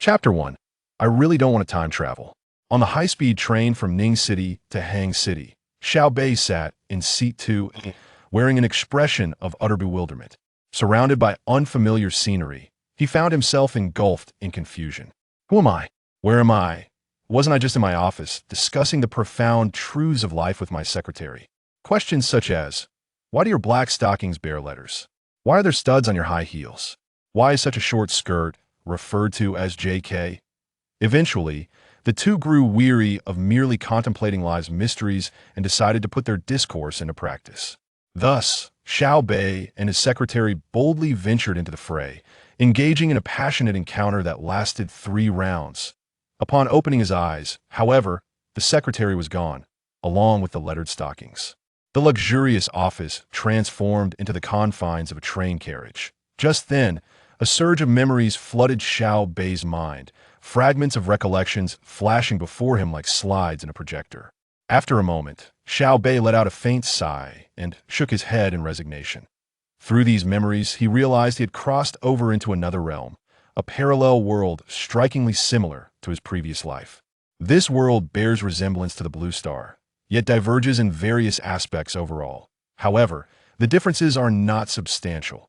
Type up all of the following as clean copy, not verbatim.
Chapter 1. I really don't want to time travel. On the high-speed train from Ning City to Hang City, Xiao Beih sat in seat 2, wearing an expression of utter bewilderment. Surrounded by unfamiliar scenery, he found himself engulfed in confusion. Who am I? Where am I? Wasn't I just in my office, discussing the profound truths of life with my secretary? Questions such as, why do your black stockings bear letters? Why are there studs on your high heels? Why is such a short skirt referred to as JK? Eventually, the two grew weary of merely contemplating life's mysteries and decided to put their discourse into practice. Thus, Xiao Bei and his secretary boldly ventured into the fray, engaging in a passionate encounter that lasted 3 rounds. Upon opening his eyes, however, the secretary was gone, along with the lettered stockings. The luxurious office transformed into the confines of a train carriage. Just then, a surge of memories flooded Xiao Bei's mind, fragments of recollections flashing before him like slides in a projector. After a moment, Xiao Bei let out a faint sigh and shook his head in resignation. Through these memories, he realized he had crossed over into another realm, a parallel world strikingly similar to his previous life. This world bears resemblance to the Blue Star, yet diverges in various aspects overall. However, the differences are not substantial.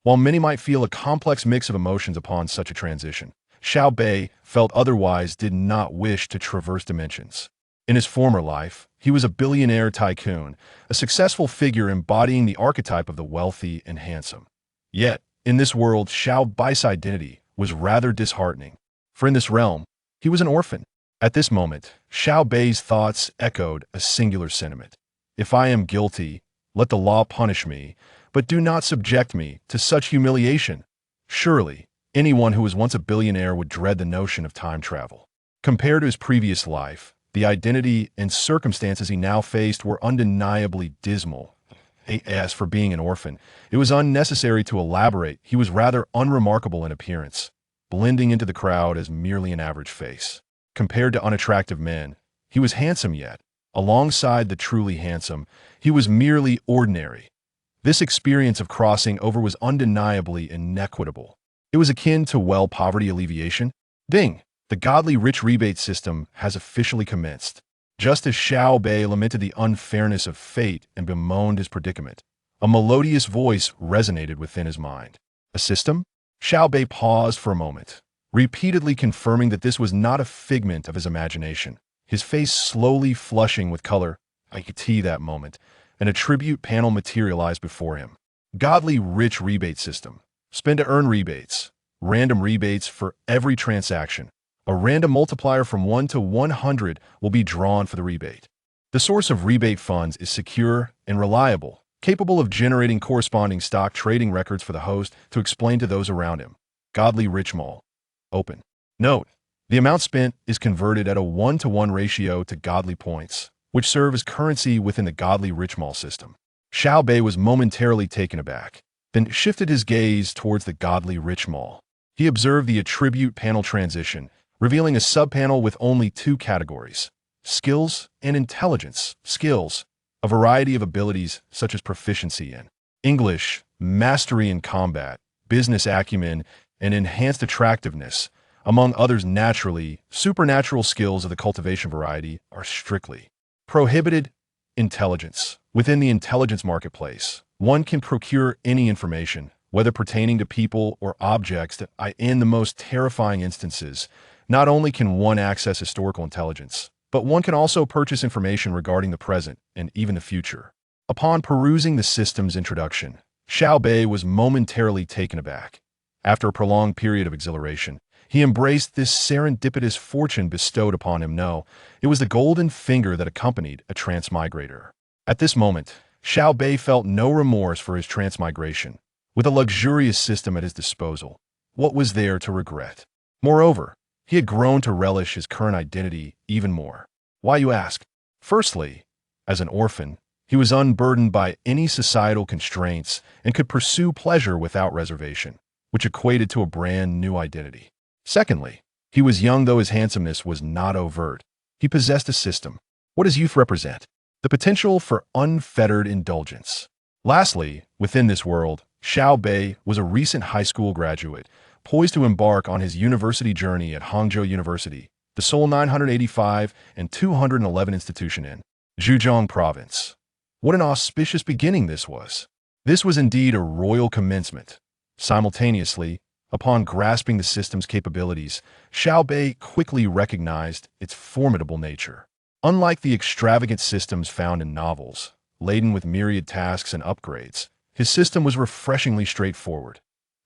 While many might feel a complex mix of emotions upon such a transition, Xiao Bei felt otherwise did not wish to traverse dimensions. In his former life, he was a billionaire tycoon, a successful figure embodying the archetype of the wealthy and handsome. Yet, in this world, Xiao Bei's identity was rather disheartening, for in this realm, he was an orphan. At this moment, Xiao Bei's thoughts echoed a singular sentiment. If I am guilty, let the law punish me, but do not subject me to such humiliation. Surely, anyone who was once a billionaire would dread the notion of time travel. Compared to his previous life, the identity and circumstances he now faced were undeniably dismal. As for being an orphan, it was unnecessary to elaborate. He was rather unremarkable in appearance, blending into the crowd as merely an average face. Compared to unattractive men, he was handsome yet, alongside the truly handsome, he was merely ordinary. This experience of crossing over was undeniably inequitable. It was akin to poverty alleviation. Ding! The godly rich rebate system has officially commenced. Just as Xiao Bei lamented the unfairness of fate and bemoaned his predicament, a melodious voice resonated within his mind. A system? Xiao Bei paused for a moment, repeatedly confirming that this was not a figment of his imagination, his face slowly flushing with color. I could see that moment. An attribute panel materialized before him. Godly rich rebate system. Spend to earn rebates. Random rebates for every transaction. A random multiplier from 1 to 100 will be drawn for the rebate. The source of rebate funds is secure and reliable, capable of generating corresponding stock trading records for the host to explain to those around him. Godly rich mall. Open. Note: the amount spent is converted at a 1-to-1 ratio to godly points, which serve as currency within the godly rich mall system. Xiao Bei was momentarily taken aback, then shifted his gaze towards the godly rich mall. He observed the attribute panel transition, revealing a subpanel with only 2 categories: skills and intelligence. Skills, a variety of abilities such as proficiency in English, mastery in combat, business acumen, and enhanced attractiveness, among others. Naturally, supernatural skills of the cultivation variety are strictly prohibited. Intelligence. Within the intelligence marketplace, one can procure any information, whether pertaining to people or objects, that in the most terrifying instances, not only can one access historical intelligence, but one can also purchase information regarding the present and even the future. Upon perusing the system's introduction, Xiao Bei was momentarily taken aback. After a prolonged period of exhilaration, he embraced this serendipitous fortune bestowed upon him. No, it was the golden finger that accompanied a transmigrator. At this moment, Xiao Bei felt no remorse for his transmigration. With a luxurious system at his disposal, what was there to regret? Moreover, he had grown to relish his current identity even more. Why, you ask? Firstly, as an orphan, he was unburdened by any societal constraints and could pursue pleasure without reservation, which equated to a brand new identity. Secondly, he was young, though his handsomeness was not overt. He possessed a system. What does youth represent? The potential for unfettered indulgence. Lastly, within this world, Xiao Bei was a recent high school graduate, poised to embark on his university journey at Hangzhou University, the sole 985 and 211 institution in Zhejiang province. What an auspicious beginning this was. This was indeed a royal commencement. Simultaneously, upon grasping the system's capabilities, Xiao Beih quickly recognized its formidable nature. Unlike the extravagant systems found in novels, laden with myriad tasks and upgrades, his system was refreshingly straightforward.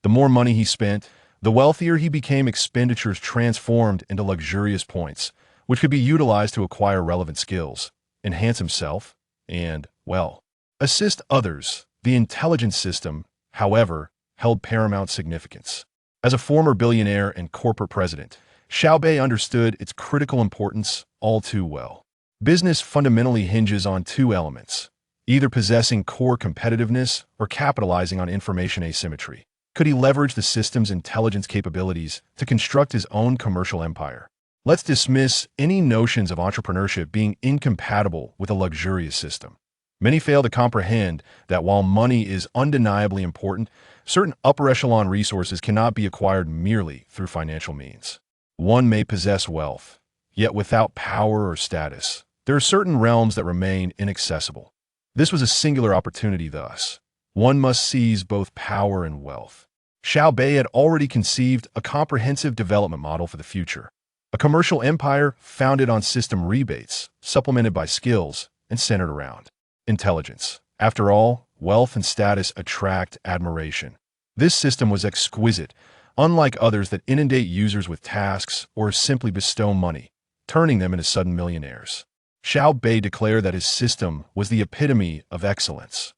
The more money he spent, the wealthier he became. Expenditures transformed into luxurious points, which could be utilized to acquire relevant skills, enhance himself, and, well, assist others. The intelligence system, however, held paramount significance. As a former billionaire and corporate president, Xiao Beih understood its critical importance all too well. Business fundamentally hinges on two elements, either possessing core competitiveness or capitalizing on information asymmetry. Could he leverage the system's intelligence capabilities to construct his own commercial empire? Let's dismiss any notions of entrepreneurship being incompatible with a luxurious system. Many fail to comprehend that while money is undeniably important, certain upper echelon resources cannot be acquired merely through financial means. One may possess wealth, yet without power or status, there are certain realms that remain inaccessible. This was a singular opportunity thus. One must seize both power and wealth. Xiao Beih had already conceived a comprehensive development model for the future. A commercial empire founded on system rebates, supplemented by skills, and centered around intelligence. After all, wealth and status attract admiration. This system was exquisite, unlike others that inundate users with tasks or simply bestow money, turning them into sudden millionaires. Xiao Beih declared that his system was the epitome of excellence.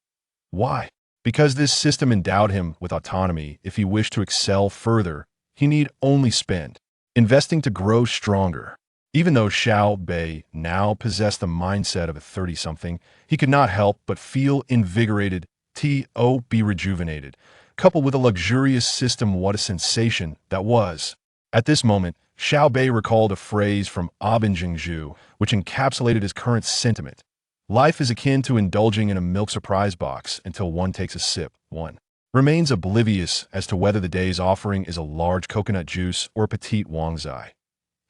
Why? Because this system endowed him with autonomy. If he wished to excel further, he need only spend, investing to grow stronger. Even though Xiao Beih now possessed the mindset of a 30-something, he could not help but feel invigorated, be rejuvenated. Coupled with a luxurious system, what a sensation that was. At this moment, Xiao Beih recalled a phrase from Abin Jingzhu, which encapsulated his current sentiment. Life is akin to indulging in a milk surprise box until one takes a sip. One remains oblivious as to whether the day's offering is a large coconut juice or a petite wangzai.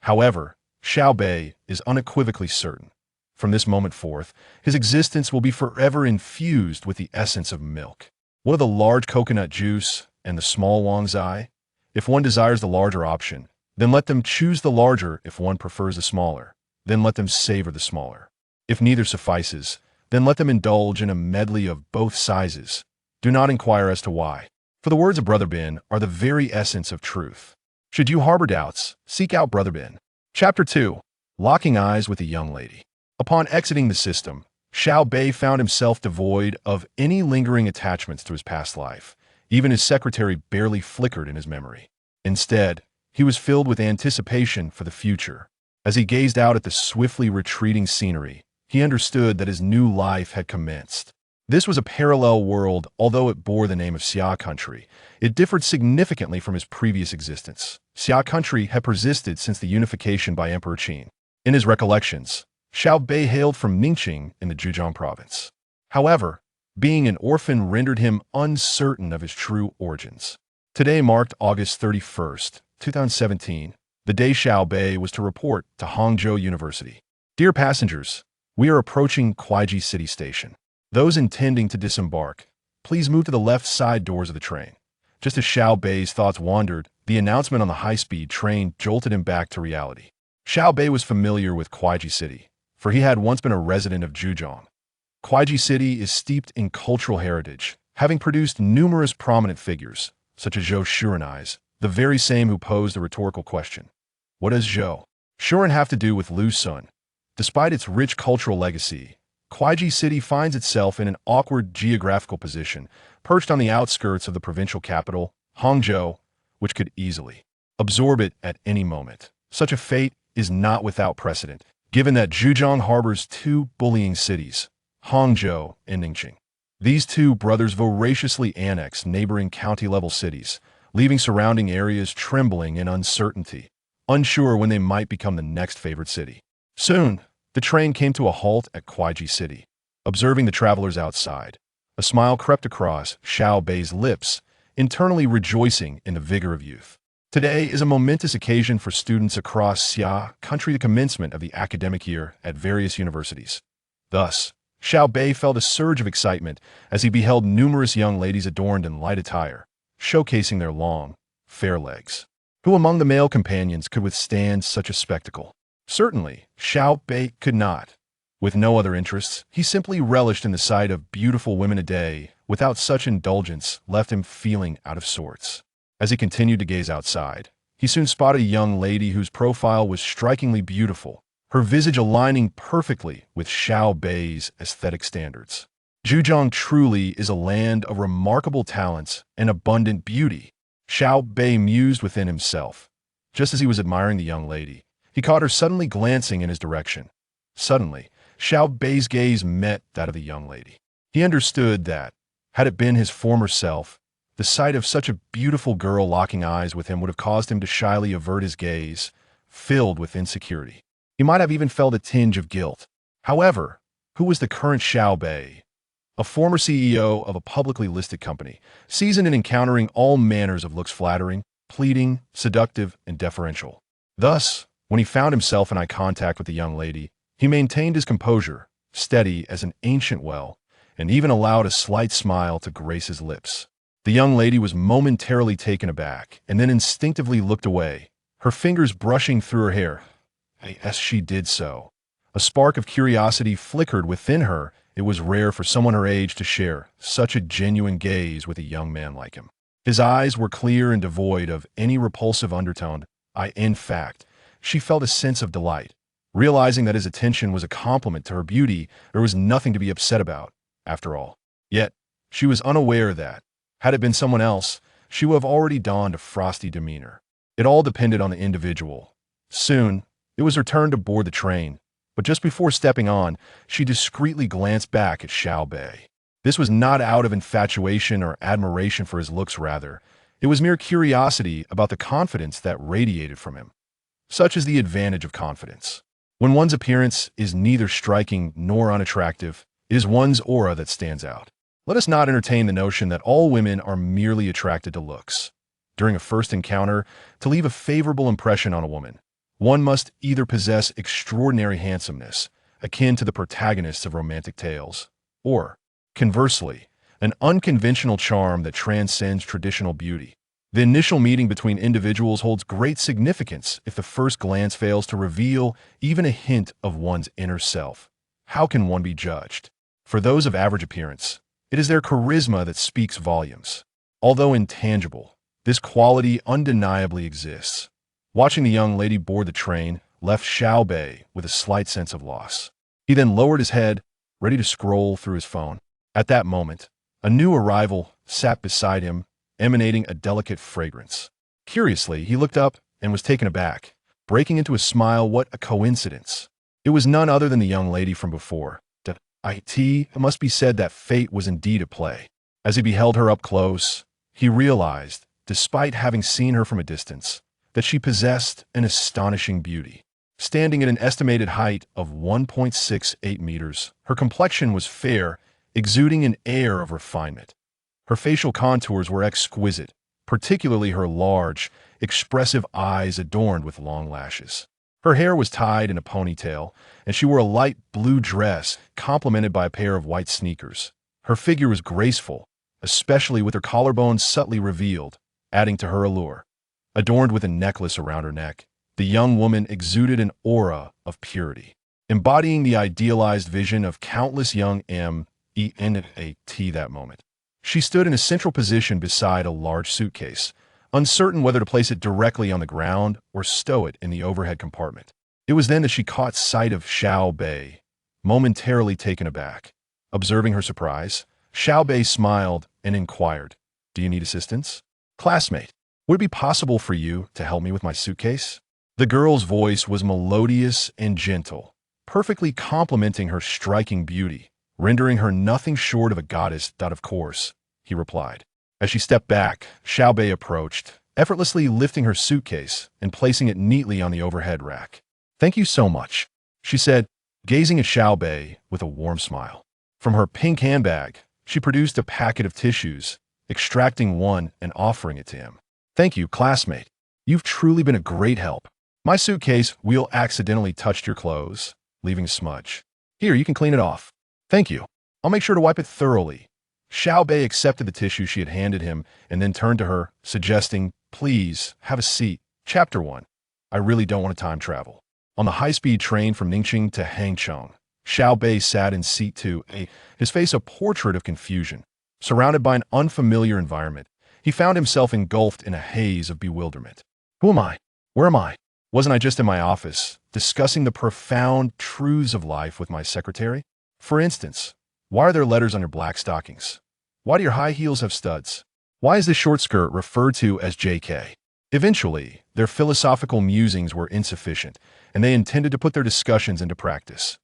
However, Xiao Beih is unequivocally certain. From this moment forth, his existence will be forever infused with the essence of milk. What are the large coconut juice and the small wangzai? If one desires the larger option, then let them choose the larger. If one prefers the smaller, then let them savor the smaller. If neither suffices, then let them indulge in a medley of both sizes. Do not inquire as to why, for the words of Brother Bin are the very essence of truth. Should you harbor doubts, seek out Brother Bin. Chapter 2. Locking Eyes with a Young Lady. Upon exiting the system, Xiao Beih found himself devoid of any lingering attachments to his past life. Even his secretary barely flickered in his memory. Instead, he was filled with anticipation for the future. As he gazed out at the swiftly retreating scenery, he understood that his new life had commenced. This was a parallel world. Although it bore the name of Xia Country, it differed significantly from his previous existence. Xia Country had persisted since the unification by Emperor Qin. In his recollections, Xiao Beih hailed from Ningqing in the Zhejiang province. However, being an orphan rendered him uncertain of his true origins. Today marked August 31st, 2017, the day Xiao Beih was to report to Hangzhou University. Dear passengers, we are approaching Kuaiji City Station. Those intending to disembark, please move to the left side doors of the train. Just as Xiao Beih's thoughts wandered, the announcement on the high-speed train jolted him back to reality. Xiao Beih was familiar with Kuaiji City, for he had once been a resident of Zhejiang. Kuaiji City is steeped in cultural heritage, having produced numerous prominent figures, such as Zhou Shurenai's, the very same who posed the rhetorical question. What does Zhou Shuren have to do with Lu Sun? Despite its rich cultural legacy, Kuaiji City finds itself in an awkward geographical position, perched on the outskirts of the provincial capital, Hangzhou, which could easily absorb it at any moment. Such a fate is not without precedent, given that Zhejiang harbors two bullying cities, Hangzhou and Ningqing. These two brothers voraciously annex neighboring county-level cities, leaving surrounding areas trembling in uncertainty, unsure when they might become the next favorite city. Soon, the train came to a halt at Kuaiji City. Observing the travelers outside, a smile crept across Xiao Beih's lips, internally rejoicing in the vigor of youth. Today is a momentous occasion for students across Xia country, the commencement of the academic year at various universities. Thus, Xiao Beih felt a surge of excitement as he beheld numerous young ladies adorned in light attire, showcasing their long, fair legs. Who among the male companions could withstand such a spectacle? Certainly, Xiao Beih could not. With no other interests, he simply relished in the sight of beautiful women a day without such indulgence left him feeling out of sorts. As he continued to gaze outside, he soon spotted a young lady whose profile was strikingly beautiful, her visage aligning perfectly with Xiao Beih's aesthetic standards. Zhejiang truly is a land of remarkable talents and abundant beauty, Xiao Beih mused within himself. Just as he was admiring the young lady, he caught her suddenly glancing in his direction. Suddenly, Xiao Beih's gaze met that of the young lady. He understood that, had it been his former self, the sight of such a beautiful girl locking eyes with him would have caused him to shyly avert his gaze, filled with insecurity. He might have even felt a tinge of guilt. However, who was the current Xiao Beih? A former CEO of a publicly listed company, seasoned in encountering all manners of looks flattering, pleading, seductive, and deferential. Thus, when he found himself in eye contact with the young lady, he maintained his composure, steady as an ancient well, and even allowed a slight smile to grace his lips. The young lady was momentarily taken aback and then instinctively looked away, her fingers brushing through her hair. As she did so, a spark of curiosity flickered within her. It was rare for someone her age to share such a genuine gaze with a young man like him. His eyes were clear and devoid of any repulsive undertone. In fact, she felt a sense of delight. Realizing that his attention was a compliment to her beauty, there was nothing to be upset about, after all. Yet, she was unaware that, had it been someone else, she would have already donned a frosty demeanor. It all depended on the individual. Soon, it was her turn to board the train, but just before stepping on, she discreetly glanced back at Xiao Beih. This was not out of infatuation or admiration for his looks, rather. It was mere curiosity about the confidence that radiated from him. Such is the advantage of confidence. When one's appearance is neither striking nor unattractive, it is one's aura that stands out. Let us not entertain the notion that all women are merely attracted to looks. During a first encounter, to leave a favorable impression on a woman, one must either possess extraordinary handsomeness, akin to the protagonists of romantic tales, or, conversely, an unconventional charm that transcends traditional beauty. The initial meeting between individuals holds great significance if the first glance fails to reveal even a hint of one's inner self. How can one be judged? For those of average appearance, it is their charisma that speaks volumes. Although intangible, this quality undeniably exists. Watching the young lady board the train left Xiao Beih with a slight sense of loss. He then lowered his head, ready to scroll through his phone. At that moment, a new arrival sat beside him, emanating a delicate fragrance. Curiously, he looked up and was taken aback, breaking into a smile. What a coincidence! It was none other than the young lady from before. It must be said that fate was indeed at play. As he beheld her up close, he realized, despite having seen her from a distance, that she possessed an astonishing beauty. Standing at an estimated height of 1.68 meters, her complexion was fair, exuding an air of refinement. Her facial contours were exquisite, particularly her large, expressive eyes adorned with long lashes. Her hair was tied in a ponytail, and she wore a light blue dress complemented by a pair of white sneakers. Her figure was graceful, especially with her collarbones subtly revealed, adding to her allure. Adorned with a necklace around her neck, the young woman exuded an aura of purity, embodying the idealized vision of countless young men at that moment. She stood in a central position beside a large suitcase, uncertain whether to place it directly on the ground or stow it in the overhead compartment. It was then that she caught sight of Xiao Beih, momentarily taken aback. Observing her surprise, Xiao Beih smiled and inquired, "Do you need assistance? Classmate, would it be possible for you to help me with my suitcase?" The girl's voice was melodious and gentle, perfectly complementing her striking beauty, rendering her nothing short of a goddess. "Of course," he replied. As she stepped back, Xiao Beih approached, effortlessly lifting her suitcase and placing it neatly on the overhead rack. "Thank you so much," she said, gazing at Xiao Beih with a warm smile. From her pink handbag, she produced a packet of tissues, extracting one and offering it to him. "Thank you, classmate." You've truly been a great help. My suitcase wheel accidentally touched your clothes, leaving a smudge. Here, you can clean it off. Thank you. I'll make sure to wipe it thoroughly. Xiao Bei accepted the tissue she had handed him and then turned to her, suggesting, "Please, have a seat." Chapter 1. I really don't want to time travel. On the high-speed train from Ningxing to Hangzhou, Xiao Bei sat in seat 2, his face a portrait of confusion. Surrounded by an unfamiliar environment, he found himself engulfed in a haze of bewilderment. Who am I? Where am I? Wasn't I just in my office, discussing the profound truths of life with my secretary? For instance, why are there letters on your black stockings? Why do your high heels have studs? Why is this short skirt referred to as JK? Eventually, their philosophical musings were insufficient, and they intended to put their discussions into practice.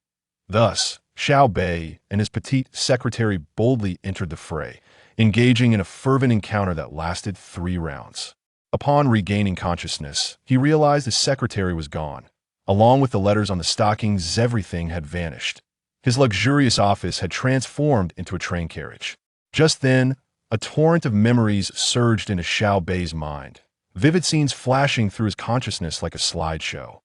Thus, Xiao Bei and his petite secretary boldly entered the fray, engaging in a fervent encounter that lasted 3 rounds. Upon regaining consciousness, he realized his secretary was gone. Along with the letters on the stockings, everything had vanished. His luxurious office had transformed into a train carriage. Just then, a torrent of memories surged into Xiao Bei's mind, vivid scenes flashing through his consciousness like a slideshow.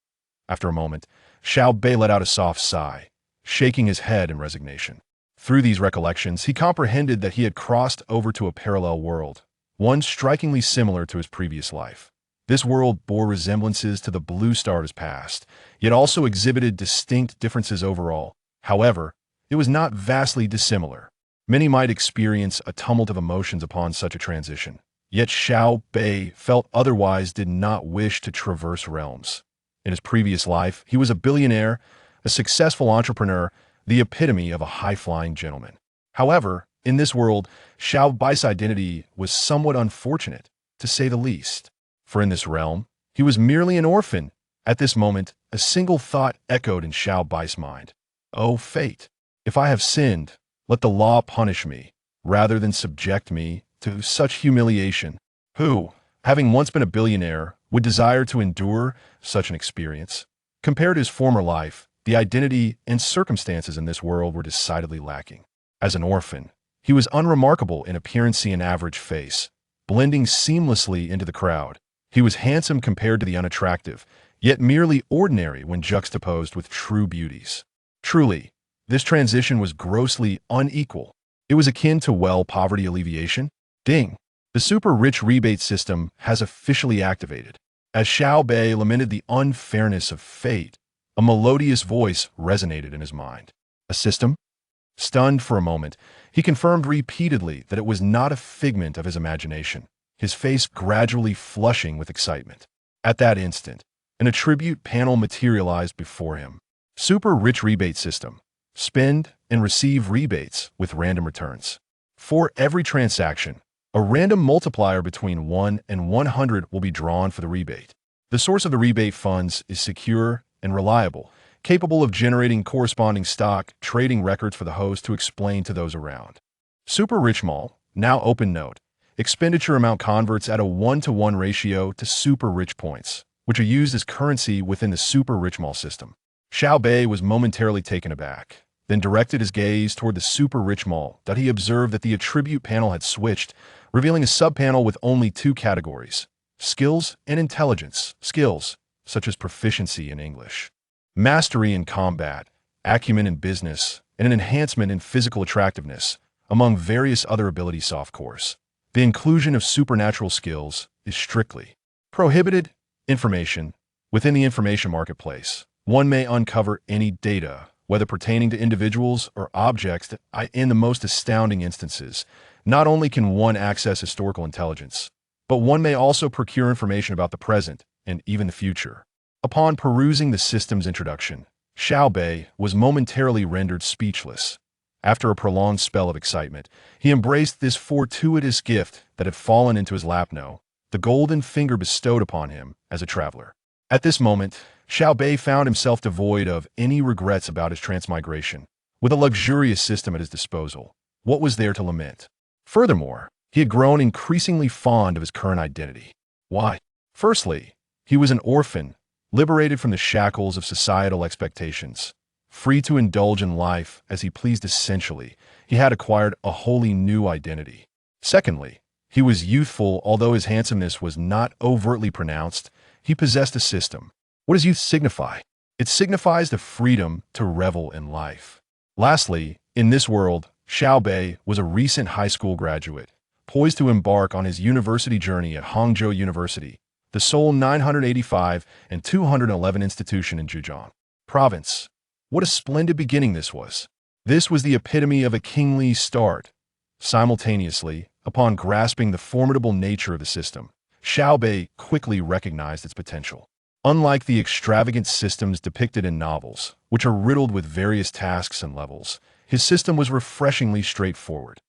After a moment, Xiao Bei let out a soft sigh, shaking his head in resignation. Through these recollections, he comprehended that he had crossed over to a parallel world, one strikingly similar to his previous life. This world bore resemblances to the blue star of his past, yet also exhibited distinct differences overall. However, it was not vastly dissimilar. Many might experience a tumult of emotions upon such a transition. Yet Xiao Bei felt otherwise, did not wish to traverse realms. In his previous life, he was a billionaire, a successful entrepreneur, the epitome of a high-flying gentleman. However, in this world, Xiao Bei's identity was somewhat unfortunate, to say the least. For in this realm, he was merely an orphan. At this moment, a single thought echoed in Xiao Bei's mind. "Oh, fate, if I have sinned, let the law punish me, rather than subject me to such humiliation. Who, having once been a billionaire, would desire to endure such an experience?" Compared to his former life, the identity and circumstances in this world were decidedly lacking. As an orphan, he was unremarkable in appearance and average face, blending seamlessly into the crowd. He was handsome compared to the unattractive, yet merely ordinary when juxtaposed with true beauties. Truly, this transition was grossly unequal. It was akin to, well, poverty alleviation. Ding! The super rich rebate system has officially activated. As Xiao Bei lamented the unfairness of fate, a melodious voice resonated in his mind. A system? Stunned for a moment, he confirmed repeatedly that it was not a figment of his imagination, his face gradually flushing with excitement. At that instant, an attribute panel materialized before him. Super rich rebate system. Spend and receive rebates with random returns. For every transaction, a random multiplier between 1 and 100 will be drawn for the rebate. The source of the rebate funds is secure and reliable, capable of generating corresponding stock trading records for the host to explain to those around. Super Rich Mall, now open note. Expenditure amount converts at a 1-to-1 ratio to Super Rich points, which are used as currency within the Super Rich Mall system. Xiao Bei was momentarily taken aback, then directed his gaze toward the Super Rich Mall. He observed that the attribute panel had switched, revealing a subpanel with only 2 categories: skills and intelligence. Skills, such as proficiency in English, mastery in combat, acumen in business, and an enhancement in physical attractiveness, among various other abilities. Of course, the inclusion of supernatural skills is strictly prohibited. Information. Within the information marketplace, one may uncover any data, whether pertaining to individuals or objects, in the most astounding instances. Not only can one access historical intelligence, but one may also procure information about the present and even the future. Upon perusing the system's introduction, Xiao Bei was momentarily rendered speechless. After a prolonged spell of excitement, he embraced this fortuitous gift that had fallen into his lap. No, the golden finger bestowed upon him as a traveler. At this moment, Xiao Bei found himself devoid of any regrets about his transmigration. With a luxurious system at his disposal, what was there to lament? Furthermore, he had grown increasingly fond of his current identity. Why? Firstly, he was an orphan, liberated from the shackles of societal expectations. Free to indulge in life as he pleased. Essentially, he had acquired a wholly new identity. Secondly, He was youthful, although his handsomeness was not overtly pronounced. He possessed a system. What does youth signify? It signifies the freedom to revel in life. Lastly, in this world, Xiao Beih was a recent high school graduate, poised to embark on his university journey at Hangzhou University, the sole 985 and 211 institution in Zhejiang Province. What a splendid beginning this was. This was the epitome of a kingly start. Simultaneously, upon grasping the formidable nature of the system, Xiao Beih quickly recognized its potential. Unlike the extravagant systems depicted in novels, which are riddled with various tasks and levels, his system was refreshingly straightforward.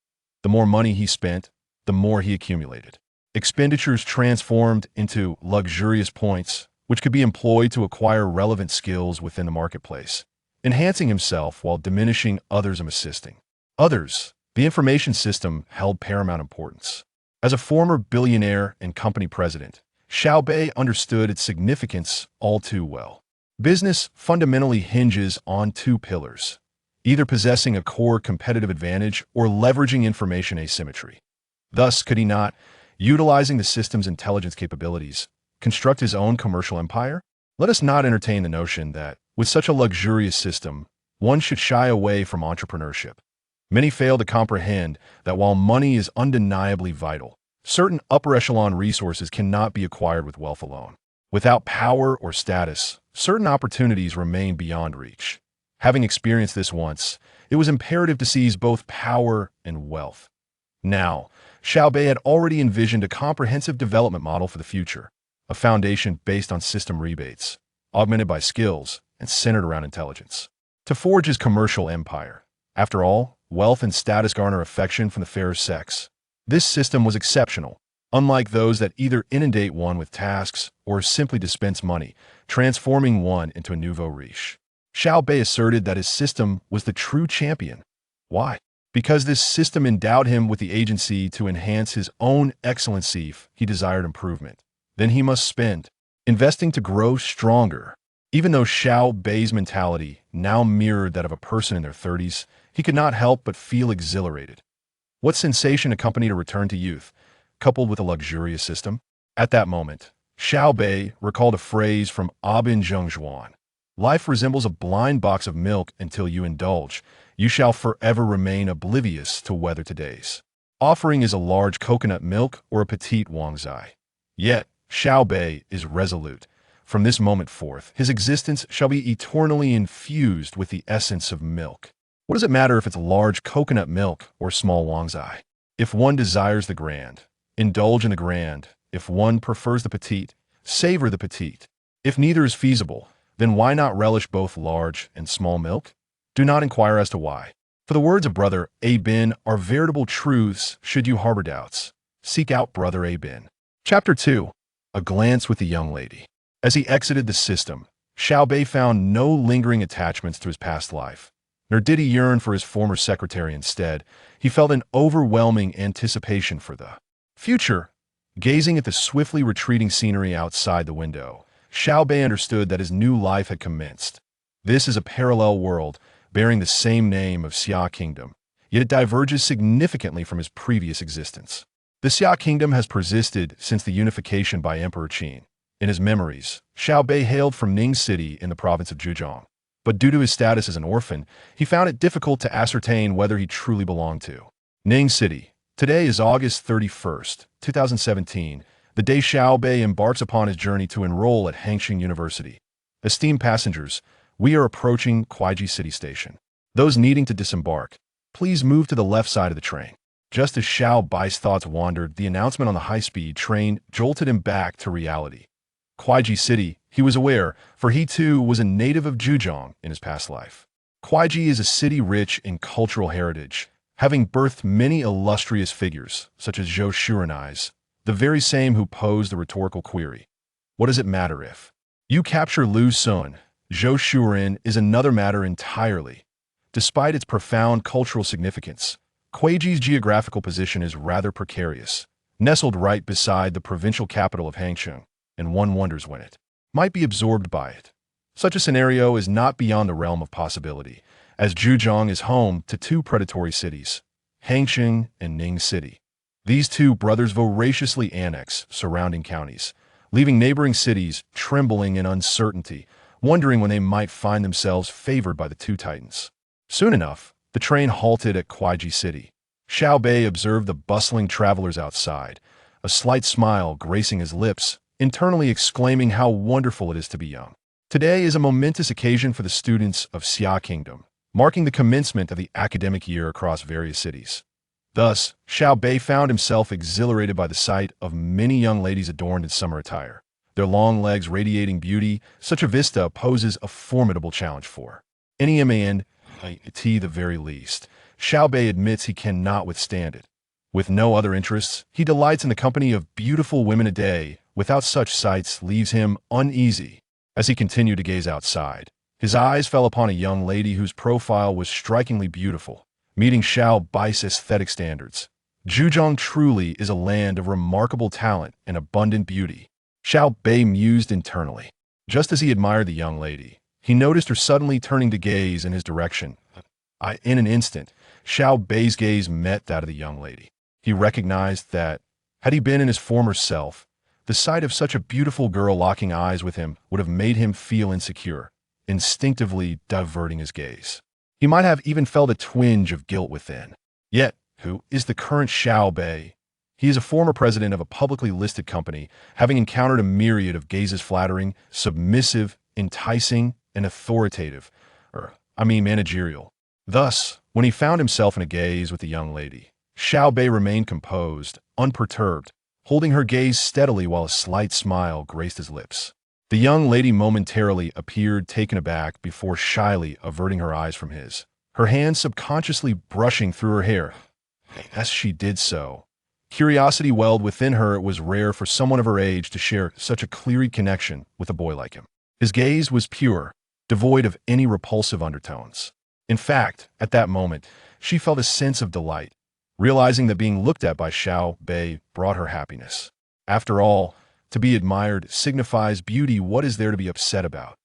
The more money he spent, the more he accumulated. Expenditures transformed into luxurious points, which could be employed to acquire relevant skills within the marketplace, enhancing himself while diminishing others and assisting others. The information system held paramount importance. As a former billionaire and company president, Xiao Beih understood its significance all too well. Business fundamentally hinges on two pillars, either possessing a core competitive advantage or leveraging information asymmetry. Thus, could he not, utilizing the system's intelligence capabilities, construct his own commercial empire? Let us not entertain the notion that, with such a luxurious system, one should shy away from entrepreneurship. Many fail to comprehend that while money is undeniably vital, certain upper echelon resources cannot be acquired with wealth alone. Without power or status, certain opportunities remain beyond reach. Having experienced this once, it was imperative to seize both power and wealth. Now, Xiao Beih had already envisioned a comprehensive development model for the future, a foundation based on system rebates, augmented by skills, and centered around intelligence. To forge his commercial empire. After all, wealth and status garner affection from the fairer sex. This system was exceptional, unlike those that either inundate one with tasks or simply dispense money, transforming one into a nouveau riche. Xiao Beih asserted that his system was the true champion. Why? Because this system endowed him with the agency to enhance his own excellency if he desired improvement. Then he must spend, investing to grow stronger. Even though Xiao Beih's mentality now mirrored that of a person in their 30s, he could not help but feel exhilarated. What sensation accompanied a return to youth, coupled with a luxurious system? At that moment, Xiao Beih recalled a phrase from Abin Zhengzhuan. Life resembles a blind box of milk until you indulge. You shall forever remain oblivious to whether today's offering is a large coconut milk or a petite wangzai. Yet, Xiao Beih is resolute. From this moment forth, his existence shall be eternally infused with the essence of milk. What does it matter if it's large coconut milk or small wangzai? If one desires the grand, indulge in the grand. If one prefers the petite, savor the petite. If neither is feasible, then why not relish both large and small milk? Do not inquire as to why. For the words of Brother Abin are veritable truths should you harbor doubts. Seek out Brother Abin. Chapter 2. A Glance with the Young Lady. As he exited the system, Xiao Beih found no lingering attachments to his past life. Nor did he yearn for his former secretary. Instead, he felt an overwhelming anticipation for the future. Gazing at the swiftly retreating scenery outside the window, Xiao Beih understood that his new life had commenced. This is a parallel world, bearing the same name of Xia Kingdom, yet it diverges significantly from his previous existence. The Xia Kingdom has persisted since the unification by Emperor Qin. In his memories, Xiao Beih hailed from Ning City in the province of Zhejiang. But due to his status as an orphan, he found it difficult to ascertain whether he truly belonged to Ning City. Today is August 31st, 2017, the day Xiao Beih embarks upon his journey to enroll at Hangzhou University. Esteemed passengers, we are approaching Kuaiji City Station. Those needing to disembark, please move to the left side of the train. Just as Xiao Beih's thoughts wandered, the announcement on the high-speed train jolted him back to reality. Kuaiji City, he was aware, for he too was a native of Zhejiang in his past life. Kuaiji is a city rich in cultural heritage, having birthed many illustrious figures, such as Zhou Shurenai's, the very same who posed the rhetorical query. What does it matter if you capture Lu Sun? Zhou Shuren is another matter entirely. Despite its profound cultural significance, Kuaiji's geographical position is rather precarious, nestled right beside the provincial capital of Hangzhou, and one wonders when it might be absorbed by it. Such a scenario is not beyond the realm of possibility, as Zhejiang is home to two predatory cities, Hangzhou and Ning City. These two brothers voraciously annex surrounding counties, leaving neighboring cities trembling in uncertainty, wondering when they might find themselves favored by the two titans. Soon enough, the train halted at Kuaiji City. Xiao Bei observed the bustling travelers outside, a slight smile gracing his lips, internally exclaiming how wonderful it is to be young. Today is a momentous occasion for the students of Xia Kingdom, marking the commencement of the academic year across various cities. Thus, Xiao Bei found himself exhilarated by the sight of many young ladies adorned in summer attire. Their long legs radiating beauty, such a vista poses a formidable challenge for any man, the very least. Xiao Bei admits he cannot withstand it. With no other interests, he delights in the company of beautiful women a day. Without such sights leaves him uneasy. As he continued to gaze outside, his eyes fell upon a young lady whose profile was strikingly beautiful, meeting Xiao Bei's aesthetic standards. Zhejiang truly is a land of remarkable talent and abundant beauty. Xiao Bei mused internally. Just as he admired the young lady, he noticed her suddenly turning to gaze in his direction. In an instant, Xiao Bei's gaze met that of the young lady. He recognized that, had he been in his former self, the sight of such a beautiful girl locking eyes with him would have made him feel insecure, instinctively diverting his gaze. He might have even felt a twinge of guilt within. Yet, who is the current Xiao Bei? He is a former president of a publicly listed company, having encountered a myriad of gazes flattering, submissive, enticing, and authoritative, managerial. Thus, when he found himself in a gaze with the young lady, Xiao Bei remained composed, unperturbed, holding her gaze steadily while a slight smile graced his lips. The young lady momentarily appeared taken aback before shyly averting her eyes from his, her hand subconsciously brushing through her hair. As she did so, curiosity welled within her. It was rare for someone of her age to share such a clear connection with a boy like him. His gaze was pure, devoid of any repulsive undertones. In fact, at that moment, she felt a sense of delight, realizing that being looked at by Xiao Bei brought her happiness. After all, to be admired signifies beauty. What is there to be upset about?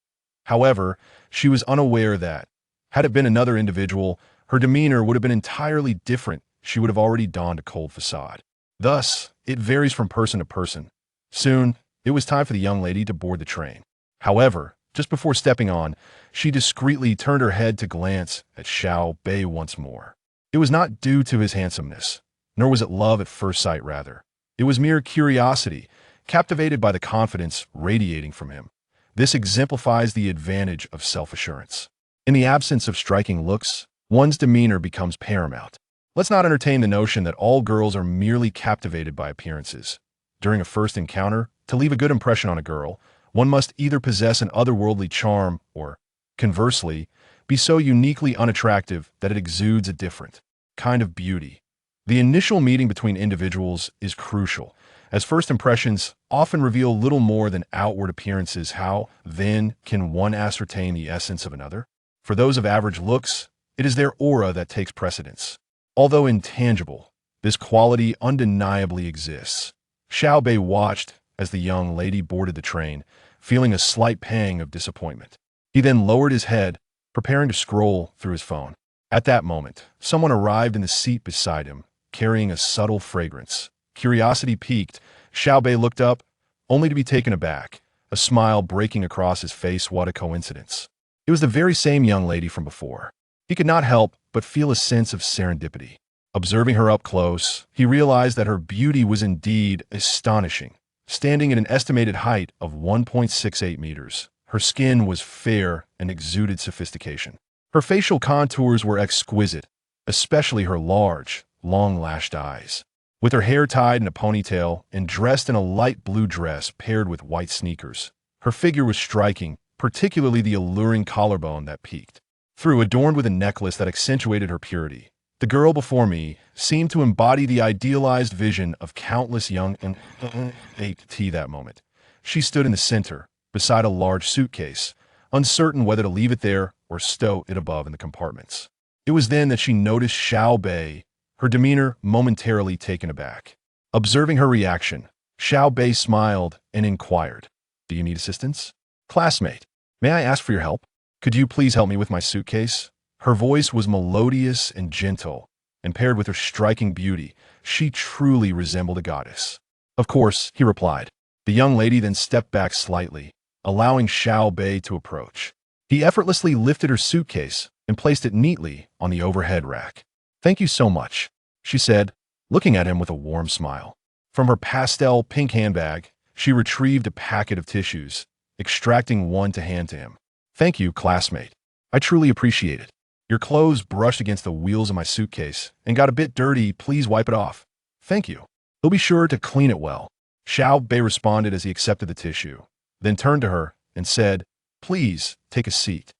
However, she was unaware that, had it been another individual, her demeanor would have been entirely different. She would have already donned a cold facade. Thus, it varies from person to person. Soon, it was time for the young lady to board the train. However, just before stepping on, she discreetly turned her head to glance at Xiao Bei once more. It was not due to his handsomeness, nor was it love at first sight. Rather, it was mere curiosity, captivated by the confidence radiating from him. This exemplifies the advantage of self-assurance. In the absence of striking looks, one's demeanor becomes paramount. Let's not entertain the notion that all girls are merely captivated by appearances. During a first encounter, to leave a good impression on a girl, one must either possess an otherworldly charm or, conversely, be so uniquely unattractive that it exudes a different kind of beauty. The initial meeting between individuals is crucial, as first impressions often reveal little more than outward appearances. How, then, can one ascertain the essence of another? For those of average looks, it is their aura that takes precedence. Although intangible, this quality undeniably exists. Xiao Bei watched as the young lady boarded the train, feeling a slight pang of disappointment. He then lowered his head, preparing to scroll through his phone. At that moment, someone arrived in the seat beside him, carrying a subtle fragrance. Curiosity piqued, Xiao Bei looked up, only to be taken aback, a smile breaking across his face. What a coincidence. It was the very same young lady from before. He could not help but feel a sense of serendipity. Observing her up close, he realized that her beauty was indeed astonishing. Standing at an estimated height of 1.68 meters, her skin was fair and exuded sophistication. Her facial contours were exquisite, especially her large, long-lashed eyes. With her hair tied in a ponytail and dressed in a light blue dress paired with white sneakers, her figure was striking, particularly the alluring collarbone that peaked through, adorned with a necklace that accentuated her purity. The girl before me seemed to embody the idealized vision of countless young and that moment. She stood in the center, beside a large suitcase, uncertain whether to leave it there or stow it above in the compartments. It was then that she noticed Xiao Bei, her demeanor momentarily taken aback. Observing her reaction, Xiao Bei smiled and inquired, "Do you need assistance? Classmate, may I ask for your help? Could you please help me with my suitcase?" Her voice was melodious and gentle, and paired with her striking beauty, she truly resembled a goddess. Of course, he replied. The young lady then stepped back slightly, allowing Xiao Beih to approach. He effortlessly lifted her suitcase and placed it neatly on the overhead rack. "Thank you so much," she said, looking at him with a warm smile. From her pastel pink handbag, she retrieved a packet of tissues, extracting one to hand to him. "Thank you, classmate. I truly appreciate it. Your clothes brushed against the wheels of my suitcase and got a bit dirty. Please wipe it off." "Thank you. He'll be sure to clean it well." Xiao Beih responded as he accepted the tissue, then turned to her and said, "Please take a seat."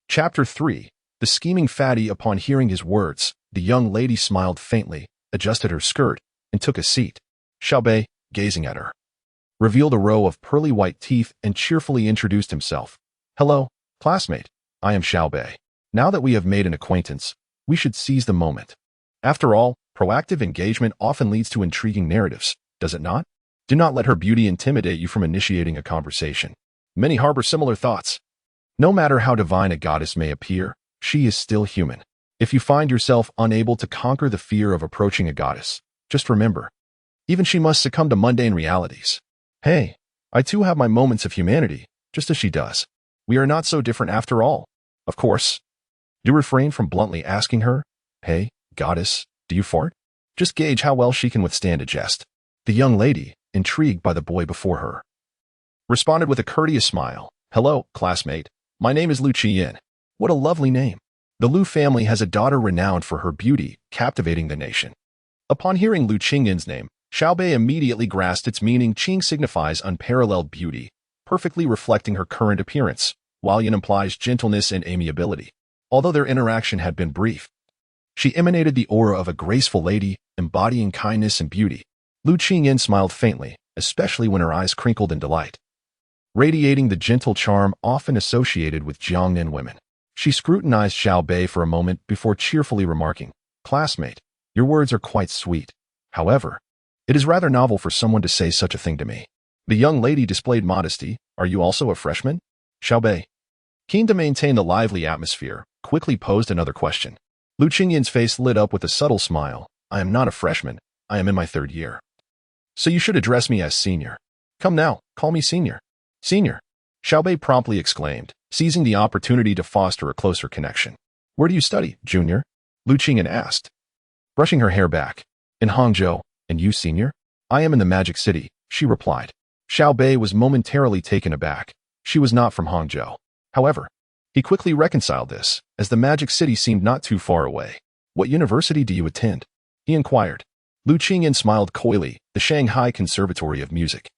Chapter 3. The scheming fatty. Upon hearing his words, the young lady smiled faintly, adjusted her skirt, and took a seat. Xiao Beih, gazing at her, revealed a row of pearly white teeth and cheerfully introduced himself. "Hello, classmate. I am Xiao Beih. Now that we have made an acquaintance, we should seize the moment. After all, proactive engagement often leads to intriguing narratives, does it not? Do not let her beauty intimidate you from initiating a conversation. Many harbor similar thoughts. No matter how divine a goddess may appear, she is still human. If you find yourself unable to conquer the fear of approaching a goddess, just remember, even she must succumb to mundane realities. Hey, I too have my moments of humanity, just as she does. We are not so different after all. Of course, do refrain from bluntly asking her, 'Hey, goddess, do you fart?' Just gauge how well she can withstand a jest." The young lady, intrigued by the boy before her, responded with a courteous smile. "Hello, classmate. My name is Lu Qiyin. What a lovely name. The Lu family has a daughter renowned for her beauty, captivating the nation." Upon hearing Lu Qingyin's name, Xiao Beih immediately grasped its meaning. Qing signifies unparalleled beauty, perfectly reflecting her current appearance, while Yin implies gentleness and amiability. Although their interaction had been brief, she emanated the aura of a graceful lady, embodying kindness and beauty. Lu Qingyin smiled faintly, especially when her eyes crinkled in delight, radiating the gentle charm often associated with Jiangnan women. She scrutinized Xiao Beih for a moment before cheerfully remarking, "Classmate, your words are quite sweet. However, it is rather novel for someone to say such a thing to me." The young lady displayed modesty. "Are you also a freshman?" Xiao Beih, keen to maintain the lively atmosphere, quickly posed another question. Lu Qingyin's face lit up with a subtle smile. "I am not a freshman. I am in my 3rd year. So you should address me as senior. Come now, call me senior." "Senior," Xiao Beih promptly exclaimed, seizing the opportunity to foster a closer connection. "Where do you study, junior?" Lu Qingyin asked, brushing her hair back. "In Hangzhou. And you, senior?" "I am in the Magic City," she replied. Xiao Beih was momentarily taken aback. She was not from Hangzhou. However, he quickly reconciled this, as the Magic City seemed not too far away. "What university do you attend?" he inquired. Lu Qingyin smiled coyly. "The Shanghai Conservatory of Music."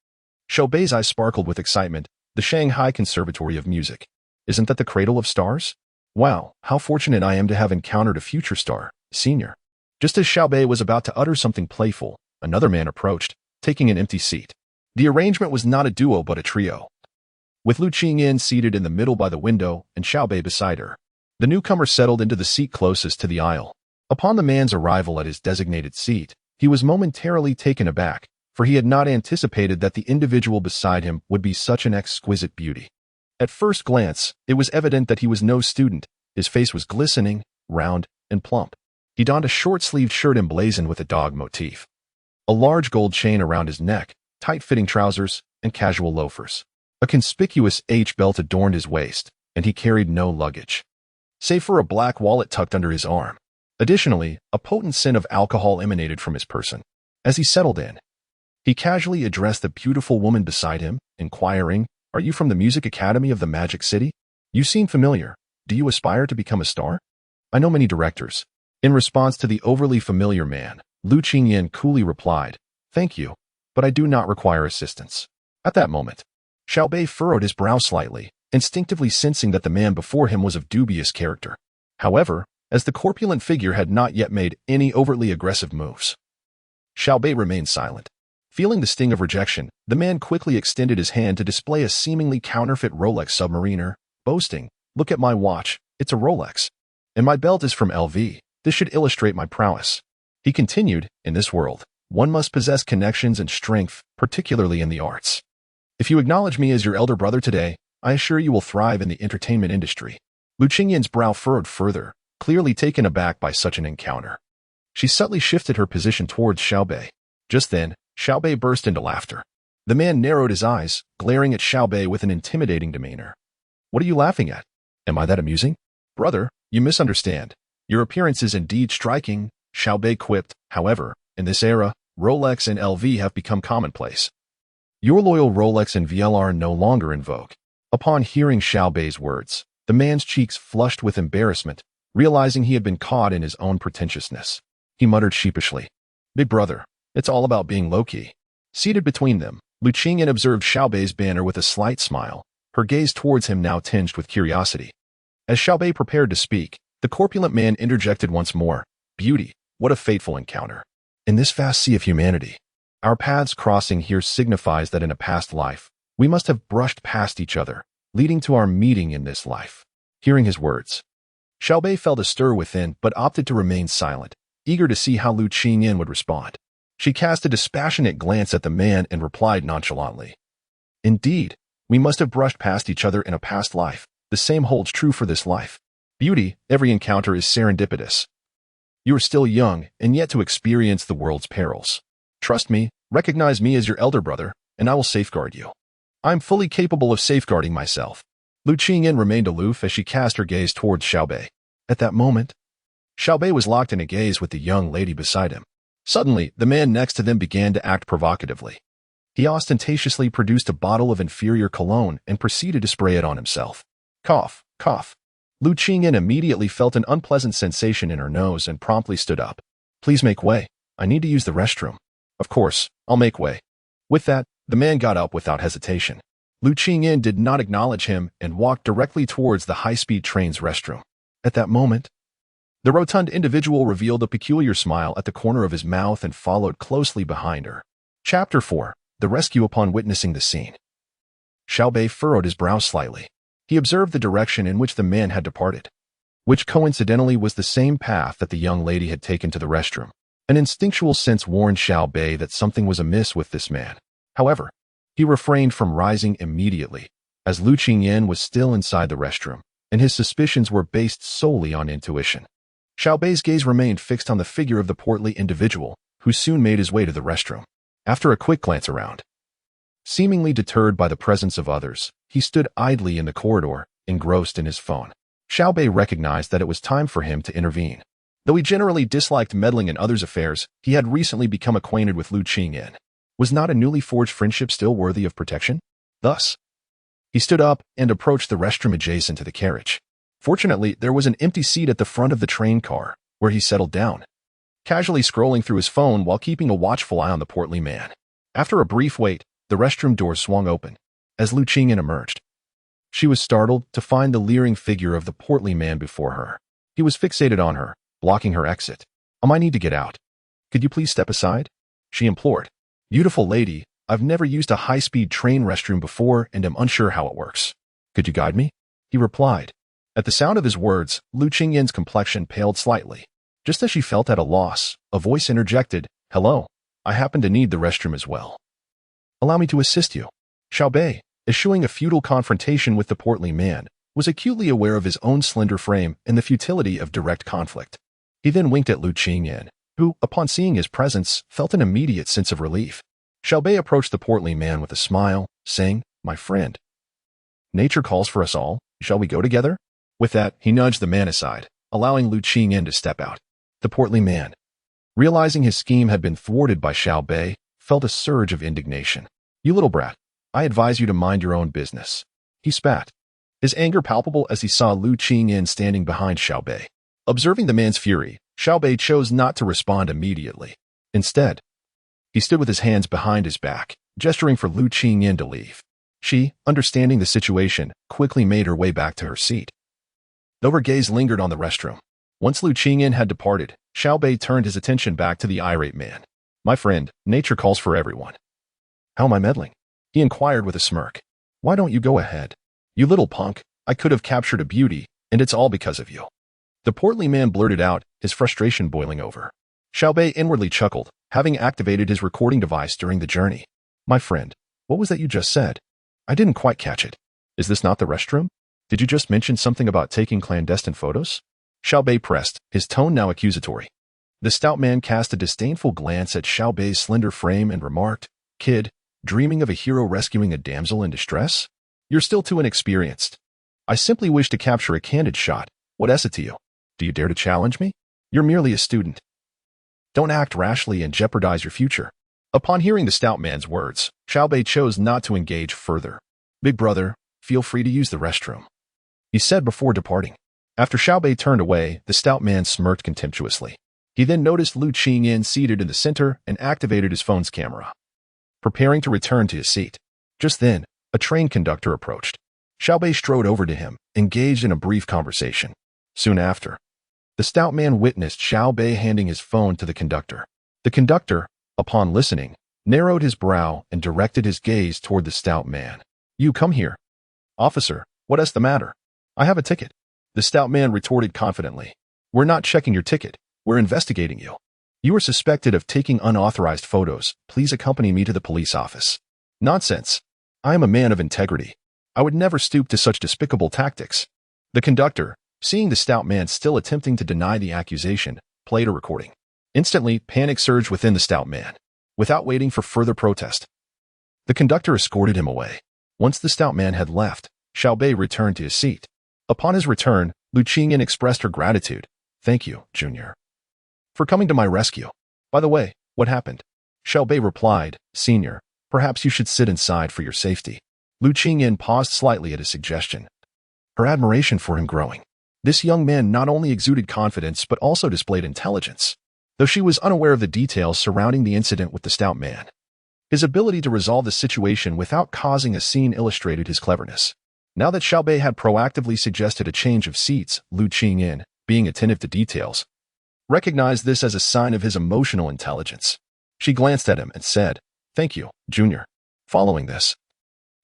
Xiao Bei's eyes sparkled with excitement. "The Shanghai Conservatory of Music. Isn't that the cradle of stars? Wow, how fortunate I am to have encountered a future star, senior." Just as Xiao Beih was about to utter something playful, another man approached, taking an empty seat. The arrangement was not a duo but a trio, with Lu Qingyin seated in the middle by the window and Xiao Beih beside her. The newcomer settled into the seat closest to the aisle. Upon the man's arrival at his designated seat, he was momentarily taken aback, for he had not anticipated that the individual beside him would be such an exquisite beauty. At first glance, it was evident that he was no student. His face was glistening, round, and plump. He donned a short-sleeved shirt emblazoned with a dog motif, a large gold chain around his neck, tight-fitting trousers, and casual loafers. A conspicuous H belt adorned his waist, and he carried no luggage, save for a black wallet tucked under his arm. Additionally, a potent scent of alcohol emanated from his person. As he settled in, he casually addressed the beautiful woman beside him, inquiring, "Are you from the Music Academy of the Magic City? You seem familiar. Do you aspire to become a star? I know many directors." In response to the overly familiar man, Lu Qingyin coolly replied, "Thank you, but I do not require assistance." At that moment, Xiao Beih furrowed his brow slightly, instinctively sensing that the man before him was of dubious character. However, as the corpulent figure had not yet made any overtly aggressive moves, Xiao Beih remained silent. Feeling the sting of rejection, the man quickly extended his hand to display a seemingly counterfeit Rolex Submariner, boasting, "Look at my watch, it's a Rolex. And my belt is from LV. This should illustrate my prowess." He continued, "In this world, one must possess connections and strength, particularly in the arts. If you acknowledge me as your elder brother today, I assure you will thrive in the entertainment industry." Lu Qingyin's brow furrowed further, clearly taken aback by such an encounter. She subtly shifted her position towards Xiao Beih. Just then, Xiao Beih burst into laughter. The man narrowed his eyes, glaring at Xiao Beih with an intimidating demeanor. "What are you laughing at? Am I that amusing?" "Brother, you misunderstand. Your appearance is indeed striking," Xiao Beih quipped. "However, in this era, Rolex and LV have become commonplace. Your loyal Rolex and VL are no longer in vogue." Upon hearing Xiao Beih's words, the man's cheeks flushed with embarrassment, realizing he had been caught in his own pretentiousness. He muttered sheepishly, "Big brother, it's all about being low-key." Seated between them, Lu Qingyan observed Xiao Beih's banter with a slight smile, her gaze towards him now tinged with curiosity. As Xiao Beih prepared to speak, the corpulent man interjected once more, "Beauty, what a fateful encounter. In this vast sea of humanity, our paths crossing here signifies that in a past life, we must have brushed past each other, leading to our meeting in this life." Hearing his words, Xiao Beih felt a stir within but opted to remain silent, eager to see how Lu Qingyan would respond. She cast a dispassionate glance at the man and replied nonchalantly, "Indeed, we must have brushed past each other in a past life. The same holds true for this life. Beauty, every encounter is serendipitous. You are still young and yet to experience the world's perils. Trust me, recognize me as your elder brother, and I will safeguard you. I am fully capable of safeguarding myself." Lu Qingyan remained aloof as she cast her gaze towards Xiao Beih. At that moment, Xiao Beih was locked in a gaze with the young lady beside him. Suddenly, the man next to them began to act provocatively. He ostentatiously produced a bottle of inferior cologne and proceeded to spray it on himself. Cough, cough. Lu Qingyan immediately felt an unpleasant sensation in her nose and promptly stood up. "Please make way. I need to use the restroom." "Of course, I'll make way." With that, the man got up without hesitation. Lu Qingyan did not acknowledge him and walked directly towards the high-speed train's restroom. At that moment, the rotund individual revealed a peculiar smile at the corner of his mouth and followed closely behind her. Chapter 4. The Rescue. Upon witnessing the scene, Xiao Beih furrowed his brow slightly. He observed the direction in which the man had departed, which coincidentally was the same path that the young lady had taken to the restroom. An instinctual sense warned Xiao Beih that something was amiss with this man. However, he refrained from rising immediately, as Lu Qingyan was still inside the restroom, and his suspicions were based solely on intuition. Xiao Beih's gaze remained fixed on the figure of the portly individual, who soon made his way to the restroom. After a quick glance around, seemingly deterred by the presence of others, he stood idly in the corridor, engrossed in his phone. Xiao Beih recognized that it was time for him to intervene. Though he generally disliked meddling in others' affairs, he had recently become acquainted with Lu Qingyan. Was not a newly forged friendship still worthy of protection? Thus, he stood up and approached the restroom adjacent to the carriage. Fortunately, there was an empty seat at the front of the train car, where he settled down, casually scrolling through his phone while keeping a watchful eye on the portly man. After a brief wait, the restroom doors swung open. As Lu Qingyan emerged, she was startled to find the leering figure of the portly man before her. He was fixated on her, blocking her exit. "I might need to get out. Could you please step aside?" she implored. "Beautiful lady, I've never used a high-speed train restroom before and am unsure how it works. Could you guide me?" he replied. At the sound of his words, Lu Qingyan's complexion paled slightly. Just as she felt at a loss, a voice interjected, "Hello, I happen to need the restroom as well. Allow me to assist you." Xiao Beih, eschewing a futile confrontation with the portly man, was acutely aware of his own slender frame and the futility of direct conflict. He then winked at Lu Qingyan, who, upon seeing his presence, felt an immediate sense of relief. Xiao Beih approached the portly man with a smile, saying, "My friend, nature calls for us all. Shall we go together?" With that, he nudged the man aside, allowing Lu Qingyan to step out. The portly man, realizing his scheme had been thwarted by Xiao Beih, felt a surge of indignation. "You little brat, I advise you to mind your own business." He spat, his anger palpable as he saw Lu Qingyan standing behind Xiao Beih. Observing the man's fury, Xiao Beih chose not to respond immediately. Instead, he stood with his hands behind his back, gesturing for Lu Qingyan to leave. She, understanding the situation, quickly made her way back to her seat. Though her gaze lingered on the restroom, once Lu Qingyan had departed, Xiao Beih turned his attention back to the irate man. "My friend, nature calls for everyone." "How am I meddling?" he inquired with a smirk. "Why don't you go ahead? You little punk, I could have captured a beauty, and it's all because of you." The portly man blurted out, his frustration boiling over. Xiao Beih inwardly chuckled, having activated his recording device during the journey. "My friend, what was that you just said? I didn't quite catch it. Is this not the restroom? Did you just mention something about taking clandestine photos?" Xiao Bei pressed, his tone now accusatory. The stout man cast a disdainful glance at Xiao Bei's slender frame and remarked, "Kid, dreaming of a hero rescuing a damsel in distress? You're still too inexperienced. I simply wish to capture a candid shot. What is it to you? Do you dare to challenge me? You're merely a student. Don't act rashly and jeopardize your future." Upon hearing the stout man's words, Xiao Bei chose not to engage further. "Big brother, feel free to use the restroom," he said before departing. After Xiao Bei turned away, the stout man smirked contemptuously. He then noticed Lu Qingyin seated in the center and activated his phone's camera, preparing to return to his seat. Just then, a train conductor approached. Xiao Bei strode over to him, engaged in a brief conversation. Soon after, the stout man witnessed Xiao Bei handing his phone to the conductor. The conductor, upon listening, narrowed his brow and directed his gaze toward the stout man. "You come here." "Officer, what is the matter?" "I have a ticket," the stout man retorted confidently. "We're not checking your ticket. We're investigating you. You are suspected of taking unauthorized photos. Please accompany me to the police office." "Nonsense. I am a man of integrity. I would never stoop to such despicable tactics." The conductor, seeing the stout man still attempting to deny the accusation, played a recording. Instantly, panic surged within the stout man. Without waiting for further protest, the conductor escorted him away. Once the stout man had left, Xiao Bei returned to his seat. Upon his return, Lu Qingyin expressed her gratitude. "Thank you, Junior, for coming to my rescue. By the way, what happened?" Xiao Bei replied, "Senior, perhaps you should sit inside for your safety." Lu Qingyin paused slightly at his suggestion, her admiration for him growing. This young man not only exuded confidence but also displayed intelligence, though she was unaware of the details surrounding the incident with the stout man. His ability to resolve the situation without causing a scene illustrated his cleverness. Now that Xiao Bei had proactively suggested a change of seats, Lu Qingyin, being attentive to details, recognized this as a sign of his emotional intelligence. She glanced at him and said, "Thank you, Junior." Following this,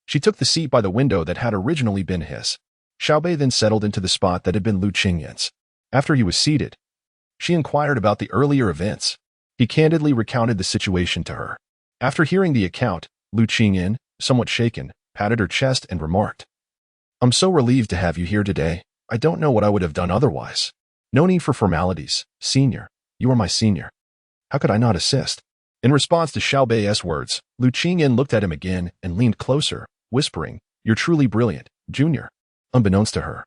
she took the seat by the window that had originally been his. Xiao Bei then settled into the spot that had been Lu Qingyin's. After he was seated, she inquired about the earlier events. He candidly recounted the situation to her. After hearing the account, Lu Qingyin, somewhat shaken, patted her chest and remarked, "I'm so relieved to have you here today. I don't know what I would have done otherwise. No need for formalities, Senior. You are my senior. How could I not assist?" In response to Xiao Bei's words, Lu Qingyin looked at him again and leaned closer, whispering, "You're truly brilliant, Junior." Unbeknownst to her,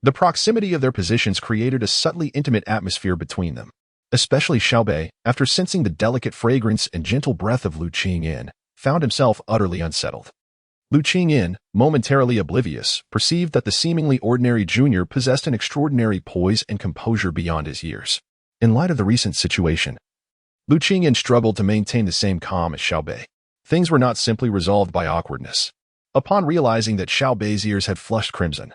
the proximity of their positions created a subtly intimate atmosphere between them. Especially Xiao Bei, after sensing the delicate fragrance and gentle breath of Lu Qingyin, found himself utterly unsettled. Lu Qingyin, momentarily oblivious, perceived that the seemingly ordinary junior possessed an extraordinary poise and composure beyond his years. In light of the recent situation, Lu Qingyin struggled to maintain the same calm as Xiao Bei. Things were not simply resolved by awkwardness. Upon realizing that Xiao Bei's ears had flushed crimson,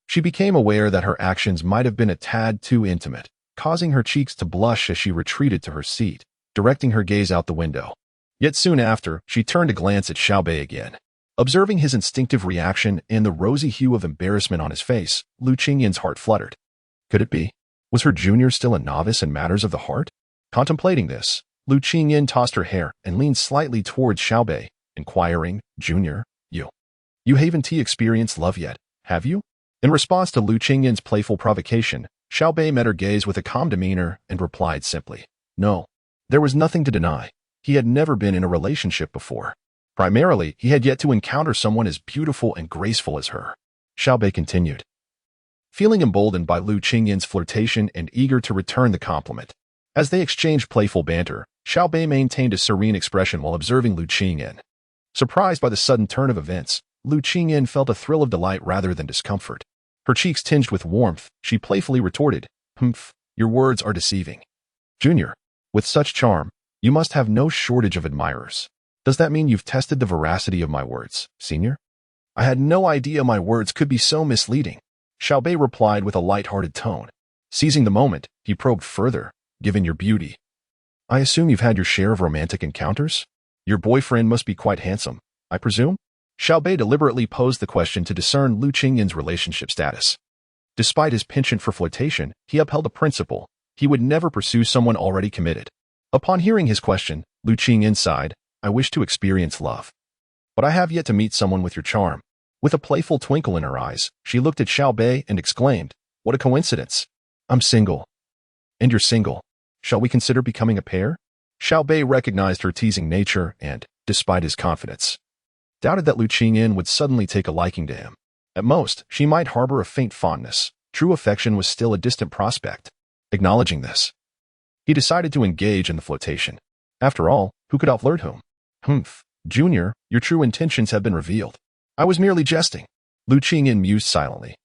she became aware that her actions might have been a tad too intimate, causing her cheeks to blush as she retreated to her seat, directing her gaze out the window. Yet soon after, she turned to glance at Xiao Bei again. Observing his instinctive reaction and the rosy hue of embarrassment on his face, Lu Qingyin's heart fluttered. Could it be? Was her junior still a novice in matters of the heart? Contemplating this, Lu Qingyin tossed her hair and leaned slightly towards Xiao Bei, inquiring, "Junior, you haven't experienced love yet, have you?" In response to Lu Qingyin's playful provocation, Xiao Bei met her gaze with a calm demeanor and replied simply, "No." There was nothing to deny. He had never been in a relationship before. Primarily, he had yet to encounter someone as beautiful and graceful as her. Xiao Bei continued, feeling emboldened by Lu Qingyin's flirtation and eager to return the compliment. As they exchanged playful banter, Xiao Bei maintained a serene expression while observing Lu Qingyin. Surprised by the sudden turn of events, Lu Qingyin felt a thrill of delight rather than discomfort. Her cheeks tinged with warmth, she playfully retorted, "Humph, your words are deceiving. Junior, with such charm, you must have no shortage of admirers. Does that mean you've tested the veracity of my words, Senior?" "I had no idea my words could be so misleading," Xiao Bei replied with a light-hearted tone. Seizing the moment, he probed further, "Given your beauty, I assume you've had your share of romantic encounters? Your boyfriend must be quite handsome, I presume?" Xiao Bei deliberately posed the question to discern Lu Qingyin's relationship status. Despite his penchant for flirtation, he upheld a principle: he would never pursue someone already committed. Upon hearing his question, Lu Qingyin sighed, "I wish to experience love, but I have yet to meet someone with your charm." With a playful twinkle in her eyes, she looked at Xiao Bei and exclaimed, "What a coincidence! I'm single. And you're single. Shall we consider becoming a pair? Xiao Bei recognized her teasing nature and, despite his confidence, doubted that Lu Qingyan would suddenly take a liking to him. At most, she might harbor a faint fondness. True affection was still a distant prospect. Acknowledging this, he decided to engage in the flirtation. After all, who could outflirt whom? Junior, your true intentions have been revealed. I was merely jesting. Lu Qingyan mused silently,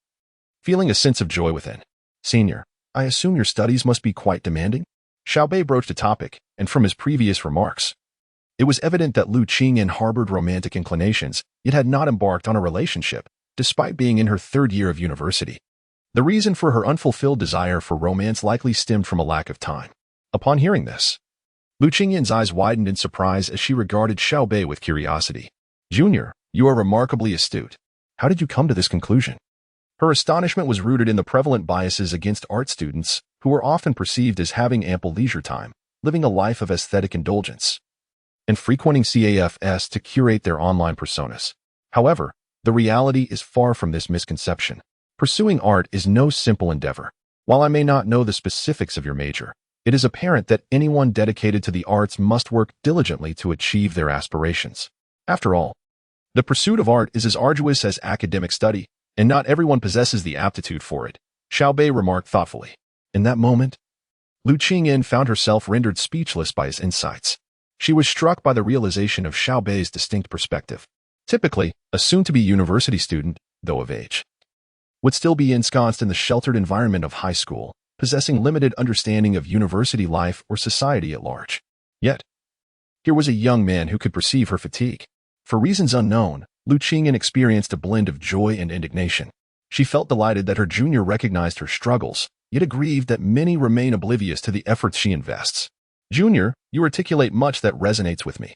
feeling a sense of joy within. Senior, I assume your studies must be quite demanding? Xiao Bei broached a topic, and from his previous remarks, it was evident that Lu Qingyan harbored romantic inclinations, yet had not embarked on a relationship, despite being in her third year of university. The reason for her unfulfilled desire for romance likely stemmed from a lack of time. Upon hearing this, Lu Qingyan's eyes widened in surprise as she regarded Xiao Bei with curiosity. Junior, you are remarkably astute. How did you come to this conclusion? Her astonishment was rooted in the prevalent biases against art students, who were often perceived as having ample leisure time, living a life of aesthetic indulgence, and frequenting CAFs to curate their online personas. However, the reality is far from this misconception. Pursuing art is no simple endeavor. While I may not know the specifics of your major, it is apparent that anyone dedicated to the arts must work diligently to achieve their aspirations. After all, the pursuit of art is as arduous as academic study, and not everyone possesses the aptitude for it, Xiao Bei remarked thoughtfully. In that moment, Lu Qingyan found herself rendered speechless by his insights. She was struck by the realization of Xiao Bei's distinct perspective. Typically, a soon-to-be university student, though of age, would still be ensconced in the sheltered environment of high school, possessing limited understanding of university life or society at large. Yet, here was a young man who could perceive her fatigue. For reasons unknown, Lu Qingyan experienced a blend of joy and indignation. She felt delighted that her junior recognized her struggles, yet aggrieved that many remain oblivious to the efforts she invests. Junior, you articulate much that resonates with me.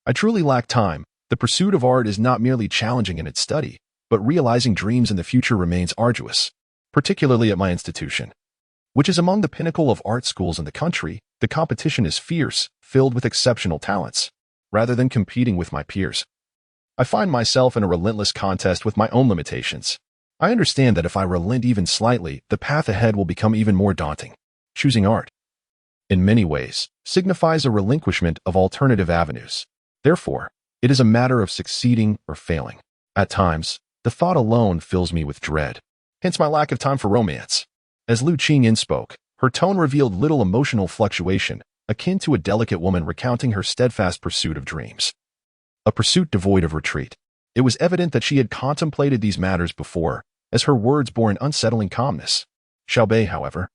I truly lack time. The pursuit of art is not merely challenging in its study, but realizing dreams in the future remains arduous, particularly at my institution, which is among the pinnacle of art schools in the country. The competition is fierce, filled with exceptional talents. Rather than competing with my peers, I find myself in a relentless contest with my own limitations. I understand that if I relent even slightly, the path ahead will become even more daunting. Choosing art, in many ways, signifies a relinquishment of alternative avenues. Therefore, it is a matter of succeeding or failing. At times, the thought alone fills me with dread. Hence my lack of time for romance. As Lu Qingyan spoke, her tone revealed little emotional fluctuation, akin to a delicate woman recounting her steadfast pursuit of dreams. A pursuit devoid of retreat. It was evident that she had contemplated these matters before, as her words bore an unsettling calmness. Xiao Bei, however,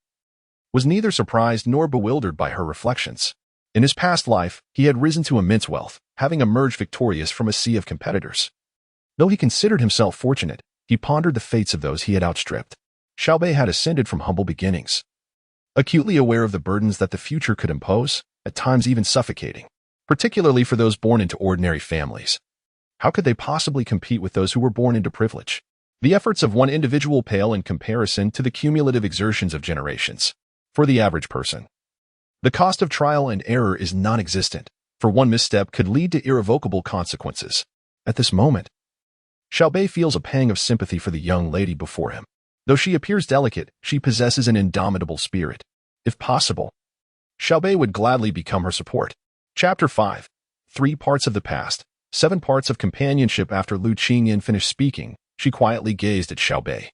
was neither surprised nor bewildered by her reflections. In his past life, he had risen to immense wealth, having emerged victorious from a sea of competitors. Though he considered himself fortunate, he pondered the fates of those he had outstripped. Xiao Bei had ascended from humble beginnings, acutely aware of the burdens that the future could impose, at times even suffocating, particularly for those born into ordinary families. How could they possibly compete with those who were born into privilege? The efforts of one individual pale in comparison to the cumulative exertions of generations. For the average person, the cost of trial and error is non-existent, for one misstep could lead to irrevocable consequences. At this moment, Xiao Bei feels a pang of sympathy for the young lady before him. Though she appears delicate, she possesses an indomitable spirit. If possible, Xiao Bei would gladly become her support. Chapter 5. 3 Parts of the Past. 7 Parts of Companionship. After Lu Qingyan finished speaking, she quietly gazed at Xiao Bei,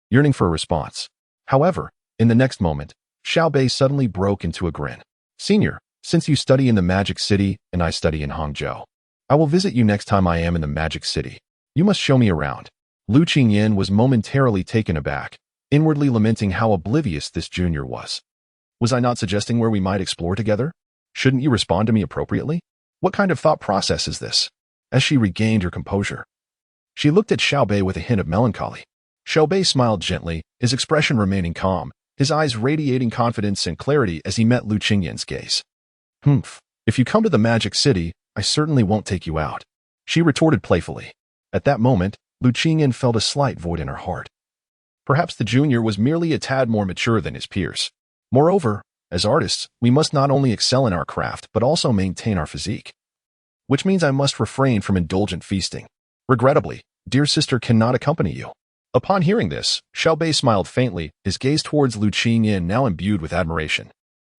yearning for a response. However, in the next moment, Xiao Bei suddenly broke into a grin. Senior, since you study in the Magic City and I study in Hangzhou, I will visit you next time I am in the Magic City. You must show me around. Lu Qingyan was momentarily taken aback, inwardly lamenting how oblivious this junior was. Was I not suggesting where we might explore together? Shouldn't you respond to me appropriately? What kind of thought process is this? As she regained her composure, she looked at Xiao Bei with a hint of melancholy. Xiao Bei smiled gently, his expression remaining calm, his eyes radiating confidence and clarity as he met Lu Qingyan's gaze. If you come to the Magic City, I certainly won't take you out, she retorted playfully. At that moment, Lu Qingyan felt a slight void in her heart. Perhaps the junior was merely a tad more mature than his peers. Moreover, as artists, we must not only excel in our craft but also maintain our physique, which means I must refrain from indulgent feasting. Regrettably, dear sister cannot accompany you. Upon hearing this, Xiao Beih smiled faintly, his gaze towards Lu Qingyan now imbued with admiration.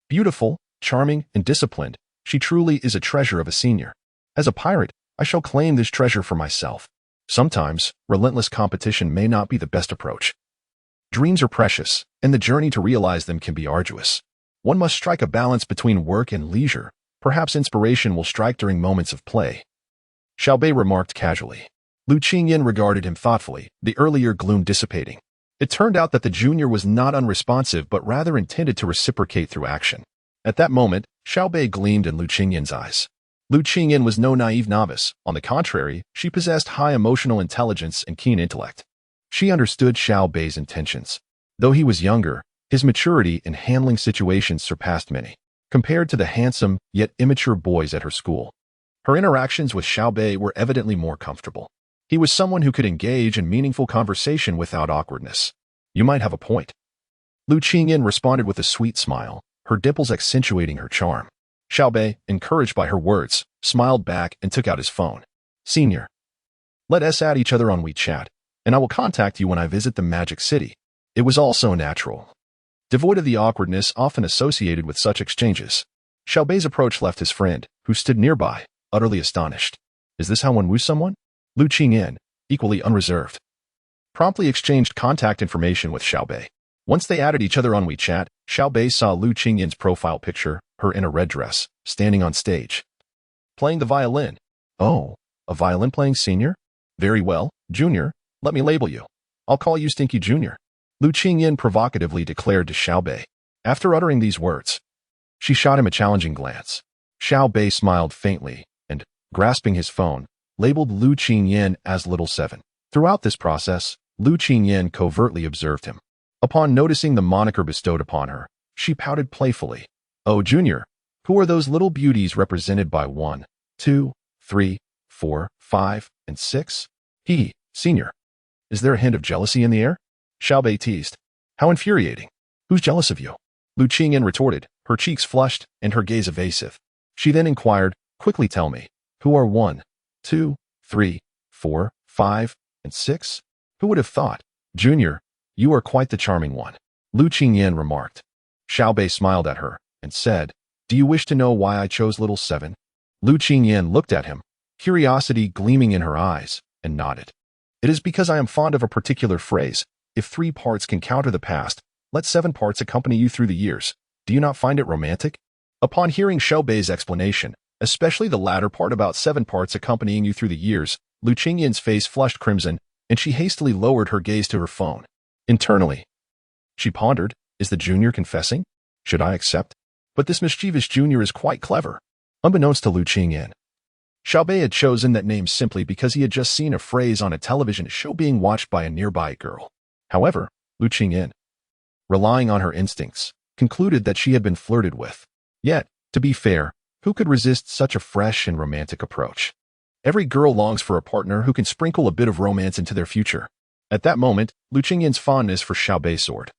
Beautiful, charming, and disciplined, she truly is a treasure of a senior. As a pirate, I shall claim this treasure for myself. Sometimes, relentless competition may not be the best approach. Dreams are precious, and the journey to realize them can be arduous. One must strike a balance between work and leisure. Perhaps inspiration will strike during moments of play. Xiao Beih remarked casually. Lu Qingyan regarded him thoughtfully, the earlier gloom dissipating. It turned out that the junior was not unresponsive but rather intended to reciprocate through action. At that moment, Xiao Beih gleamed in Lu Qingyan's eyes. Lu Qingyan was no naive novice. On the contrary, she possessed high emotional intelligence and keen intellect. She understood Xiao Beih's intentions. Though he was younger, his maturity in handling situations surpassed many, compared to the handsome yet immature boys at her school. Her interactions with Xiao Beih were evidently more comfortable. He was someone who could engage in meaningful conversation without awkwardness. You might have a point. Lu Qingyan responded with a sweet smile, her dimples accentuating her charm. Xiao Beih, encouraged by her words, smiled back and took out his phone. Senior, let us add each other on WeChat, and I will contact you when I visit the Magic City. It was all so natural, devoid of the awkwardness often associated with such exchanges. Xiao Beih's approach left his friend, who stood nearby, utterly astonished. Is this how one woos someone? Lu Qingyan, equally unreserved, promptly exchanged contact information with Xiao Beih. Once they added each other on WeChat, Xiao Beih saw Lu Qingyan's profile picture, her in a red dress, standing on stage, playing the violin. Oh, a violin playing senior? Very well, junior, let me label you. I'll call you Stinky Junior, Lu Qingyan provocatively declared to Xiao Beih. After uttering these words, she shot him a challenging glance. Xiao Beih smiled faintly and, grasping his phone, labeled Lu Qingyan as Little Seven. Throughout this process, Lu Qingyan covertly observed him. Upon noticing the moniker bestowed upon her, she pouted playfully. Oh, Junior, who are those little beauties represented by 1, 2, 3, 4, 5, and 6? Senior. Is there a hint of jealousy in the air? Xiao Beih teased. How infuriating. Who's jealous of you? Lu Qingyan retorted, her cheeks flushed and her gaze evasive. She then inquired, quickly tell me, who are 1, 2, 3, 4, 5, and 6? Who would have thought? Junior, you are quite the charming one, Lu Qingyan remarked. Xiao Beih smiled at her and said, do you wish to know why I chose Little Seven? Lu Qingyan looked at him, curiosity gleaming in her eyes, and nodded. It is because I am fond of a particular phrase. If 3 parts can counter the past, let 7 parts accompany you through the years. Do you not find it romantic? Upon hearing Xiao Beih's explanation, especially the latter part about 7 parts accompanying you through the years, Lu Qingyan's face flushed crimson, and she hastily lowered her gaze to her phone. Internally, she pondered, is the junior confessing? Should I accept? But this mischievous junior is quite clever. Unbeknownst to Lu Qingyan, Xiao Beih had chosen that name simply because he had just seen a phrase on a television show being watched by a nearby girl. However, Lu Qingyan, relying on her instincts, concluded that she had been flirted with. Yet, to be fair, who could resist such a fresh and romantic approach? Every girl longs for a partner who can sprinkle a bit of romance into their future. At that moment, Lu Qingyan's fondness for Xiao Beih soared,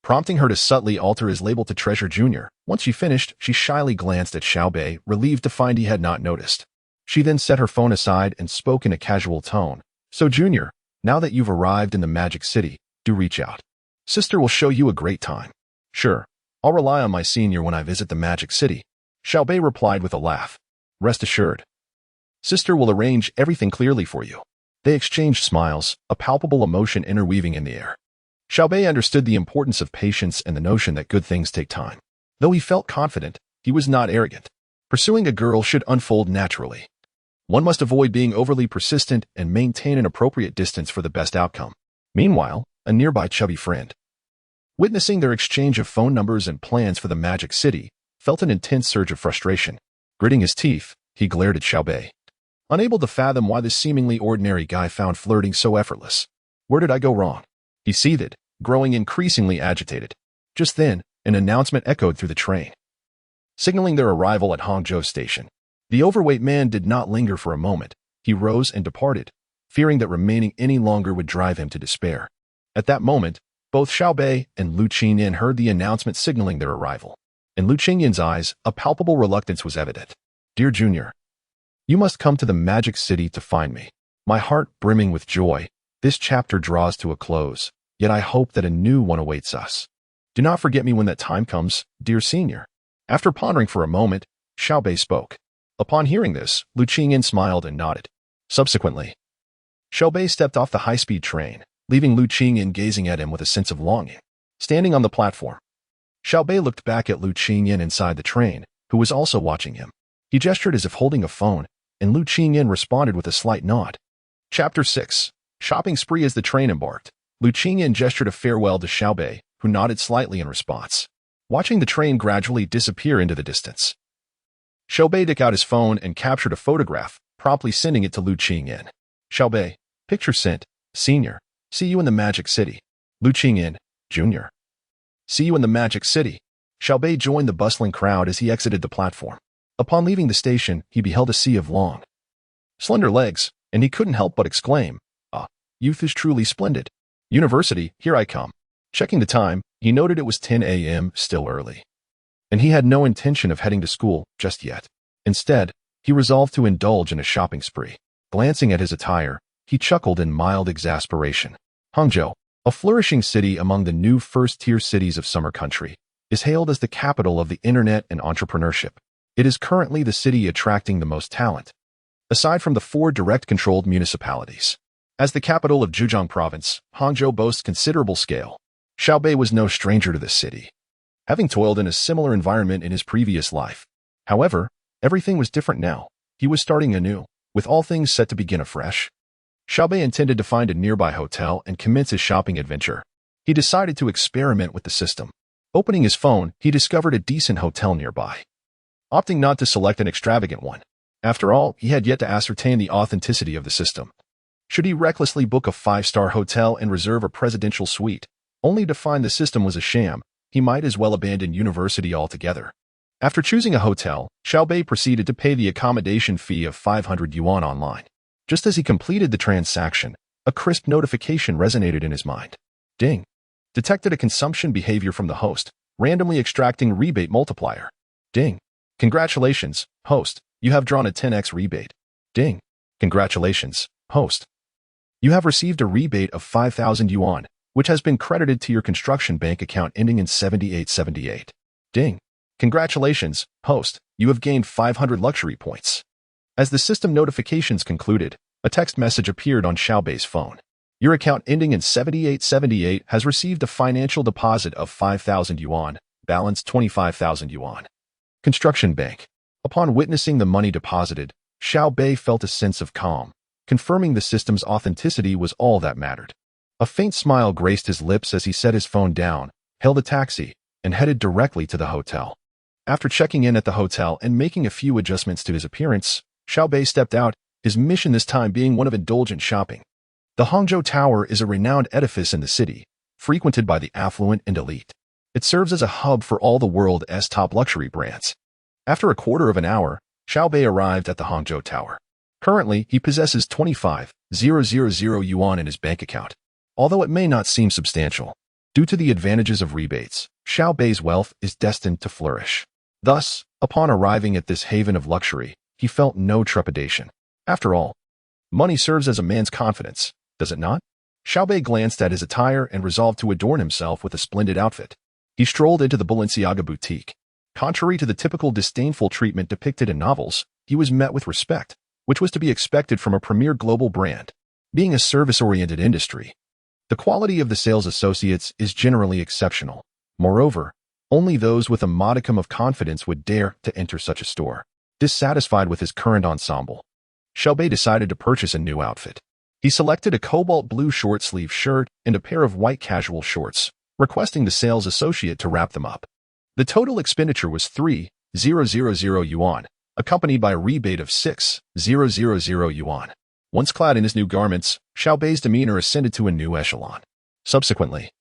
prompting her to subtly alter his label to Treasure Junior. Once she finished, she shyly glanced at Xiao Beih, relieved to find he had not noticed. She then set her phone aside and spoke in a casual tone. So Junior, now that you've arrived in the Magic City, do reach out. Sister will show you a great time. Sure, I'll rely on my senior when I visit the Magic City, Xiao Beih replied with a laugh. Rest assured, Sister will arrange everything clearly for you. They exchanged smiles, a palpable emotion interweaving in the air. Xiao Beih understood the importance of patience and the notion that good things take time. Though he felt confident, he was not arrogant. Pursuing a girl should unfold naturally. One must avoid being overly persistent and maintain an appropriate distance for the best outcome. Meanwhile, a nearby chubby friend, witnessing their exchange of phone numbers and plans for the Magic City, felt an intense surge of frustration. Gritting his teeth, he glared at Xiao Beih, unable to fathom why this seemingly ordinary guy found flirting so effortless. Where did I go wrong? He seethed, growing increasingly agitated. Just then, an announcement echoed through the train, signaling their arrival at Hangzhou Station. The overweight man did not linger for a moment. He rose and departed, fearing that remaining any longer would drive him to despair. At that moment, both Xiao Beih and Lu Qingyan heard the announcement signaling their arrival. In Lu Qingyan's eyes, a palpable reluctance was evident. Dear Junior, you must come to the Magic City to find me. My heart brimming with joy, This chapter draws to a close, yet I hope that a new one awaits us. Do not forget me when that time comes, dear senior. After pondering for a moment, Xiao Beih spoke. Upon hearing this, Lu Qingyan smiled and nodded. Subsequently, Xiao Beih stepped off the high-speed train, leaving Lu Qingyan gazing at him with a sense of longing. Standing on the platform, Xiao Beih looked back at Lu Qingyan inside the train, who was also watching him. He gestured as if holding a phone, and Lu Qingyan responded with a slight nod. Chapter 6. Shopping spree as the train embarked. Lu Qingyan gestured a farewell to Xiao Beih, who nodded slightly in response. Watching the train gradually disappear into the distance, Xiao Beih took out his phone and captured a photograph, promptly sending it to Lu Qingyan. Xiao Beih, picture sent. Senior, see you in the Magic City. Lu Qingyan, Junior. See you in the Magic City. Xiao Beih joined the bustling crowd as he exited the platform. Upon leaving the station, he beheld a sea of long, slender legs, and he couldn't help but exclaim, "Ah, youth is truly splendid. University, here I come." Checking the time, he noted it was 10 a.m., still early. And he had no intention of heading to school just yet. Instead, he resolved to indulge in a shopping spree. Glancing at his attire, he chuckled in mild exasperation. Hangzhou, a flourishing city among the new first-tier cities of Summer Country, is hailed as the capital of the internet and entrepreneurship. It is currently the city attracting the most talent, aside from the 4 direct-controlled municipalities. As the capital of Zhejiang Province, Hangzhou boasts considerable scale. Xiao Beih was no stranger to this city, having toiled in a similar environment in his previous life. However, everything was different now. He was starting anew, with all things set to begin afresh. Xiao Beih intended to find a nearby hotel and commence his shopping adventure. He decided to experiment with the system. Opening his phone, he discovered a decent hotel nearby, opting not to select an extravagant one. After all, he had yet to ascertain the authenticity of the system. Should he recklessly book a 5-star hotel and reserve a presidential suite, only to find the system was a sham, he might as well abandon university altogether. After choosing a hotel, Xiao Beih proceeded to pay the accommodation fee of 500 yuan online. Just as he completed the transaction, a crisp notification resonated in his mind. Ding. Detected a consumption behavior from the host, randomly extracting rebate multiplier. Ding. Congratulations, host, you have drawn a 10x rebate. Ding. Congratulations, host. You have received a rebate of 5,000 yuan, which has been credited to your construction bank account ending in 7878. Ding. Congratulations, host, you have gained 500 luxury points. As the system notifications concluded, a text message appeared on Xiao Beih's phone. Your account ending in 7878 has received a financial deposit of 5,000 yuan, balance 25,000 yuan. Construction bank. Upon witnessing the money deposited, Xiao Beih felt a sense of calm, confirming the system's authenticity was all that mattered. A faint smile graced his lips as he set his phone down, hailed a taxi, and headed directly to the hotel. After checking in at the hotel and making a few adjustments to his appearance, Xiao Beih stepped out, his mission this time being one of indulgent shopping. The Hangzhou Tower is a renowned edifice in the city, frequented by the affluent and elite. It serves as a hub for all the world's top luxury brands. After a quarter of an hour, Xiao Beih arrived at the Hangzhou Tower. Currently, he possesses 25,000 yuan in his bank account. Although it may not seem substantial, due to the advantages of rebates, Xiao Beih's wealth is destined to flourish. Thus, upon arriving at this haven of luxury, he felt no trepidation. After all, money serves as a man's confidence, does it not? Xiao Beih glanced at his attire and resolved to adorn himself with a splendid outfit. He strolled into the Balenciaga boutique. Contrary to the typical disdainful treatment depicted in novels, he was met with respect, which was to be expected from a premier global brand. Being a service-oriented industry, the quality of the sales associates is generally exceptional. Moreover, only those with a modicum of confidence would dare to enter such a store. Dissatisfied with his current ensemble, Xiao Beih decided to purchase a new outfit. He selected a cobalt blue short-sleeve shirt and a pair of white casual shorts, requesting the sales associate to wrap them up. The total expenditure was 3,000 yuan, accompanied by a rebate of 6,000 yuan. Once clad in his new garments, Xiao Beih's demeanor ascended to a new echelon. Subsequently,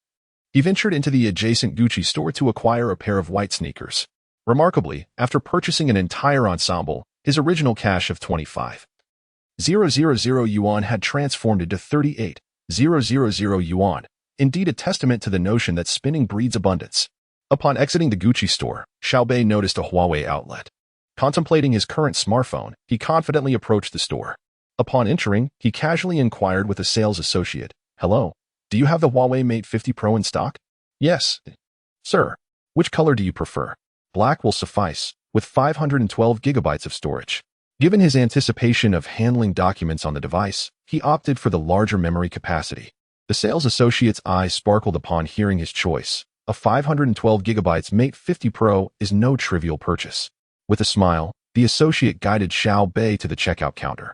he ventured into the adjacent Gucci store to acquire a pair of white sneakers. Remarkably, after purchasing an entire ensemble, his original cash of 25,000 yuan had transformed into 38,000 yuan, indeed a testament to the notion that spending breeds abundance. Upon exiting the Gucci store, Xiao Beih noticed a Huawei outlet. Contemplating his current smartphone, he confidently approached the store. Upon entering, he casually inquired with a sales associate, "Hello, do you have the Huawei Mate 50 Pro in stock?" "Yes, sir. Which color do you prefer?" "Black will suffice, with 512 gigabytes of storage." Given his anticipation of handling documents on the device, he opted for the larger memory capacity. The sales associate's eyes sparkled upon hearing his choice. A 512 gigabytes Mate 50 Pro is no trivial purchase. With a smile, the associate guided Xiao Beih to the checkout counter.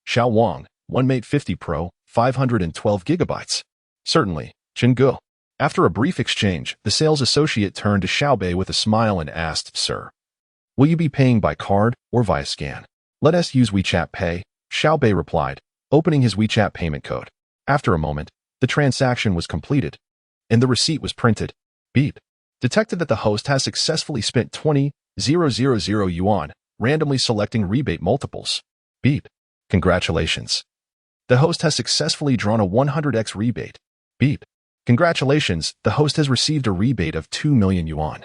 "Xiao Wang, one Mate 50 Pro, 512 gigabytes. "Certainly, Chenggu." After a brief exchange, the sales associate turned to Xiao Beih with a smile and asked, "Sir, will you be paying by card or via scan?" "Let us use WeChat Pay," Xiao Beih replied, opening his WeChat payment code. After a moment, the transaction was completed, and the receipt was printed. Beep. Detected that the host has successfully spent 20,000 yuan, randomly selecting rebate multiples. Beep. Congratulations. The host has successfully drawn a 100x rebate. Beep. Congratulations, the host has received a rebate of 2 million yuan,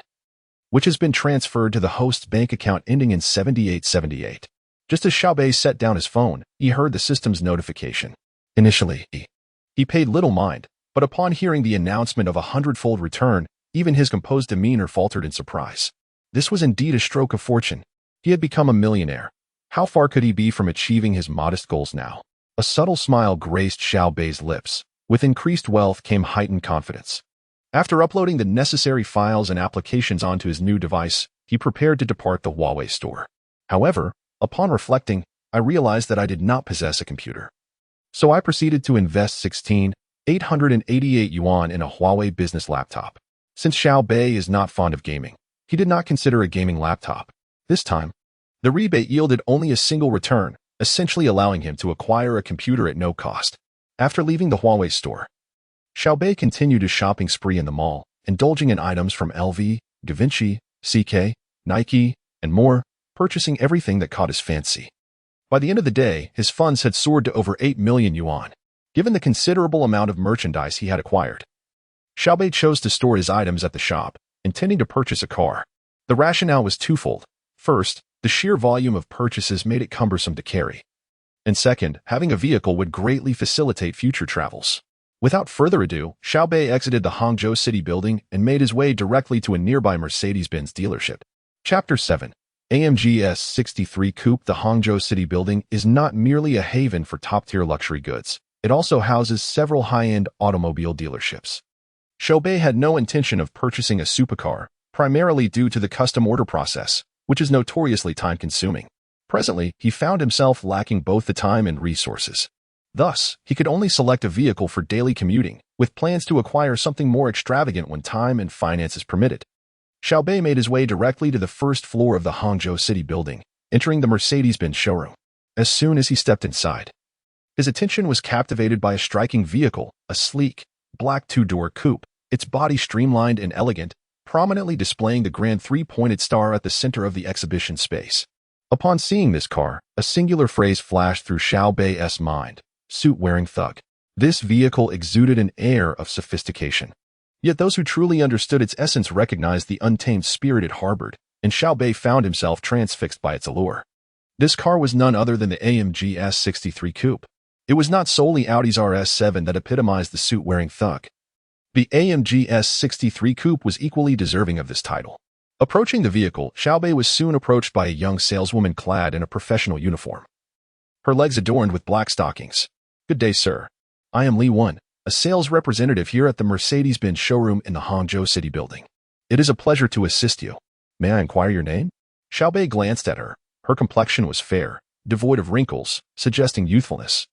which has been transferred to the host's bank account ending in 7878. Just as Xiao Beih set down his phone, he heard the system's notification. Initially, he paid little mind, but upon hearing the announcement of a 100-fold return, even his composed demeanor faltered in surprise. This was indeed a stroke of fortune. He had become a millionaire. How far could he be from achieving his modest goals now? A subtle smile graced Xiao Beih's lips. With increased wealth came heightened confidence. After uploading the necessary files and applications onto his new device, he prepared to depart the Huawei store. However, upon reflecting, I realized that I did not possess a computer. So I proceeded to invest 16,888 yuan in a Huawei business laptop. Since Xiao Beih is not fond of gaming, he did not consider a gaming laptop. This time, the rebate yielded only a single return, essentially allowing him to acquire a computer at no cost. After leaving the Huawei store, Xiao Beih continued his shopping spree in the mall, indulging in items from LV, Givenchy, CK, Nike, and more, purchasing everything that caught his fancy. By the end of the day, his funds had soared to over 8 million yuan. Given the considerable amount of merchandise he had acquired, Xiao Beih chose to store his items at the shop, intending to purchase a car. The rationale was twofold. First, the sheer volume of purchases made it cumbersome to carry. And second, having a vehicle would greatly facilitate future travels. Without further ado, Xiao Beih exited the Hangzhou City building and made his way directly to a nearby Mercedes-Benz dealership. Chapter 7. AMG S63 Coupe. The Hangzhou City building is not merely a haven for top-tier luxury goods. It also houses several high-end automobile dealerships. Xiao Beih had no intention of purchasing a supercar, primarily due to the custom order process, which is notoriously time-consuming. Presently, he found himself lacking both the time and resources. Thus, he could only select a vehicle for daily commuting, with plans to acquire something more extravagant when time and finances permitted. Xiao Beih made his way directly to the first floor of the Hangzhou City building, entering the Mercedes-Benz showroom. As soon as he stepped inside, his attention was captivated by a striking vehicle, a sleek, black two-door coupe, its body streamlined and elegant, prominently displaying the grand three-pointed star at the center of the exhibition space. Upon seeing this car, a singular phrase flashed through Xiao Beih's mind: suit-wearing thug. This vehicle exuded an air of sophistication. Yet those who truly understood its essence recognized the untamed spirit it harbored, and Xiao Beih found himself transfixed by its allure. This car was none other than the AMG S63 Coupe. It was not solely Audi's RS7 that epitomized the suit-wearing thug. The AMG S63 Coupe was equally deserving of this title. Approaching the vehicle, Xiao Beih was soon approached by a young saleswoman clad in a professional uniform, her legs adorned with black stockings. "Good day, sir. I am Li Wen, a sales representative here at the Mercedes-Benz showroom in the Hangzhou City building. It is a pleasure to assist you. May I inquire your name?" Xiao Beih glanced at her. Her complexion was fair, devoid of wrinkles, suggesting youthfulness,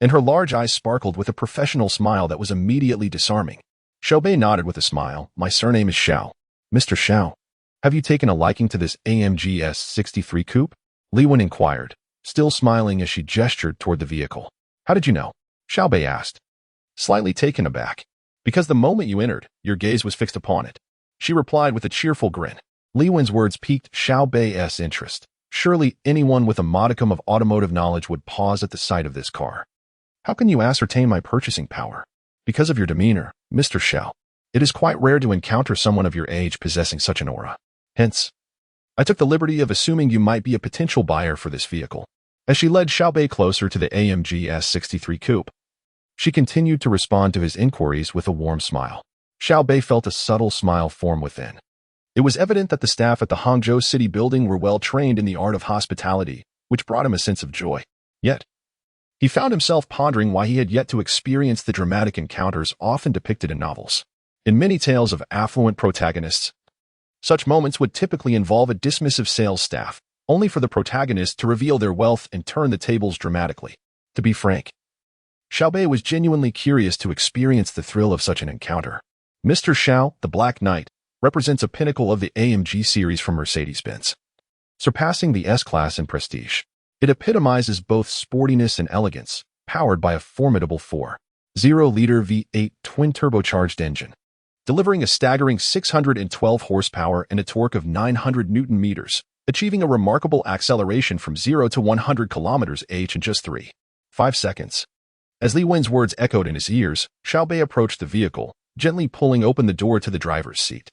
and her large eyes sparkled with a professional smile that was immediately disarming. Xiao Beih nodded with a smile. "My surname is Xiao. Mr. Xiao, have you taken a liking to this AMG S63 Coupe?" Li Wen inquired, still smiling as she gestured toward the vehicle. "How did you know?" Xiao Beih asked, slightly taken aback. "Because the moment you entered, your gaze was fixed upon it," she replied with a cheerful grin. Li Wen's words piqued Xiao Beih's interest. Surely anyone with a modicum of automotive knowledge would pause at the sight of this car. "How can you ascertain my purchasing power?" "Because of your demeanor, Mr. Xiao. It is quite rare to encounter someone of your age possessing such an aura. Hence, I took the liberty of assuming you might be a potential buyer for this vehicle." As she led Xiao Beih closer to the AMG S63 coupe, she continued to respond to his inquiries with a warm smile. Xiao Beih felt a subtle smile form within. It was evident that the staff at the Hangzhou City building were well trained in the art of hospitality, which brought him a sense of joy. Yet, he found himself pondering why he had yet to experience the dramatic encounters often depicted in novels. In many tales of affluent protagonists, such moments would typically involve a dismissive sales staff, only for the protagonist to reveal their wealth and turn the tables dramatically. To be frank, Xiao Beih was genuinely curious to experience the thrill of such an encounter. Mr. Xiao, the Black Knight, represents a pinnacle of the AMG series from Mercedes-Benz, surpassing the S-Class in prestige. It epitomizes both sportiness and elegance, powered by a formidable 4.0-liter V8 twin-turbocharged engine, delivering a staggering 612 horsepower and a torque of 900 Newton-meters, achieving a remarkable acceleration from 0 to 100 km/h in just 3.5 seconds. As Li Wen's words echoed in his ears, Xiao Beih approached the vehicle, gently pulling open the door to the driver's seat.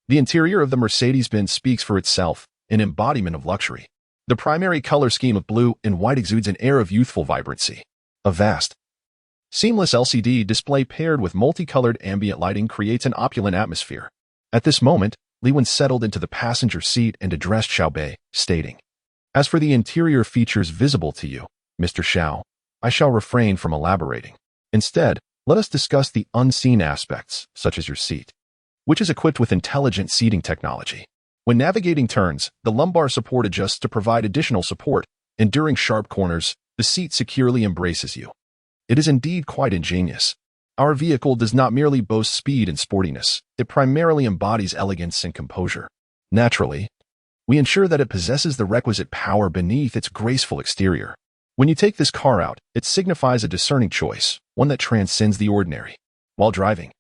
The interior of the Mercedes-Benz speaks for itself, an embodiment of luxury. The primary color scheme of blue and white exudes an air of youthful vibrancy. A vast, seamless LCD display paired with multicolored ambient lighting creates an opulent atmosphere. At this moment, Li Wen settled into the passenger seat and addressed Xiao Beih, stating, "As for the interior features visible to you, Mr. Xiao, I shall refrain from elaborating. Instead, let us discuss the unseen aspects, such as your seat, which is equipped with intelligent seating technology. When navigating turns, the lumbar support adjusts to provide additional support, and during sharp corners, the seat securely embraces you. It is indeed quite ingenious. Our vehicle does not merely boast speed and sportiness, it primarily embodies elegance and composure. Naturally, we ensure that it possesses the requisite power beneath its graceful exterior. When you take this car out, it signifies a discerning choice, one that transcends the ordinary. While driving,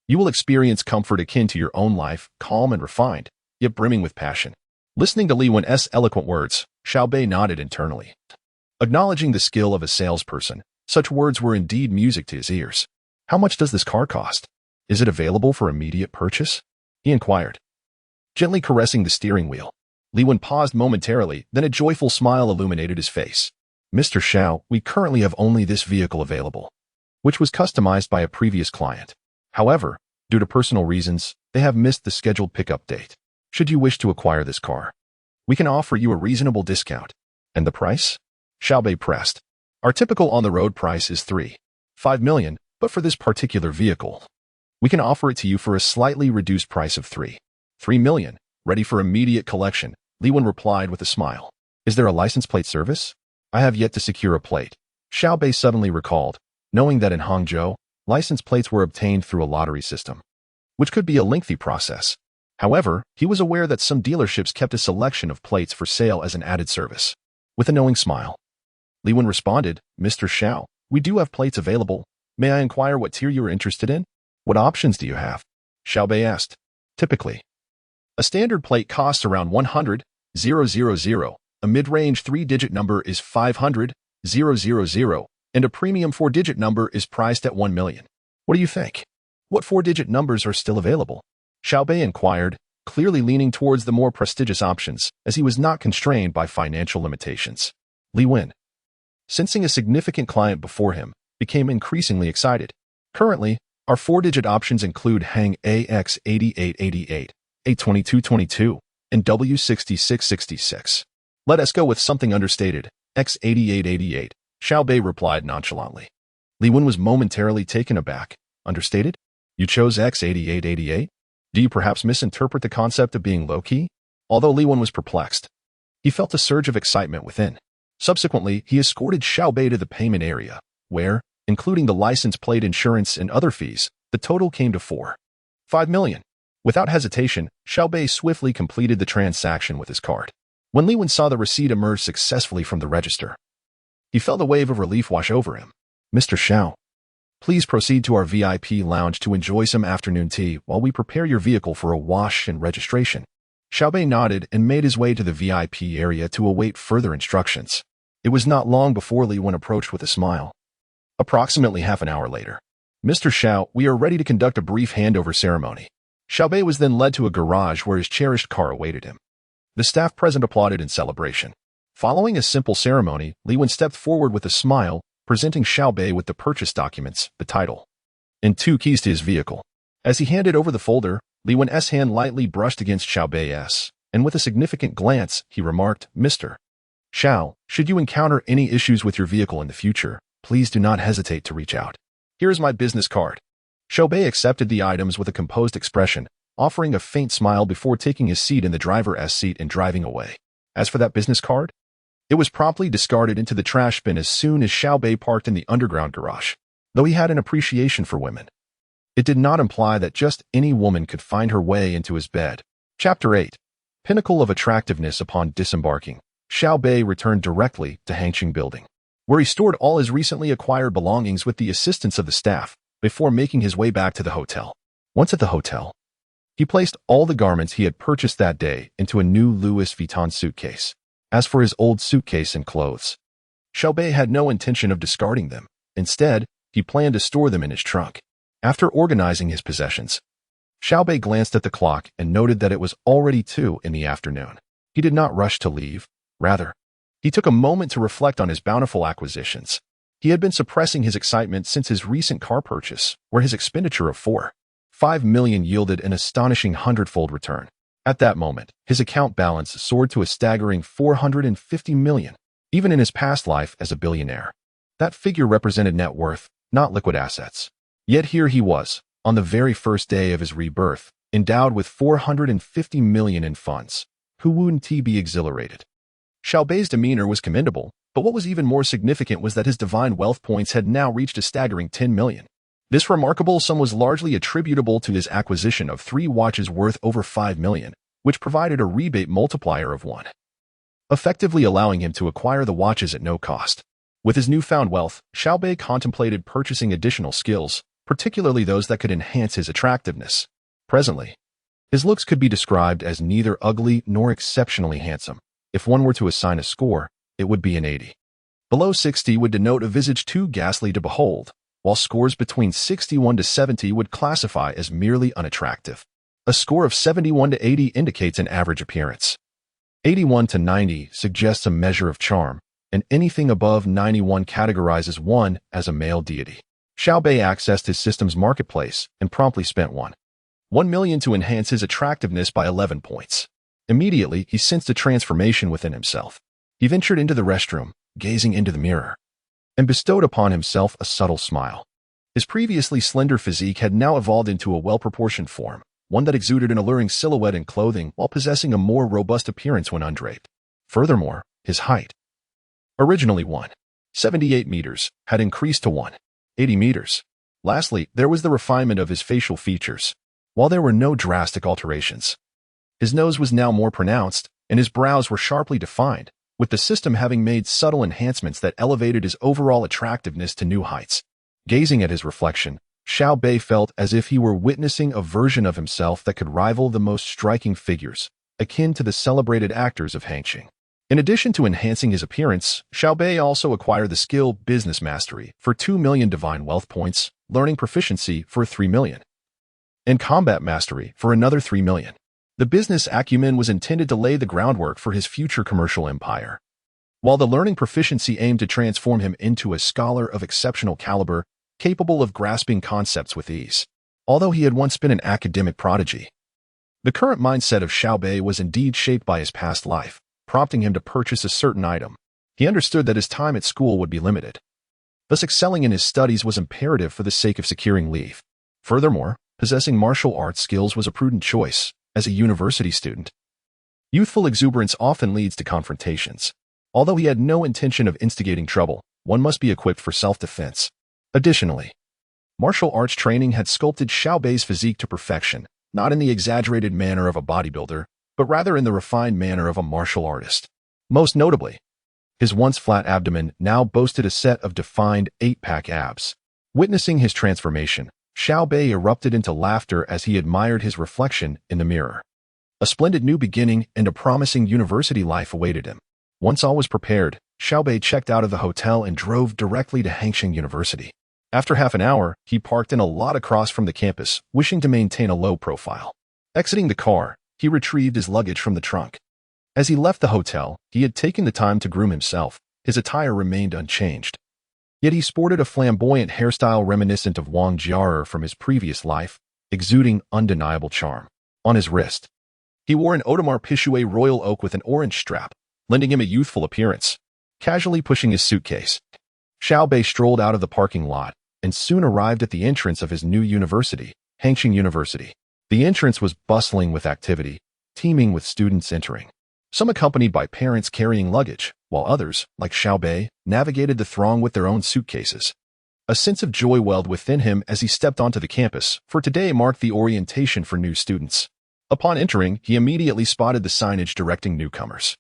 you will experience comfort akin to your own life, calm and refined, yet brimming with passion." Listening to Li Wen's eloquent words, Xiao Beih nodded internally. Acknowledging the skill of a salesperson, such words were indeed music to his ears. "How much does this car cost? Is it available for immediate purchase?" he inquired, gently caressing the steering wheel. Li Wen paused momentarily, then a joyful smile illuminated his face. "Mr. Xiao, we currently have only this vehicle available, which was customized by a previous client. However, due to personal reasons, they have missed the scheduled pickup date. Should you wish to acquire this car, we can offer you a reasonable discount." "And the price?" Xiao Beih pressed. "Our typical on-the-road price is 3.5 million, but for this particular vehicle, we can offer it to you for a slightly reduced price of 3 million, ready for immediate collection," Li Wen replied with a smile. "Is there a license plate service?" "I have yet to secure a plate," Xiao Beih suddenly recalled, knowing that in Hangzhou, license plates were obtained through a lottery system, which could be a lengthy process. However, he was aware that some dealerships kept a selection of plates for sale as an added service. With a knowing smile, Li Wen responded, "Mr. Xiao, we do have plates available. May I inquire what tier you are interested in? What options do you have?" Xiao Beih asked. "Typically, a standard plate costs around 100,000, a mid-range 3-digit number is 500,000, and a premium 4-digit number is priced at 1 million. What do you think? What 4-digit numbers are still available?" Xiao Beih inquired, clearly leaning towards the more prestigious options, as he was not constrained by financial limitations. Li Wen, sensing a significant client before him, became increasingly excited. "Currently, our 4-digit options include Hang AX8888, A2222, and W6666. Let us go with something understated, X8888, Xiao Beih replied nonchalantly. Li Wen was momentarily taken aback. "Understated? You chose X8888? Do you perhaps misinterpret the concept of being low-key?" Although Li Wen was perplexed, he felt a surge of excitement within. Subsequently, he escorted Xiao Beih to the payment area, where, including the license plate insurance and other fees, the total came to 4.5 million. Without hesitation, Xiao Beih swiftly completed the transaction with his card. When Li Wen saw the receipt emerge successfully from the register, he felt a wave of relief wash over him. "Mr. Xiao, please proceed to our VIP lounge to enjoy some afternoon tea while we prepare your vehicle for a wash and registration." Xiao Beih nodded and made his way to the VIP area to await further instructions. It was not long before Li Wen approached with a smile. Approximately half an hour later, "Mr. Xiao, we are ready to conduct a brief handover ceremony." Xiao Beih was then led to a garage where his cherished car awaited him. The staff present applauded in celebration. Following a simple ceremony, Li Wen stepped forward with a smile, presenting Xiao Beih with the purchase documents, the title, and 2 keys to his vehicle. As he handed over the folder, Li Wen's hand lightly brushed against Xiao Beih's, and with a significant glance, he remarked, "Mr. Xiao, should you encounter any issues with your vehicle in the future, please do not hesitate to reach out. Here is my business card." Xiao Beih accepted the items with a composed expression, offering a faint smile before taking his seat in the driver's seat and driving away. As for that business card, it was promptly discarded into the trash bin as soon as Xiao Beih parked in the underground garage. Though he had an appreciation for women, it did not imply that just any woman could find her way into his bed. Chapter 8. Pinnacle of Attractiveness. Upon disembarking, Xiao Beih returned directly to Hangqing Building, where he stored all his recently acquired belongings with the assistance of the staff, before making his way back to the hotel. Once at the hotel, he placed all the garments he had purchased that day into a new Louis Vuitton suitcase. As for his old suitcase and clothes, Xiao Beih had no intention of discarding them. Instead, he planned to store them in his trunk. After organizing his possessions, Xiao Beih glanced at the clock and noted that it was already 2 in the afternoon. He did not rush to leave. Rather, he took a moment to reflect on his bountiful acquisitions. He had been suppressing his excitement since his recent car purchase, where his expenditure of 4.5 million yielded an astonishing 100-fold return. At that moment, his account balance soared to a staggering 450 million. Even in his past life as a billionaire, that figure represented net worth, not liquid assets. Yet here he was, on the very first day of his rebirth, endowed with 450 million in funds. Who wouldn't he be exhilarated? Xiao Beih's demeanor was commendable, but what was even more significant was that his divine wealth points had now reached a staggering 10 million. This remarkable sum was largely attributable to his acquisition of 3 watches worth over 5 million, which provided a rebate multiplier of 1, effectively allowing him to acquire the watches at no cost. With his newfound wealth, Xiao Beih contemplated purchasing additional skills, particularly those that could enhance his attractiveness. Presently, his looks could be described as neither ugly nor exceptionally handsome. If one were to assign a score, it would be an 80. Below 60 would denote a visage too ghastly to behold, while scores between 61 to 70 would classify as merely unattractive. A score of 71 to 80 indicates an average appearance. 81 to 90 suggests a measure of charm, and anything above 91 categorizes one as a male deity. Xiao Beih accessed his system's marketplace and promptly spent 1 million to enhance his attractiveness by 11 points. Immediately, he sensed a transformation within himself. He ventured into the restroom, gazing into the mirror, and bestowed upon himself a subtle smile. His previously slender physique had now evolved into a well-proportioned form, one that exuded an alluring silhouette in clothing while possessing a more robust appearance when undraped. Furthermore, his height, originally 1.78 meters, had increased to 1.80 meters. Lastly, there was the refinement of his facial features. While there were no drastic alterations, his nose was now more pronounced, and his brows were sharply defined, with the system having made subtle enhancements that elevated his overall attractiveness to new heights. Gazing at his reflection, Xiao Beih felt as if he were witnessing a version of himself that could rival the most striking figures, akin to the celebrated actors of Hangqing. In addition to enhancing his appearance, Xiao Beih also acquired the skill Business Mastery for 2 million divine wealth points, Learning Proficiency for 3 million, and Combat Mastery for another 3 million. The business acumen was intended to lay the groundwork for his future commercial empire, while the learning proficiency aimed to transform him into a scholar of exceptional caliber, capable of grasping concepts with ease. Although he had once been an academic prodigy, the current mindset of Xiao Beih was indeed shaped by his past life, prompting him to purchase a certain item. He understood that his time at school would be limited. Thus, excelling in his studies was imperative for the sake of securing leave. Furthermore, possessing martial arts skills was a prudent choice. As a university student, youthful exuberance often leads to confrontations. Although he had no intention of instigating trouble, one must be equipped for self-defense. Additionally, martial arts training had sculpted Xiao Beih's physique to perfection, not in the exaggerated manner of a bodybuilder, but rather in the refined manner of a martial artist. Most notably, his once flat abdomen now boasted a set of defined 8-pack abs. Witnessing his transformation, Xiao Beih erupted into laughter as he admired his reflection in the mirror. A splendid new beginning and a promising university life awaited him. Once all was prepared, Xiao Beih checked out of the hotel and drove directly to Hangqing University. After half an hour, he parked in a lot across from the campus, wishing to maintain a low profile. Exiting the car, he retrieved his luggage from the trunk. As he left the hotel, he had taken the time to groom himself. His attire remained unchanged. Yet he sported a flamboyant hairstyle reminiscent of Wang Jiaer from his previous life, exuding undeniable charm. On his wrist, he wore an Audemars Piguet royal oak with an orange strap, lending him a youthful appearance. Casually pushing his suitcase, Xiao Beih strolled out of the parking lot and soon arrived at the entrance of his new university, Hangqing University. The entrance was bustling with activity, teeming with students entering. Some accompanied by parents carrying luggage, while others, like Xiao Beih, navigated the throng with their own suitcases. A sense of joy welled within him as he stepped onto the campus, for today marked the orientation for new students. Upon entering, he immediately spotted the signage directing newcomers.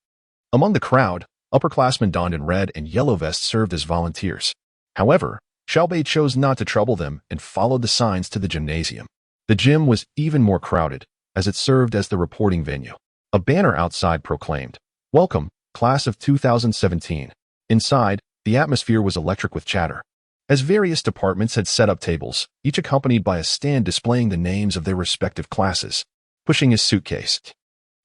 Among the crowd, upperclassmen donned in red and yellow vests served as volunteers. However, Xiao Beih chose not to trouble them and followed the signs to the gymnasium. The gym was even more crowded, as it served as the reporting venue. A banner outside proclaimed, "Welcome, Class of 2017. Inside, the atmosphere was electric with chatter. As various departments had set up tables, each accompanied by a stand displaying the names of their respective classes. Pushing his suitcase,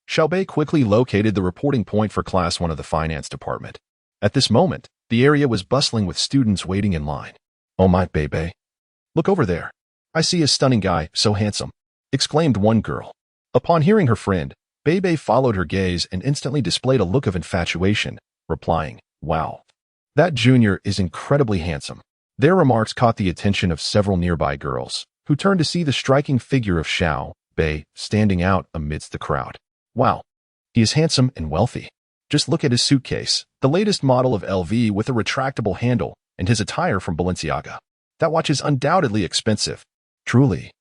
Xiao Beih quickly located the reporting point for Class 1 of the Finance Department. At this moment, the area was bustling with students waiting in line. "Oh my Beih. Look over there. I see a stunning guy, so handsome," exclaimed one girl. Upon hearing her friend, Beih followed her gaze and instantly displayed a look of infatuation, replying, "Wow. That junior is incredibly handsome." Their remarks caught the attention of several nearby girls, who turned to see the striking figure of Xiao Beih standing out amidst the crowd. "Wow. He is handsome and wealthy. Just look at his suitcase, the latest model of LV with a retractable handle, and his attire from Balenciaga. That watch is undoubtedly expensive. Truly.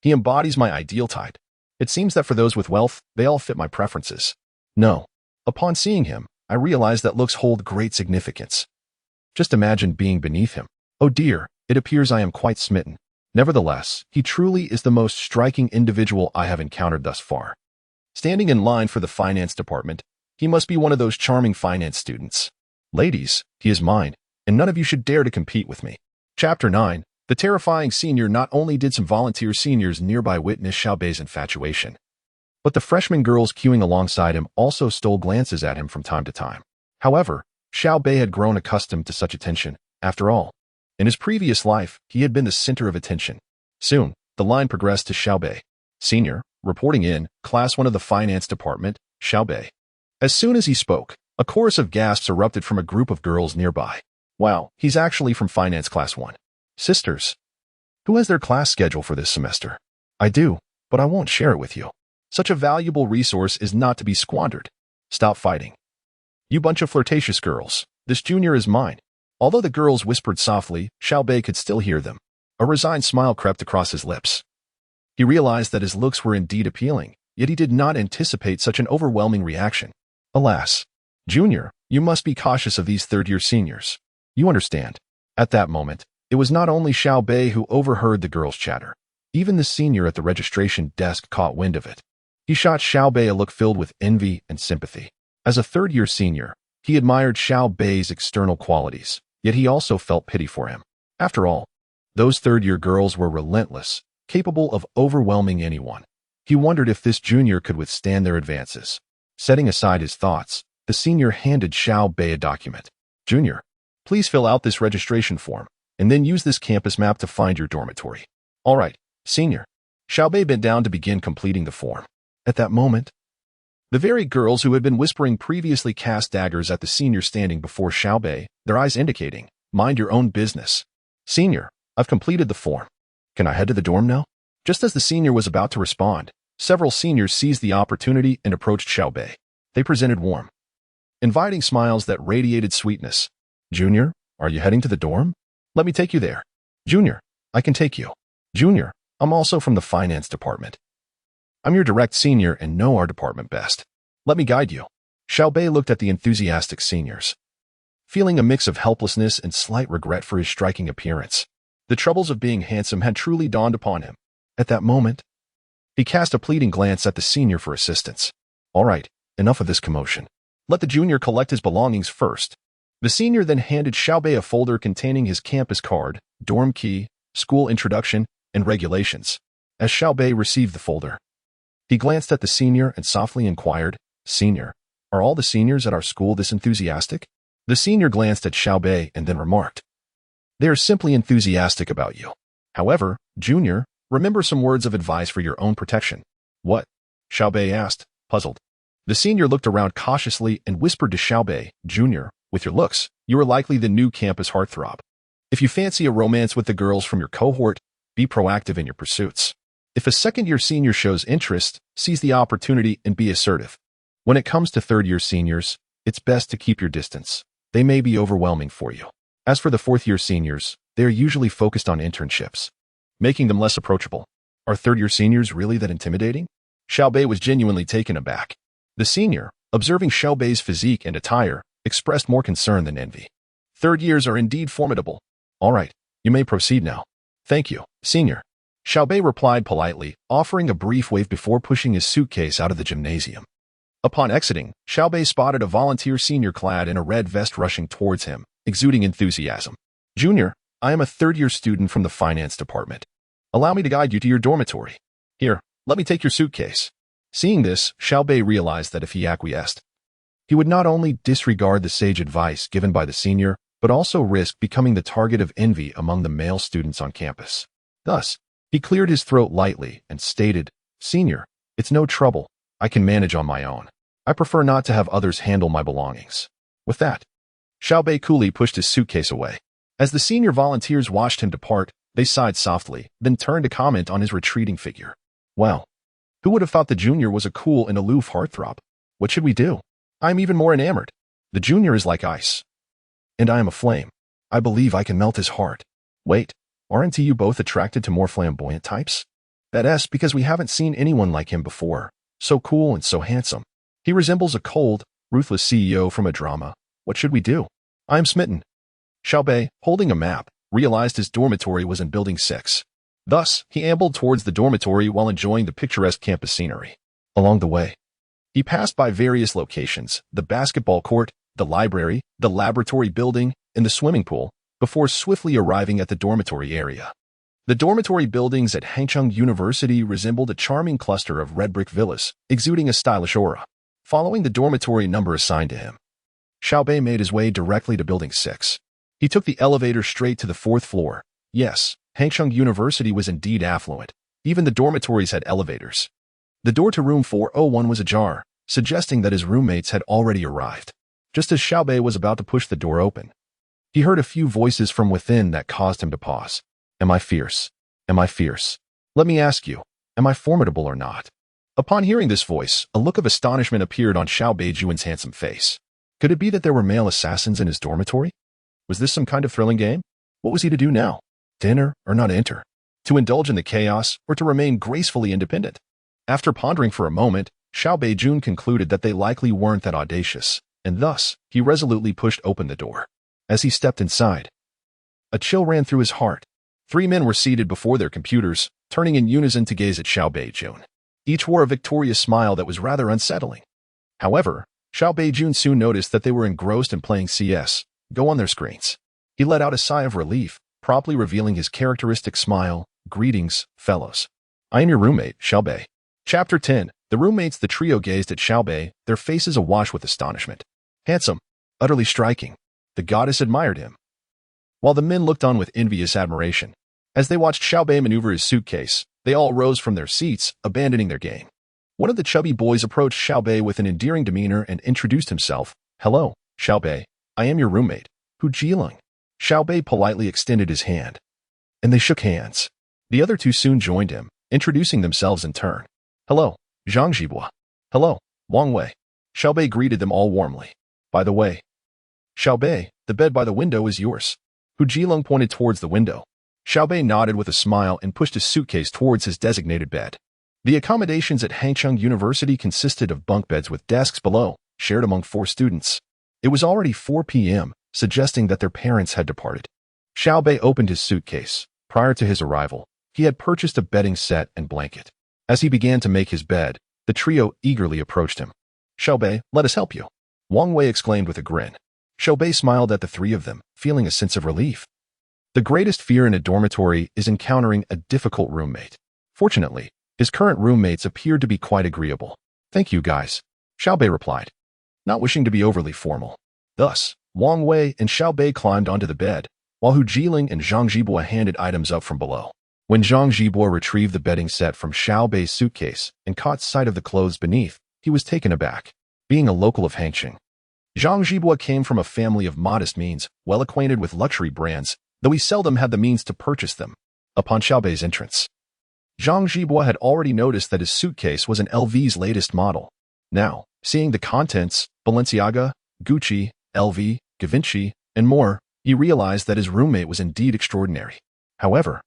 He embodies my ideal type. It seems that for those with wealth, they all fit my preferences. No. Upon seeing him, I realized that looks hold great significance. Just imagine being beneath him. Oh dear, it appears I am quite smitten. Nevertheless, he truly is the most striking individual I have encountered thus far. Standing in line for the finance department, he must be one of those charming finance students. Ladies, he is mine, and none of you should dare to compete with me." Chapter 9. The terrifying senior. Not only did some volunteer seniors nearby witness Xiao Beih's infatuation, but the freshman girls queuing alongside him also stole glances at him from time to time. However, Xiao Beih had grown accustomed to such attention. After all, in his previous life, he had been the center of attention. Soon, the line progressed to Xiao Beih, Senior, reporting in, Class 1 of the Finance Department, Xiao Beih. As soon as he spoke, a chorus of gasps erupted from a group of girls nearby. "Wow, he's actually from Finance Class 1. Sisters, who has their class schedule for this semester?" "I do, but I won't share it with you. Such a valuable resource is not to be squandered. Stop fighting. You bunch of flirtatious girls, this junior is mine." Although the girls whispered softly, Xiao Beih could still hear them. A resigned smile crept across his lips. He realized that his looks were indeed appealing, yet he did not anticipate such an overwhelming reaction. "Alas, Junior, you must be cautious of these third-year seniors. You understand." At that moment, it was not only Xiao Beih who overheard the girls' chatter. Even the senior at the registration desk caught wind of it. He shot Xiao Beih a look filled with envy and sympathy. As a third-year senior, he admired Xiao Beih's external qualities, yet he also felt pity for him. After all, those third-year girls were relentless, capable of overwhelming anyone. He wondered if this junior could withstand their advances. Setting aside his thoughts, the senior handed Xiao Beih a document. "Junior, please fill out this registration form, and then use this campus map to find your dormitory." "All right, Senior." Xiao Beih bent down to begin completing the form. At that moment, the very girls who had been whispering previously cast daggers at the senior standing before Xiao Beih, their eyes indicating, "Mind your own business." "Senior, I've completed the form. Can I head to the dorm now?" Just as the senior was about to respond, several seniors seized the opportunity and approached Xiao Beih. They presented warm, inviting smiles that radiated sweetness. "Junior, are you heading to the dorm? Let me take you there." "Junior, I can take you." "Junior, I'm also from the finance department. I'm your direct senior and know our department best. Let me guide you." Xiao Beih looked at the enthusiastic seniors, feeling a mix of helplessness and slight regret for his striking appearance. The troubles of being handsome had truly dawned upon him. At that moment, he cast a pleading glance at the senior for assistance. "All right, enough of this commotion. Let the junior collect his belongings first." The senior then handed Xiao Beih a folder containing his campus card, dorm key, school introduction, and regulations. As Xiao Beih received the folder, he glanced at the senior and softly inquired, "Senior, Are all the seniors at our school this enthusiastic? The senior glanced at Xiao Beih and then remarked, "They are simply enthusiastic about you. However, junior, remember some words of advice for your own protection." "What?" Xiao Beih asked, puzzled. The senior looked around cautiously and whispered to Xiao Beih, "Junior, with your looks, you are likely the new campus heartthrob. If you fancy a romance with the girls from your cohort, be proactive in your pursuits. If a second-year senior shows interest, seize the opportunity and be assertive. When it comes to third-year seniors, it's best to keep your distance. They may be overwhelming for you. As for the fourth-year seniors, they are usually focused on internships, making them less approachable. Are third-year seniors really that intimidating?" Xiao Beih was genuinely taken aback. The senior, observing Xiao Beih's physique and attire, expressed more concern than envy. "Third years are indeed formidable. All right, you may proceed now." "Thank you, senior." Xiao Beih replied politely, offering a brief wave before pushing his suitcase out of the gymnasium. Upon exiting, Xiao Beih spotted a volunteer senior clad in a red vest rushing towards him, exuding enthusiasm. "Junior, I am a third-year student from the finance department. Allow me to guide you to your dormitory. Here, let me take your suitcase." Seeing this, Xiao Beih realized that if he acquiesced, he would not only disregard the sage advice given by the senior, but also risk becoming the target of envy among the male students on campus. Thus, he cleared his throat lightly and stated, "Senior, it's no trouble. I can manage on my own. I prefer not to have others handle my belongings." With that, Xiao Beih coolly pushed his suitcase away. As the senior volunteers watched him depart, they sighed softly, then turned to comment on his retreating figure. "Well, who would have thought the junior was a cool and aloof heartthrob? What should we do? I am even more enamored. The junior is like ice, and I am a flame. I believe I can melt his heart. Wait, aren't you both attracted to more flamboyant types? That's because we haven't seen anyone like him before. So cool and so handsome. He resembles a cold, ruthless CEO from a drama. What should we do? I am smitten." Xiao Beih, holding a map, realized his dormitory was in Building 6. Thus, he ambled towards the dormitory while enjoying the picturesque campus scenery. Along the way, he passed by various locations, the basketball court, the library, the laboratory building, and the swimming pool, before swiftly arriving at the dormitory area. The dormitory buildings at Hangcheng University resembled a charming cluster of red brick villas, exuding a stylish aura. Following the dormitory number assigned to him, Xiao Beih made his way directly to Building 6. He took the elevator straight to the 4th floor. Yes, Hangcheng University was indeed affluent. Even the dormitories had elevators. The door to room 401 was ajar, suggesting that his roommates had already arrived. Just as Xiao Beih was about to push the door open, he heard a few voices from within that caused him to pause. "Am I fierce? Am I fierce? Let me ask you, am I formidable or not?" Upon hearing this voice, a look of astonishment appeared on Xiao Beih's handsome face. Could it be that there were male assassins in his dormitory? Was this some kind of thrilling game? What was he to do now? To enter or not enter? To indulge in the chaos or to remain gracefully independent? After pondering for a moment, Xiao Beih concluded that they likely weren't that audacious, and thus, he resolutely pushed open the door. As he stepped inside, a chill ran through his heart. 3 men were seated before their computers, turning in unison to gaze at Xiao Beih. Each wore a victorious smile that was rather unsettling. However, Xiao Beih soon noticed that they were engrossed in playing CS, Go on their screens. He let out a sigh of relief, promptly revealing his characteristic smile. "Greetings, fellows. I am your roommate, Xiao Beih." Chapter 10. The roommates. The trio gazed at Xiao Beih, their faces awash with astonishment. Handsome, utterly striking. The goddess admired him, while the men looked on with envious admiration. As they watched Xiao Beih maneuver his suitcase, they all rose from their seats, abandoning their game. One of the chubby boys approached Xiao Beih with an endearing demeanor and introduced himself. "Hello, Xiao Beih. I am your roommate, Hu Jilong." Xiao Beih politely extended his hand, and they shook hands. The other two soon joined him, introducing themselves in turn. "Hello, Zhang Zhibua." "Hello, Wang Wei." Xiao Beih greeted them all warmly. "By the way, Xiao Beih, the bed by the window is yours." Hu Jilong pointed towards the window. Xiao Beih nodded with a smile and pushed his suitcase towards his designated bed. The accommodations at Hangcheng University consisted of bunk beds with desks below, shared among 4 students. It was already 4 p.m., suggesting that their parents had departed. Xiao Beih opened his suitcase. Prior to his arrival, he had purchased a bedding set and blanket. As he began to make his bed, the trio eagerly approached him. "Xiao Beih, let us help you," Wang Wei exclaimed with a grin. Xiao Beih smiled at the 3 of them, feeling a sense of relief. The greatest fear in a dormitory is encountering a difficult roommate. Fortunately, his current roommates appeared to be quite agreeable. "Thank you, guys," Xiao Beih replied. not wishing to be overly formal. Thus, Wang Wei and Xiao Beih climbed onto the bed, while Hu Jiling and Zhang Jibua handed items up from below. When Zhang Jibua retrieved the bedding set from Xiao Bei's suitcase and caught sight of the clothes beneath, he was taken aback. Being a local of Hangqing, Zhang Jibua came from a family of modest means, well acquainted with luxury brands, though he seldom had the means to purchase them. Upon Xiao Bei's entrance, Zhang Jibua had already noticed that his suitcase was an LV's latest model. Now, seeing the contents, Balenciaga, Gucci, LV, Givenchy, and more, he realized that his roommate was indeed extraordinary. However,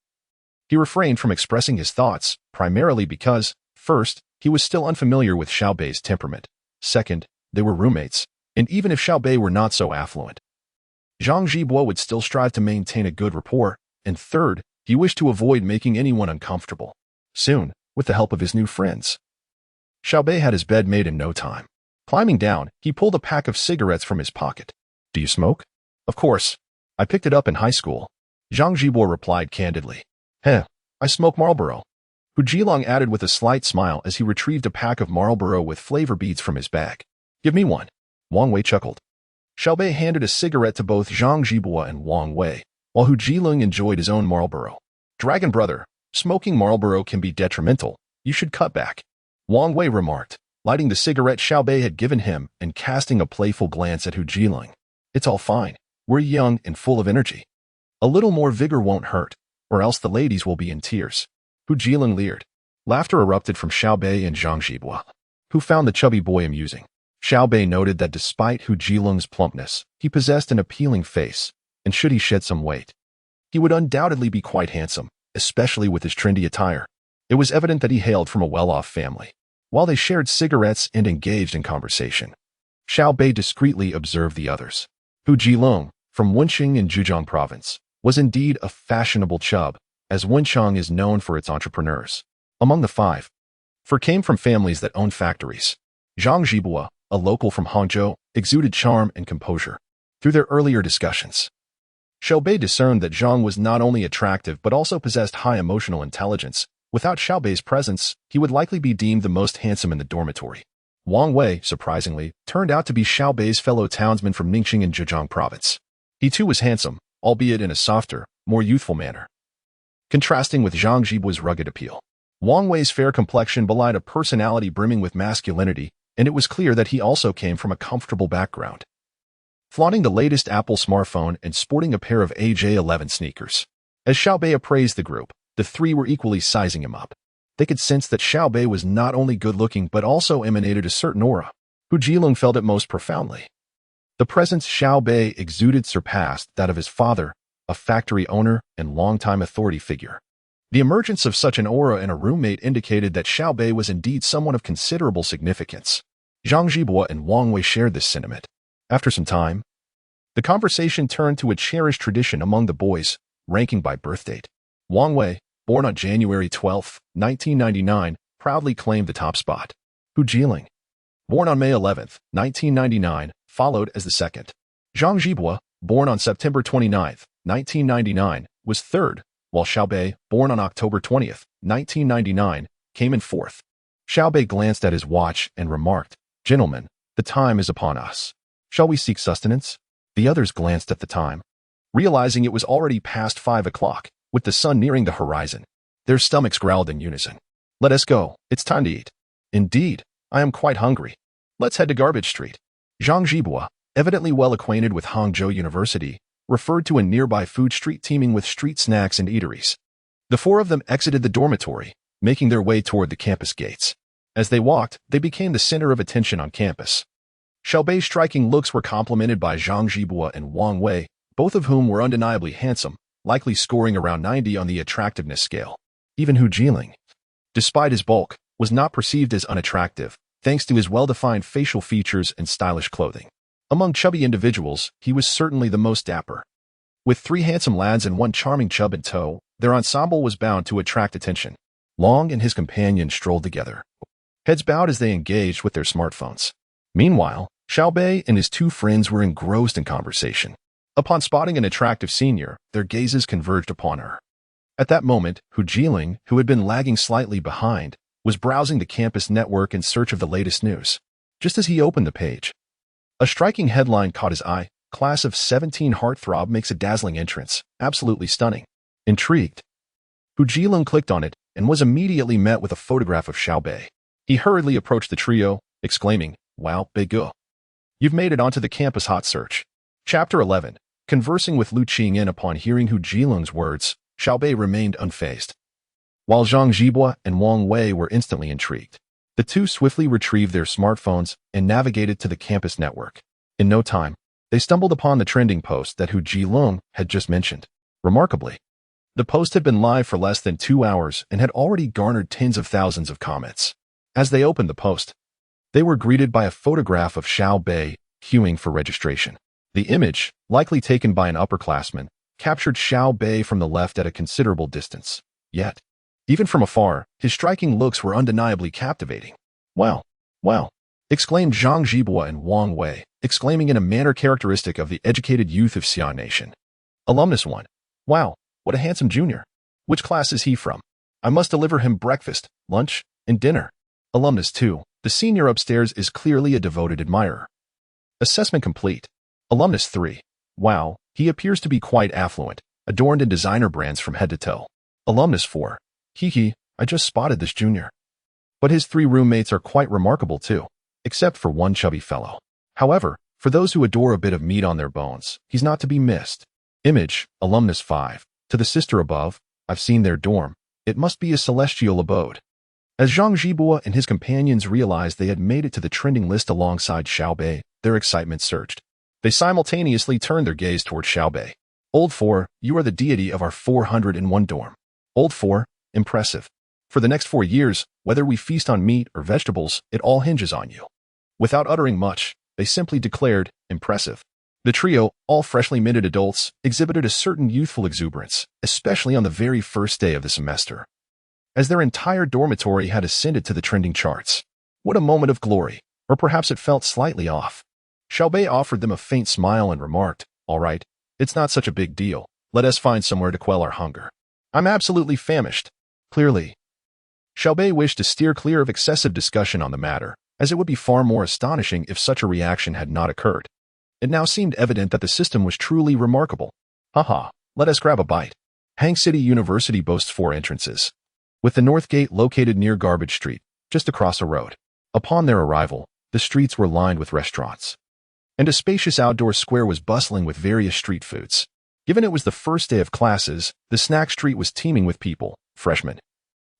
he refrained from expressing his thoughts, primarily because, first, he was still unfamiliar with Xiao Bei's temperament. Second, they were roommates, and even if Xiao Beih were not so affluent, Zhang Jibua would still strive to maintain a good rapport. And third, he wished to avoid making anyone uncomfortable. Soon, with the help of his new friends, Xiao Beih had his bed made in no time. Climbing down, he pulled a pack of cigarettes from his pocket. "Do you smoke?" "Of course. I picked it up in high school," Zhang Jibua replied candidly. "Heh, I smoke Marlboro," Hu Jilong added with a slight smile as he retrieved a pack of Marlboro with flavor beads from his bag. "Give me one," Wang Wei chuckled. Xiao Beih handed a cigarette to both Zhang Jibua and Wang Wei, while Hu Jilong enjoyed his own Marlboro. "Dragon brother, smoking Marlboro can be detrimental. You should cut back," Wang Wei remarked, lighting the cigarette Xiao Beih had given him and casting a playful glance at Hu Jilong. "It's all fine. We're young and full of energy. A little more vigor won't hurt, or else the ladies will be in tears." Hu Jilong leered. Laughter erupted from Xiao Beih and Zhang Jibua, who found the chubby boy amusing. Xiao Beih noted that despite Hu Jilong's plumpness, he possessed an appealing face, and should he shed some weight, he would undoubtedly be quite handsome, especially with his trendy attire. It was evident that he hailed from a well-off family. While they shared cigarettes and engaged in conversation, Xiao Beih discreetly observed the others. Hu Jilong, from Wenqing in Zhejiang province, was indeed a fashionable chub, as Wenchang is known for its entrepreneurs. Among the five, four came from families that owned factories. Zhang Jibua, a local from Hangzhou, exuded charm and composure. Through their earlier discussions, Xiao Beih discerned that Zhang was not only attractive but also possessed high emotional intelligence. Without Xiao Bei's presence, he would likely be deemed the most handsome in the dormitory. Wang Wei, surprisingly, turned out to be Xiao Bei's fellow townsman from Ningxing in Zhejiang province. He too was handsome, albeit in a softer, more youthful manner, contrasting with Zhang Jibua's rugged appeal. Wang Wei's fair complexion belied a personality brimming with masculinity, and it was clear that he also came from a comfortable background, flaunting the latest Apple smartphone and sporting a pair of AJ11 sneakers. As Xiao Beih appraised the group, the three were equally sizing him up. They could sense that Xiao Beih was not only good-looking but also emanated a certain aura. Hu Jilong felt it most profoundly. The presence Xiao Beih exuded surpassed that of his father, a factory owner and longtime authority figure. The emergence of such an aura in a roommate indicated that Xiao Beih was indeed someone of considerable significance. Zhang Jibua and Wang Wei shared this sentiment. After some time, the conversation turned to a cherished tradition among the boys, ranking by birth date. Wang Wei, born on January 12, 1999, proudly claimed the top spot. Hu Jilong, born on May 11, 1999, followed as the second. Zhang Jibua, born on September 29, 1999, was third, while Xiao Beih, born on October 20, 1999, came in fourth. Xiao Beih glanced at his watch and remarked, "Gentlemen, the time is upon us. Shall we seek sustenance?" The others glanced at the time, realizing it was already past 5 o'clock, with the sun nearing the horizon. Their stomachs growled in unison. "Let us go. It's time to eat." "Indeed, I am quite hungry. Let's head to Garbage Street." Zhang Jibua, evidently well acquainted with Hangzhou University, referred to a nearby food street teeming with street snacks and eateries. The four of them exited the dormitory, making their way toward the campus gates. As they walked, they became the center of attention on campus. Xiao Bei's striking looks were complemented by Zhang Jibua and Wang Wei, both of whom were undeniably handsome, likely scoring around 90 on the attractiveness scale. Even Hu Jilong, despite his bulk, was not perceived as unattractive, thanks to his well-defined facial features and stylish clothing. Among chubby individuals, he was certainly the most dapper. With 3 handsome lads and 1 charming chub in tow, their ensemble was bound to attract attention. Long and his companion strolled together, heads bowed as they engaged with their smartphones. Meanwhile, Xiao Beih and his 2 friends were engrossed in conversation. Upon spotting an attractive senior, their gazes converged upon her. At that moment, Hu Jilong, who had been lagging slightly behind, was browsing the campus network in search of the latest news. Just as he opened the page, A striking headline caught his eye. Class of 17 heartthrob makes a dazzling entrance. Absolutely stunning. Intrigued, Hu Jilong clicked on it and was immediately met with a photograph of Xiao Beih. He hurriedly approached the trio, exclaiming, "Wow, Beiguo. You've made it onto the campus hot search." Chapter 11. Conversing with Lu Qingyan. Upon hearing Hu Jilong's words, Xiao Beih remained unfazed, while Zhang Zhibua and Wang Wei were instantly intrigued. The two swiftly retrieved their smartphones and navigated to the campus network. In no time, they stumbled upon the trending post that Hu Jilong had just mentioned. Remarkably, the post had been live for less than 2 hours and had already garnered tens of thousands of comments. As they opened the post, they were greeted by a photograph of Xiao Beih queuing for registration. The image, likely taken by an upperclassman, captured Xiao Beih from the left at a considerable distance. Yet, even from afar, his striking looks were undeniably captivating. "Wow, wow," exclaimed Zhang Zhibua and Wang Wei, exclaiming in a manner characteristic of the educated youth of Xi'an Nation. Alumnus 1. "Wow, what a handsome junior. Which class is he from? I must deliver him breakfast, lunch, and dinner." Alumnus 2. "The senior upstairs is clearly a devoted admirer." Assessment complete. Alumnus 3. "Wow, he appears to be quite affluent, adorned in designer brands from head to toe." Alumnus 4. "Hee, I just spotted this junior. But his 3 roommates are quite remarkable too, except for one chubby fellow. However, for those who adore a bit of meat on their bones, he's not to be missed." Image. Alumnus 5. "To the sister above, I've seen their dorm. It must be a celestial abode." As Zhang Zhibua and his companions realized they had made it to the trending list alongside Xiao Beih, their excitement surged. They simultaneously turned their gaze toward Xiao Beih. "Old 4, you are the deity of our 401 dorm. Old 4, impressive. For the next 4 years, whether we feast on meat or vegetables, it all hinges on you." Without uttering much, they simply declared, "Impressive." The trio, all freshly minted adults, exhibited a certain youthful exuberance, especially on the very first day of the semester, as their entire dormitory had ascended to the trending charts. What a moment of glory, or perhaps it felt slightly off. Xiao Beih offered them a faint smile and remarked, "All right, it's not such a big deal. Let us find somewhere to quell our hunger. I'm absolutely famished." Clearly, Xiao Beih wished to steer clear of excessive discussion on the matter, as it would be far more astonishing if such a reaction had not occurred. It now seemed evident that the system was truly remarkable. "Haha, let us grab a bite." Hang City University boasts 4 entrances, with the north gate located near Garbage Street, just across a road. Upon their arrival, the streets were lined with restaurants, and a spacious outdoor square was bustling with various street foods. Given it was the first day of classes, the snack street was teeming with people. Freshmen,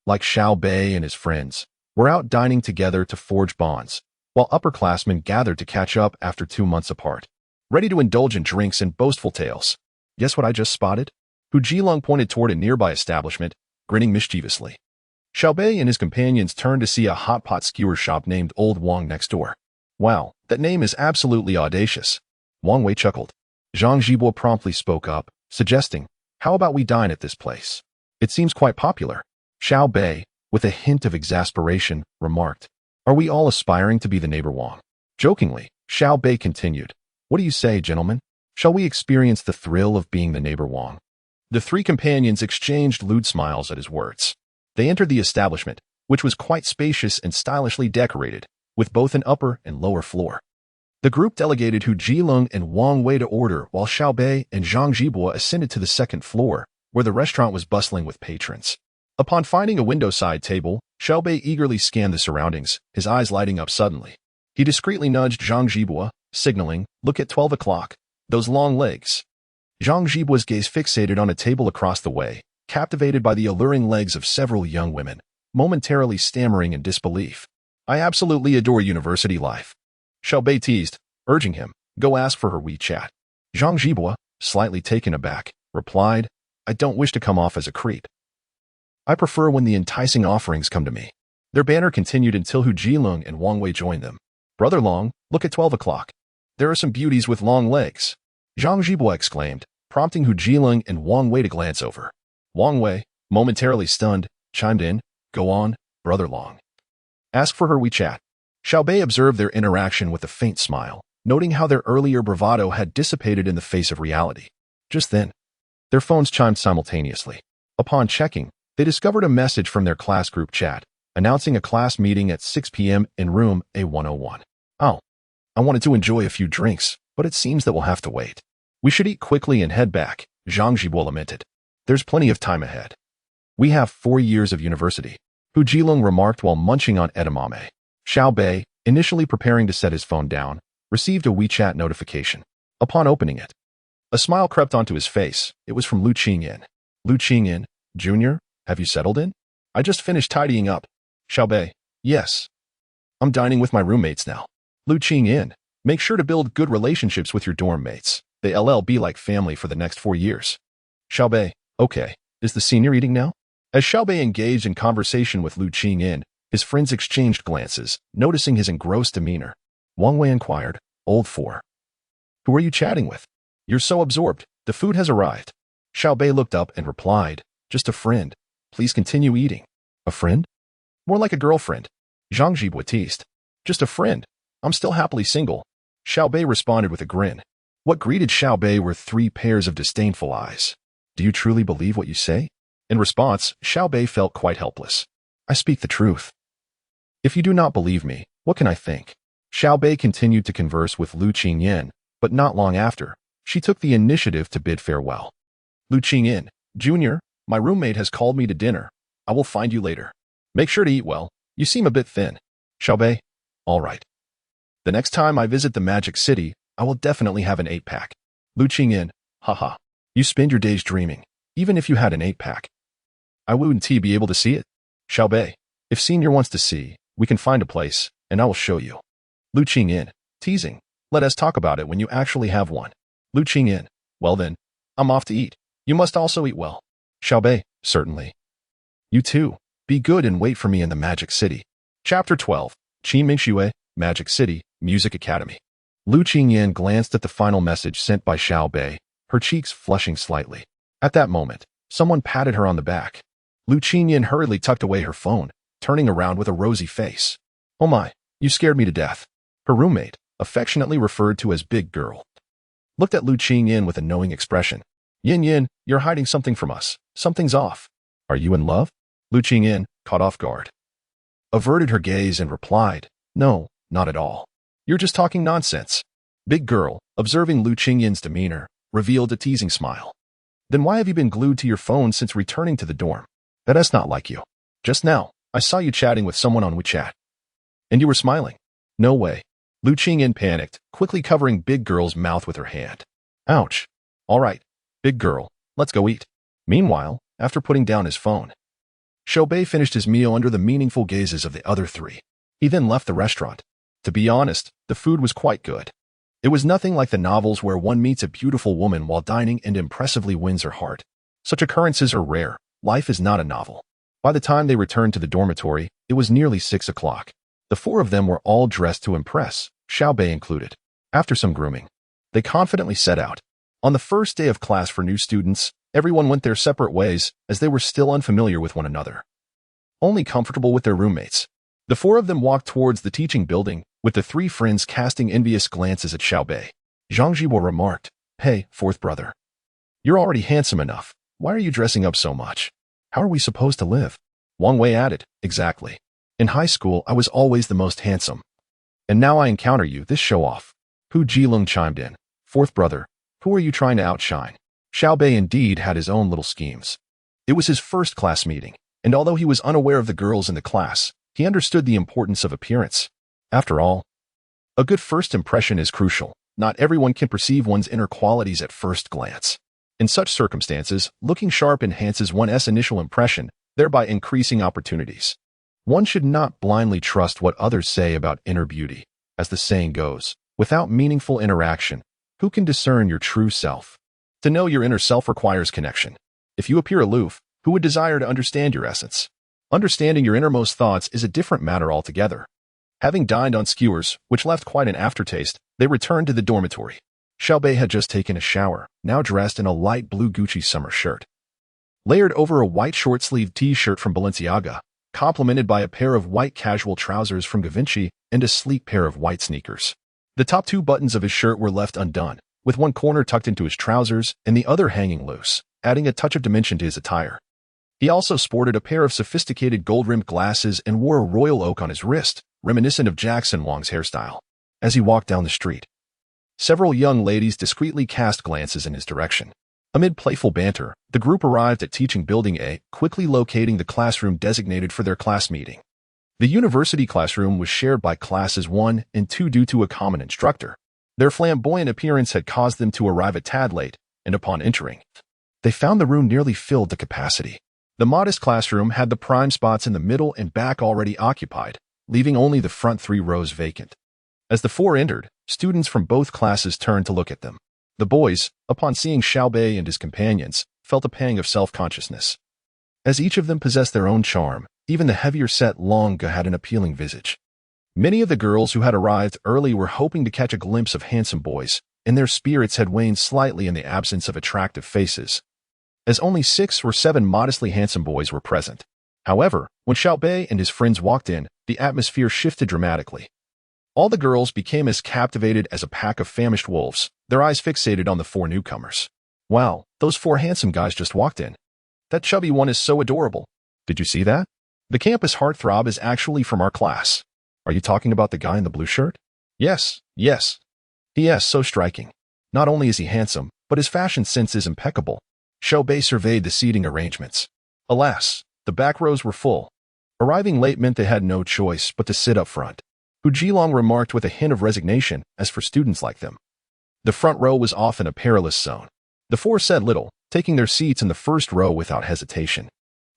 like Xiao Beih and his friends, were out dining together to forge bonds, while upperclassmen gathered to catch up after 2 months apart, ready to indulge in drinks and boastful tales. "Guess what I just spotted?" Hu Jilong pointed toward a nearby establishment, grinning mischievously. Xiao Beih and his companions turned to see a hot pot skewer shop named Old Wang next door. "Wow, that name is absolutely audacious." Wang Wei chuckled. Zhang Zhibua promptly spoke up, suggesting, "How about we dine at this place? It seems quite popular." Xiao Beih, with a hint of exasperation, remarked, "Are we all aspiring to be the neighbor Wang?" Jokingly, Xiao Beih continued, "What do you say, gentlemen? Shall we experience the thrill of being the neighbor Wang?" The 3 companions exchanged lewd smiles at his words. They entered the establishment, which was quite spacious and stylishly decorated, with both an upper and lower floor. The group delegated Hu Jilong and Wang Wei to order, while Xiao Beih and Zhang Zhibua ascended to the 2nd floor, where the restaurant was bustling with patrons. Upon finding a window-side table, Xiao Beih eagerly scanned the surroundings, his eyes lighting up suddenly. He discreetly nudged Zhang Zhibua, signaling, "Look at 12 o'clock. Those long legs." Zhang Zhibua's gaze fixated on a table across the way, captivated by the alluring legs of several young women, momentarily stammering in disbelief. "I absolutely adore university life." Xiao Beih teased, urging him, "Go ask for her WeChat." Zhang Zhibua, slightly taken aback, replied, "I don't wish to come off as a creep. I prefer when the enticing offerings come to me." Their banter continued until Hu Jilong and Wang Wei joined them. "Brother Long, look at 12 o'clock. There are some beauties with long legs," Zhang Zhibua exclaimed, prompting Hu Jilong and Wang Wei to glance over. Wang Wei, momentarily stunned, chimed in, "Go on, Brother Long. Ask for her WeChat." Xiao Beih observed their interaction with a faint smile, noting how their earlier bravado had dissipated in the face of reality. Just then, their phones chimed simultaneously. Upon checking, they discovered a message from their class group chat, announcing a class meeting at 6 p.m. in room A101. "Oh, I wanted to enjoy a few drinks, but it seems that we'll have to wait. We should eat quickly and head back, Zhang Jibo lamented. There's plenty of time ahead. We have 4 years of university, Hu Jilong remarked while munching on edamame. Xiao Beih, initially preparing to set his phone down, received a WeChat notification. Upon opening it, a smile crept onto his face. It was from Lu Qingyan. Lu Qingyan, Jr., have you settled in? I just finished tidying up. Xiao Beih, yes. I'm dining with my roommates now. Lu Qingyan, make sure to build good relationships with your dorm mates. They'll be like family for the next 4 years. Xiao Beih, okay. Is the senior eating now? As Xiao Beih engaged in conversation with Lu Qingyan, his friends exchanged glances, noticing his engrossed demeanor. Wang Wei inquired, Old 4. Who are you chatting with? You're so absorbed. The food has arrived. Xiao Beih looked up and replied, just a friend. Please continue eating. A friend? More like a girlfriend. Zhang Jibwa teased. Just a friend. I'm still happily single. Xiao Beih responded with a grin. What greeted Xiao Beih were 3 pairs of disdainful eyes. Do you truly believe what you say? In response, Xiao Beih felt quite helpless. I speak the truth. If you do not believe me, what can I think? Xiao Beih continued to converse with Lu Qingyan, but not long after, she took the initiative to bid farewell. Lu Qingyan, Jr., my roommate has called me to dinner. I will find you later. Make sure to eat well. You seem a bit thin. Xiao Beih, all right. The next time I visit the Magic City, I will definitely have an 8-pack. Lu Qingyan, haha. You spend your days dreaming, even if you had an 8-pack. I wouldn't be able to see it. Xiao Beih, if senior wants to see, we can find a place, and I will show you. Lu Qingyan, teasing. Let us talk about it when you actually have one. Lu Qingyan, well then, I'm off to eat. You must also eat well. Xiao Beih, certainly. You too, be good and wait for me in the Magic City. Chapter 12, Qin Mingxue, Magic City, Music Academy. Lu Qingyan glanced at the final message sent by Xiao Beih, her cheeks flushing slightly. At that moment, someone patted her on the back. Lu Qingyan hurriedly tucked away her phone, turning around with a rosy face. Oh my, you scared me to death. Her roommate, affectionately referred to as Big Girl, looked at Lu Qingyan with a knowing expression. Yin Yin, you're hiding something from us. Something's off. Are you in love? Lu Qingyan, caught off guard, averted her gaze and replied, No, not at all. You're just talking nonsense. Big Girl, observing Lu Qingyan's demeanor, revealed a teasing smile. Then why have you been glued to your phone since returning to the dorm? That's not like you. Just now, I saw you chatting with someone on WeChat. And you were smiling. No way. Lu Qingyan panicked, quickly covering Big Girl's mouth with her hand. Ouch. All right, Big Girl, let's go eat. Meanwhile, after putting down his phone, Xiao Beih finished his meal under the meaningful gazes of the other 3. He then left the restaurant. To be honest, the food was quite good. It was nothing like the novels where one meets a beautiful woman while dining and impressively wins her heart. Such occurrences are rare. Life is not a novel. By the time they returned to the dormitory, it was nearly 6 o'clock. The 4 of them were all dressed to impress, Xiao Beih included. After some grooming, they confidently set out. On the first day of class for new students, everyone went their separate ways as they were still unfamiliar with one another. Only comfortable with their roommates. The 4 of them walked towards the teaching building, with the 3 friends casting envious glances at Xiao Beih. Zhang Jibo remarked, Hey, 4th brother. You're already handsome enough. Why are you dressing up so much? How are we supposed to live? Wang Wei added, Exactly. In high school, I was always the most handsome. And now I encounter you, this show-off. Hu Jilong chimed in, 4th brother, who are you trying to outshine? Xiao Beih indeed had his own little schemes. It was his first class meeting, and although he was unaware of the girls in the class, he understood the importance of appearance. After all, a good first impression is crucial. Not everyone can perceive one's inner qualities at first glance. In such circumstances, looking sharp enhances one's initial impression, thereby increasing opportunities. One should not blindly trust what others say about inner beauty. As the saying goes, without meaningful interaction, who can discern your true self? To know your inner self requires connection. If you appear aloof, who would desire to understand your essence? Understanding your innermost thoughts is a different matter altogether. Having dined on skewers, which left quite an aftertaste, they returned to the dormitory. Xiao Beih had just taken a shower, now dressed in a light blue Gucci summer shirt, layered over a white short-sleeved t-shirt from Balenciaga, complemented by a pair of white casual trousers from Givenchy and a sleek pair of white sneakers. The top 2 buttons of his shirt were left undone, with one corner tucked into his trousers and the other hanging loose, adding a touch of dimension to his attire. He also sported a pair of sophisticated gold-rimmed glasses and wore a royal oak on his wrist, reminiscent of Jackson Wang's hairstyle. as he walked down the street. Several young ladies discreetly cast glances in his direction. Amid playful banter, the group arrived at teaching building A, quickly locating the classroom designated for their class meeting. The university classroom was shared by classes 1 and 2 due to a common instructor. Their flamboyant appearance had caused them to arrive a tad late, and upon entering, they found the room nearly filled to capacity. The modest classroom had the prime spots in the middle and back already occupied, leaving only the front 3 rows vacant. As the 4 entered, students from both classes turned to look at them. The boys, upon seeing Xiao Beih and his companions, felt a pang of self-consciousness. As each of them possessed their own charm, even the heavier-set Long had an appealing visage. Many of the girls who had arrived early were hoping to catch a glimpse of handsome boys, and their spirits had waned slightly in the absence of attractive faces, as only 6 or 7 modestly handsome boys were present. However, when Xiao Beih and his friends walked in, the atmosphere shifted dramatically. All the girls became as captivated as a pack of famished wolves, their eyes fixated on the 4 newcomers. Wow, those 4 handsome guys just walked in. That chubby one is so adorable. Did you see that? The campus heartthrob is actually from our class. Are you talking about the guy in the blue shirt? Yes. He is so striking. Not only is he handsome, but his fashion sense is impeccable. Xiao Beih surveyed the seating arrangements. Alas, the back rows were full. Arriving late meant they had no choice but to sit up front. Hu Jilong remarked with a hint of resignation as for students like them. The front row was often a perilous zone. The 4 said little, taking their seats in the first row without hesitation.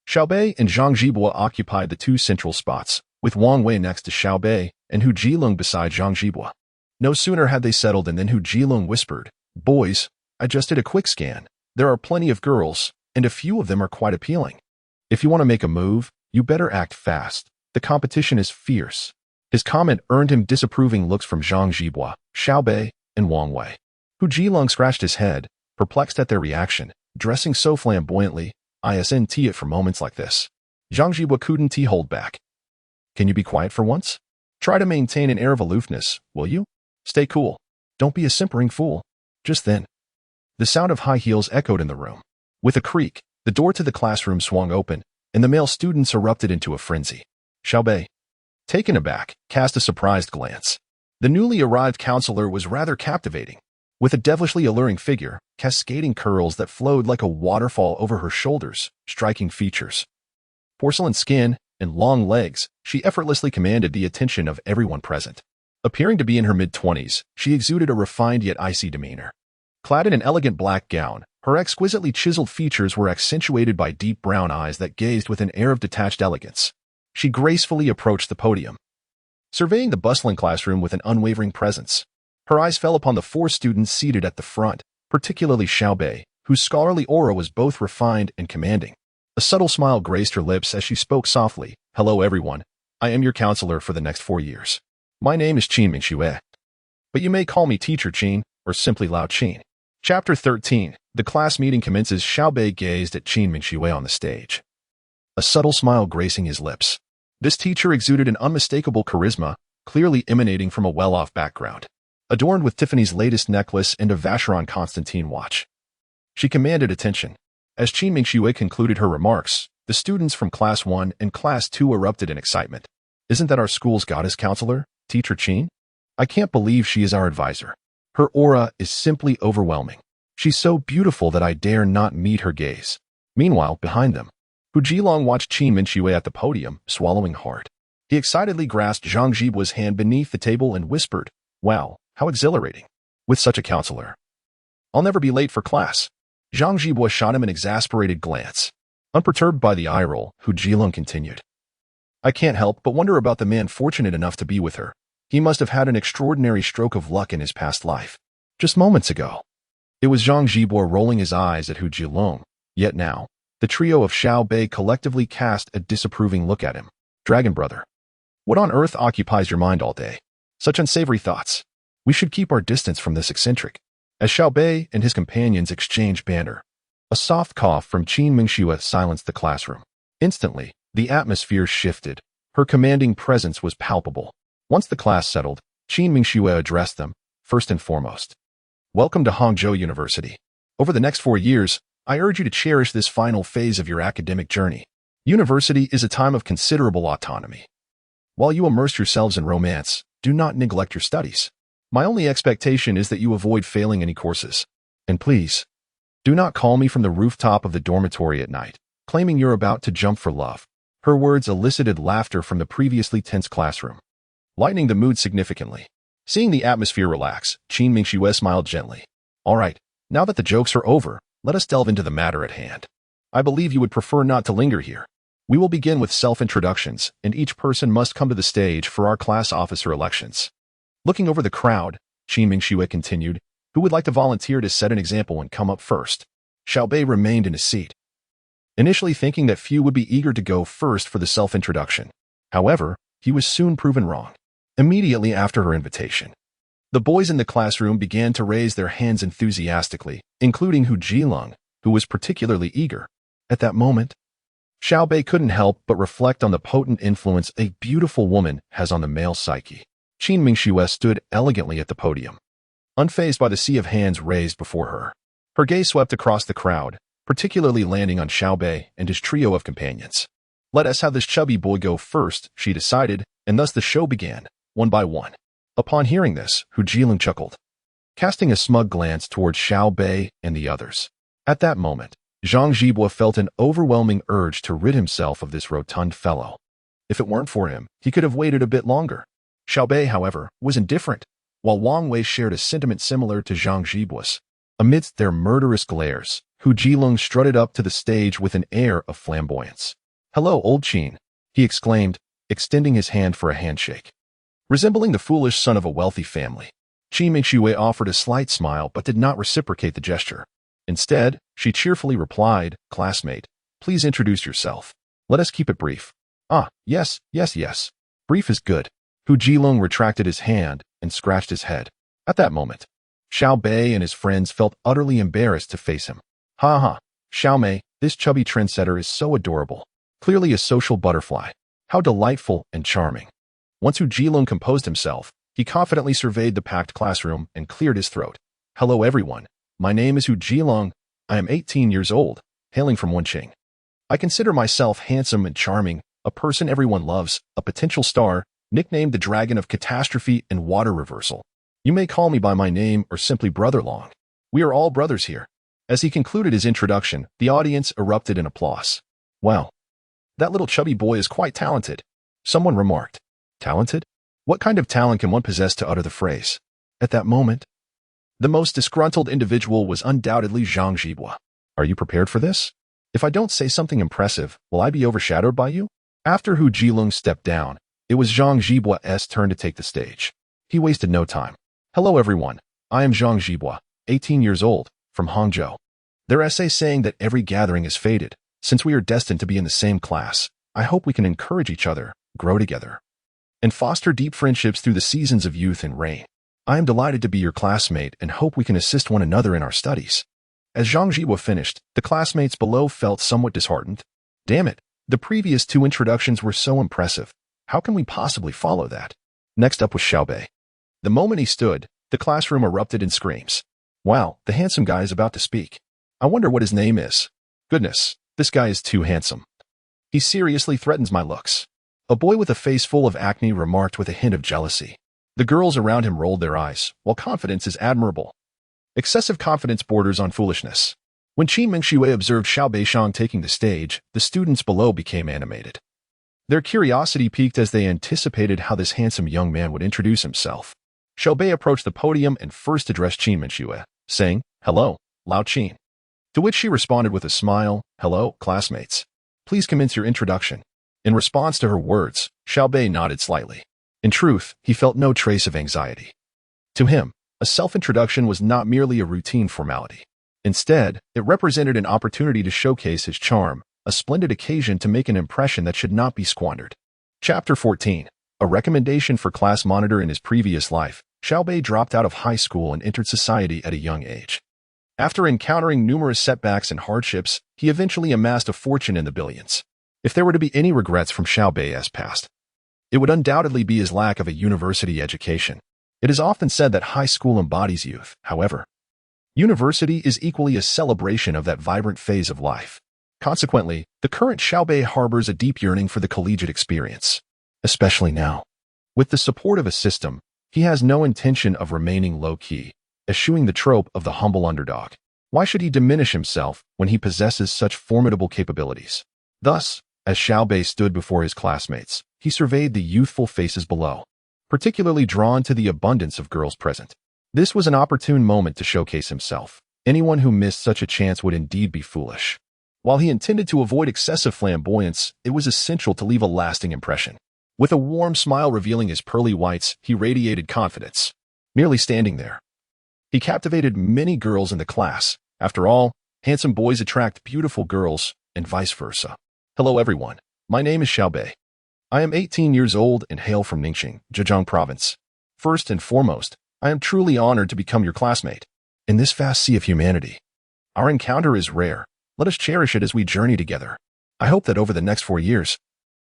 Xiao Beih and Zhang Jibua occupied the 2 central spots, with Wang Wei next to Xiao Beih and Hu Jilong beside Zhang Jibua. No sooner had they settled than Hu Jilong whispered, "Boys, I just did a quick scan. There are plenty of girls, and a few of them are quite appealing. If you want to make a move, you better act fast. The competition is fierce." His comment earned him disapproving looks from Zhang Jibua, Xiao Beih, and Wang Wei. Hu Jilong scratched his head, perplexed at their reaction, dressing so flamboyantly. Isn't it for moments like this? Zhang Jibua couldn't hold back. Can you be quiet for once? Try to maintain an air of aloofness, will you? Stay cool. Don't be a simpering fool. Just then, the sound of high heels echoed in the room. With a creak, the door to the classroom swung open, and the male students erupted into a frenzy. Xiao Beih, taken aback, cast a surprised glance. The newly arrived counselor was rather captivating, with a devilishly alluring figure, cascading curls that flowed like a waterfall over her shoulders, striking features. Porcelain skin and long legs, she effortlessly commanded the attention of everyone present. Appearing to be in her mid-20s, she exuded a refined yet icy demeanor. Clad in an elegant black gown, her exquisitely chiseled features were accentuated by deep brown eyes that gazed with an air of detached elegance. She gracefully approached the podium, surveying the bustling classroom with an unwavering presence. Her eyes fell upon the 4 students seated at the front, particularly Xiao Beih, whose scholarly aura was both refined and commanding. A subtle smile graced her lips as she spoke softly. "Hello everyone, I am your counselor for the next 4 years. My name is Qin Mingxue, but you may call me Teacher Qin or simply Lao Qin." Chapter 13. The class meeting commences. Xiao Beih gazed at Qin Mingxue on the stage, a subtle smile gracing his lips. This teacher exuded an unmistakable charisma, clearly emanating from a well-off background. Adorned with Tiffany's latest necklace and a Vacheron Constantin watch, she commanded attention. As Qin Mingxue concluded her remarks, the students from Class 1 and Class 2 erupted in excitement. "Isn't that our school's goddess counselor, Teacher Qin? I can't believe she is our advisor. Her aura is simply overwhelming. She's so beautiful that I dare not meet her gaze." Meanwhile, behind them, Hu Jilong watched Qin Mingxue at the podium, swallowing hard. He excitedly grasped Zhang Jibua's hand beneath the table and whispered, "Wow, how exhilarating. With such a counselor, I'll never be late for class." Zhang Jibua shot him an exasperated glance. Unperturbed by the eye roll, Hu Jilong continued, "I can't help but wonder about the man fortunate enough to be with her. He must have had an extraordinary stroke of luck in his past life. Just moments ago, it was Zhang Jibua rolling his eyes at Hu Jilong, yet now, the trio of Xiao Beih collectively cast a disapproving look at him. "Dragon brother, what on earth occupies your mind all day? Such unsavory thoughts. We should keep our distance from this eccentric." As Xiao Beih and his companions exchanged banter, a soft cough from Qin Mingxue silenced the classroom. Instantly, the atmosphere shifted. Her commanding presence was palpable. Once the class settled, Qin Mingxue addressed them, first and foremost. "Welcome to Hangzhou University. Over the next 4 years, I urge you to cherish this final phase of your academic journey. University is a time of considerable autonomy. While you immerse yourselves in romance, do not neglect your studies. My only expectation is that you avoid failing any courses. And please, do not call me from the rooftop of the dormitory at night, claiming you're about to jump for love. Her words elicited laughter from the previously tense classroom, lightening the mood significantly. Seeing the atmosphere relax, Qin Mingxue smiled gently. All right, now that the jokes are over, let us delve into the matter at hand. I believe you would prefer not to linger here. We will begin with self-introductions, and each person must come to the stage for our class officer elections. Looking over the crowd, Qin Mingxue continued, who would like to volunteer to set an example and come up first? Xiao Beih remained in his seat, initially thinking that few would be eager to go first for the self-introduction. However, he was soon proven wrong. Immediately after her invitation, the boys in the classroom began to raise their hands enthusiastically, including Hu Jilong, who was particularly eager. At that moment, Xiao Beih couldn't help but reflect on the potent influence a beautiful woman has on the male psyche. Qin Mingxue stood elegantly at the podium, unfazed by the sea of hands raised before her. Her gaze swept across the crowd, particularly landing on Xiao Beih and his trio of companions. Let us have this chubby boy go first, she decided, and thus the show began, one by one. Upon hearing this, Hu Jilong chuckled, casting a smug glance towards Xiao Beih and the others. At that moment, Zhang Zhibua felt an overwhelming urge to rid himself of this rotund fellow. If it weren't for him, he could have waited a bit longer. Xiao Beih, however, was indifferent, while Wang Wei shared a sentiment similar to Zhang Zhibua's. Amidst their murderous glares, Hu Jilong strutted up to the stage with an air of flamboyance. "Hello, old Qin," he exclaimed, extending his hand for a handshake. Resembling the foolish son of a wealthy family, Qin Mingxue offered a slight smile but did not reciprocate the gesture. Instead, she cheerfully replied, "Classmate, please introduce yourself. Let us keep it brief." "Ah, yes. Brief is good." Hu Jilong retracted his hand and scratched his head. At that moment, Xiao Beih and his friends felt utterly embarrassed to face him. "Ha, Xiao Mei, this chubby trendsetter is so adorable. Clearly a social butterfly. How delightful and charming." Once Hu Jilong composed himself, he confidently surveyed the packed classroom and cleared his throat. "Hello everyone. My name is Hu Jilong. I am 18 years old, hailing from Wenqing. I consider myself handsome and charming, a person everyone loves, a potential star, nicknamed the Dragon of Catastrophe and Water Reversal. You may call me by my name or simply Brother Long. We are all brothers here." As he concluded his introduction, the audience erupted in applause. "Wow, that little chubby boy is quite talented," someone remarked. Talented? What kind of talent can one possess to utter the phrase? At that moment, the most disgruntled individual was undoubtedly Zhang Zhibua. "Are you prepared for this? If I don't say something impressive, will I be overshadowed by you?" After Hu Jilong stepped down, it was Zhang Zhibua's turn to take the stage. He wasted no time. "Hello everyone, I am Zhang Zhibua, 18 years old, from Hangzhou. Their essay saying that every gathering is fated. Since we are destined to be in the same class, I hope we can encourage each other, grow together, and foster deep friendships through the seasons of youth and reign. I am delighted to be your classmate and hope we can assist one another in our studies." As Zhang Zhibua finished, the classmates below felt somewhat disheartened. Damn it, the previous two introductions were so impressive. How can we possibly follow that? Next up was Xiao Beih. The moment he stood, the classroom erupted in screams. "Wow, the handsome guy is about to speak. I wonder what his name is. Goodness, this guy is too handsome. He seriously threatens my looks." A boy with a face full of acne remarked with a hint of jealousy. The girls around him rolled their eyes, while confidence is admirable. Excessive confidence borders on foolishness. When Qin Mingxue observed Xiao Beishang taking the stage, the students below became animated. Their curiosity piqued as they anticipated how this handsome young man would introduce himself. Xiao Beih approached the podium and first addressed Qin Mingxue, saying, "Hello, Lao Qin." To which she responded with a smile, "Hello, classmates. Please commence your introduction." In response to her words, Xiao Beih nodded slightly. In truth, he felt no trace of anxiety. To him, a self-introduction was not merely a routine formality. Instead, it represented an opportunity to showcase his charm, a splendid occasion to make an impression that should not be squandered. Chapter 14. A recommendation for class monitor. In his previous life, Xiao Beih dropped out of high school and entered society at a young age. After encountering numerous setbacks and hardships, he eventually amassed a fortune in the billions. If there were to be any regrets from Xiao Beih's past, it would undoubtedly be his lack of a university education. It is often said that high school embodies youth. However, university is equally a celebration of that vibrant phase of life. Consequently, the current Xiao Beih harbors a deep yearning for the collegiate experience. Especially now, With the support of a system, he has no intention of remaining low-key, eschewing the trope of the humble underdog. Why should he diminish himself when he possesses such formidable capabilities? Thus, as Xiao Beih stood before his classmates, he surveyed the youthful faces below, particularly drawn to the abundance of girls present. This was an opportune moment to showcase himself. Anyone who missed such a chance would indeed be foolish. While he intended to avoid excessive flamboyance, it was essential to leave a lasting impression. With a warm smile revealing his pearly whites, he radiated confidence. Merely standing there, he captivated many girls in the class. After all, handsome boys attract beautiful girls, and vice versa. Hello everyone, my name is Xiao Beih. I am 18 years old and hail from Ningxing, Zhejiang Province. First and foremost, I am truly honored to become your classmate. In this vast sea of humanity, our encounter is rare. Let us cherish it as we journey together. I hope that over the next 4 years,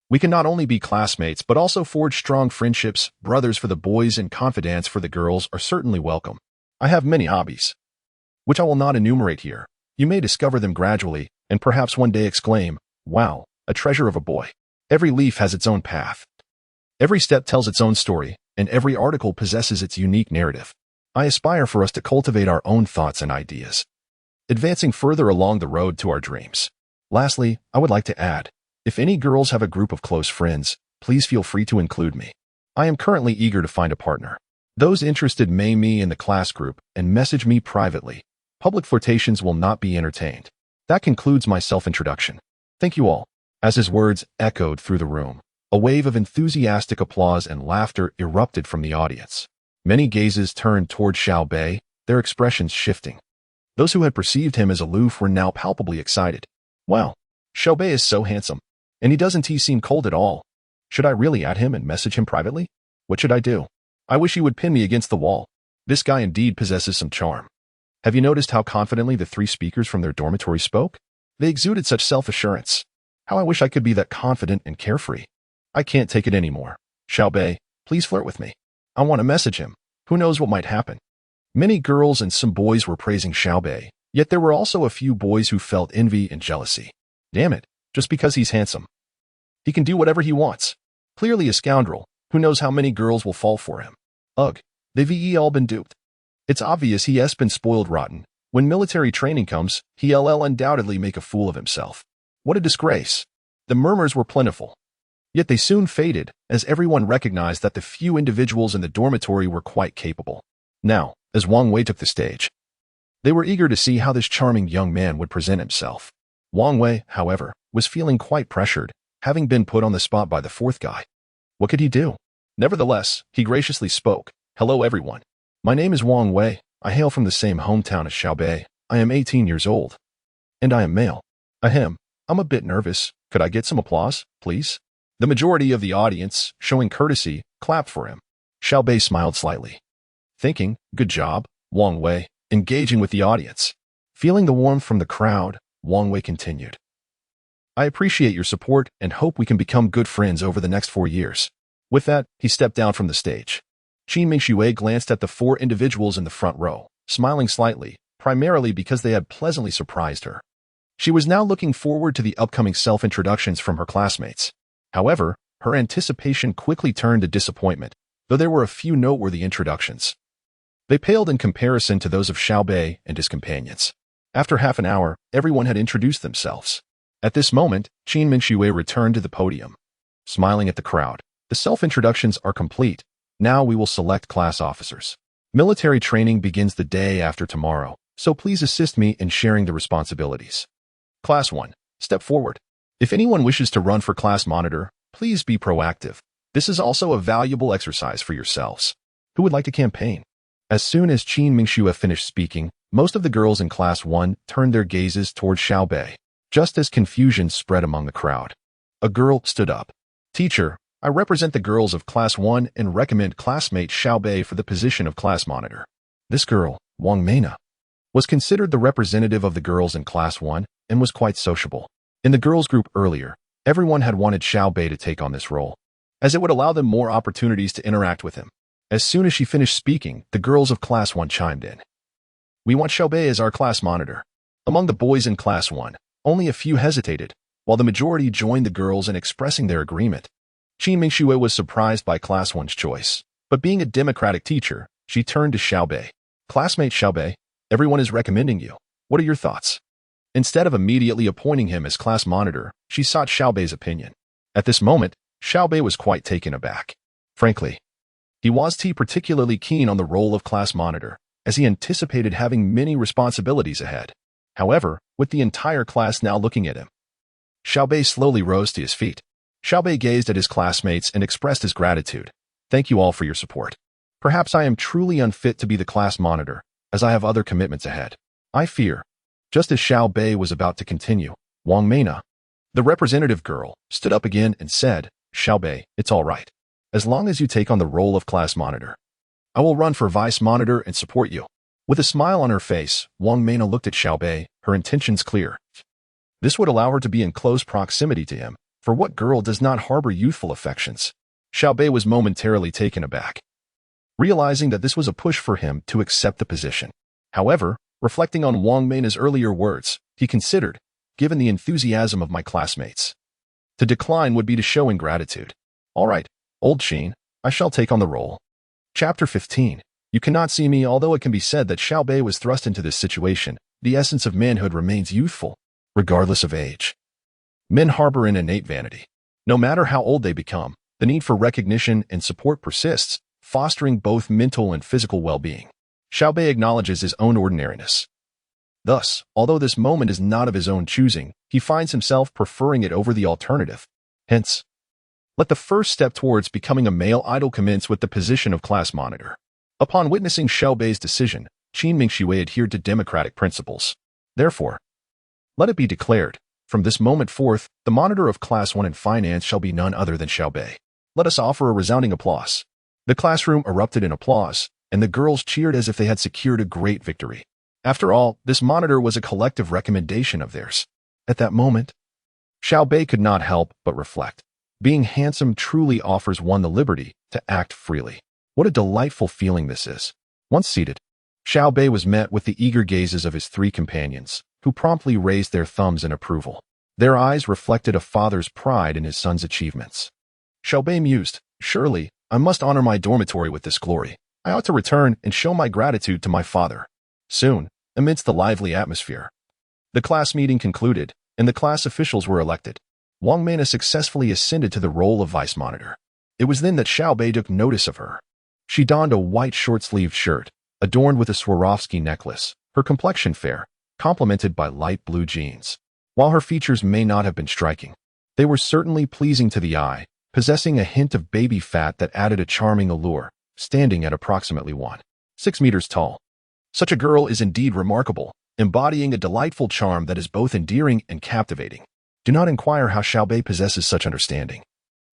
we can not only be classmates but also forge strong friendships. Brothers for the boys and confidants for the girls are certainly welcome. I have many hobbies, which I will not enumerate here. You may discover them gradually, and perhaps one day exclaim, wow, a treasure of a boy. Every leaf has its own path. Every step tells its own story, and every article possesses its unique narrative. I aspire for us to cultivate our own thoughts and ideas, advancing further along the road to our dreams. Lastly, I would like to add, if any girls have a group of close friends, please feel free to include me. I am currently eager to find a partner. Those interested may me in the class group and message me privately. Public flirtations will not be entertained. That concludes my self-introduction. Thank you all. As his words echoed through the room, a wave of enthusiastic applause and laughter erupted from the audience. Many gazes turned toward Xiao Beih, their expressions shifting. Those who had perceived him as aloof were now palpably excited. Wow, Xiao Beih is so handsome, and he doesn't seem cold at all. Should I really add him and message him privately? What should I do? I wish he would pin me against the wall. This guy indeed possesses some charm. Have you noticed how confidently the 3 speakers from their dormitory spoke? They exuded such self-assurance. How I wish I could be that confident and carefree. I can't take it anymore. Xiao Beih, please flirt with me. I want to message him. Who knows what might happen? Many girls and some boys were praising Xiao Beih, yet there were also a few boys who felt envy and jealousy. Damn it, just because he's handsome, he can do whatever he wants. Clearly a scoundrel. Who knows how many girls will fall for him? Ugh, they've all been duped. It's obvious he has been spoiled rotten. When military training comes, he'll undoubtedly make a fool of himself. What a disgrace. The murmurs were plentiful. Yet they soon faded, as everyone recognized that the few individuals in the dormitory were quite capable. Now, as Wang Wei took the stage, they were eager to see how this charming young man would present himself. Wang Wei, however, was feeling quite pressured, having been put on the spot by the 4th guy. What could he do? Nevertheless, he graciously spoke. Hello everyone. My name is Wang Wei. I hail from the same hometown as Xiao Beih. I am 18 years old. And I am male. Ahem. I'm a bit nervous. Could I get some applause, please? The majority of the audience, showing courtesy, clapped for him. Xiao Beih smiled slightly, thinking, good job, Wang Wei, engaging with the audience. Feeling the warmth from the crowd, Wang Wei continued. I appreciate your support and hope we can become good friends over the next 4 years. With that, he stepped down from the stage. Qin Mingxue glanced at the 4 individuals in the front row, smiling slightly, primarily because they had pleasantly surprised her. She was now looking forward to the upcoming self-introductions from her classmates. However, her anticipation quickly turned to disappointment, though there were a few noteworthy introductions. They paled in comparison to those of Xiao Beih and his companions. After half an hour, everyone had introduced themselves. At this moment, Qin Mingxue returned to the podium, smiling at the crowd. The self-introductions are complete. Now we will select class officers. Military training begins the day after tomorrow, so please assist me in sharing the responsibilities. Class 1, step forward. If anyone wishes to run for class monitor, please be proactive. This is also a valuable exercise for yourselves. Who would like to campaign? As soon as Qin Mingxue finished speaking, most of the girls in Class 1 turned their gazes toward Xiao Beih, just as confusion spread among the crowd. A girl stood up. Teacher, I represent the girls of Class 1 and recommend classmate Xiao Beih for the position of class monitor. This girl, Wang Meina, was considered the representative of the girls in Class 1 and was quite sociable. In the girls group earlier, everyone had wanted Xiao Beih to take on this role, as it would allow them more opportunities to interact with him. As soon as she finished speaking, the girls of Class 1 chimed in. We want Xiao Beih as our class monitor. Among the boys in Class 1, only a few hesitated, while the majority joined the girls in expressing their agreement. Qin Mingxue was surprised by Class 1's choice, but being a democratic teacher, she turned to Xiao Beih. Classmate Xiao Beih, everyone is recommending you. What are your thoughts? Instead of immediately appointing him as class monitor, she sought Xiao Beih's opinion. At this moment, Xiao Beih was quite taken aback. Frankly, he wasn't particularly keen on the role of class monitor, as he anticipated having many responsibilities ahead. However, with the entire class now looking at him, Xiao Beih slowly rose to his feet. Xiao Beih gazed at his classmates and expressed his gratitude. Thank you all for your support. Perhaps I am truly unfit to be the class monitor, as I have other commitments ahead. I fear. Just as Xiao Beih was about to continue, Wang Meina, the representative girl, stood up again and said, Xiao Beih, it's all right. As long as you take on the role of class monitor, I will run for vice monitor and support you. With a smile on her face, Wang Meina looked at Xiao Beih, her intentions clear. This would allow her to be in close proximity to him, for what girl does not harbor youthful affections? Xiao Beih was momentarily taken aback, realizing that this was a push for him to accept the position. However, reflecting on Wang Meina's earlier words, he considered, given the enthusiasm of my classmates, to decline would be to show ingratitude. All right, old Qin, I shall take on the role. Chapter 15. You cannot see me. Although it can be said that Xiao Beih was thrust into this situation, the essence of manhood remains youthful, regardless of age. Men harbor an innate vanity. No matter how old they become, the need for recognition and support persists, fostering both mental and physical well-being. Xiao Beih acknowledges his own ordinariness. Thus, although this moment is not of his own choosing, he finds himself preferring it over the alternative. Hence, let the first step towards becoming a male idol commence with the position of class monitor. Upon witnessing Xiao Beih's decision, Qin Mingxue adhered to democratic principles. Therefore, let it be declared, from this moment forth, the monitor of Class 1 in finance shall be none other than Xiao Beih. Let us offer a resounding applause. The classroom erupted in applause, and the girls cheered as if they had secured a great victory. After all, this monitor was a collective recommendation of theirs. At that moment, Xiao Beih could not help but reflect. Being handsome truly offers one the liberty to act freely. What a delightful feeling this is. Once seated, Xiao Beih was met with the eager gazes of his three companions, who promptly raised their thumbs in approval. Their eyes reflected a father's pride in his son's achievements. Xiao Beih mused, surely, I must honor my dormitory with this glory. I ought to return and show my gratitude to my father. Soon, amidst the lively atmosphere, the class meeting concluded, and the class officials were elected. Wang Meina successfully ascended to the role of vice monitor. It was then that Xiao Beih took notice of her. She donned a white short-sleeved shirt, adorned with a Swarovski necklace, her complexion fair, complemented by light blue jeans. While her features may not have been striking, they were certainly pleasing to the eye, possessing a hint of baby fat that added a charming allure, standing at approximately 1.6 meters tall. Such a girl is indeed remarkable, embodying a delightful charm that is both endearing and captivating. Do not inquire how Xiao Beih possesses such understanding.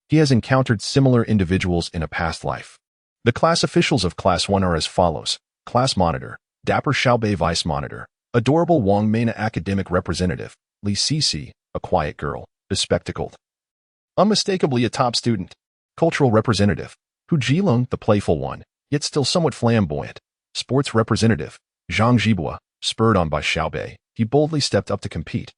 He has encountered similar individuals in a past life. The class officials of Class 1 are as follows: Class Monitor, Dapper Xiao Beih Vice Monitor, Adorable Wang Meina Academic Representative, Li Sisi, a quiet girl, bespectacled, unmistakably a top student, Cultural Representative, Hu Jilong, the playful one, yet still somewhat flamboyant, Sports Representative, Zhang Jibua. Spurred on by Xiao Beih, he boldly stepped up to compete.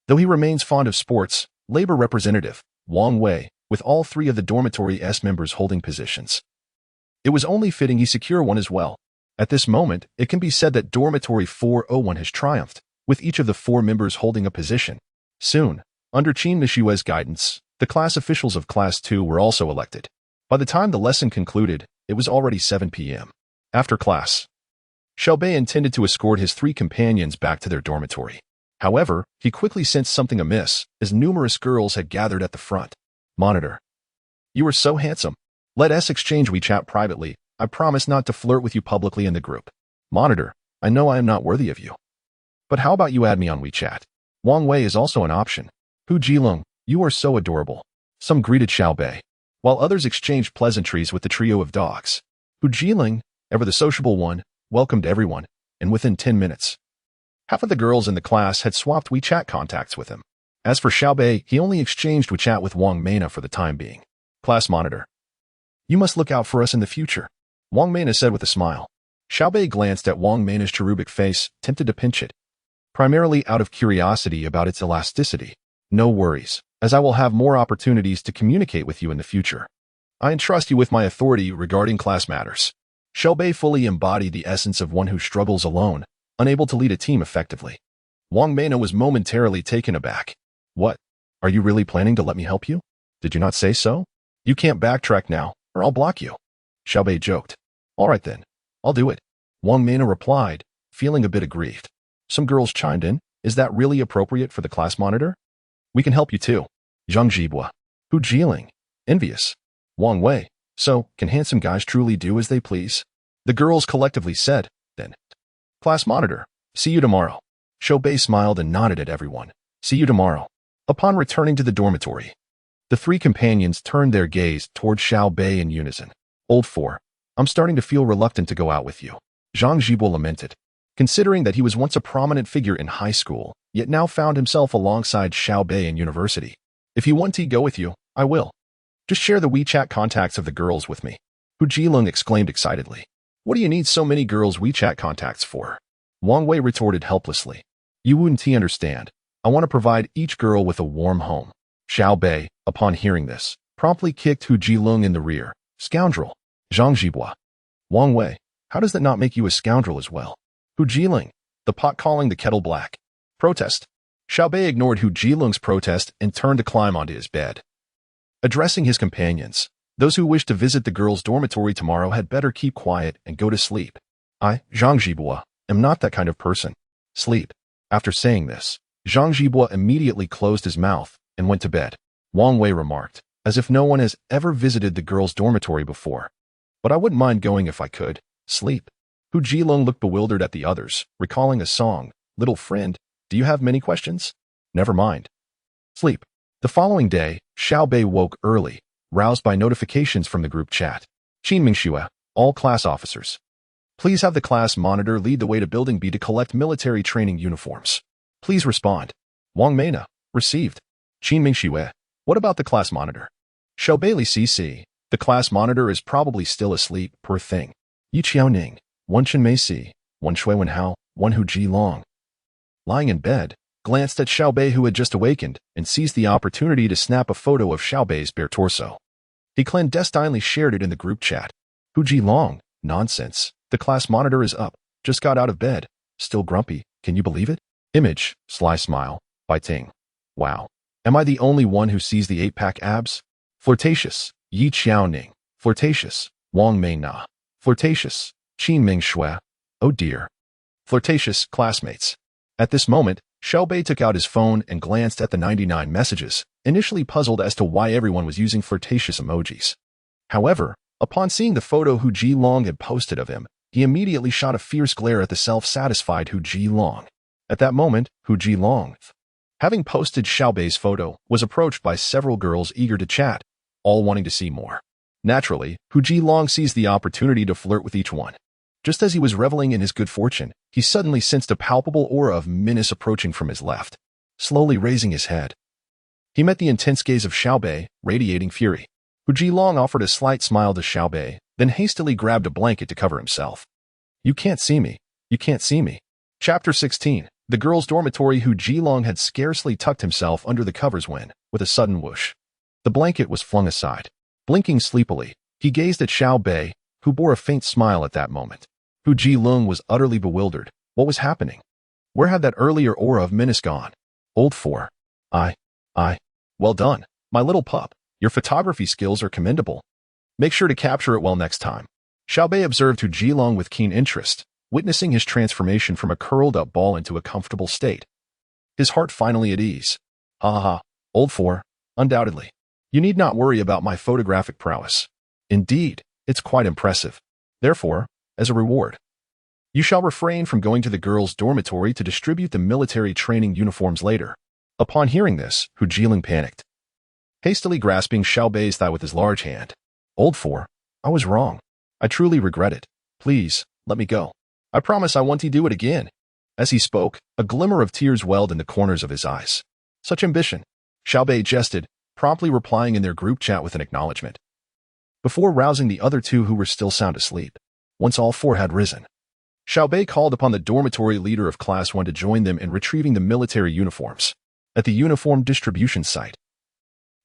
Though he remains fond of sports, Labor Representative, Wang Wei, with all three of the dormitory S members holding positions, it was only fitting he secure one as well. At this moment, it can be said that Dormitory 401 has triumphed, with each of the four members holding a position. Soon, under Qin Mingxue's guidance, the class officials of Class 2 were also elected. By the time the lesson concluded, it was already 7 p.m. After class, Xiao Beih intended to escort his three companions back to their dormitory. However, he quickly sensed something amiss, as numerous girls had gathered at the front. Monitor, you are so handsome. Let us exchange WeChat privately. I promise not to flirt with you publicly in the group. Monitor, I know I am not worthy of you. But how about you add me on WeChat? Wang Wei is also an option. Hu Jilong, you are so adorable. Some greeted Xiao Beih, while others exchanged pleasantries with the trio of dogs. Hu Jilong, ever the sociable one, welcomed everyone, and within 10 minutes, half of the girls in the class had swapped WeChat contacts with him. As for Xiao Beih, he only exchanged WeChat with Wang Meina for the time being. Class Monitor, you must look out for us in the future, Wang Meina said with a smile. Xiao Beih glanced at Wang Meina's cherubic face, tempted to pinch it, primarily out of curiosity about its elasticity. No worries, as I will have more opportunities to communicate with you in the future. I entrust you with my authority regarding class matters. Xiao Beih fully embodied the essence of one who struggles alone, unable to lead a team effectively. Wang Mena was momentarily taken aback. What? Are you really planning to let me help you? Did you not say so? You can't backtrack now, or I'll block you. Xiao Beih joked. All right then, I'll do it. Wang Mena replied, feeling a bit aggrieved. Some girls chimed in. Is that really appropriate for the class monitor? We can help you too. Zhang Zhibua. Hu Jiling. Envious. Wang Wei. So, can handsome guys truly do as they please? The girls collectively said, then. Class monitor. See you tomorrow. Xiao Beih smiled and nodded at everyone. See you tomorrow. Upon returning to the dormitory, the three companions turned their gaze toward Xiao Beih in unison. Old four, I'm starting to feel reluctant to go out with you. Zhang Zhibua lamented, considering that he was once a prominent figure in high school, yet now found himself alongside Xiao Beih in university. If you want to go with you, I will. Just share the WeChat contacts of the girls with me. Hu Jilong exclaimed excitedly. What do you need so many girls' WeChat contacts for? Wang Wei retorted helplessly. You wouldn't understand. I want to provide each girl with a warm home. Xiao Beih, upon hearing this, promptly kicked Hu Jilong in the rear. Scoundrel. Zhang Zhibua. Wang Wei, how does that not make you a scoundrel as well? Hu Jiling, the pot calling the kettle black. Protest. Xiao Beih ignored Hu Jilong's protest and turned to climb onto his bed. Addressing his companions, those who wish to visit the girls' dormitory tomorrow had better keep quiet and go to sleep. I, Zhang Zhibua, am not that kind of person. Sleep. After saying this, Zhang Zhibua immediately closed his mouth and went to bed. Wang Wei remarked, as if no one has ever visited the girls' dormitory before. But I wouldn't mind going if I could. Sleep. Hu Jilong looked bewildered at the others, recalling a song. Little friend, do you have many questions? Never mind. Sleep. The following day, Xiao Beih woke early, roused by notifications from the group chat. Qinmingxue, all class officers. Please have the class monitor lead the way to Building B to collect military training uniforms. Please respond. Wang Mena, received. Qinmingxue, what about the class monitor? Xiao Beih CC, the class monitor is probably still asleep, poor thing. Yi Qiaoning, Wan Chen Mei Si, Wan Shui Wen Hao, Wan Hu Ji Long. Lying in bed, glanced at Xiao Beih who had just awakened and seized the opportunity to snap a photo of Xiao Bei's bare torso. He clandestinely shared it in the group chat. Hu Ji Long, nonsense. The class monitor is up, just got out of bed, still grumpy, can you believe it? Image, sly smile, by Ting. Wow. Am I the only one who sees the 8-pack abs? Flirtatious, Yi Qiaoning. Flirtatious, Wang Mei Na. Flirtatious, Qin Ming Shui. Oh dear. Flirtatious classmates. At this moment, Xiao Beih took out his phone and glanced at the 99 messages, initially puzzled as to why everyone was using flirtatious emojis. However, upon seeing the photo Hu Jilong had posted of him, he immediately shot a fierce glare at the self-satisfied Hu Jilong. At that moment, Hu Jilong, having posted Xiao Bei's photo, was approached by several girls eager to chat, all wanting to see more. Naturally, Hu Jilong seized the opportunity to flirt with each one. Just as he was reveling in his good fortune, he suddenly sensed a palpable aura of menace approaching from his left. Slowly raising his head, he met the intense gaze of Xiao Beih, radiating fury. Hu Jilong offered a slight smile to Xiao Beih, then hastily grabbed a blanket to cover himself. You can't see me. You can't see me. Chapter 16. The girls' dormitory. Hu Jilong had scarcely tucked himself under the covers when, with a sudden whoosh, the blanket was flung aside. Blinking sleepily, he gazed at Xiao Beih, who bore a faint smile at that moment. Hu Jilong was utterly bewildered. What was happening? Where had that earlier aura of menace gone? Old four. Well done, my little pup. Your photography skills are commendable. Make sure to capture it well next time. Xiao Beih observed Hu Jilong with keen interest, witnessing his transformation from a curled-up ball into a comfortable state. His heart finally at ease. Ha, old four, undoubtedly. You need not worry about my photographic prowess. Indeed, it's quite impressive. Therefore, as a reward, you shall refrain from going to the girls' dormitory to distribute the military training uniforms later. Upon hearing this, Hu Jilong panicked, hastily grasping Xiao Bei's thigh with his large hand. Old four, I was wrong. I truly regret it. Please, let me go. I promise I won't do it again. As he spoke, a glimmer of tears welled in the corners of his eyes. Such ambition. Xiao Beih jested, promptly replying in their group chat with an acknowledgement. Before rousing the other two who were still sound asleep, once all four had risen, Xiao Beih called upon the dormitory leader of Class 1 to join them in retrieving the military uniforms. at the uniform distribution site.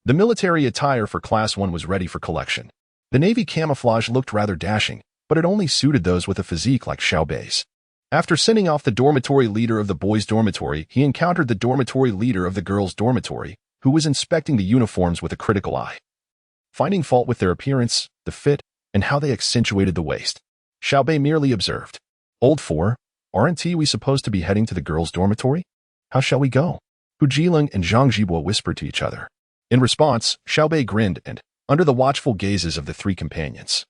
The military attire for Class 1 was ready for collection. The Navy camouflage looked rather dashing, but it only suited those with a physique like Xiao Beih's. After sending off the dormitory leader of the boys' dormitory, he encountered the dormitory leader of the girls' dormitory, who was inspecting the uniforms with a critical eye. Finding fault with their appearance, the fit, and how they accentuated the waist, Xiao Beih merely observed, "Old four, aren't we supposed to be heading to the girls' dormitory? How shall we go?" Hu Jiling and Zhang Jibo whispered to each other. In response, Xiao Beih grinned and, under the watchful gazes of the three companions,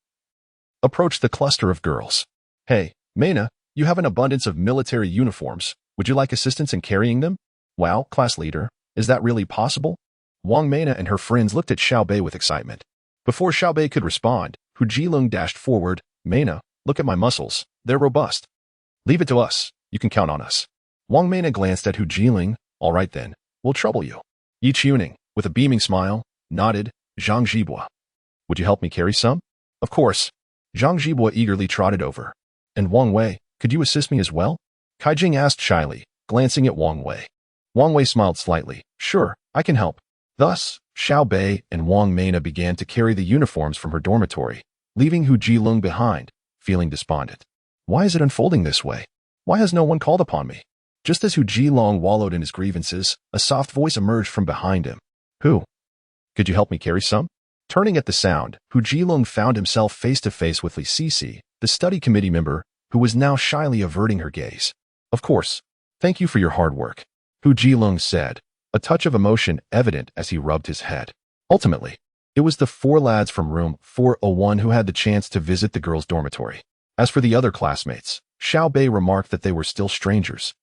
approached the cluster of girls. "Hey, Meina, you have an abundance of military uniforms. Would you like assistance in carrying them?" "Wow, class leader, is that really possible?" Wang Meina and her friends looked at Xiao Beih with excitement. Before Xiao Beih could respond, Hu Jilong dashed forward. "Meina, look at my muscles. They're robust. Leave it to us. You can count on us." Wang Meina glanced at Hu Jiling. "All right then, we'll trouble you." Yi Chuning, with a beaming smile, nodded. "Zhang Jibua, would you help me carry some?" "Of course." Zhang Jibua eagerly trotted over. "And Wang Wei, could you assist me as well?" Kai Jing asked shyly, glancing at Wang Wei. Wang Wei smiled slightly. "Sure, I can help." Thus, Xiao Beih and Wang Meina began to carry the uniforms from her dormitory, leaving Hu Jilong behind, feeling despondent. Why is it unfolding this way? Why has no one called upon me? Just as Hu Jilong wallowed in his grievances, a soft voice emerged from behind him. "Who? Could you help me carry some?" Turning at the sound, Hu Jilong found himself face to face with Li Sisi, the study committee member, who was now shyly averting her gaze. "Of course. Thank you for your hard work," Hu Jilong said, a touch of emotion evident as he rubbed his head. Ultimately, it was the four lads from room 401 who had the chance to visit the girls' dormitory. As for the other classmates, Xiao Beih remarked that they were still strangers,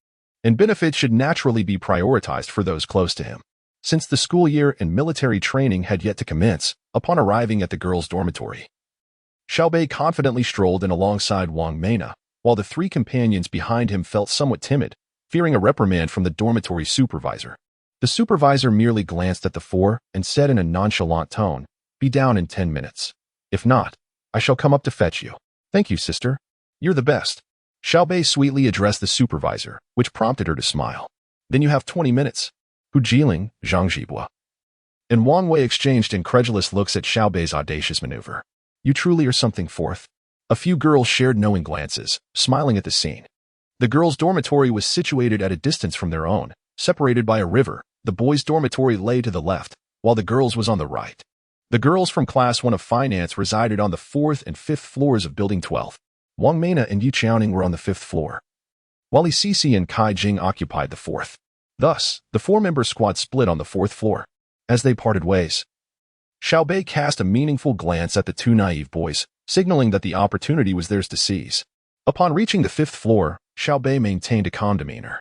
and benefits should naturally be prioritized for those close to him. Since the school year and military training had yet to commence, upon arriving at the girls' dormitory, Xiao Beih confidently strolled in alongside Wang Meina, while the three companions behind him felt somewhat timid, fearing a reprimand from the dormitory supervisor. The supervisor merely glanced at the four and said in a nonchalant tone, "Be down in 10 minutes. If not, I shall come up to fetch you." "Thank you, sister. You're the best." Xiao Beih sweetly addressed the supervisor, which prompted her to smile. "Then you have 20 minutes. Hu Jiling, Zhang Jibua, and Wang Wei exchanged incredulous looks at Xiao Bei's audacious maneuver. "You truly are something, fourth." A few girls shared knowing glances, smiling at the scene. The girls' dormitory was situated at a distance from their own, separated by a river. The boys' dormitory lay to the left, while the girls' was on the right. The girls from Class 1 of Finance resided on the 4th and 5th floors of Building 12. Wang Meina and Yi Chuning were on the 5th floor, while Li Sisi and Kai Jing occupied the 4th. Thus, the four-member squad split on the 4th floor. As they parted ways, Xiao Beih cast a meaningful glance at the two naive boys, signaling that the opportunity was theirs to seize. Upon reaching the 5th floor, Xiao Beih maintained a calm demeanor,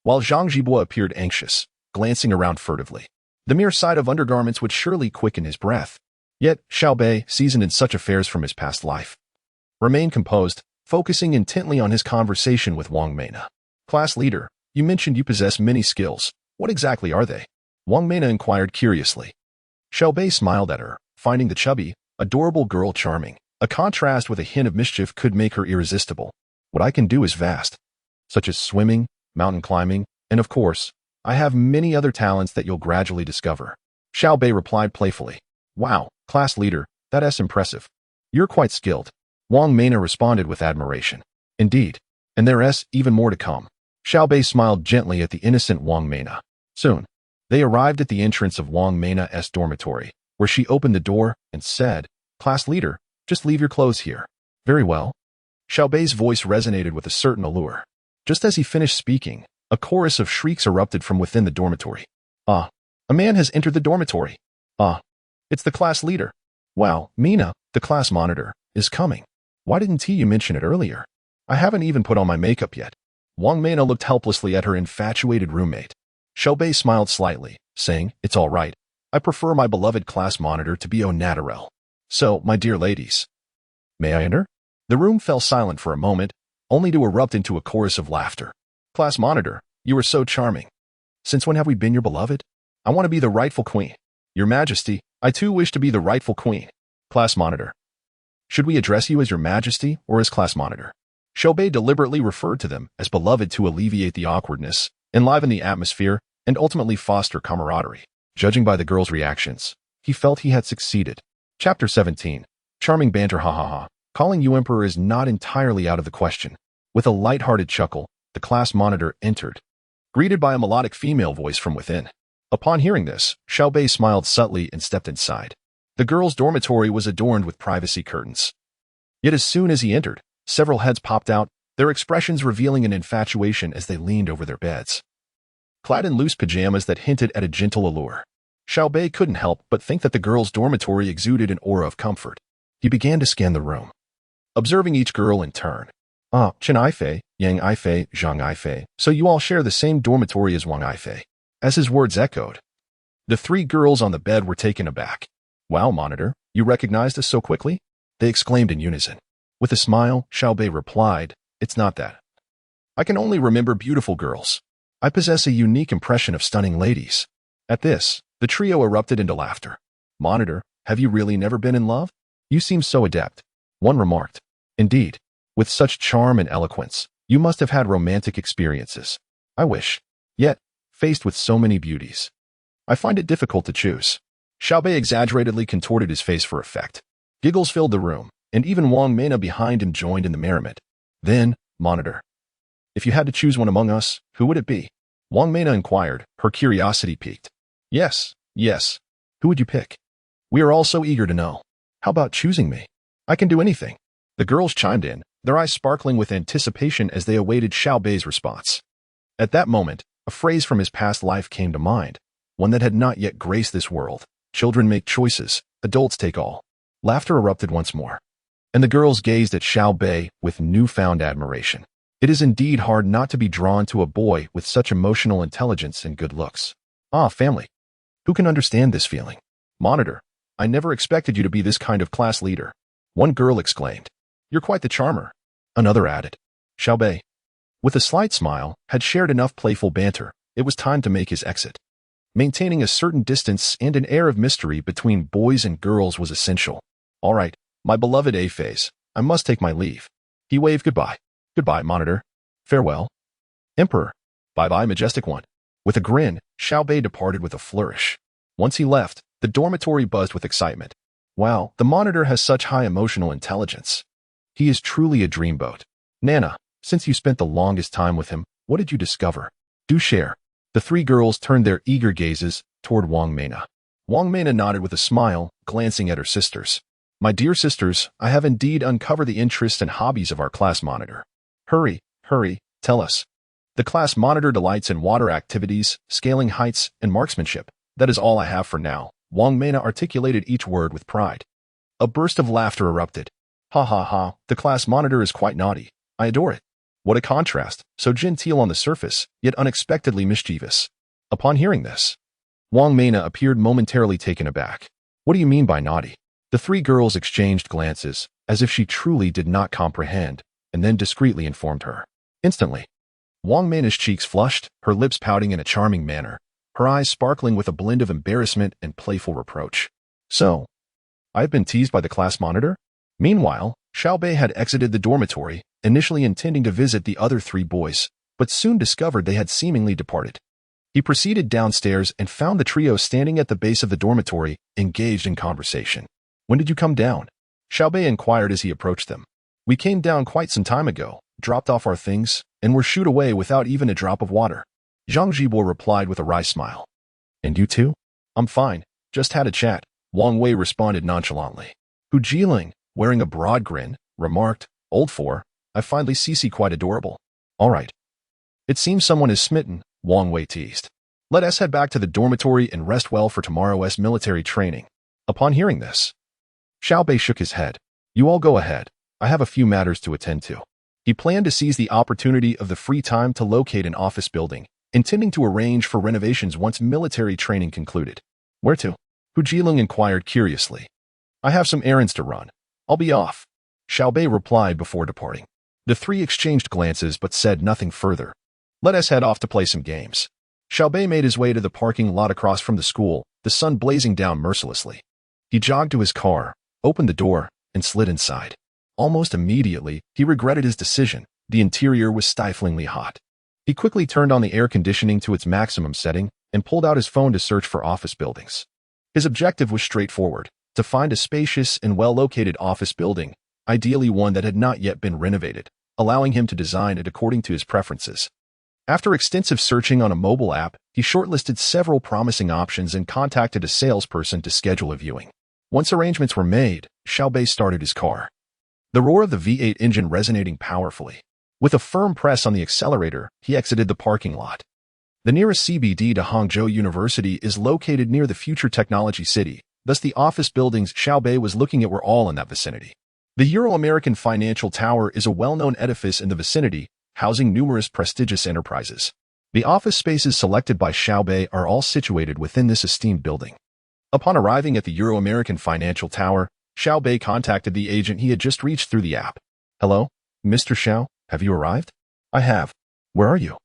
while Zhang Jibua appeared anxious, glancing around furtively. The mere sight of undergarments would surely quicken his breath. Yet, Xiao Beih, seasoned in such affairs from his past life, remained composed, focusing intently on his conversation with Wang Meina. "Class leader, you mentioned you possess many skills. What exactly are they?" Wang Meina inquired curiously. Xiao Beih smiled at her, finding the chubby, adorable girl charming. A contrast with a hint of mischief could make her irresistible. "What I can do is vast, such as swimming, mountain climbing, and of course, I have many other talents that you'll gradually discover." Xiao Beih replied playfully. "Wow, class leader, that's impressive. You're quite skilled." Wang Meina responded with admiration. "Indeed, and there's even more to come." Xiao Beih smiled gently at the innocent Wang Meina. Soon, they arrived at the entrance of Wang Meina's dormitory, where she opened the door and said, "Class leader, just leave your clothes here." "Very well." Xiao Beih's voice resonated with a certain allure. Just as he finished speaking, a chorus of shrieks erupted from within the dormitory. "Ah, a man has entered the dormitory. Ah, it's the class leader. Wow, Meina, the class monitor, is coming. Why didn't you mention it earlier? I haven't even put on my makeup yet." Wang Meina looked helplessly at her infatuated roommate. Xiao Beih smiled slightly, saying, "It's all right. I prefer my beloved class monitor to be au naturel. So, my dear ladies, may I enter?" The room fell silent for a moment, only to erupt into a chorus of laughter. "Class monitor, you are so charming. Since when have we been your beloved? I want to be the rightful queen." "Your Majesty, I too wish to be the rightful queen." "Class monitor, should we address you as your Majesty or as class monitor?" Xiao Beih deliberately referred to them as beloved to alleviate the awkwardness, enliven the atmosphere, and ultimately foster camaraderie. Judging by the girls' reactions, he felt he had succeeded. Chapter 17. Charming banter, ha ha ha. Calling you emperor is not entirely out of the question. With a light-hearted chuckle, the class monitor entered, greeted by a melodic female voice from within. Upon hearing this, Xiao Beih smiled subtly and stepped inside. The girls' dormitory was adorned with privacy curtains. Yet as soon as he entered, several heads popped out, their expressions revealing an infatuation as they leaned over their beds. Clad in loose pajamas that hinted at a gentle allure, Xiao Beih couldn't help but think that the girls' dormitory exuded an aura of comfort. He began to scan the room, observing each girl in turn. Ah, Chen Aifei, Yang Aifei, Zhang Aifei, so you all share the same dormitory as Wang Aifei. As his words echoed, the three girls on the bed were taken aback. Wow, monitor, you recognized us so quickly? They exclaimed in unison. With a smile, Xiao Beih replied, it's not that. I can only remember beautiful girls. I possess a unique impression of stunning ladies. At this, the trio erupted into laughter. Monitor, have you really never been in love? You seem so adept. One remarked. Indeed, with such charm and eloquence, you must have had romantic experiences. I wish. Yet, faced with so many beauties, I find it difficult to choose. Xiao Beih exaggeratedly contorted his face for effect. Giggles filled the room, and even Wang Mena behind him joined in the merriment. Then, monitor, if you had to choose one among us, who would it be? Wang Mena inquired, her curiosity piqued. Yes. Who would you pick? We are all so eager to know. How about choosing me? I can do anything. The girls chimed in, their eyes sparkling with anticipation as they awaited Xiao Beih's response. At that moment, a phrase from his past life came to mind, one that had not yet graced this world. Children make choices, adults take all. Laughter erupted once more, and the girls gazed at Xiao Beih with newfound admiration. It is indeed hard not to be drawn to a boy with such emotional intelligence and good looks. Ah, family. Who can understand this feeling? Monitor, I never expected you to be this kind of class leader. One girl exclaimed. You're quite the charmer. Another added. Xiao Beih, with a slight smile, had shared enough playful banter. It was time to make his exit. Maintaining a certain distance and an air of mystery between boys and girls was essential. All right, my beloved A-phase, I must take my leave. He waved goodbye. Goodbye, monitor. Farewell. Emperor. Bye-bye, majestic one. With a grin, Xiao Beih departed with a flourish. Once he left, the dormitory buzzed with excitement. Wow, the monitor has such high emotional intelligence. He is truly a dreamboat. Nana, since you spent the longest time with him, what did you discover? Do share. The three girls turned their eager gazes toward Wang Mena. Wang Mena nodded with a smile, glancing at her sisters. My dear sisters, I have indeed uncovered the interests and hobbies of our class monitor. Hurry, tell us. The class monitor delights in water activities, scaling heights, and marksmanship. That is all I have for now. Wang Mena articulated each word with pride. A burst of laughter erupted. Ha ha ha, the class monitor is quite naughty. I adore it. What a contrast, so genteel on the surface, yet unexpectedly mischievous. Upon hearing this, Wang Mena appeared momentarily taken aback. What do you mean by naughty? The three girls exchanged glances, as if she truly did not comprehend, and then discreetly informed her. Instantly, Wang Mena's cheeks flushed, her lips pouting in a charming manner, her eyes sparkling with a blend of embarrassment and playful reproach. So, I've been teased by the class monitor? Meanwhile, Xiao Beih had exited the dormitory, initially intending to visit the other three boys, but soon discovered they had seemingly departed. He proceeded downstairs and found the trio standing at the base of the dormitory, engaged in conversation. When did you come down? Xiao Beih inquired as he approached them. We came down quite some time ago, dropped off our things, and were shooed away without even a drop of water. Zhang Jibo replied with a wry smile. And you too? I'm fine, just had a chat, Wang Wei responded nonchalantly. Hu Jiling, wearing a broad grin, remarked, Old four, I finally see quite adorable. All right. It seems someone is smitten, Wang Wei teased. Let us head back to the dormitory and rest well for tomorrow's military training. Upon hearing this, Xiao Beih shook his head. You all go ahead. I have a few matters to attend to. He planned to seize the opportunity of the free time to locate an office building, intending to arrange for renovations once military training concluded. Where to? Hu Jilong inquired curiously. I have some errands to run. I'll be off. Xiao Beih replied before departing. The three exchanged glances but said nothing further. Let us head off to play some games. Xiao Beih made his way to the parking lot across from the school, the sun blazing down mercilessly. He jogged to his car, opened the door, and slid inside. Almost immediately, he regretted his decision. The interior was stiflingly hot. He quickly turned on the air conditioning to its maximum setting, and pulled out his phone to search for office buildings. His objective was straightforward: to find a spacious and well-located office building, ideally one that had not yet been renovated, allowing him to design it according to his preferences. After extensive searching on a mobile app, he shortlisted several promising options and contacted a salesperson to schedule a viewing. Once arrangements were made, Xiao Beih started his car. The roar of the V8 engine resonating powerfully. With a firm press on the accelerator, he exited the parking lot. The nearest CBD to Hangzhou University is located near the future technology city, thus the office buildings Xiao Beih was looking at were all in that vicinity. The Euro-American Financial Tower is a well-known edifice in the vicinity, housing numerous prestigious enterprises. The office spaces selected by Xiao Beih are all situated within this esteemed building. Upon arriving at the Euro-American Financial Tower, Xiao Beih contacted the agent he had just reached through the app. "Hello, Mr. Xiao, have you arrived?" "I have. Where are you?"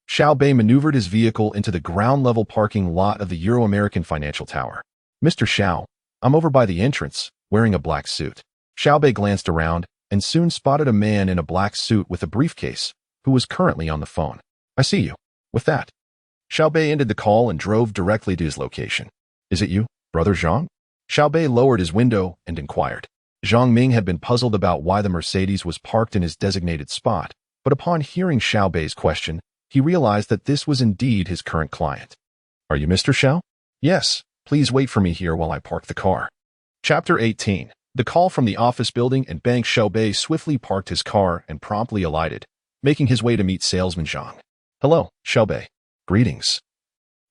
Xiao Beih maneuvered his vehicle into the ground-level parking lot of the Euro-American Financial Tower. "Mr. Xiao, I'm over by the entrance, wearing a black suit." Xiao Beih glanced around and soon spotted a man in a black suit with a briefcase, who was currently on the phone. "I see you." With that, Xiao Beih ended the call and drove directly to his location. "Is it you, Brother Zhang?" Xiao Beih lowered his window and inquired. Zhang Ming had been puzzled about why the Mercedes was parked in his designated spot, but upon hearing Xiao Bei's question, he realized that this was indeed his current client. "Are you Mr. Xiao?" "Yes, please wait for me here while I park the car." Chapter 18. The call from the office building and bank. Xiao Beih swiftly parked his car and promptly alighted, making his way to meet salesman Zhang. "Hello, Xiao Beih." "Greetings.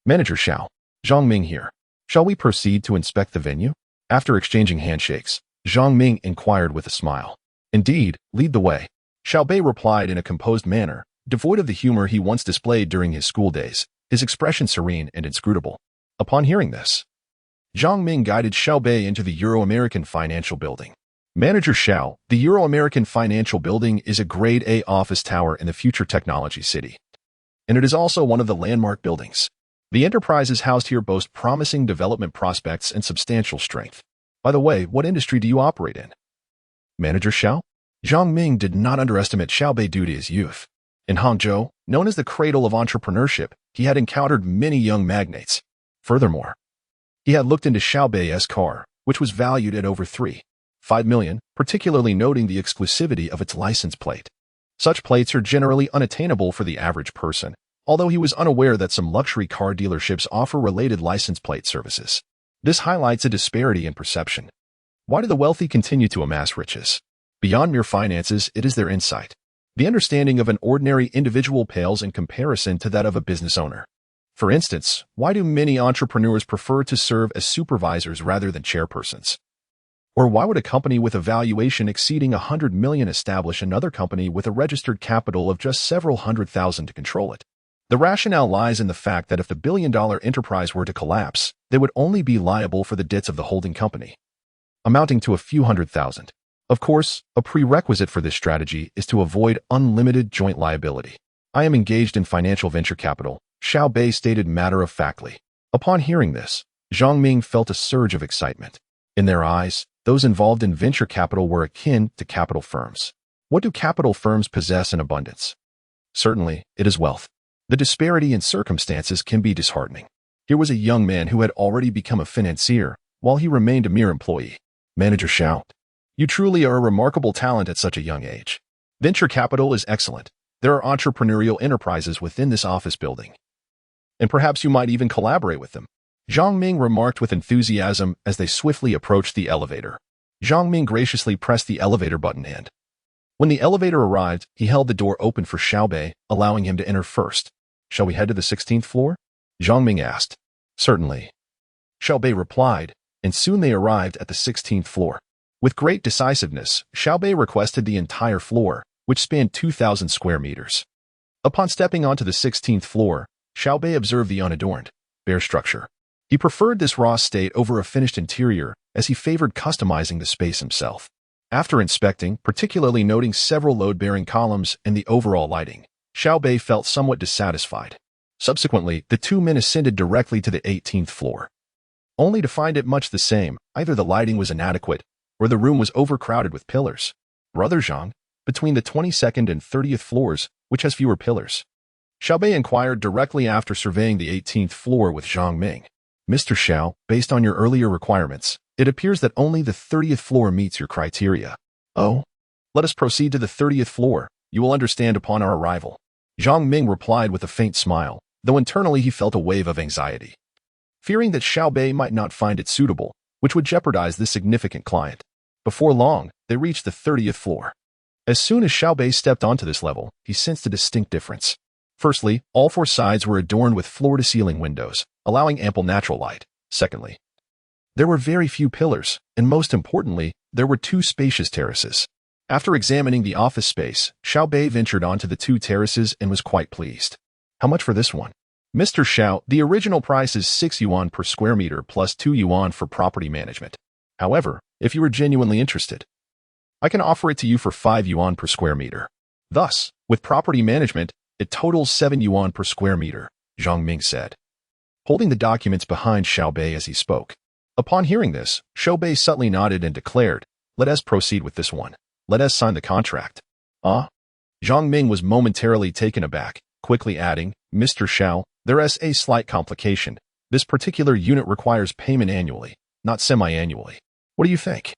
Manager Xiao. Zhang Ming here. Shall we proceed to inspect the venue?" After exchanging handshakes, Zhang Ming inquired with a smile. "Indeed, lead the way." Xiao Beih replied in a composed manner, devoid of the humor he once displayed during his school days, his expression serene and inscrutable. Upon hearing this, Zhang Ming guided Xiao Beih into the Euro-American Financial Building. "Manager Xiao, the Euro-American Financial Building is a Grade A office tower in the future technology city, and it is also one of the landmark buildings. The enterprises housed here boast promising development prospects and substantial strength. By the way, what industry do you operate in?" Manager Xiao? Zhang Ming did not underestimate Xiao Beih due to his youth. In Hangzhou, known as the cradle of entrepreneurship, he had encountered many young magnates. Furthermore, he had looked into Xiao Bei's car, which was valued at over $3.5 million, particularly noting the exclusivity of its license plate. Such plates are generally unattainable for the average person, although he was unaware that some luxury car dealerships offer related license plate services. This highlights a disparity in perception. Why do the wealthy continue to amass riches? Beyond mere finances, it is their insight. The understanding of an ordinary individual pales in comparison to that of a business owner. For instance, why do many entrepreneurs prefer to serve as supervisors rather than chairpersons? Or why would a company with a valuation exceeding $100 million establish another company with a registered capital of just several $100,000 to control it? The rationale lies in the fact that if the billion-dollar enterprise were to collapse, they would only be liable for the debts of the holding company, amounting to a few $100,000. Of course, a prerequisite for this strategy is to avoid unlimited joint liability. "I am engaged in financial venture capital," Xiao Beih stated matter-of-factly. Upon hearing this, Zhang Ming felt a surge of excitement. In their eyes, those involved in venture capital were akin to capital firms. What do capital firms possess in abundance? Certainly, it is wealth. The disparity in circumstances can be disheartening. Here was a young man who had already become a financier, while he remained a mere employee. "Manager Xiao, you truly are a remarkable talent at such a young age. Venture capital is excellent. There are entrepreneurial enterprises within this office building, and perhaps you might even collaborate with them," Zhang Ming remarked with enthusiasm as they swiftly approached the elevator. Zhang Ming graciously pressed the elevator button and, when the elevator arrived, he held the door open for Xiao Beih, allowing him to enter first. "Shall we head to the 16th floor?" Zhang Ming asked. "Certainly," Xiao Beih replied, and soon they arrived at the 16th floor. With great decisiveness, Xiao Beih requested the entire floor, which spanned 2,000 square meters. Upon stepping onto the 16th floor, Xiao Beih observed the unadorned, bare structure. He preferred this raw state over a finished interior, as he favored customizing the space himself. After inspecting, particularly noting several load-bearing columns and the overall lighting, Xiao Beih felt somewhat dissatisfied. Subsequently, the two men ascended directly to the 18th floor, only to find it much the same. Either the lighting was inadequate, or the room was overcrowded with pillars. "Brother Zhang, between the 22nd and 30th floors, which has fewer pillars?" Xiao Bei inquired directly after surveying the 18th floor with Zhang Ming. Mr. Xiao, based on your earlier requirements, it appears that only the 30th floor meets your criteria. Oh? Let us proceed to the 30th floor. You will understand upon our arrival. Zhang Ming replied with a faint smile, though internally he felt a wave of anxiety, fearing that Xiao Bei might not find it suitable, which would jeopardize this significant client. Before long, they reached the 30th floor. As soon as Xiao Bei stepped onto this level, he sensed a distinct difference. Firstly, all four sides were adorned with floor-to-ceiling windows, allowing ample natural light. Secondly, there were very few pillars, and most importantly, there were two spacious terraces. After examining the office space, Xiao Bei ventured onto the two terraces and was quite pleased. How much for this one? Mr. Xiao, the original price is 6 yuan per square meter plus 2 yuan for property management. However, if you are genuinely interested, I can offer it to you for 5 yuan per square meter. Thus, with property management, it totals 7 yuan per square meter, Zhang Ming said, holding the documents behind Xiao Bei as he spoke. Upon hearing this, Xiao Bei subtly nodded and declared, "Let us proceed with this one. Let us sign the contract." Zhang Ming was momentarily taken aback, quickly adding, "Mr. Xiao, there is a slight complication. This particular unit requires payment annually, not semi-annually. What do you think?"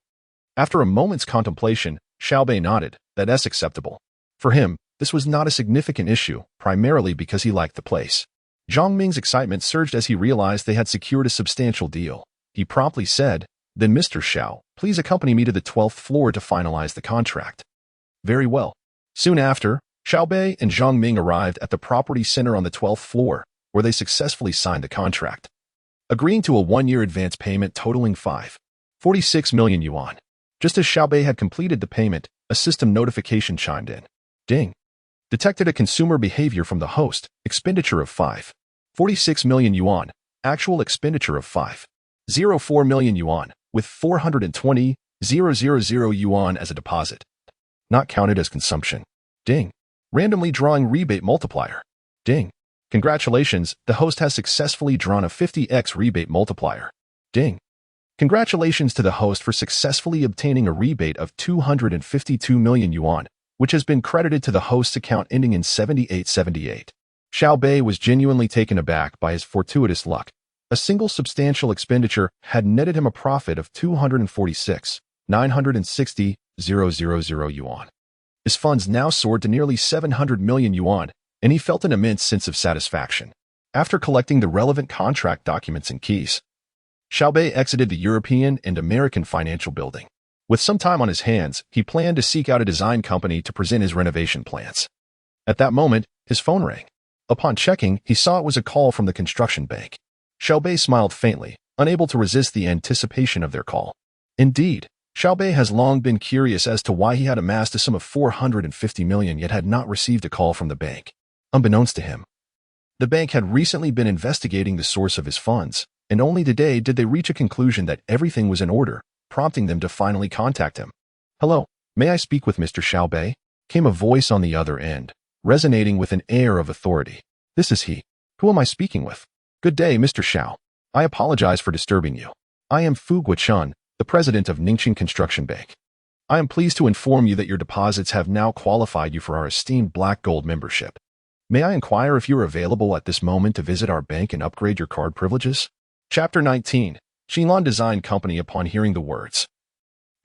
After a moment's contemplation, Xiao Bei nodded, "That's acceptable." For him, this was not a significant issue, primarily because he liked the place. Zhang Ming's excitement surged as he realized they had secured a substantial deal. He promptly said, "Then Mr. Xiao, please accompany me to the 12th floor to finalize the contract." Very well. Soon after, Xiao Bei and Zhang Ming arrived at the property center on the 12th floor, where they successfully signed the contract, agreeing to a 1-year advance payment totaling 5.46 million yuan. Just as Xiao Bei had completed the payment, a system notification chimed in. Ding. Detected a consumer behavior from the host, expenditure of 5.46 million yuan, actual expenditure of 5.04 million yuan, with 420,000 yuan as a deposit. Not counted as consumption. Ding. Randomly drawing rebate multiplier. Ding. Congratulations, the host has successfully drawn a 50x rebate multiplier. Ding. Congratulations to the host for successfully obtaining a rebate of 252 million yuan, which has been credited to the host's account ending in 7878. Xiao Bei was genuinely taken aback by his fortuitous luck. A single substantial expenditure had netted him a profit of 246,960,000 yuan. His funds now soared to nearly 700 million yuan, and he felt an immense sense of satisfaction. After collecting the relevant contract documents and keys, Xiao Bei exited the European and American financial building. With some time on his hands, he planned to seek out a design company to present his renovation plans. At that moment, his phone rang. Upon checking, he saw it was a call from the construction bank. Xiao Bei smiled faintly, unable to resist the anticipation of their call. Indeed, Xiao Bei has long been curious as to why he had amassed a sum of 450 million yet had not received a call from the bank. Unbeknownst to him, the bank had recently been investigating the source of his funds, and only today did they reach a conclusion that everything was in order, prompting them to finally contact him. "Hello, may I speak with Mr. Xiao Bei?" came a voice on the other end, resonating with an air of authority. "This is he. Who am I speaking with?" "Good day, Mr. Xiao. I apologize for disturbing you. I am Fu Guochun, the president of Ningxing Construction Bank. I am pleased to inform you that your deposits have now qualified you for our esteemed Black Gold membership. May I inquire if you are available at this moment to visit our bank and upgrade your card privileges?" Chapter 19. Xinlan Design Company. Upon hearing the words,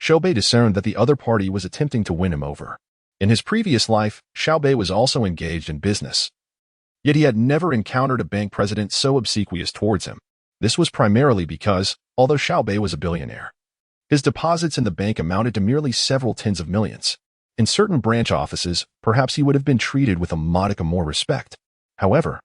Xiao Bei discerned that the other party was attempting to win him over. In his previous life, Xiao Bei was also engaged in business. Yet he had never encountered a bank president so obsequious towards him. This was primarily because, although Xiao Bei was a billionaire, his deposits in the bank amounted to merely several tens of millions. In certain branch offices, perhaps he would have been treated with a modicum more respect. However,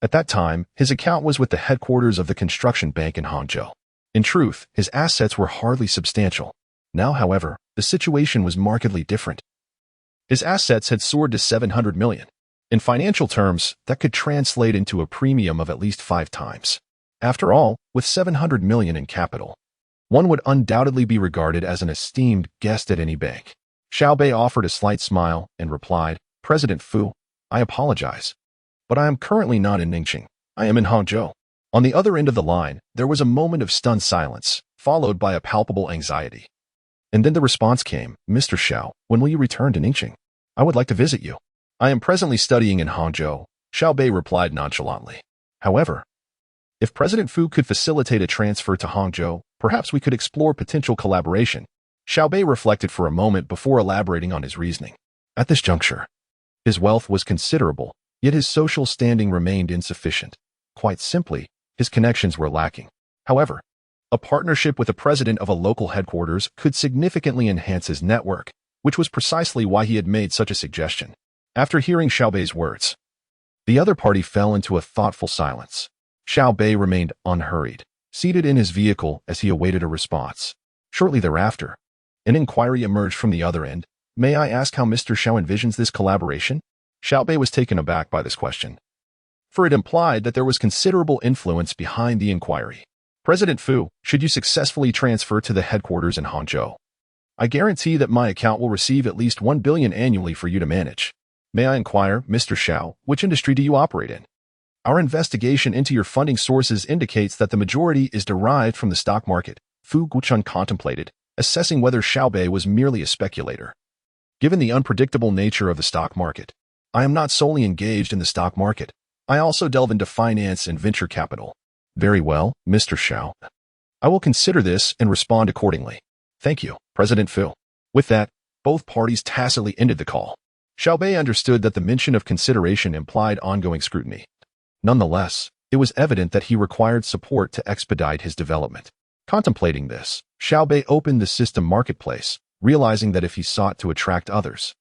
at that time, his account was with the headquarters of the construction bank in Hangzhou. In truth, his assets were hardly substantial. Now, however, the situation was markedly different. His assets had soared to 700 million. In financial terms, that could translate into a premium of at least 5 times. After all, with 700 million in capital, one would undoubtedly be regarded as an esteemed guest at any bank. Xiao Bei offered a slight smile and replied, "President Fu, I apologize, but I am currently not in Ningxing. I am in Hangzhou." On the other end of the line, there was a moment of stunned silence, followed by a palpable anxiety. And then the response came, "Mr. Xiao, when will you return to Ningxing? I would like to visit you. I am presently studying in Hangzhou, Xiao Beih replied nonchalantly. However, if President Fu could facilitate a transfer to Hangzhou, perhaps we could explore potential collaboration. Xiao Beih reflected for a moment before elaborating on his reasoning. At this juncture, his wealth was considerable, yet his social standing remained insufficient. Quite simply, his connections were lacking. However, a partnership with the president of a local headquarters could significantly enhance his network, which was precisely why he had made such a suggestion. After hearing Xiao Bei's words, the other party fell into a thoughtful silence. Xiao Beih remained unhurried, seated in his vehicle as he awaited a response. Shortly thereafter, an inquiry emerged from the other end. May I ask how Mr. Xiao envisions this collaboration? Xiao Beih was taken aback by this question, for it implied that there was considerable influence behind the inquiry. President Fu, should you successfully transfer to the headquarters in Hangzhou, I guarantee that my account will receive at least 1 billion annually for you to manage. May I inquire, Mr. Xiao, which industry do you operate in? Our investigation into your funding sources indicates that the majority is derived from the stock market. Fu Guchun contemplated, assessing whether Xiao Beih was merely a speculator. Given the unpredictable nature of the stock market, I am not solely engaged in the stock market. I also delve into finance and venture capital. Very well, Mr. Xiao. I will consider this and respond accordingly. Thank you, President Fu. With that, both parties tacitly ended the call. Xiao Beih understood that the mention of consideration implied ongoing scrutiny. Nonetheless, it was evident that he required support to expedite his development. Contemplating this, Xiao Beih opened the system marketplace, realizing that if he sought to attract others,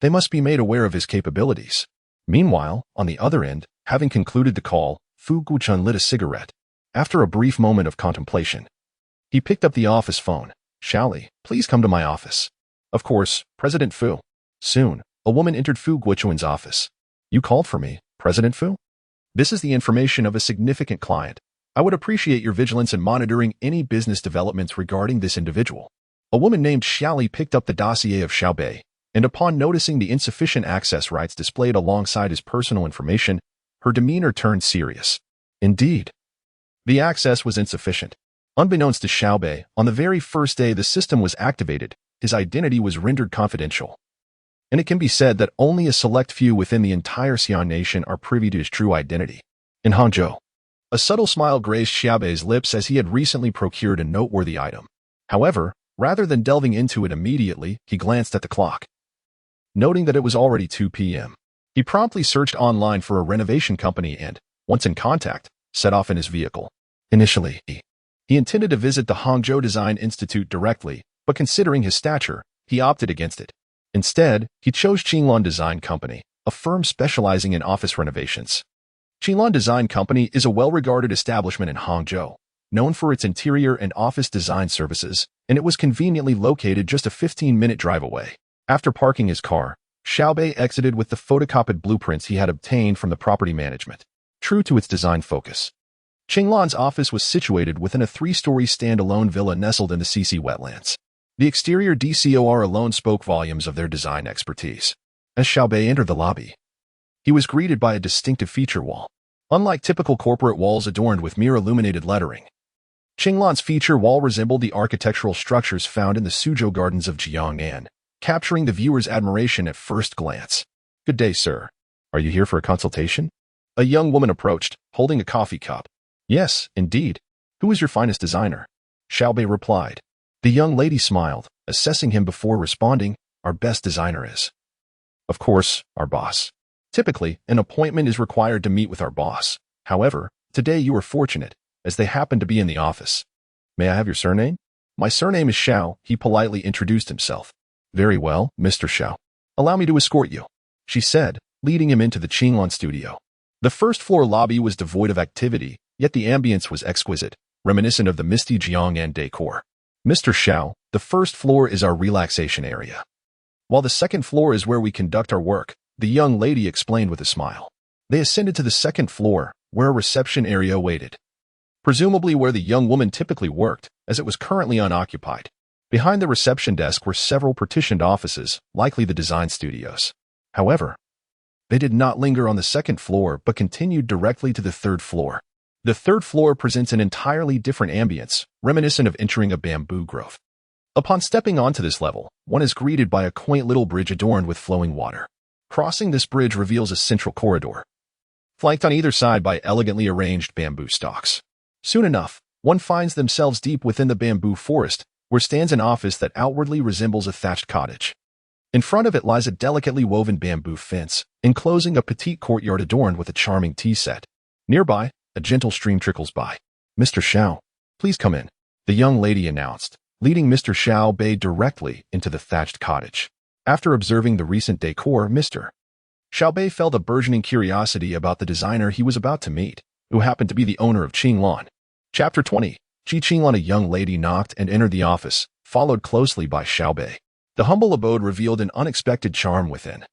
they must be made aware of his capabilities. Meanwhile, on the other end, having concluded the call, Fu Guchun lit a cigarette. After a brief moment of contemplation, he picked up the office phone. Xiaoli, please come to my office. Of course, President Fu. Soon, a woman entered Fu Guchun's office. You called for me, President Fu? This is the information of a significant client. I would appreciate your vigilance in monitoring any business developments regarding this individual. A woman named Xiaoli picked up the dossier of Xiao Beih, and upon noticing the insufficient access rights displayed alongside his personal information, her demeanor turned serious. Indeed, the access was insufficient. Unbeknownst to Xiao Beih, on the very first day the system was activated, his identity was rendered confidential. And it can be said that only a select few within the entire Xi'an nation are privy to his true identity. In Hangzhou, a subtle smile graced Xiao Bei's lips as he had recently procured a noteworthy item. However, rather than delving into it immediately, he glanced at the clock. Noting that it was already 2 p.m., he promptly searched online for a renovation company and, once in contact, set off in his vehicle. Initially, he intended to visit the Hangzhou Design Institute directly, but considering his stature, he opted against it. Instead, he chose Qinglong Design Company, a firm specializing in office renovations. Qinglong Design Company is a well-regarded establishment in Hangzhou, known for its interior and office design services, and it was conveniently located just a 15-minute drive away. After parking his car, Xiao Beih exited with the photocopied blueprints he had obtained from the property management. True to its design focus, Qinglong's office was situated within a 3-story standalone villa nestled in the CC wetlands. The exterior decor alone spoke volumes of their design expertise. As Xiao Beih entered the lobby, he was greeted by a distinctive feature wall. Unlike typical corporate walls adorned with mere illuminated lettering, Qinglong's feature wall resembled the architectural structures found in the Suzhou Gardens of Jiangnan, capturing the viewer's admiration at first glance. Good day, sir. Are you here for a consultation? A young woman approached, holding a coffee cup. Yes, indeed. Who is your finest designer? Xiao Beih replied. The young lady smiled, assessing him before responding. Our best designer is, of course, our boss. Typically, an appointment is required to meet with our boss. However, today you are fortunate, as they happen to be in the office. May I have your surname? My surname is Xiao, he politely introduced himself. Very well, Mr. Xiao. Allow me to escort you, she said, leading him into the Qinglong studio. The first-floor lobby was devoid of activity, yet the ambience was exquisite, reminiscent of the misty Jiangnan decor. Mr. Xiao, the first floor is our relaxation area, while the second floor is where we conduct our work, the young lady explained with a smile. They ascended to the second floor, where a reception area waited, presumably where the young woman typically worked, as it was currently unoccupied. Behind the reception desk were several partitioned offices, likely the design studios. However, they did not linger on the second floor but continued directly to the third floor. The third floor presents an entirely different ambience, reminiscent of entering a bamboo grove. Upon stepping onto this level, one is greeted by a quaint little bridge adorned with flowing water. Crossing this bridge reveals a central corridor, flanked on either side by elegantly arranged bamboo stalks. Soon enough, one finds themselves deep within the bamboo forest, where stands an office that outwardly resembles a thatched cottage. In front of it lies a delicately woven bamboo fence, enclosing a petite courtyard adorned with a charming tea set. Nearby, a gentle stream trickles by. "Mr. Xiao, please come in," the young lady announced, leading Mr. Xiao Beih directly into the thatched cottage. After observing the recent decor, Mr. Xiao Beih felt a burgeoning curiosity about the designer he was about to meet, who happened to be the owner of Qinglan. Chapter 20. Qinglan. A young lady knocked and entered the office, followed closely by Xiao Beih. The humble abode revealed an unexpected charm within.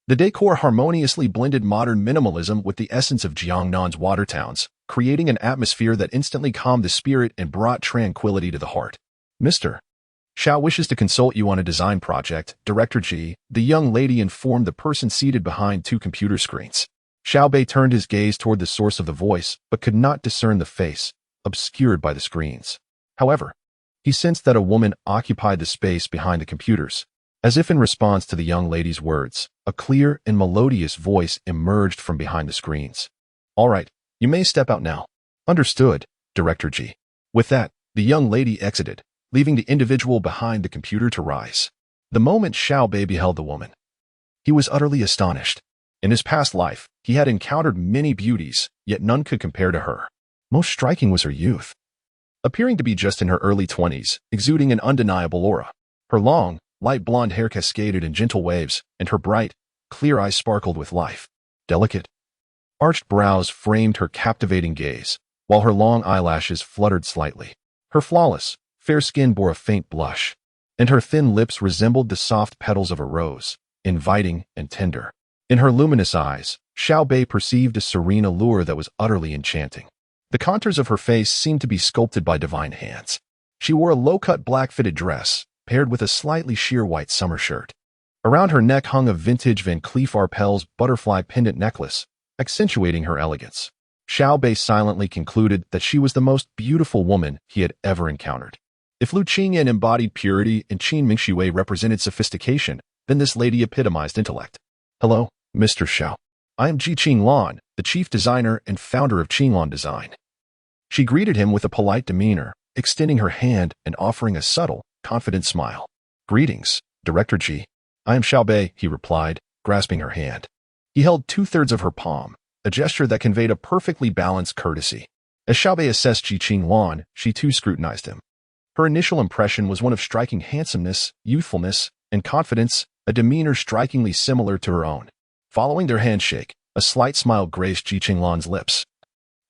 The decor harmoniously blended modern minimalism with the essence of Jiangnan's water towns, creating an atmosphere that instantly calmed the spirit and brought tranquility to the heart. "Mr. Xiao wishes to consult you on a design project, Director Ji," the young lady informed the person seated behind two computer screens. Xiao Beih turned his gaze toward the source of the voice, but could not discern the face, obscured by the screens. However, he sensed that a woman occupied the space behind the computers. As if in response to the young lady's words, a clear and melodious voice emerged from behind the screens. "All right, you may step out now." "Understood, Director Ji." With that, the young lady exited, leaving the individual behind the computer to rise. The moment Xiao Beih beheld the woman, he was utterly astonished. In his past life, he had encountered many beauties, yet none could compare to her. Most striking was her youth. Appearing to be just in her early 20s, exuding an undeniable aura. Her long, light blonde hair cascaded in gentle waves, and her bright, clear eyes sparkled with life. Delicate, arched brows framed her captivating gaze, while her long eyelashes fluttered slightly. Her flawless, fair skin bore a faint blush, and her thin lips resembled the soft petals of a rose, inviting and tender. In her luminous eyes, Xiao Beih perceived a serene allure that was utterly enchanting. The contours of her face seemed to be sculpted by divine hands. She wore a low-cut black-fitted dress, paired with a slightly sheer white summer shirt. Around her neck hung a vintage Van Cleef Arpels butterfly pendant necklace, accentuating her elegance. Xiao Beih silently concluded that she was the most beautiful woman he had ever encountered. If Lu Qingyan embodied purity and Qin Mingshui represented sophistication, then this lady epitomized intellect. "Hello, Mr. Xiao. I am Qinglan, the chief designer and founder of Qinglan Design." She greeted him with a polite demeanor, extending her hand and offering a subtle, confident smile. "Greetings, Director Ji. I am Xiao Beih," he replied, grasping her hand. He held 2/3 of her palm, a gesture that conveyed a perfectly balanced courtesy. As Xiao Beih assessed Qinglan, she too scrutinized him. Her initial impression was one of striking handsomeness, youthfulness, and confidence, a demeanor strikingly similar to her own. Following their handshake, a slight smile graced Qinglan's lips,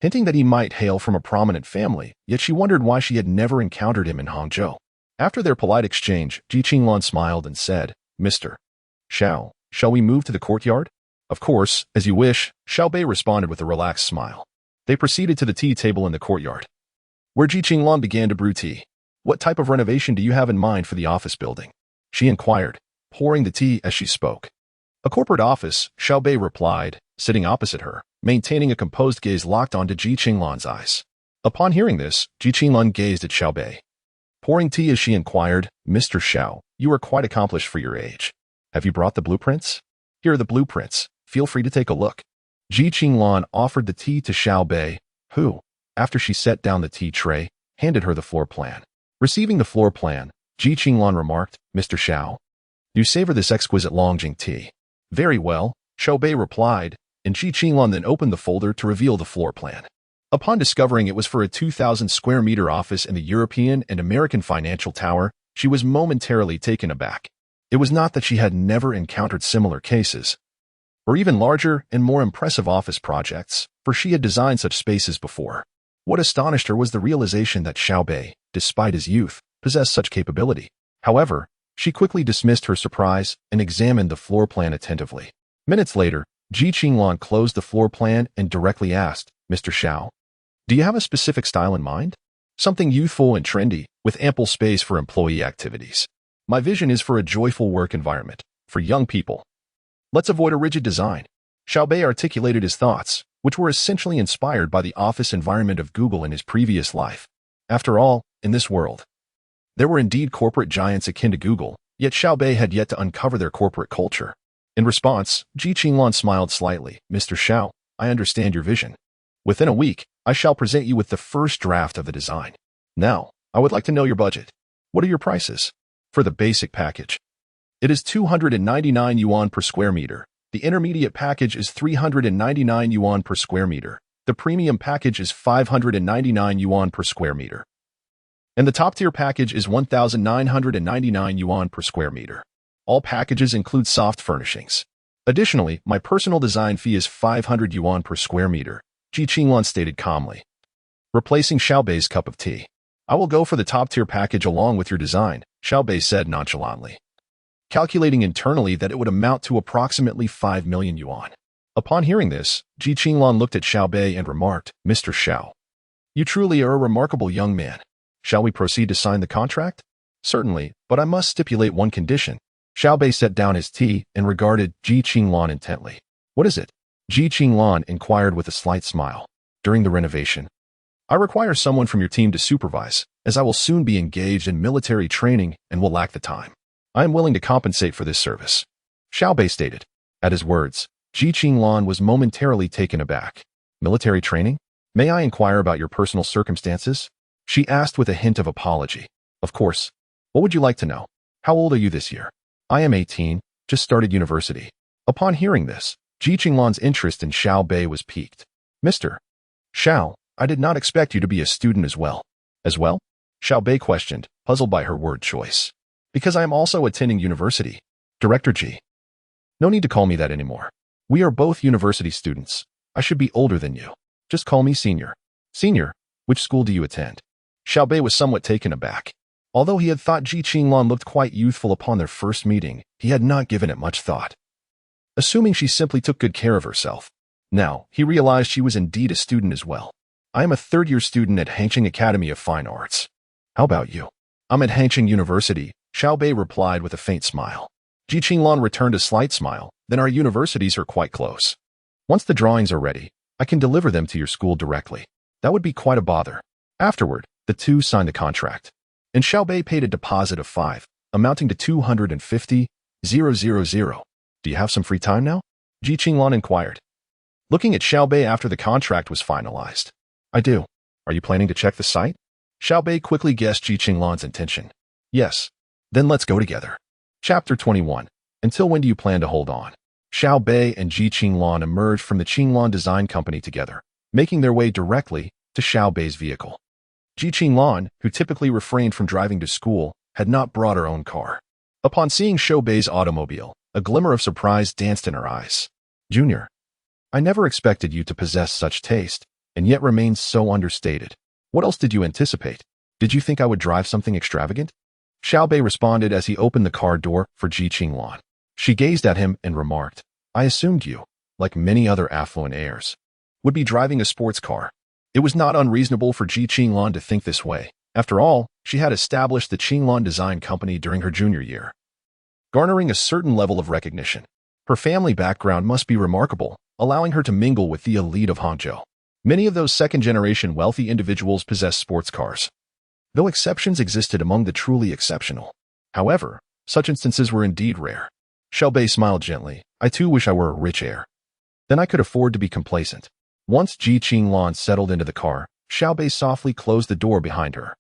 hinting that he might hail from a prominent family, yet she wondered why she had never encountered him in Hangzhou. After their polite exchange, Qinglan smiled and said, "Mr. Xiao, shall we move to the courtyard?" "Of course, as you wish," Xiao Beih responded with a relaxed smile. They proceeded to the tea table in the courtyard, where Qinglan began to brew tea. "What type of renovation do you have in mind for the office building?" she inquired, pouring the tea as she spoke. "A corporate office," Xiao Beih replied, sitting opposite her, maintaining a composed gaze locked onto Qinglan's eyes. Upon hearing this, Qinglan gazed at Xiao Beih, pouring tea as she inquired, "Mr. Xiao, you are quite accomplished for your age. Have you brought the blueprints?" "Here are the blueprints. Feel free to take a look." Qinglan offered the tea to Xiao Beih, who, after she set down the tea tray, handed her the floor plan. Receiving the floor plan, Qinglan remarked, "Mr. Xiao, you savor this exquisite Longjing tea." "Very well," Xiao Beih replied, and Qinglan then opened the folder to reveal the floor plan. Upon discovering it was for a 2,000 square meter office in the European and American Financial Tower, she was momentarily taken aback. It was not that she had never encountered similar cases, or even larger and more impressive office projects, for she had designed such spaces before. What astonished her was the realization that Xiao Beih, despite his youth, possessed such capability. However, she quickly dismissed her surprise and examined the floor plan attentively. Minutes later, Qinglan closed the floor plan and directly asked, "Mr. Xiao, do you have a specific style in mind?" "Something youthful and trendy, with ample space for employee activities. My vision is for a joyful work environment, for young people. Let's avoid a rigid design." Xiao Beih articulated his thoughts, which were essentially inspired by the office environment of Google in his previous life. After all, in this world, there were indeed corporate giants akin to Google, yet Xiao Beih had yet to uncover their corporate culture. In response, Qinglan smiled slightly. "Mr. Xiao, I understand your vision. Within a week, I shall present you with the first draft of the design. Now, I would like to know your budget. What are your prices? For the basic package, it is 299 yuan per square meter. The intermediate package is 399 yuan per square meter. The premium package is 599 yuan per square meter. And the top-tier package is 1,999 yuan per square meter. All packages include soft furnishings. Additionally, my personal design fee is 500 yuan per square meter, Ji Qinglan stated calmly. Replacing Xiao Beih's cup of tea. I will go for the top-tier package along with your design, Xiao Beih said nonchalantly, calculating internally that it would amount to approximately 5 million yuan. Upon hearing this, Ji Qinglan looked at Xiao Beih and remarked, Mr. Xiao, you truly are a remarkable young man. Shall we proceed to sign the contract? Certainly, but I must stipulate one condition. Xiao Beih set down his tea and regarded Ji Qinglan intently. What is it? Ji Qinglan inquired with a slight smile. During the renovation, I require someone from your team to supervise, as I will soon be engaged in military training and will lack the time. I am willing to compensate for this service, Xiao Beih stated. At his words, Ji Qinglan was momentarily taken aback. Military training? May I inquire about your personal circumstances? She asked with a hint of apology. Of course. What would you like to know? How old are you this year? I am 18, just started university. Upon hearing this, Ji Qinglan's interest in Xiao Beih was piqued. Mr. Xiao, I did not expect you to be a student as well. As well? Xiao Beih questioned, puzzled by her word choice. Because I am also attending university. Director Ji. No need to call me that anymore. We are both university students. I should be older than you. Just call me senior. Senior? Which school do you attend? Xiao Beih was somewhat taken aback. Although he had thought Ji Qinglan looked quite youthful upon their first meeting, he had not given it much thought, assuming she simply took good care of herself. Now, he realized she was indeed a student as well. I am a third-year student at Hangqing Academy of Fine Arts. How about you? I'm at Hangqing University, Xiao Beih replied with a faint smile. Ji Qinglan returned a slight smile. Then our universities are quite close. Once the drawings are ready, I can deliver them to your school directly. That would be quite a bother. Afterward, the two signed the contract, and Xiao Beih paid a deposit of 5, amounting to 250,000. Do you have some free time now? Ji Qinglan inquired, looking at Xiao Beih after the contract was finalized. I do. Are you planning to check the site? Xiao Beih quickly guessed Ji Qinglan's intention. Yes. Then let's go together. Chapter 21. Until when do you plan to hold on? Xiao Beih and Ji Qinglan emerged from the Qinglan Design Company together, making their way directly to Xiao Beih's vehicle. Ji Qinglan, who typically refrained from driving to school, had not brought her own car. Upon seeing Xiao Beih's automobile, a glimmer of surprise danced in her eyes. Junior, I never expected you to possess such taste, and yet remain so understated. What else did you anticipate? Did you think I would drive something extravagant? Xiao Beih responded as he opened the car door for Ji Qinglan. She gazed at him and remarked, I assumed you, like many other affluent heirs, would be driving a sports car. It was not unreasonable for Ji Qinglan to think this way. After all, she had established the Qinglan Design Company during her junior year, garnering a certain level of recognition. Her family background must be remarkable, allowing her to mingle with the elite of Hangzhou. Many of those second-generation wealthy individuals possess sports cars, though exceptions existed among the truly exceptional. However, such instances were indeed rare. Xiao Beih smiled gently. I too wish I were a rich heir. Then I could afford to be complacent. Once Ji Qinglan settled into the car, Xiao Beih softly closed the door behind her.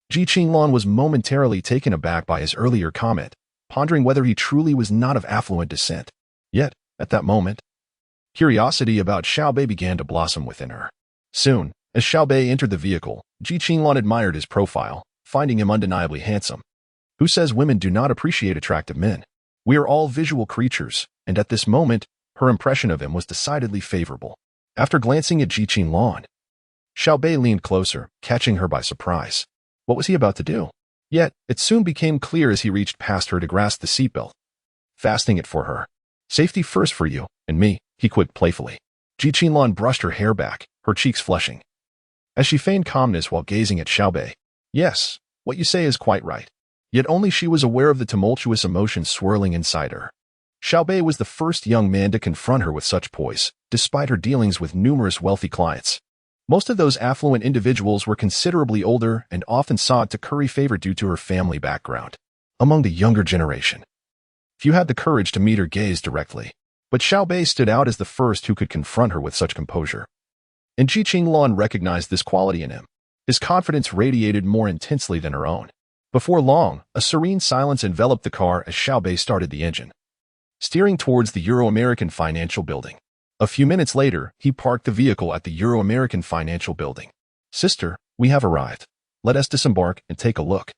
Ji Qinglan was momentarily taken aback by his earlier comment, pondering whether he truly was not of affluent descent. Yet, at that moment, curiosity about Xiao Beih began to blossom within her. Soon, as Xiao Beih entered the vehicle, Ji Qinglan admired his profile, finding him undeniably handsome. Who says women do not appreciate attractive men? We are all visual creatures, and at this moment, her impression of him was decidedly favorable. After glancing at Ji Qinglan, Xiao Beih leaned closer, catching her by surprise. What was he about to do? Yet, it soon became clear as he reached past her to grasp the seatbelt, fastening it for her. Safety first for you, and me, he quipped playfully. Ji Qinglan brushed her hair back, her cheeks flushing, as she feigned calmness while gazing at Xiao Beih. Yes, what you say is quite right. Yet only she was aware of the tumultuous emotions swirling inside her. Xiao Beih was the first young man to confront her with such poise, despite her dealings with numerous wealthy clients. Most of those affluent individuals were considerably older and often sought to curry favor due to her family background. Among the younger generation, few had the courage to meet her gaze directly. But Xiao Bei stood out as the first who could confront her with such composure. And Ji Qinglan recognized this quality in him. His confidence radiated more intensely than her own. Before long, a serene silence enveloped the car as Xiao Bei started the engine, steering towards the Euro-American Financial Building. A few minutes later, he parked the vehicle at the Euro-American Financial Building. "Sister, we have arrived. Let us disembark and take a look,"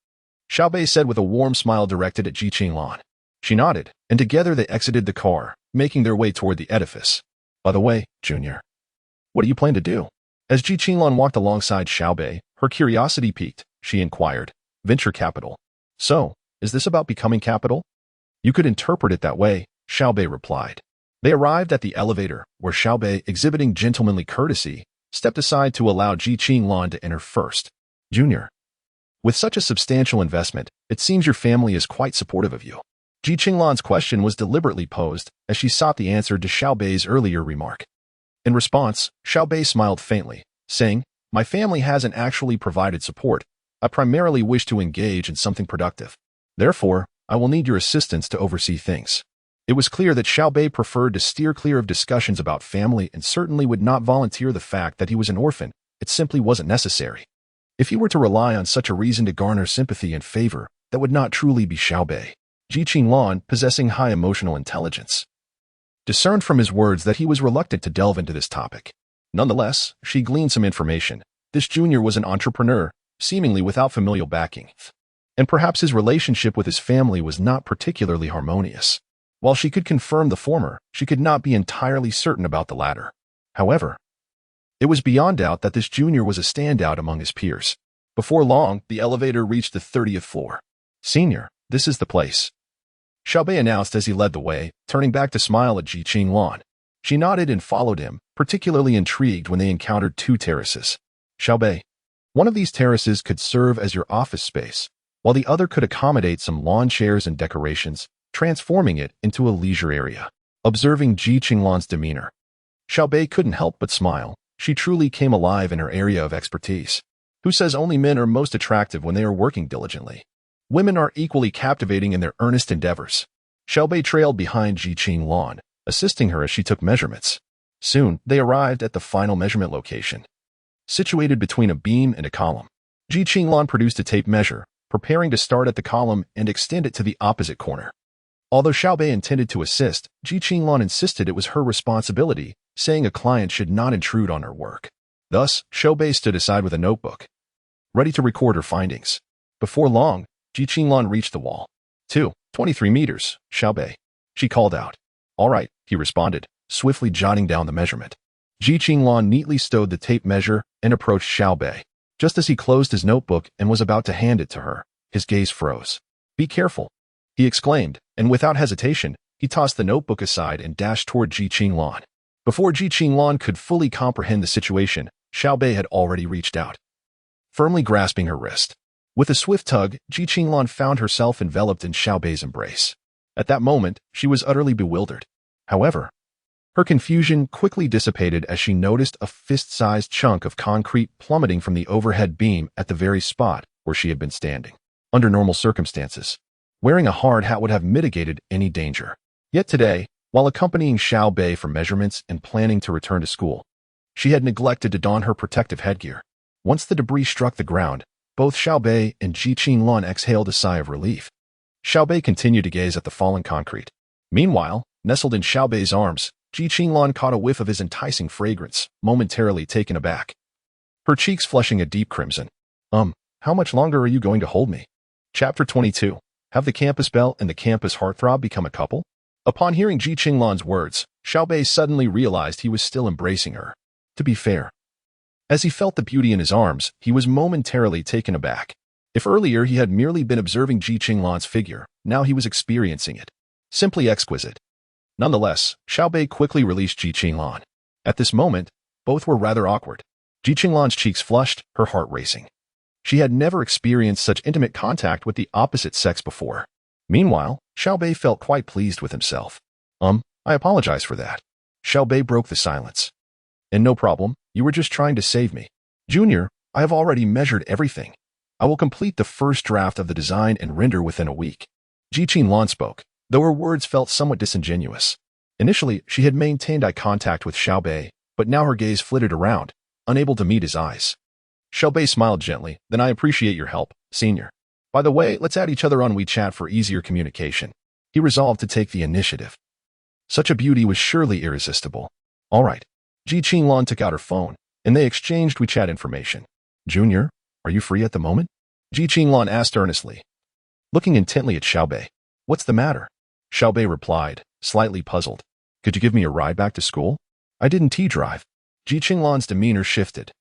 Xiao Bei said with a warm smile directed at Ji Qinglan. She nodded, and together they exited the car, making their way toward the edifice. "By the way, Junior, what do you plan to do?" As Ji Qinglan walked alongside Xiao Bei, her curiosity piqued. She inquired, "Venture capital. So, is this about becoming capital?" "You could interpret it that way," Xiao Bei replied. They arrived at the elevator, where Xiao Bei, exhibiting gentlemanly courtesy, stepped aside to allow Ji Qinglan to enter first. "Junior, with such a substantial investment, it seems your family is quite supportive of you." Ji Qinglan's question was deliberately posed, as she sought the answer to Xiao Bei's earlier remark. In response, Xiao Bei smiled faintly, saying, "My family hasn't actually provided support. I primarily wish to engage in something productive. Therefore, I will need your assistance to oversee things." It was clear that Xiao Bei preferred to steer clear of discussions about family and certainly would not volunteer the fact that he was an orphan. It simply wasn't necessary. If he were to rely on such a reason to garner sympathy and favor, that would not truly be Xiao Bei. Ji Qinglan, possessing high emotional intelligence, discerned from his words that he was reluctant to delve into this topic. Nonetheless, she gleaned some information. This junior was an entrepreneur, seemingly without familial backing, and perhaps his relationship with his family was not particularly harmonious. While she could confirm the former, she could not be entirely certain about the latter. However, it was beyond doubt that this junior was a standout among his peers. Before long, the elevator reached the 30th floor. "Senior, this is the place," Xiao Bei announced as he led the way, turning back to smile at Ji Qinglan. She nodded and followed him, particularly intrigued when they encountered two terraces. "Xiao Bei, one of these terraces could serve as your office space, while the other could accommodate some lawn chairs and decorations, transforming it into a leisure area." Observing Ji Qinglan's demeanor, Xiao Bei couldn't help but smile. She truly came alive in her area of expertise. Who says only men are most attractive when they are working diligently? Women are equally captivating in their earnest endeavors. Xiao Bei trailed behind Ji Qinglan, assisting her as she took measurements. Soon, they arrived at the final measurement location, situated between a beam and a column. Ji Qinglan produced a tape measure, preparing to start at the column and extend it to the opposite corner. Although Xiao Bei intended to assist, Ji Qinglan insisted it was her responsibility, saying a client should not intrude on her work. Thus, Xiao Bei stood aside with a notebook, ready to record her findings. Before long, Ji Qinglan reached the wall. 23 meters, Xiao Bei," she called out. "All right," he responded, swiftly jotting down the measurement. Ji Qinglan neatly stowed the tape measure and approached Xiao Bei. Just as he closed his notebook and was about to hand it to her, his gaze froze. "Be careful," he exclaimed, and without hesitation, he tossed the notebook aside and dashed toward Ji Qinglan. Before Ji Qinglan could fully comprehend the situation, Xiao Bei had already reached out, firmly grasping her wrist. With a swift tug, Ji Qinglan found herself enveloped in Xiao Bei's embrace. At that moment, she was utterly bewildered. However, her confusion quickly dissipated as she noticed a fist-sized chunk of concrete plummeting from the overhead beam at the very spot where she had been standing. Under normal circumstances, wearing a hard hat would have mitigated any danger. Yet today, while accompanying Xiao Bei for measurements and planning to return to school, she had neglected to don her protective headgear. Once the debris struck the ground, both Xiao Bei and Ji Qinglan exhaled a sigh of relief. Xiao Bei continued to gaze at the fallen concrete. Meanwhile, nestled in Xiao Bei's arms, Ji Qinglan caught a whiff of his enticing fragrance, momentarily taken aback, her cheeks flushing a deep crimson. How much longer are you going to hold me?" Chapter 22. Have the campus belle and the campus heartthrob become a couple? Upon hearing Ji Qinglan's words, Xiao Bei suddenly realized he was still embracing her. To be fair, as he felt the beauty in his arms, he was momentarily taken aback. If earlier he had merely been observing Ji Qinglan's figure, now he was experiencing it. Simply exquisite. Nonetheless, Xiao Bei quickly released Ji Qinglan. At this moment, both were rather awkward. Ji Qinglan's cheeks flushed, her heart racing. She had never experienced such intimate contact with the opposite sex before. Meanwhile, Xiao Bei felt quite pleased with himself. I apologize for that." Xiao Bei broke the silence. "And no problem, you were just trying to save me. Junior, I have already measured everything. I will complete the first draft of the design and render within a week." Ji Qinglan spoke, though her words felt somewhat disingenuous. Initially, she had maintained eye contact with Xiao Beih, but now her gaze flitted around, unable to meet his eyes. Xiao Beih smiled gently. Then I appreciate your help, senior. By the way, let's add each other on WeChat for easier communication. He resolved to take the initiative. Such a beauty was surely irresistible. All right. Ji Qinglan took out her phone, and they exchanged WeChat information. Junior, are you free at the moment? Ji Qinglan asked earnestly, looking intently at Xiao Beih. What's the matter? Xiao Beih replied, slightly puzzled. Could you give me a ride back to school? I didn't drive. Ji Qinglan's demeanor shifted,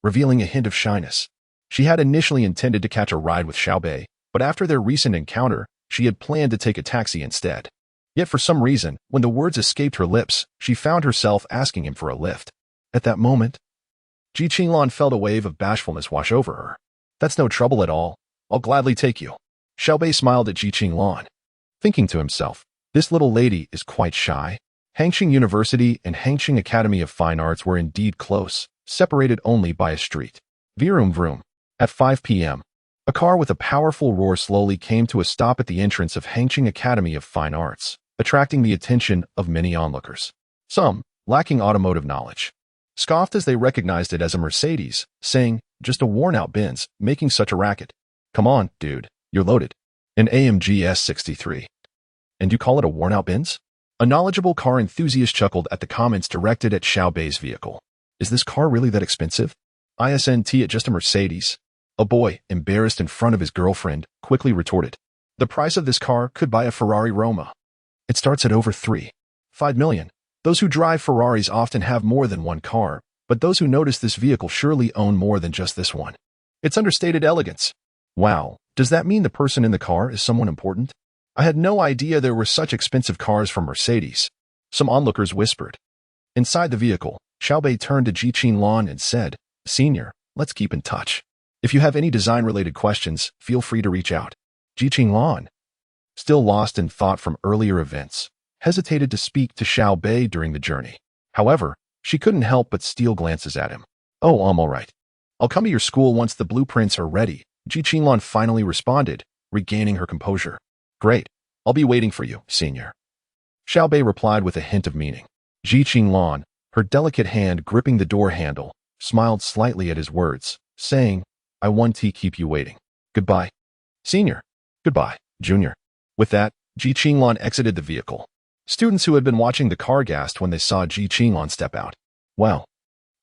revealing a hint of shyness. She had initially intended to catch a ride with Xiao Beih, but after their recent encounter, she had planned to take a taxi instead. Yet for some reason, when the words escaped her lips, she found herself asking him for a lift. At that moment, Ji Qinglan felt a wave of bashfulness wash over her. That's no trouble at all. I'll gladly take you. Xiao Beih smiled at Ji Qinglan, thinking to himself, this little lady is quite shy. Hangqing University and Hangqing Academy of Fine Arts were indeed close, separated only by a street. Vroom vroom. At 5 p.m., a car with a powerful roar slowly came to a stop at the entrance of Hangqing Academy of Fine Arts, attracting the attention of many onlookers. Some, lacking automotive knowledge, scoffed as they recognized it as a Mercedes, saying, just a worn-out Benz, making such a racket. Come on, dude, you're loaded. An AMG S63. And you call it a worn-out Benz? A knowledgeable car enthusiast chuckled at the comments directed at Xiao Beih's vehicle. Is this car really that expensive? Isn't it just a Mercedes? A boy, embarrassed in front of his girlfriend, quickly retorted. The price of this car could buy a Ferrari Roma. It starts at over 3.5 million. Those who drive Ferraris often have more than one car, but those who notice this vehicle surely own more than just this one. It's understated elegance. Wow, does that mean the person in the car is someone important? I had no idea there were such expensive cars from Mercedes. Some onlookers whispered. Inside the vehicle, Xiao Beih turned to Ji Qinglan and said, Senior, let's keep in touch. If you have any design-related questions, feel free to reach out. Ji Qinglan, still lost in thought from earlier events, hesitated to speak to Xiao Beih during the journey. However, she couldn't help but steal glances at him. Oh, I'm all right. I'll come to your school once the blueprints are ready, Ji Qinglan finally responded, regaining her composure. Great. I'll be waiting for you, senior. Xiao Beih replied with a hint of meaning. Ji Qinglan, her delicate hand gripping the door handle, smiled slightly at his words, saying, I want to keep you waiting. Goodbye, senior. Goodbye, junior. With that, Ji Qinglan exited the vehicle. Students who had been watching the car gasped when they saw Ji Qinglan step out. Well,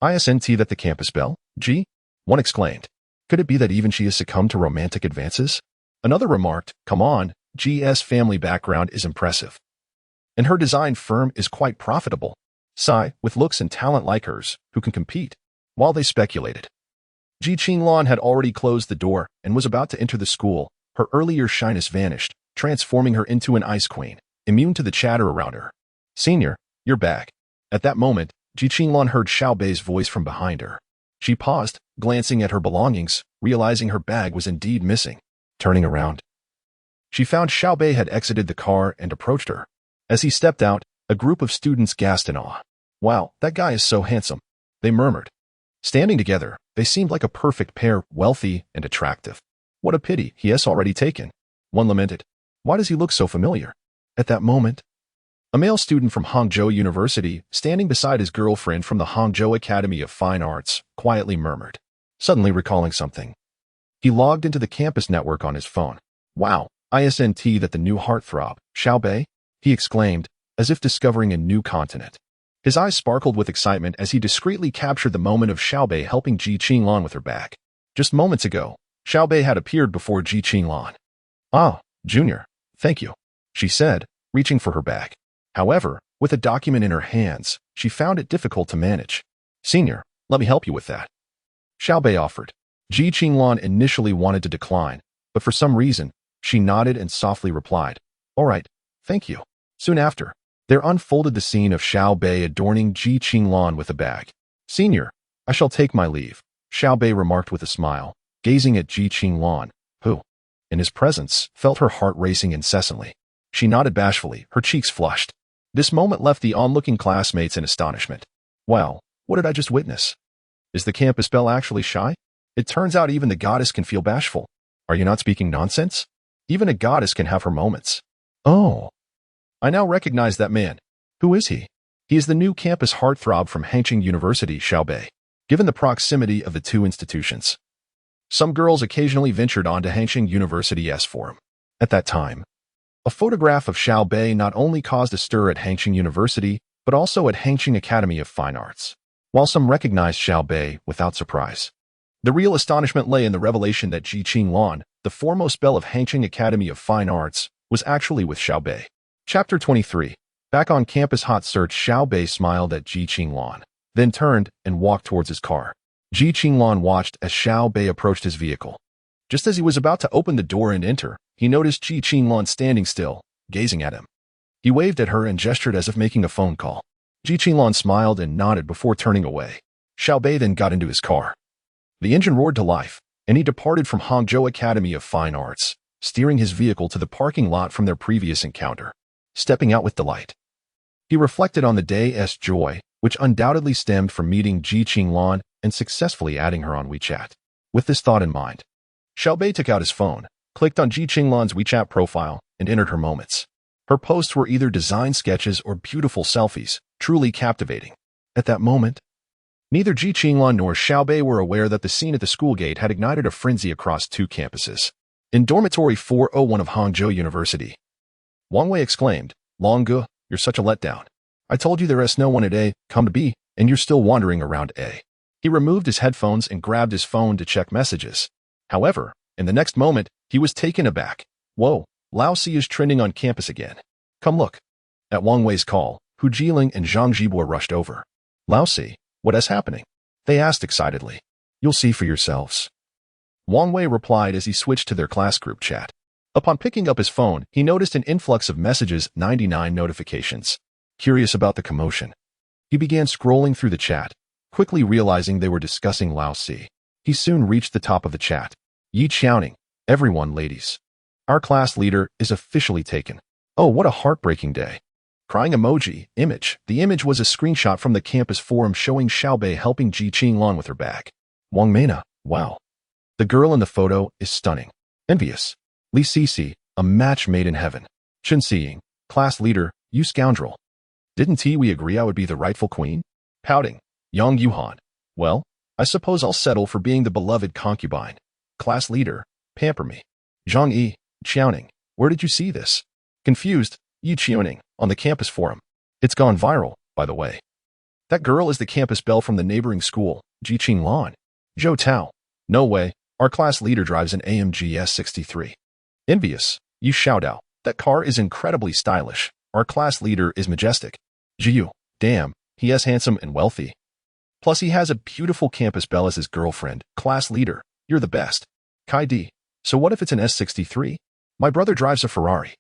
isn't that the campus belle, Ji? One exclaimed. Could it be that even she has succumbed to romantic advances? Another remarked, come on, G's family background is impressive. And her design firm is quite profitable. Sai, with looks and talent like hers, who can compete. While they speculated, Ji Qinglan had already closed the door and was about to enter the school. Her earlier shyness vanished, transforming her into an ice queen, immune to the chatter around her. Senior, you're back. At that moment, Ji Qinglan heard Xiao Beih's voice from behind her. She paused, glancing at her belongings, realizing her bag was indeed missing. Turning around, she found Xiao Beih had exited the car and approached her. As he stepped out, a group of students gasped in awe. Wow, that guy is so handsome, they murmured. Standing together, they seemed like a perfect pair, wealthy and attractive. What a pity he has already taken. One lamented. Why does he look so familiar? At that moment, a male student from Hangzhou University, standing beside his girlfriend from the Hangzhou Academy of Fine Arts, quietly murmured, suddenly recalling something. He logged into the campus network on his phone. Wow, isn't that the new heartthrob, Xiao Beih? He exclaimed, as if discovering a new continent. His eyes sparkled with excitement as he discreetly captured the moment of Xiao Beih helping Ji Qinglan with her bag. Just moments ago, Xiao Beih had appeared before Ji Qinglan. Ah, Junior, thank you, she said, reaching for her bag. However, with a document in her hands, she found it difficult to manage. Senior, let me help you with that. Xiao Beih offered. Ji Qinglan initially wanted to decline, but for some reason, she nodded and softly replied, all right, thank you. Soon after, there unfolded the scene of Xiao Beih adorning Ji Qinglan with a bag. Senior, I shall take my leave, Xiao Beih remarked with a smile, gazing at Ji Qinglan, who, in his presence, felt her heart racing incessantly. She nodded bashfully, her cheeks flushed. This moment left the onlooking classmates in astonishment. Wow, what did I just witness? Is the campus belle actually shy? It turns out even the goddess can feel bashful. Are you not speaking nonsense? Even a goddess can have her moments. Oh, I now recognize that man. Who is he? He is the new campus heartthrob from Hangqing University, Xiao Beih. Given the proximity of the two institutions, some girls occasionally ventured onto Hangqing University's forum. At that time, a photograph of Xiao Beih not only caused a stir at Hangqing University, but also at Hangqing Academy of Fine Arts. While some recognized Xiao Beih without surprise, the real astonishment lay in the revelation that Ji Qinglan, the foremost belle of Hangqing Academy of Fine Arts, was actually with Xiao Beih. Chapter 23. Back on campus hot search, Xiao Beih smiled at Ji Qinglan, then turned and walked towards his car. Ji Qinglan watched as Xiao Beih approached his vehicle. Just as he was about to open the door and enter, he noticed Ji Qinglan standing still, gazing at him. He waved at her and gestured as if making a phone call. Ji Qinglan smiled and nodded before turning away. Xiao Beih then got into his car. The engine roared to life, and he departed from Hangzhou Academy of Fine Arts, steering his vehicle to the parking lot from their previous encounter. Stepping out with delight, he reflected on the day's joy, which undoubtedly stemmed from meeting Ji Qinglan and successfully adding her on WeChat. With this thought in mind, Xiao Beih took out his phone, clicked on Ji Qinglan's WeChat profile, and entered her moments. Her posts were either design sketches or beautiful selfies, truly captivating. At that moment, neither Ji Qinglan nor Xiao Beih were aware that the scene at the school gate had ignited a frenzy across two campuses. In dormitory 401 of Hangzhou University, Wang Wei exclaimed, "Long-gu, you're such a letdown. I told you there is no one at A, come to B, and you're still wandering around A." He removed his headphones and grabbed his phone to check messages. However, in the next moment, he was taken aback. Whoa, Lao Si is trending on campus again. Come look. At Wang Wei's call, Hu Jiling and Zhang Zhibo rushed over. Lao Si, what is happening? They asked excitedly. You'll see for yourselves. Wang Wei replied as he switched to their class group chat. Upon picking up his phone, he noticed an influx of messages, 99 notifications. Curious about the commotion, he began scrolling through the chat, quickly realizing they were discussing Lao Si. He soon reached the top of the chat. Yi shouting, everyone ladies. Our class leader is officially taken. Oh, what a heartbreaking day. Crying emoji, image. The image was a screenshot from the campus forum showing Xiao Beih helping Ji Qinglan with her bag. Wang Meina, wow. The girl in the photo is stunning. Envious. Li Sisi, a match made in heaven. Chen Xiying, class leader, you scoundrel. Didn't we agree I would be the rightful queen? Pouting. Yang Yuhan. Well, I suppose I'll settle for being the beloved concubine. Class leader, pamper me. Zhang Yi, Qiaoning, where did you see this? Confused, Yi Qiaoning, on the campus forum. It's gone viral, by the way. That girl is the campus belle from the neighboring school, Ji Qinglan. Zhou Tao. No way, our class leader drives an AMG S63. Envious, you shout out. That car is incredibly stylish. Our class leader is majestic. Jiu, damn, he is handsome and wealthy. Plus he has a beautiful campus belle as his girlfriend. Class leader, you're the best. Kai Di, so what if it's an S63? My brother drives a Ferrari.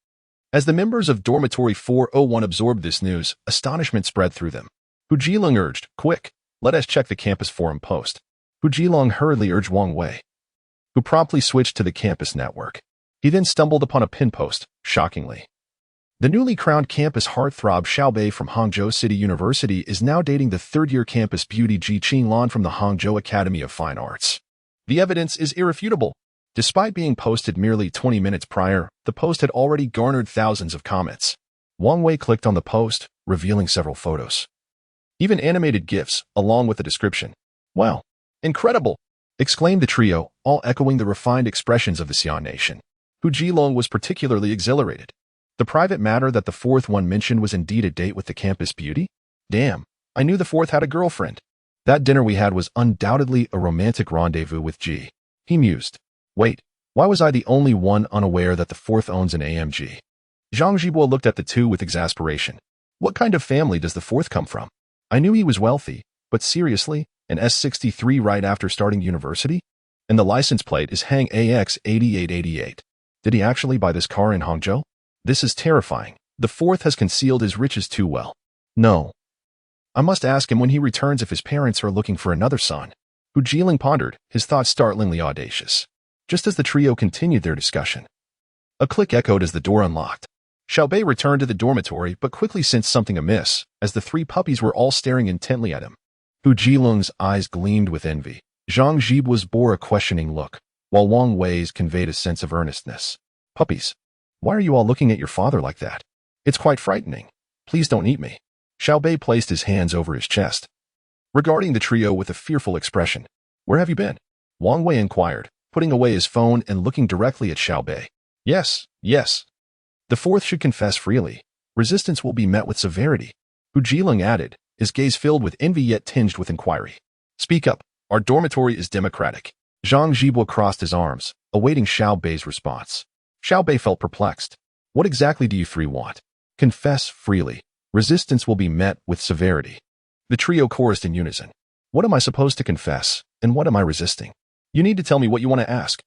As the members of dormitory 401 absorbed this news, astonishment spread through them. Hu Jilong urged, quick, let us check the campus forum post. Hu Jilong hurriedly urged Wang Wei, who promptly switched to the campus network. He then stumbled upon a pin post, shockingly. The newly crowned campus heartthrob Xiao Beih from Hangzhou City University is now dating the third-year campus beauty Ji Qinglan from the Hangzhou Academy of Fine Arts. The evidence is irrefutable. Despite being posted merely 20 minutes prior, the post had already garnered thousands of comments. Wang Wei clicked on the post, revealing several photos. Even animated GIFs, along with the description. Wow! Incredible! Exclaimed the trio, all echoing the refined expressions of the Xian nation. Hu Jilong was particularly exhilarated. The private matter that the fourth one mentioned was indeed a date with the campus beauty? Damn, I knew the fourth had a girlfriend. That dinner we had was undoubtedly a romantic rendezvous with Ji. He mused. Wait, why was I the only one unaware that the fourth owns an AMG? Zhang Zhibo looked at the two with exasperation. What kind of family does the fourth come from? I knew he was wealthy, but seriously, an S63 right after starting university? And the license plate is Hang AX8888. Did he actually buy this car in Hangzhou? This is terrifying. The fourth has concealed his riches too well. No. I must ask him when he returns if his parents are looking for another son. Hu Jiling pondered, his thoughts startlingly audacious. Just as the trio continued their discussion, a click echoed as the door unlocked. Xiao Beih returned to the dormitory but quickly sensed something amiss, as the three puppies were all staring intently at him. Hu Jiling's eyes gleamed with envy. Zhang Zhibo's bore a questioning look, while Wang Wei's conveyed a sense of earnestness. Puppies, why are you all looking at your father like that? It's quite frightening. Please don't eat me. Xiao Bei placed his hands over his chest, regarding the trio with a fearful expression. Where have you been? Wang Wei inquired, putting away his phone and looking directly at Xiao Bei. Yes, yes. The fourth should confess freely. Resistance will be met with severity. Hu Jilong added, his gaze filled with envy yet tinged with inquiry. Speak up. Our dormitory is democratic. Zhang Zhibo crossed his arms, awaiting Xiao Bei's response. Xiao Bei felt perplexed. What exactly do you three want? Confess freely. Resistance will be met with severity. The trio chorused in unison. What am I supposed to confess, and what am I resisting? You need to tell me what you want to ask.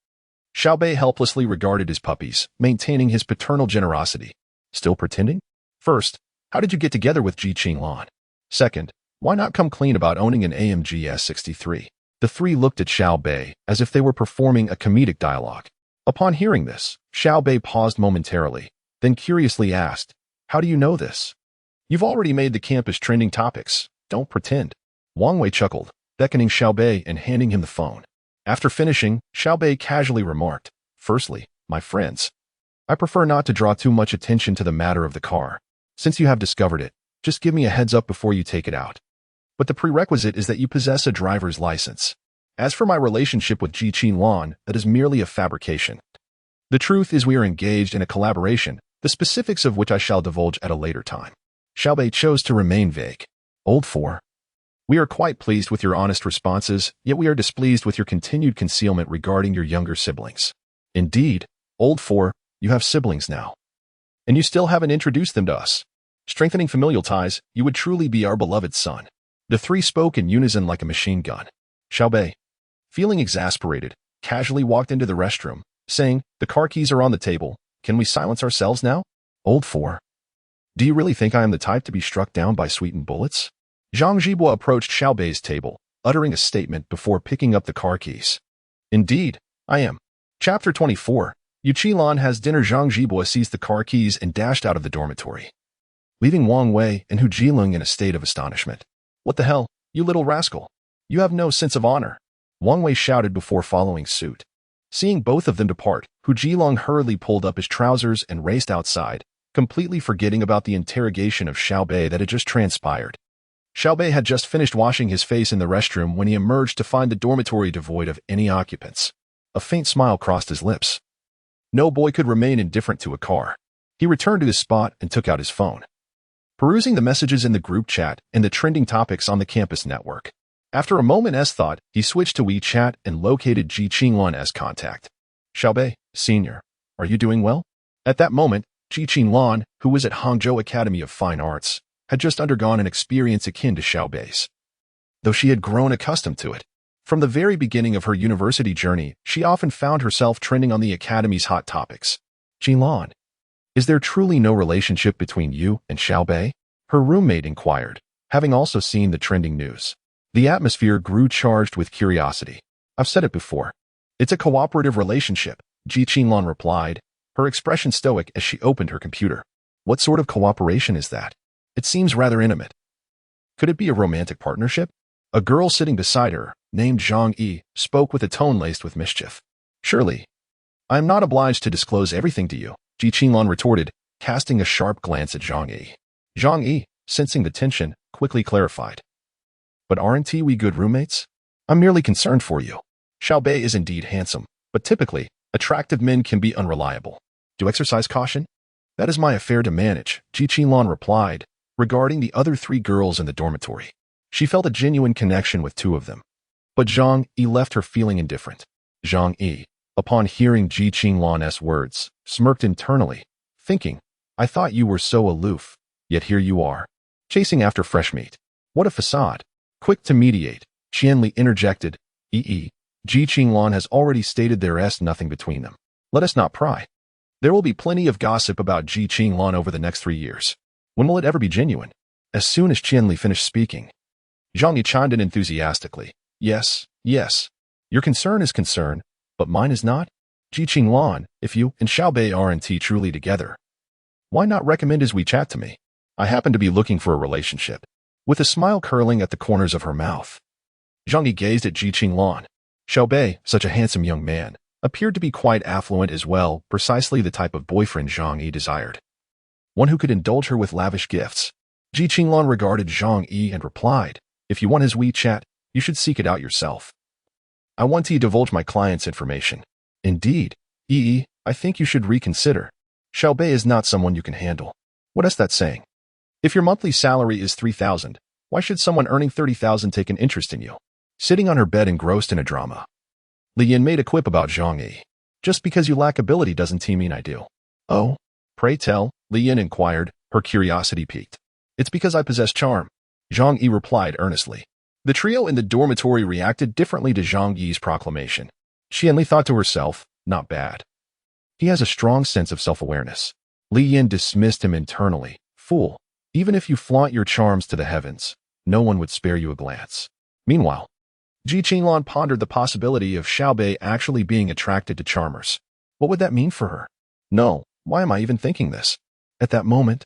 Xiao Bei helplessly regarded his puppies, maintaining his paternal generosity. Still pretending? First, how did you get together with Ji Qinglan? Second, why not come clean about owning an AMG S63? The three looked at Xiao Bei as if they were performing a comedic dialogue. Upon hearing this, Xiao Bei paused momentarily, then curiously asked, how do you know this? You've already made the campus trending topics. Don't pretend. Wang Wei chuckled, beckoning Xiao Bei and handing him the phone. After finishing, Xiao Bei casually remarked, firstly, my friends, I prefer not to draw too much attention to the matter of the car. Since you have discovered it, just give me a heads up before you take it out. But the prerequisite is that you possess a driver's license. As for my relationship with Ji Qinglan, that is merely a fabrication. The truth is we are engaged in a collaboration, the specifics of which I shall divulge at a later time. Xiao Bei chose to remain vague. Old 4. We are quite pleased with your honest responses, yet we are displeased with your continued concealment regarding your younger siblings. Indeed, Old 4, you have siblings now. And you still haven't introduced them to us. Strengthening familial ties, you would truly be our beloved son. The three spoke in unison like a machine gun. Xiao Bei, feeling exasperated, casually walked into the restroom, saying, the car keys are on the table. Can we silence ourselves now? Old 4. Do you really think I am the type to be struck down by sweetened bullets? Zhang Zhibo approached Xiao Bei's table, uttering a statement before picking up the car keys. Indeed, I am. Chapter 24. Yu Qilan has dinner. Zhang Zhibo seized the car keys and dashed out of the dormitory, leaving Wang Wei and Hu Jilong in a state of astonishment. What the hell, you little rascal? You have no sense of honor. Wang Wei shouted before following suit. Seeing both of them depart, Hu Jilong hurriedly pulled up his trousers and raced outside, completely forgetting about the interrogation of Xiao Bei that had just transpired. Xiao Bei had just finished washing his face in the restroom when he emerged to find the dormitory devoid of any occupants. A faint smile crossed his lips. No boy could remain indifferent to a car. He returned to his spot and took out his phone, perusing the messages in the group chat and the trending topics on the campus network. After a moment's thought, he switched to WeChat and located Ji Qinglan as contact. Xiao Bei, Senior, are you doing well? At that moment, Ji Qinglan, who was at Hangzhou Academy of Fine Arts, had just undergone an experience akin to Xiao Bei's, though she had grown accustomed to it. From the very beginning of her university journey, she often found herself trending on the academy's hot topics. Qinglan, is there truly no relationship between you and Xiao Bei? Her roommate inquired, having also seen the trending news. The atmosphere grew charged with curiosity. I've said it before. It's a cooperative relationship, Ji Qinglan replied, her expression stoic as she opened her computer. What sort of cooperation is that? It seems rather intimate. Could it be a romantic partnership? A girl sitting beside her, named Zhang Yi, spoke with a tone laced with mischief. Surely. I am not obliged to disclose everything to you, Ji Qinglan retorted, casting a sharp glance at Zhang Yi. Zhang Yi, sensing the tension, quickly clarified. But aren't we good roommates? I'm merely concerned for you. Xiao Bei is indeed handsome, but typically, attractive men can be unreliable. Do exercise caution? That is my affair to manage, Ji Qinglan replied, regarding the other three girls in the dormitory. She felt a genuine connection with two of them. But Zhang Yi left her feeling indifferent. Zhang Yi, upon hearing Ji Qinglan's words, smirked internally, thinking, I thought you were so aloof, yet here you are, chasing after fresh meat. What a facade. Quick to mediate, Qianli interjected, Ji Qinglan has already stated there is nothing between them. Let us not pry. There will be plenty of gossip about Ji Qinglan over the next 3 years. When will it ever be genuine? As soon as Qianli finished speaking, Zhang Yi chimed in enthusiastically. Yes, yes. Your concern is concern, but mine is not. Ji Qinglan, if you and Xiao Bei aren't truly together, why not recommend his WeChat to me? I happen to be looking for a relationship. With a smile curling at the corners of her mouth, Zhang Yi gazed at Ji Qinglan. Xiao Bei, such a handsome young man, appeared to be quite affluent as well, precisely the type of boyfriend Zhang Yi desired. One who could indulge her with lavish gifts. Ji Qinglan regarded Zhang Yi and replied, if you want his WeChat, you should seek it out yourself. I want to divulge my client's information. Indeed, Yi, I think you should reconsider. Xiao Beih is not someone you can handle. What is that saying? If your monthly salary is 3,000, why should someone earning 30,000 take an interest in you? Sitting on her bed engrossed in a drama, Li Yin made a quip about Zhang Yi. Just because you lack ability doesn't mean I do. Oh? Pray tell, Li Yin inquired, her curiosity piqued. It's because I possess charm, Zhang Yi replied earnestly. The trio in the dormitory reacted differently to Zhang Yi's proclamation. Qianli thought to herself, not bad. He has a strong sense of self-awareness. Li Yin dismissed him internally. Fool, even if you flaunt your charms to the heavens, no one would spare you a glance. Meanwhile, Ji Qinglan pondered the possibility of Xiao Beih actually being attracted to charmers. What would that mean for her? No, why am I even thinking this? At that moment,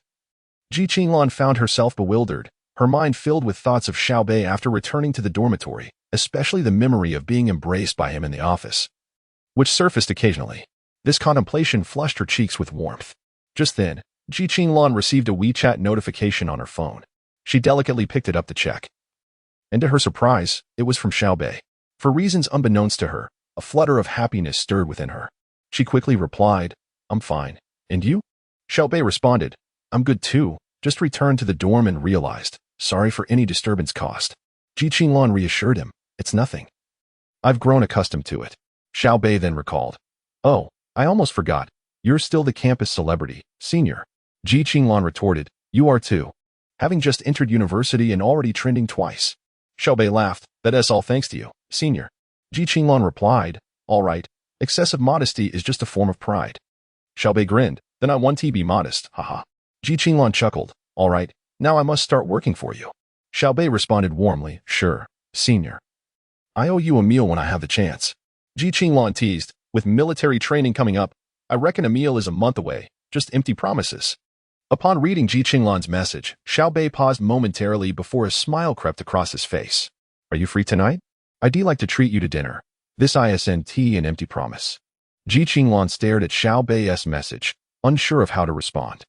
Ji Qinglan found herself bewildered, her mind filled with thoughts of Xiao Beih after returning to the dormitory, especially the memory of being embraced by him in the office, which surfaced occasionally. This contemplation flushed her cheeks with warmth. Just then, Ji Qinglan received a WeChat notification on her phone. She delicately picked it up to check. And to her surprise, it was from Xiao Beih. For reasons unbeknownst to her, a flutter of happiness stirred within her. She quickly replied, I'm fine. And you? Xiao Beih responded, I'm good too. Just returned to the dorm and realized, sorry for any disturbance caused. Ji Qinglan reassured him, it's nothing. I've grown accustomed to it. Xiao Beih then recalled, oh, I almost forgot. You're still the campus celebrity, senior. Ji Qinglan retorted, you are too. Having just entered university and already trending twice. Xiao Beih laughed, that's all thanks to you, senior. Ji Qinglan replied, all right, excessive modesty is just a form of pride. Xiao Beih grinned, then I want to be modest, haha. Ji Qinglan chuckled, all right, now I must start working for you. Xiao Beih responded warmly, sure, senior. I owe you a meal when I have the chance. Ji Qinglan teased, with military training coming up, I reckon a meal is a month away, just empty promises. Upon reading Ji Qinglan's message, Xiao Beih paused momentarily before a smile crept across his face. Are you free tonight? I'd like to treat you to dinner. This isn't an empty promise. Ji Qinglan stared at Xiao Beih's message, unsure of how to respond.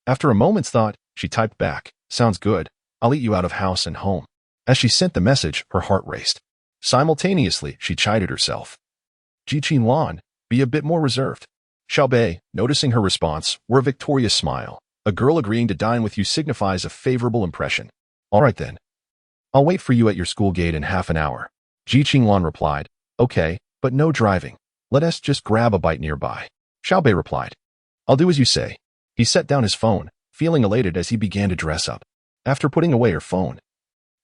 After a moment's thought, she typed back, sounds good, I'll eat you out of house and home. As she sent the message, her heart raced. Simultaneously, she chided herself. Ji Qinglan, be a bit more reserved. Xiao Beih, noticing her response, wore a victorious smile. A girl agreeing to dine with you signifies a favorable impression. All right then. I'll wait for you at your school gate in half an hour. Ji Qinglan replied, okay, but no driving. Let us just grab a bite nearby. Xiao Beih replied, I'll do as you say. He set down his phone, feeling elated as he began to dress up. After putting away her phone,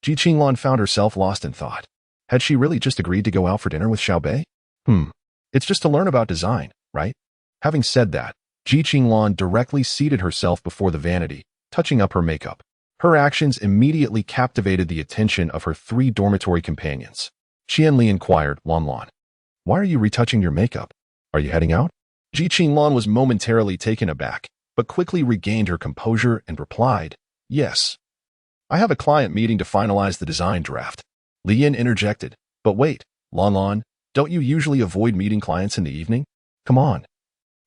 Ji Qinglan found herself lost in thought. Had she really just agreed to go out for dinner with Xiao Beih? It's just to learn about design, right? Having said that, Ji Qinglan directly seated herself before the vanity, touching up her makeup. Her actions immediately captivated the attention of her 3 dormitory companions. Qianli inquired, Lan, why are you retouching your makeup? Are you heading out? Ji Qinglan was momentarily taken aback, but quickly regained her composure and replied, yes. I have a client meeting to finalize the design draft. Li Yin interjected, but wait, Lan, don't you usually avoid meeting clients in the evening? Come on.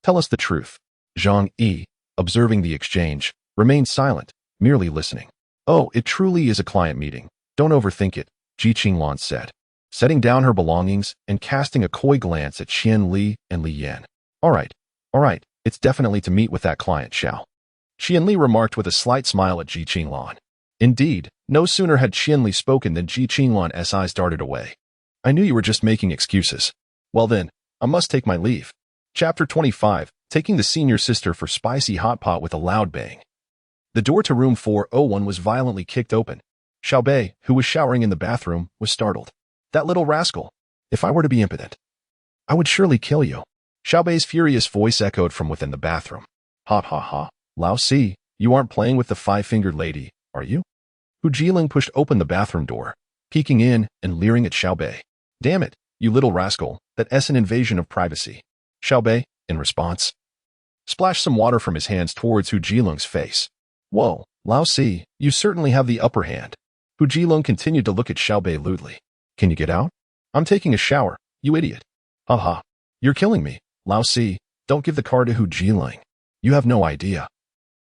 Tell us the truth. Zhang Yi, observing the exchange, remained silent, merely listening. Oh, it truly is a client meeting. Don't overthink it, Ji Qinglan said, setting down her belongings and casting a coy glance at Qian Li and Li Yan. All right, it's definitely to meet with that client, Xiao. Qian Li remarked with a slight smile at Ji Qinglan. Indeed, no sooner had Qian Li spoken than Ji Qinglan's eyes darted away. I knew you were just making excuses. Well then, I must take my leave. Chapter 25, Taking the Senior Sister for Spicy Hot Pot with a loud bang. The door to room 401 was violently kicked open. Xiao Beih, who was showering in the bathroom, was startled. That little rascal. If I were to be impotent, I would surely kill you. Xiao Bei's furious voice echoed from within the bathroom. Ha ha ha. Lao Si, you aren't playing with the 5-fingered lady, are you? Hu Jiling pushed open the bathroom door, peeking in and leering at Xiao Beih. Damn it, you little rascal, that's an invasion of privacy. Xiao Beih, in response, splashed some water from his hands towards Hu Jiling's face. Whoa, Lao Si, you certainly have the upper hand. Hu Jiling continued to look at Xiao Beih lewdly. Can you get out? I'm taking a shower, you idiot. Haha, you're killing me. Lao Si, don't give the car to Hu Jiling. You have no idea.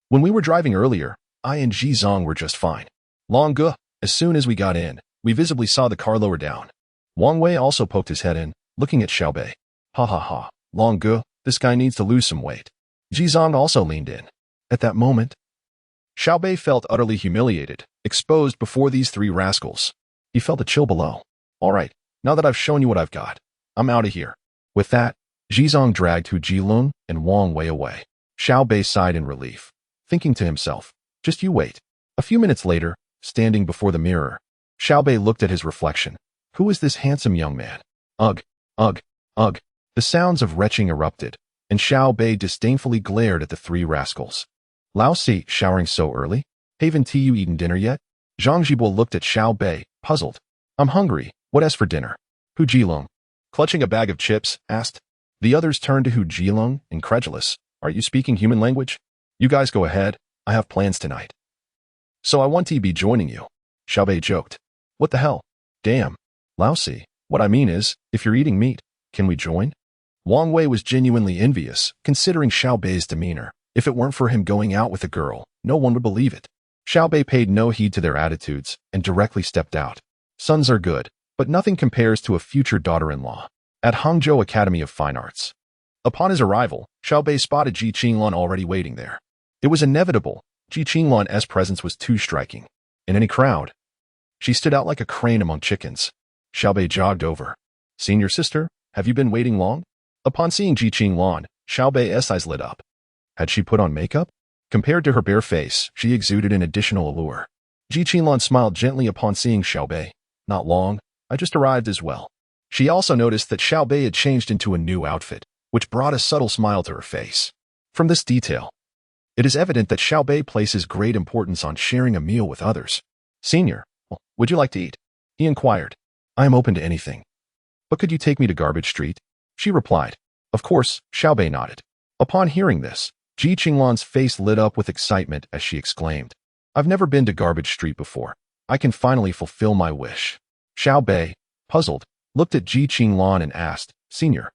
When we were driving earlier, I and Ji Zong were just fine. Long Ge, as soon as we got in, we visibly saw the car lower down. Wang Wei also poked his head in, looking at Xiao Beih. Ha ha ha, Long Ge, this guy needs to lose some weight. Ji Zong also leaned in. At that moment, Xiao Beih felt utterly humiliated, exposed before these three rascals. He felt a chill below. All right, now that I've shown you what I've got, I'm out of here. With that, Ji Zong dragged Hu Jilong and Wang Wei away. Xiao Beih sighed in relief, thinking to himself, just you wait. A few minutes later, standing before the mirror, Xiao Beih looked at his reflection. Who is this handsome young man? Ugh, ugh, ugh. The sounds of retching erupted, and Xiao Beih disdainfully glared at the three rascals. Lao Si, showering so early? Haven't you eaten dinner yet? Zhang Jibo looked at Xiao Beih, puzzled. I'm hungry. What as for dinner? Hu Jilong, clutching a bag of chips, asked. The others turned to Hu Jilong, incredulous. Are you speaking human language? You guys go ahead. I have plans tonight. So I want to be joining you. Xiao Beih joked. What the hell? Damn. Lao Si, what I mean is, if you're eating meat, can we join? Wang Wei was genuinely envious, considering Xiao Bei's demeanor. If it weren't for him going out with a girl, no one would believe it. Xiao Beih paid no heed to their attitudes and directly stepped out. Sons are good, but nothing compares to a future daughter-in-law. At Hangzhou Academy of Fine Arts. Upon his arrival, Xiao Beih spotted Ji Qinglan already waiting there. It was inevitable. Ji Qinglan's presence was too striking. In any crowd, she stood out like a crane among chickens. Xiao Beih jogged over. Senior sister, have you been waiting long? Upon seeing Ji Qinglan, Xiao Bei's eyes lit up. Had she put on makeup? Compared to her bare face, she exuded an additional allure. Ji Qinglan smiled gently upon seeing Xiao Beih. Not long, I just arrived as well. She also noticed that Xiao Beih had changed into a new outfit, which brought a subtle smile to her face. From this detail, it is evident that Xiao Beih places great importance on sharing a meal with others. Senior, would you like to eat? He inquired. I am open to anything. But could you take me to Garbage Street? She replied. Of course, Xiao Beih nodded. Upon hearing this, Ji Qinglan's face lit up with excitement as she exclaimed. I've never been to Garbage Street before. I can finally fulfill my wish. Xiao Beih, puzzled, looked at Ji Qinglan and asked, Senior,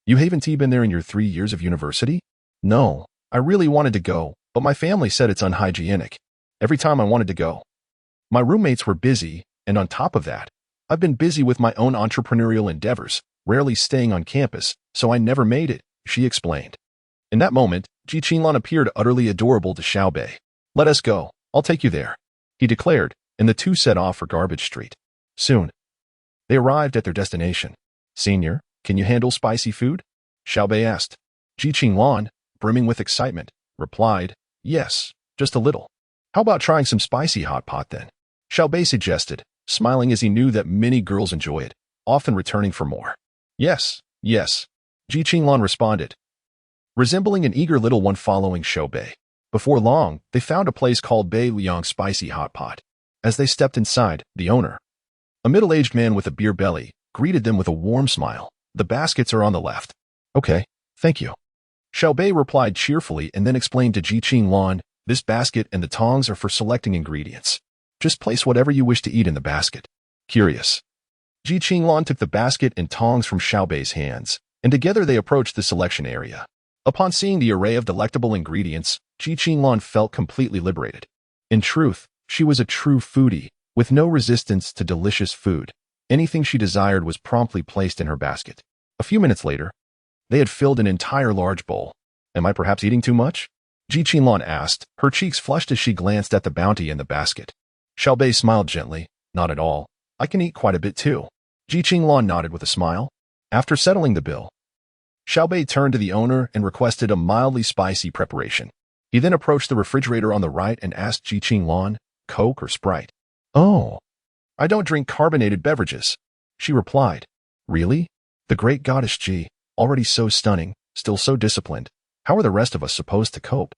you haven't been there in your 3 years of university? No, I really wanted to go, but my family said it's unhygienic. Every time I wanted to go, my roommates were busy, and on top of that, I've been busy with my own entrepreneurial endeavors, rarely staying on campus, so I never made it, she explained. In that moment, Ji Qinglan appeared utterly adorable to Xiao Beih. Let us go, I'll take you there, he declared, and the two set off for Garbage Street. Soon, they arrived at their destination. Senior, can you handle spicy food? Xiao Beih asked. Ji Qinglan, brimming with excitement, replied, yes, just a little. How about trying some spicy hot pot then? Xiao Beih suggested, smiling as he knew that many girls enjoy it, often returning for more. Yes, yes, Ji Qinglan responded, resembling an eager little one following Xiao Beih. Before long, they found a place called Bei Liang Spicy Hot Pot. As they stepped inside, the owner, a middle-aged man with a beer belly, greeted them with a warm smile. The baskets are on the left. Okay, thank you. Xiao Beih replied cheerfully and then explained to Ji Qinglan, this basket and the tongs are for selecting ingredients. Just place whatever you wish to eat in the basket. Curious. Ji Qinglan took the basket and tongs from Xiao Bei's hands, and together they approached the selection area. Upon seeing the array of delectable ingredients, Ji Qinglan felt completely liberated. In truth, she was a true foodie, with no resistance to delicious food. Anything she desired was promptly placed in her basket. A few minutes later, they had filled an entire large bowl. Am I perhaps eating too much? Ji Qinglan asked, her cheeks flushed as she glanced at the bounty in the basket. Xiao Beih smiled gently. Not at all. I can eat quite a bit too. Ji Qinglan nodded with a smile. After settling the bill, Xiao Beih turned to the owner and requested a mildly spicy preparation. He then approached the refrigerator on the right and asked Ji Qinglan, Coke or Sprite? Oh, I don't drink carbonated beverages, she replied. Really? The great goddess Ji, already so stunning, still so disciplined. How are the rest of us supposed to cope?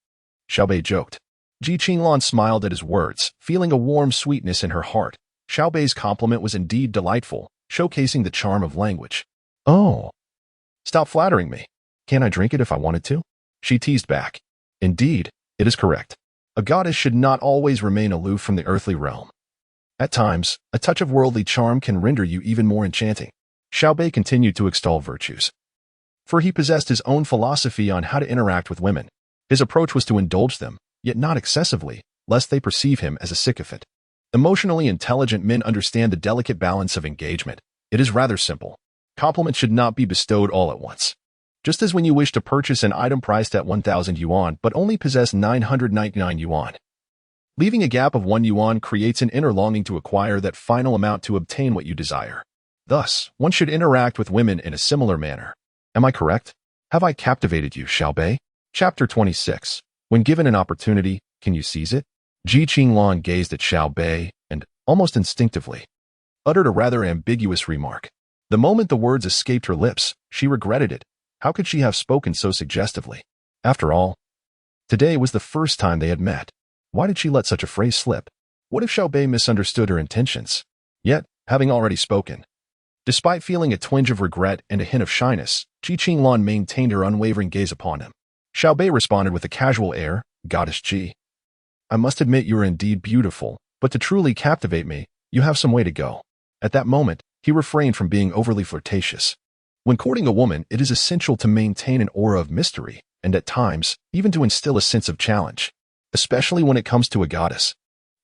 Xiao Beih joked. Ji Qinglan smiled at his words, feeling a warm sweetness in her heart. Xiao Bei's compliment was indeed delightful, showcasing the charm of language. Oh. Stop flattering me. Can't I drink it if I wanted to? She teased back. Indeed, it is correct. A goddess should not always remain aloof from the earthly realm. At times, a touch of worldly charm can render you even more enchanting. Xiao Beih continued to extol virtues, for he possessed his own philosophy on how to interact with women. His approach was to indulge them, yet not excessively, lest they perceive him as a sycophant. Emotionally intelligent men understand the delicate balance of engagement. It is rather simple. Compliments should not be bestowed all at once. Just as when you wish to purchase an item priced at 1,000 yuan but only possess 999 yuan. Leaving a gap of 1 yuan creates an inner longing to acquire that final amount to obtain what you desire. Thus, one should interact with women in a similar manner. Am I correct? Have I captivated you, Xiao Beih? Chapter 26. When given an opportunity, can you seize it? Ji Qinglan gazed at Xiao Beih and, almost instinctively, uttered a rather ambiguous remark. The moment the words escaped her lips, she regretted it. How could she have spoken so suggestively? After all, today was the first time they had met. Why did she let such a phrase slip? What if Xiao Beih misunderstood her intentions? Yet, having already spoken, despite feeling a twinge of regret and a hint of shyness, Ji Qinglan maintained her unwavering gaze upon him. Xiao Beih responded with a casual air, Goddess Ji. I must admit you are indeed beautiful, but to truly captivate me, you have some way to go. At that moment, he refrained from being overly flirtatious. When courting a woman, it is essential to maintain an aura of mystery, and at times, even to instill a sense of challenge, especially when it comes to a goddess.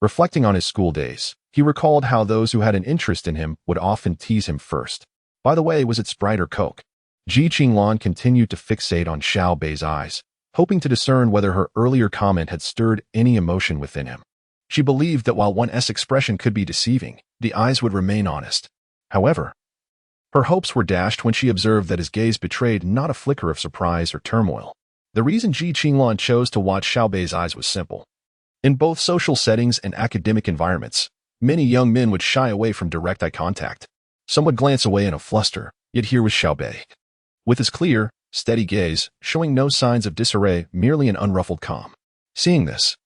Reflecting on his school days, he recalled how those who had an interest in him would often tease him first. By the way, was it Sprite or Coke? Ji Qinglan continued to fixate on Xiao Beih's eyes, hoping to discern whether her earlier comment had stirred any emotion within him. She believed that while one's expression could be deceiving, the eyes would remain honest. However, her hopes were dashed when she observed that his gaze betrayed not a flicker of surprise or turmoil. The reason Ji Qinglan chose to watch Xiao Beih's eyes was simple. In both social settings and academic environments, many young men would shy away from direct eye contact. Some would glance away in a fluster, yet here was Xiao Beih, with his clear, steady gaze, showing no signs of disarray, merely an unruffled calm. Seeing this,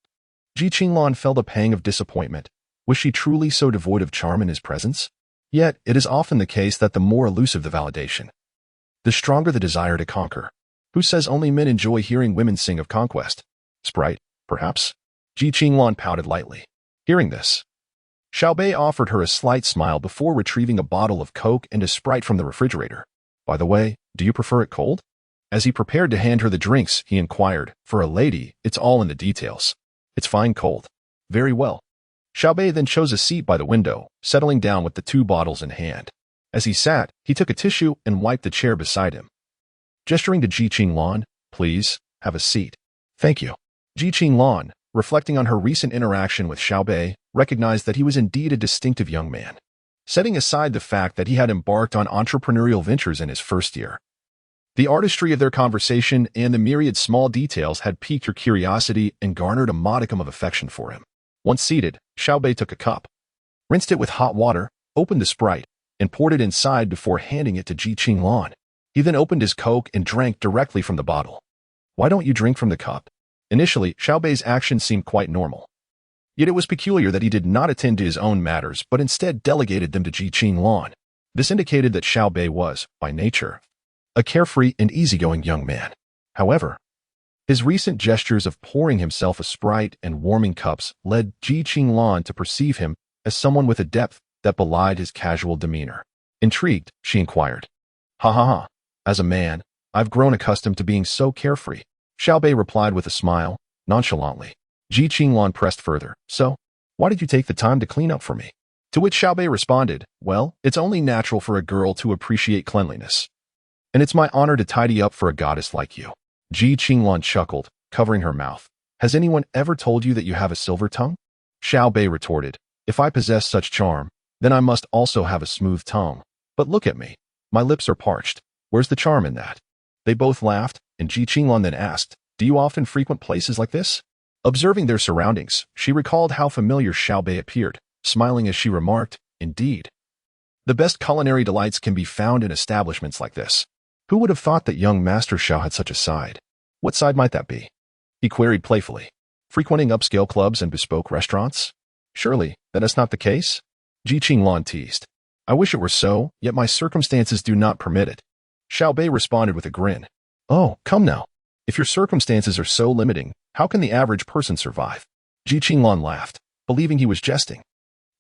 Ji Qinglan felt a pang of disappointment. Was she truly so devoid of charm in his presence? Yet, it is often the case that the more elusive the validation, the stronger the desire to conquer. Who says only men enjoy hearing women sing of conquest? Sprite, perhaps? Ji Qinglan pouted lightly. Hearing this, Xiao Beih offered her a slight smile before retrieving a bottle of Coke and a Sprite from the refrigerator. By the way, do you prefer it cold? As he prepared to hand her the drinks, he inquired, For a lady, it's all in the details. It's fine cold. Very well. Xiao Beih then chose a seat by the window, settling down with the 2 bottles in hand. As he sat, he took a tissue and wiped the chair beside him. Gesturing to Ji Qinglan, Please, have a seat. Thank you. Ji Qinglan, reflecting on her recent interaction with Xiao Beih, recognized that he was indeed a distinctive young man. Setting aside the fact that he had embarked on entrepreneurial ventures in his first year, the artistry of their conversation and the myriad small details had piqued her curiosity and garnered a modicum of affection for him. Once seated, Xiao Beih took a cup, rinsed it with hot water, opened the Sprite, and poured it inside before handing it to Ji Qinglan. He then opened his Coke and drank directly from the bottle. Why don't you drink from the cup? Initially, Xiao Beih's actions seemed quite normal. Yet it was peculiar that he did not attend to his own matters but instead delegated them to Ji Qinglan. This indicated that Xiao Beih was, by nature, a carefree and easygoing young man. However, his recent gestures of pouring himself a Sprite and warming cups led Ji Qinglan to perceive him as someone with a depth that belied his casual demeanor. Intrigued, she inquired, Ha ha ha. As a man, I've grown accustomed to being so carefree. Xiao Beih replied with a smile, nonchalantly. Ji Qinglan pressed further, So, why did you take the time to clean up for me? To which Xiao Beih responded, Well, it's only natural for a girl to appreciate cleanliness. And it's my honor to tidy up for a goddess like you. Ji Qinglan chuckled, covering her mouth. Has anyone ever told you that you have a silver tongue? Xiao Beih retorted, If I possess such charm, then I must also have a smooth tongue. But look at me. My lips are parched. Where's the charm in that? They both laughed, and Ji Qinglan then asked, Do you often frequent places like this? Observing their surroundings, she recalled how familiar Xiao Beih appeared, smiling as she remarked, Indeed. The best culinary delights can be found in establishments like this. Who would have thought that young Master Xiao had such a side? What side might that be? He queried playfully. Frequenting upscale clubs and bespoke restaurants? Surely, that is not the case? Ji Qinglan teased. I wish it were so, yet my circumstances do not permit it. Xiao Beih responded with a grin. Oh, come now. If your circumstances are so limiting, how can the average person survive? Ji Qinglan laughed, believing he was jesting.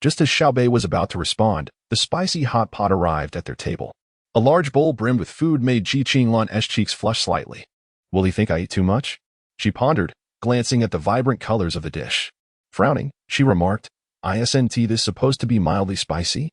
Just as Xiao Beih was about to respond, the spicy hot pot arrived at their table. A large bowl brimmed with food made Ji Qinglan's cheeks flush slightly. Will he think I eat too much? She pondered, glancing at the vibrant colors of the dish. Frowning, she remarked, "Isn't this supposed to be mildly spicy?"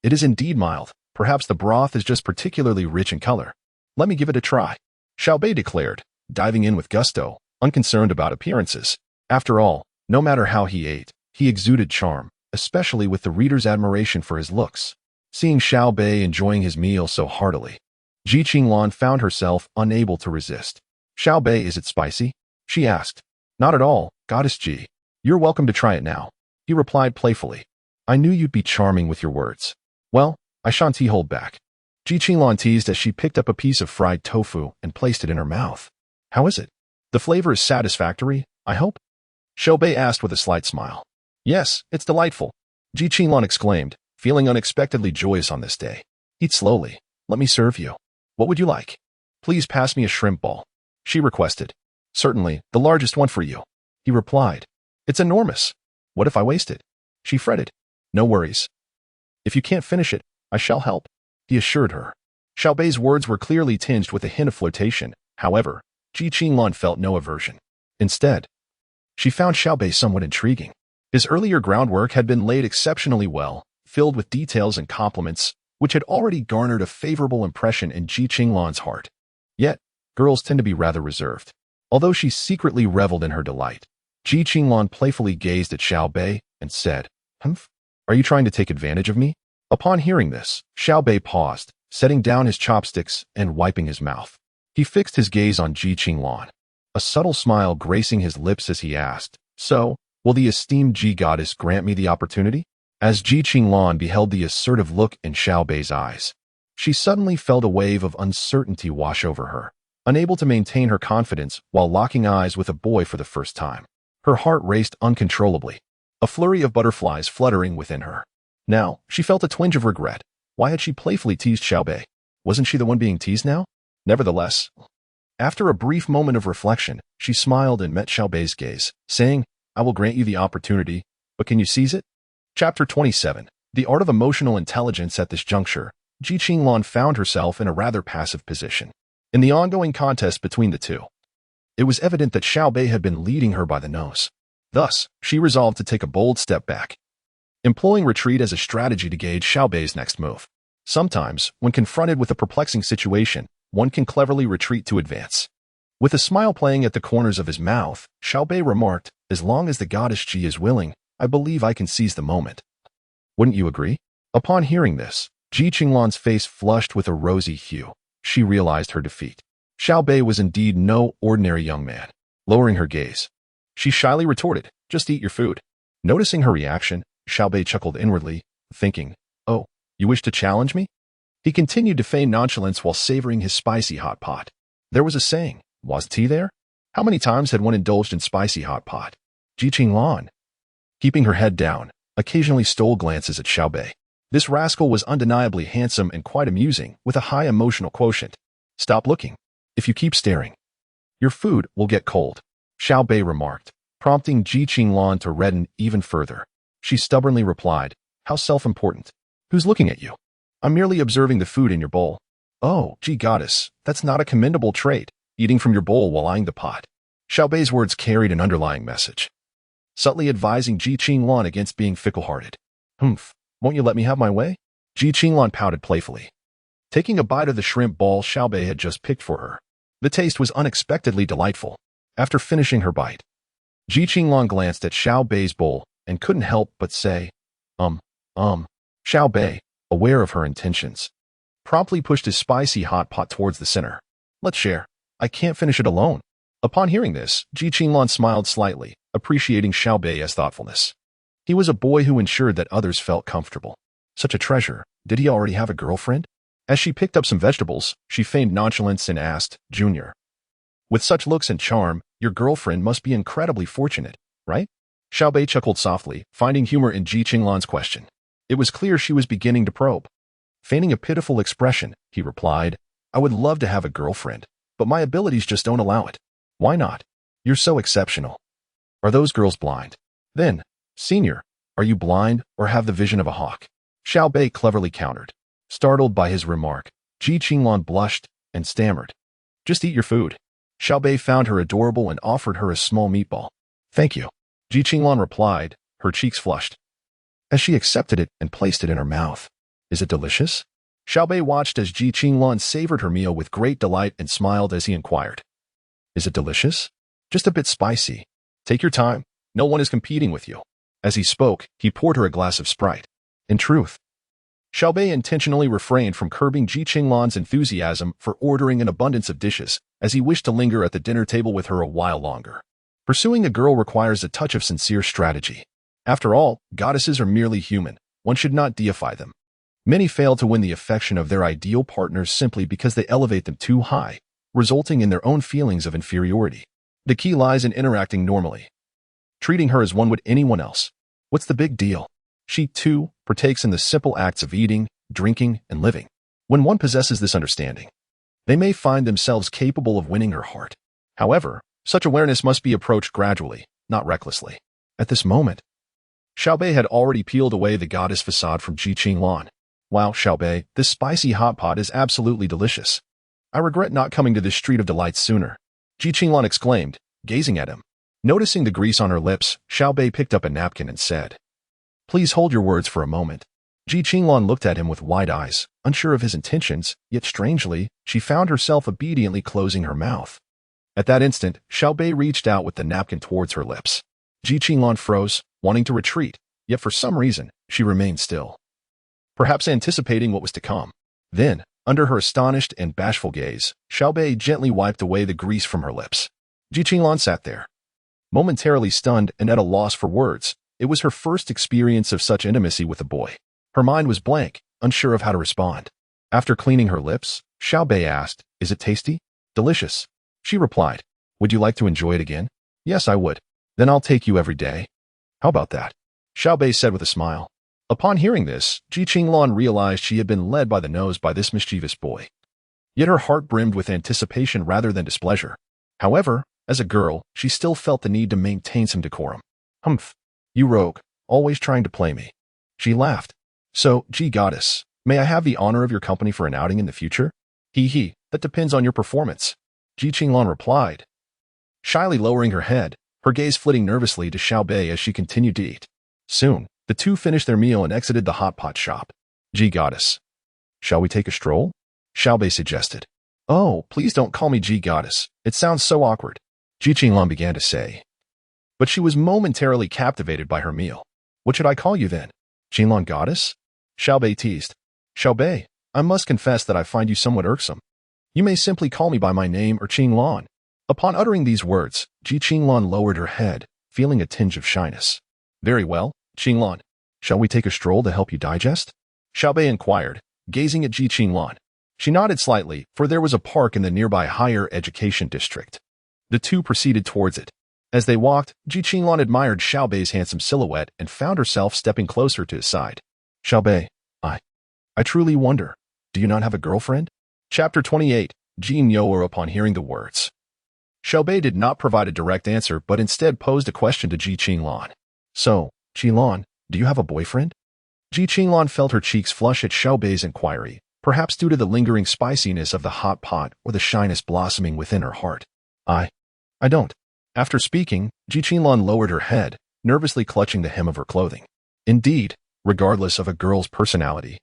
"It is indeed mild. Perhaps the broth is just particularly rich in color. Let me give it a try," Xiao Beih declared, diving in with gusto, unconcerned about appearances. After all, no matter how he ate, he exuded charm, especially with the reader's admiration for his looks. Seeing Xiao Beih enjoying his meal so heartily, Ji Qinglan found herself unable to resist. "Xiao Beih, is it spicy?" she asked. "Not at all, Goddess Ji. You're welcome to try it now," he replied playfully. "I knew you'd be charming with your words. Well, I shan't hold back." Ji Qinglan teased as she picked up a piece of fried tofu and placed it in her mouth. "How is it? The flavor is satisfactory, I hope?" Xiao Beih asked with a slight smile. "Yes, it's delightful," Ji Qinglan exclaimed, feeling unexpectedly joyous on this day. "Eat slowly. Let me serve you. What would you like?" "Please pass me a shrimp ball," she requested. "Certainly, the largest one for you," he replied. "It's enormous. What if I waste it?" she fretted. "No worries. If you can't finish it, I shall help," he assured her. Xiao Beih's words were clearly tinged with a hint of flirtation. However, Ji Qinglan felt no aversion. Instead, she found Xiao Beih somewhat intriguing. His earlier groundwork had been laid exceptionally well, filled with details and compliments, which had already garnered a favorable impression in Ji Qinglan's heart. Yet, girls tend to be rather reserved. Although she secretly reveled in her delight, Ji Qinglan playfully gazed at Xiao Beih and said, "Humph, are you trying to take advantage of me?" Upon hearing this, Xiao Beih paused, setting down his chopsticks and wiping his mouth. He fixed his gaze on Ji Qinglan, a subtle smile gracing his lips as he asked, "So, will the esteemed Ji goddess grant me the opportunity?" As Ji Qinglan beheld the assertive look in Xiao Beih's eyes, she suddenly felt a wave of uncertainty wash over her. Unable to maintain her confidence while locking eyes with a boy for the first time, her heart raced uncontrollably, a flurry of butterflies fluttering within her. Now, she felt a twinge of regret. Why had she playfully teased Xiao Beih? Wasn't she the one being teased now? Nevertheless, after a brief moment of reflection, she smiled and met Xiao Beih's gaze, saying, "I will grant you the opportunity, but can you seize it?" Chapter 27. The Art of Emotional Intelligence. At this juncture, Ji Qinglan found herself in a rather passive position. In the ongoing contest between the two, it was evident that Xiao Beih had been leading her by the nose. Thus, she resolved to take a bold step back, employing retreat as a strategy to gauge Xiao Beih's next move. Sometimes, when confronted with a perplexing situation, one can cleverly retreat to advance. With a smile playing at the corners of his mouth, Xiao Beih remarked, "As long as the goddess Ji is willing, I believe I can seize the moment. Wouldn't you agree?" Upon hearing this, Ji Qinglan's face flushed with a rosy hue. She realized her defeat. Xiao Beih was indeed no ordinary young man. Lowering her gaze, she shyly retorted, "Just eat your food." Noticing her reaction, Xiao Beih chuckled inwardly, thinking, "Oh, you wish to challenge me?" He continued to feign nonchalance while savoring his spicy hot pot. There was a saying, was tea there? How many times had one indulged in spicy hot pot? Ji Qinglan, keeping her head down, occasionally stole glances at Xiao Beih. This rascal was undeniably handsome and quite amusing, with a high emotional quotient. "Stop looking. If you keep staring, your food will get cold," Xiao Beih remarked, prompting Ji Qinglan to redden even further. She stubbornly replied, "How self-important. Who's looking at you? I'm merely observing the food in your bowl." "Oh, Ji goddess, that's not a commendable trait, eating from your bowl while eyeing the pot." Xiao Beih's words carried an underlying message, subtly advising Ji Qinglan against being fickle-hearted. "Humph, won't you let me have my way?" Ji Qinglan pouted playfully, taking a bite of the shrimp ball Xiao Beih had just picked for her. The taste was unexpectedly delightful. After finishing her bite, Ji Qinglan glanced at Xiao Beih's bowl and couldn't help but say, Xiao Beih, aware of her intentions, promptly pushed his spicy hot pot towards the center. "Let's share. I can't finish it alone." Upon hearing this, Ji Qinglan smiled slightly, appreciating Xiao Beih's thoughtfulness. He was a boy who ensured that others felt comfortable. Such a treasure. Did he already have a girlfriend? As she picked up some vegetables, she feigned nonchalance and asked, "Junior, with such looks and charm, your girlfriend must be incredibly fortunate, right?" Xiao Beih chuckled softly, finding humor in Ji Qinglan's question. It was clear she was beginning to probe. Feigning a pitiful expression, he replied, "I would love to have a girlfriend, but my abilities just don't allow it." "Why not? You're so exceptional." "Are those girls blind?" "Then, senior, are you blind or have the vision of a hawk?" Xiao Beih cleverly countered. Startled by his remark, Ji Qinglan blushed and stammered, "Just eat your food." Xiao Beih found her adorable and offered her a small meatball. "Thank you." Ji Qinglan replied, her cheeks flushed, as she accepted it and placed it in her mouth. Is it delicious? Xiao Beih watched as Ji Qinglan savored her meal with great delight and smiled as he inquired. Is it delicious? Just a bit spicy. Take your time. No one is competing with you. As he spoke, he poured her a glass of Sprite. In truth, Xiao Beih intentionally refrained from curbing Ji Qinglan's enthusiasm for ordering an abundance of dishes, as he wished to linger at the dinner table with her a while longer. Pursuing a girl requires a touch of sincere strategy. After all, goddesses are merely human. One should not deify them. Many fail to win the affection of their ideal partners simply because they elevate them too high, resulting in their own feelings of inferiority. The key lies in interacting normally, treating her as one would anyone else. What's the big deal? She, too, partakes in the simple acts of eating, drinking, and living. When one possesses this understanding, they may find themselves capable of winning her heart. However, such awareness must be approached gradually, not recklessly. At this moment, Xiao Beih had already peeled away the goddess facade from Ji Qinglan. Wow, Xiao Beih, this spicy hot pot is absolutely delicious. I regret not coming to this street of delights sooner. Ji Qinglan exclaimed, gazing at him. Noticing the grease on her lips, Xiao Beih picked up a napkin and said, Please hold your words for a moment. Ji Qinglan looked at him with wide eyes, unsure of his intentions, yet strangely, she found herself obediently closing her mouth. At that instant, Xiao Beih reached out with the napkin towards her lips. Ji Qinglan froze, wanting to retreat, yet for some reason, she remained still, perhaps anticipating what was to come. Then, under her astonished and bashful gaze, Xiao Beih gently wiped away the grease from her lips. Ji Qinglan sat there, momentarily stunned and at a loss for words. It was her first experience of such intimacy with a boy. Her mind was blank, unsure of how to respond. After cleaning her lips, Xiao Beih asked, Is it tasty? Delicious. She replied, Would you like to enjoy it again? Yes, I would. Then I'll take you every day. How about that? Xiao Beih said with a smile. Upon hearing this, Ji Qinglan realized she had been led by the nose by this mischievous boy. Yet her heart brimmed with anticipation rather than displeasure. However, as a girl, she still felt the need to maintain some decorum. Humph. You rogue, always trying to play me. She laughed. So, Ji Goddess, may I have the honor of your company for an outing in the future? He, that depends on your performance. Ji Qinglan replied, shyly lowering her head, her gaze flitting nervously to Xiao Beih as she continued to eat. Soon, the two finished their meal and exited the hot pot shop. Ji Goddess, shall we take a stroll? Xiao Beih suggested. Oh, please don't call me Ji Goddess. It sounds so awkward. Ji Qinglan began to say. But she was momentarily captivated by her meal. What should I call you then? Qinglan Goddess? Xiao Beih teased. Xiao Beih, I must confess that I find you somewhat irksome. You may simply call me by my name or Qinglan. Upon uttering these words, Ji Qinglan lowered her head, feeling a tinge of shyness. Very well, Qinglan. Shall we take a stroll to help you digest? Xiao Beih inquired, gazing at Ji Qinglan. She nodded slightly, for there was a park in the nearby higher education district. The two proceeded towards it. As they walked, Ji Qinglan admired Xiao Beih's handsome silhouette and found herself stepping closer to his side. Xiao Beih, I truly wonder, do you not have a girlfriend? Chapter 28, Jin Youer upon hearing the words. Xiao Beih did not provide a direct answer but instead posed a question to Ji Qinglan. So, Qinglan, do you have a boyfriend? Ji Qinglan felt her cheeks flush at Xiao Beih's inquiry, perhaps due to the lingering spiciness of the hot pot or the shyness blossoming within her heart. I don't. After speaking, Ji Qinglan lowered her head, nervously clutching the hem of her clothing. Indeed, regardless of a girl's personality,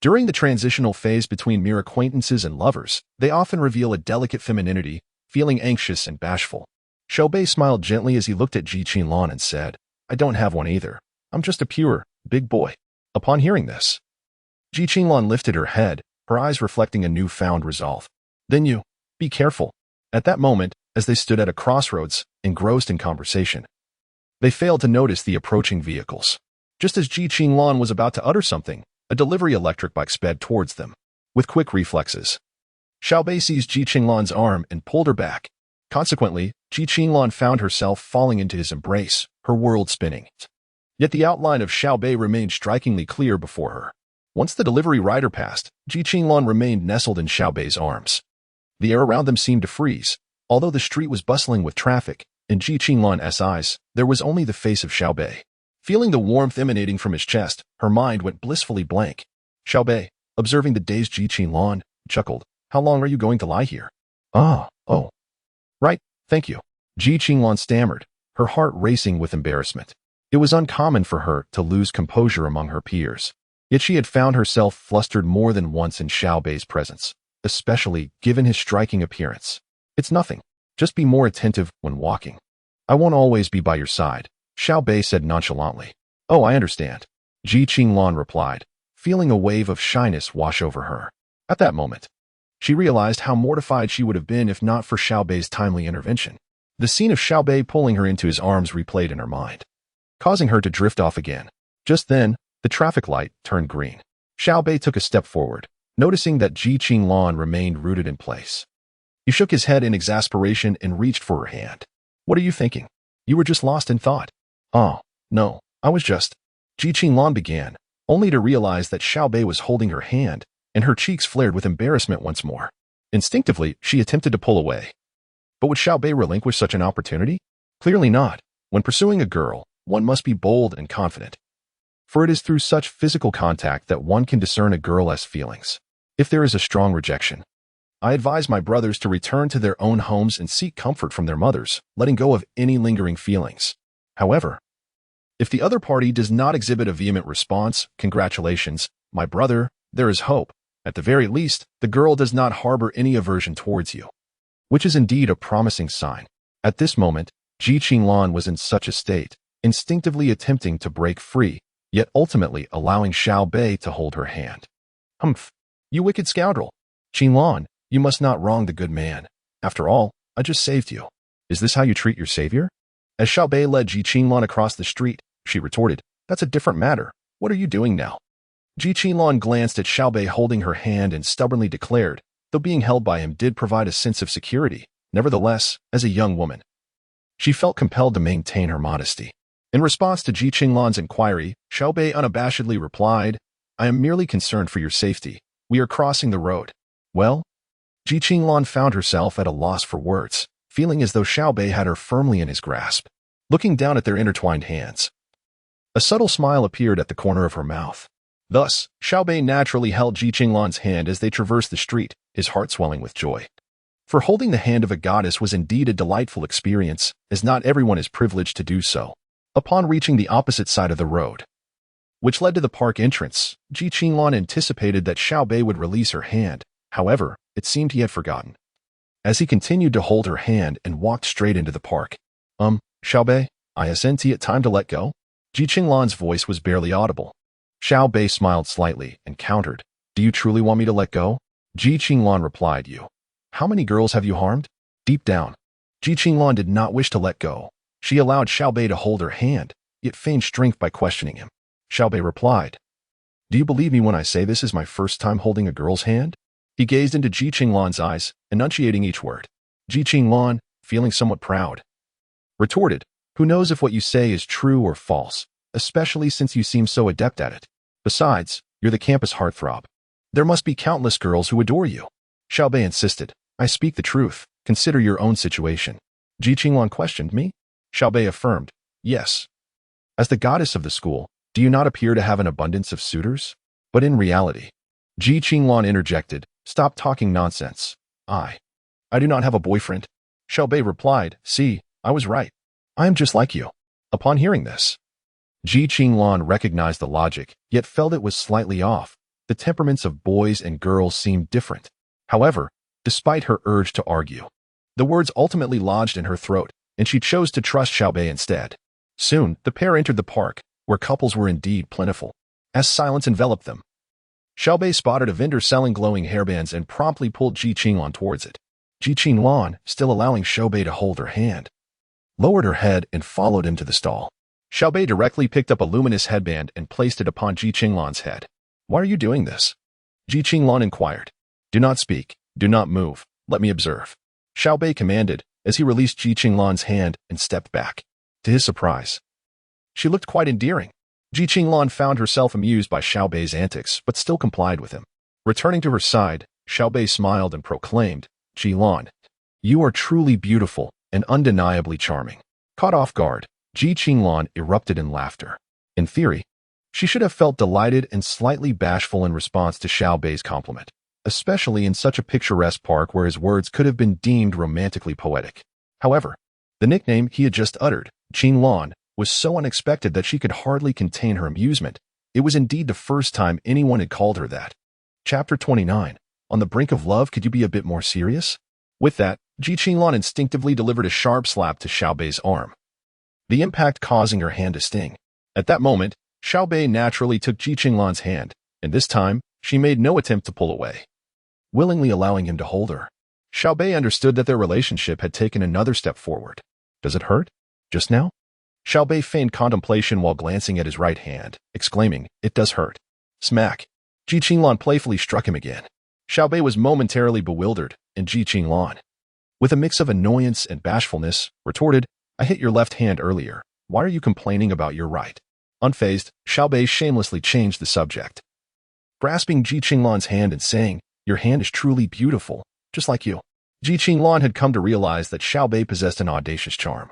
during the transitional phase between mere acquaintances and lovers, they often reveal a delicate femininity, feeling anxious and bashful. Xiao Beih smiled gently as he looked at Ji Qinglan and said, I don't have one either. I'm just a pure, big boy. Upon hearing this, Ji Qinglan lifted her head, her eyes reflecting a newfound resolve. Then you, be careful. At that moment, as they stood at a crossroads, engrossed in conversation, they failed to notice the approaching vehicles. Just as Ji Qinglan was about to utter something, a delivery electric bike sped towards them. With quick reflexes, Xiao Beih seized Ji Qinglan's arm and pulled her back. Consequently, Ji Qinglan found herself falling into his embrace, her world spinning. Yet the outline of Xiao Beih remained strikingly clear before her. Once the delivery rider passed, Ji Qinglan remained nestled in Xiao Bei's arms. The air around them seemed to freeze. Although the street was bustling with traffic, in Ji Qinglan's eyes, there was only the face of Xiao Beih. Feeling the warmth emanating from his chest, her mind went blissfully blank. Xiao Beih, observing the dazed Ji Qinglan, chuckled. How long are you going to lie here? Oh. Right, thank you. Ji Qinglan stammered, her heart racing with embarrassment. It was uncommon for her to lose composure among her peers. Yet she had found herself flustered more than once in Xiao Beih's presence, especially given his striking appearance. It's nothing. Just be more attentive when walking. I won't always be by your side, Xiao Beih said nonchalantly. Oh, I understand, Ji Qinglan replied, feeling a wave of shyness wash over her. At that moment, she realized how mortified she would have been if not for Xiao Beih's timely intervention. The scene of Xiao Beih pulling her into his arms replayed in her mind, causing her to drift off again. Just then, the traffic light turned green. Xiao Beih took a step forward, noticing that Ji Qinglan remained rooted in place. He shook his head in exasperation and reached for her hand. What are you thinking? You were just lost in thought. Oh, no, I was just... Ji Qinglan began, only to realize that Xiao Beih was holding her hand, and her cheeks flared with embarrassment once more. Instinctively, she attempted to pull away. But would Xiao Beih relinquish such an opportunity? Clearly not. When pursuing a girl, one must be bold and confident. For it is through such physical contact that one can discern a girl's feelings. If there is a strong rejection, I advise my brothers to return to their own homes and seek comfort from their mothers, letting go of any lingering feelings. However, if the other party does not exhibit a vehement response, congratulations, my brother, there is hope. At the very least, the girl does not harbor any aversion towards you, which is indeed a promising sign. At this moment, Ji Qinglan was in such a state, instinctively attempting to break free, yet ultimately allowing Xiao Beih to hold her hand. Humph! You wicked scoundrel! Qinglan, you must not wrong the good man. After all, I just saved you. Is this how you treat your savior? As Xiao Beih led Ji Qinglan across the street, she retorted, That's a different matter. What are you doing now? Ji Qinglan glanced at Xiao Beih holding her hand and stubbornly declared, though being held by him did provide a sense of security, nevertheless, as a young woman, she felt compelled to maintain her modesty. In response to Ji Qinglan's inquiry, Xiao Beih unabashedly replied, I am merely concerned for your safety. We are crossing the road. Well? Ji Qinglan found herself at a loss for words, feeling as though Xiao Beih had her firmly in his grasp. Looking down at their intertwined hands, a subtle smile appeared at the corner of her mouth. Thus, Xiao Beih naturally held Ji Qinglan's hand as they traversed the street, his heart swelling with joy. For holding the hand of a goddess was indeed a delightful experience, as not everyone is privileged to do so. Upon reaching the opposite side of the road, which led to the park entrance, Ji Qinglan anticipated that Xiao Beih would release her hand. However, it seemed he had forgotten, as he continued to hold her hand and walked straight into the park. Xiao Beih, isn't it time to let go? Ji Qinglan's voice was barely audible. Xiao Beih smiled slightly and countered, Do you truly want me to let go? Ji Qinglan replied, You. How many girls have you harmed? Deep down, Ji Qinglan did not wish to let go. She allowed Xiao Beih to hold her hand, yet feigned strength by questioning him. Xiao Beih replied, Do you believe me when I say this is my first time holding a girl's hand? He gazed into Ji Qinglan's eyes, enunciating each word. Ji Qinglan, feeling somewhat proud, retorted, Who knows if what you say is true or false, especially since you seem so adept at it. Besides, you're the campus heartthrob. There must be countless girls who adore you. Xiao Beih insisted, I speak the truth. Consider your own situation. Ji Qinglan questioned me. Xiao Beih affirmed, Yes. As the goddess of the school, do you not appear to have an abundance of suitors? But in reality, Ji Qinglan interjected, Stop talking nonsense. I do not have a boyfriend. Xiao Beih replied, See, I was right. I am just like you. Upon hearing this, Ji Qinglan recognized the logic, yet felt it was slightly off. The temperaments of boys and girls seemed different. However, despite her urge to argue, the words ultimately lodged in her throat, and she chose to trust Xiao Beih instead. Soon, the pair entered the park, where couples were indeed plentiful. As silence enveloped them, Xiao Beih spotted a vendor selling glowing hairbands and promptly pulled Ji Qinglan towards it. Ji Qinglan, still allowing Xiao Beih to hold her hand, lowered her head and followed him to the stall. Xiao Beih directly picked up a luminous headband and placed it upon Ji Qinglan's head. Why are you doing this? Ji Qinglan inquired. Do not speak. Do not move. Let me observe. Xiao Beih commanded, as he released Ji Qinglan's hand and stepped back. To his surprise, she looked quite endearing. Ji Qinglan found herself amused by Xiao Beih's antics, but still complied with him. Returning to her side, Xiao Beih smiled and proclaimed, Qinglan, you are truly beautiful and undeniably charming. Caught off guard, Ji Qinglan erupted in laughter. In theory, she should have felt delighted and slightly bashful in response to Xiao Beih's compliment, especially in such a picturesque park where his words could have been deemed romantically poetic. However, the nickname he had just uttered Qinglan was so unexpected that she could hardly contain her amusement. It was indeed the first time anyone had called her that. Chapter 29. On the brink of love, could you be a bit more serious? With that, Qinglan instinctively delivered a sharp slap to Xiao Bei's arm, the impact causing her hand to sting. At that moment, Xiao Beih naturally took Qinglan's hand, and this time, she made no attempt to pull away, willingly allowing him to hold her. Xiao Beih understood that their relationship had taken another step forward. Does it hurt? Just now? Xiao Beih feigned contemplation while glancing at his right hand, exclaiming, "It does hurt." Smack! Qinglan playfully struck him again. Xiao Beih was momentarily bewildered, and Qinglan, with a mix of annoyance and bashfulness, retorted, "I hit your left hand earlier. Why are you complaining about your right?" Unfazed, Xiao Beih shamelessly changed the subject, grasping Qinglan's hand and saying, "Your hand is truly beautiful, just like you." Qinglan had come to realize that Xiao Beih possessed an audacious charm.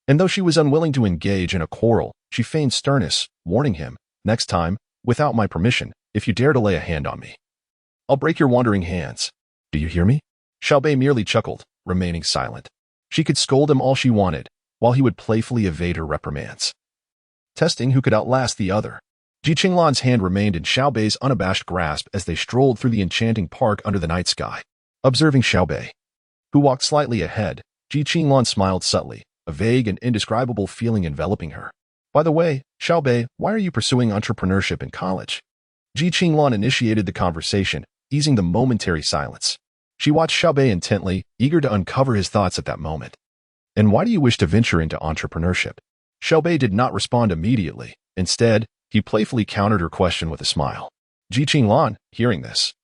And though she was unwilling to engage in a quarrel, she feigned sternness, warning him, "Next time, without my permission, if you dare to lay a hand on me, I'll break your wandering hands. Do you hear me?" Xiao Beih merely chuckled, remaining silent. She could scold him all she wanted, while he would playfully evade her reprimands, testing who could outlast the other. Qinglan's hand remained in Xiao Bei's unabashed grasp as they strolled through the enchanting park under the night sky. Observing Xiao Beih, who walked slightly ahead, Qinglan smiled subtly, a vague and indescribable feeling enveloping her. "By the way, Xiao Beih, why are you pursuing entrepreneurship in college?" Qinglan initiated the conversation, easing the momentary silence. She watched Xiao Beih intently, eager to uncover his thoughts at that moment. "And why do you wish to venture into entrepreneurship?" Xiao Beih did not respond immediately. Instead, he playfully countered her question with a smile. Qinglan, hearing this,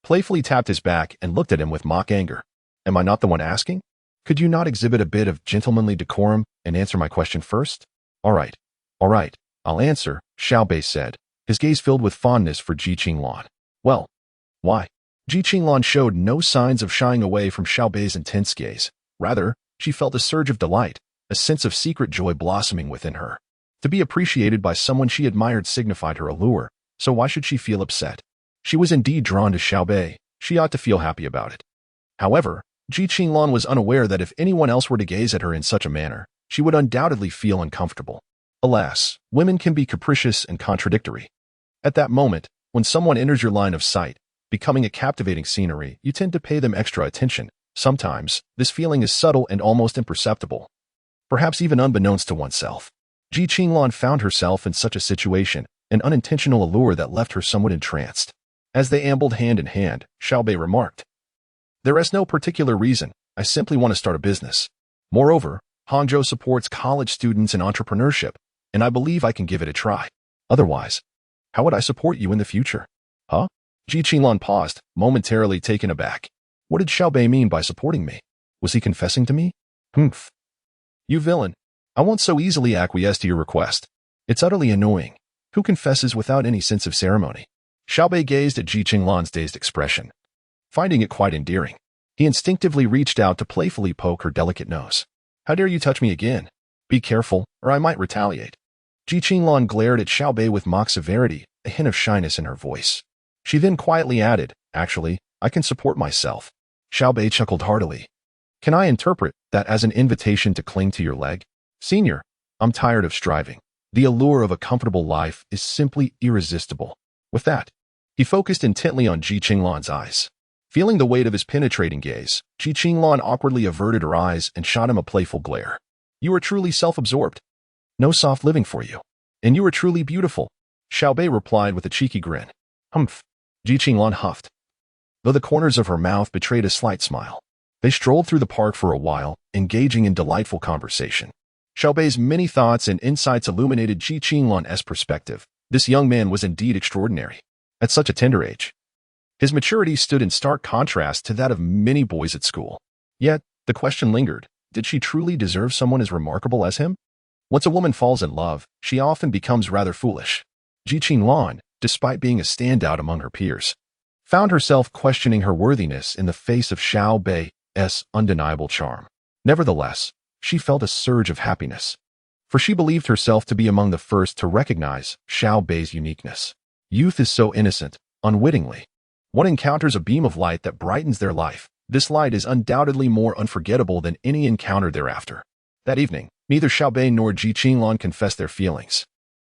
playfully tapped his back and looked at him with mock anger. "Am I not the one asking? Could you not exhibit a bit of gentlemanly decorum and answer my question first?" All right, I'll answer," Xiao Beih said, his gaze filled with fondness for Qinglan. "Well, why?" Qinglan showed no signs of shying away from Xiao Bei's intense gaze. Rather, she felt a surge of delight, a sense of secret joy blossoming within her. To be appreciated by someone she admired signified her allure, so why should she feel upset? She was indeed drawn to Xiao Beih. She ought to feel happy about it. However, Qinglan was unaware that if anyone else were to gaze at her in such a manner, she would undoubtedly feel uncomfortable. Alas, women can be capricious and contradictory. At that moment, when someone enters your line of sight, becoming a captivating scenery, you tend to pay them extra attention. Sometimes, this feeling is subtle and almost imperceptible, perhaps even unbeknownst to oneself. Qinglan found herself in such a situation, an unintentional allure that left her somewhat entranced. As they ambled hand in hand, Xiao Beih remarked, "There is no particular reason. I simply want to start a business. Moreover, Hangzhou supports college students in entrepreneurship, and I believe I can give it a try. Otherwise, how would I support you in the future?" Huh? Qinglan paused, momentarily taken aback. What did Xiao Beih mean by supporting me? Was he confessing to me? Humph. You villain. I won't so easily acquiesce to your request. It's utterly annoying. Who confesses without any sense of ceremony? Xiao Beih gazed at Qinglan's dazed expression, finding it quite endearing. He instinctively reached out to playfully poke her delicate nose. How dare you touch me again? Be careful, or I might retaliate. Qinglan glared at Xiao Beih with mock severity, a hint of shyness in her voice. She then quietly added, Actually, I can support myself. Xiao Beih chuckled heartily. Can I interpret that as an invitation to cling to your leg? Senior, I'm tired of striving. The allure of a comfortable life is simply irresistible. With that, he focused intently on Qinglan's eyes. Feeling the weight of his penetrating gaze, Qinglan awkwardly averted her eyes and shot him a playful glare. You are truly self-absorbed. No soft living for you. And you are truly beautiful. Xiao Beih replied with a cheeky grin. Humph. Qinglan huffed, though the corners of her mouth betrayed a slight smile. They strolled through the park for a while, engaging in delightful conversation. Xiao Bei's many thoughts and insights illuminated Qinglan's perspective. This young man was indeed extraordinary. At such a tender age, his maturity stood in stark contrast to that of many boys at school. Yet, the question lingered, did she truly deserve someone as remarkable as him? Once a woman falls in love, she often becomes rather foolish. Qinglan, despite being a standout among her peers, found herself questioning her worthiness in the face of Xiao Bei's undeniable charm. Nevertheless, she felt a surge of happiness, for she believed herself to be among the first to recognize Xiao Bei's uniqueness. Youth is so innocent, unwittingly. One encounters a beam of light that brightens their life. This light is undoubtedly more unforgettable than any encounter thereafter. That evening, Neither Xiao Bei nor Ji Qinglan confessed their feelings.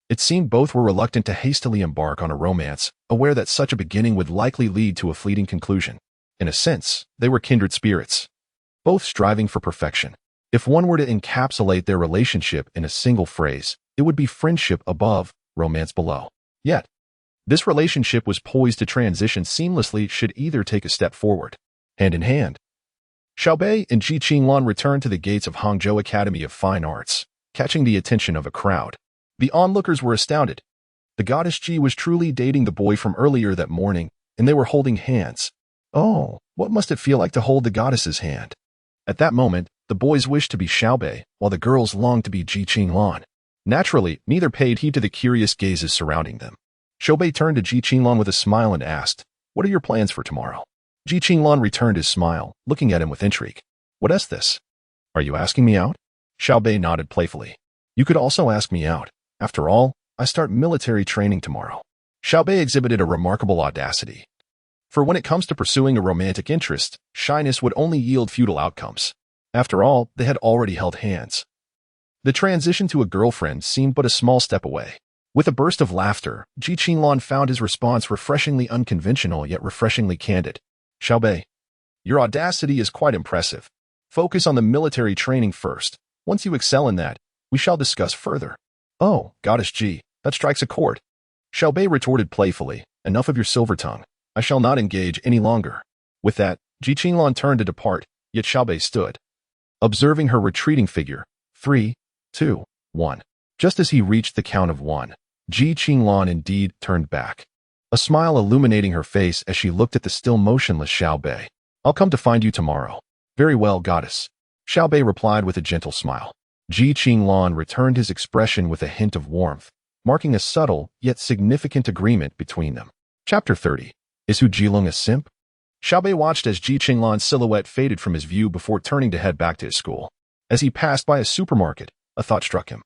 It seemed both were reluctant to hastily embark on a romance, aware that such a beginning would likely lead to a fleeting conclusion. In a sense, they were kindred spirits, both striving for perfection. If one were to encapsulate their relationship in a single phrase, it would be friendship above, romance below. Yet, this relationship was poised to transition seamlessly should either take a step forward. Hand in hand, Xiao Bei and Ji Qinglan returned to the gates of Hangzhou Academy of Fine Arts, catching the attention of a crowd. The onlookers were astounded. The goddess Ji was truly dating the boy from earlier that morning, and they were holding hands. Oh, what must it feel like to hold the goddess's hand? At that moment, the boys wished to be Xiao Bei, while the girls longed to be Ji Qinglan. Naturally, neither paid heed to the curious gazes surrounding them. Xiao Bei turned to Ji Qinglan with a smile and asked, "What are your plans for tomorrow?" Ji Qinglan returned his smile, looking at him with intrigue. "What is this? Are you asking me out?" Xiao Bei nodded playfully. "You could also ask me out. After all, I start military training tomorrow." Xiao Bei exhibited a remarkable audacity. For when it comes to pursuing a romantic interest, shyness would only yield futile outcomes. After all, they had already held hands. The transition to a girlfriend seemed but a small step away. With a burst of laughter, Ji Qinglan found his response refreshingly unconventional yet refreshingly candid. "Xiao Bei, your audacity is quite impressive. Focus on the military training first. Once you excel in that, we shall discuss further." "Oh, Goddess Ji, that strikes a chord." Xiao Bei retorted playfully, "Enough of your silver tongue. I shall not engage any longer." With that, Ji Qinglan turned to depart, yet Xiao Bei stood, observing her retreating figure. 3, 2, 1. Just as he reached the count of 1, Ji Qinglan indeed turned back, a smile illuminating her face as she looked at the still motionless Xiao Bei. "I'll come to find you tomorrow." "Very well, goddess." Xiao Bei replied with a gentle smile. Ji Qinglan returned his expression with a hint of warmth, marking a subtle yet significant agreement between them. Chapter 30. Is Hu Jilong a simp? Xiao Bei watched as Ji Qinglan's silhouette faded from his view before turning to head back to his school. As he passed by a supermarket, a thought struck him,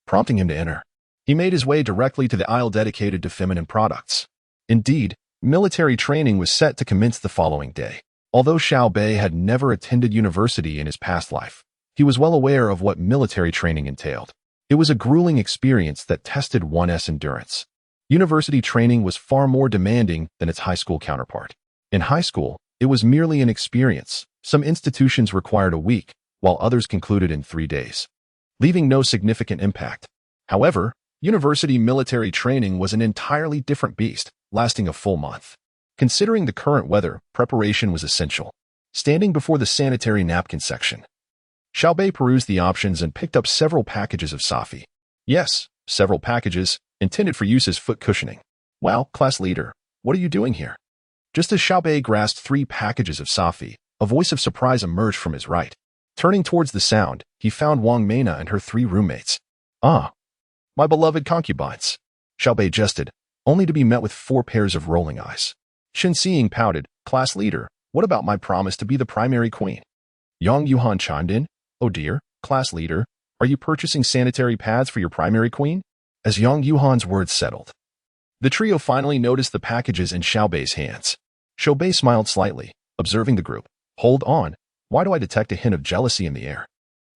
prompting him to enter. He made his way directly to the aisle dedicated to feminine products. Indeed, military training was set to commence the following day. Although Xiao Bei had never attended university in his past life, he was well aware of what military training entailed. It was a grueling experience that tested one's endurance. University training was far more demanding than its high school counterpart. In high school, it was merely an experience. Some institutions required a week, while others concluded in 3 days, leaving no significant impact. However, university military training was an entirely different beast, lasting a full month. Considering the current weather, preparation was essential. Standing before the sanitary napkin section, Xiao Bei perused the options and picked up several packages of Safi. Yes, several packages, intended for use as foot cushioning. "Wow, class leader, what are you doing here?" Just as Xiao Bei grasped 3 packages of Safi, a voice of surprise emerged from his right. Turning towards the sound, he found Wang Meina and her 3 roommates. "Ah, my beloved concubines," Xiao Bei jested, only to be met with 4 pairs of rolling eyes. Shen Xiying pouted, "Class leader, what about my promise to be the primary queen?" Yang Yuhan chimed in, "Oh dear, class leader, are you purchasing sanitary pads for your primary queen?" As Yang Yuhan's words settled, the trio finally noticed the packages in Xiao Bei's hands. Xiao Bei smiled slightly, observing the group. "Hold on, why do I detect a hint of jealousy in the air?"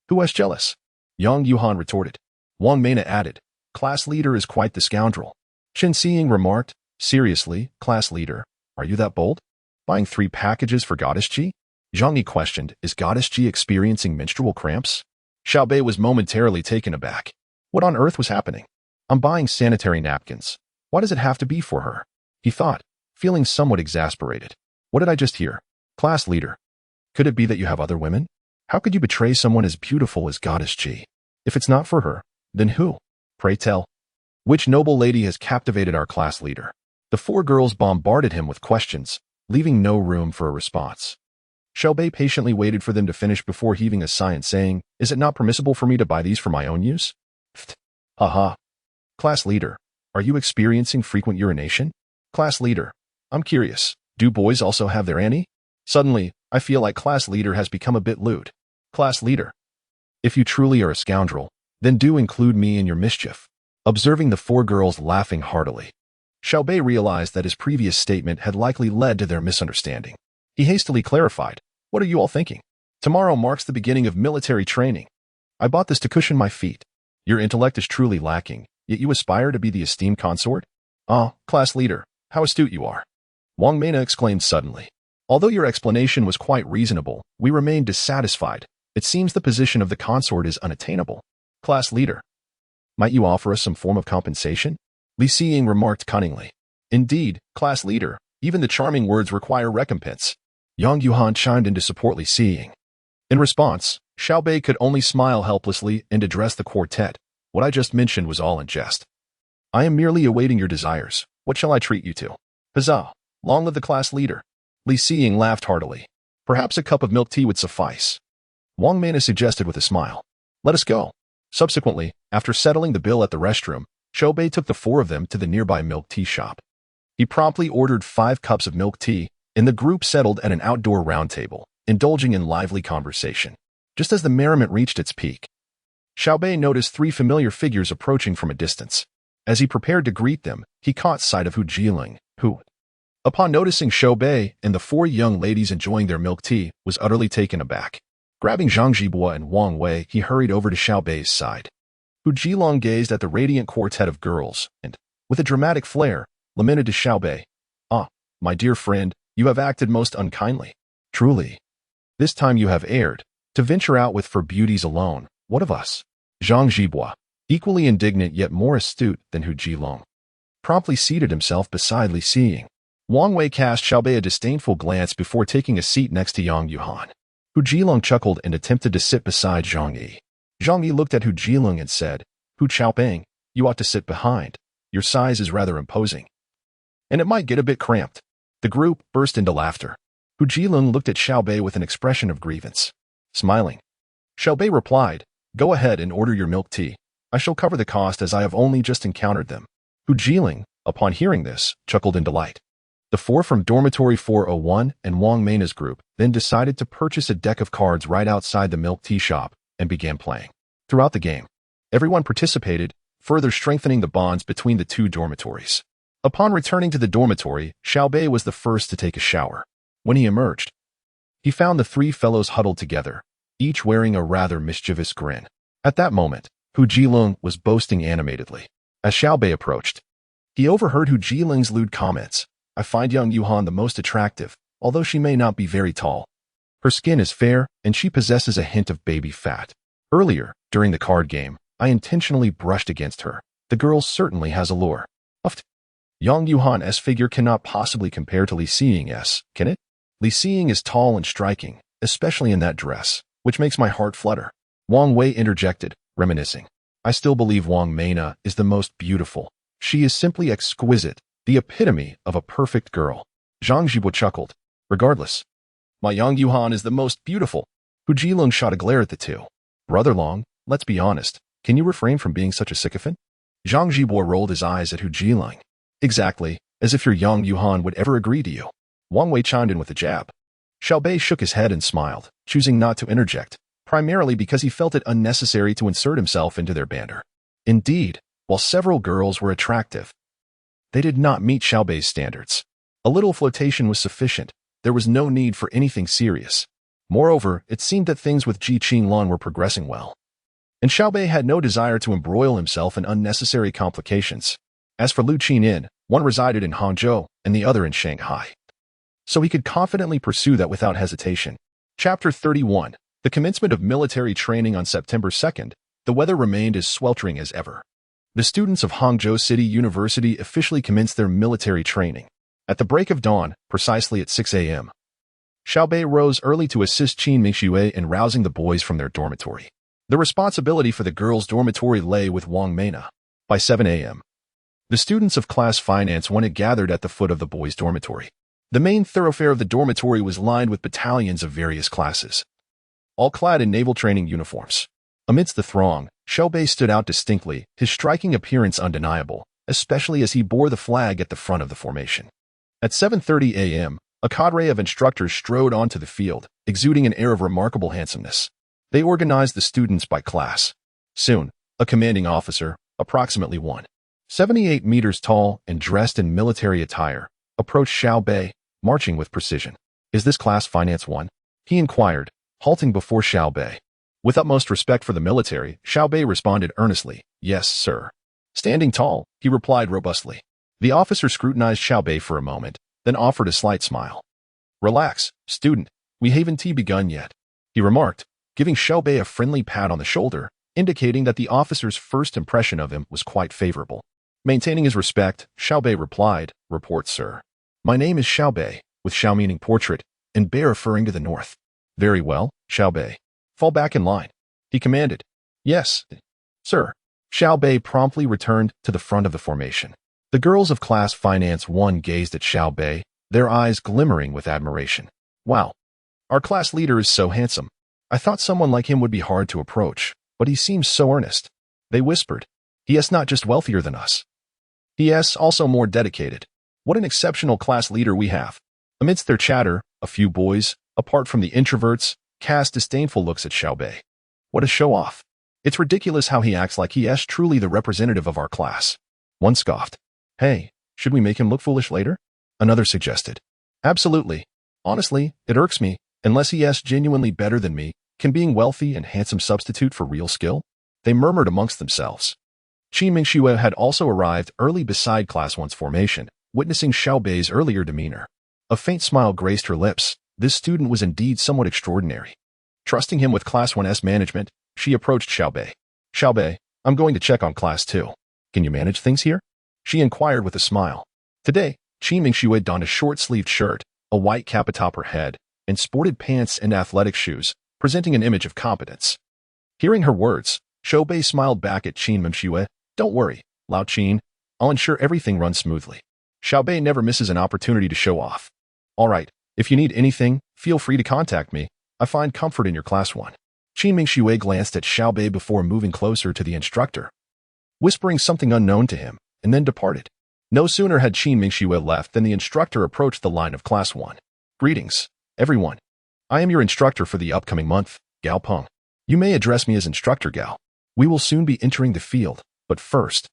"Who is jealous?" Yang Yuhan retorted. Wang Meina added, "Class leader is quite the scoundrel." Shen Xiying remarked, "Seriously, class leader, are you that bold? Buying 3 packages for Goddess Ji?" Zhang Yi questioned, "Is Goddess Ji experiencing menstrual cramps?" Xiao Bei was momentarily taken aback. What on earth was happening? "I'm buying sanitary napkins. Why does it have to be for her?" he thought, feeling somewhat exasperated. "What did I just hear? Class leader, could it be that you have other women? How could you betray someone as beautiful as Goddess Ji? If it's not for her, then who? Pray tell. Which noble lady has captivated our class leader?" The 4 girls bombarded him with questions, leaving no room for a response. Xiao Bei patiently waited for them to finish before heaving a sigh and saying, "Is it not permissible for me to buy these for my own use?" Pfft. Haha. "Class leader, are you experiencing frequent urination?" "Class leader, I'm curious, do boys also have their Annie?" Suddenly, I feel like class leader has become a bit lewd. "Class leader, if you truly are a scoundrel, then do include me in your mischief." Observing the 4 girls laughing heartily, Xiao Bei realized that his previous statement had likely led to their misunderstanding. He hastily clarified, "What are you all thinking? Tomorrow marks the beginning of military training. I bought this to cushion my feet. Your intellect is truly lacking, yet you aspire to be the esteemed consort? Ah, class leader, how astute you are. Wang Mena exclaimed suddenly. Although your explanation was quite reasonable, we remain dissatisfied. It seems the position of the consort is unattainable. Class leader, might you offer us some form of compensation? Li Xiying remarked cunningly. Indeed, class leader, even the charming words require recompense. Yang Yuhan chimed in to support Li Xiying. In response, Xiao Beih could only smile helplessly and address the quartet. What I just mentioned was all in jest. I am merely awaiting your desires. What shall I treat you to? Huzzah! Long live the class leader. Li Xiying laughed heartily. Perhaps a cup of milk tea would suffice. Wang Mena suggested with a smile. Let us go. Subsequently, after settling the bill at the restroom, Xiao Beih took the four of them to the nearby milk tea shop. He promptly ordered 5 cups of milk tea, and the group settled at an outdoor round table, indulging in lively conversation. Just as the merriment reached its peak, Xiao Beih noticed 3 familiar figures approaching from a distance. As he prepared to greet them, he caught sight of Hu Jiling, who, upon noticing Xiao Beih and the 4 young ladies enjoying their milk tea, was utterly taken aback. Grabbing Zhang Jibua and Wang Wei, he hurried over to Xiao Beih's side. Hu Jilong gazed at the radiant quartet of girls and, with a dramatic flair, lamented to Xiao Beih. Ah, my dear friend, you have acted most unkindly. Truly. This time you have erred. To venture out with for beauties alone, what of us? Zhang Jibua, equally indignant yet more astute than Hu Jilong, promptly seated himself beside Li Xiying. Wang Wei cast Xiao Beih a disdainful glance before taking a seat next to Yang Yuhan. Hu Jilong chuckled and attempted to sit beside Zhang Yi. Zhang Yi looked at Hu Jilong and said, Hu Chaopeng, you ought to sit behind. Your size is rather imposing. And it might get a bit cramped. The group burst into laughter. Hu Jilong looked at Xiao Beih with an expression of grievance. Smiling, Xiao Beih replied, Go ahead and order your milk tea. I shall cover the cost as I have only just encountered them. Hu Jilong, upon hearing this, chuckled in delight. The 4 from Dormitory 401 and Wang Mena's group then decided to purchase a deck of cards right outside the milk tea shop and began playing. Throughout the game, everyone participated, further strengthening the bonds between the 2 dormitories. Upon returning to the dormitory, Xiao Beih was the first to take a shower. When he emerged, he found the 3 fellows huddled together, each wearing a rather mischievous grin. At that moment, Hu Jilong was boasting animatedly. As Xiao Beih approached, he overheard Hu Jilong's lewd comments. I find young Yuhan the most attractive, although she may not be very tall. Her skin is fair, and she possesses a hint of baby fat. Earlier, during the card game, I intentionally brushed against her. The girl certainly has allure. Yang Yuhan's figure cannot possibly compare to Li Xiying's, can it? Li Xiying is tall and striking, especially in that dress, which makes my heart flutter. Wang Wei interjected, reminiscing. I still believe Wang Mena is the most beautiful. She is simply exquisite, the epitome of a perfect girl. Zhang Jibua chuckled. Regardless, my Yang Yuhan is the most beautiful. Hu Jilong shot a glare at the 2. Brother Long, let's be honest. Can you refrain from being such a sycophant? Zhang Jibua rolled his eyes at Hu Jilong. Exactly, as if your Yang Yuhan would ever agree to you. Wang Wei chimed in with a jab. Xiao Beih shook his head and smiled, choosing not to interject, primarily because he felt it unnecessary to insert himself into their banter. Indeed, while several girls were attractive, they did not meet Xiao Beih's standards. A little flirtation was sufficient. There was no need for anything serious. Moreover, it seemed that things with Ji Qinglan were progressing well. And Xiao Beih had no desire to embroil himself in unnecessary complications. As for Lu Qinyin, one resided in Hangzhou and the other in Shanghai, so he could confidently pursue that without hesitation. Chapter 31. The commencement of military training on September 2nd, the weather remained as sweltering as ever. The students of Hangzhou City University officially commenced their military training. At the break of dawn, precisely at 6 a.m., Xiao Beih rose early to assist Qin Mingxue in rousing the boys from their dormitory. The responsibility for the girls' dormitory lay with Wang Mena. By 7 a.m., the students of Class Finance 1 had gathered at the foot of the boys' dormitory. The main thoroughfare of the dormitory was lined with battalions of various classes, all clad in naval training uniforms. Amidst the throng, Xiao Beih stood out distinctly, his striking appearance undeniable, especially as he bore the flag at the front of the formation. At 7:30 a.m., a cadre of instructors strode onto the field, exuding an air of remarkable handsomeness. They organized the students by class. Soon, a commanding officer, approximately 178 meters tall and dressed in military attire, approached Xiao Beih, marching with precision. Is this Class Finance 1? He inquired, halting before Xiao Beih. With utmost respect for the military, Xiao Beih responded earnestly, "Yes, sir." Standing tall, he replied robustly. The officer scrutinized Xiao Beih for a moment, then offered a slight smile. "Relax, student. We haven't begun yet," he remarked, giving Xiao Beih a friendly pat on the shoulder, indicating that the officer's first impression of him was quite favorable. Maintaining his respect, Xiao Beih replied, "Report, sir." "My name is Xiao Beih, with Xiao meaning portrait, and Beih referring to the north." "Very well, Xiao Beih. Fall back in line," he commanded. "Yes, sir." Xiao Beih promptly returned to the front of the formation. The girls of Class Finance 1 gazed at Xiao Beih, their eyes glimmering with admiration. "Wow, our class leader is so handsome. I thought someone like him would be hard to approach, but he seems so earnest." They whispered. "He is not just wealthier than us. He is also more dedicated. What an exceptional class leader we have." Amidst their chatter, a few boys, apart from the introverts, cast disdainful looks at Xiao Beih. "What a show-off. It's ridiculous how he acts like he is truly the representative of our class." One scoffed. "Hey, should we make him look foolish later?" Another suggested. "Absolutely. Honestly, it irks me. Unless he is genuinely better than me, can being wealthy and handsome substitute for real skill?" They murmured amongst themselves. Qin Mingxue had also arrived early beside Class 1's formation, witnessing Xiao Beih's earlier demeanor. A faint smile graced her lips. This student was indeed somewhat extraordinary. Trusting him with Class 1's management, she approached Xiao Beih. "Xiao Beih, I'm going to check on Class 2. Can you manage things here?" she inquired with a smile. Today, Qin Mingxue donned a short-sleeved shirt, a white cap atop her head, and sported pants and athletic shoes, presenting an image of competence. Hearing her words, Xiao Beih smiled back at Qin Mingxue. "Don't worry, Lao Qin. I'll ensure everything runs smoothly." Xiao Beih never misses an opportunity to show off. "All right, if you need anything, feel free to contact me. I find comfort in your Class 1. Qin Mingxue glanced at Xiao Beih before moving closer to the instructor, whispering something unknown to him, and then departed. No sooner had Qin Mingxue left than the instructor approached the line of Class 1. "Greetings, everyone. I am your instructor for the upcoming month, Gao Peng. You may address me as Instructor Gao. We will soon be entering the field, but first,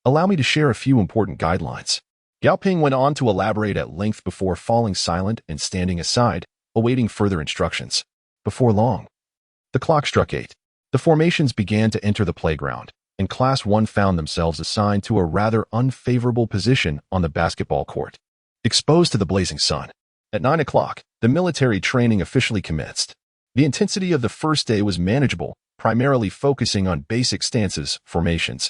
allow me to share a few important guidelines." Gao Peng went on to elaborate at length before falling silent and standing aside, awaiting further instructions. Before long, the clock struck 8. The formations began to enter the playground, and Class 1 found themselves assigned to a rather unfavorable position on the basketball court, exposed to the blazing sun. At 9 o'clock, the military training officially commenced. The intensity of the first day was manageable, primarily focusing on basic stances, formations,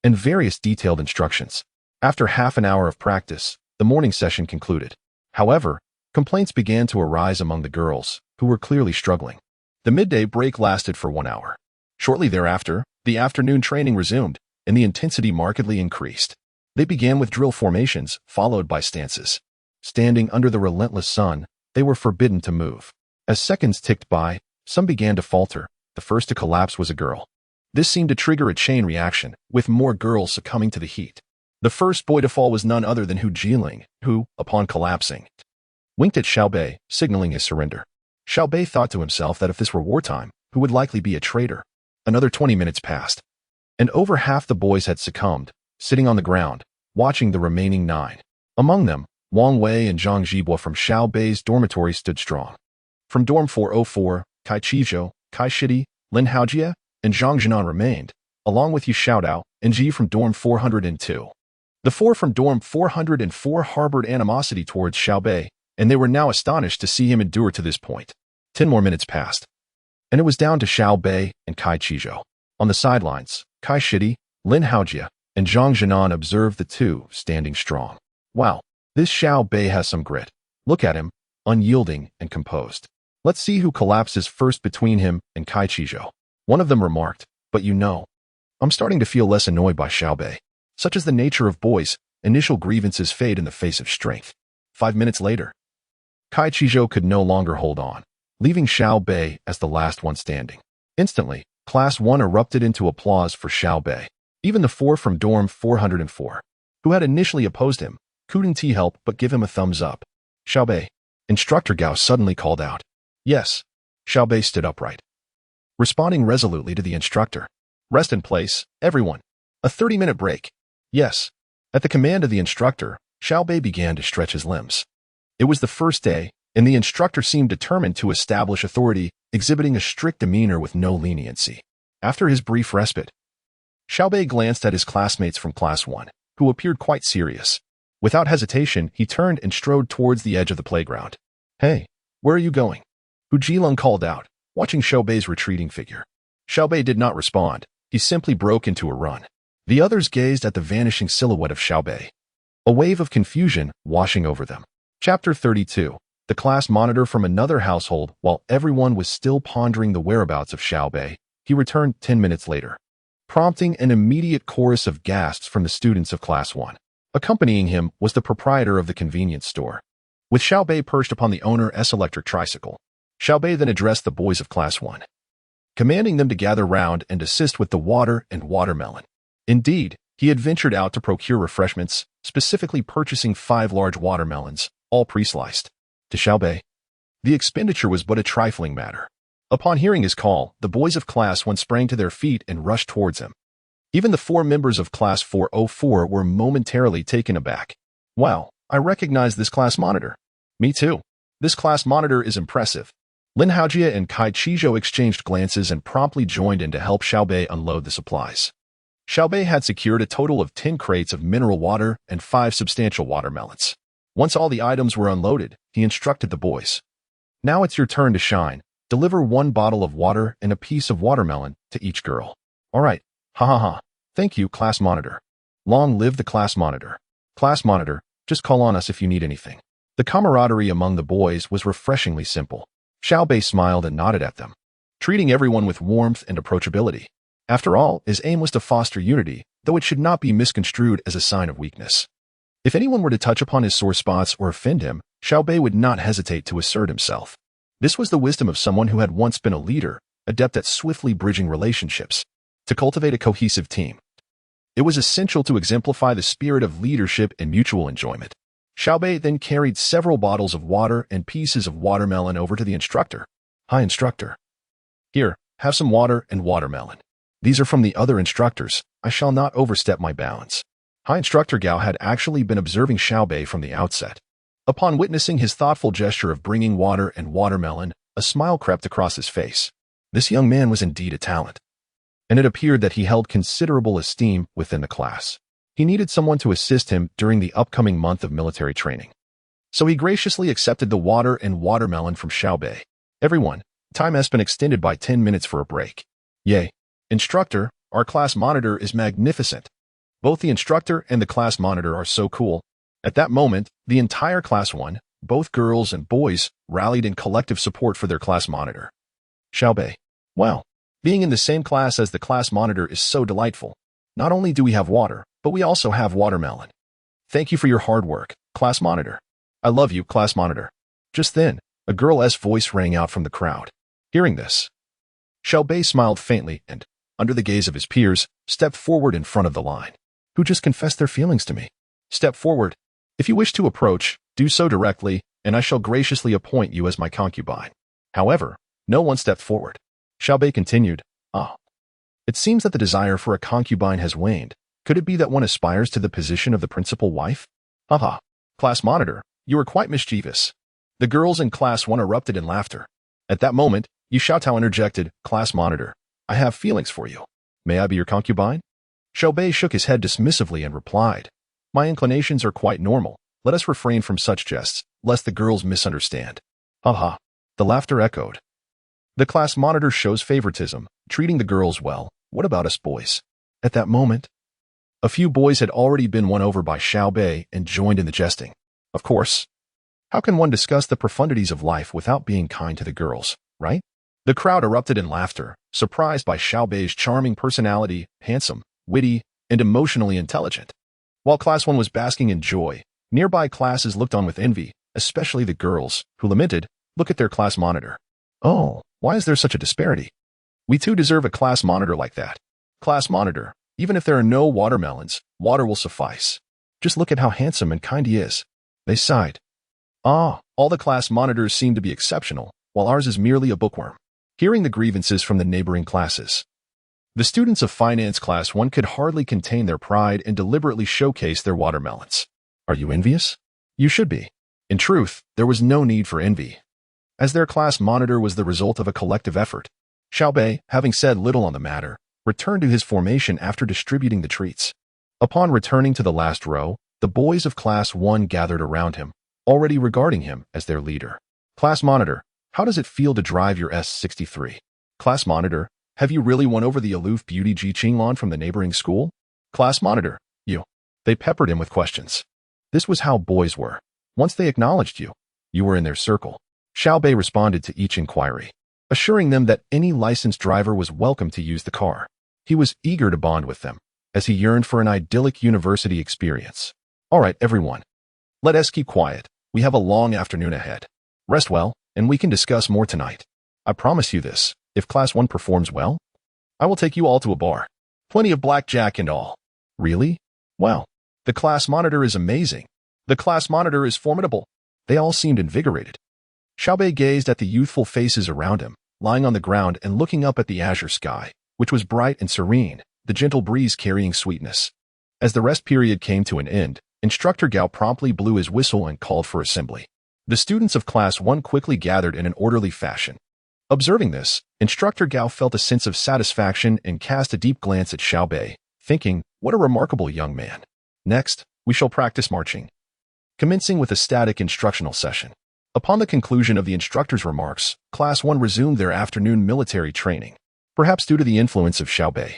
and various detailed instructions. After half an hour of practice, the morning session concluded. However, complaints began to arise among the girls, who were clearly struggling. The midday break lasted for 1 hour. Shortly thereafter, the afternoon training resumed, and the intensity markedly increased. They began with drill formations, followed by stances. Standing under the relentless sun, they were forbidden to move. As seconds ticked by, some began to falter. The first to collapse was a girl. This seemed to trigger a chain reaction, with more girls succumbing to the heat. The first boy to fall was none other than Hu Jiling, who, upon collapsing, winked at Xiao Beih, signaling his surrender. Xiao Beih thought to himself that if this were wartime, Hu would likely be a traitor. Another 20 minutes passed, and over half the boys had succumbed, sitting on the ground, watching the remaining 9. Among them, Wang Wei and Zhang Zhibua from Xiao Bei's dormitory stood strong. From Dorm 404, Kai Chizhou, Kai Shidi, Lin Haojie, and Zhang Jinan remained, along with Yu Xiaodao and Ji from Dorm 402. The 4 from Dorm 404 harbored animosity towards Xiao Beih, and they were now astonished to see him endure to this point. 10 more minutes passed, and it was down to Xiao Beih and Kai Chizhou. On the sidelines, Kai Shidi, Lin Haojie, and Zhang Jinan observed the two standing strong. "Wow, this Xiao Beih has some grit. Look at him, unyielding and composed. Let's see who collapses first between him and Kai Chizhou." One of them remarked, "But you know, I'm starting to feel less annoyed by Xiao Beih. Such is the nature of boys, initial grievances fade in the face of strength." 5 minutes later, Kai Chizhou could no longer hold on, leaving Xiao Beih as the last one standing. Instantly, Class 1 erupted into applause for Xiao Beih. Even the 4 from Dorm 404, who had initially opposed him, couldn't help but give him a thumbs up. "Xiao Beih," Instructor Gao suddenly called out. "Yes." Xiao Beih stood upright, responding resolutely to the instructor. "Rest in place, everyone. A 30-minute break." "Yes." At the command of the instructor, Xiao Beih began to stretch his limbs. It was the first day, and the instructor seemed determined to establish authority, exhibiting a strict demeanor with no leniency. After his brief respite, Xiao Beih glanced at his classmates from Class 1, who appeared quite serious. Without hesitation, he turned and strode towards the edge of the playground. "Hey, where are you going?" Hu Jilong called out, watching Xiao Beih's retreating figure. Xiao Beih did not respond. He simply broke into a run. The others gazed at the vanishing silhouette of Xiao Beih, a wave of confusion washing over them. Chapter 32. The class monitor from another household. While everyone was still pondering the whereabouts of Xiao Beih, he returned 10 minutes later, prompting an immediate chorus of gasps from the students of Class 1. Accompanying him was the proprietor of the convenience store, with Xiao Beih perched upon the owner's electric tricycle. Xiao Beih then addressed the boys of Class 1, commanding them to gather round and assist with the water and watermelon. Indeed, he had ventured out to procure refreshments, specifically purchasing 5 large watermelons, all pre-sliced. To Xiao Beih, the expenditure was but a trifling matter. Upon hearing his call, the boys of Class 1 sprang to their feet and rushed towards him. Even the 4 members of Class 404 were momentarily taken aback. "Wow, I recognize this class monitor." "Me too. This class monitor is impressive." Lin Haojie and Kai Chizhou exchanged glances and promptly joined in to help Xiao Beih unload the supplies. Xiao Beih had secured a total of 10 crates of mineral water and 5 substantial watermelons. Once all the items were unloaded, he instructed the boys. "Now it's your turn to shine. Deliver 1 bottle of water and a piece of watermelon to each girl." "All right. Ha ha ha. Thank you, class monitor." "Long live the class monitor." "Class monitor, just call on us if you need anything." The camaraderie among the boys was refreshingly simple. Xiao Beih smiled and nodded at them, treating everyone with warmth and approachability. After all, his aim was to foster unity, though it should not be misconstrued as a sign of weakness. If anyone were to touch upon his sore spots or offend him, Xiao Beih would not hesitate to assert himself. This was the wisdom of someone who had once been a leader, adept at swiftly bridging relationships. To cultivate a cohesive team, it was essential to exemplify the spirit of leadership and mutual enjoyment. Xiao Beih then carried several bottles of water and pieces of watermelon over to the instructor. "Hi, instructor. Here, have some water and watermelon. These are from the other instructors. I shall not overstep my bounds." High Instructor Gao had actually been observing Xiao Beih from the outset. Upon witnessing his thoughtful gesture of bringing water and watermelon, a smile crept across his face. This young man was indeed a talent, and it appeared that he held considerable esteem within the class. He needed someone to assist him during the upcoming month of military training. So he graciously accepted the water and watermelon from Xiao Beih. "Everyone, time has been extended by 10 minutes for a break." "Yay. Instructor, our class monitor is magnificent." Both the instructor and the class monitor are so cool. At that moment, the entire Class 1, both girls and boys, rallied in collective support for their class monitor. Xiao Beih. "Wow. Being in the same class as the class monitor is so delightful. Not only do we have water, but we also have watermelon. Thank you for your hard work, class monitor." "I love you, class monitor." Just then, a girl's voice rang out from the crowd. Hearing this, Xiao Beih smiled faintly and, under the gaze of his peers, stepped forward in front of the line. "Who just confessed their feelings to me? Step forward. If you wish to approach, do so directly, and I shall graciously appoint you as my concubine." However, no one stepped forward. Xiao Beih continued, It seems that the desire for a concubine has waned. Could it be that one aspires to the position of the principal wife?" "Haha. Class monitor, you are quite mischievous." The girls in Class 1 erupted in laughter. At that moment, Yu Xiaotao interjected, "Class monitor, I have feelings for you. May I be your concubine?" Xiao Beih shook his head dismissively and replied, "My inclinations are quite normal. Let us refrain from such jests, lest the girls misunderstand." Haha. The laughter echoed. "The class monitor shows favoritism, treating the girls well. What about us boys?" At that moment, a few boys had already been won over by Xiao Beih and joined in the jesting. Of course. How can one discuss the profundities of life without being kind to the girls, right? The crowd erupted in laughter, surprised by Xiao Beih's charming personality, handsome, witty, and emotionally intelligent. While Class 1 was basking in joy, nearby classes looked on with envy, especially the girls, who lamented, "Look at their class monitor. Oh, why is there such a disparity? We too deserve a class monitor like that. Class monitor, even if there are no watermelons, water will suffice. Just look at how handsome and kind he is." They sighed. All the class monitors seem to be exceptional, while ours is merely a bookworm. Hearing the grievances from the neighboring classes, the students of Finance Class 1 could hardly contain their pride and deliberately showcase their watermelons. Are you envious? You should be. In truth, there was no need for envy. as their class monitor was the result of a collective effort. Xiao Beih, having said little on the matter, returned to his formation after distributing the treats. Upon returning to the last row, the boys of Class 1 gathered around him, already regarding him as their leader. Class monitor, how does it feel to drive your S63? Class monitor, have you really won over the aloof beauty Ji Qinglan from the neighboring school? Class monitor, you. They peppered him with questions. This was how boys were. Once they acknowledged you, you were in their circle. Xiao Beih responded to each inquiry, assuring them that any licensed driver was welcome to use the car. He was eager to bond with them, as he yearned for an idyllic university experience. All right, everyone. Let us keep quiet. We have a long afternoon ahead. Rest well, and we can discuss more tonight. I promise you this, if Class 1 performs well, I will take you all to a bar. Plenty of blackjack and all. Really? Wow. The class monitor is amazing. The class monitor is formidable. They all seemed invigorated. Xiao Beih gazed at the youthful faces around him, lying on the ground and looking up at the azure sky, which was bright and serene, the gentle breeze carrying sweetness. As the rest period came to an end, Instructor Gao promptly blew his whistle and called for assembly. The students of Class 1 quickly gathered in an orderly fashion. Observing this, Instructor Gao felt a sense of satisfaction and cast a deep glance at Xiao Beih, thinking, what a remarkable young man. Next, we shall practice marching. Commencing with a static instructional session. Upon the conclusion of the instructor's remarks, Class 1 resumed their afternoon military training, perhaps due to the influence of Xiao Beih.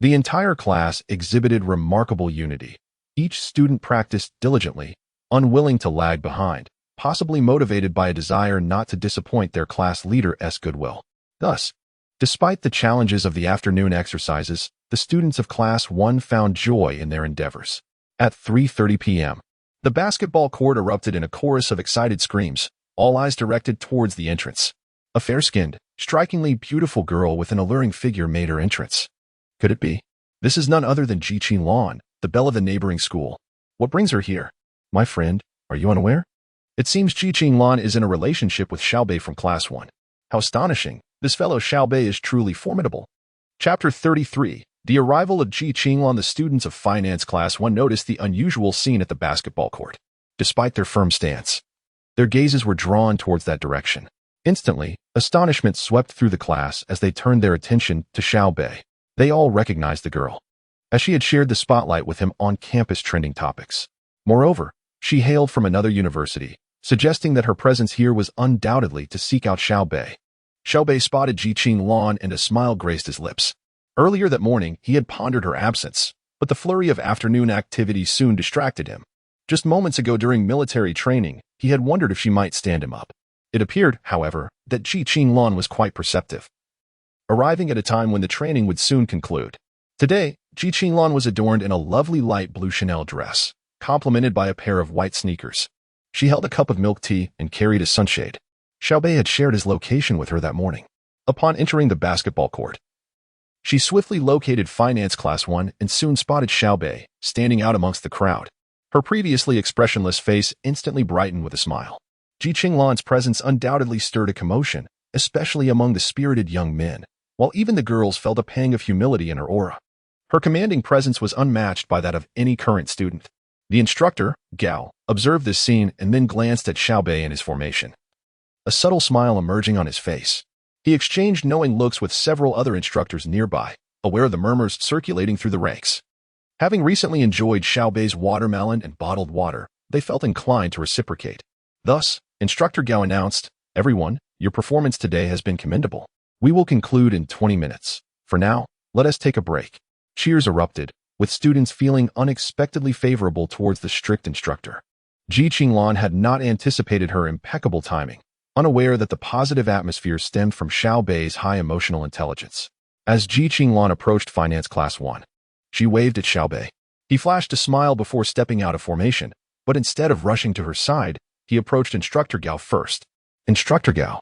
The entire class exhibited remarkable unity. Each student practiced diligently, unwilling to lag behind, possibly motivated by a desire not to disappoint their class leader's goodwill. Thus, despite the challenges of the afternoon exercises, the students of Class 1 found joy in their endeavors. At 3:30 p.m., the basketball court erupted in a chorus of excited screams, all eyes directed towards the entrance. A fair-skinned, strikingly beautiful girl with an alluring figure made her entrance. Could it be? This is none other than Ji Qinglan, the belle of the neighboring school. What brings her here? My friend, are you unaware? It seems Ji Qinglan is in a relationship with Xiao Beih from Class 1. How astonishing! This fellow Xiao Beih is truly formidable. Chapter 33. The arrival of Ji Qinglan. The students of Finance Class 1 noticed the unusual scene at the basketball court. Despite their firm stance, their gazes were drawn towards that direction. Instantly, astonishment swept through the class as they turned their attention to Xiao Beih. They all recognized the girl, as she had shared the spotlight with him on campus trending topics. Moreover, she hailed from another university, suggesting that her presence here was undoubtedly to seek out Xiao Beih. Xiao Beih spotted Ji Qinglan and a smile graced his lips. Earlier that morning, he had pondered her absence, but the flurry of afternoon activities soon distracted him. Just moments ago during military training, he had wondered if she might stand him up. It appeared, however, that Ji Qinglan was quite perceptive, arriving at a time when the training would soon conclude. Today, Ji Qinglan was adorned in a lovely light blue Chanel dress, complemented by a pair of white sneakers. She held a cup of milk tea and carried a sunshade. Xiao Beih had shared his location with her that morning. Upon entering the basketball court, she swiftly located Finance Class 1 and soon spotted Xiao Beih, standing out amongst the crowd. Her previously expressionless face instantly brightened with a smile. Ji Qinglan's presence undoubtedly stirred a commotion, especially among the spirited young men, while even the girls felt a pang of humility in her aura. Her commanding presence was unmatched by that of any current student. The instructor, Gao, observed this scene and then glanced at Xiao Beih and his formation, a subtle smile emerging on his face. He exchanged knowing looks with several other instructors nearby, aware of the murmurs circulating through the ranks. Having recently enjoyed Xiao Beih's watermelon and bottled water, they felt inclined to reciprocate. Thus, Instructor Gao announced, "Everyone, your performance today has been commendable. We will conclude in 20 minutes. For now, let us take a break." Cheers erupted, with students feeling unexpectedly favorable towards the strict instructor. Ji Qinglan had not anticipated her impeccable timing, unaware that the positive atmosphere stemmed from Xiao Beih's high emotional intelligence. As Ji Qinglan approached Finance Class 1, she waved at Xiao Beih. He flashed a smile before stepping out of formation, but instead of rushing to her side, he approached Instructor Gao first. "Instructor Gao,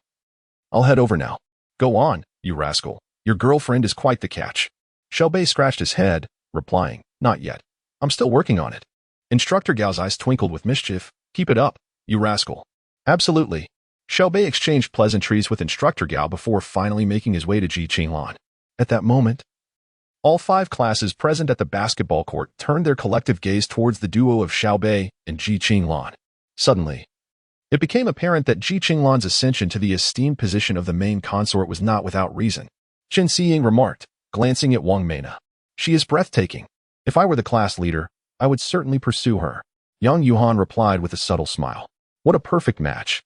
I'll head over now." "Go on, you rascal. Your girlfriend is quite the catch." Xiao Beih scratched his head, replying, "Not yet. I'm still working on it." Instructor Gao's eyes twinkled with mischief. "Keep it up, you rascal." "Absolutely." Xiao Beih exchanged pleasantries with Instructor Gao before finally making his way to Ji Qinglan. At that moment, all 5 classes present at the basketball court turned their collective gaze towards the duo of Xiao Beih and Ji Qinglan. Suddenly, It became apparent that Ji Qinglan's ascension to the esteemed position of the main consort was not without reason. Chen Xiying remarked, glancing at Wang Meina. She is breathtaking. If I were the class leader, I would certainly pursue her. Yang Yuhan replied with a subtle smile. What a perfect match.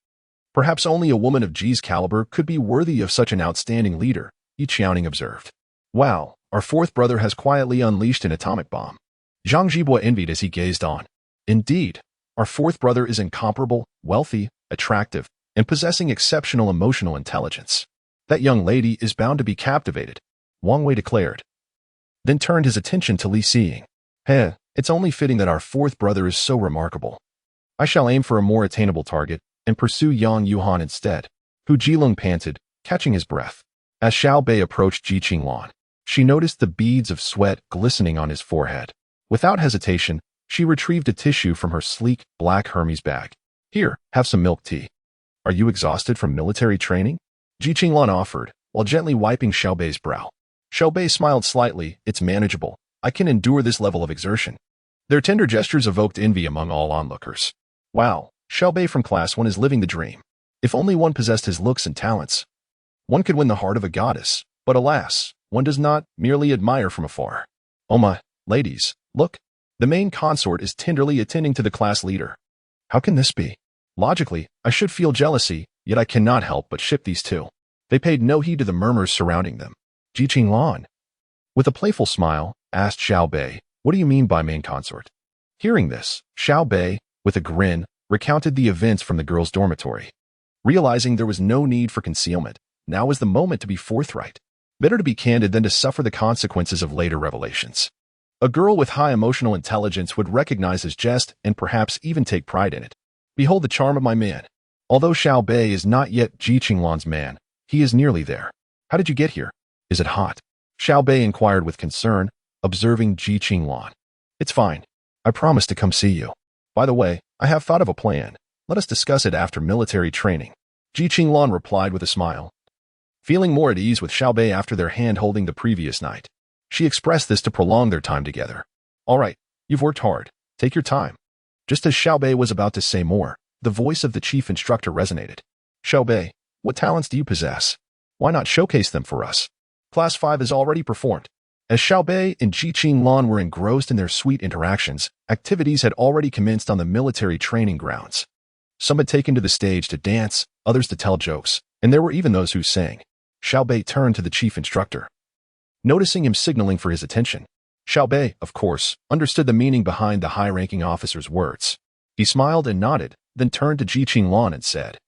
Perhaps only a woman of Ji's caliber could be worthy of such an outstanding leader, Yi Qiaoning observed. Wow, our fourth brother has quietly unleashed an atomic bomb. Zhang Zhibua envied as he gazed on. Indeed, our fourth brother is incomparable, wealthy, attractive, and possessing exceptional emotional intelligence. That young lady is bound to be captivated, Wang Wei declared. Then turned his attention to Li Xiying. It's only fitting that our fourth brother is so remarkable. I shall aim for a more attainable target and pursue Yang Yuhan instead. Hu Jilong panted, catching his breath. As Xiao Beih approached Ji Qinglan, she noticed the beads of sweat glistening on his forehead. Without hesitation, she retrieved a tissue from her sleek, black Hermes bag. Here, have some milk tea. Are you exhausted from military training? Ji Qinglan offered, while gently wiping Xiao Bei's brow. Xiao Beih smiled slightly. It's manageable. I can endure this level of exertion. Their tender gestures evoked envy among all onlookers. Wow, Xiao Beih from Class 1 is living the dream. If only one possessed his looks and talents. One could win the heart of a goddess, but alas, one does not merely admire from afar. Oh my, ladies, look. The main consort is tenderly attending to the class leader. How can this be? Logically, I should feel jealousy, yet I cannot help but ship these two. They paid no heed to the murmurs surrounding them. Ji Qinglan, with a playful smile, asked Xiao Beih, what do you mean by main consort? Hearing this, Xiao Beih, with a grin, recounted the events from the girls' dormitory. Realizing there was no need for concealment, now was the moment to be forthright. Better to be candid than to suffer the consequences of later revelations. A girl with high emotional intelligence would recognize his jest and perhaps even take pride in it. Behold the charm of my man. Although Xiao Beih is not yet Ji Qinglan's man, he is nearly there. How did you get here? Is it hot? Xiao Beih inquired with concern, observing Ji Qinglan. It's fine. I promise to come see you. By the way, I have thought of a plan. Let us discuss it after military training. Ji Qinglan replied with a smile. Feeling more at ease with Xiao Beih after their hand-holding the previous night, she expressed this to prolong their time together. All right, you've worked hard. Take your time. Just as Xiao Beih was about to say more, the voice of the chief instructor resonated. Xiao Beih, what talents do you possess? Why not showcase them for us? Class 5 has already performed. As Xiao Beih and Ji Qinglan were engrossed in their sweet interactions, activities had already commenced on the military training grounds. Some had taken to the stage to dance, others to tell jokes, and there were even those who sang. Xiao Beih turned to the chief instructor. Noticing him signaling for his attention, Xiao Beih, of course, understood the meaning behind the high-ranking officer's words. He smiled and nodded, then turned to Ji Qinglan and said,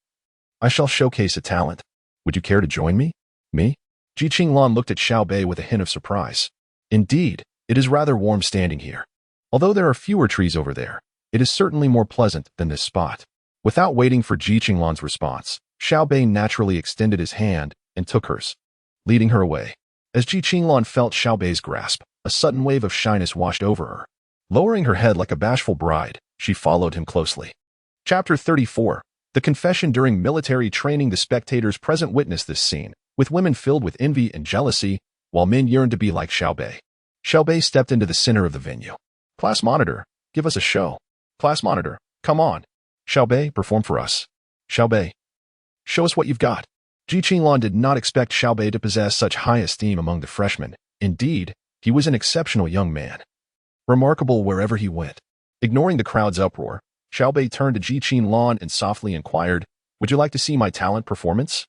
I shall showcase a talent. Would you care to join me? Me? Ji Qinglan looked at Xiao Beih with a hint of surprise. Indeed, it is rather warm standing here. Although there are fewer trees over there, it is certainly more pleasant than this spot. Without waiting for Ji Qinglan's response, Xiao Beih naturally extended his hand and took hers, leading her away. As Ji Qinglan felt Xiao Bei's grasp, a sudden wave of shyness washed over her. Lowering her head like a bashful bride, she followed him closely. Chapter 34. The confession during military training. The spectators present witnessed this scene, with women filled with envy and jealousy, while men yearned to be like Xiao Beih. Xiao Beih stepped into the center of the venue. Class monitor, give us a show. Class monitor, come on. Xiao Beih, perform for us. Xiao Beih, show us what you've got. Ji Qinglan did not expect Xiao Beih to possess such high esteem among the freshmen. Indeed, he was an exceptional young man. Remarkable wherever he went. Ignoring the crowd's uproar, Xiao Beih turned to Ji Qinglan and softly inquired, would you like to see my talent performance?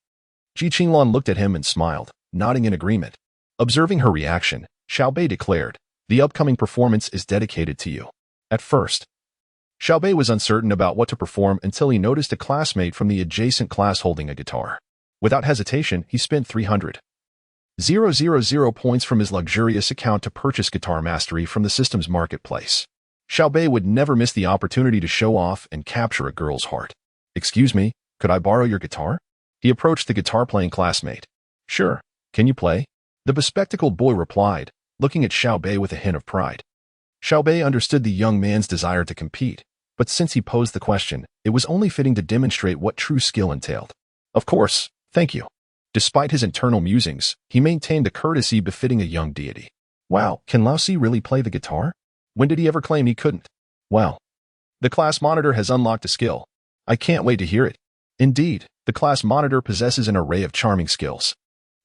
Ji Qinglan looked at him and smiled, nodding in agreement. Observing her reaction, Xiao Beih declared, the upcoming performance is dedicated to you. At first, Xiao Beih was uncertain about what to perform until he noticed a classmate from the adjacent class holding a guitar. Without hesitation, he spent 300,000 points from his luxurious account to purchase guitar mastery from the system's marketplace. Xiao Beih would never miss the opportunity to show off and capture a girl's heart. Excuse me, could I borrow your guitar? He approached the guitar-playing classmate. Sure, can you play? The bespectacled boy replied, looking at Xiao Beih with a hint of pride. Xiao Beih understood the young man's desire to compete, but since he posed the question, it was only fitting to demonstrate what true skill entailed. Of course, thank you. Despite his internal musings, he maintained the courtesy befitting a young deity. Wow, can Lao Si really play the guitar? When did he ever claim he couldn't? Well, the class monitor has unlocked a skill. I can't wait to hear it. Indeed, the class monitor possesses an array of charming skills.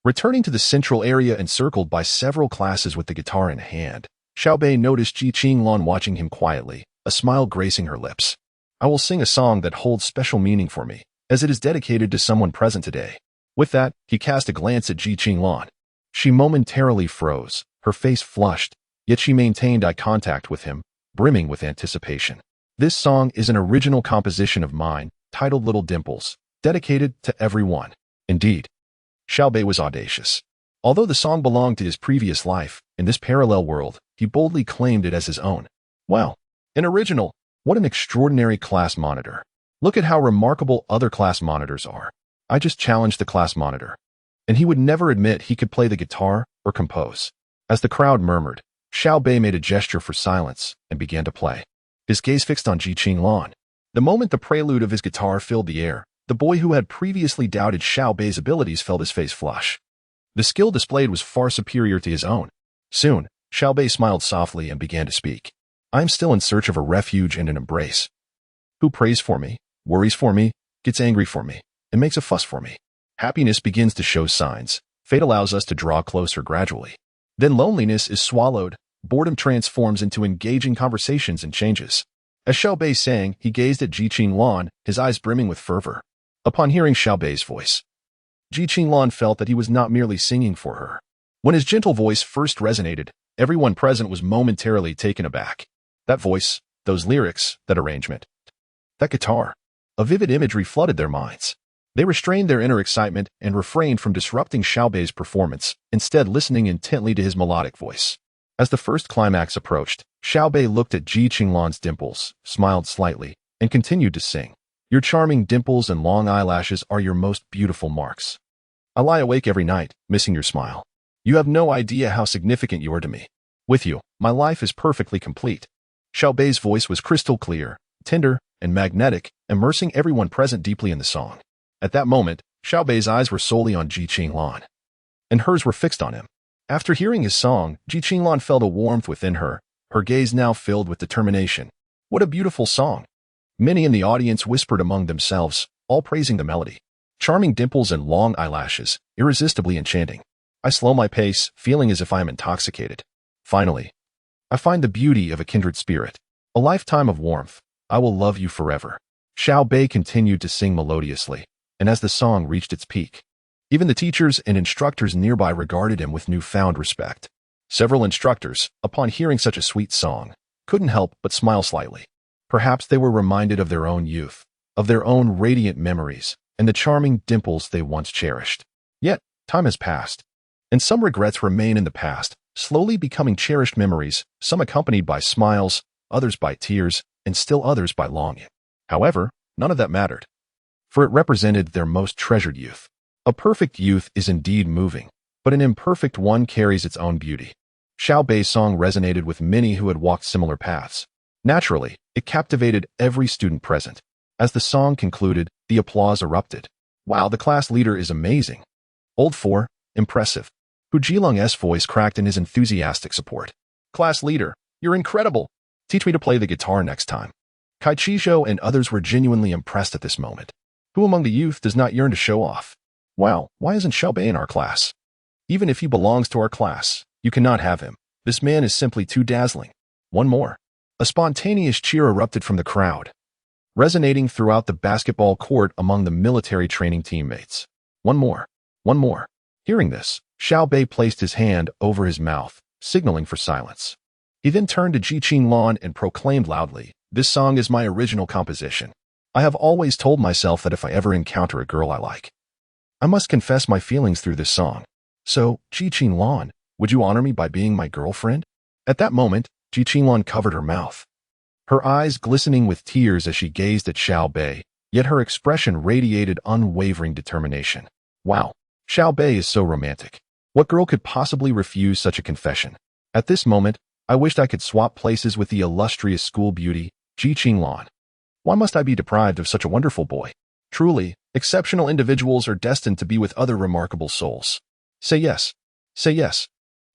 Returning to the central area encircled by several classes with the guitar in hand, Xiao Beih noticed Ji Qinglan watching him quietly, a smile gracing her lips. I will sing a song that holds special meaning for me, as it is dedicated to someone present today. With that, he cast a glance at Ji Qinglan. She momentarily froze, her face flushed, yet she maintained eye contact with him, brimming with anticipation. This song is an original composition of mine, titled Little Dimples, dedicated to everyone. Indeed, Xiao Beih was audacious. Although the song belonged to his previous life, in this parallel world, he boldly claimed it as his own. Wow, an original! What an extraordinary class monitor. Look at how remarkable other class monitors are. I just challenged the class monitor. And he would never admit he could play the guitar or compose. As the crowd murmured, Xiao Beih made a gesture for silence and began to play. His gaze fixed on Ji Qinglan. The moment the prelude of his guitar filled the air, the boy who had previously doubted Xiao Beih's abilities felt his face flush. The skill displayed was far superior to his own. Soon, Xiao Beih smiled softly and began to speak. I am still in search of a refuge and an embrace. Who prays for me, worries for me, gets angry for me, and makes a fuss for me. Happiness begins to show signs. Fate allows us to draw closer gradually. Then loneliness is swallowed. Boredom transforms into engaging conversations and changes. As Xiao Beih sang, he gazed at Ji Qinglan, his eyes brimming with fervor. Upon hearing Xiao Beih's voice, Ji Qinglan felt that he was not merely singing for her. When his gentle voice first resonated, everyone present was momentarily taken aback. That voice, those lyrics, that arrangement, that guitar. A vivid imagery flooded their minds. They restrained their inner excitement and refrained from disrupting Xiao Beih's performance, instead listening intently to his melodic voice. As the first climax approached, Xiao Beih looked at Ji Qinglan's dimples, smiled slightly, and continued to sing. Your charming dimples and long eyelashes are your most beautiful marks. I lie awake every night, missing your smile. You have no idea how significant you are to me. With you, my life is perfectly complete. Xiao Beih's voice was crystal clear, tender, and magnetic, immersing everyone present deeply in the song. At that moment, Xiao Beih's eyes were solely on Ji Qinglan, and hers were fixed on him. After hearing his song, Ji Qinglan felt a warmth within her, her gaze now filled with determination. What a beautiful song! Many in the audience whispered among themselves, all praising the melody. Charming dimples and long eyelashes, irresistibly enchanting. I slow my pace, feeling as if I am intoxicated. Finally, I find the beauty of a kindred spirit. A lifetime of warmth. I will love you forever. Xiao Beih continued to sing melodiously, and as the song reached its peak, even the teachers and instructors nearby regarded him with newfound respect. Several instructors, upon hearing such a sweet song, couldn't help but smile slightly. Perhaps they were reminded of their own youth, of their own radiant memories, and the charming dimples they once cherished. Yet, time has passed, and some regrets remain in the past, slowly becoming cherished memories, some accompanied by smiles, others by tears, and still others by longing. However, none of that mattered, for it represented their most treasured youth. A perfect youth is indeed moving, but an imperfect one carries its own beauty. Xiao Beih's song resonated with many who had walked similar paths. Naturally, it captivated every student present. As the song concluded, the applause erupted. Wow, the class leader is amazing. Old 4, impressive. Hu Jilung's voice cracked in his enthusiastic support. Class leader, you're incredible. Teach me to play the guitar next time. Kai Chizhou and others were genuinely impressed at this moment. Who among the youth does not yearn to show off? Wow, why isn't Xiao Beih in our class? Even if he belongs to our class, you cannot have him. This man is simply too dazzling. One more. A spontaneous cheer erupted from the crowd, resonating throughout the basketball court among the military training teammates. One more. One more. Hearing this, Xiao Beih placed his hand over his mouth, signaling for silence. He then turned to Ji Qinglan and proclaimed loudly, "This song is my original composition. I have always told myself that if I ever encounter a girl I like, I must confess my feelings through this song. So, Ji Qinglan, would you honor me by being my girlfriend?" At that moment, Ji Qinglan covered her mouth, her eyes glistening with tears as she gazed at Xiao Beih, yet her expression radiated unwavering determination. Wow, Xiao Beih is so romantic. What girl could possibly refuse such a confession? At this moment, I wished I could swap places with the illustrious school beauty, Ji Qinglan. Why must I be deprived of such a wonderful boy? Truly, exceptional individuals are destined to be with other remarkable souls. Say yes. Say yes.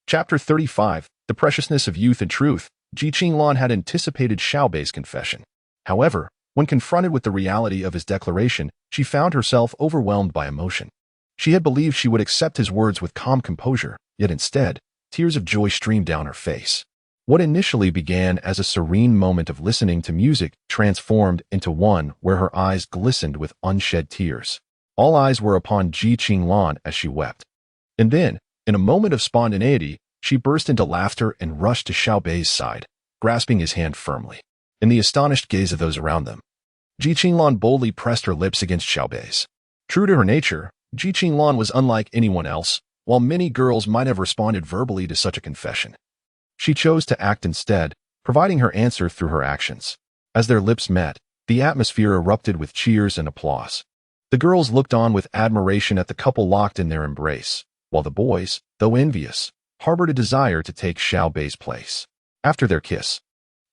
Chapter 35, The Preciousness of Youth and Truth. Ji Qinglan had anticipated Xiao Beih's confession. However, When confronted with the reality of his declaration, she found herself overwhelmed by emotion. She had believed she would accept his words with calm composure, yet instead, tears of joy streamed down her face. What initially began as a serene moment of listening to music transformed into one where her eyes glistened with unshed tears. All eyes were upon Ji Qinglan as she wept. And then, in a moment of spontaneity, she burst into laughter and rushed to Xiao Beih's side, grasping his hand firmly. In the astonished gaze of those around them, Ji Qinglan boldly pressed her lips against Xiao Beih's. True to her nature, Ji Qinglan was unlike anyone else, while many girls might have responded verbally to such a confession. She chose to act instead, providing her answer through her actions. As their lips met, the atmosphere erupted with cheers and applause. The girls looked on with admiration at the couple locked in their embrace, while the boys, though envious, harbored a desire to take Xiao Beih's place. After their kiss,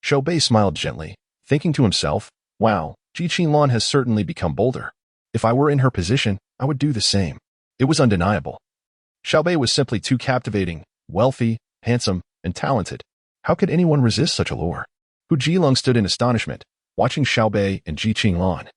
Xiao Beih smiled gently, thinking to himself, "Wow, Ji Qinglan has certainly become bolder. If I were in her position, I would do the same." It was undeniable. Xiao Beih was simply too captivating, wealthy, handsome, and talented. How could anyone resist such allure? Hu Jilong stood in astonishment, watching Xiao Beih and Ji Qinglan.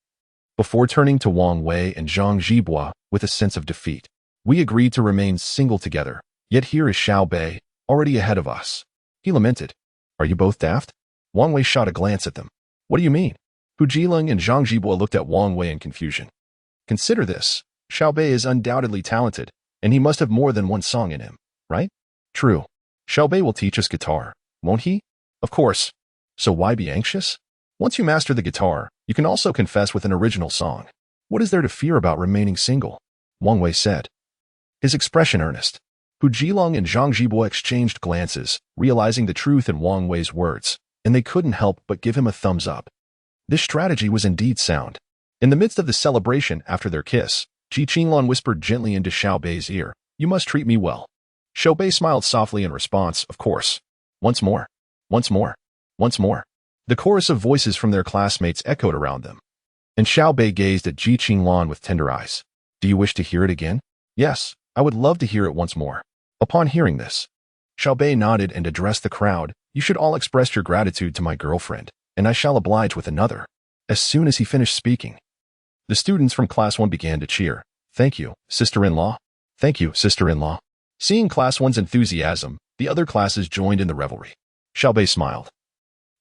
Before turning to Wang Wei and Zhang Zhibua with a sense of defeat, "We agreed to remain single together, yet here is Xiao Beih, already ahead of us." He lamented. "Are you both daft?" Wang Wei shot a glance at them. "What do you mean?" Hu Jilong and Zhang Zhibua looked at Wang Wei in confusion. "Consider this. Xiao Beih is undoubtedly talented, and he must have more than one song in him, right?" "True. Xiao Beih will teach us guitar, won't he?" "Of course. So why be anxious? Once you master the guitar, you can also confess with an original song. What is there to fear about remaining single?" Wang Wei said, his expression earnest. Hu Jilong and Zhang Zhibua exchanged glances, realizing the truth in Wang Wei's words, and they couldn't help but give him a thumbs up. This strategy was indeed sound. In the midst of the celebration after their kiss, Ji Qinglan whispered gently into Xiao Beih's ear, "You must treat me well." Xiao Beih smiled softly in response, "Of course. Once more. Once more. Once more." The chorus of voices from their classmates echoed around them. And Xiao Beih gazed at Ji Qinglan with tender eyes. "Do you wish to hear it again?" "Yes, I would love to hear it once more." Upon hearing this, Xiao Beih nodded and addressed the crowd, "You should all express your gratitude to my girlfriend, and I shall oblige with another." As soon as he finished speaking, the students from Class 1 began to cheer. "Thank you, sister-in-law. Thank you, sister-in-law." Seeing Class 1's enthusiasm, the other classes joined in the revelry. Xiao Beih smiled,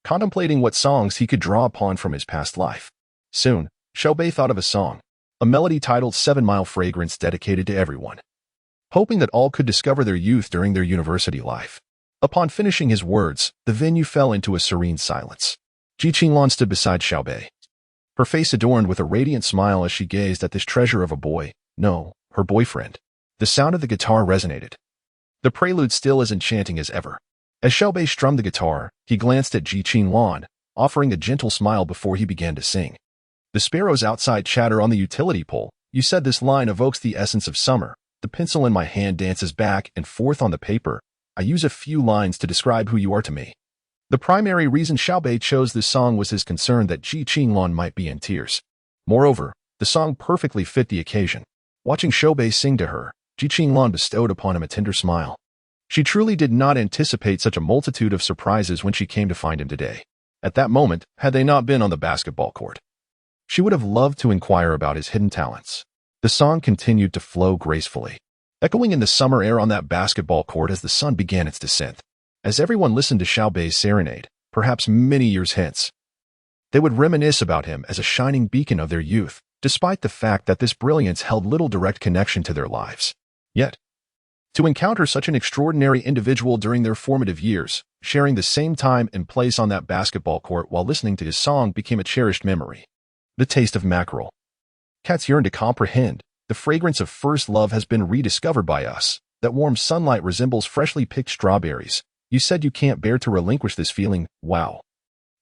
contemplating what songs he could draw upon from his past life. Soon, Xiao Beih thought of a song, a melody titled 7 Mile Fragrance dedicated to everyone, hoping that all could discover their youth during their university life. Upon finishing his words, the venue fell into a serene silence. Ji Qinglan stood beside Xiao Beih, her face adorned with a radiant smile as she gazed at this treasure of a boy, no, her boyfriend. The sound of the guitar resonated, the prelude still as enchanting as ever. As Xiao Beih strummed the guitar, he glanced at Ji Qinglan, offering a gentle smile before he began to sing. The sparrows outside chatter on the utility pole. You said this line evokes the essence of summer. The pencil in my hand dances back and forth on the paper. I use a few lines to describe who you are to me. The primary reason Xiao Beih chose this song was his concern that Ji Qinglan might be in tears. Moreover, the song perfectly fit the occasion. Watching Xiao Beih sing to her, Ji Qinglan bestowed upon him a tender smile. She truly did not anticipate such a multitude of surprises when she came to find him today. At that moment, had they not been on the basketball court, she would have loved to inquire about his hidden talents. The song continued to flow gracefully, echoing in the summer air on that basketball court as the sun began its descent. As everyone listened to Xiao Beih's serenade, perhaps many years hence, they would reminisce about him as a shining beacon of their youth, despite the fact that this brilliance held little direct connection to their lives. Yet, to encounter such an extraordinary individual during their formative years, sharing the same time and place on that basketball court while listening to his song became a cherished memory. The taste of mackerel. Cats yearn to comprehend. The fragrance of first love has been rediscovered by us. That warm sunlight resembles freshly picked strawberries. You said you can't bear to relinquish this feeling. Wow.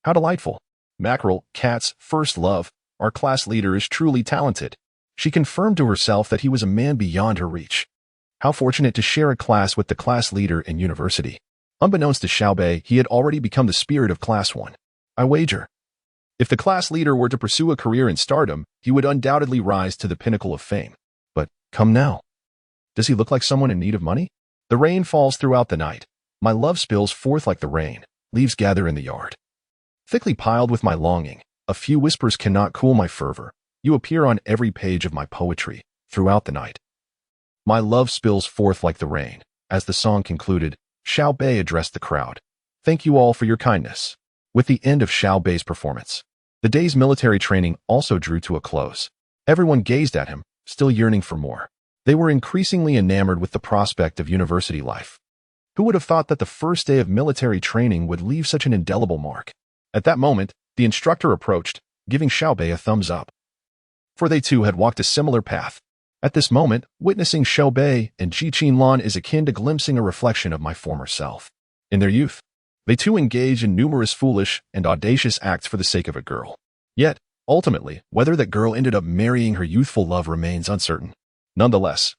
How delightful. Mackerel, cats, first love. Our class leader is truly talented. She confirmed to herself that he was a man beyond her reach. How fortunate to share a class with the class leader in university. Unbeknownst to Xiao Beih, he had already become the spirit of Class 1. I wager, if the class leader were to pursue a career in stardom, he would undoubtedly rise to the pinnacle of fame. But, come now. Does he look like someone in need of money? The rain falls throughout the night. My love spills forth like the rain. Leaves gather in the yard. Thickly piled with my longing. A few whispers cannot cool my fervor. You appear on every page of my poetry, throughout the night. My love spills forth like the rain. As the song concluded, Xiao Beih addressed the crowd. Thank you all for your kindness. With the end of Xiao Beih's performance, the day's military training also drew to a close. Everyone gazed at him, still yearning for more. They were increasingly enamored with the prospect of university life. Who would have thought that the first day of military training would leave such an indelible mark? At that moment, the instructor approached, giving Xiao Beih a thumbs up. For they too had walked a similar path. At this moment, witnessing Xiao Beih and Ji Qinlan is akin to glimpsing a reflection of my former self. In their youth, they too engaged in numerous foolish and audacious acts for the sake of a girl. Yet, ultimately, whether that girl ended up marrying her youthful love remains uncertain. Nonetheless,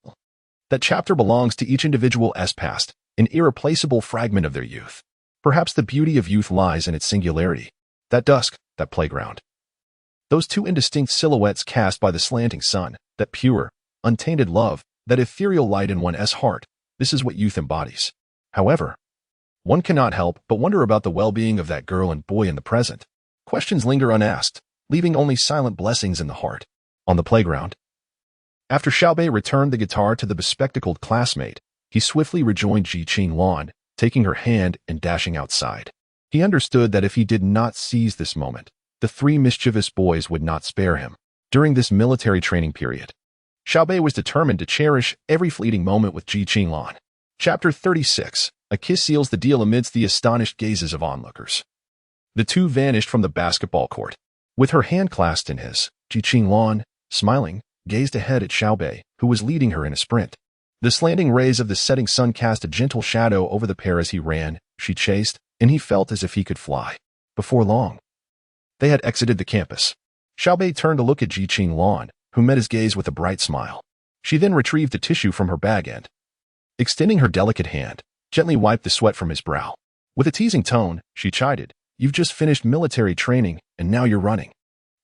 that chapter belongs to each individual's past, an irreplaceable fragment of their youth. Perhaps the beauty of youth lies in its singularity. That dusk, that playground. Those two indistinct silhouettes cast by the slanting sun, that pure, untainted love, that ethereal light in one's heart, this is what youth embodies. However, one cannot help but wonder about the well-being of that girl and boy in the present. Questions linger unasked, leaving only silent blessings in the heart. On the playground, after Xiao Beih returned the guitar to the bespectacled classmate, he swiftly rejoined Ji Qinlan, taking her hand and dashing outside. He understood that if he did not seize this moment, the three mischievous boys would not spare him. During this military training period, Xiao Beih was determined to cherish every fleeting moment with Ji Qinlan. Chapter 36. A kiss seals the deal amidst the astonished gazes of onlookers. The two vanished from the basketball court. With her hand clasped in his, Ji Qinlan, smiling, gazed ahead at Xiao Beih, who was leading her in a sprint. The slanting rays of the setting sun cast a gentle shadow over the pair as he ran, she chased, and he felt as if he could fly. Before long, they had exited the campus. Xiao Beih turned to look at Ji Qinlan, who met his gaze with a bright smile. She then retrieved a tissue from her bag and, extending her delicate hand, gently wiped the sweat from his brow. With a teasing tone, she chided, "You've just finished military training, and now you're running.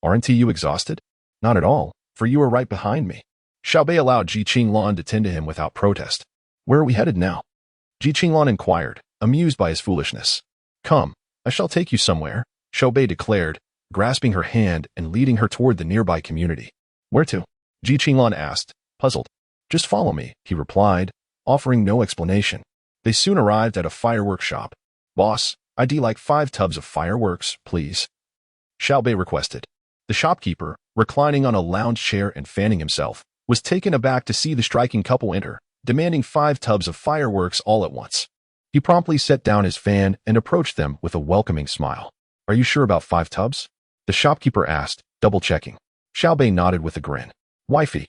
Aren't you exhausted?" "Not at all, for you are right behind me." Xiao Beih allowed Ji Qinlan to tend to him without protest. "Where are we headed now?" Ji Qinlan inquired, amused by his foolishness. "Come, I shall take you somewhere," Xiao Beih declared, grasping her hand and leading her toward the nearby community. "Where to?" Ji Qinlan asked, puzzled. "Just follow me," he replied, offering no explanation. They soon arrived at a fireworks shop. "Boss, I'd like 5 tubs of fireworks, please," Xiao Beih requested. The shopkeeper, reclining on a lounge chair and fanning himself, was taken aback to see the striking couple enter, demanding 5 tubs of fireworks all at once. He promptly set down his fan and approached them with a welcoming smile. "Are you sure about 5 tubs?" the shopkeeper asked, double-checking. Xiao Beih nodded with a grin. "Wifey,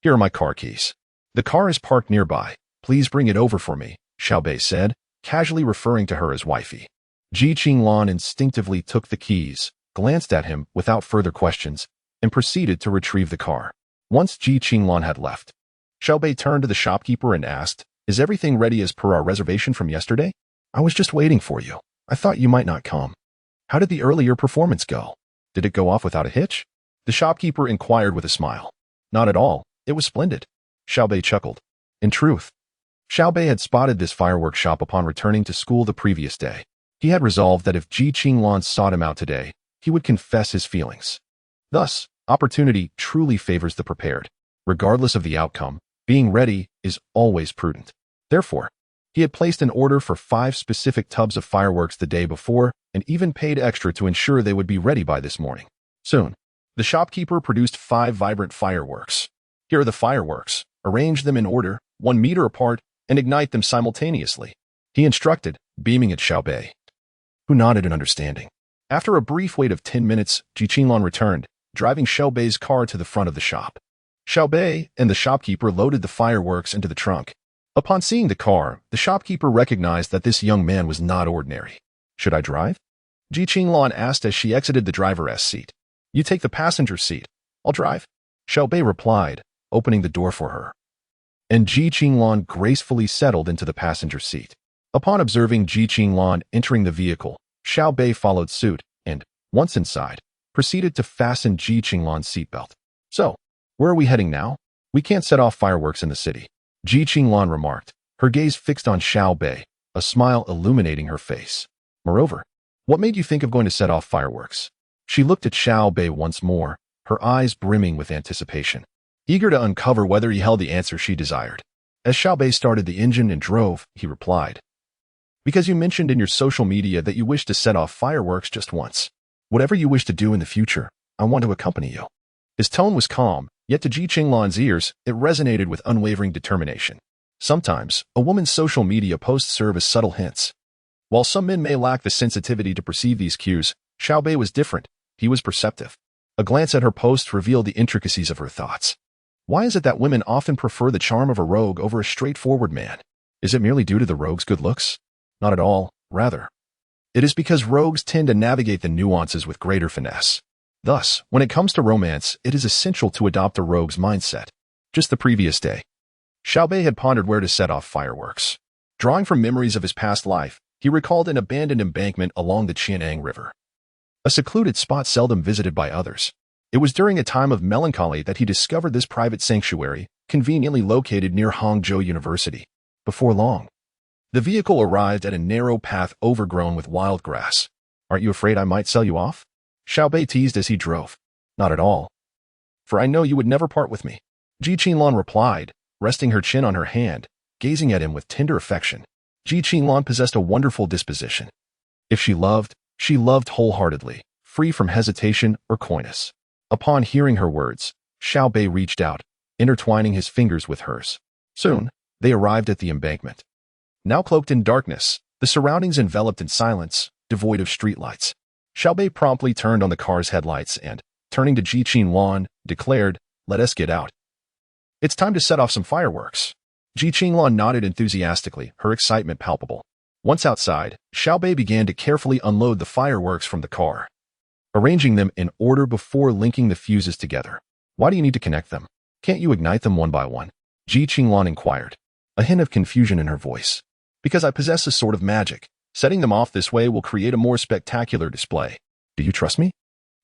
here are my car keys. The car is parked nearby. Please bring it over for me," Xiao Beih said, casually referring to her as wifey. Ji Qinlan instinctively took the keys, glanced at him without further questions, and proceeded to retrieve the car. Once Ji Qinlan had left, Xiao Beih turned to the shopkeeper and asked, "Is everything ready as per our reservation from yesterday? I was just waiting for you. I thought you might not come. How did the earlier performance go? Did it go off without a hitch?" The shopkeeper inquired with a smile. "Not at all. It was splendid," Xiao Beih chuckled. In truth, Xiao Beih had spotted this fireworks shop upon returning to school the previous day. He had resolved that if Ji Qinlan sought him out today, he would confess his feelings. Thus, opportunity truly favors the prepared. Regardless of the outcome, being ready is always prudent. Therefore, he had placed an order for 5 specific tubs of fireworks the day before and even paid extra to ensure they would be ready by this morning. Soon, the shopkeeper produced 5 vibrant fireworks. "Here are the fireworks. Arrange them in order, 1 meter apart, and ignite them simultaneously," he instructed, beaming at Xiao Beih, who nodded in understanding. After a brief wait of 10 minutes, Ji Qinlan returned, driving Xiao Beih's car to the front of the shop. Xiao Beih and the shopkeeper loaded the fireworks into the trunk. Upon seeing the car, the shopkeeper recognized that this young man was not ordinary. "Should I drive?" Ji Qinlan asked as she exited the driver's seat. "You take the passenger seat. I'll drive," Xiao Beih replied, opening the door for her. And Ji Qinlan gracefully settled into the passenger seat. Upon observing Ji Qinlan entering the vehicle, Xiao Beih followed suit and, once inside, proceeded to fasten Ji Qinlan's seatbelt. "So, where are we heading now? We can't set off fireworks in the city," Ji Qinlan remarked, her gaze fixed on Xiao Beih, a smile illuminating her face. "Moreover, what made you think of going to set off fireworks?" She looked at Xiao Bei once more, her eyes brimming with anticipation, eager to uncover whether he held the answer she desired. As Xiao Bei started the engine and drove, he replied, "Because you mentioned in your social media that you wish to set off fireworks just once. Whatever you wish to do in the future, I want to accompany you." His tone was calm, yet to Ji Qinglan's ears, it resonated with unwavering determination. Sometimes, a woman's social media posts serve as subtle hints. While some men may lack the sensitivity to perceive these cues, Xiao Bei was different. He was perceptive. A glance at her posts revealed the intricacies of her thoughts. Why is it that women often prefer the charm of a rogue over a straightforward man? Is it merely due to the rogue's good looks? Not at all, rather. It is because rogues tend to navigate the nuances with greater finesse. Thus, when it comes to romance, it is essential to adopt a rogue's mindset. Just the previous day, Xiao Bei had pondered where to set off fireworks. Drawing from memories of his past life, he recalled an abandoned embankment along the Qian'an River, a secluded spot seldom visited by others. It was during a time of melancholy that he discovered this private sanctuary, conveniently located near Hangzhou University. Before long, the vehicle arrived at a narrow path overgrown with wild grass. "Aren't you afraid I might sell you off?" Xiao Bei teased as he drove. "Not at all. For I know you would never part with me," Ji Qinglan replied, resting her chin on her hand, gazing at him with tender affection. Ji Qinglan possessed a wonderful disposition. If she loved wholeheartedly, free from hesitation or coyness. Upon hearing her words, Xiao Bei reached out, intertwining his fingers with hers. Soon, they arrived at the embankment. Now cloaked in darkness, the surroundings enveloped in silence, devoid of streetlights. Xiao Bei promptly turned on the car's headlights and, turning to Ji Qinglan, declared, "Let us get out. It's time to set off some fireworks." Ji Qinglan nodded enthusiastically, her excitement palpable. Once outside, Xiao Bei began to carefully unload the fireworks from the car, arranging them in order before linking the fuses together. "Why do you need to connect them? Can't you ignite them one by one?" Ji Qinglan inquired, a hint of confusion in her voice. "Because I possess a sort of magic. Setting them off this way will create a more spectacular display. Do you trust me?"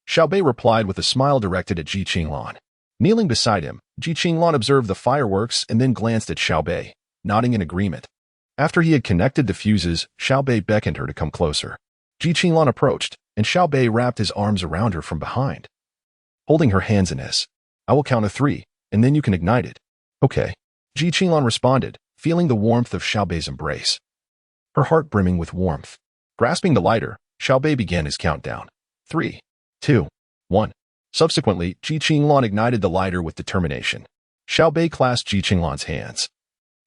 Xiao Bei replied with a smile directed at Ji Qinglan. Kneeling beside him, Ji Qinglan observed the fireworks and then glanced at Xiao Bei, nodding in agreement. After he had connected the fuses, Xiao Bei beckoned her to come closer. Ji Qinglan approached, and Xiao Bei wrapped his arms around her from behind, holding her hands in his. "I will count to 3, and then you can ignite it." "Okay," Ji Qinglan responded, feeling the warmth of Xiao Bei's embrace, her heart brimming with warmth. Grasping the lighter, Xiao Bei began his countdown. 3, 2, 1. Subsequently, Ji Qinglan ignited the lighter with determination. Xiao Bei clasped Ji Qinglan's hands,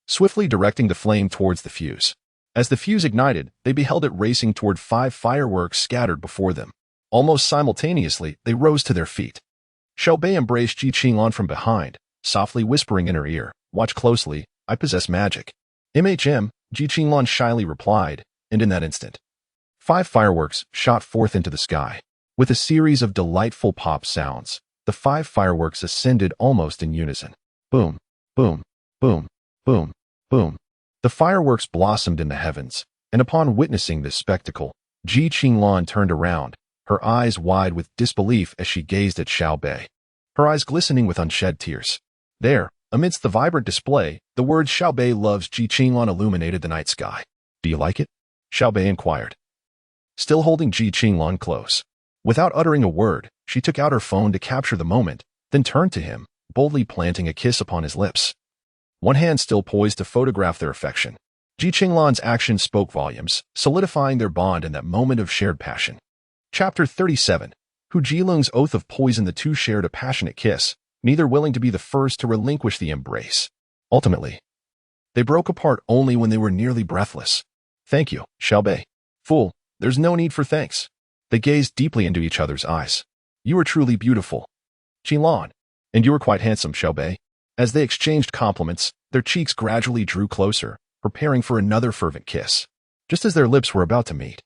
swiftly directing the flame towards the fuse. As the fuse ignited, they beheld it racing toward 5 fireworks scattered before them. Almost simultaneously, they rose to their feet. Xiao Bei embraced Ji Qinglan from behind, softly whispering in her ear, "Watch closely, I possess magic." "MHM," Ji Qinglan shyly replied, and in that instant, 5 fireworks shot forth into the sky. With a series of delightful pop sounds, the 5 fireworks ascended almost in unison. Boom, boom, boom, boom, boom. The fireworks blossomed in the heavens, and upon witnessing this spectacle, Ji Qinglan turned around, her eyes wide with disbelief as she gazed at Xiao Bei, her eyes glistening with unshed tears. There, amidst the vibrant display, the words "Xiao Bei loves Ji Qinglan" illuminated the night sky. "Do you like it?" Xiao Bei inquired, still holding Ji Qinglan close. Without uttering a word, she took out her phone to capture the moment, then turned to him, boldly planting a kiss upon his lips, one hand still poised to photograph their affection. Ji Qinglan's actions spoke volumes, solidifying their bond in that moment of shared passion. Chapter 37. Hu Jilung's oath of poison. The two shared a passionate kiss, neither willing to be the first to relinquish the embrace. Ultimately, they broke apart only when they were nearly breathless. "Thank you, Xiao Bei." "Fool, there's no need for thanks." They gazed deeply into each other's eyes. "You are truly beautiful, Qinglan, and you are quite handsome, Xiao Bei." As they exchanged compliments, their cheeks gradually drew closer, preparing for another fervent kiss. Just as their lips were about to meet,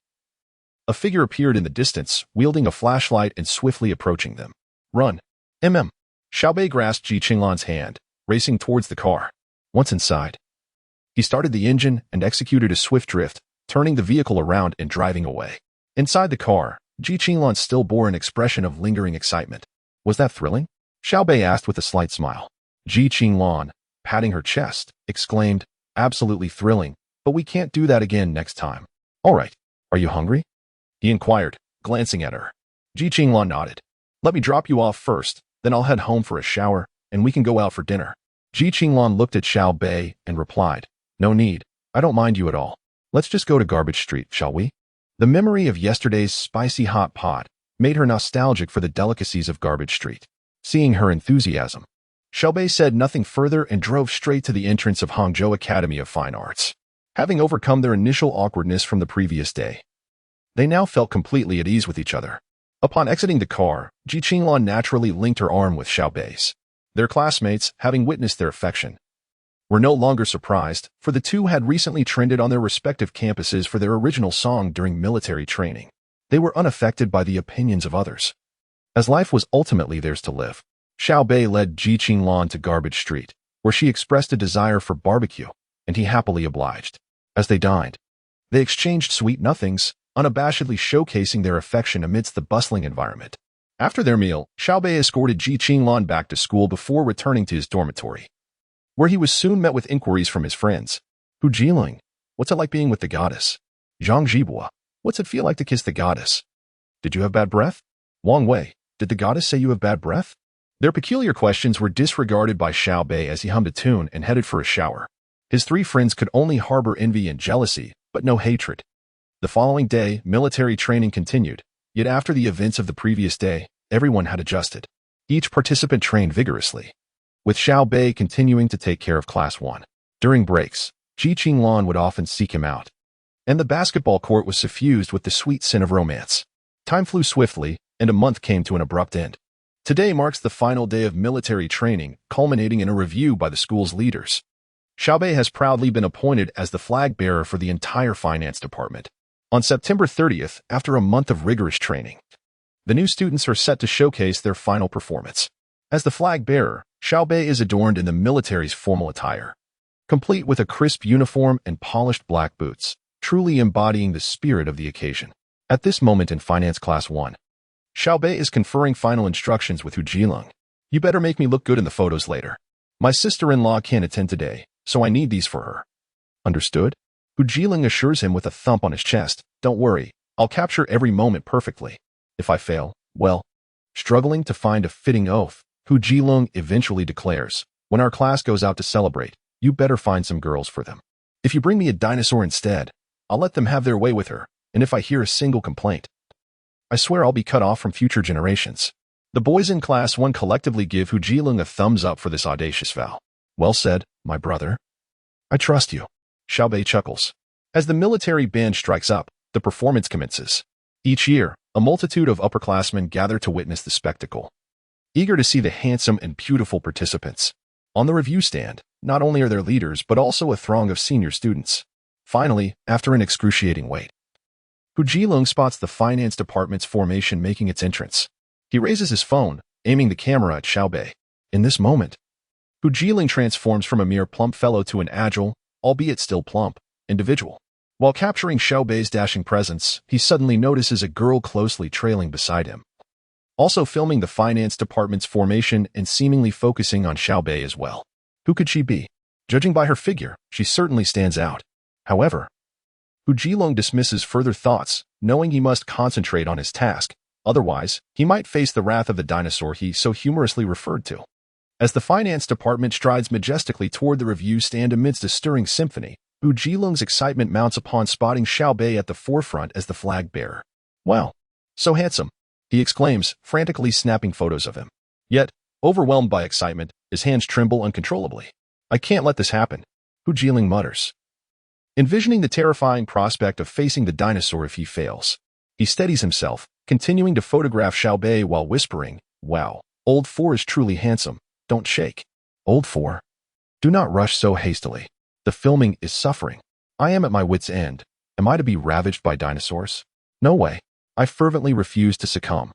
a figure appeared in the distance, wielding a flashlight and swiftly approaching them. "Run, Xiao Bei grasped Ji Qinglan's hand, racing towards the car. Once inside, he started the engine and executed a swift drift, turning the vehicle around and driving away. Inside the car, Ji Qinglan still bore an expression of lingering excitement. "Was that thrilling?" Xiao Bei asked with a slight smile. Ji Qinglan, patting her chest, exclaimed, "Absolutely thrilling, but we can't do that again next time." "All right, are you hungry?" he inquired, glancing at her. Ji Qinglan nodded. Let me drop you off first, then I'll head home for a shower, and we can go out for dinner. Ji Qinglan looked at Xiao Beih and replied, No need, I don't mind you at all. Let's just go to Garbage Street, shall we? The memory of yesterday's spicy hot pot made her nostalgic for the delicacies of Garbage Street. Seeing her enthusiasm, Xiao Beih said nothing further and drove straight to the entrance of Hangzhou Academy of Fine Arts. Having overcome their initial awkwardness from the previous day, they now felt completely at ease with each other. Upon exiting the car, Ji Qinglan naturally linked her arm with Xiao Beih's. Their classmates, having witnessed their affection, were no longer surprised, for the two had recently trended on their respective campuses for their original song during military training. They were unaffected by the opinions of others, as life was ultimately theirs to live. Xiao Beih led Ji Qinglan to Garbage Street, where she expressed a desire for barbecue, and he happily obliged. As they dined, they exchanged sweet nothings, unabashedly showcasing their affection amidst the bustling environment. After their meal, Xiao Beih escorted Ji Qinglan back to school before returning to his dormitory, where he was soon met with inquiries from his friends. Hu Jiling, what's it like being with the goddess? Zhang Zhibua, what's it feel like to kiss the goddess? Did you have bad breath? Wang Wei, did the goddess say you have bad breath? Their peculiar questions were disregarded by Xiao Beih as he hummed a tune and headed for a shower. His three friends could only harbor envy and jealousy, but no hatred. The following day, military training continued, yet after the events of the previous day, everyone had adjusted. Each participant trained vigorously, with Xiao Beih continuing to take care of Class 1. During breaks, Ji Qinglan would often seek him out, and the basketball court was suffused with the sweet scent of romance. Time flew swiftly, and a month came to an abrupt end. Today marks the final day of military training, culminating in a review by the school's leaders. Xiao Beih has proudly been appointed as the flag bearer for the entire finance department. On September 30th, after a month of rigorous training, the new students are set to showcase their final performance. As the flag bearer, Xiao Beih is adorned in the military's formal attire, complete with a crisp uniform and polished black boots, truly embodying the spirit of the occasion. At this moment in Finance Class 1, Xiao Beih is conferring final instructions with Hu Jilong. You better make me look good in the photos later. My sister-in-law can't attend today, so I need these for her. Understood? Hu Jilong assures him with a thump on his chest. Don't worry, I'll capture every moment perfectly. If I fail, well. Struggling to find a fitting oath, Hu Jilong eventually declares, when our class goes out to celebrate, you better find some girls for them. If you bring me a dinosaur instead, I'll let them have their way with her, and if I hear a single complaint, I swear I'll be cut off from future generations. The boys in Class 1 collectively give Hu Jilong a thumbs up for this audacious vow. Well said, my brother. I trust you. Xiao Beih chuckles. As the military band strikes up, the performance commences. Each year, a multitude of upperclassmen gather to witness the spectacle, eager to see the handsome and beautiful participants. On the review stand, not only are there leaders but also a throng of senior students. Finally, after an excruciating wait, Hu Jilong spots the finance department's formation making its entrance. He raises his phone, aiming the camera at Xiao Beih. In this moment, Hu Jilong transforms from a mere plump fellow to an agile, albeit still plump, individual. While capturing Xiao Beih's dashing presence, he suddenly notices a girl closely trailing beside him, also filming the finance department's formation and seemingly focusing on Xiao Beih as well. Who could she be? Judging by her figure, she certainly stands out. However, Hu Jilong dismisses further thoughts, knowing he must concentrate on his task. Otherwise, he might face the wrath of the dinosaur he so humorously referred to. As the finance department strides majestically toward the review stand amidst a stirring symphony, Hu Jilong's excitement mounts upon spotting Xiao Beih at the forefront as the flag bearer. Wow, so handsome, he exclaims, frantically snapping photos of him. Yet, overwhelmed by excitement, his hands tremble uncontrollably. I can't let this happen, Hu Jilong mutters, envisioning the terrifying prospect of facing the dinosaur if he fails. He steadies himself, continuing to photograph Xiao Beih while whispering, Wow, Old 4 is truly handsome, don't shake. Old 4. Do not rush so hastily. The filming is suffering. I am at my wit's end. Am I to be ravaged by dinosaurs? No way. I fervently refuse to succumb.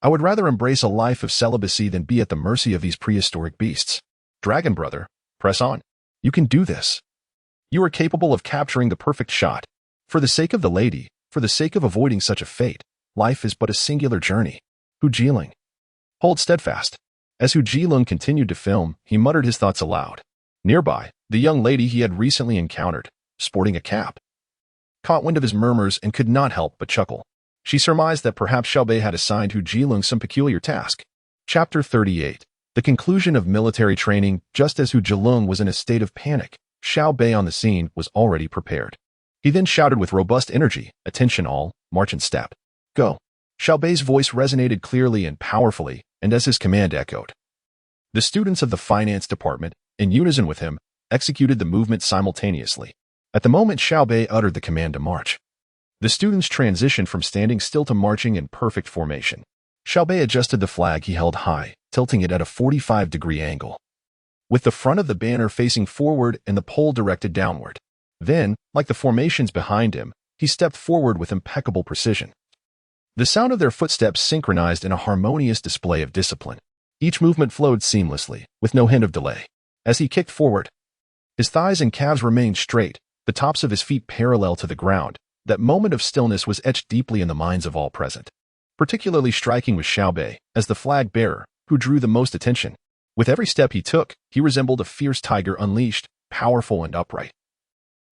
I would rather embrace a life of celibacy than be at the mercy of these prehistoric beasts. Dragon brother, press on. You can do this. You are capable of capturing the perfect shot. For the sake of the lady, for the sake of avoiding such a fate, life is but a singular journey. Hu Jilong. Hold steadfast. As Hu Jilong continued to film, he muttered his thoughts aloud. Nearby, the young lady he had recently encountered, sporting a cap, caught wind of his murmurs and could not help but chuckle. She surmised that perhaps Xiao Beih had assigned Hu Jilong some peculiar task. Chapter 38. The conclusion of military training. Just as Hu Jilong was in a state of panic, Xiao Beih on the scene was already prepared. He then shouted with robust energy, "Attention all, march in step. Go." Xiao Beih's voice resonated clearly and powerfully, and as his command echoed, the students of the finance department, in unison with him, executed the movement simultaneously. At the moment Xiao Beih uttered the command to march, the students transitioned from standing still to marching in perfect formation. Xiao Beih adjusted the flag he held high, tilting it at a 45-degree angle, with the front of the banner facing forward and the pole directed downward. Then, like the formations behind him, he stepped forward with impeccable precision. The sound of their footsteps synchronized in a harmonious display of discipline. Each movement flowed seamlessly, with no hint of delay. As he kicked forward, his thighs and calves remained straight, the tops of his feet parallel to the ground. That moment of stillness was etched deeply in the minds of all present. Particularly striking was Xiao Beih, as the flag bearer, who drew the most attention. With every step he took, he resembled a fierce tiger unleashed, powerful and upright,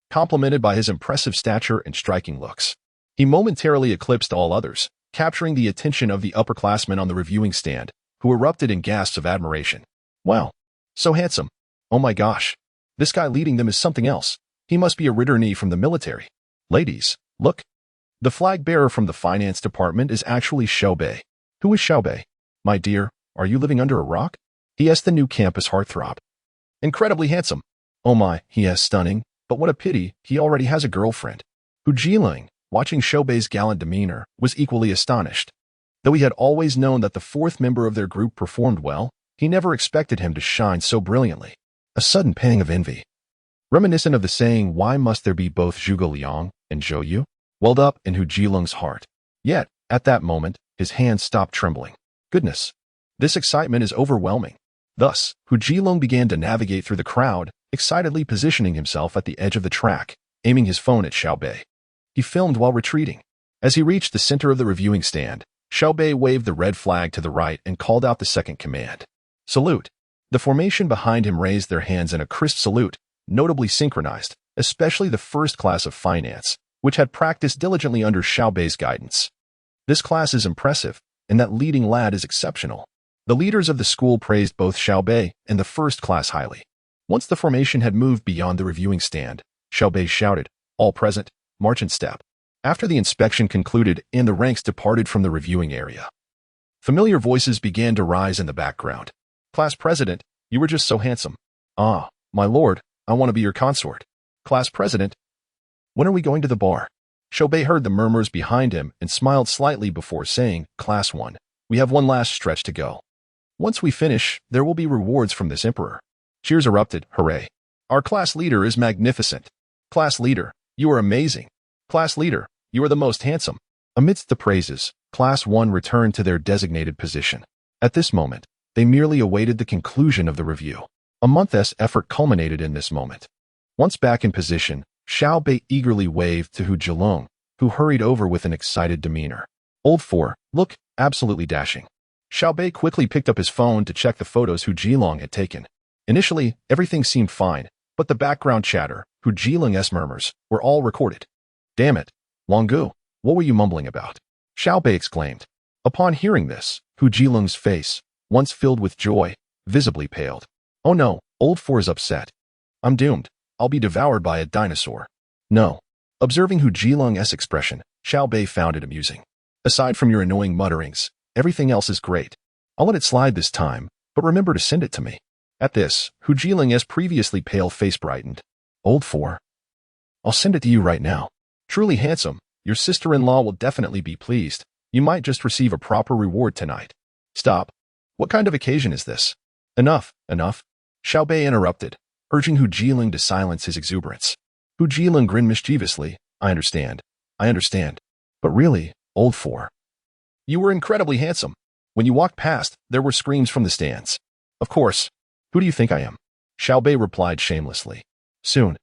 complemented by his impressive stature and striking looks. He momentarily eclipsed all others, capturing the attention of the upperclassmen on the reviewing stand, who erupted in gasps of admiration. Wow, so handsome. Oh my gosh. This guy leading them is something else. He must be a returee from the military. Ladies, look. The flag bearer from the finance department is actually Xiao Beih. Who is Xiao Beih? My dear, are you living under a rock? He asked the new campus heartthrob. Incredibly handsome. Oh my, he is stunning, but what a pity, he already has a girlfriend. Hu Jilong, watching Xiao Beih's gallant demeanor, was equally astonished. Though he had always known that the fourth member of their group performed well, he never expected him to shine so brilliantly. A sudden pang of envy, reminiscent of the saying, "Why must there be both Zhuge Liang and Zhou Yu?" welled up in Hu Jilong's heart. Yet, at that moment, his hands stopped trembling. Goodness, this excitement is overwhelming. Thus, Hu Jilong began to navigate through the crowd, excitedly positioning himself at the edge of the track, aiming his phone at Xiao Beih. He filmed while retreating. As he reached the center of the reviewing stand, Xiao Beih waved the red flag to the right and called out the second command. Salute. The formation behind him raised their hands in a crisp salute, notably synchronized, especially the first class of finance, which had practiced diligently under Xiao Beih's guidance. This class is impressive, and that leading lad is exceptional. The leaders of the school praised both Xiao Beih and the first class highly. Once the formation had moved beyond the reviewing stand, Xiao Beih shouted, "All present, march in step." After the inspection concluded and the ranks departed from the reviewing area, familiar voices began to rise in the background. "Class president, you were just so handsome." "Ah, my lord, I want to be your consort." "Class president, when are we going to the bar?" Xiao Beih heard the murmurs behind him and smiled slightly before saying, "Class 1, we have one last stretch to go. Once we finish, there will be rewards from this emperor." Cheers erupted. Hooray. "Our class leader is magnificent." "Class leader, you are amazing." "Class leader, you are the most handsome." Amidst the praises, Class 1 returned to their designated position. At this moment, they merely awaited the conclusion of the review. A month's effort culminated in this moment. Once back in position, Xiao Beih eagerly waved to Hu Jilong, who hurried over with an excited demeanor. "Old 4, look, absolutely dashing." Xiao Beih quickly picked up his phone to check the photos Hu Jilong had taken. Initially, everything seemed fine, but the background chatter, Hu Jilong's murmurs, were all recorded. "Damn it, Longu, what were you mumbling about?" Xiao Beih exclaimed. Upon hearing this, Hu Jilong's face, once filled with joy, visibly paled. "Oh no, old 4 is upset. I'm doomed. I'll be devoured by a dinosaur." "No." Observing Hu Jilong's expression, Xiao Beih found it amusing. "Aside from your annoying mutterings, everything else is great. I'll let it slide this time, but remember to send it to me." At this, Hu Jilong's previously pale face brightened. "Old 4, I'll send it to you right now. Truly handsome, your sister-in-law will definitely be pleased. You might just receive a proper reward tonight." "Stop. What kind of occasion is this?" Enough. Xiao Beih interrupted, urging Hu Jilong to silence his exuberance. Hu Jilong grinned mischievously. I understand. But really, old 4, you were incredibly handsome. When you walked past, there were screams from the stands." "Of course. Who do you think I am?" Xiao Beih replied shamelessly. Soon,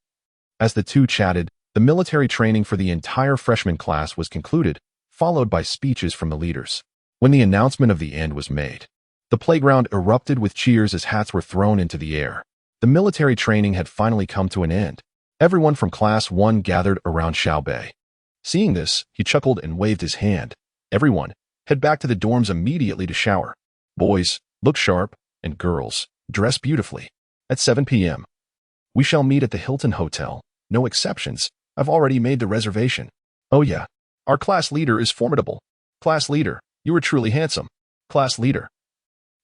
as the two chatted, the military training for the entire freshman class was concluded, followed by speeches from the leaders. When the announcement of the end was made, the playground erupted with cheers as hats were thrown into the air. The military training had finally come to an end. Everyone from Class 1 gathered around Xiao Beih. Seeing this, he chuckled and waved his hand, Everyone, head back to the dorms immediately to shower. Boys, look sharp, and girls, dress beautifully. At 7 p.m. We shall meet at the Hilton Hotel. No exceptions. I've already made the reservation. Oh yeah. Our class leader is formidable. Class leader, you are truly handsome. Class leader.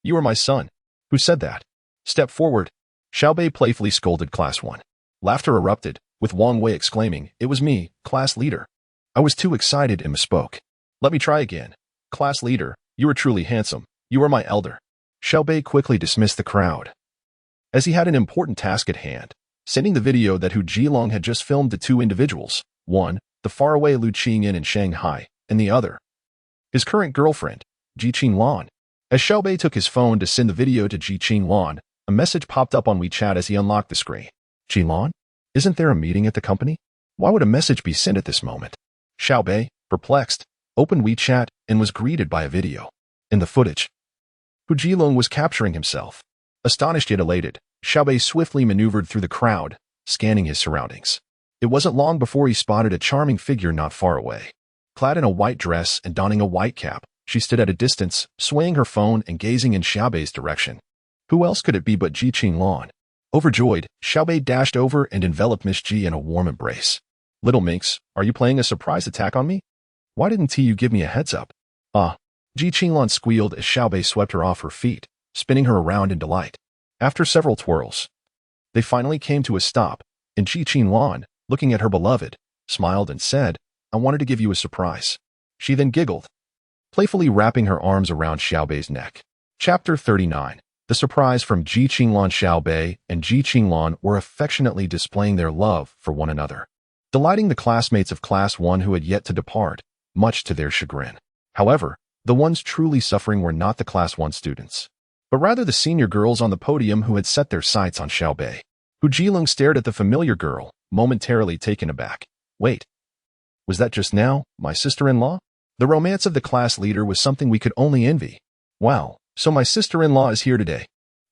You are my son. Who said that? Step forward. Xiao Beih playfully scolded Class 1. Laughter erupted, with Wang Wei exclaiming, "It was me, class leader." I was too excited and misspoke. Let me try again. Class leader, you are truly handsome. You are my elder. Xiao Beih quickly dismissed the crowd, as he had an important task at hand, sending the video that Hu Jilong had just filmed to two individuals, one, the faraway Lu Qingyan in Shanghai, and the other, his current girlfriend, Ji Qinglan. As Xiao Beih took his phone to send the video to Ji Qinglan, a message popped up on WeChat as he unlocked the screen. Qinglan? Isn't there a meeting at the company? Why would a message be sent at this moment? Xiao Beih, perplexed, opened WeChat and was greeted by a video. In the footage, Hu Jilong was capturing himself. Astonished yet elated, Xiao Beih swiftly maneuvered through the crowd, scanning his surroundings. It wasn't long before he spotted a charming figure not far away. Clad in a white dress and donning a white cap, she stood at a distance, swaying her phone and gazing in Xiao Bei's direction. Who else could it be but Ji Qinglan? Overjoyed, Xiao Beih dashed over and enveloped Miss Ji in a warm embrace. Little minx, are you playing a surprise attack on me? Why didn't you give me a heads up? Ah, Ji Qinglan squealed as Xiao Beih swept her off her feet, spinning her around in delight. After several twirls, they finally came to a stop, and Ji Qinglan, looking at her beloved, smiled and said, "I wanted to give you a surprise." She then giggled, playfully wrapping her arms around Xiao Bei's neck. Chapter 39. The surprise from Ji Qinglan. Xiao Beih and Ji Qinglan were affectionately displaying their love for one another, delighting the classmates of Class 1 who had yet to depart, much to their chagrin. However, the ones truly suffering were not the Class 1 students, but rather the senior girls on the podium who had set their sights on Xiao Beih. Hu Jilong stared at the familiar girl, momentarily taken aback. Wait, was that just now, my sister-in-law? The romance of the class leader was something we could only envy. Wow, so my sister-in-law is here today.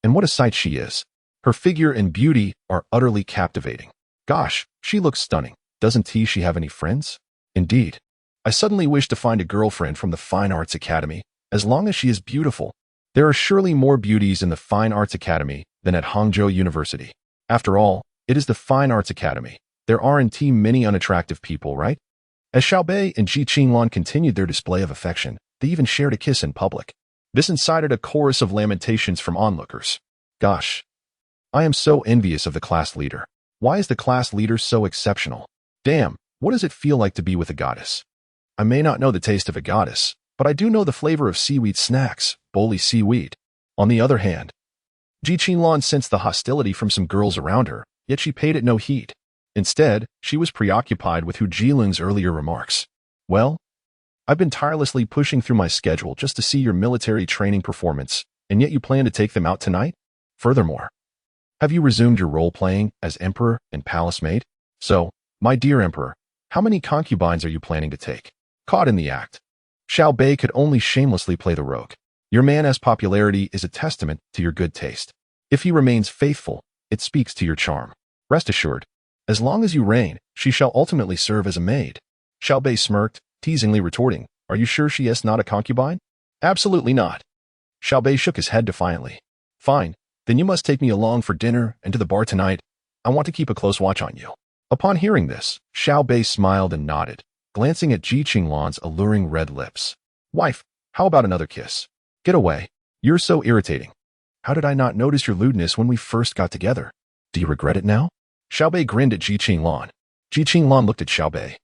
And what a sight she is. Her figure and beauty are utterly captivating. Gosh, she looks stunning. Doesn't she have any friends? Indeed. I suddenly wish to find a girlfriend from the Fine Arts Academy, as long as she is beautiful. There are surely more beauties in the Fine Arts Academy than at Hangzhou University. After all, it is the Fine Arts Academy. There aren't many unattractive people, right? As Xiao Beih and Ji Qinglan continued their display of affection, they even shared a kiss in public. This incited a chorus of lamentations from onlookers. Gosh, I am so envious of the class leader. Why is the class leader so exceptional? Damn, what does it feel like to be with a goddess? I may not know the taste of a goddess, but I do know the flavor of seaweed snacks, bully seaweed. On the other hand, Ji Qinglan sensed the hostility from some girls around her, yet she paid it no heed. Instead, she was preoccupied with Hu Jilong's earlier remarks. Well, I've been tirelessly pushing through my schedule just to see your military training performance, and yet you plan to take them out tonight? Furthermore, have you resumed your role-playing as emperor and palace maid? So, my dear emperor, how many concubines are you planning to take? Caught in the act, Xiao Beih could only shamelessly play the rogue. Your man's popularity is a testament to your good taste. If he remains faithful, it speaks to your charm. Rest assured, as long as you reign, she shall ultimately serve as a maid. Xiao Beih smirked, teasingly retorting, Are you sure she is not a concubine? Absolutely not. Xiao Beih shook his head defiantly. Fine, then you must take me along for dinner and to the bar tonight. I want to keep a close watch on you. Upon hearing this, Xiao Beih smiled and nodded, glancing at Ji Qinglan's alluring red lips. Wife, how about another kiss? Get away. You're so irritating. How did I not notice your lewdness when we first got together? Do you regret it now? Xiao Beih grinned at Ji Qinglan. Ji Qinglan looked at Xiao Beih,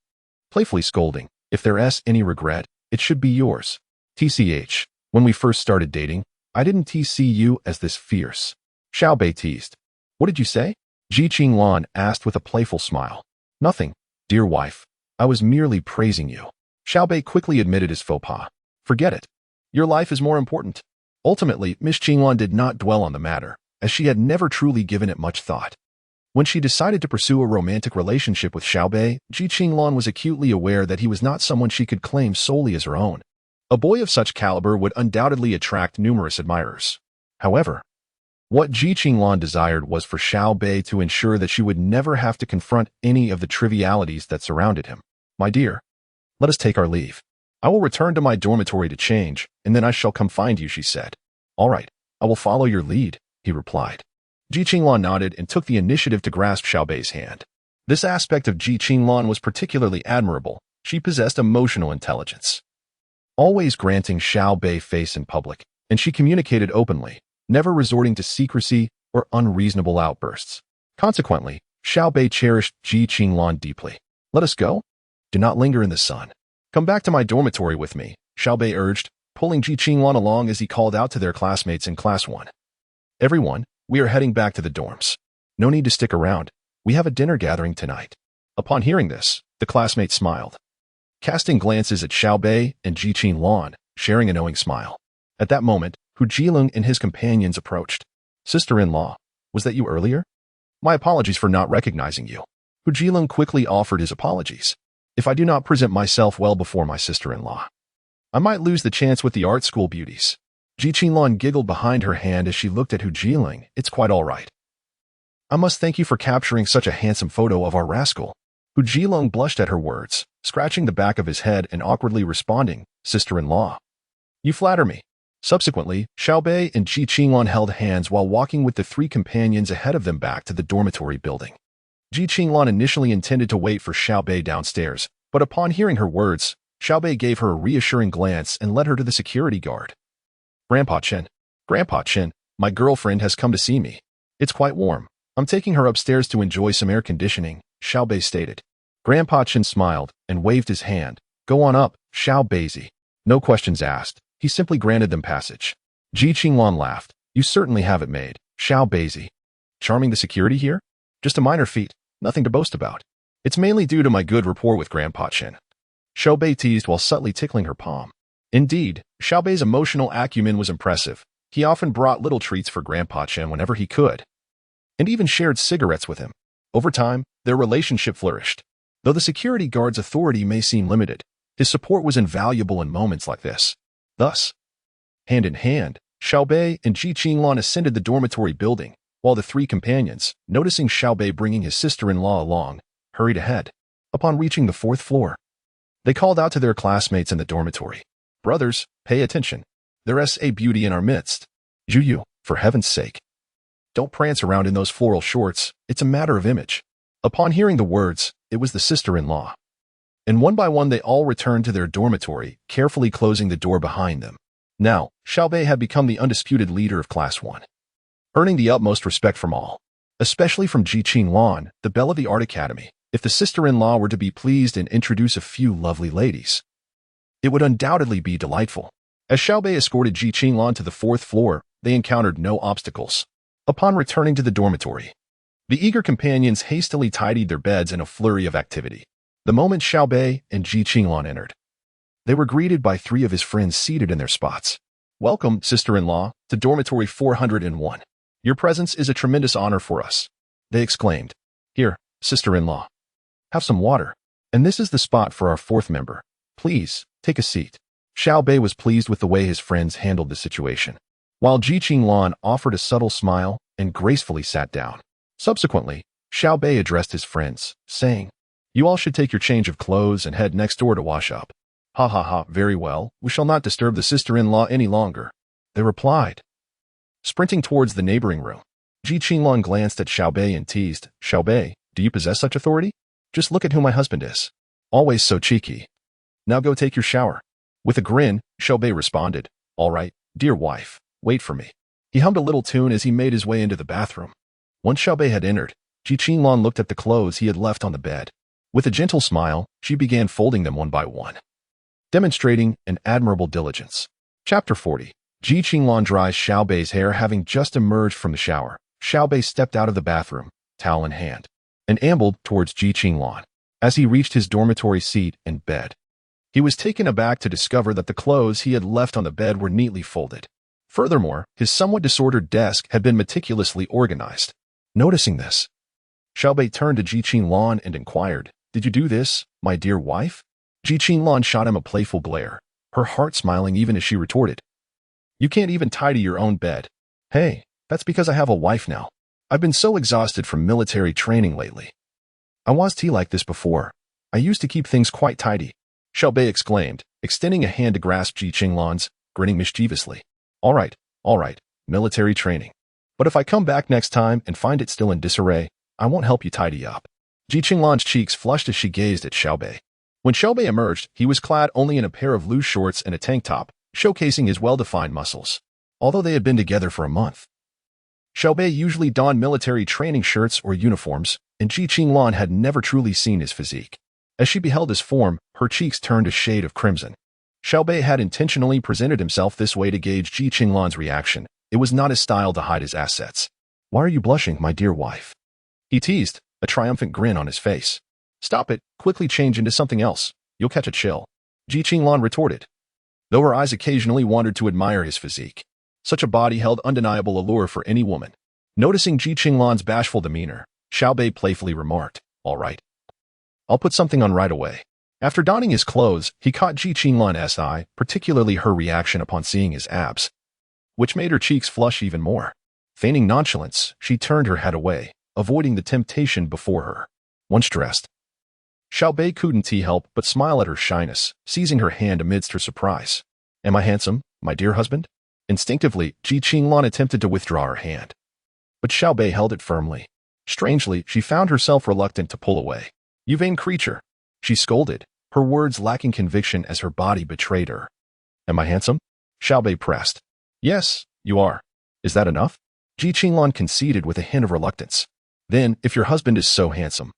playfully scolding, If there's any regret, it should be yours. TCH, when we first started dating, I didn't see you as this fierce. Xiao Beih teased. What did you say? Ji Qinglan asked with a playful smile. Nothing, dear wife. I was merely praising you. Xiao Beih quickly admitted his faux pas. Forget it. Your life is more important. Ultimately, Miss Qinglan did not dwell on the matter, as she had never truly given it much thought. When she decided to pursue a romantic relationship with Xiao Beih, Ji Qinglan was acutely aware that he was not someone she could claim solely as her own. A boy of such caliber would undoubtedly attract numerous admirers. However, what Ji Qinglan desired was for Xiao Beih to ensure that she would never have to confront any of the trivialities that surrounded him. My dear, let us take our leave. I will return to my dormitory to change, and then I shall come find you, she said. All right, I will follow your lead, he replied. Ji Qinglan nodded and took the initiative to grasp Xiao Bei's hand. This aspect of Ji Qinglan was particularly admirable. She possessed emotional intelligence, always granting Xiao Bei face in public, and she communicated openly, never resorting to secrecy or unreasonable outbursts. Consequently, Xiao Bei cherished Ji Qinglan deeply. Let us go? Do not linger in the sun. Come back to my dormitory with me, Xiao Bei urged, pulling Ji Qinglan along as he called out to their classmates in Class 1. Everyone, we are heading back to the dorms. No need to stick around. We have a dinner gathering tonight. Upon hearing this, the classmates smiled, casting glances at Xiao Bei and Ji Qinglan, sharing a knowing smile. At that moment, Hu Jilong and his companions approached. Sister-in-law, was that you earlier? My apologies for not recognizing you. Hu Jilong quickly offered his apologies. If I do not present myself well before my sister-in-law, I might lose the chance with the art school beauties. Ji Qinglan giggled behind her hand as she looked at Hu Jilong. It's quite all right. I must thank you for capturing such a handsome photo of our rascal. Hu Jilong blushed at her words, scratching the back of his head and awkwardly responding, Sister-in-law. You flatter me. Subsequently, Xiao Bei and Ji Qinglan held hands while walking with the three companions ahead of them back to the dormitory building. Ji Qinglan initially intended to wait for Xiao Bei downstairs, but upon hearing her words, Xiao Bei gave her a reassuring glance and led her to the security guard. Grandpa Chen, my girlfriend has come to see me. It's quite warm. I'm taking her upstairs to enjoy some air conditioning, Xiao Bei stated. Grandpa Chen smiled and waved his hand. Go on up, Xiao Beih. No questions asked. He simply granted them passage. Ji Qinglan laughed. You certainly have it made, Xiao Beih. Charming the security here? Just a minor feat, nothing to boast about. It's mainly due to my good rapport with Grandpa Chen. Xiao Bei teased while subtly tickling her palm. Indeed, Xiao Bei's emotional acumen was impressive. He often brought little treats for Grandpa Chen whenever he could, and even shared cigarettes with him. Over time, their relationship flourished. Though the security guard's authority may seem limited, his support was invaluable in moments like this. Thus, hand in hand, Xiao Bei and Ji Qinglan ascended the dormitory building, while the three companions, noticing Xiao Bei bringing his sister-in-law along, hurried ahead. Upon reaching the 4th floor, they called out to their classmates in the dormitory. Brothers, pay attention. There's a beauty in our midst. Yu, for heaven's sake, don't prance around in those floral shorts. It's a matter of image. Upon hearing the words, it was the sister-in-law. And one by one they all returned to their dormitory, carefully closing the door behind them. Now, Xiao Bei had become the undisputed leader of Class 1, earning the utmost respect from all, especially from Ji Qinglan, the belle of the art academy. If the sister-in-law were to be pleased and introduce a few lovely ladies, it would undoubtedly be delightful. As Xiao Bei escorted Ji Qinglan to the 4th floor, they encountered no obstacles. Upon returning to the dormitory, the eager companions hastily tidied their beds in a flurry of activity. The moment Xiao Bei and Ji Qinglan entered, they were greeted by 3 of his friends seated in their spots. Welcome, sister-in-law, to dormitory 401. Your presence is a tremendous honor for us, they exclaimed. Here, sister-in-law, have some water. And this is the spot for our 4th member. Please, take a seat. Xiao Bei was pleased with the way his friends handled the situation, while Ji Qinglan offered a subtle smile and gracefully sat down. Subsequently, Xiao Bei addressed his friends, saying, You all should take your change of clothes and head next door to wash up. Ha ha ha, very well, we shall not disturb the sister-in-law any longer, they replied. Sprinting towards the neighboring room, Ji Qinglan glanced at Xiao Bei and teased, Xiao Bei, do you possess such authority? Just look at who my husband is. Always so cheeky. Now go take your shower. With a grin, Xiao Bei responded, All right, dear wife, wait for me. He hummed a little tune as he made his way into the bathroom. Once Xiao Bei had entered, Ji Qinglan looked at the clothes he had left on the bed. With a gentle smile, she began folding them one by one, demonstrating an admirable diligence. Chapter 40. Ji Qinglan dries Xiao Bei's hair. Having just emerged from the shower, Xiao Bei stepped out of the bathroom, towel in hand, and ambled towards Ji Qinglan. As he reached his dormitory seat and bed, he was taken aback to discover that the clothes he had left on the bed were neatly folded. Furthermore, his somewhat disordered desk had been meticulously organized. Noticing this, Xiao Bei turned to Ji Qinglan and inquired, Did you do this, my dear wife? Ji Qinglan shot him a playful glare, her heart smiling even as she retorted, You can't even tidy your own bed. Hey, that's because I have a wife now. I've been so exhausted from military training lately. I was like this before. I used to keep things quite tidy, Xiao Bei exclaimed, extending a hand to grasp Ji Qinglan's, grinning mischievously. All right, military training. But if I come back next time and find it still in disarray, I won't help you tidy up. Ji Qinglan's cheeks flushed as she gazed at Xiao Beih. When Xiao Beih emerged, he was clad only in a pair of loose shorts and a tank top, showcasing his well-defined muscles. Although they had been together for a month, Xiao Beih usually donned military training shirts or uniforms, and Ji Qinglan had never truly seen his physique. As she beheld his form, her cheeks turned a shade of crimson. Xiao Beih had intentionally presented himself this way to gauge Ji Qinglan's reaction. It was not his style to hide his assets. Why are you blushing, my dear wife? He teased, a triumphant grin on his face. Stop it, quickly change into something else. You'll catch a chill. Ji Qinglan retorted, though her eyes occasionally wandered to admire his physique. Such a body held undeniable allure for any woman. Noticing Ji Qinglan's bashful demeanor, Xiao Beih playfully remarked, all right. I'll put something on right away. After donning his clothes, he caught Ji Qinglan's eye, particularly her reaction upon seeing his abs, which made her cheeks flush even more. Feigning nonchalance, she turned her head away, avoiding the temptation before her. Once dressed, Xiao Beih couldn't help but smile at her shyness, seizing her hand amidst her surprise. Am I handsome, my dear husband? Instinctively, Ji Qinglan attempted to withdraw her hand, but Xiao Beih held it firmly. Strangely, she found herself reluctant to pull away. You vain creature, she scolded, her words lacking conviction as her body betrayed her. Am I handsome? Xiao Beih pressed. Yes, you are. Is that enough? Ji Qinglan conceded with a hint of reluctance. Then, if your husband is so handsome,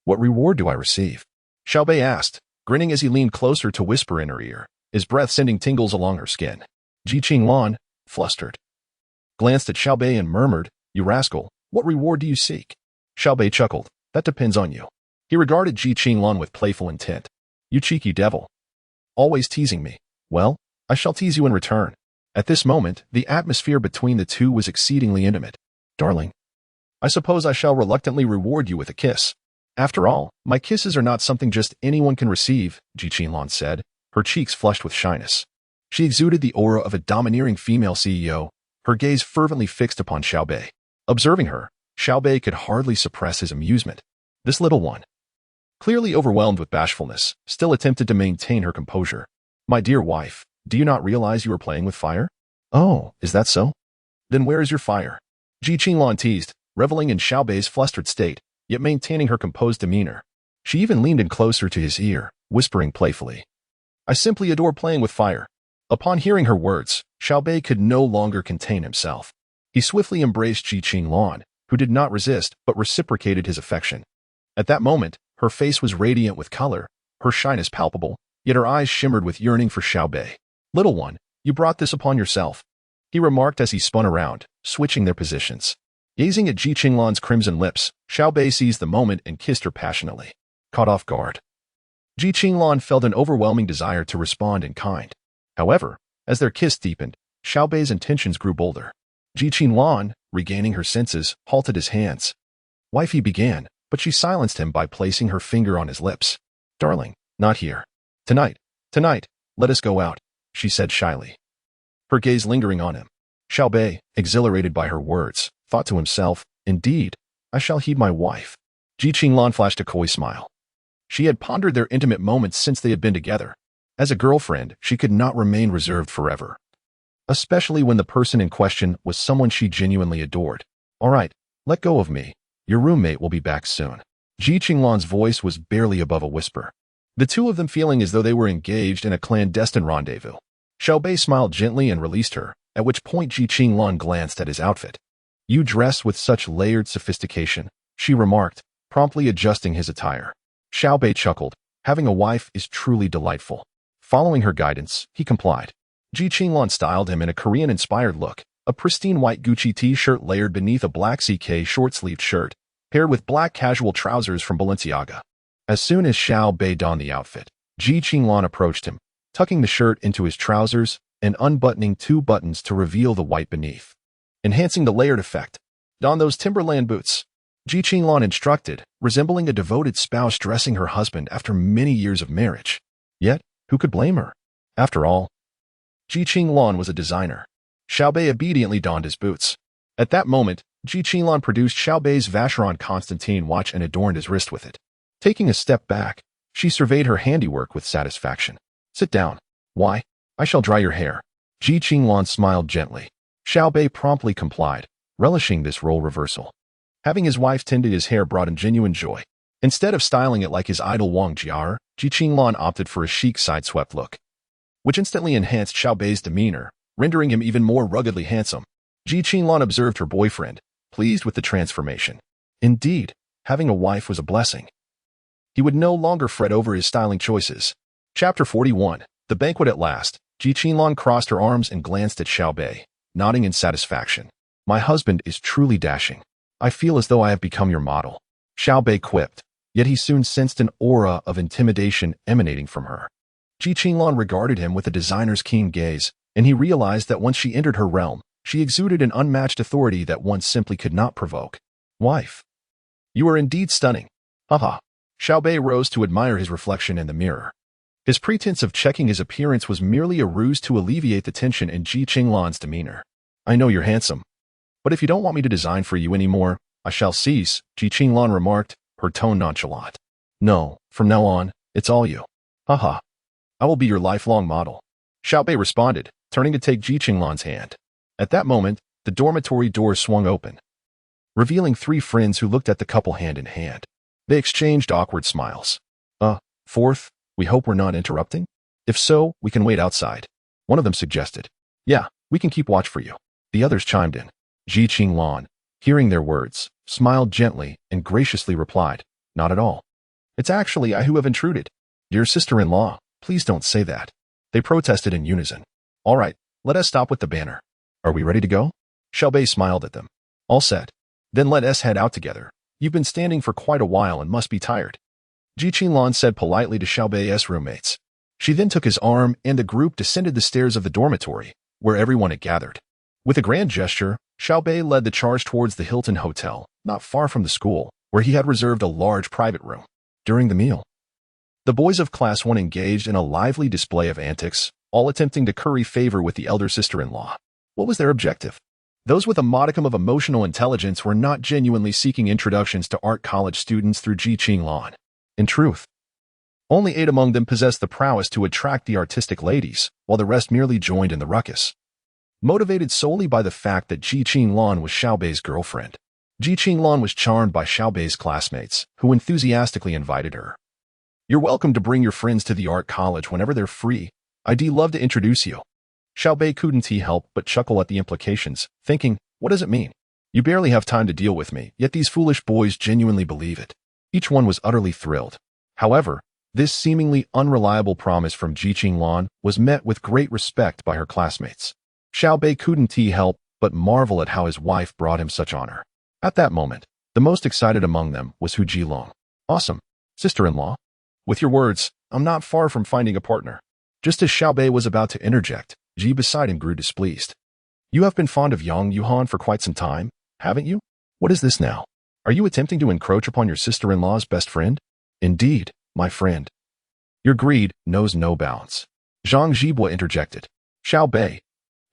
what reward do I receive? Xiao Beih asked, grinning as he leaned closer to whisper in her ear, his breath sending tingles along her skin. Ji Qinglan, flustered, glanced at Xiao Beih and murmured, You rascal, what reward do you seek? Xiao Beih chuckled, That depends on you. He regarded Ji Qinglan with playful intent. You cheeky devil. Always teasing me. Well, I shall tease you in return. At this moment, the atmosphere between the two was exceedingly intimate. Darling, I suppose I shall reluctantly reward you with a kiss. After all, my kisses are not something just anyone can receive, Ji Qinglan said, her cheeks flushed with shyness. She exuded the aura of a domineering female CEO, her gaze fervently fixed upon Xiao Beih. Observing her, Xiao Beih could hardly suppress his amusement. This little one, clearly overwhelmed with bashfulness, still attempted to maintain her composure. My dear wife, do you not realize you are playing with fire? Oh, is that so? Then where is your fire? Ji Qinglan teased, reveling in Xiao Beih's flustered state, yet maintaining her composed demeanor. She even leaned in closer to his ear, whispering playfully, I simply adore playing with fire. Upon hearing her words, Xiao Beih could no longer contain himself. He swiftly embraced Ji Qinglan, who did not resist but reciprocated his affection. At that moment, her face was radiant with color, her shyness palpable, yet her eyes shimmered with yearning for Xiao Beih. Little one, you brought this upon yourself, he remarked as he spun around, switching their positions. Gazing at Ji Qinglan's crimson lips, Xiao Beih seized the moment and kissed her passionately. Caught off guard, Ji Qinglan felt an overwhelming desire to respond in kind. However, as their kiss deepened, Xiao Beih's intentions grew bolder. Ji Qinglan, regaining her senses, halted his hands. Wifey began, but she silenced him by placing her finger on his lips. Darling, not here. Tonight, let us go out, she said shyly, her gaze lingering on him. Xiao Beih, exhilarated by her words, thought to himself, Indeed, I shall heed my wife. Ji Qinglan flashed a coy smile. She had pondered their intimate moments since they had been together. As a girlfriend, she could not remain reserved forever, especially when the person in question was someone she genuinely adored. All right, let go of me. Your roommate will be back soon. Ji Qinglan's voice was barely above a whisper, the two of them feeling as though they were engaged in a clandestine rendezvous. Xiao Beih smiled gently and released her, at which point Ji Qinglan glanced at his outfit. You dress with such layered sophistication, she remarked, promptly adjusting his attire. Xiao Beih chuckled. Having a wife is truly delightful. Following her guidance, he complied. Ji Qinglan styled him in a Korean-inspired look, a pristine white Gucci t-shirt layered beneath a black CK short-sleeved shirt, paired with black casual trousers from Balenciaga. As soon as Xiao Beih donned the outfit, Ji Qinglan approached him, tucking the shirt into his trousers and unbuttoning 2 buttons to reveal the white beneath, enhancing the layered effect. Don those Timberland boots, Ji Qinglan instructed, resembling a devoted spouse dressing her husband after many years of marriage. Yet, who could blame her? After all, Ji Qinglan was a designer. Xiao Beih obediently donned his boots. At that moment, Ji Qinglan produced Xiao Bei's Vacheron Constantin watch and adorned his wrist with it. Taking a step back, she surveyed her handiwork with satisfaction. Sit down. Why? I shall dry your hair. Ji Qinglan smiled gently. Xiao Bei promptly complied, relishing this role reversal. Having his wife tended his hair brought him genuine joy. Instead of styling it like his idol Wang Jiar, Ji Qinglan opted for a chic side-swept look, which instantly enhanced Xiao Bei's demeanor, rendering him even more ruggedly handsome. Ji Qinglan observed her boyfriend, pleased with the transformation. Indeed, having a wife was a blessing. He would no longer fret over his styling choices. Chapter 41. The banquet at last. Ji Qinglan crossed her arms and glanced at Xiao Bei, nodding in satisfaction. My husband is truly dashing. I feel as though I have become your model. Xiao Bei quipped, yet he soon sensed an aura of intimidation emanating from her. Ji Qinglan regarded him with a designer's keen gaze, and he realized that once she entered her realm, she exuded an unmatched authority that one simply could not provoke. Wife. You are indeed stunning. Haha. Xiao Bei rose to admire his reflection in the mirror. His pretense of checking his appearance was merely a ruse to alleviate the tension in Ji Qinglan's demeanor. I know you're handsome, but if you don't want me to design for you anymore, I shall cease, Ji Qinglan remarked, her tone nonchalant. No, from now on, it's all you. Haha. I will be your lifelong model. Xiao Bei responded, turning to take Ji Qinglan's hand. At that moment, the dormitory door swung open, revealing three friends who looked at the couple hand in hand. They exchanged awkward smiles. Fourth, we hope we're not interrupting? If so, we can wait outside. One of them suggested. Yeah, we can keep watch for you. The others chimed in. Ji Qinglan, hearing their words, smiled gently and graciously replied, Not at all. It's actually I who have intruded. Dear sister-in-law, please don't say that. They protested in unison. All right, let us stop with the banner. Are we ready to go? Xiao Bei smiled at them. All set. Then let us head out together. You've been standing for quite a while and must be tired. Ji Qinglan said politely to Xiao Bei's roommates. She then took his arm and the group descended the stairs of the dormitory, where everyone had gathered. With a grand gesture, Xiao Bei led the charge towards the Hilton Hotel, not far from the school, where he had reserved a large private room. During the meal, the boys of Class 1 engaged in a lively display of antics, all attempting to curry favor with the elder sister-in-law. What was their objective? Those with a modicum of emotional intelligence were not genuinely seeking introductions to art college students through Ji Qinglan. In truth, only 8 among them possessed the prowess to attract the artistic ladies, while the rest merely joined in the ruckus. Motivated solely by the fact that Ji Qinglan was Xiao Bei's girlfriend, Ji Qinglan was charmed by Xiao Bei's classmates, who enthusiastically invited her. You're welcome to bring your friends to the art college whenever they're free. I'd love to introduce you. Xiao Bei couldn't help but chuckle at the implications, thinking, what does it mean? You barely have time to deal with me, yet these foolish boys genuinely believe it. Each one was utterly thrilled. However, this seemingly unreliable promise from Ji Qinglan was met with great respect by her classmates. Xiao Bei couldn't help but marvel at how his wife brought him such honor. At that moment, the most excited among them was Hu Jilong. Awesome, sister-in-law. With your words, I'm not far from finding a partner. Just as Xiao Bei was about to interject, Ji beside him grew displeased. You have been fond of Yang Yuhan for quite some time, haven't you? What is this now? Are you attempting to encroach upon your sister-in-law's best friend? Indeed, my friend. Your greed knows no bounds. Zhang Zhibua interjected. Xiao Bei.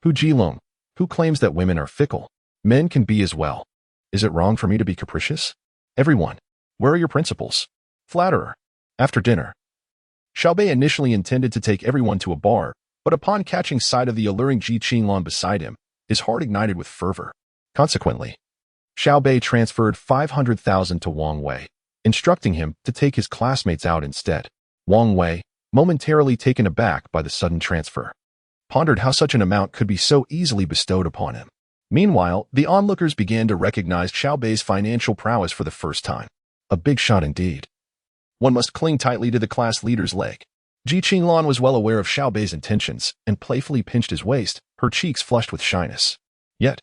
Hu Jilong, who claims that women are fickle. Men can be as well. Is it wrong for me to be capricious? Everyone, where are your principles? Flatterer. After dinner. Xiao Bei initially intended to take everyone to a bar, but upon catching sight of the alluring Ji Qinglan beside him, his heart ignited with fervor. Consequently, Xiao Bei transferred 500,000 to Wang Wei, instructing him to take his classmates out instead. Wang Wei, momentarily taken aback by the sudden transfer, pondered how such an amount could be so easily bestowed upon him. Meanwhile, the onlookers began to recognize Xiao Bei's financial prowess for the first time. A big shot indeed. One must cling tightly to the class leader's leg. Ji Qinglan was well aware of Xiao Bei's intentions and playfully pinched his waist, her cheeks flushed with shyness. Yet,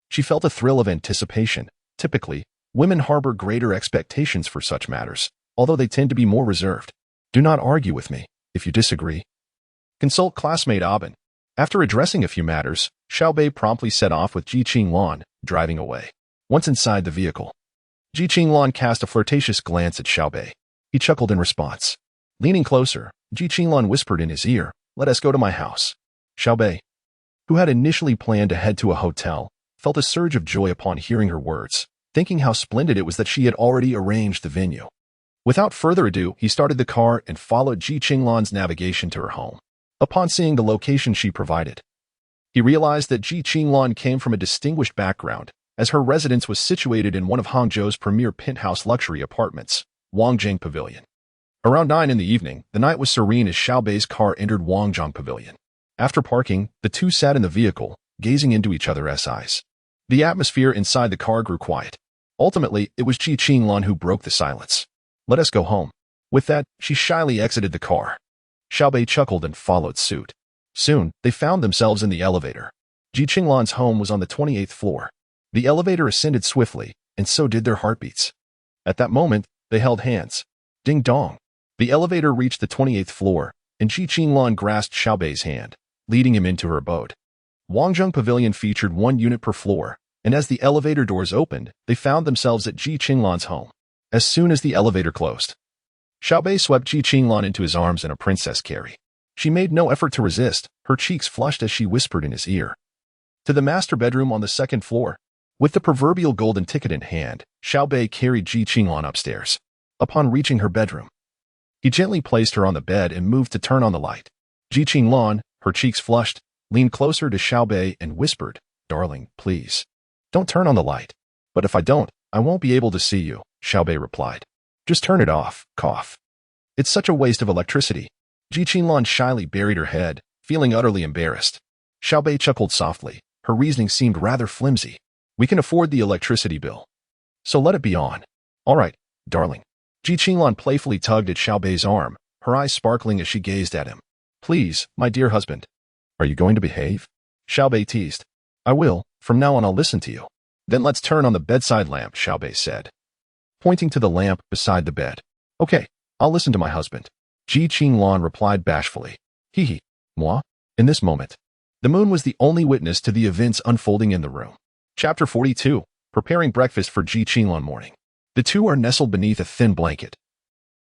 she felt a thrill of anticipation. Typically, women harbor greater expectations for such matters, although they tend to be more reserved. Do not argue with me, if you disagree. Consult classmate Aben. After addressing a few matters, Xiao Bei promptly set off with Ji Qinglan, driving away. Once inside the vehicle, Ji Qinglan cast a flirtatious glance at Xiao Bei. He chuckled in response. Leaning closer, Ji Qinglan whispered in his ear, Let us go to my house. Xiao Bei, who had initially planned to head to a hotel, felt a surge of joy upon hearing her words, thinking how splendid it was that she had already arranged the venue. Without further ado, he started the car and followed Ji Qinglan's navigation to her home. Upon seeing the location she provided, he realized that Ji Qinglan came from a distinguished background, as her residence was situated in one of Hangzhou's premier penthouse luxury apartments, Wangjiang Pavilion. Around 9 in the evening, the night was serene as Xiao Bei's car entered Wangjiang Pavilion. After parking, the two sat in the vehicle, gazing into each other's eyes. The atmosphere inside the car grew quiet. Ultimately, it was Ji Qinglan who broke the silence. "Let us go home." With that, she shyly exited the car. Xiao Bei chuckled and followed suit. Soon, they found themselves in the elevator. Ji Qinglan's home was on the 28th floor. The elevator ascended swiftly, and so did their heartbeats. At that moment, they held hands. Ding dong. The elevator reached the 28th floor, and Ji Qinglan grasped Xiao Bei's hand, leading him into her abode. Wangjiang Pavilion featured 1 unit per floor, and as the elevator doors opened, they found themselves at Ji Qinglan's home. As soon as the elevator closed, Xiao Bei swept Ji Qinglan into his arms in a princess carry. She made no effort to resist, her cheeks flushed as she whispered in his ear. To the master bedroom on the 2nd floor. With the proverbial golden ticket in hand, Xiao Bei carried Ji Qinglan upstairs. Upon reaching her bedroom, he gently placed her on the bed and moved to turn on the light. Ji Qinglan, her cheeks flushed, leaned closer to Xiao Bei and whispered, "Darling, please, don't turn on the light." "But if I don't, I won't be able to see you," Xiao Bei replied. "Just turn it off, cough. It's such a waste of electricity." Ji Qinglan shyly buried her head, feeling utterly embarrassed. Xiao Bei chuckled softly. Her reasoning seemed rather flimsy. "We can afford the electricity bill, so let it be on." "All right, darling." Ji Qinglan playfully tugged at Xiao Bei's arm, her eyes sparkling as she gazed at him. "Please, my dear husband. Are you going to behave?" Xiao Bei teased. "I will. From now on I'll listen to you." "Then let's turn on the bedside lamp," Xiao Bei said, pointing to the lamp beside the bed. "Okay, I'll listen to my husband." Ji Qinglan replied bashfully. "Hee, moi." In this moment, the moon was the only witness to the events unfolding in the room. Chapter 42. Preparing breakfast for Ji Qinglan morning. The two are nestled beneath a thin blanket,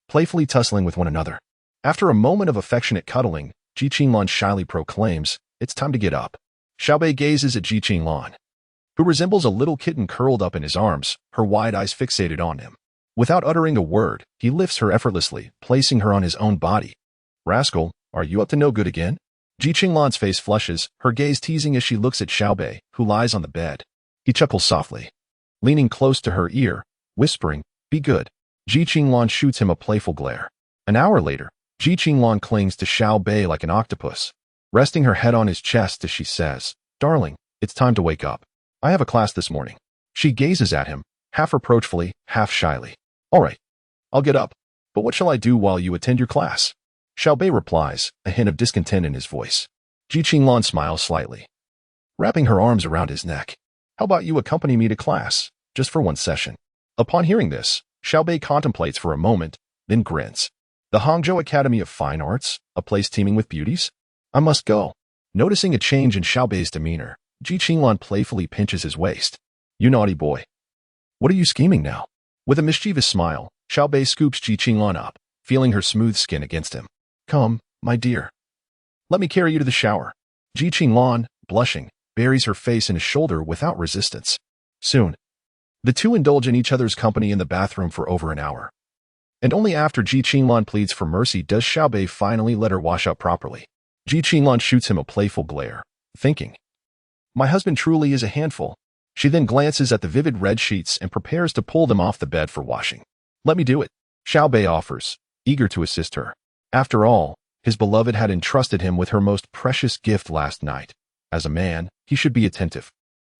playfully tussling with one another. After a moment of affectionate cuddling, Ji Qinglan shyly proclaims, "It's time to get up." Xiao Bei gazes at Ji Qinglan, who resembles a little kitten curled up in his arms, her wide eyes fixated on him. Without uttering a word, he lifts her effortlessly, placing her on his own body. "Rascal, are you up to no good again?" Ji Qinglan's face flushes, her gaze teasing as she looks at Xiao Bei, who lies on the bed. He chuckles softly, leaning close to her ear, whispering, "Be good." Ji Qinglan shoots him a playful glare. An hour later, Ji Qinglan clings to Xiao Bei like an octopus, resting her head on his chest as she says, "Darling, it's time to wake up. I have a class this morning." She gazes at him, half reproachfully, half shyly. "All right, I'll get up. But what shall I do while you attend your class?" Xiao Bei replies, a hint of discontent in his voice. Ji Qinglan smiles slightly, wrapping her arms around his neck. "How about you accompany me to class, just for 1 session?" Upon hearing this, Xiao Bei contemplates for a moment, then grins. "The Hangzhou Academy of Fine Arts, a place teeming with beauties? I must go." Noticing a change in Xiao Bei's demeanor, Ji Qinglan playfully pinches his waist. "You naughty boy. What are you scheming now?" With a mischievous smile, Xiao Bei scoops Ji Qinglan up, feeling her smooth skin against him. "Come, my dear. Let me carry you to the shower." Ji Qinglan, blushing, buries her face in his shoulder without resistance. Soon, the two indulge in each other's company in the bathroom for over an hour. And only after Ji Qinglan pleads for mercy does Xiao Bei finally let her wash up properly. Ji Qinglan shoots him a playful glare, thinking, "My husband truly is a handful." She then glances at the vivid red sheets and prepares to pull them off the bed for washing. "Let me do it," Xiao Bei offers, eager to assist her. After all, his beloved had entrusted him with her most precious gift last night. As a man, he should be attentive.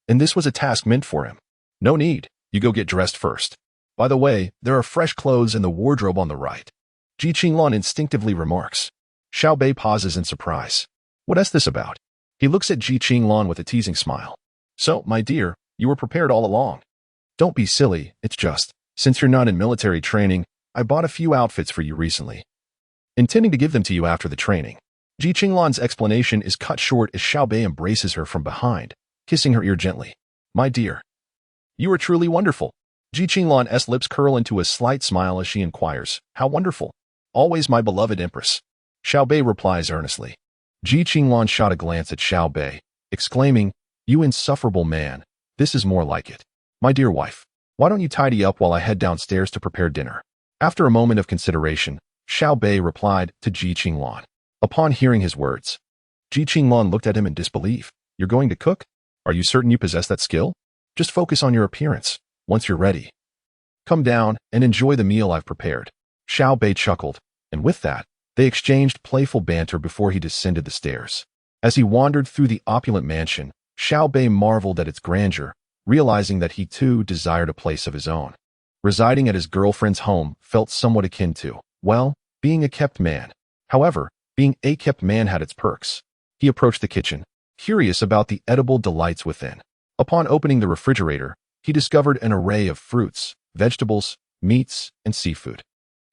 And this was a task meant for him. "No need, you go get dressed first. By the way, there are fresh clothes in the wardrobe on the right," Ji Qinglan instinctively remarks. Xiao Bei pauses in surprise. "What is this about?" He looks at Ji Qinglan with a teasing smile. "So, my dear, you were prepared all along." "Don't be silly, it's just, since you're not in military training, I bought a few outfits for you recently, intending to give them to you after the training." Ji Qinglan's explanation is cut short as Xiao Bei embraces her from behind, kissing her ear gently. "My dear, you are truly wonderful." Ji Qinglan's lips curl into a slight smile as she inquires, "How wonderful?" "Always my beloved empress," Xiao Bei replies earnestly. Ji Qinglan shot a glance at Xiao Bei, exclaiming, "You insufferable man, this is more like it. My dear wife, why don't you tidy up while I head downstairs to prepare dinner?" After a moment of consideration, Xiao Bei replied to Ji Qinglan, Upon hearing his words, Ji Qinglan looked at him in disbelief. You're going to cook? Are you certain you possess that skill? Just focus on your appearance. Once you're ready, come down and enjoy the meal I've prepared. Xiao Beih chuckled, and with that, they exchanged playful banter before he descended the stairs. As he wandered through the opulent mansion, Xiao Beih marveled at its grandeur, realizing that he too desired a place of his own. Residing at his girlfriend's home felt somewhat akin to, well, being a kept man. However, being a kept man had its perks. He approached the kitchen, curious about the edible delights within. Upon opening the refrigerator, he discovered an array of fruits, vegetables, meats, and seafood.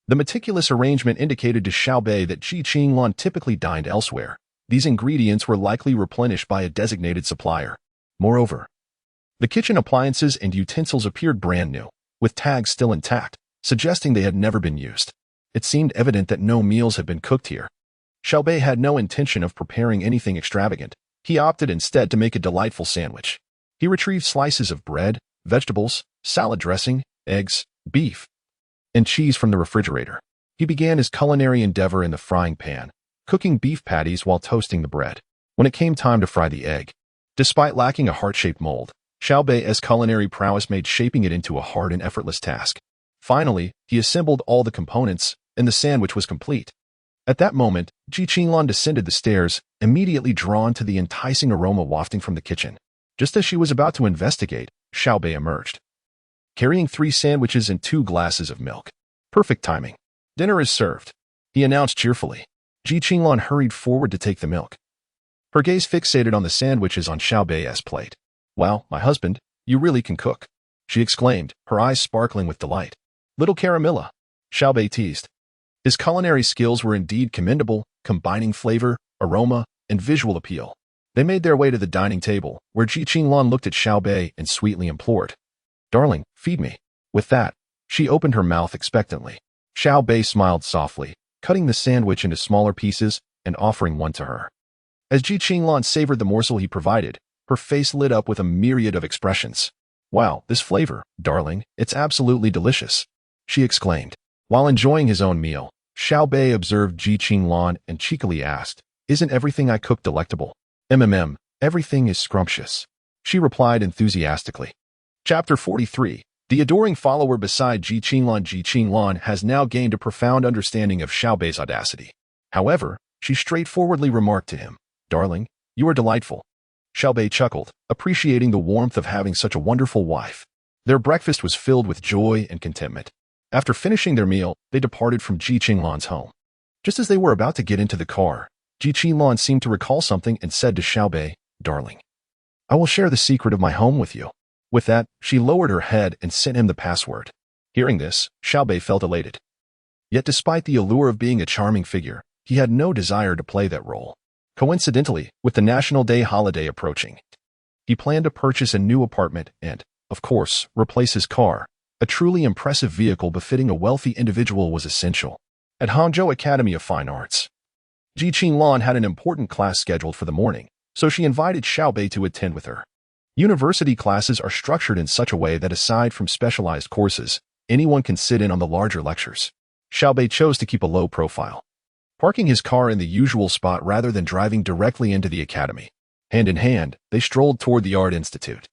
The meticulous arrangement indicated to Xiao Beih that Ji Qinglan typically dined elsewhere. These ingredients were likely replenished by a designated supplier. Moreover, the kitchen appliances and utensils appeared brand new, with tags still intact, suggesting they had never been used. It seemed evident that no meals had been cooked here. Xiao Beih had no intention of preparing anything extravagant. He opted instead to make a delightful sandwich. He retrieved slices of bread, vegetables, salad dressing, eggs, beef, and cheese from the refrigerator. He began his culinary endeavor in the frying pan, cooking beef patties while toasting the bread. When it came time to fry the egg, despite lacking a heart-shaped mold, Xiao Beih's culinary prowess made shaping it into a hard and effortless task. Finally, he assembled all the components, and the sandwich was complete. At that moment, Ji Qinglan descended the stairs, immediately drawn to the enticing aroma wafting from the kitchen. Just as she was about to investigate, Xiao Beih emerged, carrying 3 sandwiches and 2 glasses of milk. Perfect timing. Dinner is served, he announced cheerfully. Ji Qinglan hurried forward to take the milk, her gaze fixated on the sandwiches on Xiao Beih's plate. Wow, my husband, you really can cook, she exclaimed, her eyes sparkling with delight. Little Caramilla, Xiao Beih teased. His culinary skills were indeed commendable, combining flavor, aroma, and visual appeal. They made their way to the dining table, where Ji Qinglan looked at Xiao Beih and sweetly implored, Darling, feed me. With that, she opened her mouth expectantly. Xiao Beih smiled softly, cutting the sandwich into smaller pieces and offering one to her. As Ji Qinglan savored the morsel he provided, her face lit up with a myriad of expressions. Wow, this flavor, darling, it's absolutely delicious, she exclaimed. While enjoying his own meal, Xiao Beih observed Ji Qinglan and cheekily asked, Isn't everything I cook delectable? Everything is scrumptious, she replied enthusiastically. Chapter 43. The adoring follower beside Ji Qinglan has now gained a profound understanding of Xiao Beih's audacity. However, she straightforwardly remarked to him, Darling, you are delightful. Xiao Beih chuckled, appreciating the warmth of having such a wonderful wife. Their breakfast was filled with joy and contentment. After finishing their meal, they departed from Ji Qinglan's home. Just as they were about to get into the car, Ji Qinglan seemed to recall something and said to Xiao Beih, Darling, I will share the secret of my home with you. With that, she lowered her head and sent him the password. Hearing this, Xiao Beih felt elated. Yet despite the allure of being a charming figure, he had no desire to play that role. Coincidentally, with the National Day holiday approaching, he planned to purchase a new apartment and, of course, replace his car. A truly impressive vehicle befitting a wealthy individual was essential. At Hangzhou Academy of Fine Arts, Ji Qinglan had an important class scheduled for the morning, so she invited Xiao Beih to attend with her. University classes are structured in such a way that aside from specialized courses, anyone can sit in on the larger lectures. Xiao Beih chose to keep a low profile, parking his car in the usual spot rather than driving directly into the academy. Hand in hand, they strolled toward the Art Institute.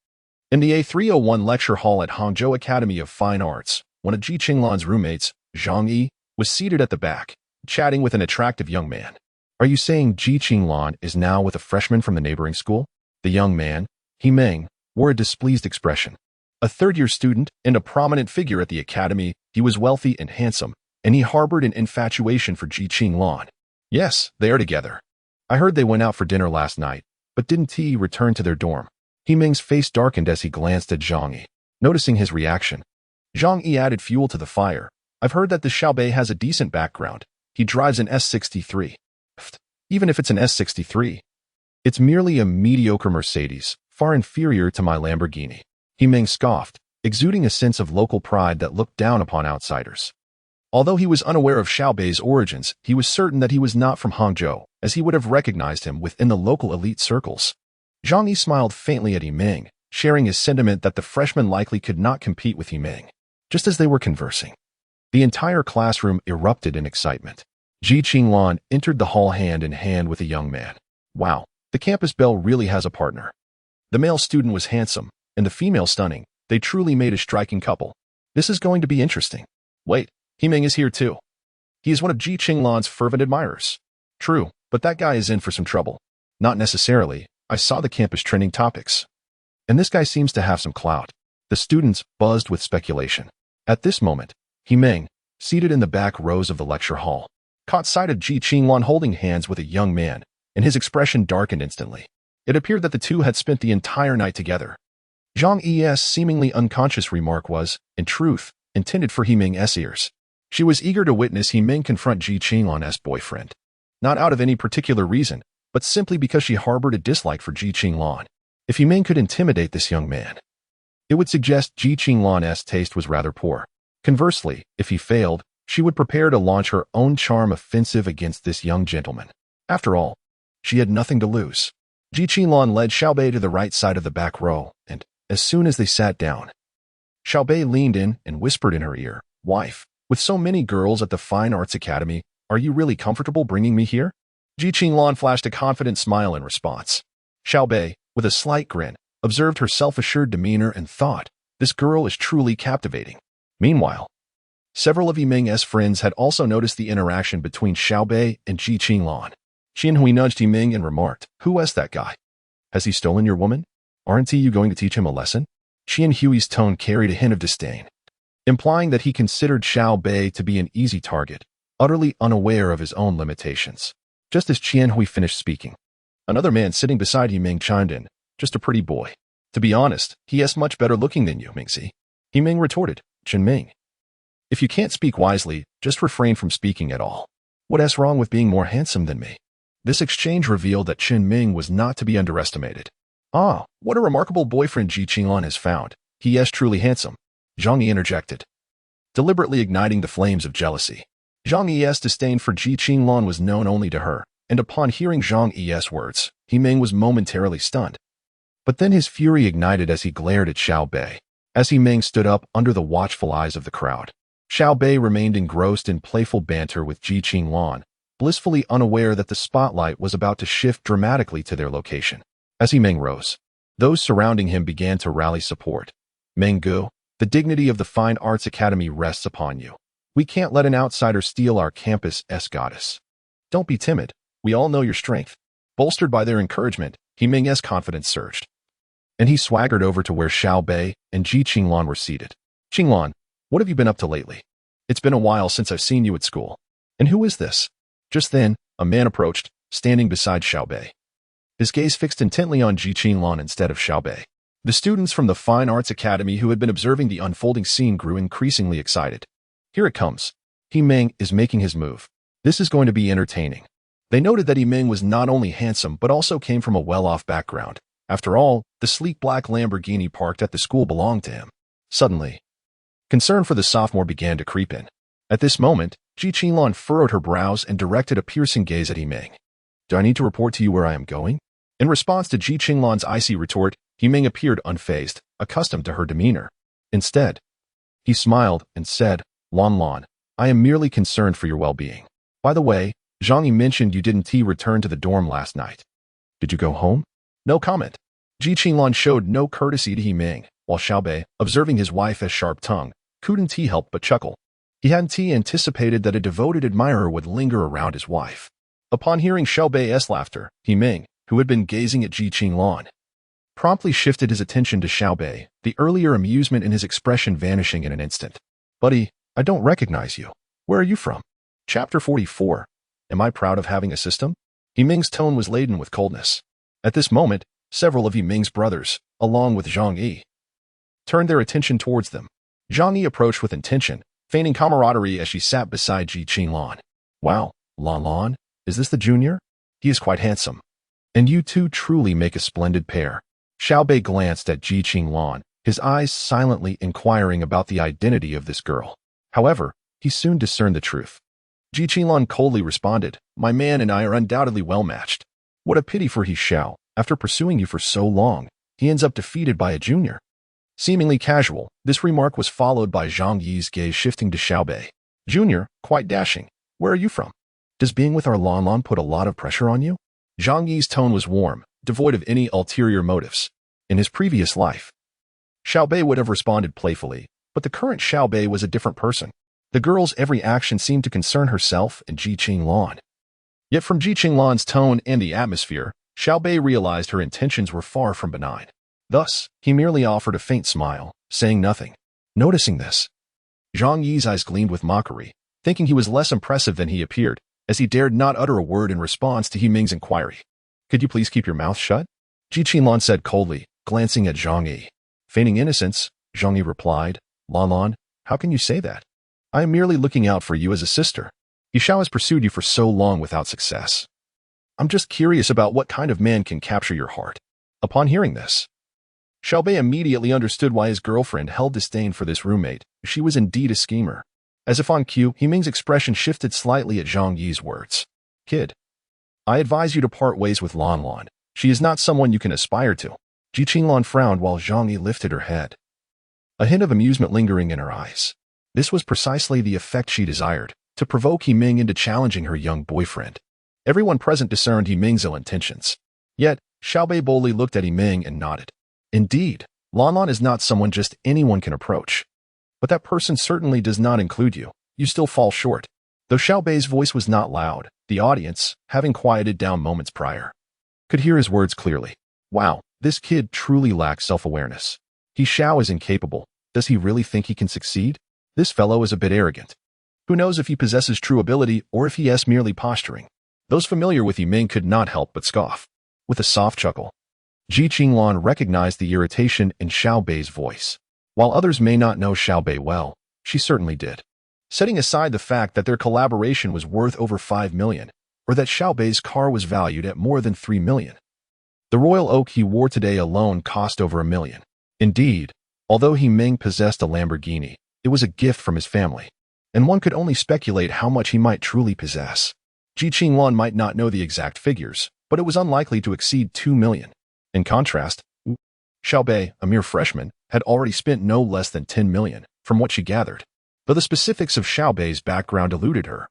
In the A301 lecture hall at Hangzhou Academy of Fine Arts, one of Ji Qinglan's roommates, Zhang Yi, was seated at the back, chatting with an attractive young man. Are you saying Ji Qinglan is now with a freshman from the neighboring school? The young man, He Meng, wore a displeased expression. A third-year student and a prominent figure at the academy, he was wealthy and handsome, and he harbored an infatuation for Ji Qinglan. Yes, they are together. I heard they went out for dinner last night, but didn't he return to their dorm? He Meng's face darkened as he glanced at Zhang Yi. Noticing his reaction, Zhang Yi added fuel to the fire. I've heard that the Xiao Beih has a decent background. He drives an S63. Even if it's an S63, it's merely a mediocre Mercedes, far inferior to my Lamborghini. He Meng scoffed, exuding a sense of local pride that looked down upon outsiders. Although he was unaware of Xiao Beih's origins, he was certain that he was not from Hangzhou, as he would have recognized him within the local elite circles. Zhang Yi smiled faintly at He Meng, sharing his sentiment that the freshman likely could not compete with He Meng. Just as they were conversing, the entire classroom erupted in excitement. Ji Qinglan entered the hall hand in hand with a young man. Wow, the campus belle really has a partner. The male student was handsome, and the female stunning. They truly made a striking couple. This is going to be interesting. Wait, Himing is here too. He is one of Ji Qinglan's fervent admirers. True, but that guy is in for some trouble. Not necessarily. I saw the campus trending topics. And this guy seems to have some clout. The students buzzed with speculation. At this moment, Himing, seated in the back rows of the lecture hall, caught sight of Ji Qinglan holding hands with a young man, and his expression darkened instantly. It appeared that the two had spent the entire night together. Zhang Yi's seemingly unconscious remark was, in truth, intended for Himing's ears. She was eager to witness Himing confront Ji Qinglan's boyfriend. Not out of any particular reason, but simply because she harbored a dislike for Ji Qinglan. If Himing could intimidate this young man, it would suggest Ji Qinglan's taste was rather poor. Conversely, if he failed, she would prepare to launch her own charm offensive against this young gentleman. After all, she had nothing to lose. Ji Qinglan led Xiao Beih to the right side of the back row, and, as soon as they sat down, Xiao Beih leaned in and whispered in her ear, "Wife, with so many girls at the Fine Arts Academy, are you really comfortable bringing me here?" Ji Qinglan flashed a confident smile in response. Xiao Beih, with a slight grin, observed her self-assured demeanor and thought, "This girl is truly captivating." Meanwhile, several of Yiming's friends had also noticed the interaction between Xiao Beih and Ji Qinglan. Qianhui nudged Yiming and remarked, "Who is that guy? Has he stolen your woman? Aren't you going to teach him a lesson?" Qianhui's tone carried a hint of disdain, implying that he considered Xiao Beih to be an easy target, utterly unaware of his own limitations. Just as Qianhui finished speaking, another man sitting beside Yiming chimed in, "Just a pretty boy. To be honest, he is much better looking than you, Mingxi." Yiming retorted, "Chenming, if you can't speak wisely, just refrain from speaking at all. What is wrong with being more handsome than me?" This exchange revealed that Chen Ming was not to be underestimated. "Ah, what a remarkable boyfriend Ji Qinglan has found. He is truly handsome," Zhang Yi interjected, deliberately igniting the flames of jealousy. Zhang Yi's disdain for Ji Qinglan was known only to her, and upon hearing Zhang Yi's words, Himing was momentarily stunned. But then his fury ignited as he glared at Xiao Beih. As Himing stood up under the watchful eyes of the crowd, Xiao Beih remained engrossed in playful banter with Ji Qinglan, blissfully unaware that the spotlight was about to shift dramatically to their location. As Himing rose, those surrounding him began to rally support. "Menggu, the dignity of the Fine Arts Academy rests upon you. We can't let an outsider steal our campus' goddess. Don't be timid. We all know your strength." Bolstered by their encouragement, Himing's confidence surged, and he swaggered over to where Xiao Beih and Ji Qinglan were seated. "Qinglan, what have you been up to lately? It's been a while since I've seen you at school. And who is this?" Just then, a man approached, standing beside Xiao Beih. His gaze fixed intently on Ji Qinglan instead of Xiao Beih. The students from the Fine Arts Academy who had been observing the unfolding scene grew increasingly excited. "Here it comes. Himing is making his move. This is going to be entertaining." They noted that Himing was not only handsome but also came from a well-off background. After all, the sleek black Lamborghini parked at the school belonged to him. Suddenly, concern for the sophomore began to creep in. At this moment, Ji Qinglan furrowed her brows and directed a piercing gaze at Himing. "Do I need to report to you where I am going?" In response to Ji Qinglan's icy retort, Himing appeared unfazed, accustomed to her demeanor. Instead, he smiled and said, Lan, I am merely concerned for your well-being. By the way, Zhang Yi mentioned you didn't return to the dorm last night. Did you go home?" No comment. Ji Qinglan showed no courtesy to Himing, while Xiao Beih, observing his wife's sharp tongue, couldn't help but chuckle. He hadn't anticipated that a devoted admirer would linger around his wife. Upon hearing Xiao Beih's laughter, Himing, who had been gazing at Ji Qinglan, promptly shifted his attention to Xiao Beih, the earlier amusement in his expression vanishing in an instant. "Buddy, I don't recognize you. Where are you from?" Chapter 44. Am I proud of having a system? Himing's tone was laden with coldness. At this moment, several of Yiming's brothers, along with Zhang Yi, turned their attention towards them. Zhang Yi approached with intention, feigning camaraderie as she sat beside Ji Qinglan. "Wow, Lan, is this the junior? He is quite handsome. And you two truly make a splendid pair." Xiao Beih glanced at Ji Qinglan, his eyes silently inquiring about the identity of this girl. However, he soon discerned the truth. Ji Qinglan coldly responded, "My man and I are undoubtedly well-matched. What a pity for he Xiao, after pursuing you for so long, he ends up defeated by a junior." Seemingly casual, this remark was followed by Zhang Yi's gaze shifting to Xiao Beih. "Junior, quite dashing. Where are you from?" Does being with our Lan put a lot of pressure on you? Zhang Yi's tone was warm, devoid of any ulterior motives. In his previous life, Xiao Beih would have responded playfully, but the current Xiao Beih was a different person. The girl's every action seemed to concern herself and Ji Qinglan. Yet from Ji Qinglan's tone and the atmosphere, Xiao Beih realized her intentions were far from benign. Thus, he merely offered a faint smile, saying nothing. Noticing this, Zhang Yi's eyes gleamed with mockery, thinking he was less impressive than he appeared, as he dared not utter a word in response to He Ming's inquiry. Could you please keep your mouth shut? Ji Qinglan said coldly, glancing at Zhang Yi. Feigning innocence, Zhang Yi replied, Lan, how can you say that? I am merely looking out for you as a sister. Xiao has pursued you for so long without success. I'm just curious about what kind of man can capture your heart. Upon hearing this, Xiao Beih immediately understood why his girlfriend held disdain for this roommate. She was indeed a schemer. As if on cue, He Ming's expression shifted slightly at Zhang Yi's words. Kid, I advise you to part ways with Lan. She is not someone you can aspire to. Ji Qinglan frowned while Zhang Yi lifted her head, a hint of amusement lingering in her eyes. This was precisely the effect she desired, to provoke He Ming into challenging her young boyfriend. Everyone present discerned He Ming's ill intentions. Yet, Xiao Beih boldly looked at He Ming and nodded. Indeed, Lan is not someone just anyone can approach. But that person certainly does not include you. You still fall short. Though Xiao Beih's voice was not loud, the audience, having quieted down moments prior, could hear his words clearly. Wow, this kid truly lacks self-awareness. Xiao is incapable. Does he really think he can succeed? This fellow is a bit arrogant. Who knows if he possesses true ability or if he is merely posturing? Those familiar with He Ming could not help but scoff. With a soft chuckle, Ji Qinglan recognized the irritation in Xiao Beih's voice. While others may not know Xiao Beih well, she certainly did. Setting aside the fact that their collaboration was worth over 5 million, or that Xiao Beih's car was valued at more than 3 million. The royal oak he wore today alone cost over 1 million. Indeed, although He Ming possessed a Lamborghini, it was a gift from his family, and one could only speculate how much he might truly possess. Ji Qinglan might not know the exact figures, but it was unlikely to exceed 2 million. In contrast, Xiao Beih, a mere freshman, had already spent no less than 10 million, from what she gathered. But the specifics of Xiao Beih's background eluded her.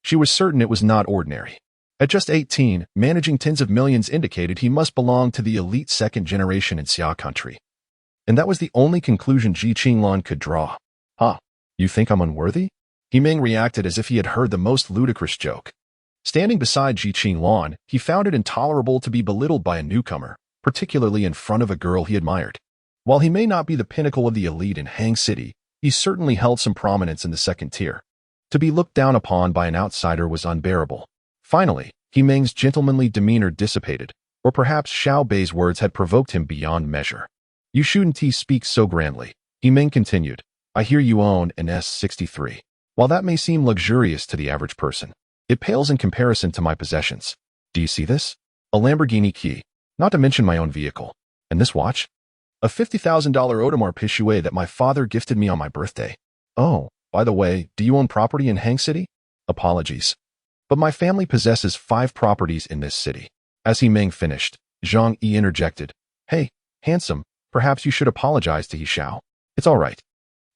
She was certain it was not ordinary. At just 18, managing tens of millions indicated he must belong to the elite second generation in Xia country. And that was the only conclusion Ji Qinglan could draw. Huh, you think I'm unworthy? He Ming reacted as if he had heard the most ludicrous joke. Standing beside Ji Qinglan, he found it intolerable to be belittled by a newcomer, particularly in front of a girl he admired. While he may not be the pinnacle of the elite in Hang City, he certainly held some prominence in the second tier. To be looked down upon by an outsider was unbearable. Finally, He Ming's gentlemanly demeanor dissipated, or perhaps Xiao Beih's words had provoked him beyond measure. You shouldn't speak so grandly, He Ming continued. I hear you own an S63. While that may seem luxurious to the average person, it pales in comparison to my possessions. Do you see this? A Lamborghini key, not to mention my own vehicle. And this watch? A $50,000 Audemars Piguet that my father gifted me on my birthday. Oh, by the way, do you own property in Hang City? Apologies. But my family possesses 5 properties in this city. As He Ming finished, Zhang Yi interjected. Hey, handsome, perhaps you should apologize to Xiao. It's all right.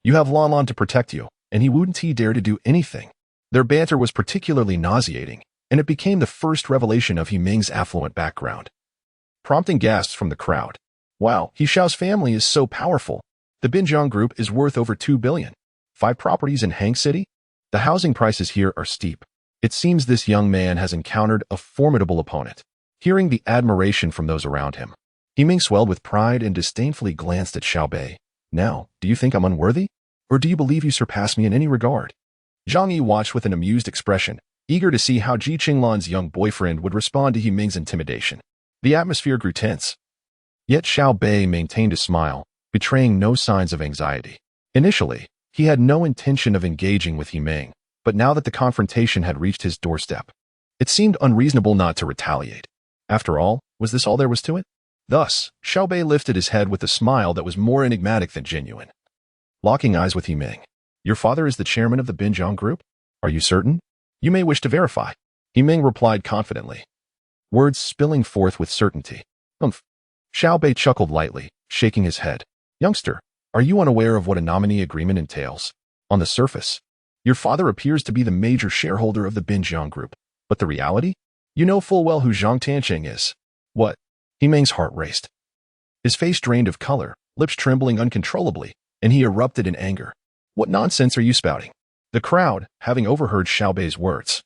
You have Lan to protect you, and he wouldn't dare to do anything. Their banter was particularly nauseating, and it became the first revelation of He Ming's affluent background, prompting gasps from the crowd. Wow, Xiao's family is so powerful. The Binjiang Group is worth over 2 billion. 5 properties in Hang City? The housing prices here are steep. It seems this young man has encountered a formidable opponent. Hearing the admiration from those around him, He Ming swelled with pride and disdainfully glanced at Xiao Beih. Now, do you think I'm unworthy? Or do you believe you surpass me in any regard? Zhang Yi watched with an amused expression, eager to see how Ji Qinglan's young boyfriend would respond to He Ming's intimidation. The atmosphere grew tense. Yet Xiao Beih maintained a smile, betraying no signs of anxiety. Initially, he had no intention of engaging with He Ming, but now that the confrontation had reached his doorstep, it seemed unreasonable not to retaliate. After all, was this all there was to it? Thus, Xiao Beih lifted his head with a smile that was more enigmatic than genuine. Locking eyes with He Ming. Your father is the chairman of the Binjiang Group? Are you certain? You may wish to verify. He Ming replied confidently, words spilling forth with certainty. Humph. Xiao Beih chuckled lightly, shaking his head. Youngster, are you unaware of what a nominee agreement entails? On the surface, Your father appears to be the major shareholder of the Binjiang Group, but the reality? You know full well who Zhang Tianqing is. What? He Meng's heart raced. His face drained of color, lips trembling uncontrollably, and he erupted in anger. What nonsense are you spouting? The crowd, having overheard Xiao Beih's words,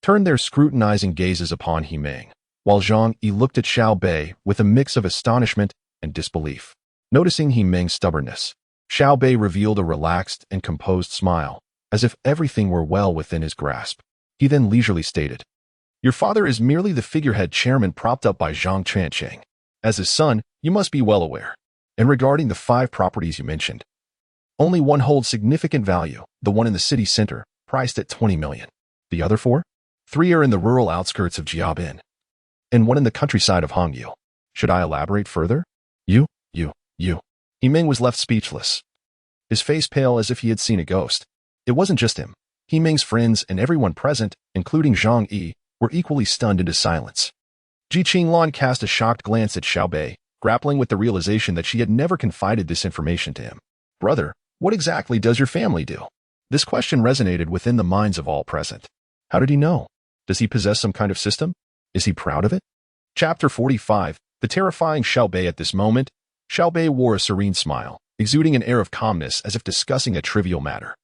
turned their scrutinizing gazes upon He Meng, while Zhang Yi looked at Xiao Beih with a mix of astonishment and disbelief. Noticing He Meng's stubbornness, Xiao Beih revealed a relaxed and composed smile, as if everything were well within his grasp. He then leisurely stated, "Your father is merely the figurehead chairman propped up by Zhang Tianqing. As his son, you must be well aware. And regarding the 5 properties you mentioned, only one holds significant value, the one in the city center, priced at 20 million. The other 4? 3 are in the rural outskirts of Jiabin, and one in the countryside of Hongyu. Should I elaborate further? You. He Meng was left speechless, his face pale as if he had seen a ghost. It wasn't just him. He Meng's friends and everyone present, including Zhang Yi, were equally stunned into silence. Ji Qinglan cast a shocked glance at Xiao Beih, grappling with the realization that she had never confided this information to him. Brother, what exactly does your family do? This question resonated within the minds of all present. How did he know? Does he possess some kind of system? Is he proud of it? Chapter 45, The Terrifying Xiao Beih. At this moment, Xiao Beih wore a serene smile, exuding an air of calmness as if discussing a trivial matter.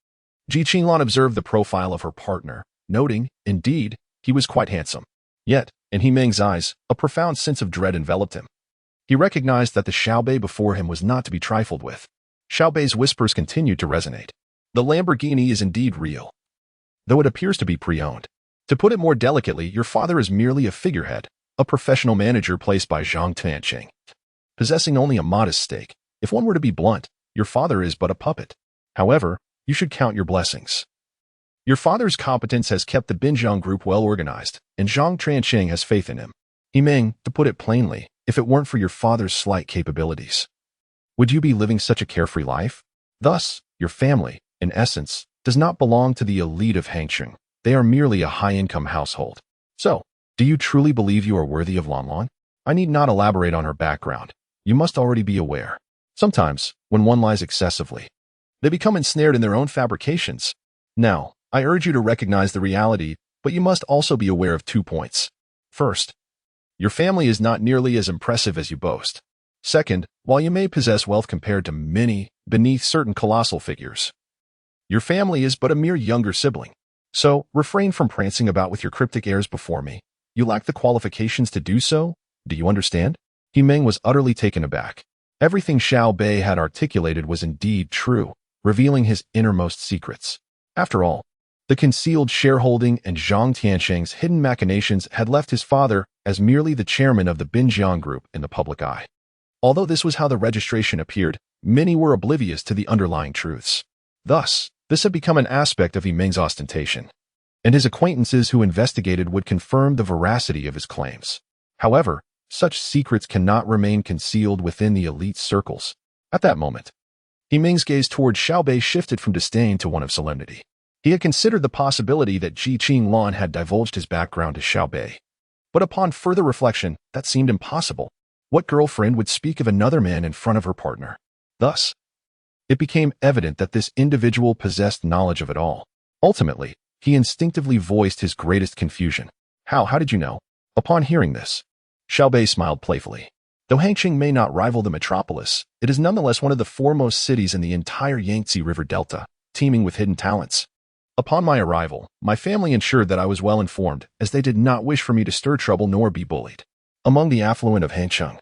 Ji Qinglan observed the profile of her partner, noting, indeed, he was quite handsome. Yet, in He Meng's eyes, a profound sense of dread enveloped him. He recognized that the Xiao Beih before him was not to be trifled with. Xiao Beih's whispers continued to resonate. The Lamborghini is indeed real, though it appears to be pre-owned. To put it more delicately, your father is merely a figurehead, a professional manager placed by Zhang Tianqing, possessing only a modest stake. If one were to be blunt, your father is but a puppet. However, you should count your blessings. Your father's competence has kept the Binjiang Group well organized, and Zhang Tianqing has faith in him. He Meng, to put it plainly, if it weren't for your father's slight capabilities, would you be living such a carefree life? Thus, your family, in essence, does not belong to the elite of Hangcheng. They are merely a high-income household. So, do you truly believe you are worthy of Lanlan? I need not elaborate on her background. You must already be aware. Sometimes, when one lies excessively, they become ensnared in their own fabrications. Now, I urge you to recognize the reality, but you must also be aware of 2 points. First, your family is not nearly as impressive as you boast. Second, while you may possess wealth compared to many beneath certain colossal figures, your family is but a mere younger sibling. So, refrain from prancing about with your cryptic airs before me. You lack the qualifications to do so. Do you understand? He Meng was utterly taken aback. Everything Xiao Beih had articulated was indeed true, revealing his innermost secrets. After all, the concealed shareholding and Zhang Tianqing's hidden machinations had left his father as merely the chairman of the Binjiang Group in the public eye. Although this was how the registration appeared, many were oblivious to the underlying truths. Thus, this had become an aspect of He Meng's ostentation, and his acquaintances who investigated would confirm the veracity of his claims. However, such secrets cannot remain concealed within the elite circles. At that moment, He Meng's gaze toward Xiao Beih shifted from disdain to one of solemnity. He had considered the possibility that Ji Qinglan had divulged his background to Xiao Beih. But upon further reflection, that seemed impossible. What girlfriend would speak of another man in front of her partner? Thus, it became evident that this individual possessed knowledge of it all. Ultimately, he instinctively voiced his greatest confusion. How did you know? Upon hearing this, Xiao Beih smiled playfully. Though Hangcheng may not rival the metropolis, it is nonetheless one of the foremost cities in the entire Yangtze River Delta, teeming with hidden talents. Upon my arrival, my family ensured that I was well informed, as they did not wish for me to stir trouble nor be bullied. Among the affluent of Hangcheng,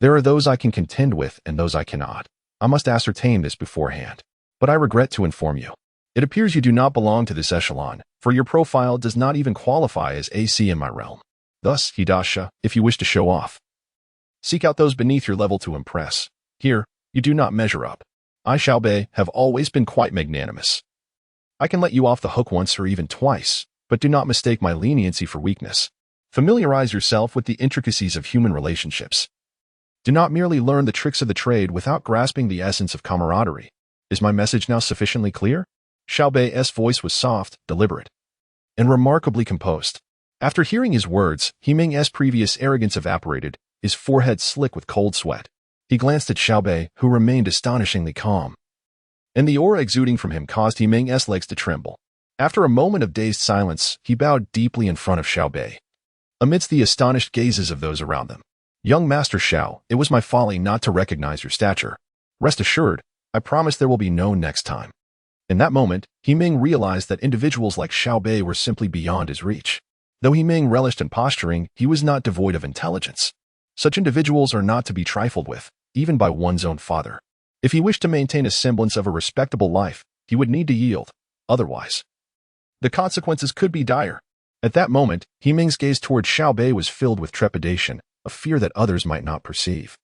there are those I can contend with and those I cannot. I must ascertain this beforehand. But I regret to inform you. It appears you do not belong to this echelon, for your profile does not even qualify as AC in my realm. Thus, Hidasha, if you wish to show off, seek out those beneath your level to impress. Here, you do not measure up. I, Xiao Beih, have always been quite magnanimous. I can let you off the hook once or even twice, but do not mistake my leniency for weakness. Familiarize yourself with the intricacies of human relationships. Do not merely learn the tricks of the trade without grasping the essence of camaraderie. Is my message now sufficiently clear? Xiao Beih's voice was soft, deliberate, and remarkably composed. After hearing his words, He Meng's previous arrogance evaporated, his forehead slick with cold sweat. He glanced at Xiao Beih, who remained astonishingly calm, and the aura exuding from him caused He Meng's legs to tremble. After a moment of dazed silence, he bowed deeply in front of Xiao Beih, amidst the astonished gazes of those around them. Young Master Xiao, it was my folly not to recognize your stature. Rest assured, I promise there will be no next time. In that moment, He Ming realized that individuals like Xiao Beih were simply beyond his reach. Though He Ming relished in posturing, he was not devoid of intelligence. Such individuals are not to be trifled with, even by one's own father. If he wished to maintain a semblance of a respectable life, he would need to yield. Otherwise, the consequences could be dire. At that moment, He Ming's gaze toward Xiao Beih was filled with trepidation, a fear that others might not perceive.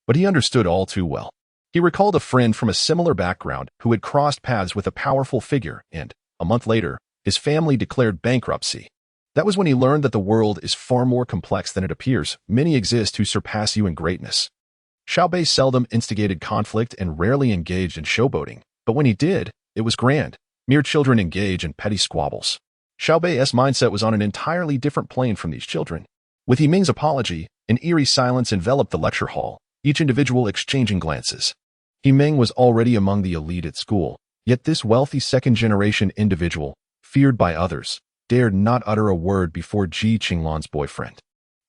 But he understood all too well. He recalled a friend from a similar background who had crossed paths with a powerful figure and, a month later, his family declared bankruptcy. That was when he learned that the world is far more complex than it appears. Many exist who surpass you in greatness. Xiao Beih seldom instigated conflict and rarely engaged in showboating, but when he did, it was grand. Mere children engage in petty squabbles. Xiao Beih's mindset was on an entirely different plane from these children. With He Ming's apology, an eerie silence enveloped the lecture hall, each individual exchanging glances. He Ming was already among the elite at school, yet this wealthy second-generation individual, feared by others, dared not utter a word before Ji Qinglan's boyfriend.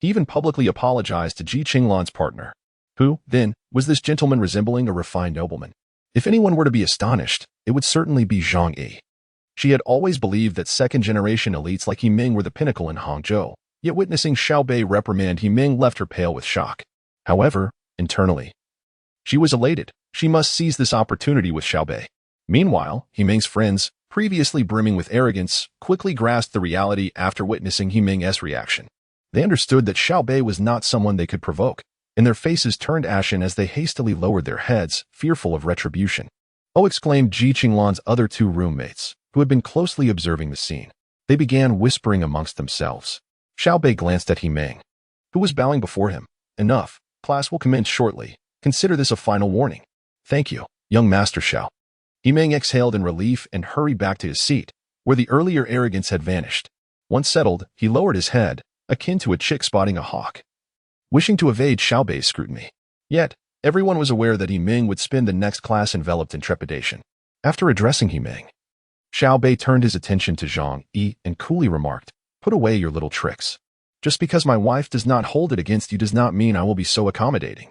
He even publicly apologized to Ji Qinglan's partner. Who, then, was this gentleman resembling a refined nobleman? If anyone were to be astonished, it would certainly be Zhang Yi. She had always believed that second-generation elites like He Ming were the pinnacle in Hangzhou, yet witnessing Xiao Beih reprimand He Ming left her pale with shock. However, internally, she was elated. She must seize this opportunity with Xiao Beih. Meanwhile, He Ming's friends, previously brimming with arrogance, quickly grasped the reality after witnessing He Ming's reaction. They understood that Xiao Beih was not someone they could provoke, and their faces turned ashen as they hastily lowered their heads, fearful of retribution. Oh, exclaimed Ji Qinglan's other two roommates, who had been closely observing the scene. They began whispering amongst themselves. Xiao Beih glanced at He Ming, who was bowing before him. Enough. Class will commence shortly. Consider this a final warning. Thank you, young Master Xiao. He Ming exhaled in relief and hurried back to his seat, where the earlier arrogance had vanished. Once settled, he lowered his head, akin to a chick spotting a hawk, wishing to evade Xiao Beih's scrutiny. Yet, everyone was aware that He Ming would spend the next class enveloped in trepidation. After addressing He Ming, Xiao Beih turned his attention to Zhang Yi and coolly remarked, "Put away your little tricks. Just because my wife does not hold it against you does not mean I will be so accommodating."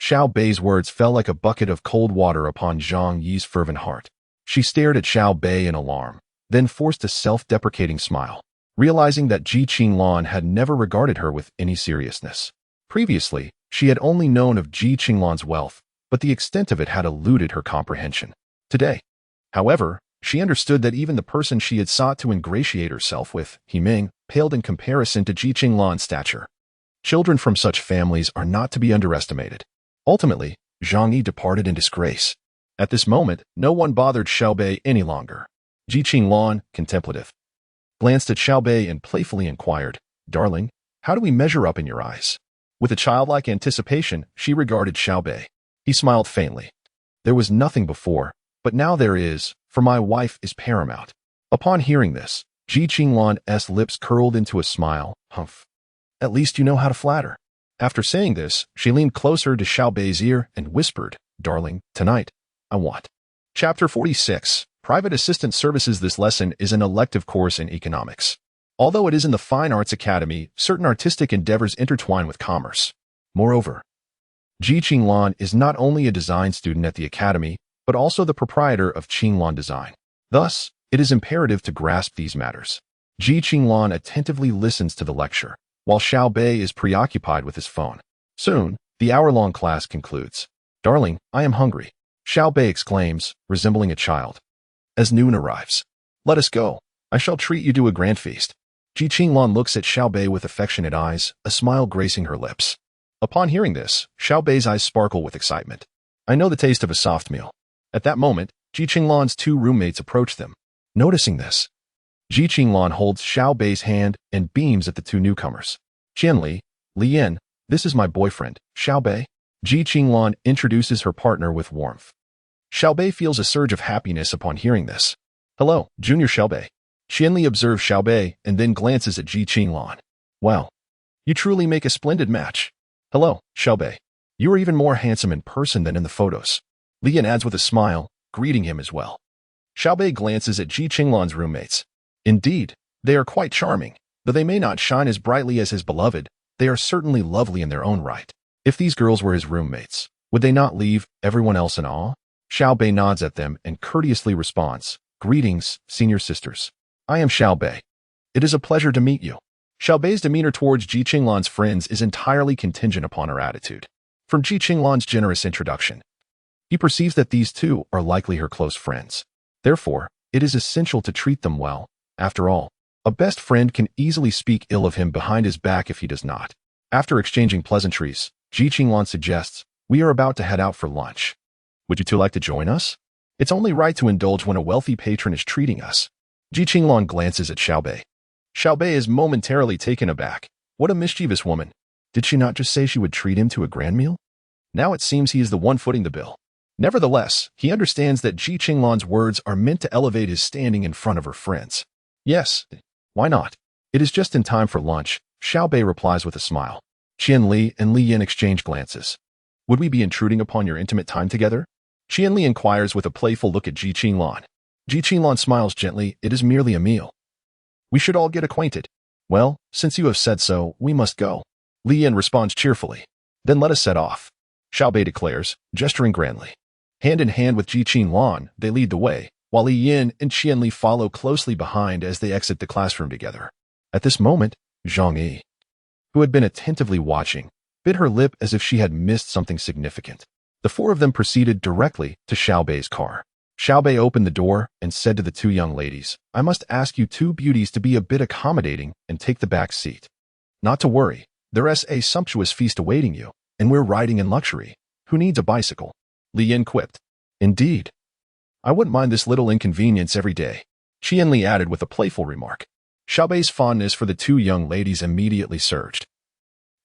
Xiao Beih's words fell like a bucket of cold water upon Zhang Yi's fervent heart. She stared at Xiao Beih in alarm, then forced a self-deprecating smile, realizing that Ji Qinglan had never regarded her with any seriousness. Previously, she had only known of Ji Qinglan's wealth, but the extent of it had eluded her comprehension. Today, however, she understood that even the person she had sought to ingratiate herself with, He Ming, paled in comparison to Ji Qinglan's stature. Children from such families are not to be underestimated. Ultimately, Zhang Yi departed in disgrace. At this moment, no one bothered Xiao Beih any longer. Ji Qinglan, contemplative, glanced at Xiao Beih and playfully inquired, "Darling, how do we measure up in your eyes?" With a childlike anticipation, she regarded Xiao Beih. He smiled faintly. "There was nothing before, but now there is, for my wife is paramount." Upon hearing this, Ji Qinglan's lips curled into a smile. Humph. At least you know how to flatter. After saying this, she leaned closer to Xiao Beih's ear and whispered, "Darling, tonight, I want." Chapter 46. Private Assistant Services. This lesson is an elective course in economics. Although it is in the Fine Arts Academy, certain artistic endeavors intertwine with commerce. Moreover, Ji Qinglan is not only a design student at the academy, but also the proprietor of Qinglan Design. Thus, it is imperative to grasp these matters. Ji Qinglan attentively listens to the lecture, while Xiao Beih is preoccupied with his phone. Soon, the hour-long class concludes. "Darling, I am hungry," Xiao Beih exclaims, resembling a child. As noon arrives, "Let us go. I shall treat you to a grand feast." Ji Qinglan looks at Xiao Beih with affectionate eyes, a smile gracing her lips. Upon hearing this, Xiao Beih's eyes sparkle with excitement. "I know the taste of a soft meal." At that moment, Ji Qinglan's two roommates approach them. Noticing this, Ji Qinglan holds Xiao Beih's hand and beams at the two newcomers. "Qianli, Lian, this is my boyfriend, Xiao Beih." Ji Qinglan introduces her partner with warmth. Xiao Beih feels a surge of happiness upon hearing this. "Hello, Junior Xiao Beih." Qianli observes Xiao Beih and then glances at Ji Qinglan. "Wow, you truly make a splendid match." "Hello, Xiao Beih. You are even more handsome in person than in the photos." Lian adds with a smile, greeting him as well. Xiao Bei glances at Ji Qinglan's roommates. Indeed, they are quite charming. Though they may not shine as brightly as his beloved, they are certainly lovely in their own right. If these girls were his roommates, would they not leave everyone else in awe? Xiao Bei nods at them and courteously responds, "Greetings, senior sisters. I am Xiao Bei. It is a pleasure to meet you." Xiao Bei's demeanor towards Ji Qinglan's friends is entirely contingent upon her attitude. From Ji Qinglan's generous introduction, he perceives that these two are likely her close friends. Therefore, it is essential to treat them well. After all, a best friend can easily speak ill of him behind his back if he does not. After exchanging pleasantries, Ji Qinglan suggests, "We are about to head out for lunch. Would you two like to join us? It's only right to indulge when a wealthy patron is treating us." Ji Qinglan glances at Xiao Bei. Xiao Bei is momentarily taken aback. What a mischievous woman. Did she not just say she would treat him to a grand meal? Now it seems he is the one footing the bill. Nevertheless, he understands that Ji Qinglan's words are meant to elevate his standing in front of her friends. Yes, why not? It is just in time for lunch, Xiao Bei replies with a smile. Qian Li and Li Yin exchange glances. Would we be intruding upon your intimate time together? Qian Li inquires with a playful look at Ji Qinglan. Ji Qinglan smiles gently. It is merely a meal. We should all get acquainted. Well, since you have said so, we must go. Li Yin responds cheerfully. Then let us set off. Xiao Bei declares, gesturing grandly. Hand in hand with Ji Qinglan, they lead the way, while Li Yin and Qian Li follow closely behind as they exit the classroom together. At this moment, Zhang Yi, who had been attentively watching, bit her lip as if she had missed something significant. The four of them proceeded directly to Xiao Bei's car. Xiao Bei opened the door and said to the two young ladies, "I must ask you two beauties to be a bit accommodating and take the back seat. Not to worry, there's a sumptuous feast awaiting you, and we're riding in luxury. Who needs a bicycle?" Li Yin quipped. Indeed. I wouldn't mind this little inconvenience every day, Qian Li added with a playful remark. Xiao Bei's fondness for the two young ladies immediately surged.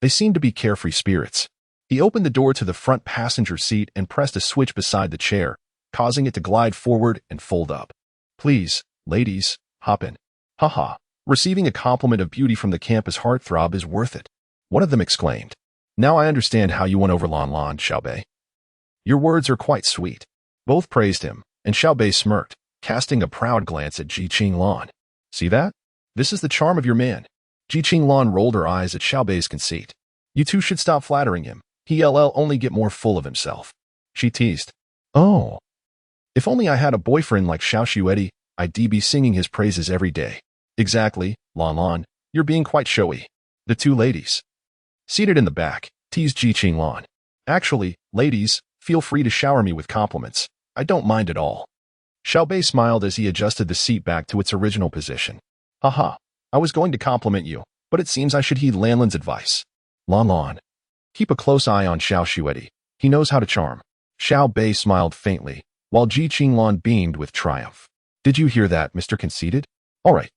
They seemed to be carefree spirits. He opened the door to the front passenger seat and pressed a switch beside the chair, causing it to glide forward and fold up. Please, ladies, hop in. Haha, receiving a compliment of beauty from the campus heartthrob is worth it. One of them exclaimed. Now I understand how you won over Lan Lan, Xiao Bei. Your words are quite sweet. Both praised him, and Xiao Bei smirked, casting a proud glance at Ji Qinglan. See that? This is the charm of your man. Ji Qinglan rolled her eyes at Xiao Bei's conceit. You two should stop flattering him. He'll only get more full of himself. She teased. Oh. If only I had a boyfriend like Xiao Xuedi, I'd be singing his praises every day. Exactly, Lan Lan, you're being quite showy. The two ladies, seated in the back, teased Ji Qinglan. Actually, ladies, feel free to shower me with compliments. I don't mind at all. Xiao Bei smiled as he adjusted the seat back to its original position. Haha, I was going to compliment you, but it seems I should heed Lanlan's advice. Lan Lan, keep a close eye on Xiao Xuedi. He knows how to charm. Xiao Bei smiled faintly, while Ji Qinglan beamed with triumph. Did you hear that, Mr. Conceited? All right.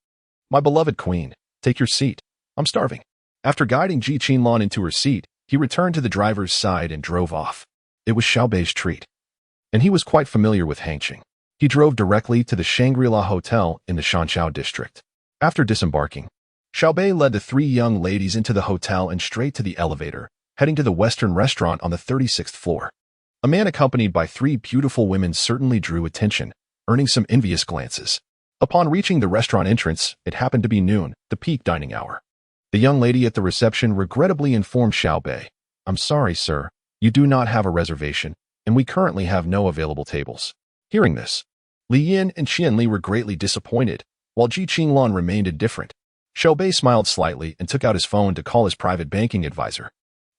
My beloved queen, take your seat. I'm starving. After guiding Ji Qinglan into her seat, he returned to the driver's side and drove off. It was Xiao Bei's treat, and he was quite familiar with Hangqing. He drove directly to the Shangri-La Hotel in the Shanqiao district. After disembarking, Xiao Bei led the three young ladies into the hotel and straight to the elevator, heading to the Western restaurant on the 36th floor. A man accompanied by three beautiful women certainly drew attention, earning some envious glances. Upon reaching the restaurant entrance, it happened to be noon, the peak dining hour. The young lady at the reception regrettably informed Xiao Bei, I'm sorry, sir, you do not have a reservation, and we currently have no available tables. Hearing this, Li Yin and Qian Li were greatly disappointed, while Ji Qinglan remained indifferent. Xiao Bei smiled slightly and took out his phone to call his private banking advisor.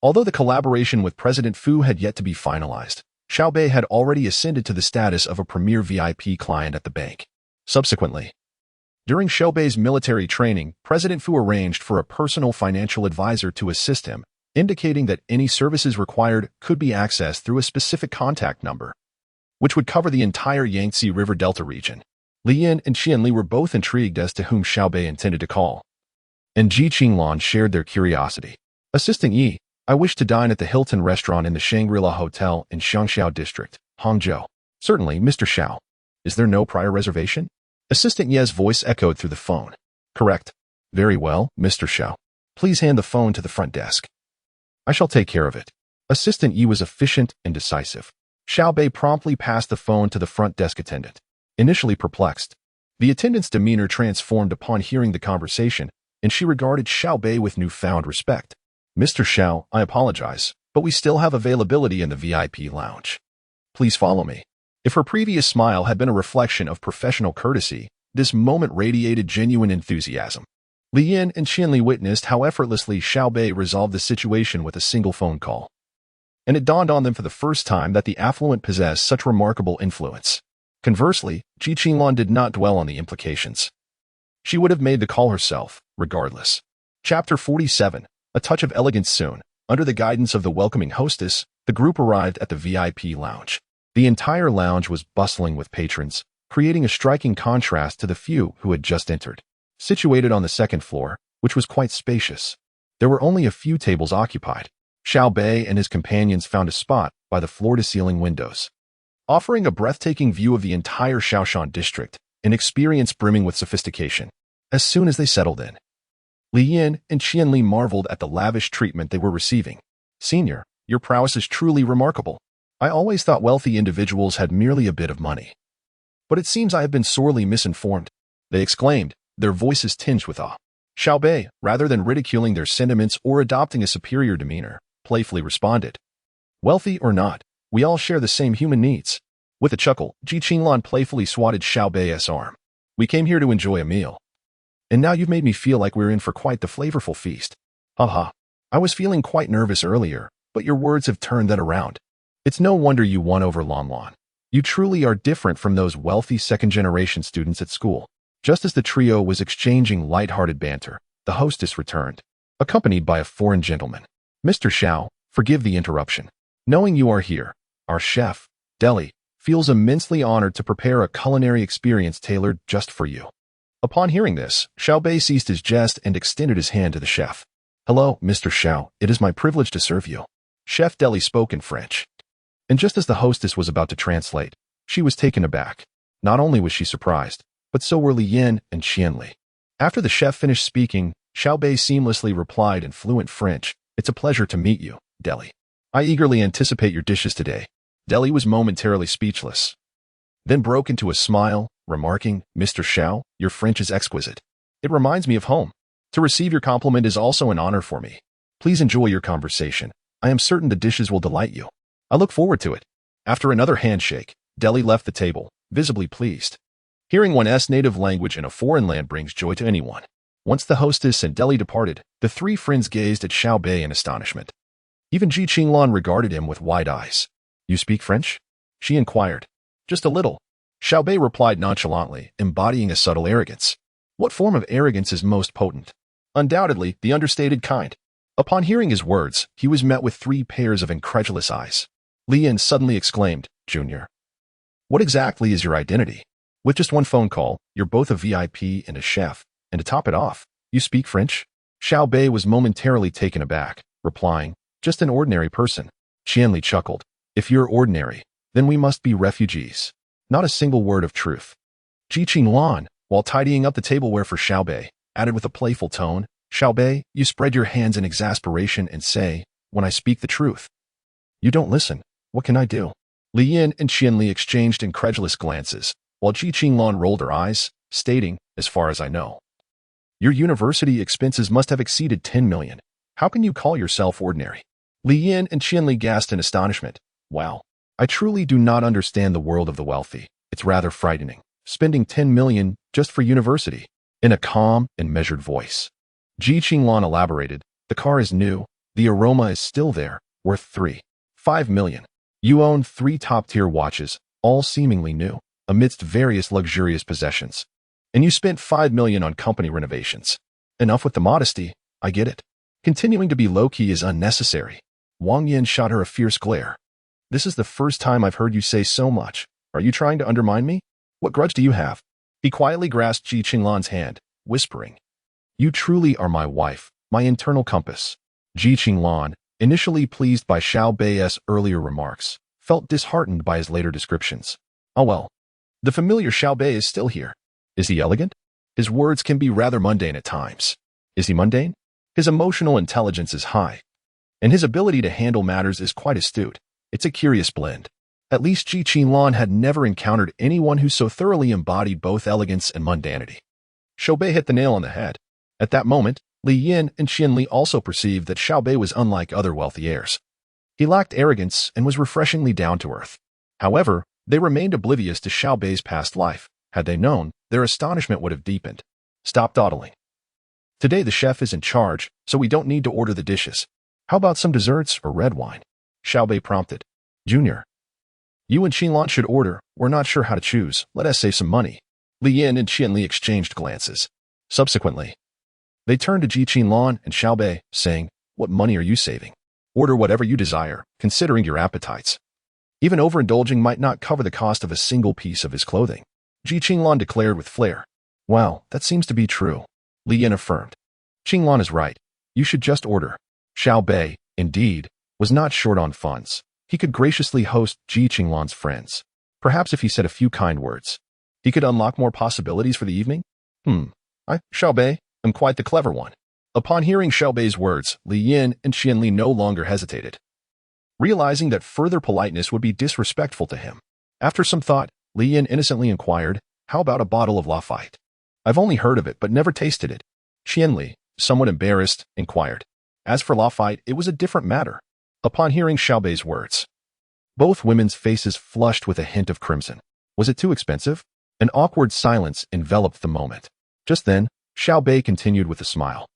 Although the collaboration with President Fu had yet to be finalized, Xiao Bei had already ascended to the status of a premier VIP client at the bank. Subsequently, during Xiao Bei's military training, President Fu arranged for a personal financial advisor to assist him, indicating that any services required could be accessed through a specific contact number, which would cover the entire Yangtze River Delta region. Li Yin and Qian Li were both intrigued as to whom Xiao Bei intended to call, and Ji Qinglan shared their curiosity. Assistant Yi, I wish to dine at the Hilton restaurant in the Shangri-La Hotel in Xiangxiao District, Hangzhou. Certainly, Mr. Xiao. Is there no prior reservation? Assistant Ye's voice echoed through the phone. Correct. Very well, Mr. Xiao. Please hand the phone to the front desk. I shall take care of it. Assistant Yi was efficient and decisive. Xiao Bei promptly passed the phone to the front desk attendant. initially perplexed. The attendant's demeanor transformed upon hearing the conversation, and she regarded Xiao Beih with newfound respect. Mr. Xiao, I apologize, but we still have availability in the VIP lounge. Please follow me. If her previous smile had been a reflection of professional courtesy, this moment radiated genuine enthusiasm. Li Yin and Qianli witnessed how effortlessly Xiao Beih resolved the situation with a single phone call. And it dawned on them for the first time that the affluent possess such remarkable influence. Conversely, Ji Qinglan did not dwell on the implications. She would have made the call herself, regardless. Chapter 47, A Touch of Elegance. Soon, under the guidance of the welcoming hostess, the group arrived at the VIP lounge. The entire lounge was bustling with patrons, creating a striking contrast to the few who had just entered. Situated on the second floor, which was quite spacious, there were only a few tables occupied. Xiao Beih and his companions found a spot by the floor-to-ceiling windows, offering a breathtaking view of the entire Shaoshan district, an experience brimming with sophistication. As soon as they settled in, Li Yin and Qianli marveled at the lavish treatment they were receiving. Senior, your prowess is truly remarkable. I always thought wealthy individuals had merely a bit of money. But it seems I have been sorely misinformed, they exclaimed, their voices tinged with awe. Xiao Beih, rather than ridiculing their sentiments or adopting a superior demeanor, playfully responded, wealthy or not, we all share the same human needs. With a chuckle, Ji Qinglan playfully swatted Xiao Beih's arm. We came here to enjoy a meal. And now you've made me feel like we're in for quite the flavorful feast. Haha. I was feeling quite nervous earlier, but your words have turned that around. It's no wonder you won over Lan Lan. You truly are different from those wealthy second-generation students at school. Just as the trio was exchanging light-hearted banter, the hostess returned, accompanied by a foreign gentleman. Mr. Xiao, forgive the interruption. Knowing you are here, our chef, Deli, feels immensely honored to prepare a culinary experience tailored just for you. Upon hearing this, Xiao Beih ceased his jest and extended his hand to the chef. Hello, Mr. Xiao, it is my privilege to serve you. Chef Deli spoke in French. And just as the hostess was about to translate, she was taken aback. Not only was she surprised, but so were Li Yin and Qianli. After the chef finished speaking, Xiao Beih seamlessly replied in fluent French, It's a pleasure to meet you, Deli. I eagerly anticipate your dishes today. Deli was momentarily speechless, then broke into a smile, remarking, Mr. Xiao, your French is exquisite. It reminds me of home. To receive your compliment is also an honor for me. Please enjoy your conversation. I am certain the dishes will delight you. I look forward to it. After another handshake, Deli left the table, visibly pleased. Hearing one's native language in a foreign land brings joy to anyone. Once the hostess and Deli departed, the three friends gazed at Xiao Beih in astonishment. Even Ji Qinglan regarded him with wide eyes. You speak French? She inquired. Just a little. Xiao Beih replied nonchalantly, embodying a subtle arrogance. What form of arrogance is most potent? Undoubtedly, the understated kind. Upon hearing his words, he was met with 3 pairs of incredulous eyes. Li Yin suddenly exclaimed, Junior, what exactly is your identity? With just one phone call, you're both a VIP and a chef, and to top it off, you speak French? Xiao Beih was momentarily taken aback, replying, just an ordinary person. Qianli chuckled. If you're ordinary, then we must be refugees. Not a single word of truth. Ji Qinglan, while tidying up the tableware for Xiao Beih, added with a playful tone, Xiao Beih, you spread your hands in exasperation and say, when I speak the truth. You don't listen. What can I do? Li Yin and Qianli exchanged incredulous glances, while Ji Qinglan rolled her eyes, stating, as far as I know. Your university expenses must have exceeded 10 million. How can you call yourself ordinary? Li Yin and Qianli gasped in astonishment. Wow. I truly do not understand the world of the wealthy. It's rather frightening. Spending 10 million just for university. In a calm and measured voice, Ji Qinglan elaborated, the car is new, the aroma is still there, worth 3.5 million. You own 3 top-tier watches, all seemingly new, amidst various luxurious possessions. And you spent 5 million on company renovations. Enough with the modesty, I get it. Continuing to be low-key is unnecessary. Wang Yin shot her a fierce glare. This is the first time I've heard you say so much. Are you trying to undermine me? What grudge do you have? He quietly grasped Ji Qinglan's hand, whispering, You truly are my wife, my internal compass. Ji Qinglan, initially pleased by Xiao Beih's earlier remarks, felt disheartened by his later descriptions. Oh well, the familiar Xiao Beih is still here. Is he elegant? His words can be rather mundane at times. Is he mundane? His emotional intelligence is high, and his ability to handle matters is quite astute. It's a curious blend. At least Ji Qinlan had never encountered anyone who so thoroughly embodied both elegance and mundanity. Xiao Beih hit the nail on the head. At that moment, Li Yin and Qian Li also perceived that Xiao Beih was unlike other wealthy heirs. He lacked arrogance and was refreshingly down to earth. However, they remained oblivious to Xiao Beih's past life. Had they known, their astonishment would have deepened. Stop dawdling. Today the chef is in charge, so we don't need to order the dishes. How about some desserts or red wine? Xiao Beih prompted. Junior. You and Qinlan should order. We're not sure how to choose. Let us save some money. Li Yin and Qian Li exchanged glances. Subsequently, they turned to Ji Qinlan and Xiao Beih, saying, What money are you saving? Order whatever you desire, considering your appetites. Even overindulging might not cover the cost of a single piece of his clothing. Ji Qinlan declared with flair. Wow, that seems to be true. Li Yin affirmed. Qinlan is right. You should just order. Xiao Beih, indeed, was not short on funds. He could graciously host Ji Qinlan's friends. Perhaps if he said a few kind words, he could unlock more possibilities for the evening? I, Xiao Beih, am quite the clever one. Upon hearing Xiao Beih's words, Li Yin and Qian Li no longer hesitated, realizing that further politeness would be disrespectful to him. After some thought, Li Yin innocently inquired, How about a bottle of Lafite? I've only heard of it but never tasted it. Qian Li, somewhat embarrassed, inquired. As for Lafite, it was a different matter. Upon hearing Xiao Beih's words, both women's faces flushed with a hint of crimson. Was it too expensive? An awkward silence enveloped the moment. Just then, Xiao Beih continued with a smile.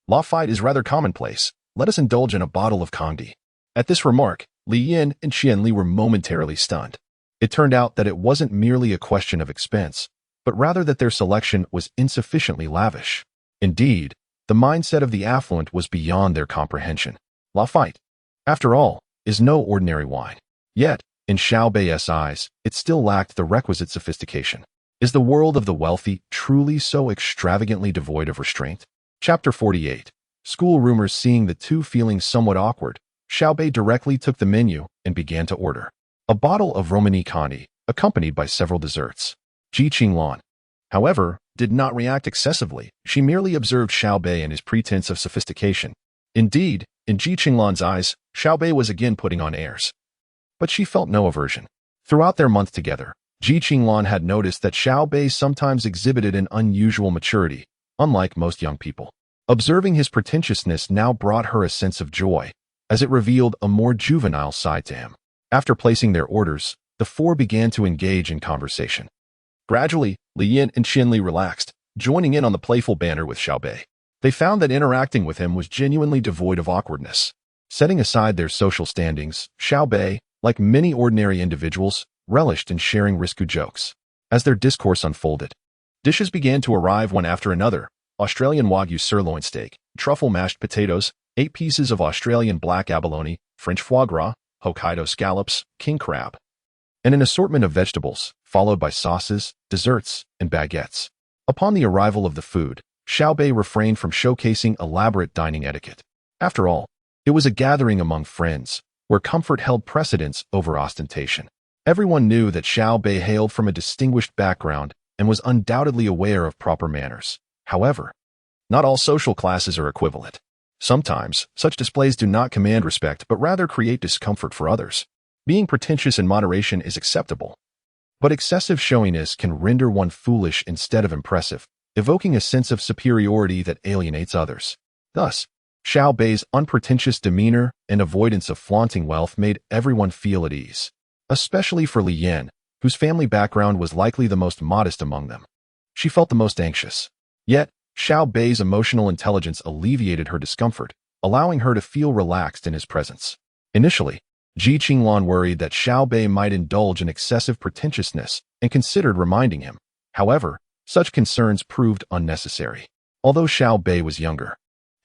Lafite is rather commonplace. Let us indulge in a bottle of Congdi. At this remark, Li Yin and Qian Li were momentarily stunned. It turned out that it wasn't merely a question of expense, but rather that their selection was insufficiently lavish. Indeed, the mindset of the affluent was beyond their comprehension. Lafite, after all, is no ordinary wine. Yet, in Xiao Beih's eyes, it still lacked the requisite sophistication. Is the world of the wealthy truly so extravagantly devoid of restraint? Chapter 48. School rumors. Seeing the two feeling somewhat awkward, Xiao Beih directly took the menu and began to order. A bottle of Romani Conti, accompanied by several desserts. Ji Qinlan, however, did not react excessively. She merely observed Xiao Beih and his pretense of sophistication. Indeed, in Ji Qinlan's eyes, Xiao Beih was again putting on airs. But she felt no aversion. Throughout their month together, Ji Qinlan had noticed that Xiao Beih sometimes exhibited an unusual maturity, unlike most young people. Observing his pretentiousness now brought her a sense of joy, as it revealed a more juvenile side to him. After placing their orders, the four began to engage in conversation. Gradually, Li Yin and Qian Li relaxed, joining in on the playful banter with Xiao Beih. They found that interacting with him was genuinely devoid of awkwardness. Setting aside their social standings, Xiao Beih, like many ordinary individuals, relished in sharing risque jokes. As their discourse unfolded, dishes began to arrive one after another. Australian Wagyu sirloin steak, truffle mashed potatoes, 8 pieces of Australian black abalone, French foie gras, Hokkaido scallops, king crab, and an assortment of vegetables, followed by sauces, desserts, and baguettes. Upon the arrival of the food, Xiao Beih refrained from showcasing elaborate dining etiquette. After all, it was a gathering among friends, where comfort held precedence over ostentation. Everyone knew that Xiao Beih hailed from a distinguished background and was undoubtedly aware of proper manners. However, not all social classes are equivalent. Sometimes, such displays do not command respect but rather create discomfort for others. Being pretentious in moderation is acceptable, but excessive showiness can render one foolish instead of impressive, evoking a sense of superiority that alienates others. Thus, Xiao Beih's unpretentious demeanor and avoidance of flaunting wealth made everyone feel at ease, especially for Li Yin, whose family background was likely the most modest among them. She felt the most anxious. Yet, Xiao Beih's emotional intelligence alleviated her discomfort, allowing her to feel relaxed in his presence. Initially, Ji Qinlan worried that Xiao Beih might indulge in excessive pretentiousness and considered reminding him. However, such concerns proved unnecessary. Although Xiao Beih was younger,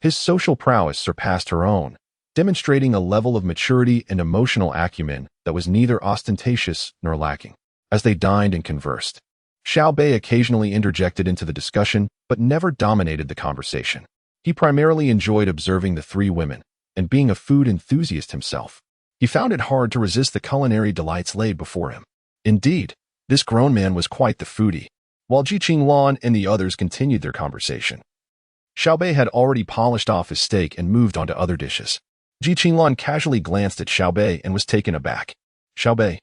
his social prowess surpassed her own, demonstrating a level of maturity and emotional acumen that was neither ostentatious nor lacking. As they dined and conversed, Xiao Beih occasionally interjected into the discussion but never dominated the conversation. He primarily enjoyed observing the three women, and being a food enthusiast himself, he found it hard to resist the culinary delights laid before him. Indeed, this grown man was quite the foodie. While Ji Qinlan and the others continued their conversation, Xiao Beih had already polished off his steak and moved on to other dishes. Ji Qinlan casually glanced at Xiao Beih and was taken aback. Xiao Beih,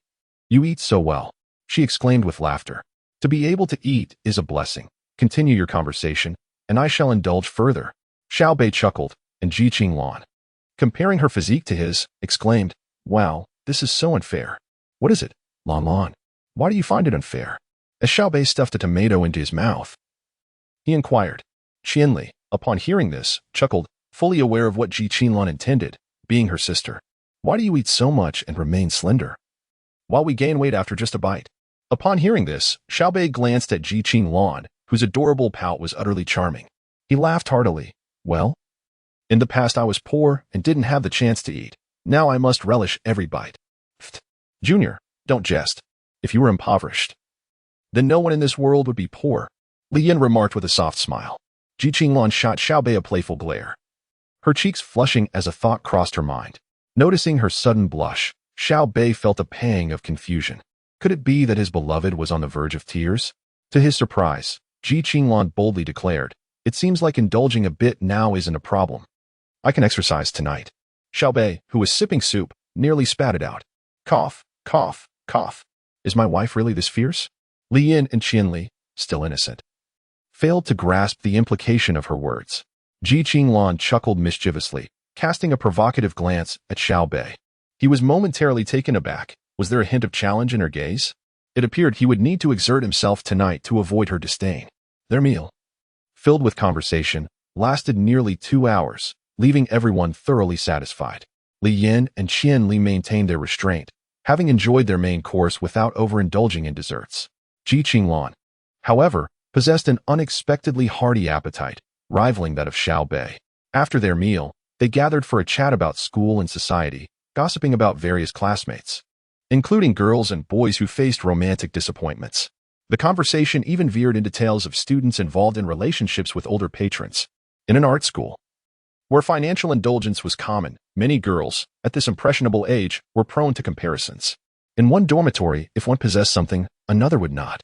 You eat so well, she exclaimed with laughter. To be able to eat is a blessing. Continue your conversation, and I shall indulge further. Xiao Beih chuckled, and Ji Qinglan, comparing her physique to his, exclaimed, wow, this is so unfair. What is it, Lan Lan? Why do you find it unfair? As Xiao Beih stuffed a tomato into his mouth, he inquired. Qianli, upon hearing this, chuckled, fully aware of what Ji Qinglan intended, being her sister. Why do you eat so much and remain slender, while we gain weight after just a bite? Upon hearing this, Xiao Beih glanced at Ji Qinglan, whose adorable pout was utterly charming. He laughed heartily. Well, in the past I was poor and didn't have the chance to eat. Now I must relish every bite. Pfft. Junior, don't jest. If you were impoverished, then no one in this world would be poor, Li Yin remarked with a soft smile. Ji Qinglan shot Xiao Beih a playful glare, her cheeks flushing as a thought crossed her mind. Noticing her sudden blush, Xiao Beih felt a pang of confusion. Could it be that his beloved was on the verge of tears? To his surprise, Ji Qinglan boldly declared, it seems like indulging a bit now isn't a problem. I can exercise tonight. Xiao Beih, who was sipping soup, nearly spat it out. Cough, cough, cough. Is my wife really this fierce? Li Yin and Qianli, still innocent, failed to grasp the implication of her words. Ji Qinglan chuckled mischievously, casting a provocative glance at Xiao Beih. He was momentarily taken aback. Was there a hint of challenge in her gaze? It appeared he would need to exert himself tonight to avoid her disdain. Their meal, filled with conversation, lasted nearly 2 hours, leaving everyone thoroughly satisfied. Li Yin and Qianli maintained their restraint, having enjoyed their main course without overindulging in desserts. Ji Qinglan, however, possessed an unexpectedly hearty appetite, rivaling that of Xiao Beih. After their meal, they gathered for a chat about school and society, gossiping about various classmates, including girls and boys who faced romantic disappointments. The conversation even veered into tales of students involved in relationships with older patrons. In an art school, where financial indulgence was common, many girls, at this impressionable age, were prone to comparisons. In one dormitory, if one possessed something, another would not.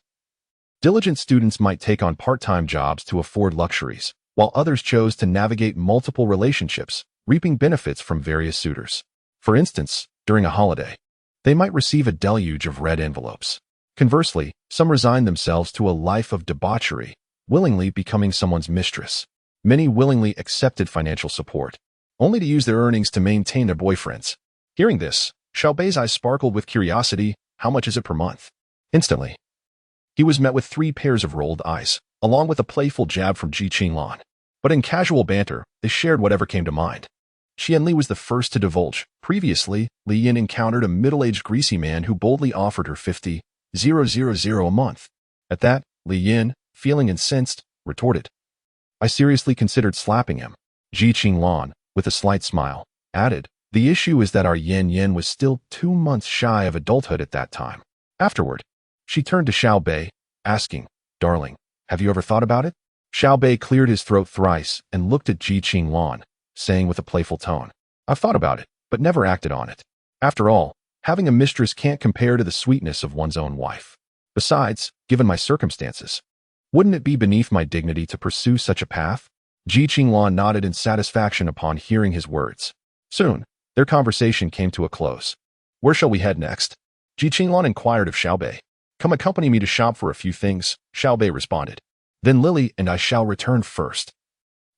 Diligent students might take on part-time jobs to afford luxuries, while others chose to navigate multiple relationships, reaping benefits from various suitors. For instance, during a holiday, they might receive a deluge of red envelopes. Conversely, some resigned themselves to a life of debauchery, willingly becoming someone's mistress. Many willingly accepted financial support, only to use their earnings to maintain their boyfriends. Hearing this, Xiao Bei's eyes sparkled with curiosity. How much is it per month? Instantly, he was met with 3 pairs of rolled eyes, along with a playful jab from Ji Qinglan. But in casual banter, they shared whatever came to mind. Qianli was the first to divulge. Previously, Li Yin encountered a middle-aged greasy man who boldly offered her 50,000 a month. At that, Li Yin, feeling incensed, retorted, I seriously considered slapping him. Ji Qinglan, with a slight smile, added, the issue is that our Yin was still 2 months shy of adulthood at that time. Afterward, she turned to Xiao Beih, asking, darling, have you ever thought about it? Xiao Beih cleared his throat thrice and looked at Ji Qinglan, saying with a playful tone, I've thought about it, but never acted on it. After all, having a mistress can't compare to the sweetness of one's own wife. Besides, given my circumstances, wouldn't it be beneath my dignity to pursue such a path? Ji Qinglan nodded in satisfaction upon hearing his words. Soon, their conversation came to a close. Where shall we head next? Ji Qinglan inquired of Xiao Beih. Come accompany me to shop for a few things, Xiao Beih responded. Then Lily and I shall return first.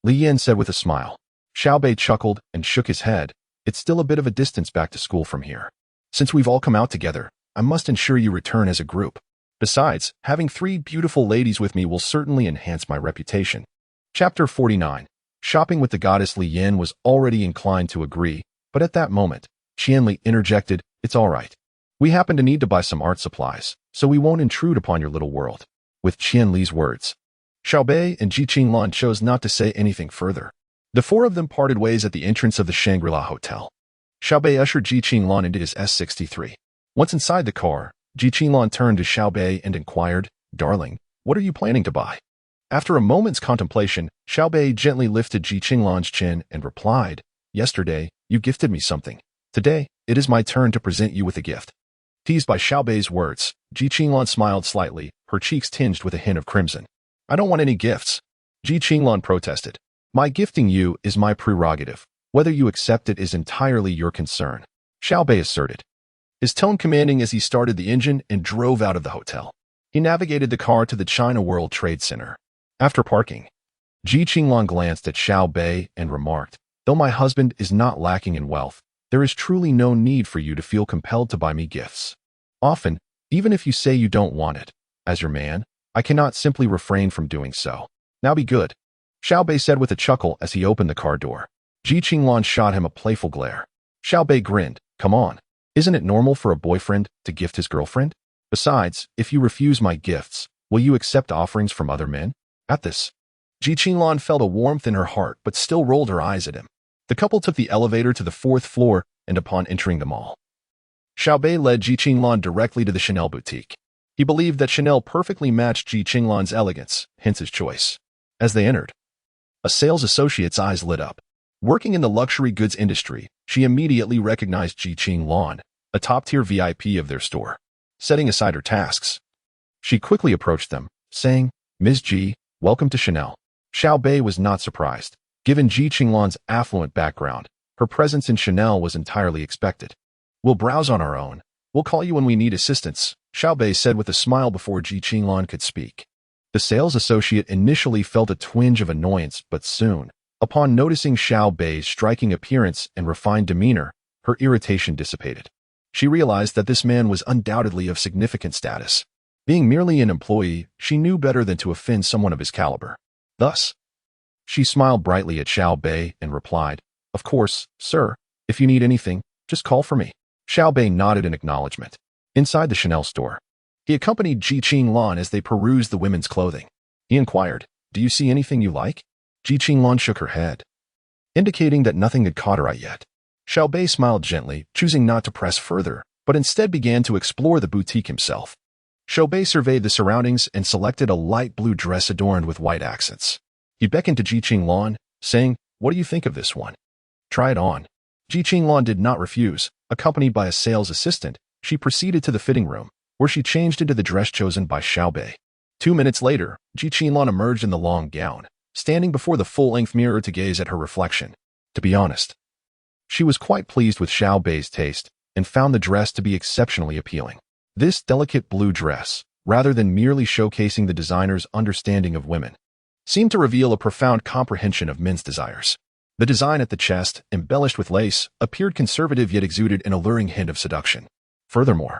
Li Yin said with a smile. Xiao Beih chuckled and shook his head. It's still a bit of a distance back to school from here. Since we've all come out together, I must ensure you return as a group. Besides, having 3 beautiful ladies with me will certainly enhance my reputation. Chapter 49. Shopping with the goddess. Li Yin was already inclined to agree, but at that moment, Qianli interjected, it's all right. We happen to need to buy some art supplies, so we won't intrude upon your little world. With Qianli's words, Xiao Beih and Ji Qinglan chose not to say anything further. The 4 of them parted ways at the entrance of the Shangri-La Hotel. Xiao Beih ushered Ji Qinglan into his S63. Once inside the car, Ji Qinglan turned to Xiao Beih and inquired, darling, what are you planning to buy? After a moment's contemplation, Xiao Beih gently lifted Ji Qinglan's chin and replied, yesterday, you gifted me something. Today, it is my turn to present you with a gift. Teased by Xiao Bei's words, Ji Qinglan smiled slightly, her cheeks tinged with a hint of crimson. I don't want any gifts. Ji Qinglan protested. My gifting you is my prerogative. Whether you accept it is entirely your concern. Xiao Beih asserted. his tone commanding as he started the engine and drove out of the hotel. He navigated the car to the China World Trade Center. After parking, Ji Qinglan glanced at Xiao Beih and remarked, "Though my husband is not lacking in wealth, there is truly no need for you to feel compelled to buy me gifts. Often, even if you say you don't want it, as your man, I cannot simply refrain from doing so. Now be good," Xiao Beih said with a chuckle as he opened the car door. Ji Qinglan shot him a playful glare. Xiao Beih grinned, "Come on. Isn't it normal for a boyfriend to gift his girlfriend? Besides, if you refuse my gifts, will you accept offerings from other men?" At this, Ji Qinglan felt a warmth in her heart but still rolled her eyes at him. The couple took the elevator to the 4th floor, and upon entering the mall, Xiao Beih led Ji Qinglan directly to the Chanel boutique. He believed that Chanel perfectly matched Ji Qinglan's elegance, hence his choice. As they entered, a sales associate's eyes lit up. Working in the luxury goods industry, she immediately recognized Ji Qinglan, a top-tier VIP of their store. Setting aside her tasks, she quickly approached them, saying, "Ms. Ji, welcome to Chanel." Xiao Beih was not surprised. Given Ji Qinglan's affluent background, her presence in Chanel was entirely expected. "We'll browse on our own. We'll call you when we need assistance," Xiao Beih said with a smile before Ji Qinglan could speak. The sales associate initially felt a twinge of annoyance, but soon, upon noticing Xiao Beih's striking appearance and refined demeanor, her irritation dissipated. She realized that this man was undoubtedly of significant status. Being merely an employee, she knew better than to offend someone of his caliber. Thus, she smiled brightly at Xiao Beih and replied, "Of course, sir. If you need anything, just call for me." Xiao Beih nodded in acknowledgement. Inside the Chanel store, he accompanied Ji Qinglan as they perused the women's clothing. He inquired, "Do you see anything you like?" Ji Qinglan shook her head, indicating that nothing had caught her eye yet. Xiao Beih smiled gently, choosing not to press further, but instead began to explore the boutique himself. Xiao Beih surveyed the surroundings and selected a light blue dress adorned with white accents. He beckoned to Ji Qinglan, saying, "What do you think of this one? Try it on." Ji Qinglan did not refuse. Accompanied by a sales assistant, she proceeded to the fitting room, where she changed into the dress chosen by Xiao Beih. 2 minutes later, Ji Qinglan emerged in the long gown, standing before the full-length mirror to gaze at her reflection. To be honest, she was quite pleased with Xiao Beih's taste and found the dress to be exceptionally appealing. This delicate blue dress, rather than merely showcasing the designer's understanding of women, seemed to reveal a profound comprehension of men's desires. The design at the chest, embellished with lace, appeared conservative yet exuded an alluring hint of seduction. Furthermore,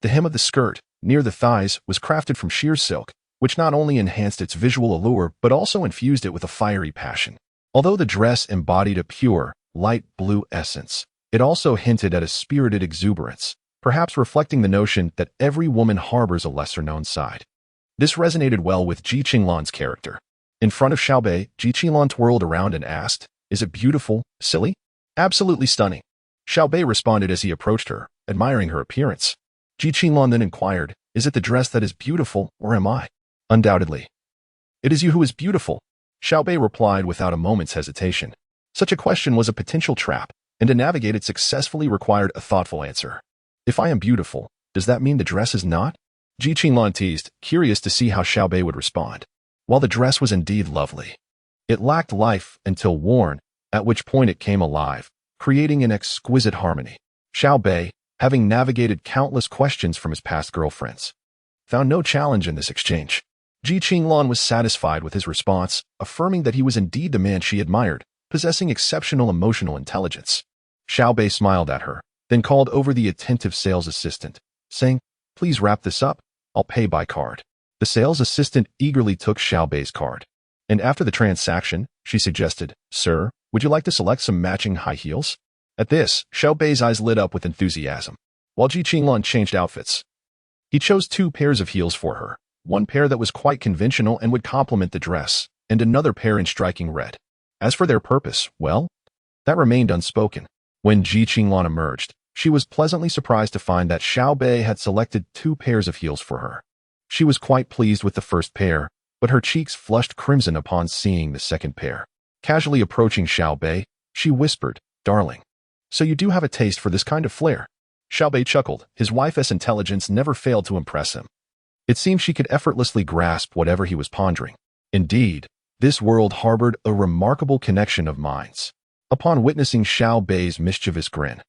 the hem of the skirt, near the thighs, was crafted from sheer silk, which not only enhanced its visual allure but also infused it with a fiery passion. Although the dress embodied a pure, light blue essence, it also hinted at a spirited exuberance, perhaps reflecting the notion that every woman harbors a lesser-known side. This resonated well with Ji Qinglan's character. In front of Xiao Beih, Ji Qinglan twirled around and asked, "Is it beautiful, silly?" "Absolutely stunning," Xiao Beih responded as he approached her, admiring her appearance. Ji Qinglan then inquired, "Is it the dress that is beautiful, or am I?" "Undoubtedly. It is you who is beautiful," Xiao Beih replied without a moment's hesitation. Such a question was a potential trap, and to navigate it successfully required a thoughtful answer. "If I am beautiful, does that mean the dress is not?" Ji Qinglan teased, curious to see how Xiao Beih would respond. While the dress was indeed lovely, it lacked life until worn, at which point it came alive, creating an exquisite harmony. Xiao Beih, having navigated countless questions from his past girlfriends, found no challenge in this exchange. Ji Qinglan was satisfied with his response, affirming that he was indeed the man she admired, possessing exceptional emotional intelligence. Xiao Beih smiled at her, then called over the attentive sales assistant, saying, "Please wrap this up. I'll pay by card." The sales assistant eagerly took Xiao Beih's card, and after the transaction, she suggested, "Sir, would you like to select some matching high heels?" At this, Xiao Beih's eyes lit up with enthusiasm. While Ji Qinglan changed outfits, he chose 2 pairs of heels for her, one pair that was quite conventional and would complement the dress, and another pair in striking red. As for their purpose, well, that remained unspoken. When Ji Qinglan emerged, she was pleasantly surprised to find that Xiao Beih had selected 2 pairs of heels for her. She was quite pleased with the first pair, but her cheeks flushed crimson upon seeing the second pair. Casually approaching Xiao Beih, she whispered, "Darling, so you do have a taste for this kind of flair." Xiao Beih chuckled. His wife's intelligence never failed to impress him. It seemed she could effortlessly grasp whatever he was pondering. Indeed, this world harbored a remarkable connection of minds. Upon witnessing Xiao Beih's mischievous grin,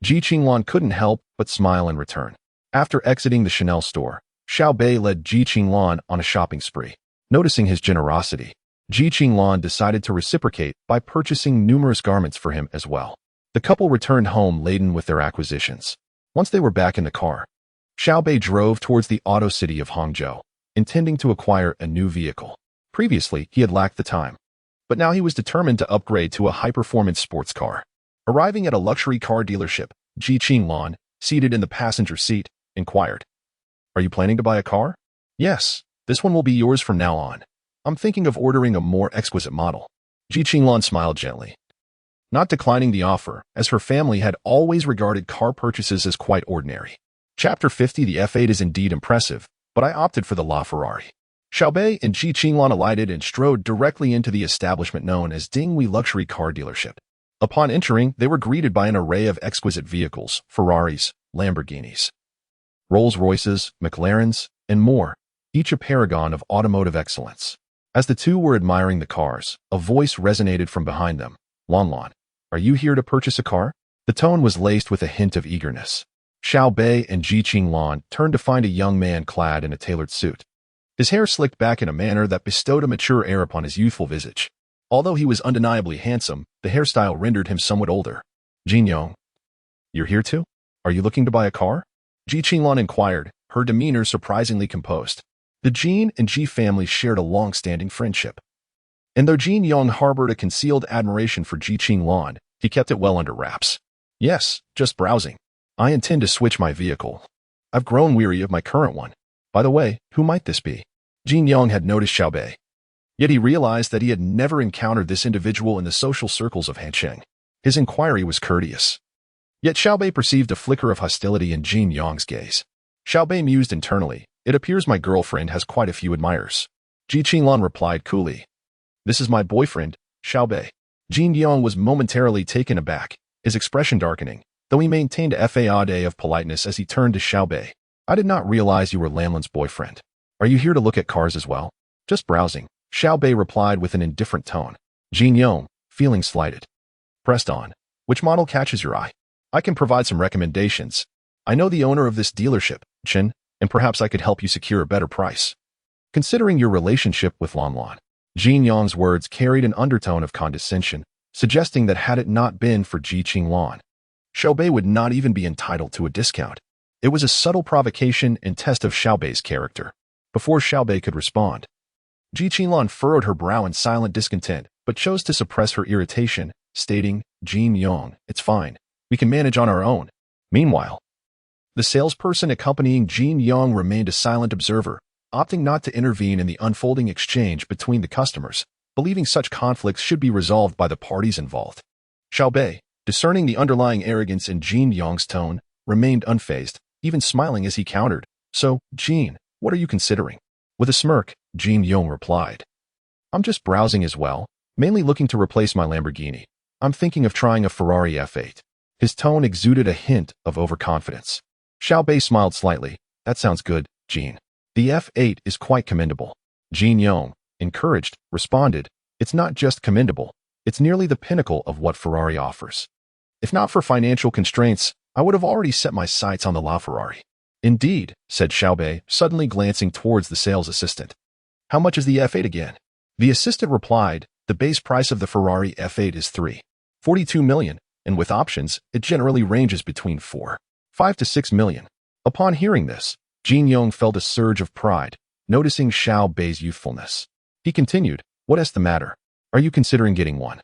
Ji Qinglan couldn't help but smile in return. After exiting the Chanel store, Xiao Beih led Ji Qinglan on a shopping spree. Noticing his generosity, Ji Qinglan decided to reciprocate by purchasing numerous garments for him as well. The couple returned home laden with their acquisitions. Once they were back in the car, Xiao Beih drove towards the auto city of Hangzhou, intending to acquire a new vehicle. Previously, he had lacked the time, but now he was determined to upgrade to a high-performance sports car. Arriving at a luxury car dealership, Ji Qinglan, seated in the passenger seat, inquired, "Are you planning to buy a car?" "Yes, this one will be yours from now on. I'm thinking of ordering a more exquisite model." Ji Qinglan smiled gently, not declining the offer, as her family had always regarded car purchases as quite ordinary. Chapter 50. The F8 is indeed impressive, but I opted for the LaFerrari. Xiao Beih and Ji Qinglan alighted and strode directly into the establishment known as Dinghui Luxury Car Dealership. Upon entering, they were greeted by an array of exquisite vehicles, Ferraris, Lamborghinis, Rolls-Royces, McLarens, and more, each a paragon of automotive excellence. As the two were admiring the cars, a voice resonated from behind them. "Lan, are you here to purchase a car?" The tone was laced with a hint of eagerness. Xiao Beih and Ji Qinglan turned to find a young man clad in a tailored suit. His hair slicked back in a manner that bestowed a mature air upon his youthful visage. Although he was undeniably handsome, the hairstyle rendered him somewhat older. "Jin Yong, you're here too? Are you looking to buy a car?" Ji Qinglan inquired, her demeanor surprisingly composed. The Jin and Ji families shared a long-standing friendship. And though Jin Yong harbored a concealed admiration for Ji Qinglan, he kept it well under wraps. "Yes, just browsing. I intend to switch my vehicle. I've grown weary of my current one. By the way, who might this be?" Jin Yong had noticed Xiao Beih. Yet he realized that he had never encountered this individual in the social circles of Hansheng. His inquiry was courteous. Yet Xiao Beih perceived a flicker of hostility in Jin Yong's gaze. Xiao Beih mused internally, "It appears my girlfriend has quite a few admirers." Ji Qinglan replied coolly, "This is my boyfriend, Xiao Beih." Jin Yong was momentarily taken aback, his expression darkening, though he maintained a facade of politeness as he turned to Xiao Beih. "I did not realize you were Lanlin's boyfriend. Are you here to look at cars as well?" "Just browsing," Xiao Beih replied with an indifferent tone. Jin Yong, feeling slighted, pressed on, "Which model catches your eye? I can provide some recommendations. I know the owner of this dealership, Chen, and perhaps I could help you secure a better price." Considering your relationship with Lan, Jin Yong's words carried an undertone of condescension, suggesting that had it not been for Ji Qinglan, Xiao Beih would not even be entitled to a discount. It was a subtle provocation and test of Xiao Bei's character. Before Xiao Beih could respond, Ji Qinglan furrowed her brow in silent discontent, but chose to suppress her irritation, stating, "Jin Yong, it's fine. We can manage on our own." Meanwhile, the salesperson accompanying Jin Yong remained a silent observer, opting not to intervene in the unfolding exchange between the customers, believing such conflicts should be resolved by the parties involved. Xiao Beih, discerning the underlying arrogance in Jin Yong's tone, remained unfazed, even smiling as he countered, "So, Jin, what are you considering?" With a smirk, Jin Yong replied, "I'm just browsing as well, mainly looking to replace my Lamborghini. I'm thinking of trying a Ferrari F8. His tone exuded a hint of overconfidence. Xiao Beih smiled slightly. "That sounds good, Jin. The F8 is quite commendable." Jin Yong, encouraged, responded, "It's not just commendable, it's nearly the pinnacle of what Ferrari offers. If not for financial constraints, I would have already set my sights on the LaFerrari." "Indeed," said Xiao Beih, suddenly glancing towards the sales assistant. "How much is the F8 again?" The assistant replied, "The base price of the Ferrari F8 is 3.42 million, and with options, it generally ranges between 4.5 to 6 million. Upon hearing this, Jin Yong felt a surge of pride, noticing Xiao Bei's youthfulness. He continued, "What's the matter? Are you considering getting one?"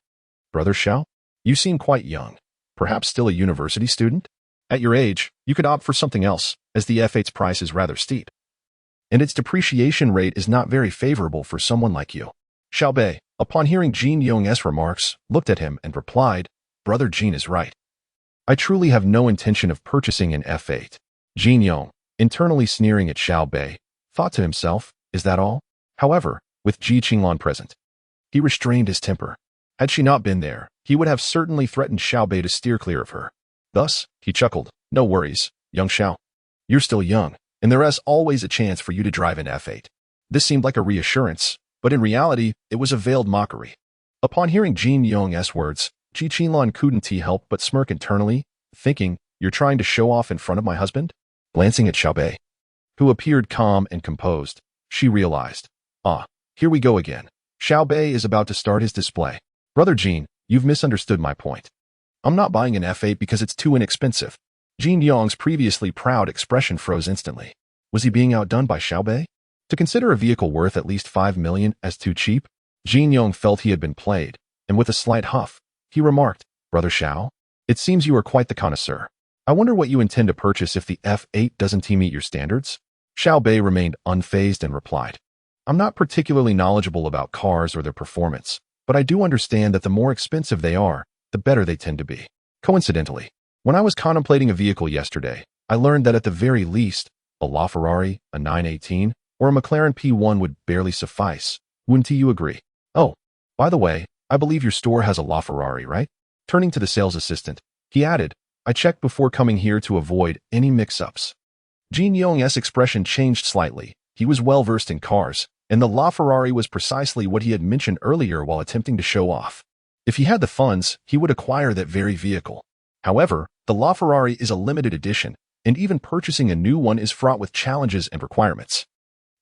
"Brother Xiao, you seem quite young. Perhaps still a university student? At your age, you could opt for something else, as the F8's price is rather steep, and its depreciation rate is not very favorable for someone like you." Xiao Beih, upon hearing Jin Yong's remarks, looked at him and replied, "Brother Jin is right. I truly have no intention of purchasing an F8. Jin Yong, internally sneering at Xiao Beih, thought to himself, "Is that all?" However, with Ji Qinglan present, he restrained his temper. Had she not been there, he would have certainly threatened Xiao Beih to steer clear of her. Thus, he chuckled, "No worries, young Xiao. You're still young, and there is always a chance for you to drive an F8. This seemed like a reassurance, but in reality, it was a veiled mockery. Upon hearing Jin Yong's words, Ji Qinglan couldn't help but smirk internally, thinking, You're trying to show off in front of my husband? Glancing at Xiao Beih, who appeared calm and composed, she realized. Ah, here we go again. Xiao Beih is about to start his display. Brother Jean, you've misunderstood my point. I'm not buying an F8 because it's too inexpensive. Jean Yong's previously proud expression froze instantly. Was he being outdone by Xiao Beih? To consider a vehicle worth at least 5 million as too cheap, Jean Yong felt he had been played, and with a slight huff, he remarked, Brother Xiao, it seems you are quite the connoisseur. I wonder what you intend to purchase if the F8 doesn't meet your standards? Xiao Beih remained unfazed and replied, I'm not particularly knowledgeable about cars or their performance, but I do understand that the more expensive they are, the better they tend to be. Coincidentally, when I was contemplating a vehicle yesterday, I learned that at the very least, a LaFerrari, a 918, or a McLaren P1 would barely suffice. Wouldn't you agree? Oh, by the way, I believe your store has a LaFerrari, right? Turning to the sales assistant, he added, I checked before coming here to avoid any mix-ups. Jean Yong's expression changed slightly. He was well-versed in cars, and the LaFerrari was precisely what he had mentioned earlier while attempting to show off. If he had the funds, he would acquire that very vehicle. However, the LaFerrari is a limited edition, and even purchasing a new one is fraught with challenges and requirements.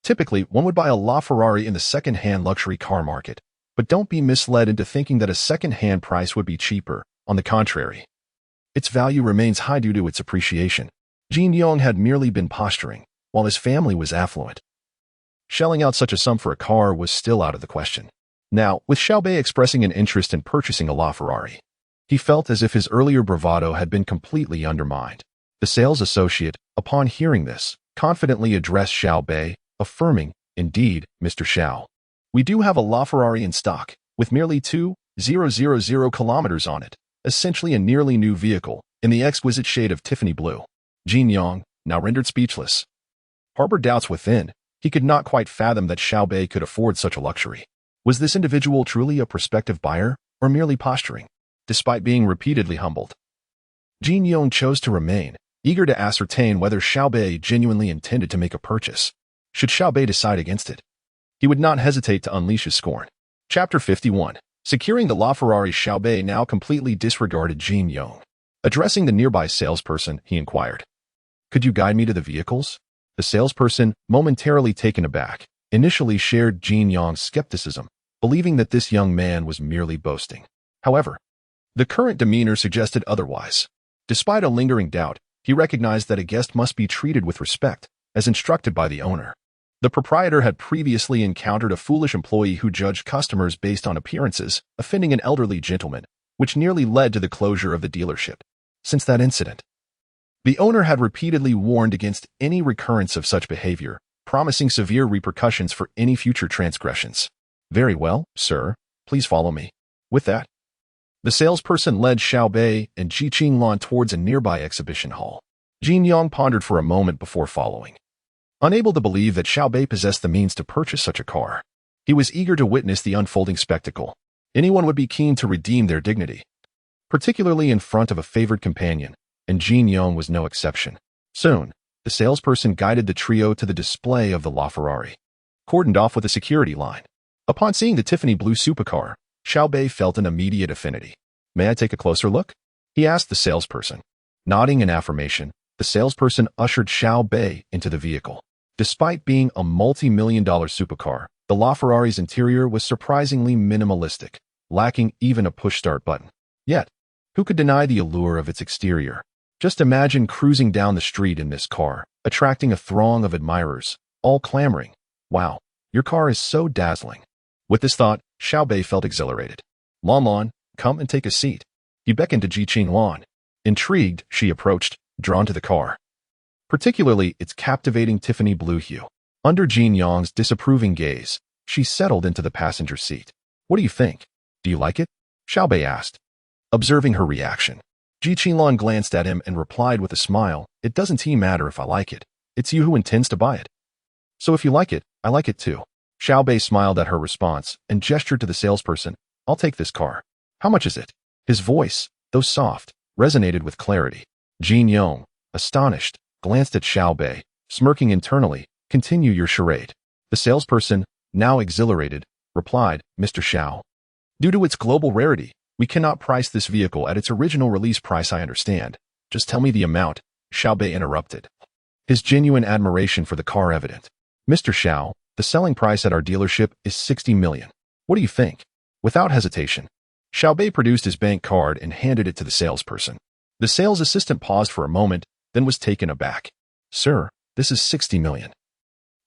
Typically, one would buy a LaFerrari in the second-hand luxury car market, but don't be misled into thinking that a second-hand price would be cheaper. On the contrary, its value remains high due to its appreciation. Jean Yong had merely been posturing, while his family was affluent. Shelling out such a sum for a car was still out of the question. Now, with Xiao Beih expressing an interest in purchasing a LaFerrari, he felt as if his earlier bravado had been completely undermined. The sales associate, upon hearing this, confidently addressed Xiao Beih, affirming, Indeed, Mr. Xiao, we do have a LaFerrari in stock, with merely 2,000 kilometers on it, essentially a nearly new vehicle, in the exquisite shade of Tiffany blue. Jean Yong, now rendered speechless, harbored doubts within. He could not quite fathom that Xiao Beih could afford such a luxury. Was this individual truly a prospective buyer, or merely posturing? Despite being repeatedly humbled, Jean Yong chose to remain, eager to ascertain whether Xiao Beih genuinely intended to make a purchase. Should Xiao Beih decide against it, he would not hesitate to unleash his scorn. Chapter 51. Securing the LaFerrari. Xiao Beih now completely disregarded Jean Yong. Addressing the nearby salesperson, he inquired, Could you guide me to the vehicles? The salesperson, momentarily taken aback, initially shared Jean Yong's skepticism, believing that this young man was merely boasting. However, the current demeanor suggested otherwise. Despite a lingering doubt, he recognized that a guest must be treated with respect, as instructed by the owner. The proprietor had previously encountered a foolish employee who judged customers based on appearances, offending an elderly gentleman, which nearly led to the closure of the dealership. Since that incident, the owner had repeatedly warned against any recurrence of such behavior, promising severe repercussions for any future transgressions. Very well, sir, please follow me. With that, the salesperson led Xiao Beih and Ji Qinglan towards a nearby exhibition hall. Jean Yong pondered for a moment before following. Unable to believe that Xiao Beih possessed the means to purchase such a car, he was eager to witness the unfolding spectacle. Anyone would be keen to redeem their dignity, particularly in front of a favored companion, and Jean Yong was no exception. Soon, the salesperson guided the trio to the display of the LaFerrari, cordoned off with a security line. Upon seeing the Tiffany blue supercar, Xiao Beih felt an immediate affinity. May I take a closer look? He asked the salesperson. Nodding in affirmation, the salesperson ushered Xiao Beih into the vehicle. Despite being a multi-million-dollar supercar, the LaFerrari's interior was surprisingly minimalistic, lacking even a push-start button. Yet, who could deny the allure of its exterior? Just imagine cruising down the street in this car, attracting a throng of admirers, all clamoring, Wow, your car is so dazzling. With this thought, Xiao Beih felt exhilarated. Lan Lan, come and take a seat. He beckoned to Ji Qinglan. Intrigued, she approached, drawn to the car, particularly its captivating Tiffany blue hue. Under Jean Yong's disapproving gaze, she settled into the passenger seat. What do you think? Do you like it? Xiao Beih asked. Observing her reaction, Ji Qinglan glanced at him and replied with a smile, It doesn't matter if I like it. It's you who intends to buy it. So if you like it, I like it too. Xiao Beih smiled at her response and gestured to the salesperson, I'll take this car. How much is it? His voice, though soft, resonated with clarity. Jean Yong, astonished, glanced at Xiao Beih, smirking internally, Continue your charade. The salesperson, now exhilarated, replied, Mr. Xiao. Due to its global rarity, we cannot price this vehicle at its original release price. I understand. Just tell me the amount, Xiao Bei interrupted, his genuine admiration for the car evident. Mr. Xiao, the selling price at our dealership is 60 million. What do you think? Without hesitation, Xiao Bei produced his bank card and handed it to the salesperson. The sales assistant paused for a moment, then was taken aback. Sir, this is 60 million.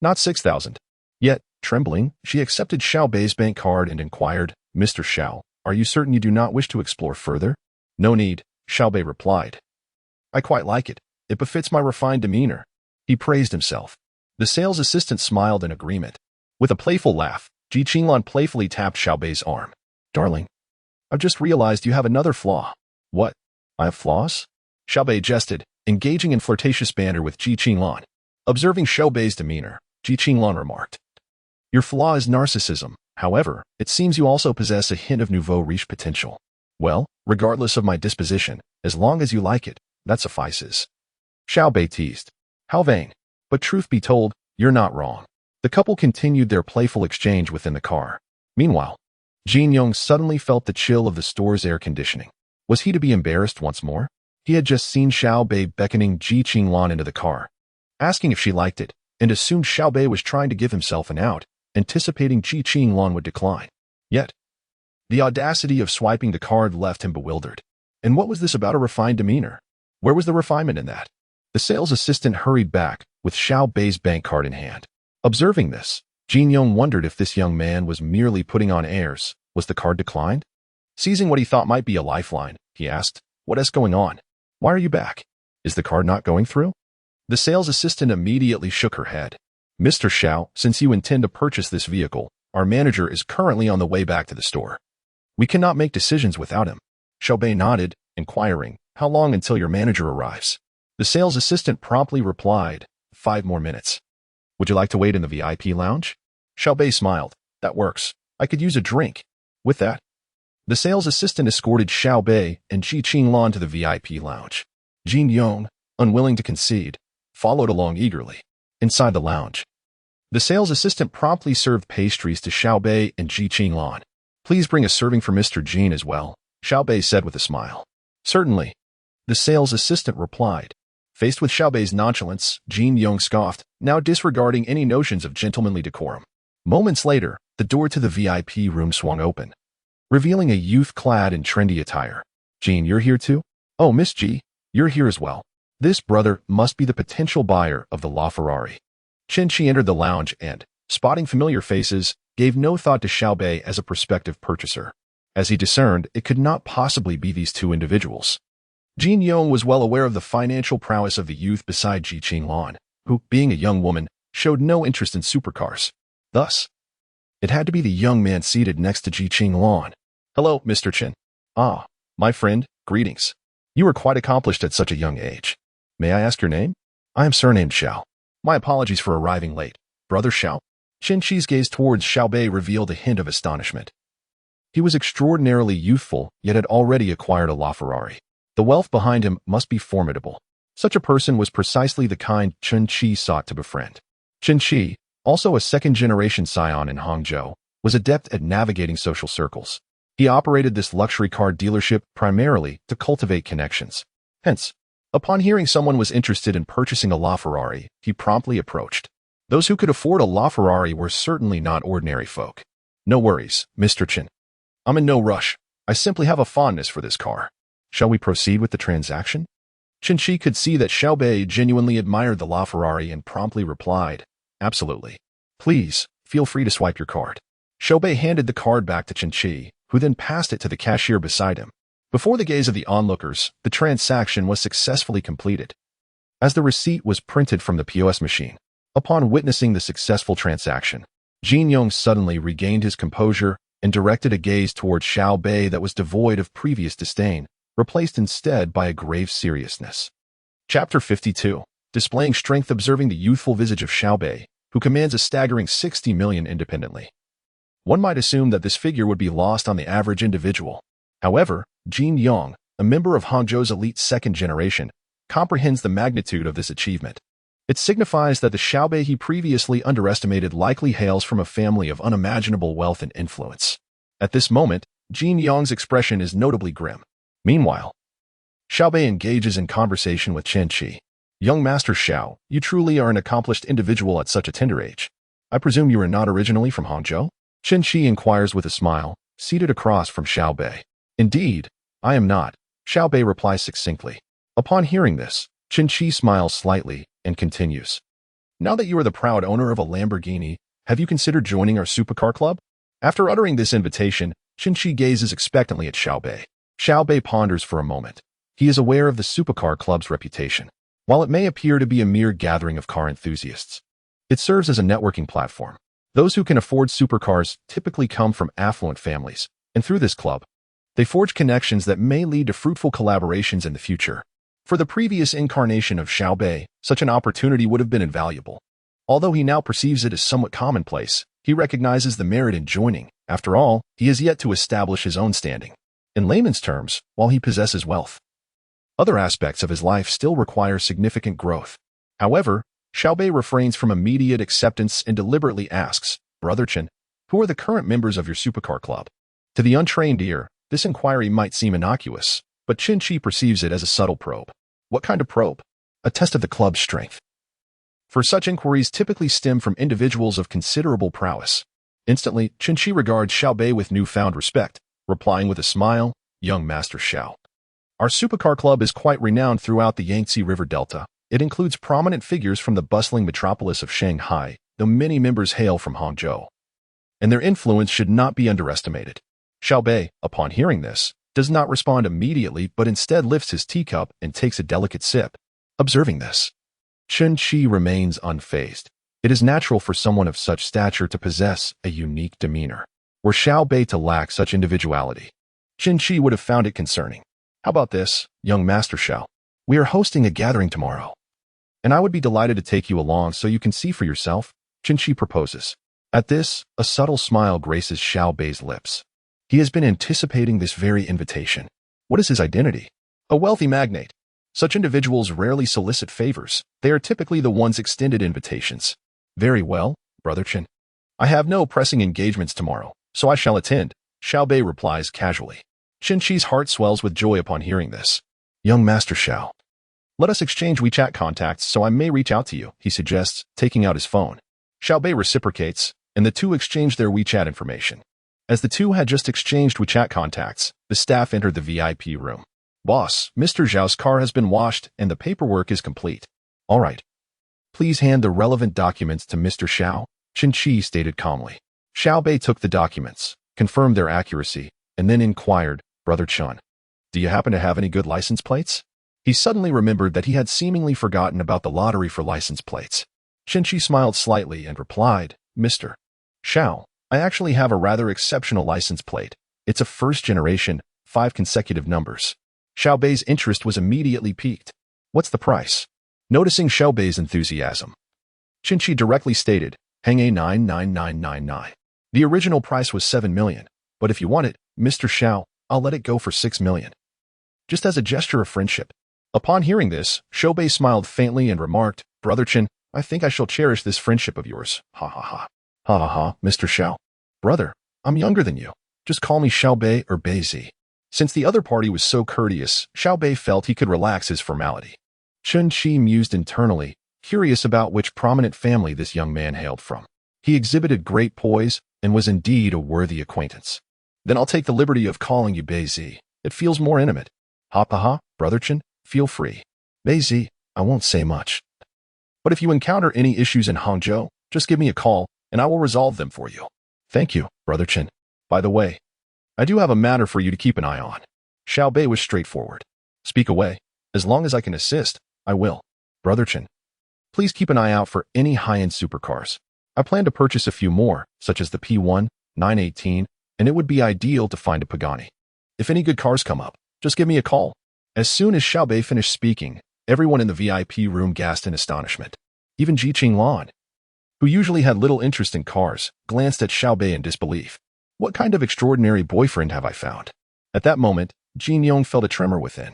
Not 6,000. Yet, trembling, she accepted Xiao Bei's bank card and inquired, Mr. Xiao, are you certain you do not wish to explore further? No need, Xiao Bei replied. I quite like it. It befits my refined demeanor. He praised himself. The sales assistant smiled in agreement. With a playful laugh, Ji Qinglan playfully tapped Xiao Bei's arm. Darling, I've just realized you have another flaw. What? I have flaws? Xiao Bei jested, engaging in flirtatious banter with Ji Qinglan. Observing Xiao Bei's demeanor, Ji Qinglan remarked, your flaw is narcissism. However, it seems you also possess a hint of nouveau riche potential. Well, regardless of my disposition, as long as you like it, that suffices. Xiao Bei teased. How vain. But truth be told, you're not wrong. The couple continued their playful exchange within the car. Meanwhile, Jin Yong suddenly felt the chill of the store's air conditioning. Was he to be embarrassed once more? He had just seen Xiao Bei beckoning Ji Qinglan into the car, asking if she liked it, and assumed Xiao Bei was trying to give himself an out, anticipating Ji Qinglan would decline. Yet, the audacity of swiping the card left him bewildered. And what was this about a refined demeanor? Where was the refinement in that? The sales assistant hurried back, with Xiao Bei's bank card in hand. Observing this, Jin Yong wondered if this young man was merely putting on airs. Was the card declined? Seizing what he thought might be a lifeline, he asked, what is going on? Why are you back? Is the card not going through? The sales assistant immediately shook her head. Mr. Xiao, since you intend to purchase this vehicle, our manager is currently on the way back to the store. We cannot make decisions without him. Xiao Bei nodded, inquiring, how long until your manager arrives? The sales assistant promptly replied, 5 more minutes. Would you like to wait in the VIP lounge? Xiao Bei smiled. That works. I could use a drink. With that, the sales assistant escorted Xiao Bei and Ji Qinglan to the VIP lounge. Jin Yong, unwilling to concede, followed along eagerly. Inside the lounge, the sales assistant promptly served pastries to Xiao Bei and Ji Qinglan. Please bring a serving for Mr. Jin as well, Xiao Bei said with a smile. Certainly, the sales assistant replied. Faced with Xiao Bei's nonchalance, Jin Yong scoffed, now disregarding any notions of gentlemanly decorum. Moments later, the door to the VIP room swung open, revealing a youth clad in trendy attire. Jin, you're here too? Oh, Miss Ji, you're here as well. This brother must be the potential buyer of the LaFerrari. Chen Qi entered the lounge and, spotting familiar faces, gave no thought to Xiao Bei as a prospective purchaser. As he discerned, it could not possibly be these two individuals. Jin Yong was well aware of the financial prowess of the youth beside Ji Qinglan, who, being a young woman, showed no interest in supercars. Thus, it had to be the young man seated next to Ji Qinglan. Hello, Mr. Chen. Ah, my friend, greetings. You are quite accomplished at such a young age. May I ask your name? I am surnamed Xiao. My apologies for arriving late. Brother Xiao? Chen Qi's gaze towards Xiao Bei revealed a hint of astonishment. He was extraordinarily youthful, yet had already acquired a LaFerrari. The wealth behind him must be formidable. Such a person was precisely the kind Chen Qi sought to befriend. Chen Qi, also a second-generation scion in Hangzhou, was adept at navigating social circles. He operated this luxury car dealership primarily to cultivate connections. Hence, upon hearing someone was interested in purchasing a LaFerrari, he promptly approached. Those who could afford a LaFerrari were certainly not ordinary folk. No worries, Mr. Chen. I'm in no rush. I simply have a fondness for this car. Shall we proceed with the transaction? Chen Qi could see that Xiao Bei genuinely admired the LaFerrari and promptly replied, absolutely. Please, feel free to swipe your card. Xiao Bei handed the card back to Chen Qi, who then passed it to the cashier beside him. Before the gaze of the onlookers, the transaction was successfully completed. As the receipt was printed from the POS machine, upon witnessing the successful transaction, Jin Yong suddenly regained his composure and directed a gaze towards Xiao Bei that was devoid of previous disdain, replaced instead by a grave seriousness. Chapter 52. Displaying strength. Observing the youthful visage of Xiao Bei, who commands a staggering 60 million independently. One might assume that this figure would be lost on the average individual. However, Jin Yong, a member of Hangzhou's elite second generation, comprehends the magnitude of this achievement. It signifies that the Xiao Bei he previously underestimated likely hails from a family of unimaginable wealth and influence. At this moment, Jin Yong's expression is notably grim. Meanwhile, Xiao Bei engages in conversation with Chen Qi. Young Master Xiao, you truly are an accomplished individual at such a tender age. I presume you are not originally from Hangzhou? Chen Qi inquires with a smile, seated across from Xiao Bei. Indeed, I am not, Xiao Bei replies succinctly. Upon hearing this, Chen Qi smiles slightly and continues. Now that you are the proud owner of a Lamborghini, have you considered joining our supercar club? After uttering this invitation, Chen Qi gazes expectantly at Xiao Bei. Xiao Bei ponders for a moment. He is aware of the supercar club's reputation. While it may appear to be a mere gathering of car enthusiasts, it serves as a networking platform. Those who can afford supercars typically come from affluent families, and through this club, they forge connections that may lead to fruitful collaborations in the future. For the previous incarnation of Xiao Bei, such an opportunity would have been invaluable. Although he now perceives it as somewhat commonplace, he recognizes the merit in joining. After all, he has yet to establish his own standing. In layman's terms, while he possesses wealth, other aspects of his life still require significant growth. However, Xiao Bei refrains from immediate acceptance and deliberately asks, Brother Chen, who are the current members of your supercar club? To the untrained ear, this inquiry might seem innocuous, but Chen Qi perceives it as a subtle probe. What kind of probe? A test of the club's strength. For such inquiries typically stem from individuals of considerable prowess. Instantly, Chen Qi regards Xiao Bei with newfound respect, replying with a smile, Young Master Xiao. Our supercar club is quite renowned throughout the Yangtze River Delta. It includes prominent figures from the bustling metropolis of Shanghai, though many members hail from Hangzhou. And their influence should not be underestimated. Xiao Bei, upon hearing this, does not respond immediately but instead lifts his teacup and takes a delicate sip. Observing this, Chen Qi remains unfazed. It is natural for someone of such stature to possess a unique demeanor. Were Xiao Bei to lack such individuality, Chen Qi would have found it concerning. How about this, young Master Xiao? We are hosting a gathering tomorrow, and I would be delighted to take you along so you can see for yourself, Chen Qi proposes. At this, a subtle smile graces Xiao Bei's lips. He has been anticipating this very invitation. What is his identity? A wealthy magnate. Such individuals rarely solicit favors. They are typically the ones extended invitations. Very well, Brother Chen. I have no pressing engagements tomorrow, so I shall attend, Xiao Bei replies casually. Chen Qi's heart swells with joy upon hearing this. Young Master Xiao, let us exchange WeChat contacts so I may reach out to you, he suggests, taking out his phone. Xiao Bei reciprocates, and the two exchange their WeChat information. As the two had just exchanged WeChat contacts, the staff entered the VIP room. Boss, Mr. Zhao's car has been washed and the paperwork is complete. All right. Please hand the relevant documents to Mr. Xiao, Chen Qi stated calmly. Xiao Bei took the documents, confirmed their accuracy, and then inquired, Brother Chen, do you happen to have any good license plates? He suddenly remembered that he had seemingly forgotten about the lottery for license plates. Chen Qi smiled slightly and replied, Mr. Xiao, I actually have a rather exceptional license plate. It's a first generation, 5 consecutive numbers. Xiao Bei's interest was immediately piqued. What's the price? Noticing Xiao Bei's enthusiasm, Chen Qi directly stated, hang a 99999. The original price was 7 million, but if you want it, Mr. Xiao, I'll let it go for 6 million. Just as a gesture of friendship. Upon hearing this, Xiao Bei smiled faintly and remarked, Brother Chen, I think I shall cherish this friendship of yours. Ha ha ha. Ha ha ha, Mr. Xiao. Brother, I'm younger than you. Just call me Xiao Bei or Beizi. Since the other party was so courteous, Xiao Bei felt he could relax his formality. Chen Qi mused internally, curious about which prominent family this young man hailed from. He exhibited great poise and was indeed a worthy acquaintance. Then I'll take the liberty of calling you Beizi. It feels more intimate. Ha ha ha, Brother Chen, feel free. Beizi, I won't say much. But if you encounter any issues in Hangzhou, just give me a call, and I will resolve them for you. Thank you, Brother Chen. By the way, I do have a matter for you to keep an eye on. Xiao Bei was straightforward. Speak away. As long as I can assist, I will. Brother Chen, please keep an eye out for any high-end supercars. I plan to purchase a few more, such as the P1, 918, and it would be ideal to find a Pagani. If any good cars come up, just give me a call. As soon as Xiao Bei finished speaking, everyone in the VIP room gasped in astonishment. Even Ji Qinglan, who usually had little interest in cars, glanced at Xiao Bei in disbelief. What kind of extraordinary boyfriend have I found? At that moment, Jin Yong felt a tremor within.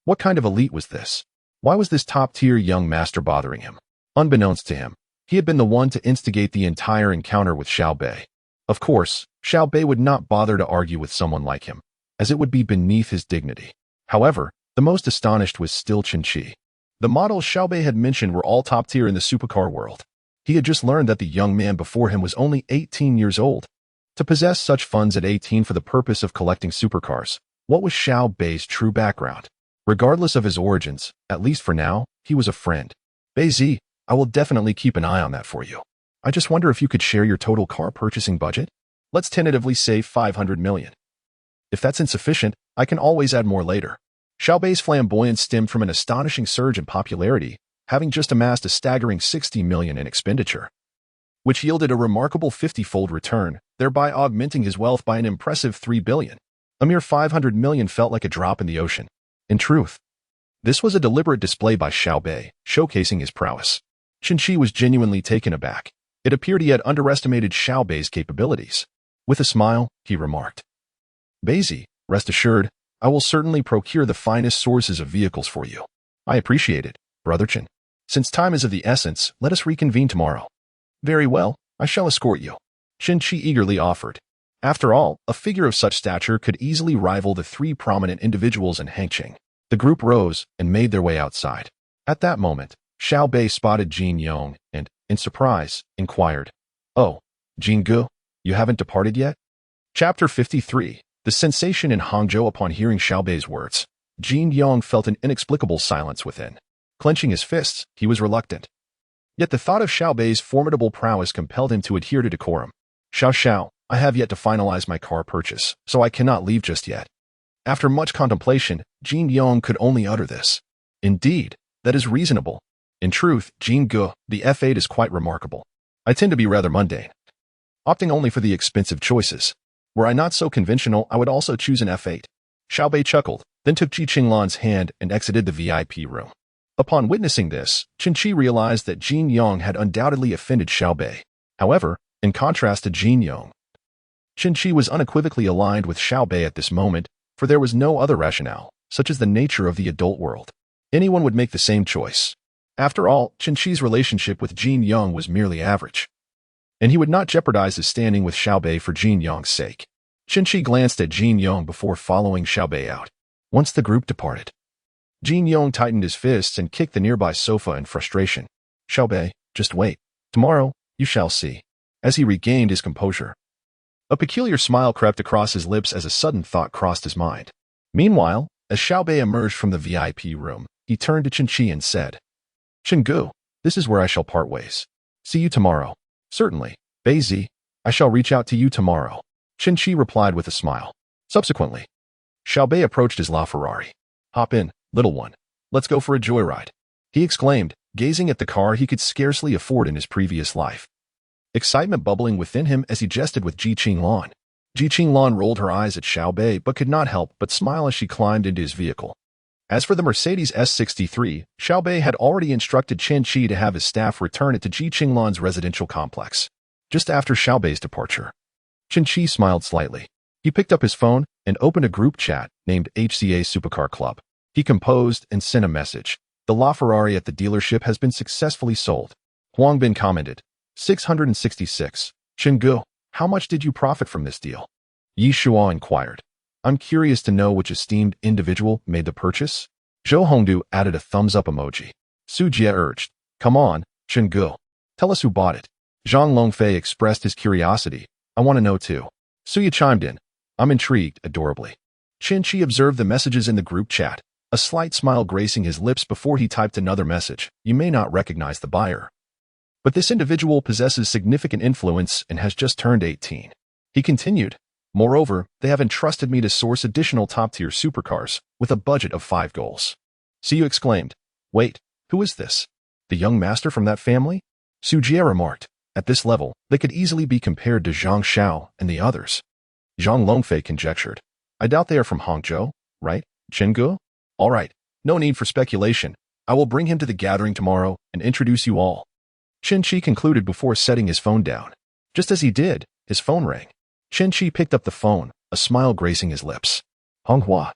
What kind of elite was this? Why was this top-tier young master bothering him? Unbeknownst to him, he had been the one to instigate the entire encounter with Xiao Bei. Of course, Xiao Bei would not bother to argue with someone like him, as it would be beneath his dignity. However, The most astonished was still Qi. The models Xiao Beih had mentioned were all top tier in the supercar world. He had just learned that the young man before him was only 18 years old. To possess such funds at 18 for the purpose of collecting supercars, what was Xiao Beih's true background? Regardless of his origins, at least for now, he was a friend. Beih, I will definitely keep an eye on that for you. I just wonder if you could share your total car purchasing budget? Let's tentatively say 500 million. If that's insufficient, I can always add more later. Xiao Beih's flamboyance stemmed from an astonishing surge in popularity, having just amassed a staggering 60 million in expenditure, which yielded a remarkable 50-fold return, thereby augmenting his wealth by an impressive 3 billion. A mere 500 million felt like a drop in the ocean. In truth, this was a deliberate display by Xiao Beih, showcasing his prowess. Qi was genuinely taken aback. It appeared he had underestimated Xiao Beih's capabilities. With a smile, he remarked, Beih, rest assured, I will certainly procure the finest sources of vehicles for you. I appreciate it, brother Chen. Since time is of the essence, let us reconvene tomorrow. Very well, I shall escort you. Qi eagerly offered. After all, a figure of such stature could easily rival the three prominent individuals in Hangqing. The group rose and made their way outside. At that moment, Xiao Beih spotted Jin Yong and, in surprise, inquired, Oh, Jin Gu, you haven't departed yet? Chapter 53. The sensation in Hangzhou upon hearing Xiao Beih's words. Jin Yong felt an inexplicable silence within. Clenching his fists, he was reluctant. Yet the thought of Xiao Beih's formidable prowess compelled him to adhere to decorum. Xiao, I have yet to finalize my car purchase, so I cannot leave just yet. After much contemplation, Jin Yong could only utter this. Indeed, that is reasonable. In truth, Jin Gu, the F8 is quite remarkable. I tend to be rather mundane, opting only for the expensive choices. Were I not so conventional, I would also choose an F8. Xiao Beih chuckled, then took Ji Qinglan's hand and exited the VIP room. Upon witnessing this, Qi realized that Jin Yong had undoubtedly offended Xiao Beih. However, in contrast to Jin Yong, Qi was unequivocally aligned with Xiao Beih at this moment, for there was no other rationale, such as the nature of the adult world. Anyone would make the same choice. After all, Qi's relationship with Jin Yong was merely average, and he would not jeopardize his standing with Xiao Beih for Jin Yong's sake. Qi glanced at Jin Yong before following Xiao Beih out. Once the group departed, Jin Yong tightened his fists and kicked the nearby sofa in frustration. Xiao Beih, just wait. Tomorrow, you shall see. As he regained his composure, a peculiar smile crept across his lips as a sudden thought crossed his mind. Meanwhile, as Xiao Beih emerged from the VIP room, he turned to Qi and said, Gu, this is where I shall part ways. See you tomorrow. Certainly, Beih, I shall reach out to you tomorrow. Qi replied with a smile. Subsequently, Xiao Beih approached his LaFerrari. Hop in, little one. Let's go for a joyride, he exclaimed, gazing at the car he could scarcely afford in his previous life. Excitement bubbling within him as he jested with Ji Qinglan. Ji Qinglan rolled her eyes at Xiao Beih but could not help but smile as she climbed into his vehicle. As for the Mercedes S63, Xiao Beih had already instructed Qi to have his staff return it to Ji Qinglan's residential complex. Just after Xiao Beih's departure, Qi smiled slightly. He picked up his phone and opened a group chat named HCA Supercar Club. He composed and sent a message. The LaFerrari at the dealership has been successfully sold. Huang Bin commented, 666. Gu, how much did you profit from this deal? Yi Shuo inquired. I'm curious to know which esteemed individual made the purchase. Zhou Hongdu added a thumbs-up emoji. Su Jie urged, come on, Gu, tell us who bought it. Zhang Longfei expressed his curiosity. I want to know too. Suya chimed in. I'm intrigued, adorably. Qi observed the messages in the group chat, a slight smile gracing his lips before he typed another message. You may not recognize the buyer, but this individual possesses significant influence and has just turned 18. He continued, moreover, they have entrusted me to source additional top-tier supercars with a budget of 5 goals. Siyu exclaimed, wait, who is this? The young master from that family? Su Jie remarked, at this level, they could easily be compared to Zhang Xiao and the others. Zhang Longfei conjectured, I doubt they are from Hangzhou, right, Gu? All right, no need for speculation. I will bring him to the gathering tomorrow and introduce you all. Qi concluded before setting his phone down. Just as he did, his phone rang. Qi picked up the phone, a smile gracing his lips. Honghua,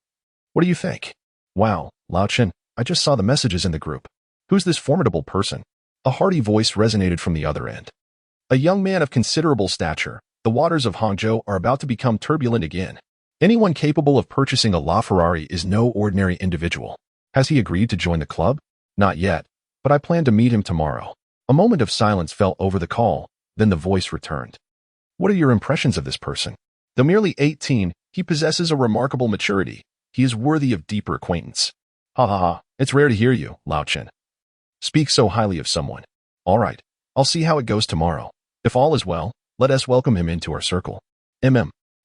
what do you think? Wow, Lao Chen, I just saw the messages in the group. Who's this formidable person? A hearty voice resonated from the other end. A young man of considerable stature. The waters of Hangzhou are about to become turbulent again. Anyone capable of purchasing a LaFerrari is no ordinary individual. Has he agreed to join the club? Not yet, but I plan to meet him tomorrow. A moment of silence fell over the call, then the voice returned. What are your impressions of this person? Though merely 18, he possesses a remarkable maturity. He is worthy of deeper acquaintance. Ha ha ha, it's rare to hear you, Lao Chen. Speak so highly of someone. All right, I'll see how it goes tomorrow. If all is well, let us welcome him into our circle.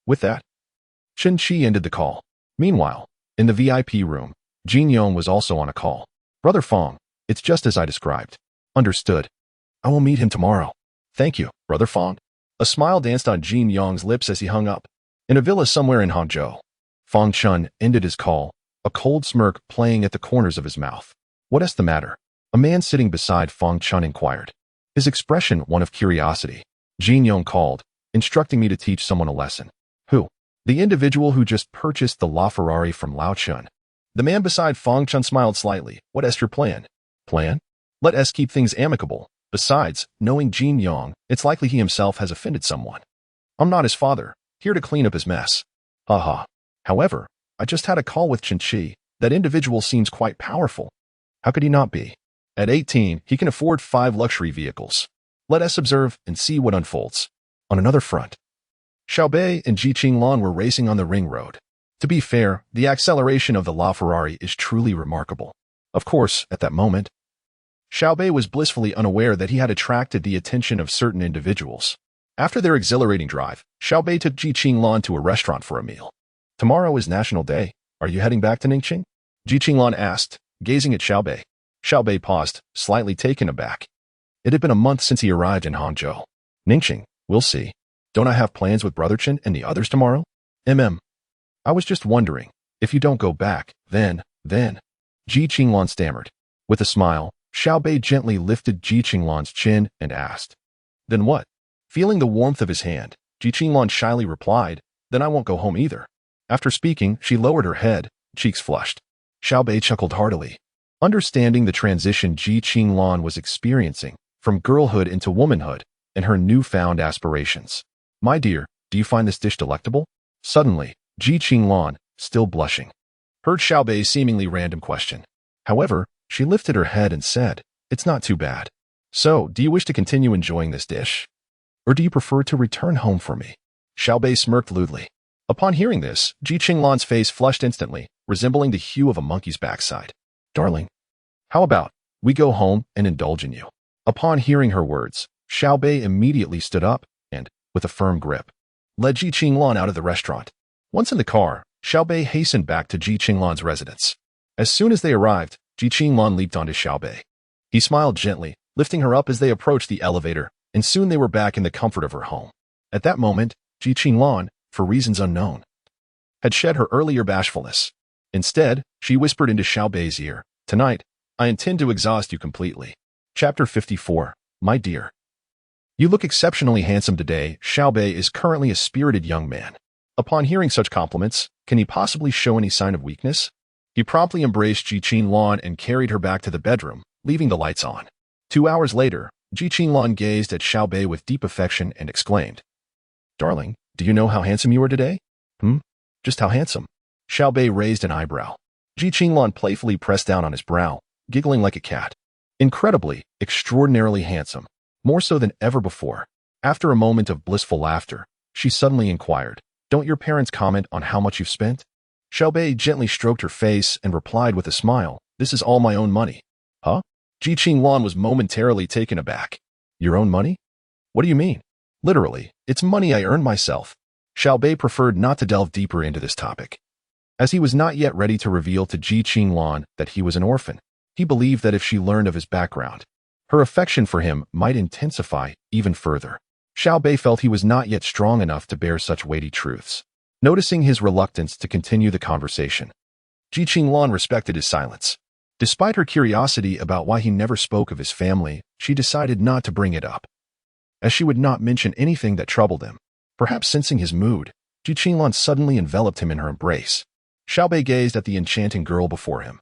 With that, Chen Qi ended the call. Meanwhile, in the VIP room, Jin Yong was also on a call. Brother Fong, it's just as I described. Understood. I will meet him tomorrow. Thank you, Brother Fong. A smile danced on Jin Yong's lips as he hung up. In a villa somewhere in Hangzhou, Fong Chun ended his call, a cold smirk playing at the corners of his mouth. What is the matter? A man sitting beside Fong Chun inquired. His expression one of curiosity. Jin Yong called, instructing me to teach someone a lesson. Who? The individual who just purchased the LaFerrari from Lao Chun. The man beside Fong Chun smiled slightly. What is your plan? Plan? Let us keep things amicable. Besides, knowing Jin Yong, it's likely he himself has offended someone. I'm not his father, here to clean up his mess. Haha. However, I just had a call with Chen Qi. That individual seems quite powerful. How could he not be? At 18, he can afford 5 luxury vehicles. Let us observe and see what unfolds. On another front, Xiao Beih and Ji Qinglan were racing on the ring road. To be fair, the acceleration of the LaFerrari is truly remarkable. Of course, at that moment, Xiao Beih was blissfully unaware that he had attracted the attention of certain individuals. After their exhilarating drive, Xiao Beih took Ji Qinglan to a restaurant for a meal. Tomorrow is National Day. Are you heading back to Ningqing? Ji Qinglan asked, gazing at Xiao Beih. Xiao Beih paused, slightly taken aback. It had been a month since he arrived in Hangzhou. Ningqing, we'll see. Don't I have plans with Brother Chen and the others tomorrow? I was just wondering, if you don't go back, then. Ji Qinglan stammered. With a smile, Xiao Beih gently lifted Ji Qinglan's chin and asked. Then what? Feeling the warmth of his hand, Ji Qinglan shyly replied, then I won't go home either. After speaking, she lowered her head, cheeks flushed. Xiao Beih chuckled heartily. Understanding the transition Ji Qinglan was experiencing, from girlhood into womanhood, and her newfound aspirations. My dear, do you find this dish delectable? Suddenly, Ji Qinglan, still blushing, heard Xiao Bei's seemingly random question. However, she lifted her head and said, it's not too bad. So, do you wish to continue enjoying this dish? Or do you prefer to return home for me? Xiao Beih smirked lewdly. Upon hearing this, Ji Qinglan's face flushed instantly, resembling the hue of a monkey's backside. Darling, how about we go home and indulge in you? Upon hearing her words, Xiao Beih immediately stood up and, with a firm grip, led Ji Qinglan out of the restaurant. Once in the car, Xiao Beih hastened back to Ji Qinglan's residence. As soon as they arrived, Ji Qinglan leaped onto Xiao Beih. He smiled gently, lifting her up as they approached the elevator, and soon they were back in the comfort of her home. At that moment, Ji Qinglan, for reasons unknown, had shed her earlier bashfulness. Instead, she whispered into Xiao Beih's ear, tonight, I intend to exhaust you completely. Chapter 54. My dear. You look exceptionally handsome today. Xiao Beih is currently a spirited young man. Upon hearing such compliments, can he possibly show any sign of weakness? He promptly embraced Ji Qinglan and carried her back to the bedroom, leaving the lights on. 2 hours later, Ji Qinglan gazed at Xiao Beih with deep affection and exclaimed, Darling, do you know how handsome you are today? Just how handsome? Xiao Beih raised an eyebrow. Ji Qinglan playfully pressed down on his brow, giggling like a cat. Incredibly, extraordinarily handsome, more so than ever before. After a moment of blissful laughter, she suddenly inquired, Don't your parents comment on how much you've spent? Xiao Beih gently stroked her face and replied with a smile, This is all my own money. Huh? Ji Qinglan was momentarily taken aback. Your own money? What do you mean? Literally, it's money I earned myself. Xiao Beih preferred not to delve deeper into this topic, as he was not yet ready to reveal to Ji Qinglan that he was an orphan. He believed that if she learned of his background, her affection for him might intensify even further. Xiao Beih felt he was not yet strong enough to bear such weighty truths. Noticing his reluctance to continue the conversation, Ji Qinglan respected his silence. Despite her curiosity about why he never spoke of his family, she decided not to bring it up, as she would not mention anything that troubled him. Perhaps sensing his mood, Ji Qinglan suddenly enveloped him in her embrace. Xiao Beih gazed at the enchanting girl before him,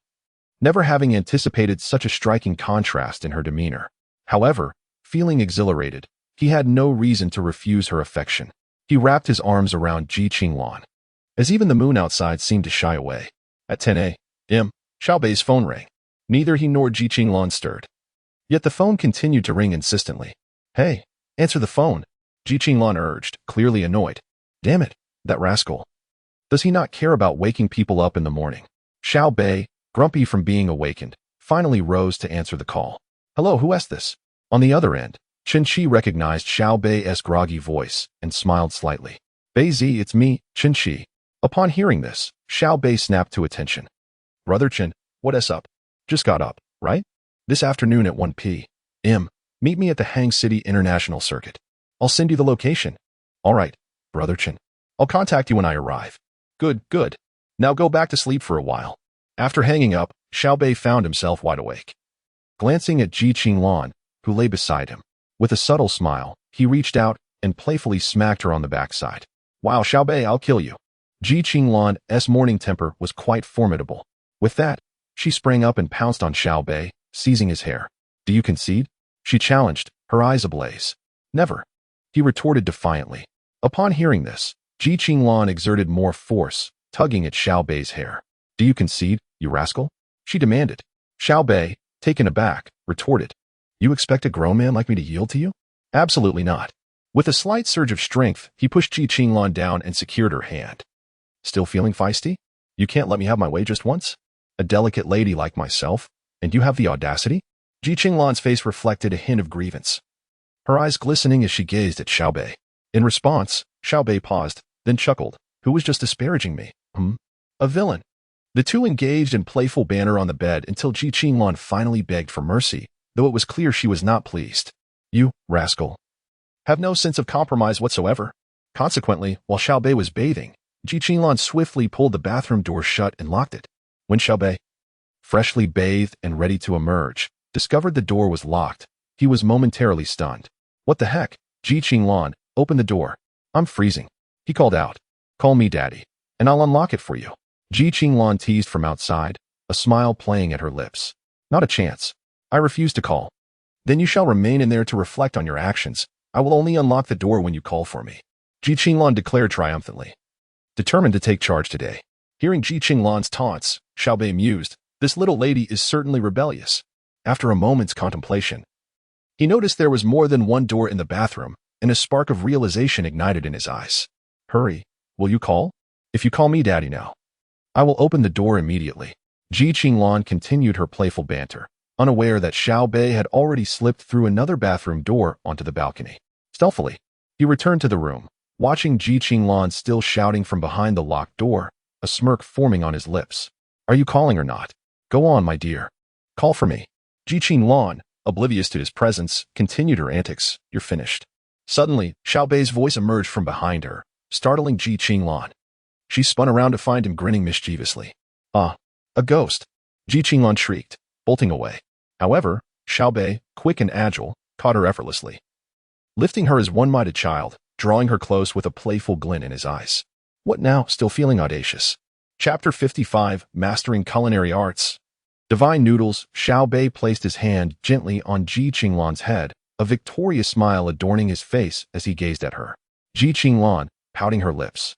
never having anticipated such a striking contrast in her demeanor. However, feeling exhilarated, he had no reason to refuse her affection. He wrapped his arms around Ji Qinglan, as even the moon outside seemed to shy away. At 10 a.m., Xiao Beih's phone rang. Neither he nor Ji Qinglan stirred. Yet the phone continued to ring insistently. "Hey, answer the phone," Ji Qinglan urged, clearly annoyed. "Damn it, that rascal. Does he not care about waking people up in the morning?" Xiao Beih, grumpy from being awakened, finally rose to answer the call. "Hello, who asked this?" On the other end, Chen Qi recognized Xiao Beih's groggy voice and smiled slightly. "Bei Zi, it's me, Chen Qi." Upon hearing this, Xiao Beih snapped to attention. "Brother Chen, what's up? Just got up, right? This afternoon at 1 p.m., meet me at the Hang City International Circuit. I'll send you the location." "All right, Brother Chen. I'll contact you when I arrive." Good, good. Now go back to sleep for a while." After hanging up, Xiao Beih found himself wide awake. Glancing at Ji Qinglan, who lay beside him, with a subtle smile, he reached out and playfully smacked her on the backside. "Wow, Xiao Beih, I'll kill you." Ji Qinglan's morning temper was quite formidable. With that, she sprang up and pounced on Xiao Beih, seizing his hair. "Do you concede?" she challenged, her eyes ablaze. "Never," he retorted defiantly. Upon hearing this, Ji Qinglan exerted more force, tugging at Xiao Beih's hair. "Do you concede, you rascal?" she demanded. Xiao Beih, taken aback, retorted. "You expect a grown man like me to yield to you?" "Absolutely not." With a slight surge of strength, he pushed Ji Qinglan down and secured her hand. "Still feeling feisty? You can't let me have my way just once? A delicate lady like myself, and you have the audacity?" Ji Qinglan's face reflected a hint of grievance, her eyes glistening as she gazed at Xiao Beih. In response, Xiao Beih paused, then chuckled. "Who was just disparaging me? A villain." The two engaged in playful banter on the bed until Ji Qinglan finally begged for mercy, though it was clear she was not pleased. "You, rascal, have no sense of compromise whatsoever." Consequently, while Xiao Beih was bathing, Ji Qinglan swiftly pulled the bathroom door shut and locked it. When Xiao Beih, freshly bathed and ready to emerge, discovered the door was locked, he was momentarily stunned. "What the heck?" Ji Qinglan, "Open the door. I'm freezing," he called out. "Call me Daddy, and I'll unlock it for you." Ji Qinglan teased from outside, a smile playing at her lips. "Not a chance. I refuse to call." "Then you shall remain in there to reflect on your actions. I will only unlock the door when you call for me," Ji Qinglan declared triumphantly, determined to take charge today. Hearing Ji Qinglan's taunts, Xiao Beih mused, "This little lady is certainly rebellious." After a moment's contemplation, he noticed there was more than one door in the bathroom, and a spark of realization ignited in his eyes. "Hurry, will you call? If you call me Daddy now, I will open the door immediately." Ji Qinglan continued her playful banter, unaware that Xiao Beih had already slipped through another bathroom door onto the balcony. Stealthily, he returned to the room, watching Ji Qinglan still shouting from behind the locked door, a smirk forming on his lips. "Are you calling or not? Go on, my dear. Call for me." Ji Qinglan, oblivious to his presence, continued her antics. "You're finished." Suddenly, Xiao Beih's voice emerged from behind her, startling Ji Qinglan. She spun around to find him grinning mischievously. "Ah, a ghost!" Ji Qinglan shrieked, bolting away. However, Xiao Beih, quick and agile, caught her effortlessly, lifting her as one might a child, drawing her close with a playful glint in his eyes. "What now? Still feeling audacious?" Chapter 55, Mastering Culinary Arts. Divine noodles, Xiao Beih placed his hand gently on Ji Qinglan's head, a victorious smile adorning his face as he gazed at her. Ji Qinglan, pouting her lips,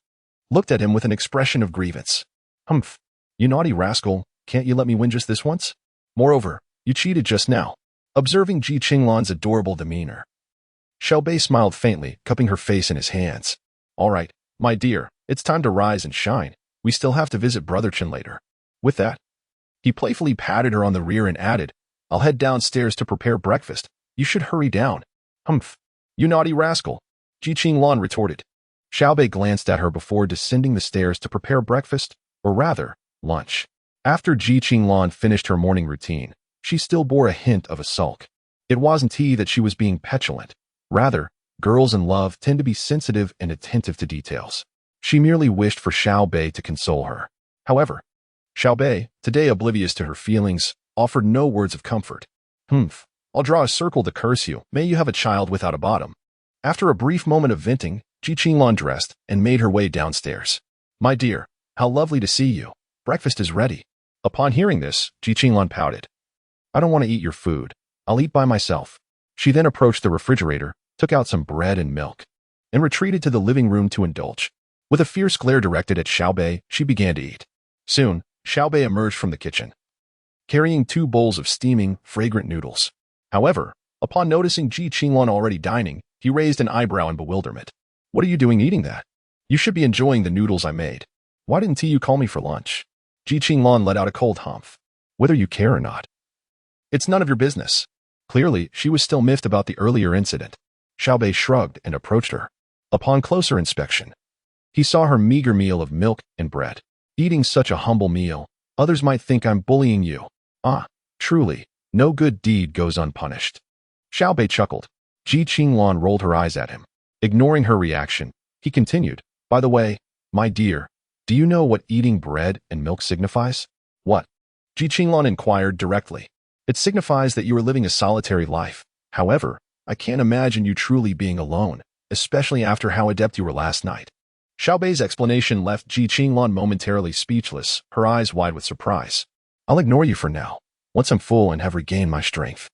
looked at him with an expression of grievance. "Humph, you naughty rascal, can't you let me win just this once? Moreover, you cheated just now." Observing Ji Qinglan's adorable demeanor, Xiao Beih smiled faintly, cupping her face in his hands. "All right, my dear, it's time to rise and shine. We still have to visit Brother Chen later." With that, he playfully patted her on the rear and added, "I'll head downstairs to prepare breakfast. You should hurry down." "Humph, you naughty rascal," Ji Qinglan retorted. Xiao Beih glanced at her before descending the stairs to prepare breakfast, or rather, lunch. After Ji Qinglan finished her morning routine, she still bore a hint of a sulk. It wasn't he that she was being petulant. Rather, girls in love tend to be sensitive and attentive to details. She merely wished for Xiao Beih to console her. However, Xiao Beih, today oblivious to her feelings, offered no words of comfort. "Humph, I'll draw a circle to curse you. May you have a child without a bottom." After a brief moment of venting, Ji Qinglan dressed and made her way downstairs. "My dear, how lovely to see you. Breakfast is ready." Upon hearing this, Ji Qinglan pouted. "I don't want to eat your food. I'll eat by myself." She then approached the refrigerator, took out some bread and milk, and retreated to the living room to indulge. With a fierce glare directed at Xiao Beih, she began to eat. Soon, Xiao Beih emerged from the kitchen, carrying 2 bowls of steaming, fragrant noodles. However, upon noticing Ji Qinglan already dining, he raised an eyebrow in bewilderment. "What are you doing eating that? You should be enjoying the noodles I made. Why didn't you call me for lunch?" Ji Qinglan let out a cold humph. "Whether you care or not, it's none of your business." Clearly, she was still miffed about the earlier incident. Xiao Beih shrugged and approached her. Upon closer inspection, he saw her meager meal of milk and bread. "Eating such a humble meal, others might think I'm bullying you. Ah, truly, no good deed goes unpunished." Xiao Beih chuckled. Ji Qinglan rolled her eyes at him. Ignoring her reaction, he continued, "By the way, my dear, do you know what eating bread and milk signifies?" "What?" Ji Qinglan inquired directly. "It signifies that you are living a solitary life. However, I can't imagine you truly being alone, especially after how adept you were last night." Xiao Beih's explanation left Ji Qinglan momentarily speechless, her eyes wide with surprise. "I'll ignore you for now. Once I'm full and have regained my strength,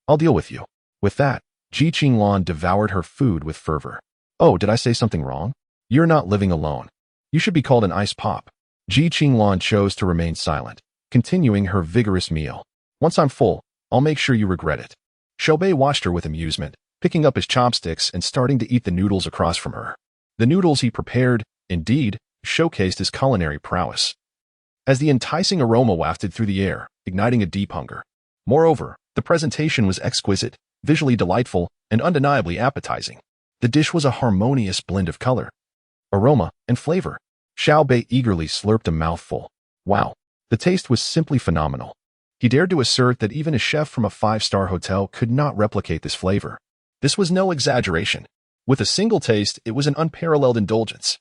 I'll deal with you." With that, Ji Qinglan devoured her food with fervor. "Oh, did I say something wrong? You're not living alone. You should be called an ice pop." Ji Qinglan chose to remain silent, continuing her vigorous meal. "Once I'm full, I'll make sure you regret it." Xiao Beih watched her with amusement, picking up his chopsticks and starting to eat the noodles across from her. The noodles he prepared, indeed, showcased his culinary prowess, as the enticing aroma wafted through the air, igniting a deep hunger. Moreover, the presentation was exquisite, visually delightful, and undeniably appetizing. The dish was a harmonious blend of color, aroma, and flavor. Xiao Beih eagerly slurped a mouthful. Wow, the taste was simply phenomenal. He dared to assert that even a chef from a 5-star hotel could not replicate this flavor. This was no exaggeration. With a single taste, it was an unparalleled indulgence.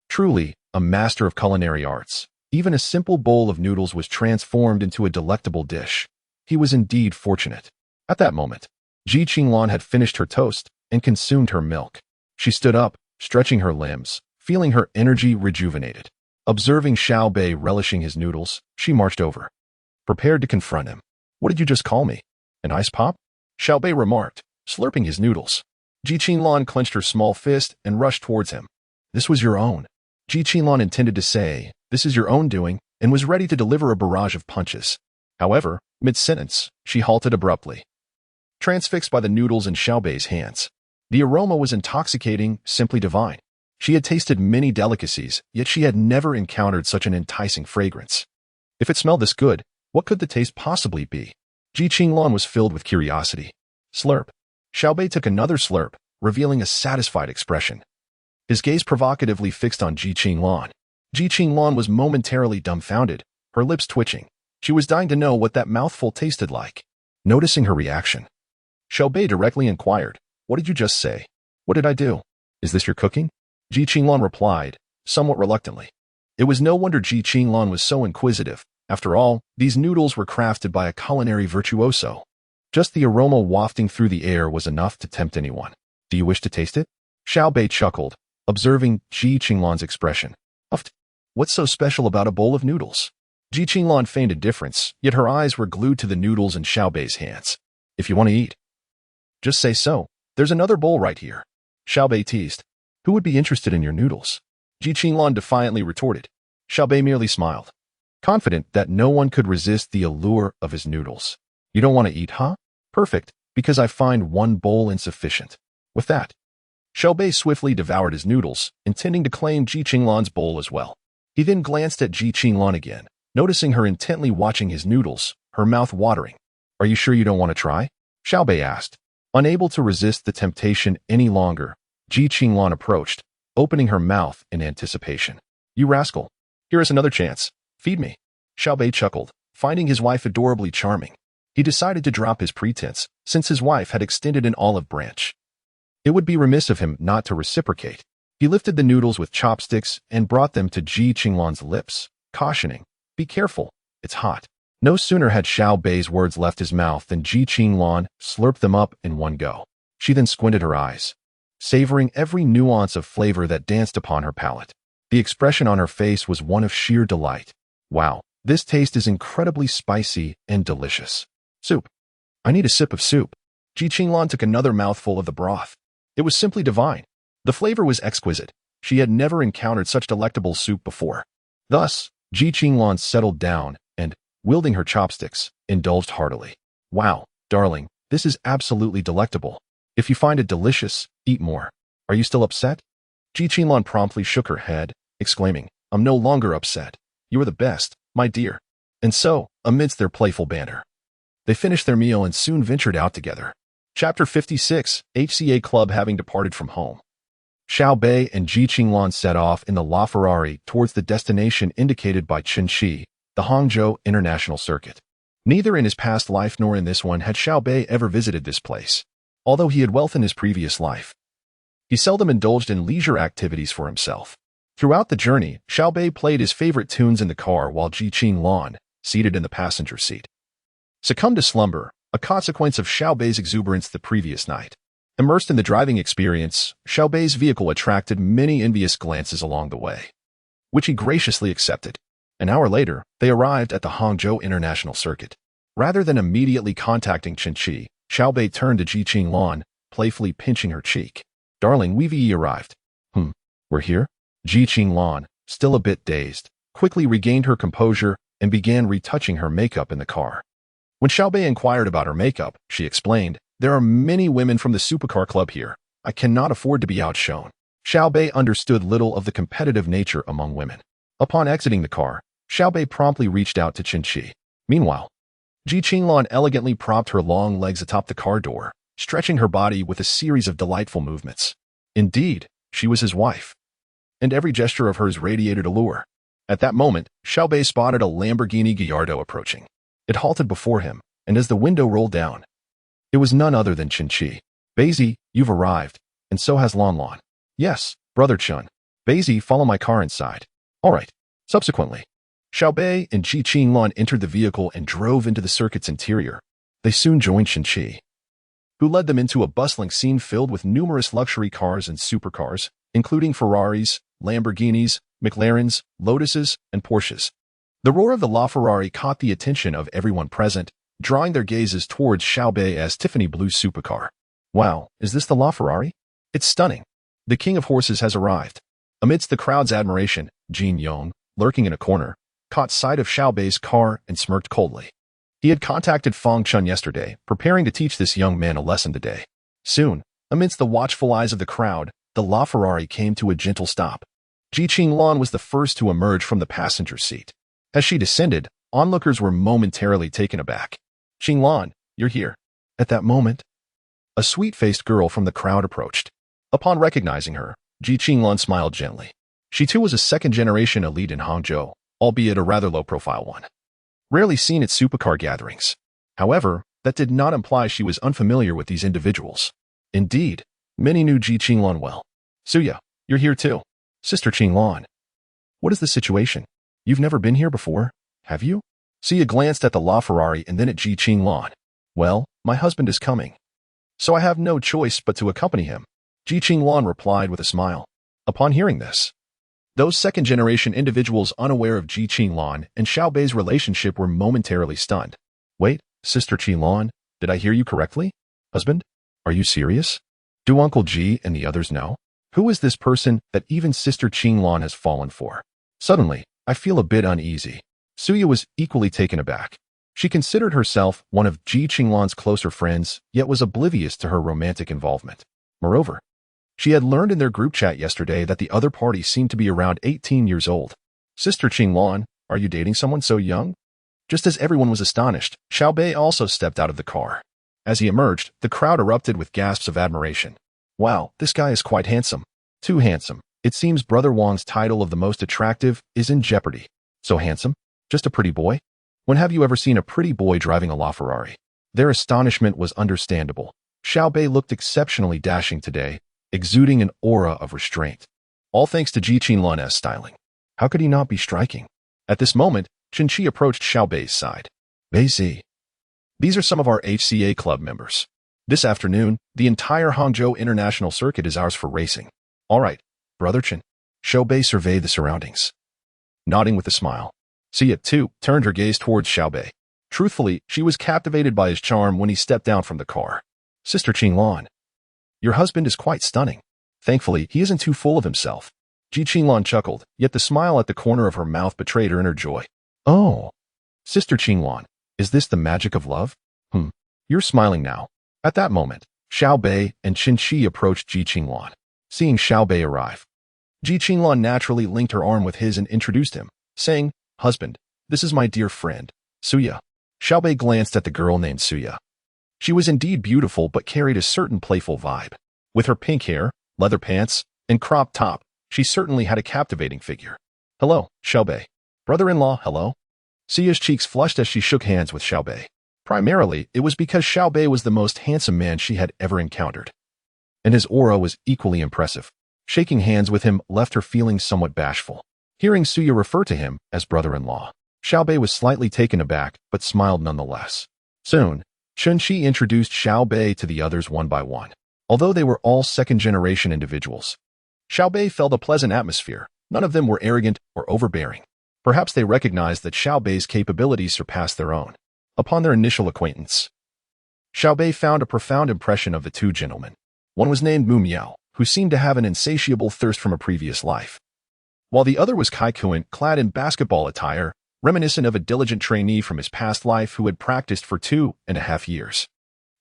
Truly, a master of culinary arts. Even a simple bowl of noodles was transformed into a delectable dish. He was indeed fortunate. At that moment, Ji Qinglan had finished her toast and consumed her milk. She stood up, stretching her limbs, feeling her energy rejuvenated. Observing Xiao Beih relishing his noodles, she marched over, prepared to confront him. "What did you just call me? An ice pop?" Xiao Beih remarked, slurping his noodles. Ji Qinglan clenched her small fist and rushed towards him. "This was your own." Ji Qinglan intended to say, "This is your own doing," and was ready to deliver a barrage of punches. However, mid-sentence, she halted abruptly, transfixed by the noodles in Xiao Beih's hands. The aroma was intoxicating, simply divine. She had tasted many delicacies, yet she had never encountered such an enticing fragrance. If it smelled this good, what could the taste possibly be? Ji Qinglan was filled with curiosity. Slurp. Xiao Beih took another slurp, revealing a satisfied expression. His gaze provocatively fixed on Ji Qinglan. Ji Qinglan was momentarily dumbfounded, her lips twitching. She was dying to know what that mouthful tasted like. Noticing her reaction, Xiao Beih directly inquired, "What did you just say?" "What did I do? Is this your cooking?" Ji Qinglan replied, somewhat reluctantly. It was no wonder Ji Qinglan was so inquisitive. After all, these noodles were crafted by a culinary virtuoso. Just the aroma wafting through the air was enough to tempt anyone. "Do you wish to taste it?" Xiao Beih chuckled, observing Ji Qinglan's expression. "Uft. What's so special about a bowl of noodles?" Ji Qinglan feigned indifference, yet her eyes were glued to the noodles in Xiao Beih's hands. "If you want to eat, just say so. There's another bowl right here." Xiao Beih teased. "Who would be interested in your noodles?" Ji Qinglan defiantly retorted. Xiao Beih merely smiled, confident that no one could resist the allure of his noodles. "You don't want to eat, huh? Perfect, because I find one bowl insufficient." With that, Xiao Beih swiftly devoured his noodles, intending to claim Ji Qinglan's bowl as well. He then glanced at Ji Qinglan again, noticing her intently watching his noodles, her mouth watering. "Are you sure you don't want to try?" Xiao Beih asked. Unable to resist the temptation any longer, Ji Qinglan approached, opening her mouth in anticipation. "You rascal. Here is another chance. Feed me." Xiao Beih chuckled, finding his wife adorably charming. He decided to drop his pretense, since his wife had extended an olive branch. It would be remiss of him not to reciprocate. He lifted the noodles with chopsticks and brought them to Ji Qinglan's lips, cautioning, "Be careful, it's hot." No sooner had Xiao Beih's words left his mouth than Ji Qinglan slurped them up in one go. She then squinted her eyes, savoring every nuance of flavor that danced upon her palate. The expression on her face was one of sheer delight. "Wow, this taste is incredibly spicy and delicious. Soup. I need a sip of soup." Ji Qinglan took another mouthful of the broth. It was simply divine. The flavor was exquisite, She had never encountered such delectable soup before. Thus, Ji Qinglan settled down and, wielding her chopsticks, indulged heartily. Wow, darling, this is absolutely delectable. If you find it delicious, eat more. Are you still upset? Ji Qinglan promptly shook her head, exclaiming, I'm no longer upset. You are the best, my dear. And so, amidst their playful banter, they finished their meal and soon ventured out together. Chapter 56, HCA Club having departed from home. Xiao Beih and Ji Qinglan set off in the LaFerrari towards the destination indicated by Chenxi, the Hangzhou International Circuit. Neither in his past life nor in this one had Xiao Beih ever visited this place. Although he had wealth in his previous life, he seldom indulged in leisure activities for himself. Throughout the journey, Xiao Beih played his favorite tunes in the car while Ji Qinglan, seated in the passenger seat, succumbed to slumber, a consequence of Xiao Beih's exuberance the previous night. Immersed in the driving experience, Xiao Beih's vehicle attracted many envious glances along the way, which he graciously accepted. An hour later, they arrived at the Hangzhou International Circuit. Rather than immediately contacting Chenxi, Xiao Beih turned to Ji Qinglan, playfully pinching her cheek. Darling, we've arrived. We're here? Ji Qinglan, still a bit dazed, quickly regained her composure and began retouching her makeup in the car. When Xiao Beih inquired about her makeup, she explained, there are many women from the supercar club here. I cannot afford to be outshone. Xiao Beih understood little of the competitive nature among women. Upon exiting the car, Xiao Beih promptly reached out to Chenxi. Meanwhile, Ji Qinglan elegantly propped her long legs atop the car door, stretching her body with a series of delightful movements. Indeed, she was his wife, and every gesture of hers radiated allure. At that moment, Xiao Beih spotted a Lamborghini Gallardo approaching. It halted before him, and as the window rolled down, it was none other than Chenxi. Beih, you've arrived, and so has Lan Lan. Yes, brother Chun. Beih, follow my car inside. All right. Subsequently, Xiao Beih and Ji Qinglan entered the vehicle and drove into the circuit's interior. They soon joined Chenxi, who led them into a bustling scene filled with numerous luxury cars and supercars, including Ferraris, Lamborghinis, McLarens, Lotuses, and Porsches. The roar of the LaFerrari caught the attention of everyone present, drawing their gazes towards Xiao Beih's Tiffany blue supercar. Wow, is this the LaFerrari? It's stunning. The king of horses has arrived. Amidst the crowd's admiration, Jin Yong, lurking in a corner, caught sight of Xiao Beih's car and smirked coldly. He had contacted Feng Chun yesterday, preparing to teach this young man a lesson today. Soon, amidst the watchful eyes of the crowd, the LaFerrari came to a gentle stop. Ji Qinglan was the first to emerge from the passenger seat. As she descended, onlookers were momentarily taken aback. Qinglan, you're here. At that moment, a sweet-faced girl from the crowd approached. Upon recognizing her, Ji Qinglan smiled gently. She too was a second-generation elite in Hangzhou, albeit a rather low-profile one, rarely seen at supercar gatherings. However, that did not imply she was unfamiliar with these individuals. Indeed, many knew Ji Qinglan well. Suya, you're here too. Sister Qinglan. What is the situation? You've never been here before, have you? Suya glanced at the LaFerrari and then at Ji Qinglan. Well, my husband is coming, so I have no choice but to accompany him. Ji Qinglan replied with a smile. Upon hearing this, those second-generation individuals unaware of Ji Qinglan and Xiao Beih's relationship were momentarily stunned. Wait, Sister Qinglan, did I hear you correctly? Husband? Are you serious? Do Uncle Ji and the others know? Who is this person that even Sister Qinglan has fallen for? Suddenly, I feel a bit uneasy. Suya was equally taken aback. She considered herself one of Ji Qinglan's closer friends, yet was oblivious to her romantic involvement. Moreover, she had learned in their group chat yesterday that the other party seemed to be around 18 years old. Sister Qinglan, are you dating someone so young? Just as everyone was astonished, Xiao Beih also stepped out of the car. As he emerged, the crowd erupted with gasps of admiration. Wow, this guy is quite handsome. Too handsome. It seems Brother Wang's title of the most attractive is in jeopardy. So handsome? Just a pretty boy? When have you ever seen a pretty boy driving a LaFerrari? Their astonishment was understandable. Xiao Beih looked exceptionally dashing today, exuding an aura of restraint. All thanks to Ji Qinglan's styling. How could he not be striking? At this moment, Chenxi approached Xiao Beih's side. Beih, these are some of our HCA club members. This afternoon, the entire Hangzhou International Circuit is ours for racing. All right, Brother Chen. Xiao Beih surveyed the surroundings, nodding with a smile. Suya, too, turned her gaze towards Xiao Beih. Truthfully, she was captivated by his charm when he stepped down from the car. Sister Qinglan, your husband is quite stunning. Thankfully, he isn't too full of himself. Ji Qinglan chuckled, yet the smile at the corner of her mouth betrayed her inner joy. Oh, Sister Qinglan, is this the magic of love? You're smiling now. At that moment, Xiao Beih and Qin Shi approached Ji Qinglan. Seeing Xiao Beih arrive, Ji Qinglan naturally linked her arm with his and introduced him, saying, "Husband, this is my dear friend, Suya." Xiao Beih glanced at the girl named Suya. She was indeed beautiful but carried a certain playful vibe. With her pink hair, leather pants, and cropped top, she certainly had a captivating figure. "Hello, Xiao Beih. Brother-in-law, hello." Suya's cheeks flushed as she shook hands with Xiao Beih. Primarily, it was because Xiao Beih was the most handsome man she had ever encountered. And his aura was equally impressive. Shaking hands with him left her feeling somewhat bashful. Hearing Suya refer to him as brother-in-law, Xiao Beih was slightly taken aback but smiled nonetheless. Soon, Qin Shi introduced Xiao Beih to the others one by one. Although they were all second-generation individuals, Xiao Beih felt a pleasant atmosphere. None of them were arrogant or overbearing. Perhaps they recognized that Xiao Bei's capabilities surpassed their own. Upon their initial acquaintance, Xiao Beih found a profound impression of the two gentlemen. One was named Mu Miao, who seemed to have an insatiable thirst from a previous life, while the other was Kai Kuan, clad in basketball attire, reminiscent of a diligent trainee from his past life who had practiced for 2.5 years.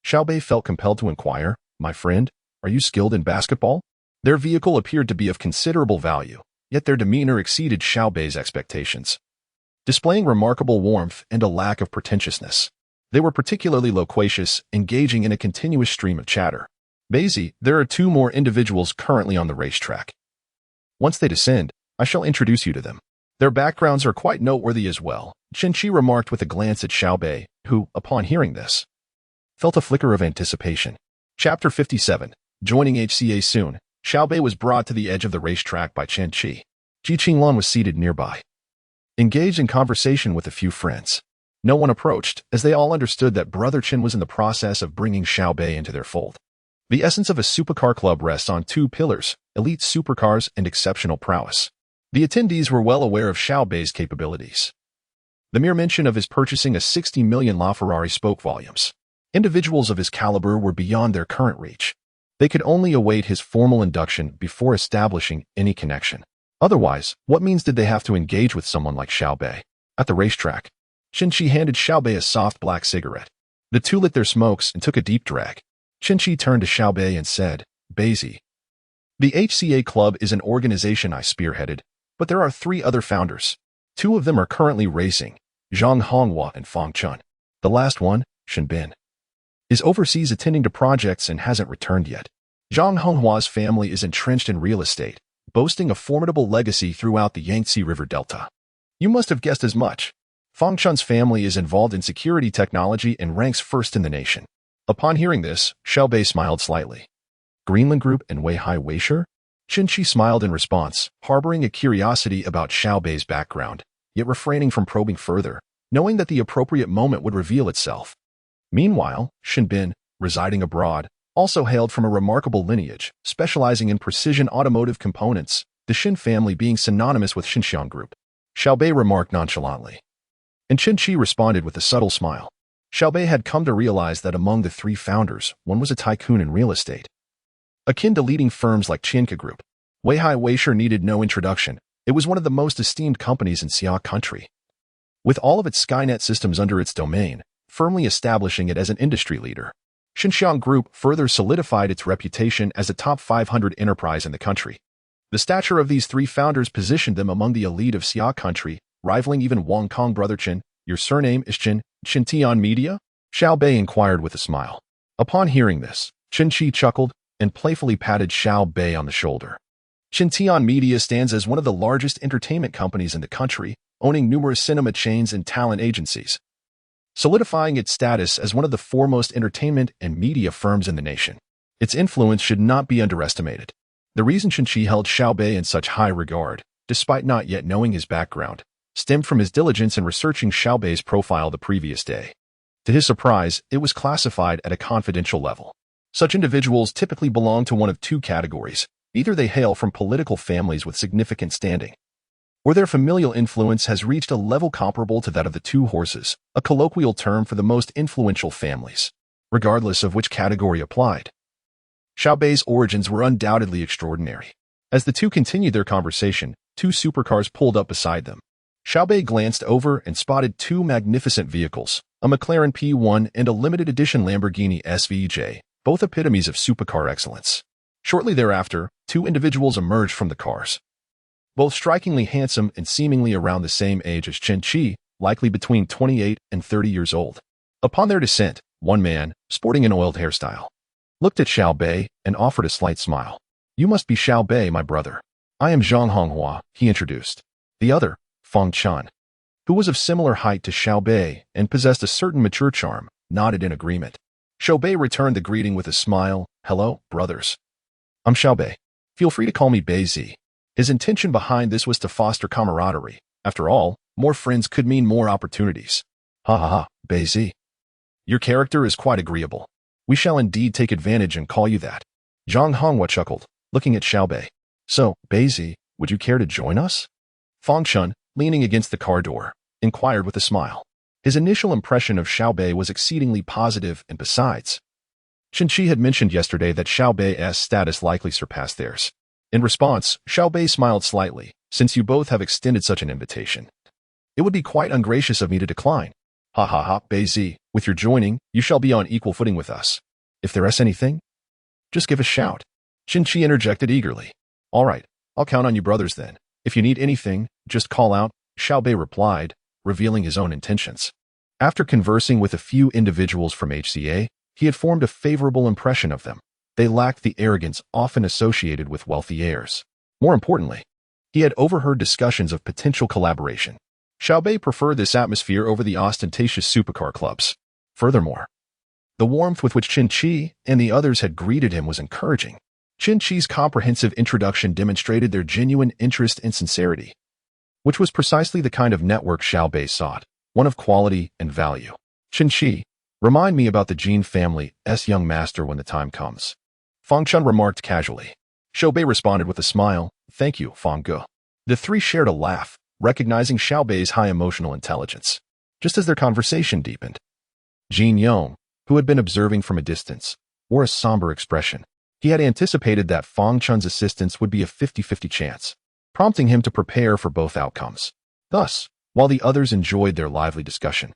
Xiao Beih felt compelled to inquire, "My friend, are you skilled in basketball?" Their vehicle appeared to be of considerable value, yet their demeanor exceeded Xiao Bei's expectations. Displaying remarkable warmth and a lack of pretentiousness, they were particularly loquacious, engaging in a continuous stream of chatter. "Beih, there are 2 more individuals currently on the racetrack. Once they descend, I shall introduce you to them. Their backgrounds are quite noteworthy as well," Qin Shi remarked with a glance at Xiao Beih, who, upon hearing this, felt a flicker of anticipation. Chapter 57. Joining HCA soon, Xiao Beih was brought to the edge of the racetrack by Qin Shi. Ji Qinglan was seated nearby, engaged in conversation with a few friends. No one approached, as they all understood that Brother Qin was in the process of bringing Xiao Beih into their fold. The essence of a supercar club rests on 2 pillars: elite supercars and exceptional prowess. The attendees were well aware of Xiao Bei's capabilities. The mere mention of his purchasing a 60 million LaFerrari spoke volumes. Individuals of his caliber were beyond their current reach. They could only await his formal induction before establishing any connection. Otherwise, what means did they have to engage with someone like Xiao Beih? At the racetrack, Qin Shi handed Xiao Beih a soft black cigarette. The two lit their smokes and took a deep drag. Qin Shi turned to Xiao Beih and said, "Beih, the HCA Club is an organization I spearheaded, but there are 3 other founders. 2 of them are currently racing, Zhang Honghua and Fang Chun. The last one, Shen Bin, is overseas attending to projects and hasn't returned yet. Zhang Honghua's family is entrenched in real estate, boasting a formidable legacy throughout the Yangtze River Delta. You must have guessed as much. Fang Chun's family is involved in security technology and ranks first in the nation." Upon hearing this, Xiao Beih smiled slightly. "Greenland Group and Weihai Weisher?" Qin Shi smiled in response, harboring a curiosity about Xiao Bei's background, yet refraining from probing further, knowing that the appropriate moment would reveal itself. Meanwhile, Shen Bin, residing abroad, also hailed from a remarkable lineage, specializing in precision automotive components, the Shen family being synonymous with Xinxiang Group. Xiao Beih remarked nonchalantly, and Qin Shi responded with a subtle smile. Xiao Beih had come to realize that among the 3 founders, one was a tycoon in real estate, akin to leading firms like Chinka Group. Weihai Weisher needed no introduction. It was one of the most esteemed companies in Xia country, with all of its Skynet systems under its domain, firmly establishing it as an industry leader. Xinxiang Group further solidified its reputation as a top 500 enterprise in the country. The stature of these 3 founders positioned them among the elite of Xia country, rivaling even Wang Kong. "Brother Qin, your surname is Xintian Media?" Xiao Beih inquired with a smile. Upon hearing this, Qin Shi chuckled and playfully patted Xiao Beih on the shoulder. Xintian Media stands as one of the largest entertainment companies in the country, owning numerous cinema chains and talent agencies, solidifying its status as one of the foremost entertainment and media firms in the nation. Its influence should not be underestimated. The reason Qin Shi held Xiao Beih in such high regard, despite not yet knowing his background, stemmed from his diligence in researching Xiao Bei's profile the previous day. To his surprise, it was classified at a confidential level. Such individuals typically belong to one of 2 categories. Either they hail from political families with significant standing, or their familial influence has reached a level comparable to that of the 2 horses, a colloquial term for the most influential families. Regardless of which category applied, Xiao Bei's origins were undoubtedly extraordinary. As the two continued their conversation, two supercars pulled up beside them. Xiao Beih glanced over and spotted two magnificent vehicles, a McLaren P1 and a limited edition Lamborghini SVJ, both epitomes of supercar excellence. Shortly thereafter, two individuals emerged from the cars. Both strikingly handsome and seemingly around the same age as Chen Qi, likely between 28 and 30 years old. Upon their descent, one man, sporting an oiled hairstyle, looked at Xiao Beih and offered a slight smile. "You must be Xiao Beih, my brother. I am Zhang Honghua," he introduced. The other, Feng Chan, who was of similar height to Xiao Beih and possessed a certain mature charm, nodded in agreement. Xiao Beih returned the greeting with a smile. "Hello, brothers. I'm Xiao Beih. Feel free to call me Beih Z." His intention behind this was to foster camaraderie. After all, more friends could mean more opportunities. "Ha ha ha, Beih Z. Your character is quite agreeable. We shall indeed take advantage and call you that." Zhang Honghua chuckled, looking at Xiao Beih. "So, Beih Z, would you care to join us?" Feng Chun, leaning against the car door, inquired with a smile. His initial impression of Xiao Beih was exceedingly positive, and besides, Chen Qi had mentioned yesterday that Xiao Bei's status likely surpassed theirs. In response, Xiao Beih smiled slightly. "Since you both have extended such an invitation, it would be quite ungracious of me to decline. Ha ha ha, Beih Z, with your joining, you shall be on equal footing with us. If there is anything, just give a shout." Chen Qi interjected eagerly. "All right, I'll count on you brothers then. If you need anything, just call out," Xiao Beih replied, revealing his own intentions. After conversing with a few individuals from HCA, he had formed a favorable impression of them. They lacked the arrogance often associated with wealthy heirs. More importantly, he had overheard discussions of potential collaboration. Xiao Beih preferred this atmosphere over the ostentatious supercar clubs. Furthermore, the warmth with which Chen Qi and the others had greeted him was encouraging. Chen Qi's comprehensive introduction demonstrated their genuine interest and sincerity, which was precisely the kind of network Xiao Beih sought, one of quality and value. "Chen Qi, remind me about the Jin family's young master when the time comes," Feng Chun remarked casually. Xiao Beih responded with a smile. "Thank you, Feng Ge." The three shared a laugh, recognizing Xiao Bei's high emotional intelligence. Just as their conversation deepened, Jin Yong, who had been observing from a distance, wore a somber expression. He had anticipated that Feng Chun's assistance would be a 50-50 chance, prompting him to prepare for both outcomes. Thus, while the others enjoyed their lively discussion,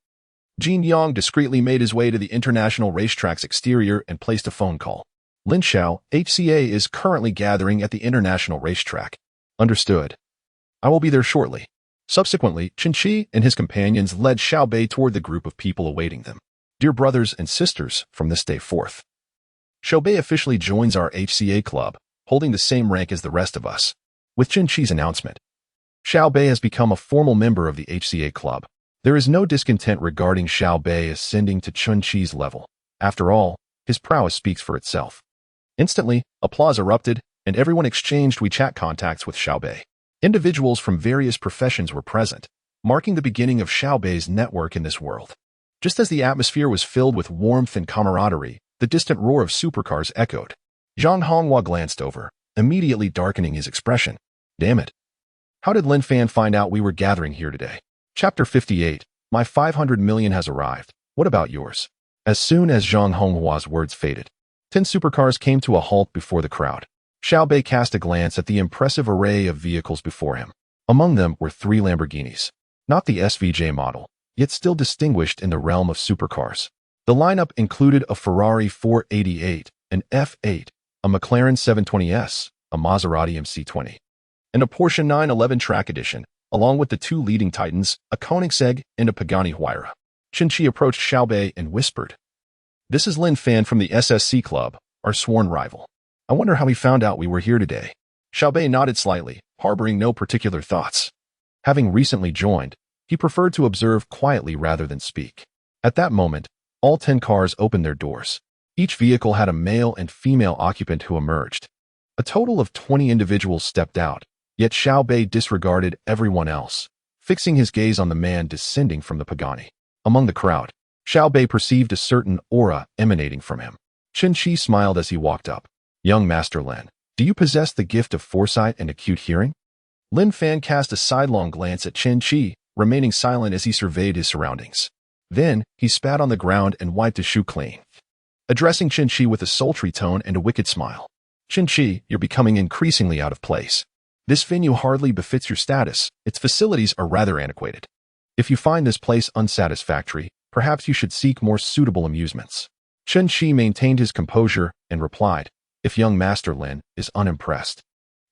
Jin Yong discreetly made his way to the International Racetrack's exterior and placed a phone call. "Lin Xiao, HCA is currently gathering at the International Racetrack." "Understood. I will be there shortly." Subsequently, Chen Qi and his companions led Xiao Beih toward the group of people awaiting them. "Dear brothers and sisters, from this day forth, Xiao Beih officially joins our HCA club, holding the same rank as the rest of us." With Chen Qi's announcement, Xiao Beih has become a formal member of the HCA club. There is no discontent regarding Xiao Beih ascending to Chen Qi's level. After all, his prowess speaks for itself. Instantly, applause erupted, and everyone exchanged WeChat contacts with Xiao Beih. Individuals from various professions were present, marking the beginning of Xiao Bei's network in this world. Just as the atmosphere was filled with warmth and camaraderie, the distant roar of supercars echoed. Zhang Honghua glanced over, immediately darkening his expression. "Damn it. How did Lin Fan find out we were gathering here today?" Chapter 58. My 500 million has arrived. What about yours? As soon as Zhang Honghua's words faded, 10 supercars came to a halt before the crowd. Xiao Beih cast a glance at the impressive array of vehicles before him. Among them were 3 Lamborghinis. Not the SVJ model, yet still distinguished in the realm of supercars. The lineup included a Ferrari 488, an F8, a McLaren 720S, a Maserati MC20, and a Porsche 911 Track Edition, along with the 2 leading titans, a Koenigsegg and a Pagani Huayra. Chen Qi approached Xiao Beih and whispered, "This is Lin Fan from the SSC Club, our sworn rival. I wonder how he found out we were here today." Xiao Beih nodded slightly, harboring no particular thoughts. Having recently joined, he preferred to observe quietly rather than speak. At that moment, all 10 cars opened their doors. Each vehicle had a male and female occupant who emerged. A total of 20 individuals stepped out, yet Xiao Beih disregarded everyone else, fixing his gaze on the man descending from the Pagani. Among the crowd, Xiao Beih perceived a certain aura emanating from him. Chen Qi smiled as he walked up. "Young Master Lin, do you possess the gift of foresight and acute hearing?" Lin Fan cast a sidelong glance at Chen Qi, remaining silent as he surveyed his surroundings. Then, he spat on the ground and wiped his shoe clean, addressing Chen Qi with a sultry tone and a wicked smile. Qi, you're becoming increasingly out of place. This venue hardly befits your status. Its facilities are rather antiquated. If you find this place unsatisfactory, perhaps you should seek more suitable amusements. Qi maintained his composure and replied, if young Master Lin is unimpressed,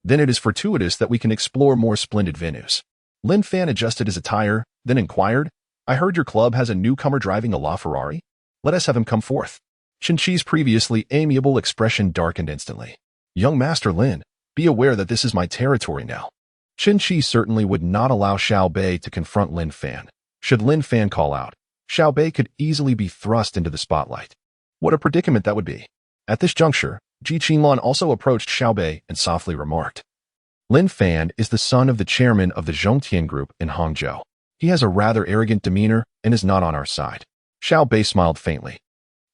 then it is fortuitous that we can explore more splendid venues. Lin Fan adjusted his attire, then inquired, I heard your club has a newcomer driving a LaFerrari. Let us have him come forth. Qi's previously amiable expression darkened instantly. Young Master Lin, be aware that this is my territory now. Qi certainly would not allow Xiao Beih to confront Lin Fan. Should Lin Fan call out, Xiao Beih could easily be thrust into the spotlight. What a predicament that would be. At this juncture, Ji Qinlan also approached Xiao Beih and softly remarked, Lin Fan is the son of the chairman of the Zhongtian group in Hangzhou. He has a rather arrogant demeanor and is not on our side. Xiao Beih smiled faintly.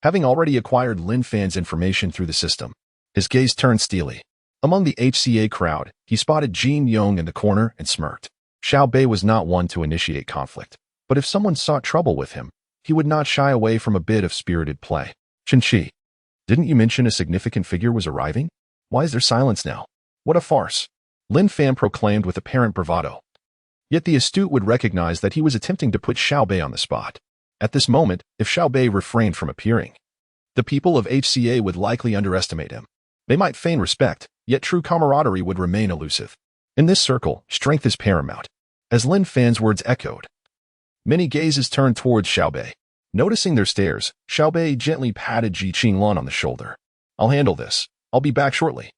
Having already acquired Lin Fan's information through the system, his gaze turned steely. Among the HCA crowd, he spotted Jin Yong in the corner and smirked. Xiao Beih was not one to initiate conflict, but if someone sought trouble with him, he would not shy away from a bit of spirited play. Qi, didn't you mention a significant figure was arriving? Why is there silence now? What a farce! Lin Fan proclaimed with apparent bravado. Yet the astute would recognize that he was attempting to put Xiao Beih on the spot. At this moment, if Xiao Beih refrained from appearing, the people of HCA would likely underestimate him. They might feign respect, yet true camaraderie would remain elusive. In this circle, strength is paramount. As Lin Fan's words echoed, many gazes turned towards Xiao Beih. Noticing their stares, Xiao Beih gently patted Ji Qinlan on the shoulder. I'll handle this. I'll be back shortly.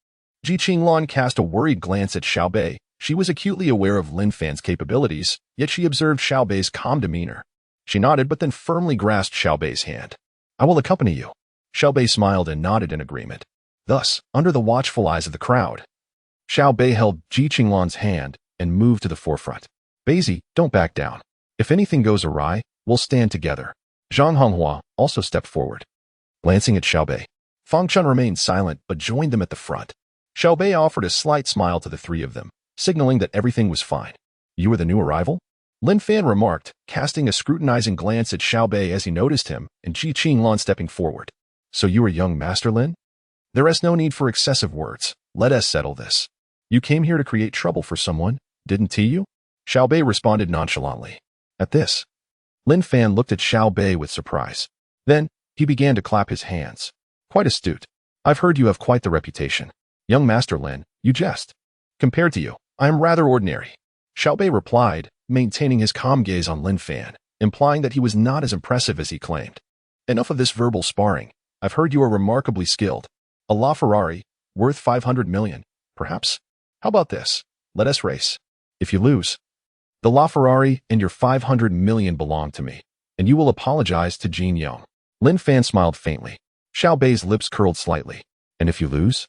Ji Qinlan cast a worried glance at Xiao Beih. She was acutely aware of Lin Fan's capabilities, yet she observed Xiao Beih's calm demeanor. She nodded but then firmly grasped Xiao Beih's hand. I will accompany you. Xiao Beih smiled and nodded in agreement. Thus, under the watchful eyes of the crowd, Xiao Beih held Ji Qinlan's hand and moved to the forefront. Beizhi, don't back down. If anything goes awry, we'll stand together. Zhang Honghua also stepped forward. Glancing at Xiao Beih, Fang Chun remained silent but joined them at the front. Xiao Beih offered a slight smile to the three of them, signaling that everything was fine. You are the new arrival? Lin Fan remarked, casting a scrutinizing glance at Xiao Beih as he noticed him, and Ji Qinlan stepping forward. So you are young Master Lin? There is no need for excessive words. Let us settle this. You came here to create trouble for someone, didn't you? Xiao Beih responded nonchalantly. At this, Lin Fan looked at Xiao Beih with surprise. Then, he began to clap his hands. Quite astute. I've heard you have quite the reputation. Young Master Lin, you jest. Compared to you, I am rather ordinary. Xiao Beih replied, maintaining his calm gaze on Lin Fan, implying that he was not as impressive as he claimed. Enough of this verbal sparring. I've heard you are remarkably skilled. A LaFerrari, worth 500 million, perhaps? How about this? Let us race. If you lose, the LaFerrari and your 500 million belong to me, and you will apologize to Jin Yong. Lin Fan smiled faintly. Xiao Bei's lips curled slightly. And if you lose?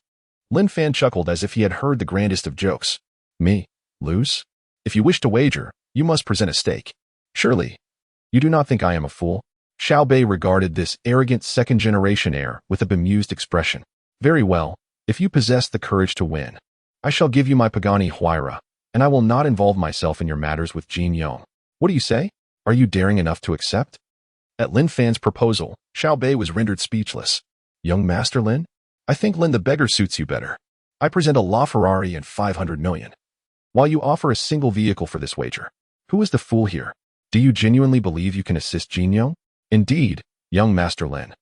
Lin Fan chuckled as if he had heard the grandest of jokes. Me? Lose? If you wish to wager, you must present a stake. Surely, you do not think I am a fool? Xiao Beih regarded this arrogant second-generation heir with a bemused expression. Very well, if you possess the courage to win, I shall give you my Pagani Huayra, and I will not involve myself in your matters with Jin Yong. What do you say? Are you daring enough to accept? At Lin Fan's proposal, Xiao Beih was rendered speechless. Young Master Lin? I think Lin the beggar suits you better. I present a LaFerrari and 500 million, while you offer a single vehicle for this wager. Who is the fool here? Do you genuinely believe you can assist Jin Yong? Indeed, young Master Lin.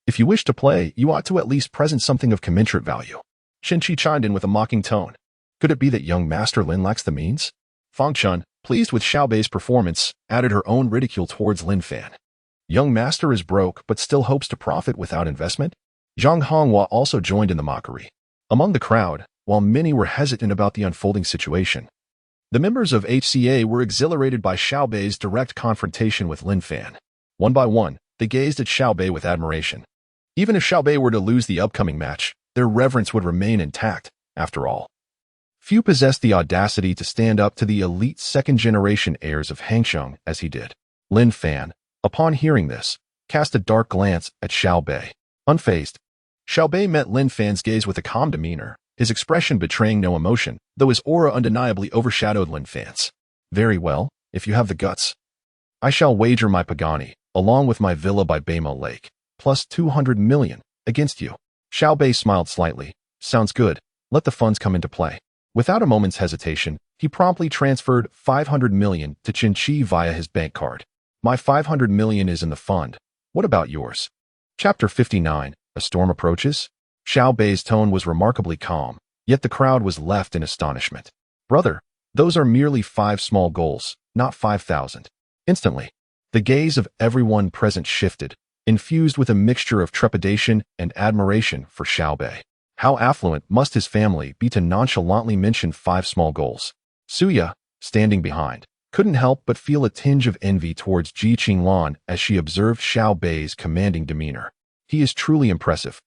If you wish to play, you ought to at least present something of commensurate value. Qi chimed in with a mocking tone. Could it be that young Master Lin lacks the means? Fang Chun, pleased with Xiao Bei's performance, added her own ridicule towards Lin Fan. Young Master is broke but still hopes to profit without investment? Zhang Honghua also joined in the mockery. Among the crowd, while many were hesitant about the unfolding situation, the members of HCA were exhilarated by Xiao Bei's direct confrontation with Lin Fan. One by one, they gazed at Xiao Beih with admiration. Even if Xiao Beih were to lose the upcoming match, their reverence would remain intact, after all. Few possessed the audacity to stand up to the elite second-generation heirs of Hangzhou as he did. Lin Fan, upon hearing this, cast a dark glance at Xiao Beih. Unfazed, Xiao Beih met Lin Fan's gaze with a calm demeanor, his expression betraying no emotion, though his aura undeniably overshadowed Lin Fan's. Very well, if you have the guts. I shall wager my Pagani, along with my villa by Beimo Lake, plus 200 million, against you. Xiao Beih smiled slightly, Sounds good. Let the funds come into play. Without a moment's hesitation, he promptly transferred 500 million to Qinchi via his bank card. My 500 million is in the fund. What about yours? Chapter 59. A storm approaches? Xiao Beih's tone was remarkably calm, yet the crowd was left in astonishment. Brother, those are merely 5 small goals, not 5,000. Instantly, the gaze of everyone present shifted, infused with a mixture of trepidation and admiration for Xiao Beih. How affluent must his family be to nonchalantly mention 5 small goals? Suya, standing behind, couldn't help but feel a tinge of envy towards Ji Qinglan as she observed Xiao Beih's commanding demeanor. He is truly impressive.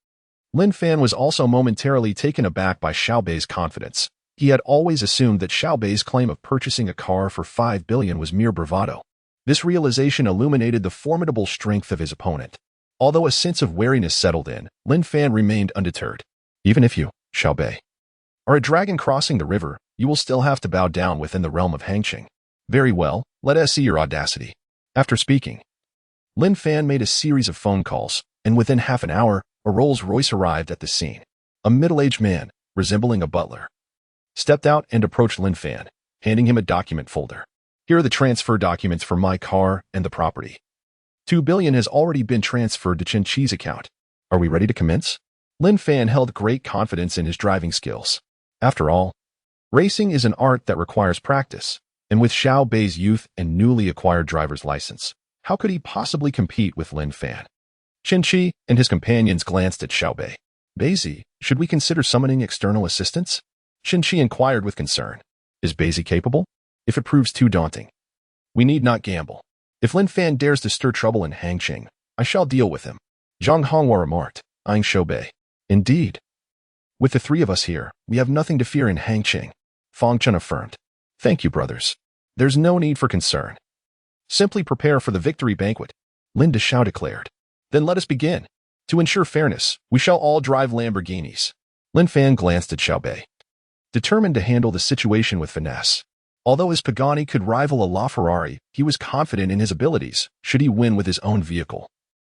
Lin Fan was also momentarily taken aback by Xiao Beih's confidence. He had always assumed that Xiao Beih's claim of purchasing a car for 5 billion was mere bravado. This realization illuminated the formidable strength of his opponent. Although a sense of wariness settled in, Lin Fan remained undeterred. Even if you, Xiao Beih, are a dragon crossing the river, you will still have to bow down within the realm of Hangqing. Very well, let us see your audacity. After speaking, Lin Fan made a series of phone calls, and within half an hour, a Rolls-Royce arrived at the scene. A middle-aged man, resembling a butler, stepped out and approached Lin Fan, handing him a document folder. Here are the transfer documents for my car and the property. 2 billion has already been transferred to Qinchi's account. Are we ready to commence? Lin Fan held great confidence in his driving skills. After all, racing is an art that requires practice, and with Xiao Beih's youth and newly acquired driver's license, how could he possibly compete with Lin Fan? Qinchi and his companions glanced at Xiao Beih. Beih, should we consider summoning external assistance? Qinchi inquired with concern. Is Beih capable? If it proves too daunting, we need not gamble. If Lin Fan dares to stir trouble in Hangqing, I shall deal with him. Zhang Honghua remarked, eyeing Xiao Beih. Indeed. With the 3 of us here, we have nothing to fear in Hangqing, Fang Chen affirmed. Thank you, brothers. There's no need for concern. Simply prepare for the victory banquet, Lin Xiao declared. Then let us begin. To ensure fairness, we shall all drive Lamborghinis. Lin Fan glanced at Xiao Beih, determined to handle the situation with finesse. Although his Pagani could rival a LaFerrari, he was confident in his abilities should he win with his own vehicle.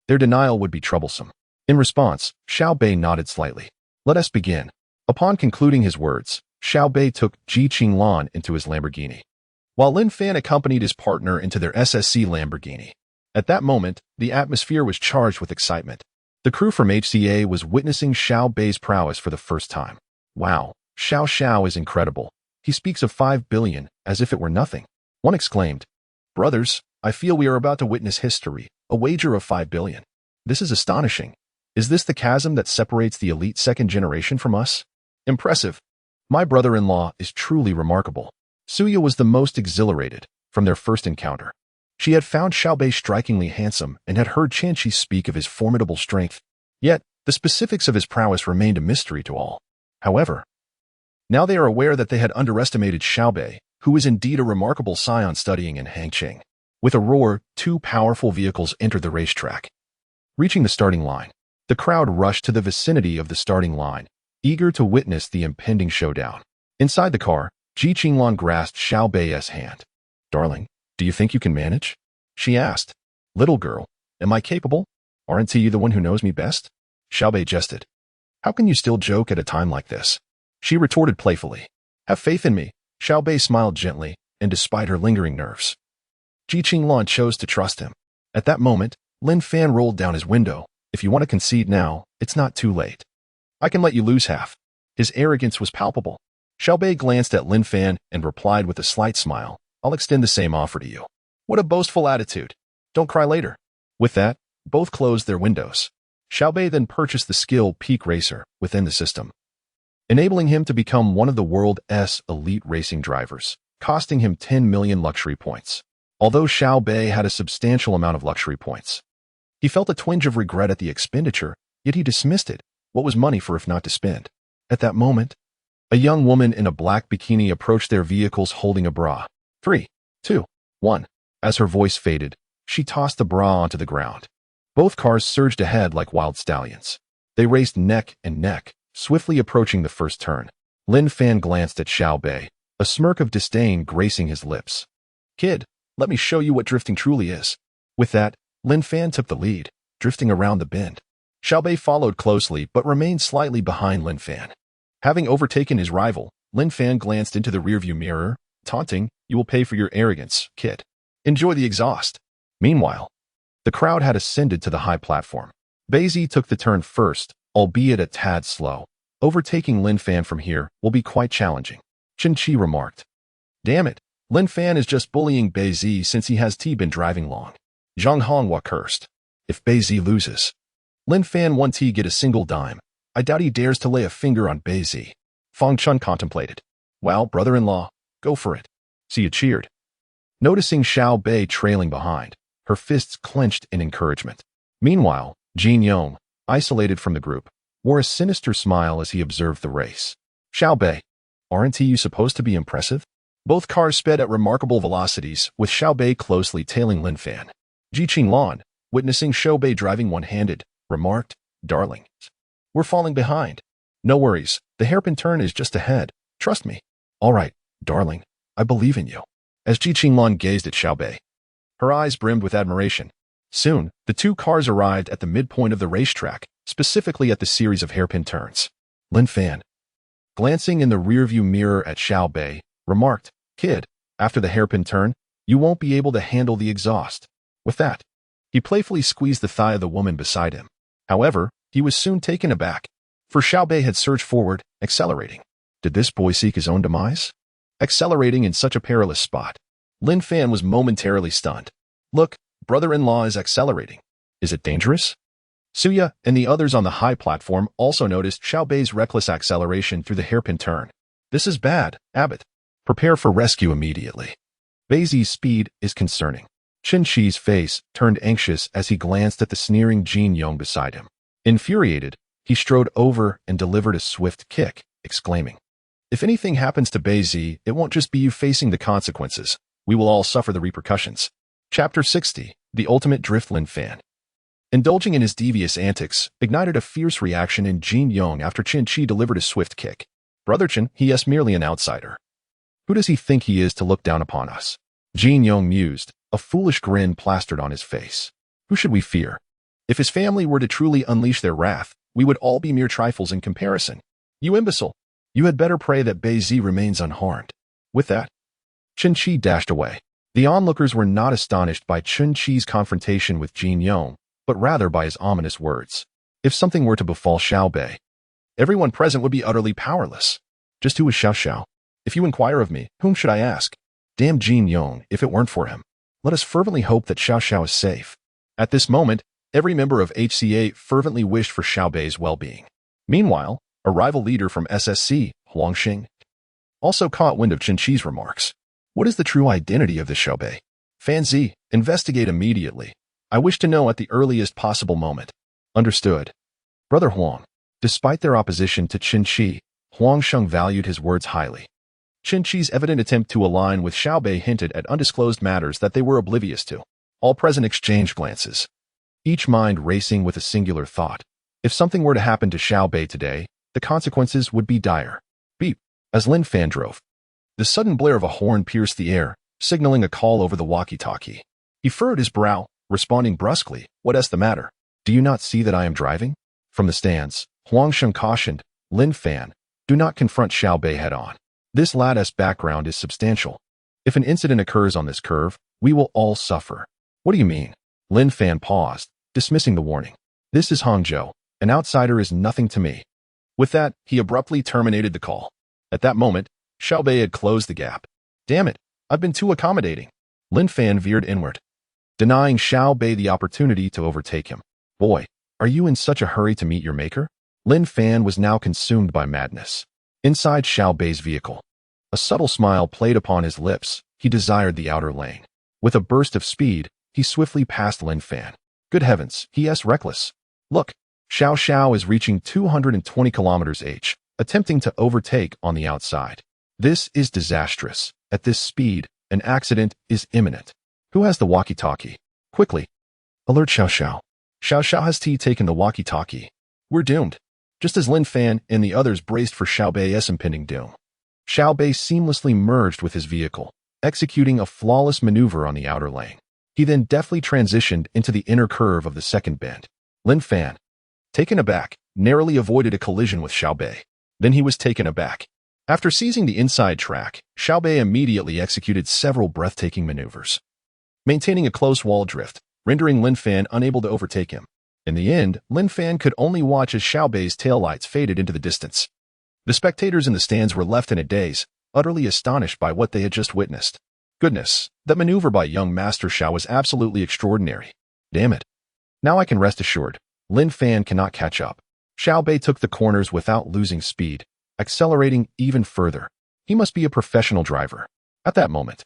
Their denial would be troublesome. In response, Xiao Beih nodded slightly. Let us begin. Upon concluding his words, Xiao Beih took Ji Qinglan into his Lamborghini, while Lin Fan accompanied his partner into their SSC Lamborghini. At that moment, the atmosphere was charged with excitement. The crew from HCA was witnessing Xiao Beih's prowess for the first time. Wow, Xiao is incredible. He speaks of 5 billion as if it were nothing. One exclaimed, Brothers, I feel we are about to witness history, a wager of 5 billion. This is astonishing. Is this the chasm that separates the elite second generation from us? Impressive. My brother-in-law is truly remarkable. Suya was the most exhilarated from their first encounter. She had found Xiao Beih strikingly handsome and had heard Qinchi speak of his formidable strength. Yet, the specifics of his prowess remained a mystery to all. However, now they are aware that they had underestimated Xiao Beih, who is indeed a remarkable scion studying in Hangqing. With a roar, 2 powerful vehicles entered the racetrack. Reaching the starting line, the crowd rushed to the vicinity of the starting line, eager to witness the impending showdown. Inside the car, Ji Qinglan grasped Xiao Beih's hand. Darling, do you think you can manage? She asked. Little girl, am I capable? Aren't you the one who knows me best? Xiao Beih jested. How can you still joke at a time like this? She retorted playfully. Have faith in me. Xiao Beih smiled gently, and despite her lingering nerves, Ji Qinglan chose to trust him. At that moment, Lin Fan rolled down his window. If you want to concede now, it's not too late. I can let you lose half. His arrogance was palpable. Xiao Beih glanced at Lin Fan and replied with a slight smile, I'll extend the same offer to you. What a boastful attitude. Don't cry later. With that, both closed their windows. Xiao Beih then purchased the skill Peak Racer within the system, enabling him to become one of the world's elite racing drivers, costing him 10 million luxury points. Although Xiao Beih had a substantial amount of luxury points, he felt a twinge of regret at the expenditure, yet he dismissed it. What was money for if not to spend? At that moment, a young woman in a black bikini approached their vehicles holding a bra. 3, 2, 1. As her voice faded, she tossed the bra onto the ground. Both cars surged ahead like wild stallions. They raced neck and neck, swiftly approaching the first turn. Lin Fan glanced at Xiao Beih, a smirk of disdain gracing his lips. Kid, let me show you what drifting truly is. With that, Lin Fan took the lead, drifting around the bend. Xiao Beih followed closely but remained slightly behind Lin Fan. Having overtaken his rival, Lin Fan glanced into the rearview mirror, taunting, "You will pay for your arrogance, kid. Enjoy the exhaust." Meanwhile, the crowd had ascended to the high platform. Beih took the turn first, albeit a tad slow. Overtaking Lin Fan from here will be quite challenging, Chen Qi remarked. Damn it, Lin Fan is just bullying Beih since he has been driving long. Zhang Honghua cursed. If Beih loses, Lin Fan won't get a single dime. I doubt he dares to lay a finger on Beih. Fang Chun contemplated. Well, brother-in-law, go for it. Xia cheered. Noticing Xiao Beih trailing behind, her fists clenched in encouragement. Meanwhile, Jin Yong, isolated from the group, wore a sinister smile as he observed the race. Xiao Beih, aren't you supposed to be impressive? Both cars sped at remarkable velocities, with Xiao Beih closely tailing Lin Fan. Ji Qinglan, witnessing Xiao Beih driving one-handed, remarked, "Darling, we're falling behind. No worries, the hairpin turn is just ahead. Trust me." "All right, darling, I believe in you." As Ji Qinglan gazed at Xiao Beih, her eyes brimmed with admiration. Soon, the two cars arrived at the midpoint of the racetrack, specifically at the series of hairpin turns. Lin Fan, glancing in the rearview mirror at Xiao Beih, remarked, "Kid, after the hairpin turn, you won't be able to handle the exhaust." With that, he playfully squeezed the thigh of the woman beside him. However, he was soon taken aback, for Xiao Beih had surged forward, accelerating. Did this boy seek his own demise? Accelerating in such a perilous spot. Lin Fan was momentarily stunned. "Look, brother-in-law is accelerating. Is it dangerous?" Suya and the others on the high platform also noticed Xiao Beih's reckless acceleration through the hairpin turn. "This is bad, Abbot. Prepare for rescue immediately." Beih's speed is concerning. Chen Qi's face turned anxious as he glanced at the sneering Jin Yong beside him. Infuriated, he strode over and delivered a swift kick, exclaiming, "If anything happens to Beih, it won't just be you facing the consequences. We will all suffer the repercussions." Chapter 60, The Ultimate Drift. Lin Fan, indulging in his devious antics, ignited a fierce reaction in Jin Yong after Chen Qi delivered a swift kick. "Brother Chen, he is merely an outsider. Who does he think he is to look down upon us?" Jin Yong mused, a foolish grin plastered on his face. "Who should we fear? If his family were to truly unleash their wrath, we would all be mere trifles in comparison. You imbecile! You had better pray that Beih remains unharmed." With that, Chen Qi dashed away. The onlookers were not astonished by Chen Qi's confrontation with Jin Yong, but rather by his ominous words. If something were to befall Xiao Beih, everyone present would be utterly powerless. Just who is Xiao Xiao? If you inquire of me, whom should I ask? Damn Jin Yong, if it weren't for him. Let us fervently hope that Xiao Xiao is safe. At this moment, every member of HCA fervently wished for Xiao Bei's well-being. Meanwhile, a rival leader from SSC, Huangxing, also caught wind of Chen Qi's remarks. "What is the true identity of this Xiao Beih? Fanzi, investigate immediately. I wish to know at the earliest possible moment." "Understood." Brother Huang. Despite their opposition to Chen Qi, Huangsheng valued his words highly. Chen Qi's evident attempt to align with Xiao Beih hinted at undisclosed matters that they were oblivious to. All present exchanged glances, each mind racing with a singular thought. If something were to happen to Xiao Beih today, the consequences would be dire. Beep. As Lin Fan drove, the sudden blare of a horn pierced the air, signaling a call over the walkie-talkie. He furrowed his brow, responding brusquely, "What is the matter? Do you not see that I am driving?" From the stands, Huangsheng cautioned, "Lin Fan, do not confront Xiao Beih head-on. This lad's background is substantial. If an incident occurs on this curve, we will all suffer." "What do you mean?" Lin Fan paused, dismissing the warning. "This is Hangzhou. An outsider is nothing to me." With that, he abruptly terminated the call. At that moment, Xiao Beih had closed the gap. "Damn it, I've been too accommodating." Lin Fan veered inward, denying Xiao Beih the opportunity to overtake him. "Boy, are you in such a hurry to meet your maker?" Lin Fan was now consumed by madness. Inside Xiao Beih's vehicle, a subtle smile played upon his lips. He desired the outer lane. With a burst of speed, he swiftly passed Lin Fan. Good heavens, he is reckless. Look, Xiao Xiao is reaching 220 km/h, attempting to overtake on the outside. This is disastrous. At this speed, an accident is imminent. Who has the walkie-talkie? Quickly, alert Xiao Xiao. Xiao Xiao has taken the walkie-talkie. We're doomed. Just as Lin Fan and the others braced for Xiao Bei's impending doom, Xiao Beih seamlessly merged with his vehicle, executing a flawless maneuver on the outer lane. He then deftly transitioned into the inner curve of the second bend. Lin Fan, taken aback, narrowly avoided a collision with Xiao Beih. Then he was taken aback. After seizing the inside track, Xiao Beih immediately executed several breathtaking maneuvers, maintaining a close wall drift, rendering Lin Fan unable to overtake him. In the end, Lin Fan could only watch as Xiao Bei's taillights faded into the distance. The spectators in the stands were left in a daze, utterly astonished by what they had just witnessed. Goodness, that maneuver by young Master Xiao was absolutely extraordinary. Damn it. Now I can rest assured, Lin Fan cannot catch up. Xiao Beih took the corners without losing speed, accelerating even further. He must be a professional driver. At that moment,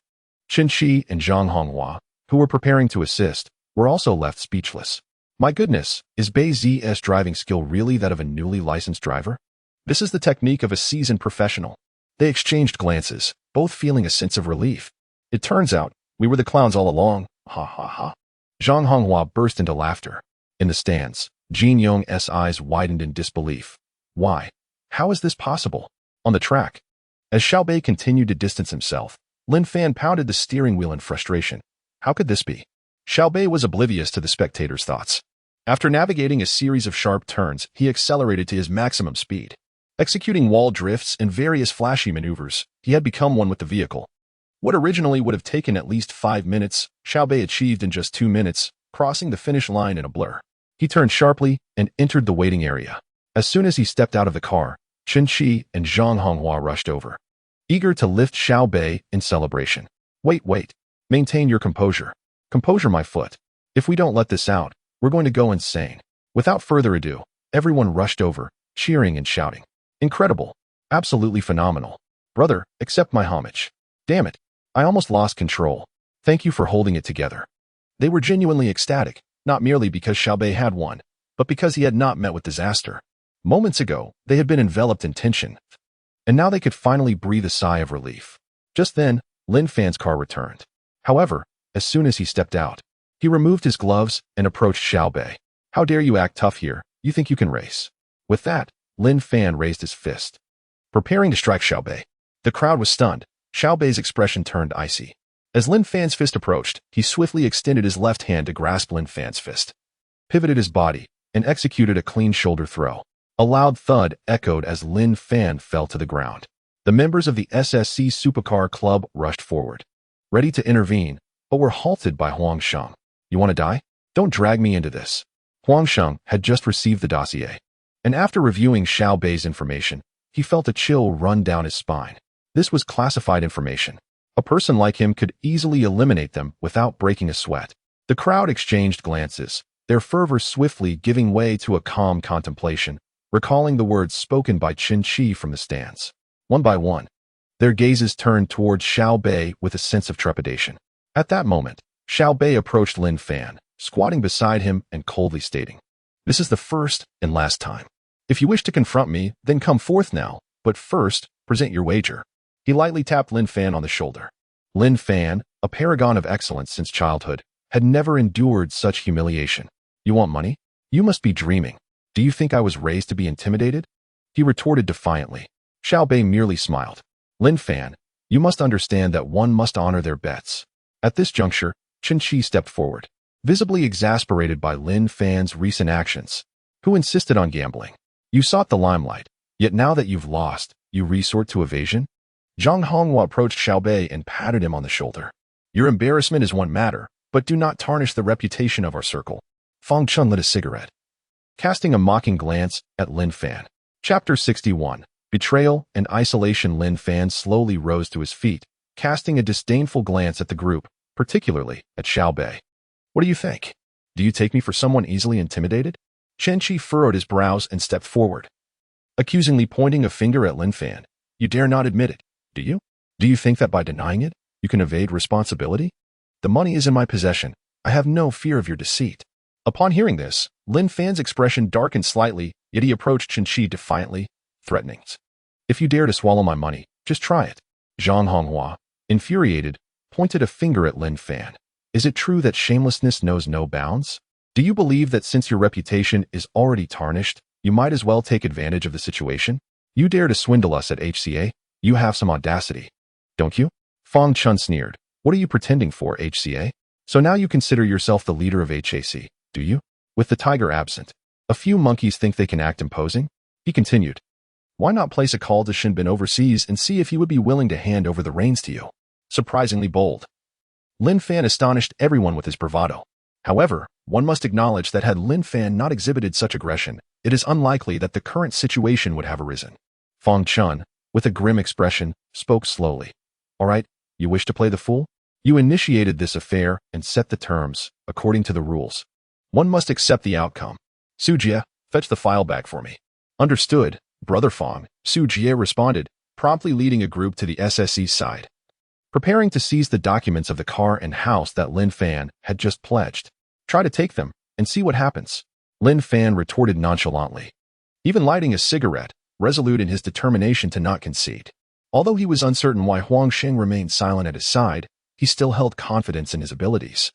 Qin Shi and Zhang Honghua, who were preparing to assist, were also left speechless. My goodness, is Beih Z's driving skill really that of a newly licensed driver? This is the technique of a seasoned professional. They exchanged glances, both feeling a sense of relief. It turns out, we were the clowns all along, ha ha ha. Zhang Honghua burst into laughter. In the stands, Jin Yong's eyes widened in disbelief. Why? How is this possible? On the track. As Xiao Beih continued to distance himself, Lin Fan pounded the steering wheel in frustration. How could this be? Xiao Beih was oblivious to the spectators' thoughts. After navigating a series of sharp turns, he accelerated to his maximum speed. Executing wall drifts and various flashy maneuvers, he had become one with the vehicle. What originally would have taken at least 5 minutes, Xiao Beih achieved in just 2 minutes, crossing the finish line in a blur. He turned sharply and entered the waiting area. As soon as he stepped out of the car, Qin Shi and Zhang Honghua rushed over, eager to lift Xiao Beih in celebration. Wait. Maintain your composure. Composure, my foot. If we don't let this out, we're going to go insane. Without further ado, everyone rushed over, cheering and shouting. Incredible. Absolutely phenomenal. Brother, accept my homage. Damn it. I almost lost control. Thank you for holding it together. They were genuinely ecstatic, not merely because Xiao Beih had won, but because he had not met with disaster. Moments ago, they had been enveloped in tension, and now they could finally breathe a sigh of relief. Just then, Lin Fan's car returned. However, as soon as he stepped out, he removed his gloves and approached Xiao Beih. How dare you act tough here? You think you can race? With that, Lin Fan raised his fist, preparing to strike Xiao Beih. The crowd was stunned. Xiao Bei's expression turned icy. As Lin Fan's fist approached, he swiftly extended his left hand to grasp Lin Fan's fist, pivoted his body, and executed a clean shoulder throw. A loud thud echoed as Lin Fan fell to the ground. The members of the SSC Supercar Club rushed forward, ready to intervene, but were halted by Huang Sheng. You want to die? Don't drag me into this. Huang Sheng had just received the dossier, and after reviewing Xiao Bei's information, he felt a chill run down his spine. This was classified information. A person like him could easily eliminate them without breaking a sweat. The crowd exchanged glances, their fervor swiftly giving way to a calm contemplation, recalling the words spoken by Qin Shi from the stands. One by one, their gazes turned towards Xiao Beih with a sense of trepidation. At that moment, Xiao Beih approached Lin Fan, squatting beside him and coldly stating, "This is the first and last time. If you wish to confront me, then come forth now, but first, present your wager." He lightly tapped Lin Fan on the shoulder. Lin Fan, a paragon of excellence since childhood, had never endured such humiliation. You want money? You must be dreaming. Do you think I was raised to be intimidated? He retorted defiantly. Xiao Beih merely smiled. Lin Fan, you must understand that one must honor their bets. At this juncture, Qin Shi stepped forward, visibly exasperated by Lin Fan's recent actions. Who insisted on gambling? You sought the limelight, yet now that you've lost, you resort to evasion? Zhang Honghua approached Xiao Beih and patted him on the shoulder. Your embarrassment is one matter, but do not tarnish the reputation of our circle. Fang Chun lit a cigarette, casting a mocking glance at Lin Fan. Chapter 61. Betrayal and Isolation. Lin Fan slowly rose to his feet, casting a disdainful glance at the group, particularly at Xiao Beih. What do you think? Do you take me for someone easily intimidated? Qin Shi furrowed his brows and stepped forward, accusingly pointing a finger at Lin Fan. You dare not admit it, do you? Do you think that by denying it, you can evade responsibility? The money is in my possession. I have no fear of your deceit. Upon hearing this, Lin Fan's expression darkened slightly, yet he approached Qin Shi defiantly, threatening. If you dare to swallow my money, just try it. Zhang Honghua, infuriated, pointed a finger at Lin Fan. Is it true that shamelessness knows no bounds? Do you believe that since your reputation is already tarnished, you might as well take advantage of the situation? You dare to swindle us at HCA? You have some audacity, don't you? Fang Chun sneered. What are you pretending for, HCA? So now you consider yourself the leader of HAC, do you? With the tiger absent, a few monkeys think they can act imposing? He continued. Why not place a call to Shinbin overseas and see if he would be willing to hand over the reins to you? Surprisingly bold. Lin Fan astonished everyone with his bravado. However, one must acknowledge that had Lin Fan not exhibited such aggression, it is unlikely that the current situation would have arisen. Fong Chun, with a grim expression, spoke slowly. All right, you wish to play the fool? You initiated this affair and set the terms, according to the rules. One must accept the outcome. Su Jie, fetch the file back for me. Understood, Brother Fong, Su Jie responded, promptly leading a group to the SSE side. Preparing to seize the documents of the car and house that Lin Fan had just pledged. Try to take them, and see what happens. Lin Fan retorted nonchalantly. Even lighting a cigarette, resolute in his determination to not concede. Although he was uncertain why Huang Xing remained silent at his side, he still held confidence in his abilities.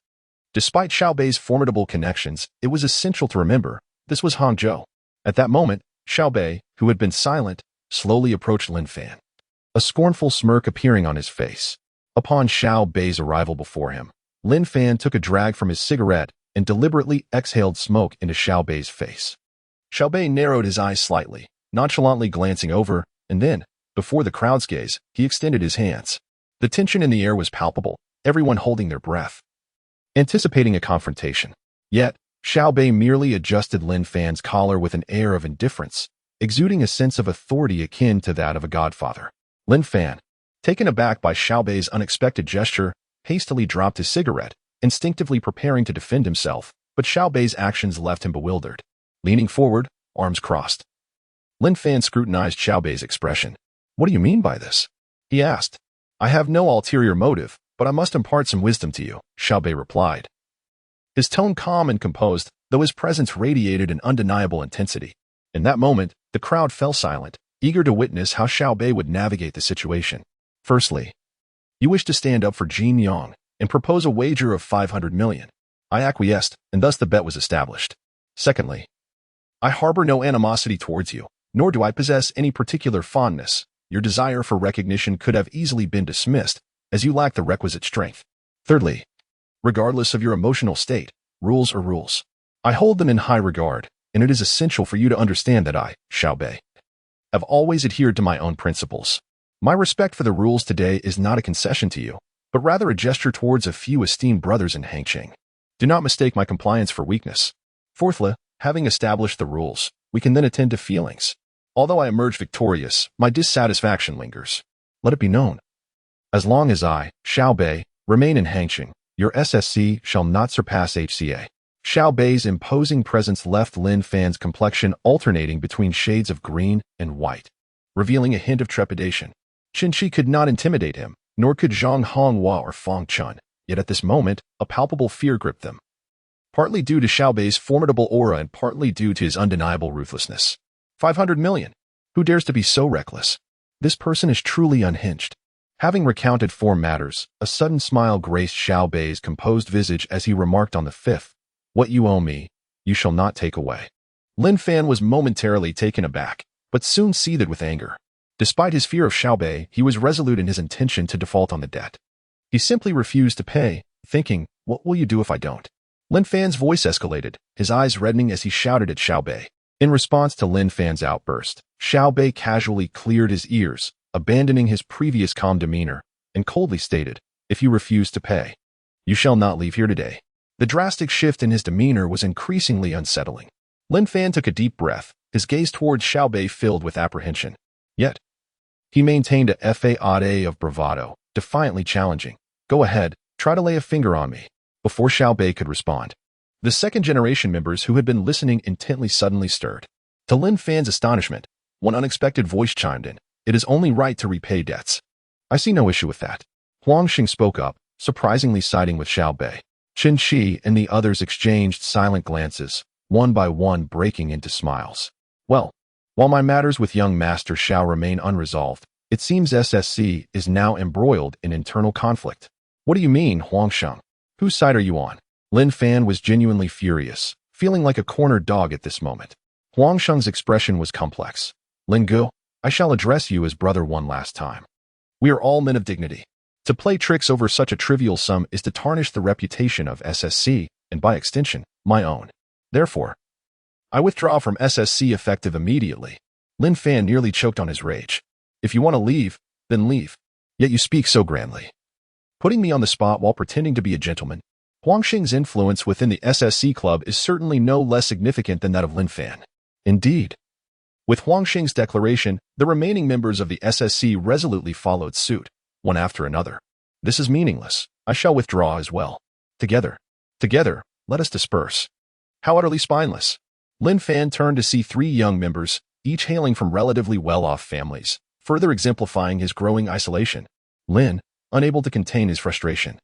Despite Xiao Bei's formidable connections, it was essential to remember, this was Hangzhou. At that moment, Xiao Beih, who had been silent, slowly approached Lin Fan. A scornful smirk appearing on his face. Upon Xiao Bei's arrival before him, Lin Fan took a drag from his cigarette and deliberately exhaled smoke into Xiao Bei's face. Xiao Bei narrowed his eyes slightly, nonchalantly glancing over, and then, before the crowd's gaze, he extended his hands. The tension in the air was palpable, everyone holding their breath, anticipating a confrontation. Yet, Xiao Bei merely adjusted Lin Fan's collar with an air of indifference, exuding a sense of authority akin to that of a godfather. Lin Fan, taken aback by Xiao Bei's unexpected gesture, hastily dropped his cigarette, instinctively preparing to defend himself, but Xiao Bei's actions left him bewildered. Leaning forward, arms crossed. Lin Fan scrutinized Xiao Bei's expression. What do you mean by this? He asked. I have no ulterior motive, but I must impart some wisdom to you, Xiao Bei replied. His tone calm and composed, though his presence radiated an undeniable intensity. In that moment, the crowd fell silent, eager to witness how Xiao Bei would navigate the situation. Firstly, you wish to stand up for Jin Yang and propose a wager of 500 million. I acquiesced, and thus the bet was established. Secondly, I harbor no animosity towards you, nor do I possess any particular fondness. Your desire for recognition could have easily been dismissed, as you lack the requisite strength. Thirdly, regardless of your emotional state, rules are rules. I hold them in high regard, and it is essential for you to understand that I, Xiao Bei, have always adhered to my own principles. My respect for the rules today is not a concession to you, but rather a gesture towards a few esteemed brothers in Hangqing. Do not mistake my compliance for weakness. Fourthly, having established the rules, we can then attend to feelings. Although I emerge victorious, my dissatisfaction lingers. Let it be known. As long as I, Xiao Bei, remain in Hangqing, your SSC shall not surpass HCA. Xiao Bei's imposing presence left Lin Fan's complexion alternating between shades of green and white, revealing a hint of trepidation. Qin Shi could not intimidate him, nor could Zhang Honghua or Fong Chun, yet at this moment, a palpable fear gripped them. Partly due to Xiao Bei's formidable aura and partly due to his undeniable ruthlessness. 500 million. Who dares to be so reckless? This person is truly unhinged. Having recounted 4 matters, a sudden smile graced Xiao Bei's composed visage as he remarked on the 5th, what you owe me, you shall not take away. Lin Fan was momentarily taken aback, but soon seethed with anger. Despite his fear of Xiao Bei, he was resolute in his intention to default on the debt. He simply refused to pay, thinking, what will you do if I don't? Lin Fan's voice escalated, his eyes reddening as he shouted at Xiao Bei. In response to Lin Fan's outburst, Xiao Bei casually cleared his ears, abandoning his previous calm demeanor, and coldly stated, if you refuse to pay, you shall not leave here today. The drastic shift in his demeanor was increasingly unsettling. Lin Fan took a deep breath, his gaze towards Xiao Bei filled with apprehension. Yet, he maintained a facade of bravado, defiantly challenging, go ahead, try to lay a finger on me. Before Xiao Bei could respond, the second-generation members who had been listening intently suddenly stirred. To Lin Fan's astonishment, one unexpected voice chimed in, it is only right to repay debts. I see no issue with that. Huang Xing spoke up, surprisingly siding with Xiao Bei. Qin Shi and the others exchanged silent glances, one by one breaking into smiles. Well, while my matters with young Master Xiao remain unresolved, it seems SSC is now embroiled in internal conflict. What do you mean, Huang Sheng? Whose side are you on? Lin Fan was genuinely furious, feeling like a cornered dog at this moment. Huang Sheng's expression was complex. Lin Gu, I shall address you as brother one last time. We are all men of dignity. To play tricks over such a trivial sum is to tarnish the reputation of SSC, and by extension, my own. Therefore, I withdraw from SSC effective immediately. Lin Fan nearly choked on his rage. If you want to leave, then leave. Yet you speak so grandly. Putting me on the spot while pretending to be a gentleman. Huangxing's influence within the SSC club is certainly no less significant than that of Lin Fan. Indeed. With Huangxing's declaration, the remaining members of the SSC resolutely followed suit, one after another. This is meaningless. I shall withdraw as well. Together, let us disperse. How utterly spineless. Lin Fan turned to see 3 young members, each hailing from relatively well-off families, further exemplifying his growing isolation. Lin, unable to contain his frustration,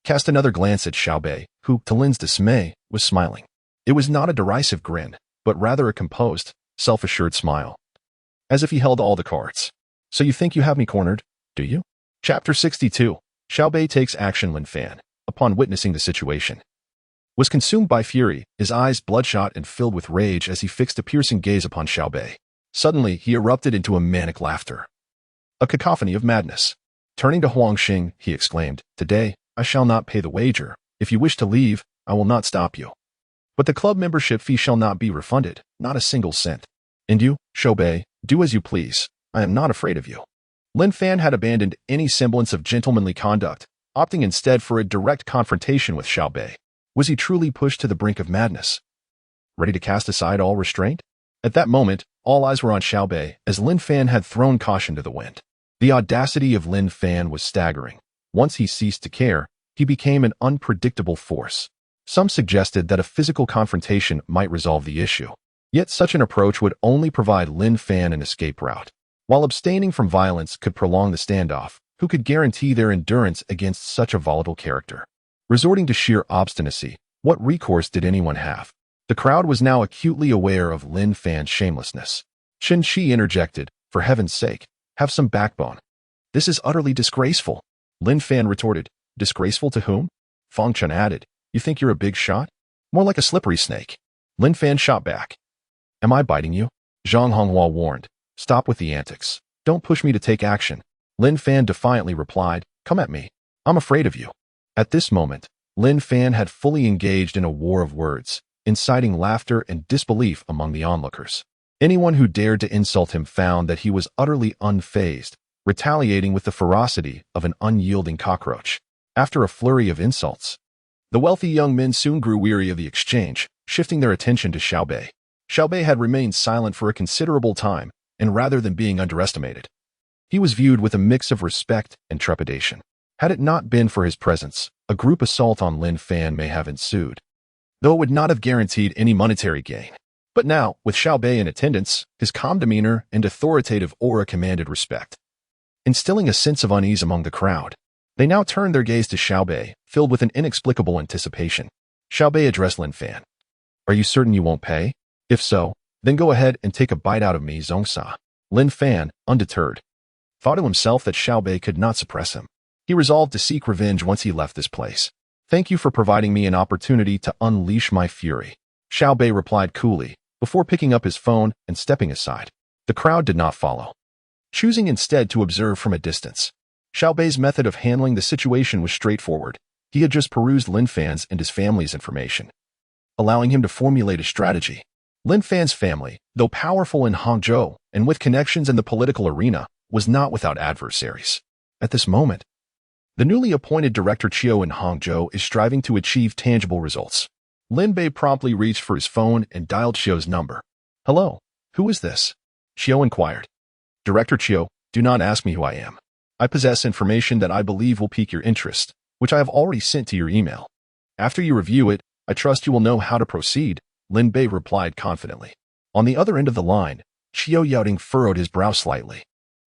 cast another glance at Xiao Beih, who, to Lin's dismay, was smiling. It was not a derisive grin, but rather a composed, self-assured smile. As if he held all the cards. So you think you have me cornered, do you? Chapter 62. Xiao Beih takes action. Lin Fan, upon witnessing the situation, was consumed by fury, his eyes bloodshot and filled with rage as he fixed a piercing gaze upon Xiao Beih. Suddenly, he erupted into a manic laughter. A cacophony of madness. Turning to Huangxing, he exclaimed, "Today, I shall not pay the wager. If you wish to leave, I will not stop you. But the club membership fee shall not be refunded, not a single cent. And you, Xiao Beih, do as you please. I am not afraid of you." Lin Fan had abandoned any semblance of gentlemanly conduct, opting instead for a direct confrontation with Xiao Beih. Was he truly pushed to the brink of madness? Ready to cast aside all restraint? At that moment, all eyes were on Xiao Beih as Lin Fan had thrown caution to the wind. The audacity of Lin Fan was staggering. Once he ceased to care, he became an unpredictable force. Some suggested that a physical confrontation might resolve the issue. Yet such an approach would only provide Lin Fan an escape route. While abstaining from violence could prolong the standoff, who could guarantee their endurance against such a volatile character? Resorting to sheer obstinacy, what recourse did anyone have? The crowd was now acutely aware of Lin Fan's shamelessness. Chen Shi interjected, "For heaven's sake, have some backbone. This is utterly disgraceful." Lin Fan retorted, "Disgraceful to whom?" Fang Chen added, "You think you're a big shot? More like a slippery snake." Lin Fan shot back. "Am I biting you?" Zhang Honghua warned. "Stop with the antics. Don't push me to take action." Lin Fan defiantly replied, "Come at me. I'm afraid of you." At this moment, Lin Fan had fully engaged in a war of words, inciting laughter and disbelief among the onlookers. Anyone who dared to insult him found that he was utterly unfazed, retaliating with the ferocity of an unyielding cockroach. After a flurry of insults, the wealthy young men soon grew weary of the exchange, shifting their attention to Xiao Beih. Xiao Beih had remained silent for a considerable time, and rather than being underestimated, he was viewed with a mix of respect and trepidation. Had it not been for his presence, a group assault on Lin Fan may have ensued, though it would not have guaranteed any monetary gain. But now, with Xiao Beih in attendance, his calm demeanor and authoritative aura commanded respect, instilling a sense of unease among the crowd. They now turned their gaze to Xiao Beih, filled with an inexplicable anticipation. Xiao Beih addressed Lin Fan. "Are you certain you won't pay? If so, then go ahead and take a bite out of me, Zongsa." Lin Fan, undeterred, thought to himself that Xiao Beih could not suppress him. He resolved to seek revenge once he left this place. "Thank you for providing me an opportunity to unleash my fury," Xiao Beih replied coolly, before picking up his phone and stepping aside. The crowd did not follow, choosing instead to observe from a distance. Xiao Beih's method of handling the situation was straightforward. He had just perused Lin Fan's and his family's information, allowing him to formulate a strategy. Lin Fan's family, though powerful in Hangzhou and with connections in the political arena, was not without adversaries. At this moment, the newly appointed Director Qiao in Hangzhou is striving to achieve tangible results. Lin Bei promptly reached for his phone and dialed Qiao's number. "Hello, who is this?" Qiao inquired. "Director Qiao, do not ask me who I am. I possess information that I believe will pique your interest, which I have already sent to your email. After you review it, I trust you will know how to proceed," Lin Bei replied confidently. On the other end of the line, Qiao Yaoding furrowed his brow slightly.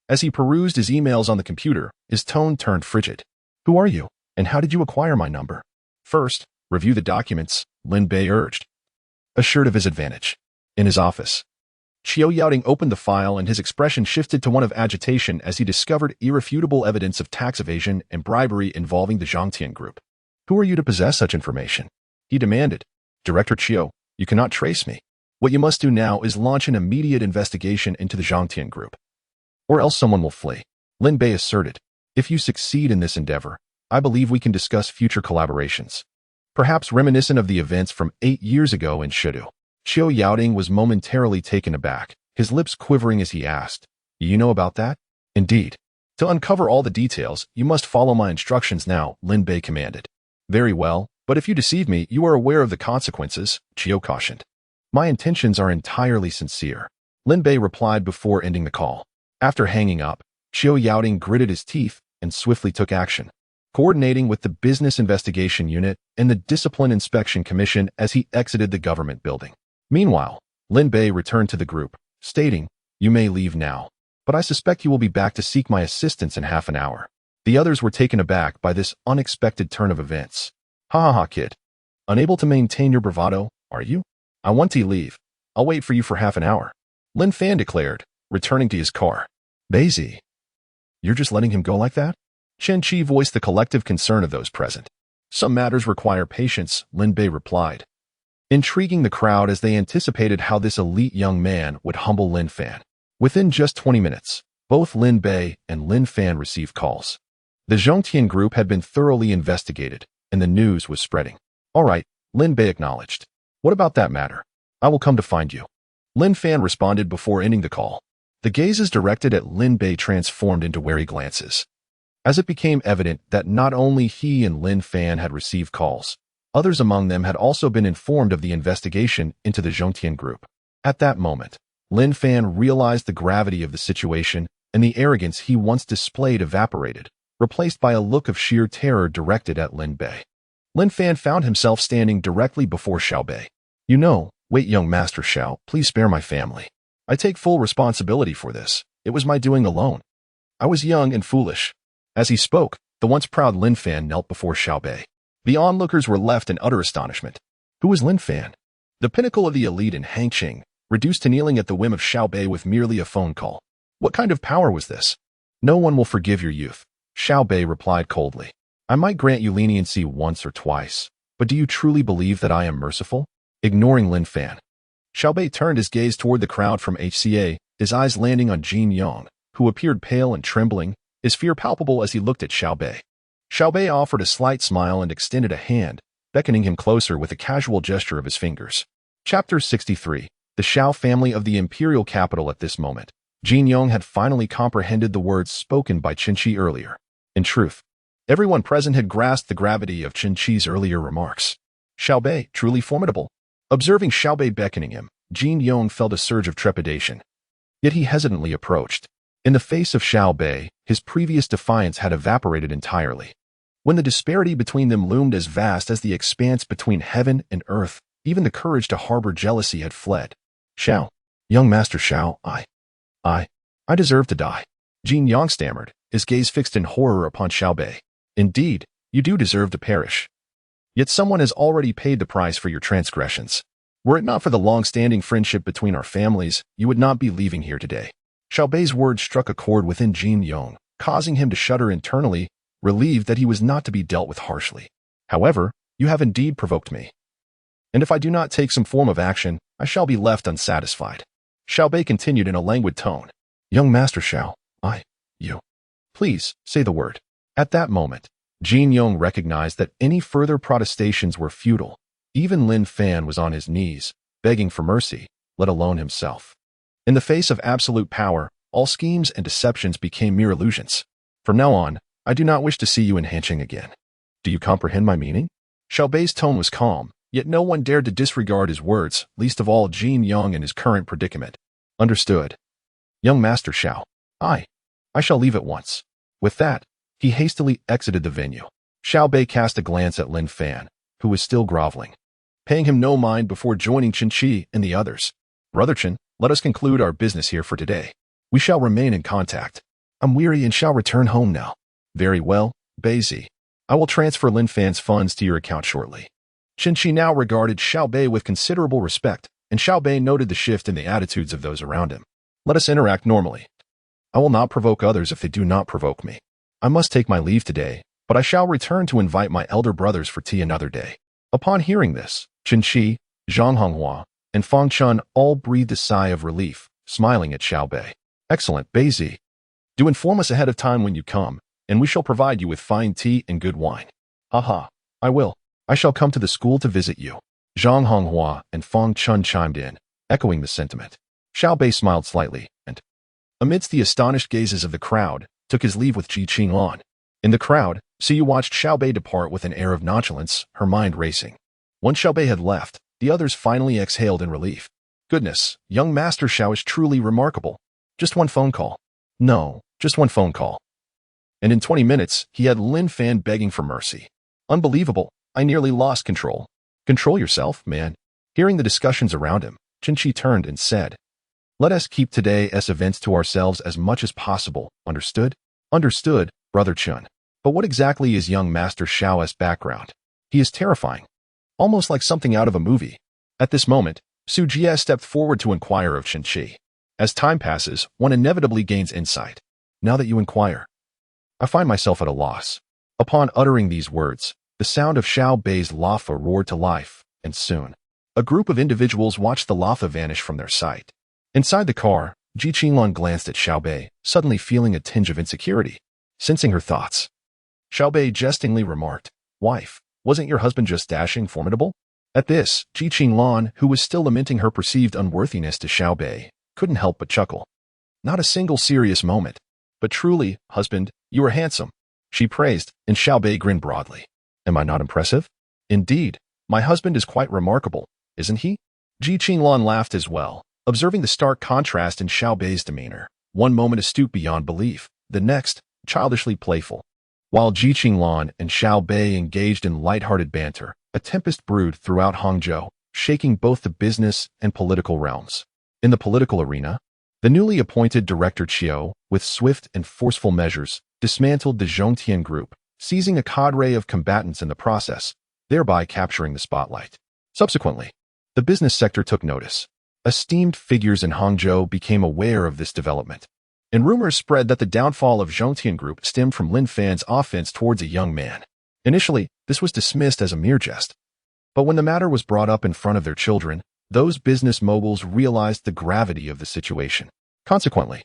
As he perused his emails on the computer, his tone turned frigid. "Who are you, and how did you acquire my number?" "First, review the documents," Lin Bei urged, assured of his advantage. In his office, Qiao Yaoding opened the file and his expression shifted to one of agitation as he discovered irrefutable evidence of tax evasion and bribery involving the Zhangtian group. "Who are you to possess such information?" he demanded. "Director Qiao, you cannot trace me. What you must do now is launch an immediate investigation into the Zhangtian group, or else someone will flee," Lin Bei asserted. "If you succeed in this endeavor, I believe we can discuss future collaborations, perhaps reminiscent of the events from 8 years ago in Shidu." Qiao Yaoding was momentarily taken aback, his lips quivering as he asked, "You know about that?" "Indeed. To uncover all the details, you must follow my instructions now," Lin Bei commanded. "Very well, but if you deceive me, you are aware of the consequences," Xiao cautioned. "My intentions are entirely sincere," Lin Bei replied before ending the call. After hanging up, Xiao Yaoding gritted his teeth and swiftly took action, coordinating with the Business Investigation Unit and the Discipline Inspection Commission as he exited the government building. Meanwhile, Lin Bei returned to the group, stating, "You may leave now, but I suspect you will be back to seek my assistance in half an hour." The others were taken aback by this unexpected turn of events. "Ha ha ha, kid. Unable to maintain your bravado, are you? I want to leave. I'll wait for you for half an hour," Lin Fan declared, returning to his car. "Beih, you're just letting him go like that?" Chen Qi voiced the collective concern of those present. "Some matters require patience," Lin Bei replied, intriguing the crowd as they anticipated how this elite young man would humble Lin Fan. Within just 20 minutes, both Lin Bei and Lin Fan received calls. The Zhongtian group had been thoroughly investigated, and the news was spreading. "All right," Lin Bei acknowledged. "What about that matter? I will come to find you," Lin Fan responded before ending the call. The gazes directed at Lin Bei transformed into wary glances, as it became evident that not only he and Lin Fan had received calls, others among them had also been informed of the investigation into the Zhongtian group. At that moment, Lin Fan realized the gravity of the situation, and the arrogance he once displayed evaporated, replaced by a look of sheer terror directed at Lin Bei. Lin Fan found himself standing directly before Xiao Beih. "Wait, young Master Xiao, please spare my family. I take full responsibility for this. It was my doing alone. I was young and foolish." As he spoke, the once proud Lin Fan knelt before Xiao Beih. The onlookers were left in utter astonishment. Who was Lin Fan? The pinnacle of the elite in Hangqing, reduced to kneeling at the whim of Xiao Beih with merely a phone call. What kind of power was this? "No one will forgive your youth," Xiao Beih replied coldly. "I might grant you leniency once or twice, but do you truly believe that I am merciful?" Ignoring Lin Fan, Xiao Beih turned his gaze toward the crowd from HCA, his eyes landing on Jin Yong, who appeared pale and trembling, his fear palpable as he looked at Xiao Beih. Xiao Beih offered a slight smile and extended a hand, beckoning him closer with a casual gesture of his fingers. Chapter 63. The Xiao family of the imperial capital. At this moment, Jin Yong had finally comprehended the words spoken by Chen Qi earlier. In truth, everyone present had grasped the gravity of Chen Qi's earlier remarks. Xiao Beih, truly formidable. Observing Xiao Beih beckoning him, Jin Yong felt a surge of trepidation. Yet he hesitantly approached. In the face of Xiao Beih, his previous defiance had evaporated entirely. When the disparity between them loomed as vast as the expanse between heaven and earth, even the courage to harbor jealousy had fled. "Xiao, young Master Xiao, I deserve to die," Jin Yong stammered, his gaze fixed in horror upon Xiao Beih. "Indeed, you do deserve to perish. Yet someone has already paid the price for your transgressions. Were it not for the long-standing friendship between our families, you would not be leaving here today." Xiao Bei's words struck a chord within Jin Yong, causing him to shudder internally, relieved that he was not to be dealt with harshly. "However, you have indeed provoked me. And if I do not take some form of action, I shall be left unsatisfied." Xiao Beih continued in a languid tone. "Young Master Xiao, you. Please, say the word." At that moment, Jin Yong recognized that any further protestations were futile. Even Lin Fan was on his knees, begging for mercy, let alone himself. In the face of absolute power, all schemes and deceptions became mere illusions. "From now on, I do not wish to see you in Hangqing again. Do you comprehend my meaning?" Xiao Bei's tone was calm, yet no one dared to disregard his words, least of all Jin Yong in his current predicament. "Understood. Young Master Xiao, I shall leave at once." With that, he hastily exited the venue. Xiao Bei cast a glance at Lin Fan, who was still groveling, paying him no mind before joining Chen Qi and the others. "Brother Chen, let us conclude our business here for today. We shall remain in contact. I'm weary and shall return home now." "Very well, Beih. I will transfer Lin Fan's funds to your account shortly." Chen Qi now regarded Xiao Bei with considerable respect, and Xiao Bei noted the shift in the attitudes of those around him. "Let us interact normally. I will not provoke others if they do not provoke me. I must take my leave today, but I shall return to invite my elder brothers for tea another day." Upon hearing this, Chen Qi, Zhang Honghua, and Fang Chun all breathed a sigh of relief, smiling at Xiao Bei. "Excellent, Beih. Do inform us ahead of time when you come, and we shall provide you with fine tea and good wine." "Haha, I will. I shall come to the school to visit you." Zhang Honghua and Fang Chun chimed in, echoing the sentiment. Xiao Bei smiled slightly, and, amidst the astonished gazes of the crowd, took his leave with Ji Qinglan. In the crowd, Siyu watched Xiao Bei depart with an air of nonchalance, her mind racing. Once Xiao Bei had left, the others finally exhaled in relief. Goodness, young Master Xiao is truly remarkable. Just one phone call. No, just one phone call. And in 20 minutes, he had Lin Fan begging for mercy. Unbelievable, I nearly lost control. Control yourself, man. Hearing the discussions around him, Qinchi turned and said, let us keep today's events to ourselves as much as possible, understood? Understood, Brother Chun. But what exactly is young Master Xiao's background? He is terrifying. Almost like something out of a movie. At this moment, Su Jie stepped forward to inquire of Qinchi. As time passes, one inevitably gains insight. Now that you inquire, I find myself at a loss. Upon uttering these words, the sound of Xiao Bei's Lafa roared to life, and soon, a group of individuals watched the Lafa vanish from their sight. Inside the car, Ji Qinglan glanced at Xiao Bei, suddenly feeling a tinge of insecurity. Sensing her thoughts, Xiao Bei jestingly remarked, wife, wasn't your husband just dashing formidable? At this, Ji Qinglan, who was still lamenting her perceived unworthiness to Xiao Bei, couldn't help but chuckle. Not a single serious moment. But truly, husband, you are handsome, she praised, and Xiao Bei grinned broadly. Am I not impressive? Indeed, my husband is quite remarkable, isn't he? Ji Qinglan laughed as well, observing the stark contrast in Xiao Bei's demeanor. One moment astute beyond belief, the next, childishly playful. While Ji Qinglan and Xiao Bei engaged in light-hearted banter, a tempest brewed throughout Hangzhou, shaking both the business and political realms. In the political arena, the newly appointed Director Qiu, with swift and forceful measures, dismantled the Zhongtian group, seizing a cadre of combatants in the process, thereby capturing the spotlight. Subsequently, the business sector took notice. Esteemed figures in Hangzhou became aware of this development, and rumors spread that the downfall of Zhongtian Group stemmed from Lin Fan's offense towards a young man. Initially, this was dismissed as a mere jest. But when the matter was brought up in front of their children, those business moguls realized the gravity of the situation. Consequently,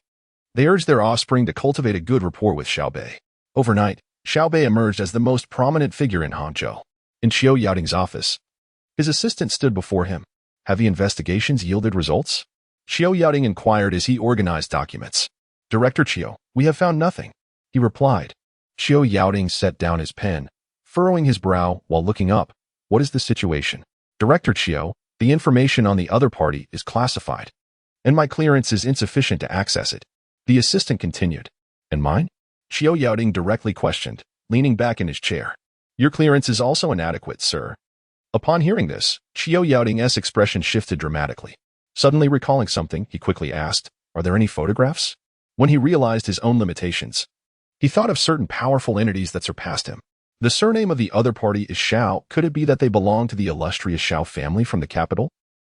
they urged their offspring to cultivate a good rapport with Xiao Bei. Overnight, Xiao Bei emerged as the most prominent figure in Hangzhou. In Qiu Yaoting's office, his assistant stood before him. Have the investigations yielded results? Xiao Yaoting inquired as he organized documents. Director Qiu, we have found nothing, he replied. Xiao Yaoting set down his pen, furrowing his brow while looking up. What is the situation? Director Qiu, the information on the other party is classified, and my clearance is insufficient to access it. The assistant continued. And mine? Xiao Yaoting directly questioned, leaning back in his chair. Your clearance is also inadequate, sir. Upon hearing this, Xiao Yaoting's expression shifted dramatically. Suddenly recalling something, he quickly asked, are there any photographs? When he realized his own limitations, he thought of certain powerful entities that surpassed him. The surname of the other party is Xiao. Could it be that they belong to the illustrious Xiao family from the capital?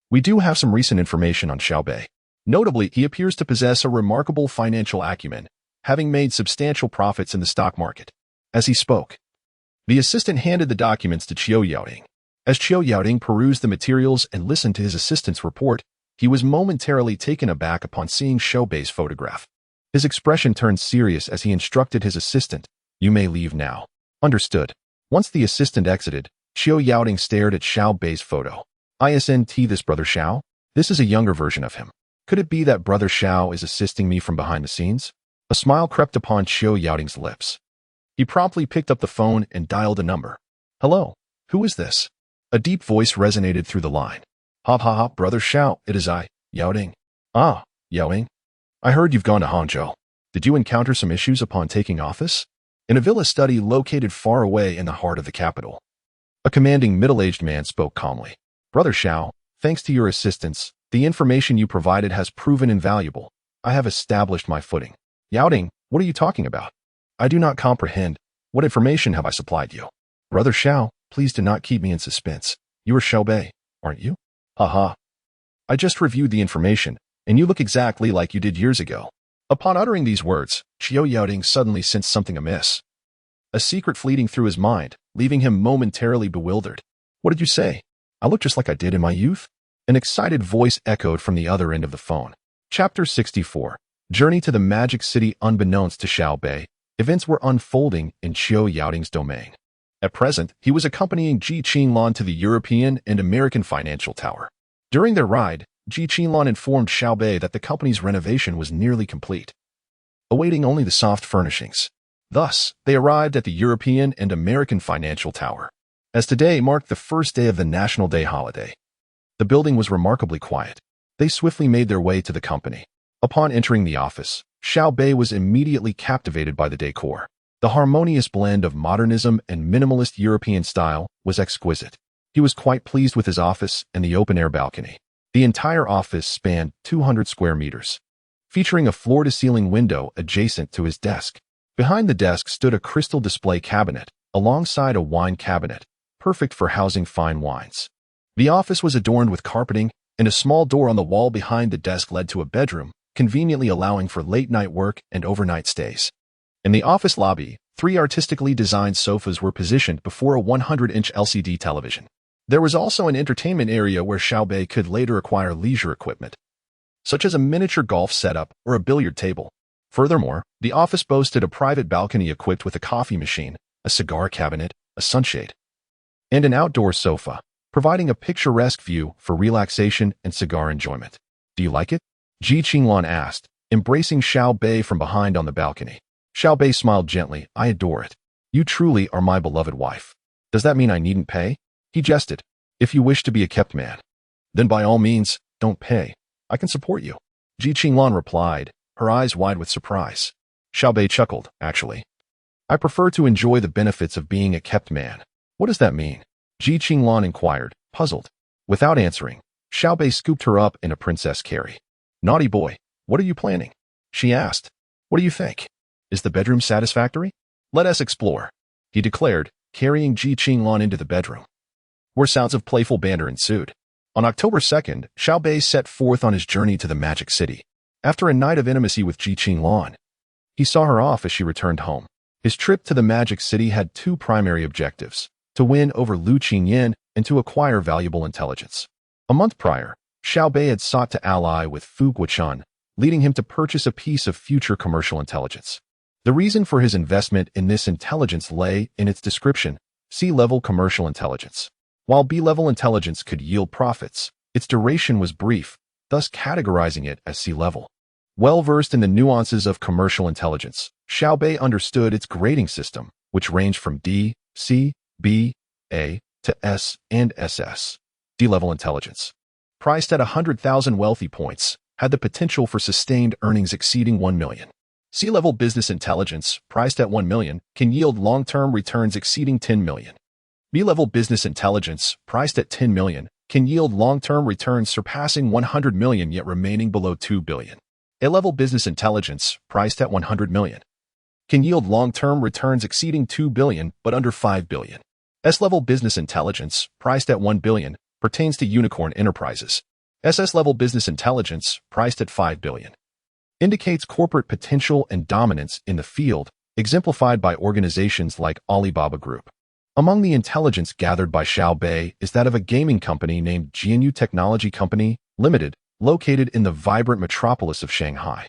We do have some recent information on Xiao Bei. Notably, he appears to possess a remarkable financial acumen, having made substantial profits in the stock market. As he spoke, the assistant handed the documents to Qiu Yaoting. As Qiu Yaoting perused the materials and listened to his assistant's report, he was momentarily taken aback upon seeing Xiao Bei's photograph. His expression turned serious as he instructed his assistant, you may leave now. Understood. Once the assistant exited, Qiu Yaoting stared at Xiao Bei's photo. Isn't this Brother Xiao? This is a younger version of him. Could it be that Brother Xiao is assisting me from behind the scenes? A smile crept upon Qiu Yaoting's lips. He promptly picked up the phone and dialed a number. Hello, who is this? A deep voice resonated through the line. Ha ha ha, Brother Xiao, it is I, Yaoting. Ah, Yaoting. I heard you've gone to Hangzhou. Did you encounter some issues upon taking office? In a villa study located far away in the heart of the capital, a commanding middle-aged man spoke calmly. Brother Xiao, thanks to your assistance, the information you provided has proven invaluable. I have established my footing. Yaoting, what are you talking about? I do not comprehend. What information have I supplied you? Brother Xiao, please do not keep me in suspense. You are Xiao Bei, aren't you? Haha. I just reviewed the information, and you look exactly like you did years ago. Upon uttering these words, Qiu Yaoting suddenly sensed something amiss. A secret fleeting through his mind, leaving him momentarily bewildered. What did you say? I look just like I did in my youth? An excited voice echoed from the other end of the phone. Chapter 64. Journey to the Magic City. Unbeknownst to Xiao Bei, events were unfolding in Qiu Yaoting's domain. At present, he was accompanying Ji Qinglan to the European and American financial tower. During their ride, Ji Qinlan informed Xiao Beih that the company's renovation was nearly complete, awaiting only the soft furnishings. Thus, they arrived at the European and American Financial Tower. As today marked the first day of the National Day holiday, the building was remarkably quiet. They swiftly made their way to the company. Upon entering the office, Xiao Beih was immediately captivated by the decor. The harmonious blend of modernism and minimalist European style was exquisite. He was quite pleased with his office and the open-air balcony. The entire office spanned 200 square meters, featuring a floor-to-ceiling window adjacent to his desk. Behind the desk stood a crystal display cabinet, alongside a wine cabinet, perfect for housing fine wines. The office was adorned with carpeting, and a small door on the wall behind the desk led to a bedroom, conveniently allowing for late-night work and overnight stays. In the office lobby, 3 artistically designed sofas were positioned before a 100-inch LCD television. There was also an entertainment area where Xiao Beih could later acquire leisure equipment, such as a miniature golf setup or a billiard table. Furthermore, the office boasted a private balcony equipped with a coffee machine, a cigar cabinet, a sunshade, and an outdoor sofa, providing a picturesque view for relaxation and cigar enjoyment. "Do you like it?" Ji Qinlan asked, embracing Xiao Beih from behind on the balcony. Xiao Beih smiled gently. "I adore it. You truly are my beloved wife. Does that mean I needn't pay?" He jested. "If you wish to be a kept man, then by all means, don't pay. I can support you." Ji Qinlan replied, her eyes wide with surprise. Xiao Beih chuckled. "Actually, I prefer to enjoy the benefits of being a kept man." "What does that mean?" Ji Qinlan inquired, puzzled. Without answering, Xiao Beih scooped her up in a princess carry. "Naughty boy, what are you planning?" she asked. "What do you think? Is the bedroom satisfactory? Let us explore," he declared, carrying Ji Qinlan into the bedroom, where sounds of playful banter ensued. On October 2nd, Xiao Beih set forth on his journey to the Magic City. After a night of intimacy with Ji Qinlan, he saw her off as she returned home. His trip to the Magic City had 2 primary objectives: to win over Lu Qingyan and to acquire valuable intelligence. A month prior, Xiao Beih had sought to ally with Fu Guochun, leading him to purchase a piece of future commercial intelligence. The reason for his investment in this intelligence lay in its description: C-level commercial intelligence. While B-level intelligence could yield profits, its duration was brief, thus categorizing it as C-level. Well-versed in the nuances of commercial intelligence, Xiao Beih understood its grading system, which ranged from D, C, B, A, to S and SS. D-level intelligence, priced at 100,000 wealthy points, had the potential for sustained earnings exceeding 1 million. C-level business intelligence, priced at 1 million, can yield long-term returns exceeding 10 million. B-level business intelligence, priced at 10 million, can yield long-term returns surpassing 100 million yet remaining below 2 billion. A-level business intelligence, priced at 100 million, can yield long-term returns exceeding 2 billion but under 5 billion. S-level business intelligence, priced at 1 billion, pertains to unicorn enterprises. SS-level business intelligence, priced at 5 billion, indicates corporate potential and dominance in the field, exemplified by organizations like Alibaba Group. Among the intelligence gathered by Xiao Beih is that of a gaming company named Jianyu Technology Company, Limited, located in the vibrant metropolis of Shanghai,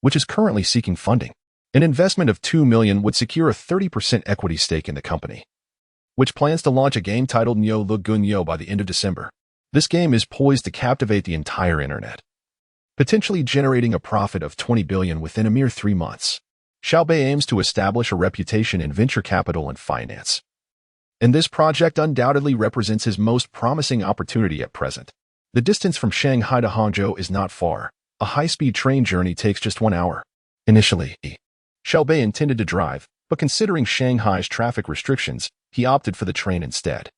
which is currently seeking funding. An investment of 2 million would secure a 30% equity stake in the company, which plans to launch a game titled Niu Le Gunyo by the end of December. This game is poised to captivate the entire internet, potentially generating a profit of 20 billion within a mere 3 months. Xiao Beih aims to establish a reputation in venture capital and finance, and this project undoubtedly represents his most promising opportunity at present. The distance from Shanghai to Hangzhou is not far. A high-speed train journey takes just 1 hour. Initially, Xiao Beih intended to drive, but considering Shanghai's traffic restrictions, he opted for the train instead.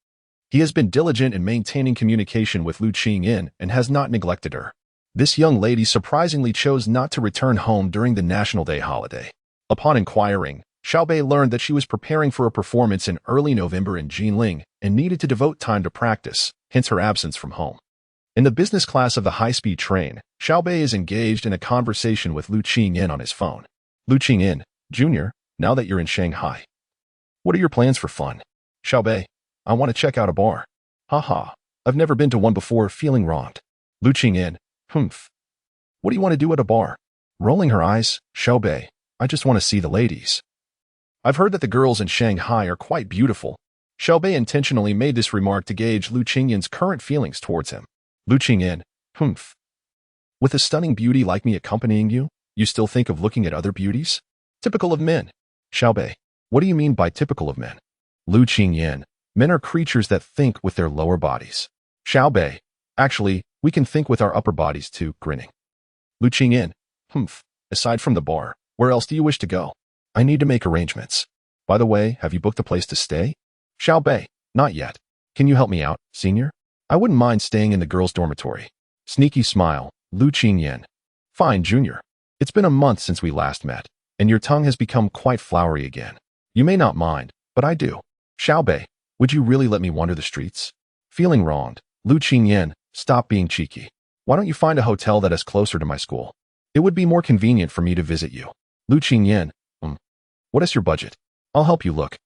He has been diligent in maintaining communication with Lu Qingyan and has not neglected her. This young lady surprisingly chose not to return home during the National Day holiday. Upon inquiring, Xiao Beih learned that she was preparing for a performance in early November in Jinling and needed to devote time to practice, hence her absence from home. In the business class of the high-speed train, Xiao Beih is engaged in a conversation with Lu Qingyan on his phone. "Lu Qingyan, Jr., now that you're in Shanghai, what are your plans for fun?" "Xiao Beih, I want to check out a bar." "Haha, I've never been to one before, feeling wronged." Lu Qingyan, "Humph. What do you want to do at a bar?" Rolling her eyes, "Xiao Beih, I just want to see the ladies. I've heard that the girls in Shanghai are quite beautiful." Xiao Beih intentionally made this remark to gauge Lu Qingyan's current feelings towards him. Lu Qingyan, "Humph. With a stunning beauty like me accompanying you, you still think of looking at other beauties? Typical of men. Xiao Beih. What do you mean by typical of men? Lu Qingyan. Men are creatures that think with their lower bodies. Xiao Beih. Actually, we can think with our upper bodies too, grinning. Lu Qingyan. Humph. Aside from the bar, where else do you wish to go? I need to make arrangements. By the way, have you booked a place to stay? Xiao Beih. Not yet. Can you help me out, senior? I wouldn't mind staying in the girls' dormitory. Sneaky smile. Lu Qingyan. Fine, junior. It's been a month since we last met, and your tongue has become quite flowery again. You may not mind, but I do. Xiao Beih, would you really let me wander the streets? Feeling wronged. Lu Qingyan, stop being cheeky. Why don't you find a hotel that is closer to my school? It would be more convenient for me to visit you. Lu Qingyan. What is your budget? I'll help you look.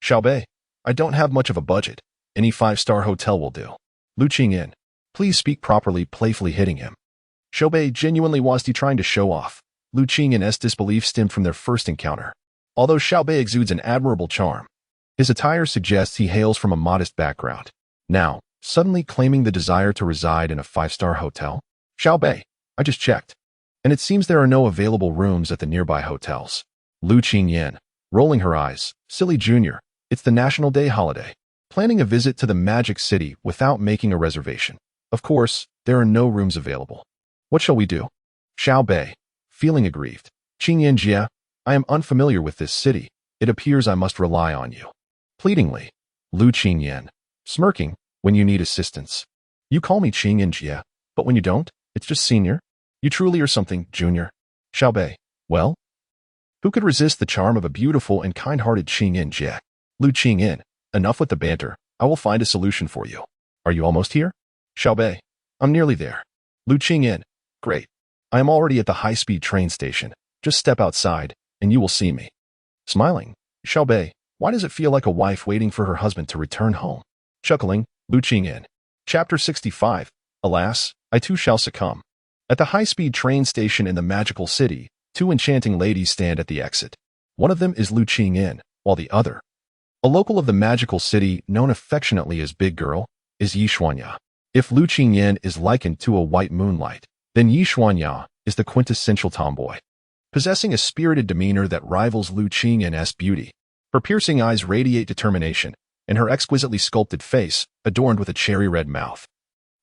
Xiao Beih, I don't have much of a budget. Any 5-star hotel will do. Lu Qingyan. Please speak properly, playfully hitting him. Xiao Beih genuinely was he trying to show off. Lu Qingyan's disbelief stemmed from their first encounter. Although Xiao Beih exudes an admirable charm, his attire suggests he hails from a modest background. Now, suddenly claiming the desire to reside in a 5-star hotel? Xiao Beih, I just checked, and it seems there are no available rooms at the nearby hotels. Lu Qingyan, rolling her eyes, silly junior, it's the National Day holiday. Planning a visit to the Magic City without making a reservation. Of course, there are no rooms available. What shall we do? Xiao Beih, feeling aggrieved. Qingyan Jia, I am unfamiliar with this city. It appears I must rely on you. Pleadingly. Lu Qingyan, smirking, when you need assistance. You call me Qingyan Jia, but when you don't, it's just senior. You truly are something, junior. Xiao Beih, well? Who could resist the charm of a beautiful and kind-hearted Qingyan Jia? Lu Qingyan, enough with the banter. I will find a solution for you. Are you almost here? Xiao Beih, I'm nearly there. Lu Qingyan, great. I am already at the high-speed train station. Just step outside, and you will see me. Smiling. Xiao Beih, why does it feel like a wife waiting for her husband to return home? Chuckling. Lu Qingyan. Chapter 65. Alas, I too shall succumb. At the high-speed train station in the magical city, 2 enchanting ladies stand at the exit. One of them is Lu Qingyan, while the other, a local of the magical city known affectionately as Big Girl, is Yi Xuanya. If Lu Qingyan is likened to a white moonlight, then Yi Xuanya is the quintessential tomboy. Possessing a spirited demeanor that rivals Lu Qingyan's beauty, her piercing eyes radiate determination, and her exquisitely sculpted face, adorned with a cherry-red mouth,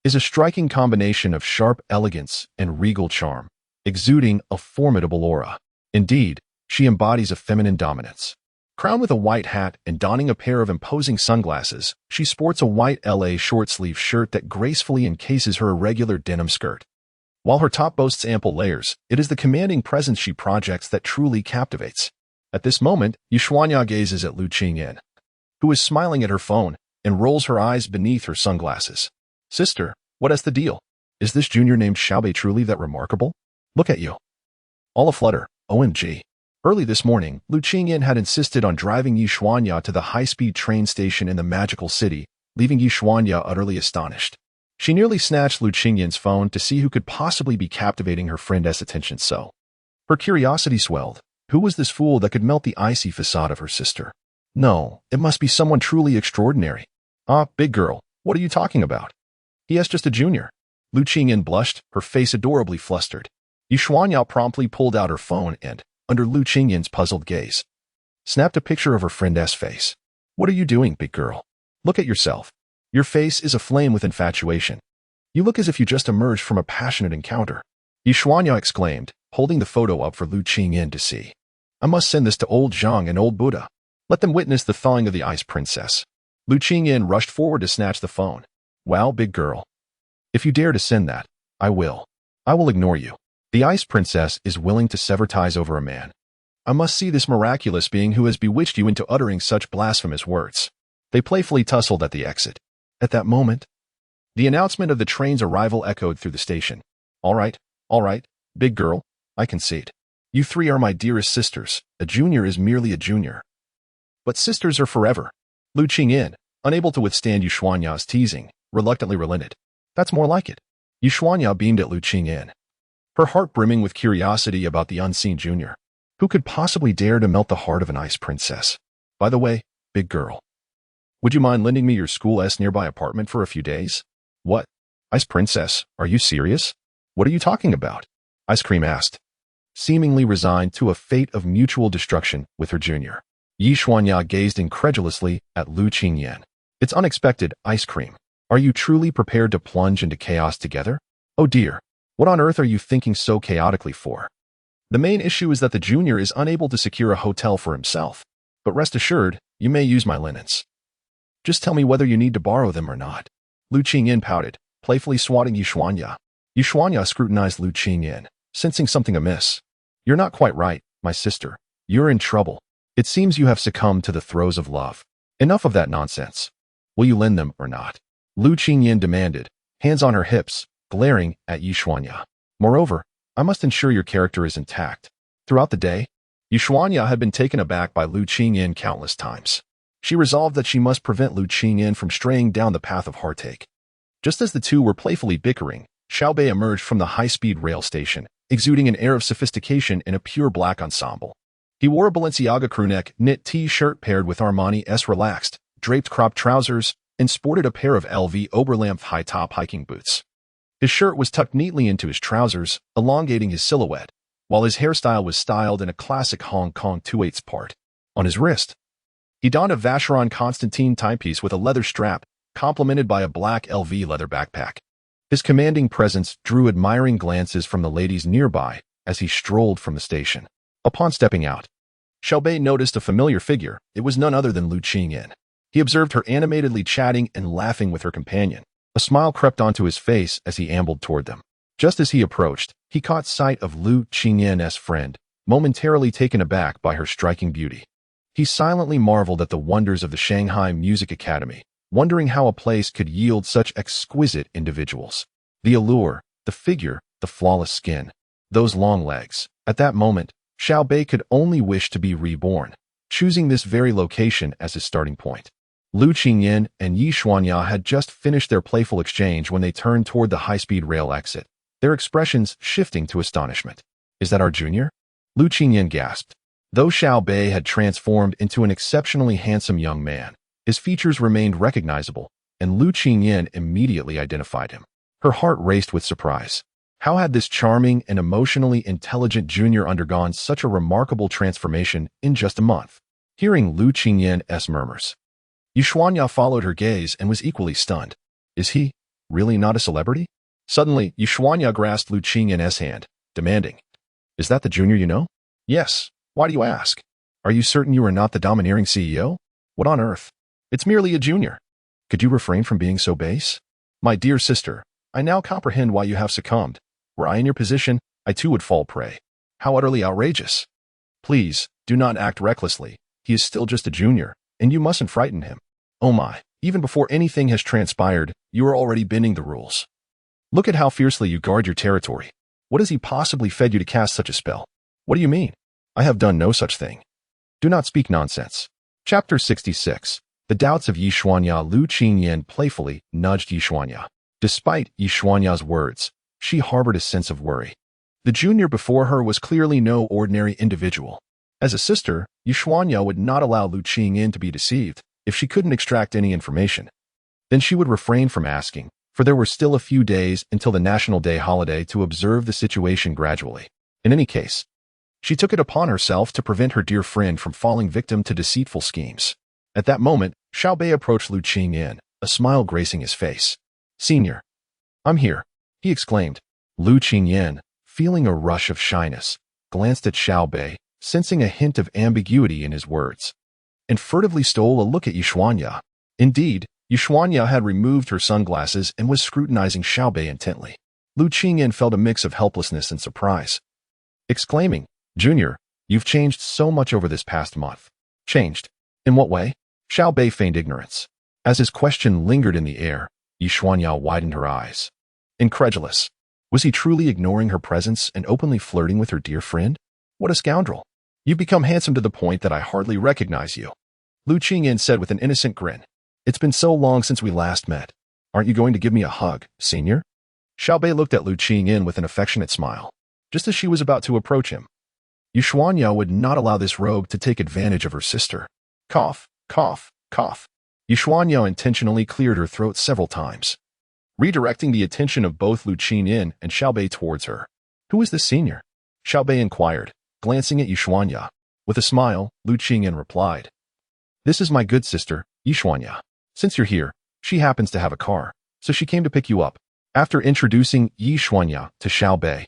is a striking combination of sharp elegance and regal charm, exuding a formidable aura. Indeed, she embodies a feminine dominance. Crowned with a white hat and donning a pair of imposing sunglasses, she sports a white LA short-sleeve shirt that gracefully encases her irregular denim skirt. While her top boasts ample layers, it is the commanding presence she projects that truly captivates. At this moment, Yi Xuanya gazes at Lu Qingyan, who is smiling at her phone, and rolls her eyes beneath her sunglasses. Sister, what is the deal? Is this junior named Xiao Beih truly that remarkable? Look at you. All aflutter, OMG. Early this morning, Lu Qingyan had insisted on driving Yi Xuanya to the high-speed train station in the magical city, leaving Yi Xuanya utterly astonished. She nearly snatched Lu Qingyan's phone to see who could possibly be captivating her friend's attention so. Her curiosity swelled. Who was this fool that could melt the icy facade of her sister? No, it must be someone truly extraordinary. Ah, Big Girl, what are you talking about? He is just a junior. Lu Qingyan blushed, her face adorably flustered. Yi Xuanya promptly pulled out her phone and, under Lu Qingyan's puzzled gaze, snapped a picture of her friend's face. What are you doing, Big Girl? Look at yourself. Your face is aflame with infatuation. You look as if you just emerged from a passionate encounter. Yi Xuanya exclaimed, holding the photo up for Lu Qingyan to see. I must send this to old Zhang and old Buddha. Let them witness the thawing of the ice princess. Lu Qingyan rushed forward to snatch the phone. Wow, Big Girl. If you dare to send that, I will. I will ignore you. The ice princess is willing to sever ties over a man. I must see this miraculous being who has bewitched you into uttering such blasphemous words. They playfully tussled at the exit. At that moment, the announcement of the train's arrival echoed through the station. All right, Big Girl, I concede. You 3 are my dearest sisters. A junior is merely a junior. But sisters are forever. Lu Qingyan, unable to withstand Yi Xuanya's teasing, reluctantly relented. That's more like it. Yi Xuanya beamed at Lu Qingyan, her heart brimming with curiosity about the unseen junior. Who could possibly dare to melt the heart of an ice princess? By the way, Big Girl, would you mind lending me your school's nearby apartment for a few days? What? Ice princess, are you serious? What are you talking about? Ice Cream asked, seemingly resigned to a fate of mutual destruction with her junior. Yi Xuanya gazed incredulously at Lu Qingyan. It's unexpected, Ice Cream. Are you truly prepared to plunge into chaos together? Oh dear, what on earth are you thinking so chaotically for? The main issue is that the junior is unable to secure a hotel for himself. But rest assured, you may use my linens. Just tell me whether you need to borrow them or not. Lu Qingyan pouted, playfully swatting Yi Xuanya. Yi Xuanya scrutinized Lu Qingyan, sensing something amiss. You're not quite right, my sister. You're in trouble. It seems you have succumbed to the throes of love. Enough of that nonsense. Will you lend them or not? Lu Qingyan demanded, hands on her hips, glaring at Yi Xuanya. Moreover, I must ensure your character is intact. Throughout the day, Yi Xuanya had been taken aback by Lu Qingyan countless times. She resolved that she must prevent Lu Qingyan from straying down the path of heartache. Just as the two were playfully bickering, Xiao Beih emerged from the high-speed rail station, exuding an air of sophistication in a pure black ensemble. He wore a Balenciaga crewneck knit T-shirt paired with Armani-S relaxed, draped cropped trousers, and sported a pair of LV Oberlampf high-top hiking boots. His shirt was tucked neatly into his trousers, elongating his silhouette, while his hairstyle was styled in a classic Hong Kong 2/8 part. On his wrist, he donned a Vacheron Constantin timepiece with a leather strap, complemented by a black LV leather backpack. His commanding presence drew admiring glances from the ladies nearby as he strolled from the station. Upon stepping out, Xiao Beih noticed a familiar figure. It was none other than Lu Qingyan. He observed her animatedly chatting and laughing with her companion. A smile crept onto his face as he ambled toward them. Just as he approached, he caught sight of Lu Qingyan's friend, momentarily taken aback by her striking beauty. He silently marveled at the wonders of the Shanghai Music Academy, wondering how a place could yield such exquisite individuals. The allure, the figure, the flawless skin, those long legs. At that moment, Xiao Beih could only wish to be reborn, choosing this very location as his starting point. Lu Qingyan and Yi Xuanya had just finished their playful exchange when they turned toward the high-speed rail exit, their expressions shifting to astonishment. Is that our junior? Lu Qingyan gasped. Though Xiao Beih had transformed into an exceptionally handsome young man, his features remained recognizable, and Lu Qingyan immediately identified him. Her heart raced with surprise. How had this charming and emotionally intelligent junior undergone such a remarkable transformation in just a month? Hearing Lu Qingyan's murmurs, Yi Xuanya followed her gaze and was equally stunned. Is he really not a celebrity? Suddenly, Yi Xuanya grasped Lu Qingyan's hand, demanding, Is that the junior you know? Yes. Why do you ask? Are you certain you are not the domineering CEO? What on earth? It's merely a junior. Could you refrain from being so base? My dear sister, I now comprehend why you have succumbed. Were I in your position, I too would fall prey. How utterly outrageous. Please, do not act recklessly. He is still just a junior, and you mustn't frighten him. Oh my, even before anything has transpired, you are already bending the rules. Look at how fiercely you guard your territory. What has he possibly fed you to cast such a spell? What do you mean? I have done no such thing. Do not speak nonsense. Chapter 66. The doubts of Yi Xuanya. Lu Qingyan playfully nudged Yi Xuanya. Despite Yi Xuanya's words, she harbored a sense of worry. The junior before her was clearly no ordinary individual. As a sister, Yi Xuanya would not allow Lu Qingyan to be deceived. If she couldn't extract any information, then she would refrain from asking, for there were still a few days until the National Day holiday to observe the situation gradually. In any case, she took it upon herself to prevent her dear friend from falling victim to deceitful schemes. At that moment, Xiao Beih approached Lu Qingyan, a smile gracing his face. Senior, I'm here, he exclaimed. Lu Qingyan, feeling a rush of shyness, glanced at Xiao Beih, sensing a hint of ambiguity in his words, and furtively stole a look at Yi Xuanya. Indeed, Yi Xuanya had removed her sunglasses and was scrutinizing Xiao Beih intently. Lu Qingyan felt a mix of helplessness and surprise, exclaiming, Junior, you've changed so much over this past month. Changed? In what way? Xiao Beih feigned ignorance. As his question lingered in the air, Yi Xuanya widened her eyes. Incredulous. Was he truly ignoring her presence and openly flirting with her dear friend? What a scoundrel. You've become handsome to the point that I hardly recognize you. Lu Qingyan said with an innocent grin. It's been so long since we last met. Aren't you going to give me a hug, senior? Xiao Beih looked at Lu Qingyan with an affectionate smile, just as she was about to approach him. Yi Xuanya would not allow this rogue to take advantage of her sister. Cough, cough, cough. Yi Xuanya intentionally cleared her throat several times. redirecting the attention of both Lu Qingyan and Xiao Beih towards her. "Who is this senior?" Xiao Beih inquired, glancing at Yishuanya. With a smile, Lu Qingyan replied, "This is my good sister, Yishuanya. Since you're here, she happens to have a car, so she came to pick you up." After introducing Yishuanya to Xiao Beih,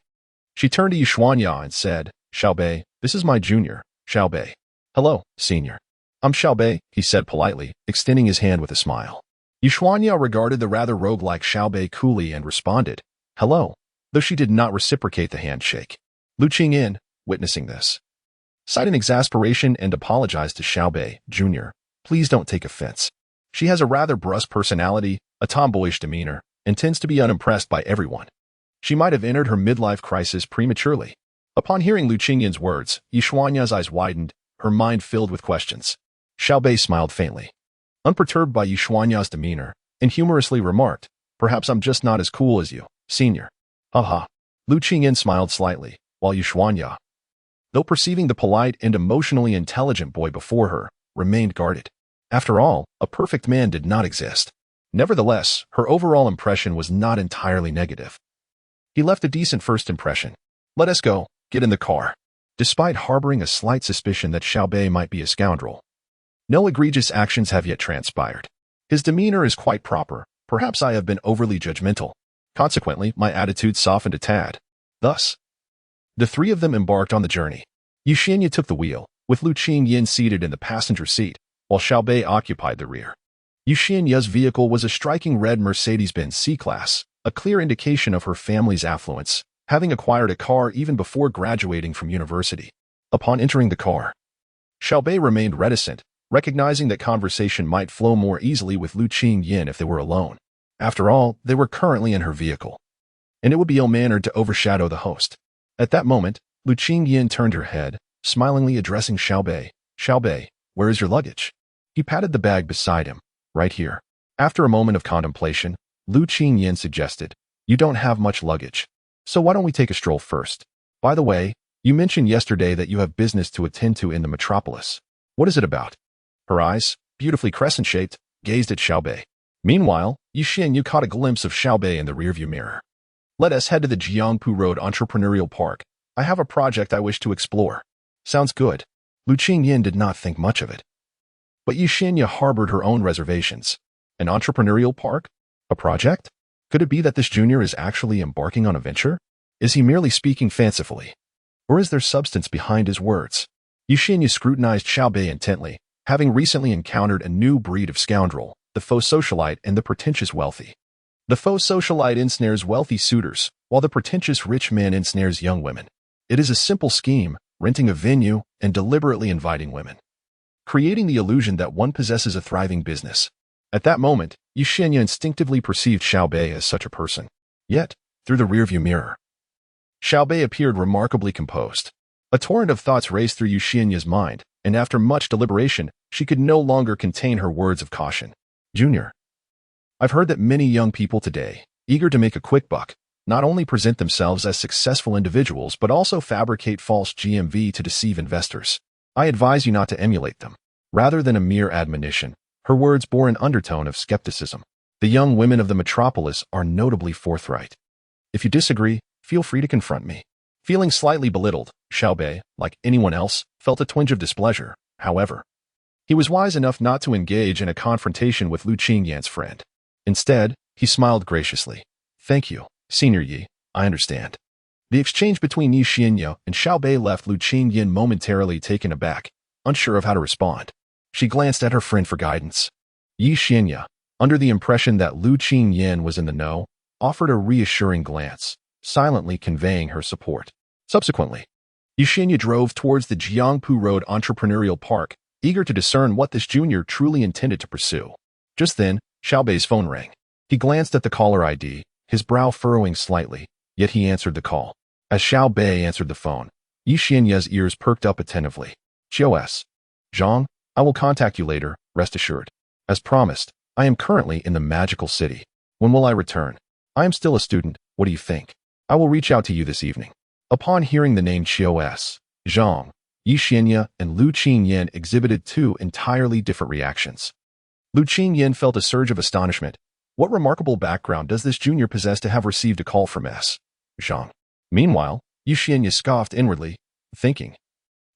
she turned to Yishuanya and said, "Xiao Beih, this is my junior, Xiao Beih." "Hello, senior. I'm Xiao Beih," he said politely, extending his hand with a smile. Yishuanya regarded the rather rogue-like Xiao Beih coolly and responded, "Hello," though she did not reciprocate the handshake. Lu Qingyan, witnessing this, sighed in exasperation and apologized to Xiao Beih, Jr. "Please don't take offense. She has a rather brusque personality, a tomboyish demeanor, and tends to be unimpressed by everyone. She might have entered her midlife crisis prematurely." Upon hearing Lu Qingyan's words, Yishuanya's eyes widened, her mind filled with questions. Xiao Beih smiled faintly, unperturbed by Yishuanya's demeanor, and humorously remarked, "Perhaps I'm just not as cool as you, senior." "Haha." Lu Qingyan smiled slightly, while Yishuanya, though perceiving the polite and emotionally intelligent boy before her, remained guarded. After all, a perfect man did not exist. Nevertheless, her overall impression was not entirely negative. He left a decent first impression. "Let us go, get in the car." Despite harboring a slight suspicion that Xiao Beih might be a scoundrel, no egregious actions have yet transpired. His demeanor is quite proper. Perhaps I have been overly judgmental. Consequently, my attitude softened a tad. Thus, the three of them embarked on the journey. Yishuanya took the wheel, with Lu Qingyan seated in the passenger seat, while Xiao Beih occupied the rear. Yishuanya's vehicle was a striking red Mercedes-Benz C-Class, a clear indication of her family's affluence, having acquired a car even before graduating from university. Upon entering the car, Xiao Beih remained reticent, recognizing that conversation might flow more easily with Lu Qingyan if they were alone. After all, they were currently in her vehicle, and it would be ill-mannered to overshadow the host. At that moment, Lu Qingyan turned her head, smilingly addressing Xiao Beih. "Xiao Beih, where is your luggage?" He patted the bag beside him. "Right here." After a moment of contemplation, Lu Qingyan suggested, "You don't have much luggage, so why don't we take a stroll first? By the way, you mentioned yesterday that you have business to attend to in the metropolis. What is it about?" Her eyes, beautifully crescent-shaped, gazed at Xiao Beih. Meanwhile, Yishuanya caught a glimpse of Xiao Beih in the rearview mirror. "Let us head to the Jiangpu Road Entrepreneurial Park. I have a project I wish to explore." "Sounds good." Lu Qingyan did not think much of it. But Yishuanya harbored her own reservations. An entrepreneurial park? A project? Could it be that this junior is actually embarking on a venture? Is he merely speaking fancifully? Or is there substance behind his words? Yishuanya scrutinized Xiao Beih intently, having recently encountered a new breed of scoundrel, the faux socialite and the pretentious wealthy. The faux socialite ensnares wealthy suitors, while the pretentious rich man ensnares young women. It is a simple scheme, renting a venue and deliberately inviting women, creating the illusion that one possesses a thriving business. At that moment, Yishuanya instinctively perceived Xiao Beih as such a person. Yet, through the rearview mirror, Xiao Beih appeared remarkably composed. A torrent of thoughts raced through Yishuanya's mind, and after much deliberation, she could no longer contain her words of caution. "Junior, I've heard that many young people today, eager to make a quick buck, not only present themselves as successful individuals but also fabricate false GMV to deceive investors. I advise you not to emulate them." Rather than a mere admonition, her words bore an undertone of skepticism. The young women of the metropolis are notably forthright. If you disagree, feel free to confront me. Feeling slightly belittled, Xiao Beih, like anyone else, felt a twinge of displeasure. However, he was wise enough not to engage in a confrontation with Lu Qingyan's friend. Instead, he smiled graciously. "Thank you, Senior Yi, I understand." The exchange between Yishuanya and Xiao Beih left Lu Qingyan momentarily taken aback, unsure of how to respond. She glanced at her friend for guidance. Yishuanya, under the impression that Lu Qingyan was in the know, offered a reassuring glance, silently conveying her support. Subsequently, Yishuanya drove towards the Jiangpu Road Entrepreneurial Park, eager to discern what this junior truly intended to pursue. Just then, Xiao Bei's phone rang. He glanced at the caller ID, his brow furrowing slightly, yet he answered the call. As Xiao Beih answered the phone, Yishuanya's ears perked up attentively. "Xiao Zhang, I will contact you later, rest assured. As promised, I am currently in the magical city. When will I return? I am still a student, what do you think? I will reach out to you this evening." Upon hearing the name Xiao Zhang, Yishuanya and Lu Qingyan exhibited two entirely different reactions. Lu Qingyan felt a surge of astonishment, What remarkable background does this junior possess to have received a call from S. Zhang? Meanwhile, Yu Xianya scoffed inwardly, thinking,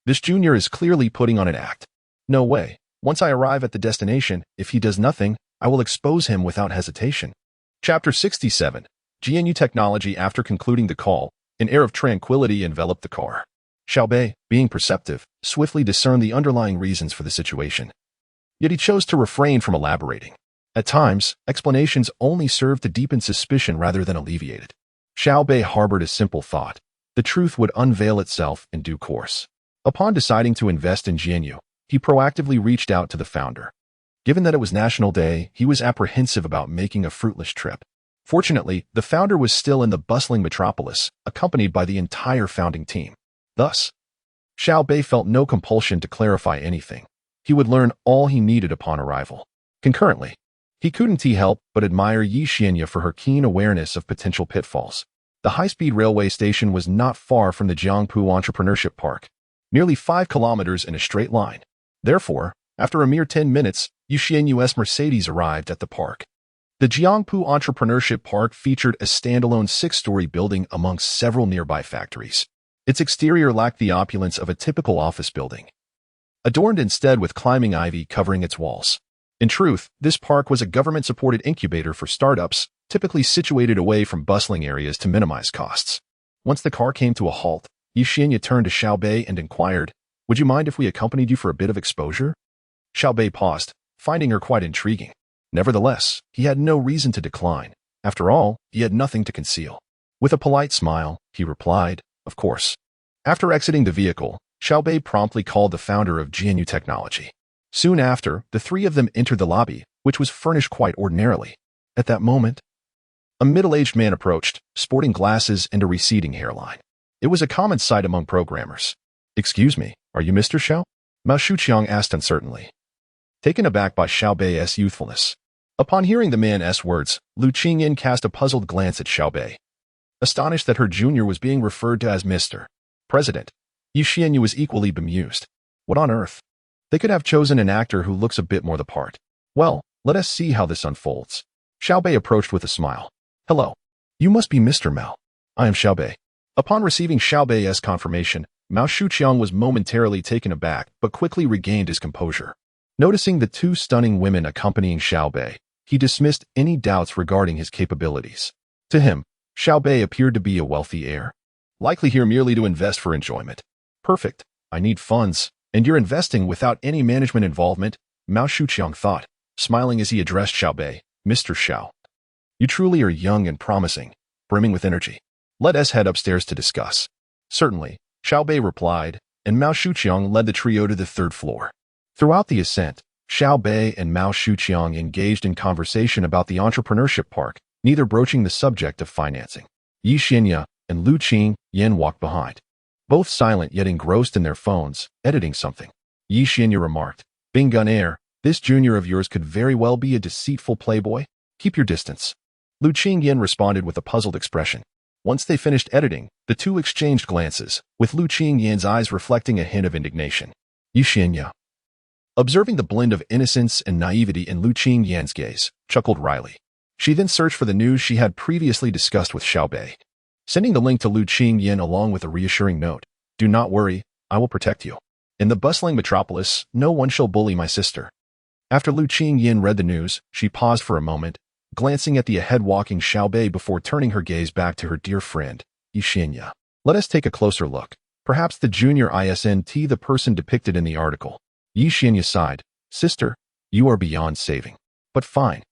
this junior is clearly putting on an act. No way. Once I arrive at the destination, if he does nothing, I will expose him without hesitation. Chapter 67. GNU Technology. After concluding the call, an air of tranquility enveloped the car. Xiao Beih, being perceptive, swiftly discerned the underlying reasons for the situation. Yet he chose to refrain from elaborating. At times, explanations only served to deepen suspicion rather than alleviate it. Xiao Beih harbored a simple thought. The truth would unveil itself in due course. Upon deciding to invest in GNU, he proactively reached out to the founder. Given that it was National Day, he was apprehensive about making a fruitless trip. Fortunately, the founder was still in the bustling metropolis, accompanied by the entire founding team. Thus, Xiao Beih felt no compulsion to clarify anything. He would learn all he needed upon arrival. Concurrently, he couldn't help but admire Yi Xianya for her keen awareness of potential pitfalls. The high-speed railway station was not far from the Jiangpu Entrepreneurship Park, nearly 5 kilometers in a straight line. Therefore, after a mere 10 minutes, Yu Xianyu's Mercedes arrived at the park. The Jiangpu Entrepreneurship Park featured a standalone 6-story building amongst several nearby factories. Its exterior lacked the opulence of a typical office building, adorned instead with climbing ivy covering its walls. In truth, this park was a government-supported incubator for startups, typically situated away from bustling areas to minimize costs. Once the car came to a halt, Yu Xianya turned to Xiao Beih and inquired, would you mind if we accompanied you for a bit of exposure? Xiao Beih paused, finding her quite intriguing. Nevertheless, he had no reason to decline. After all, he had nothing to conceal. With a polite smile, he replied, of course. After exiting the vehicle, Xiao Beih promptly called the founder of GNU Technology. Soon after, the three of them entered the lobby, which was furnished quite ordinarily. At that moment, a middle-aged man approached, sporting glasses and a receding hairline. It was a common sight among programmers. Excuse me, are you Mr. Xiao? Mao Shuqiang asked uncertainly, taken aback by Xiao Beih's youthfulness. Upon hearing the man's words, Lu Qingyin cast a puzzled glance at Xiao Beih. Astonished that her junior was being referred to as Mr. President, Yu Xianya was equally bemused. What on earth? They could have chosen an actor who looks a bit more the part. Well, let us see how this unfolds. Xiao Beih approached with a smile. Hello. You must be Mr. Mao. I am Xiao Beih. Upon receiving Xiao Beih's confirmation, Mao Shuqiang was momentarily taken aback but quickly regained his composure. Noticing the two stunning women accompanying Xiao Beih, he dismissed any doubts regarding his capabilities. To him, Xiao Beih appeared to be a wealthy heir, likely here merely to invest for enjoyment. Perfect. I need funds, and you're investing without any management involvement, Mao Shuqiang thought, smiling as he addressed Xiao Beih, Mr. Xiao. You truly are young and promising, brimming with energy. Let us head upstairs to discuss. Certainly, Xiao Beih replied, and Mao Shuqiang led the trio to the 3rd floor. Throughout the ascent, Xiao Beih and Mao Shuqiang engaged in conversation about the entrepreneurship park, neither broaching the subject of financing. Yi Xianya and Lu Qingyin walked behind, both silent yet engrossed in their phones, editing something. Yi Xianya remarked, Bingun Air, this junior of yours could very well be a deceitful playboy. Keep your distance. Lu Qingyin responded with a puzzled expression. Once they finished editing, the two exchanged glances, with Lu Qingyin's eyes reflecting a hint of indignation. Yi Xianya, observing the blend of innocence and naivety in Lu Qingyin's gaze, chuckled wryly. She then searched for the news she had previously discussed with Xiao Beih, sending the link to Lu Qingyin along with a reassuring note. Do not worry, I will protect you. In the bustling metropolis, no one shall bully my sister. After Lu Qingyin read the news, she paused for a moment, glancing at the ahead-walking Xiao Beih before turning her gaze back to her dear friend, Yi Xianya. Let us take a closer look. Perhaps the junior isn't the person depicted in the article. Yi Xianya sighed. Sister, you are beyond saving. But fine.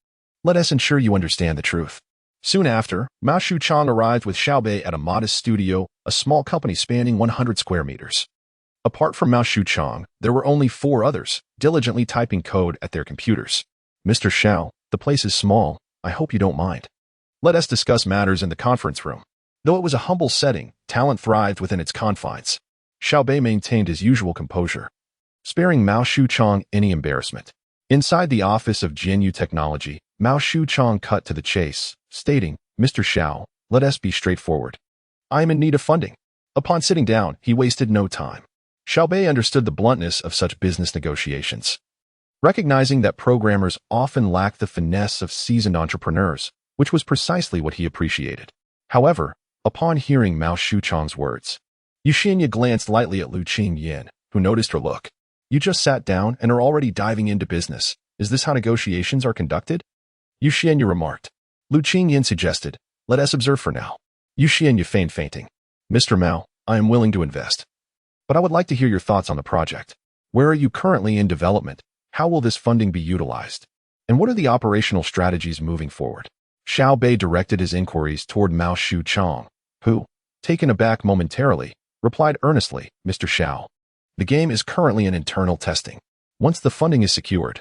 Let us ensure you understand the truth. Soon after, Mao Shuqiang arrived with Xiao Beih at a modest studio, a small company spanning 100 square meters. Apart from Mao Shuqiang, there were only 4 others, diligently typing code at their computers. Mr. Xiao, the place is small. I hope you don't mind. Let us discuss matters in the conference room. Though it was a humble setting, talent thrived within its confines. Xiao Beih maintained his usual composure, sparing Mao Shuqiang any embarrassment. Inside the office of GNU Technology, Mao Shuqiang cut to the chase, stating, Mr. Xiao, let us be straightforward. I am in need of funding. Upon sitting down, he wasted no time. Xiao Beih understood the bluntness of such business negotiations. recognizing that programmers often lack the finesse of seasoned entrepreneurs, which was precisely what he appreciated. However, upon hearing Mao Shuchang's words, Yu Xianye glanced lightly at Lu Qingyan, who noticed her look. You just sat down and are already diving into business. Is this how negotiations are conducted? Yu Xianye remarked. Lu Qingyan suggested, let us observe for now. Yu Xianye feigned fainting. Mr. Mao, I am willing to invest. But I would like to hear your thoughts on the project. Where are you currently in development? How will this funding be utilized? And what are the operational strategies moving forward? Xiao Beih directed his inquiries toward Mao Shuchang, who, taken aback momentarily, replied earnestly, Mr. Xiao, the game is currently in internal testing. Once the funding is secured,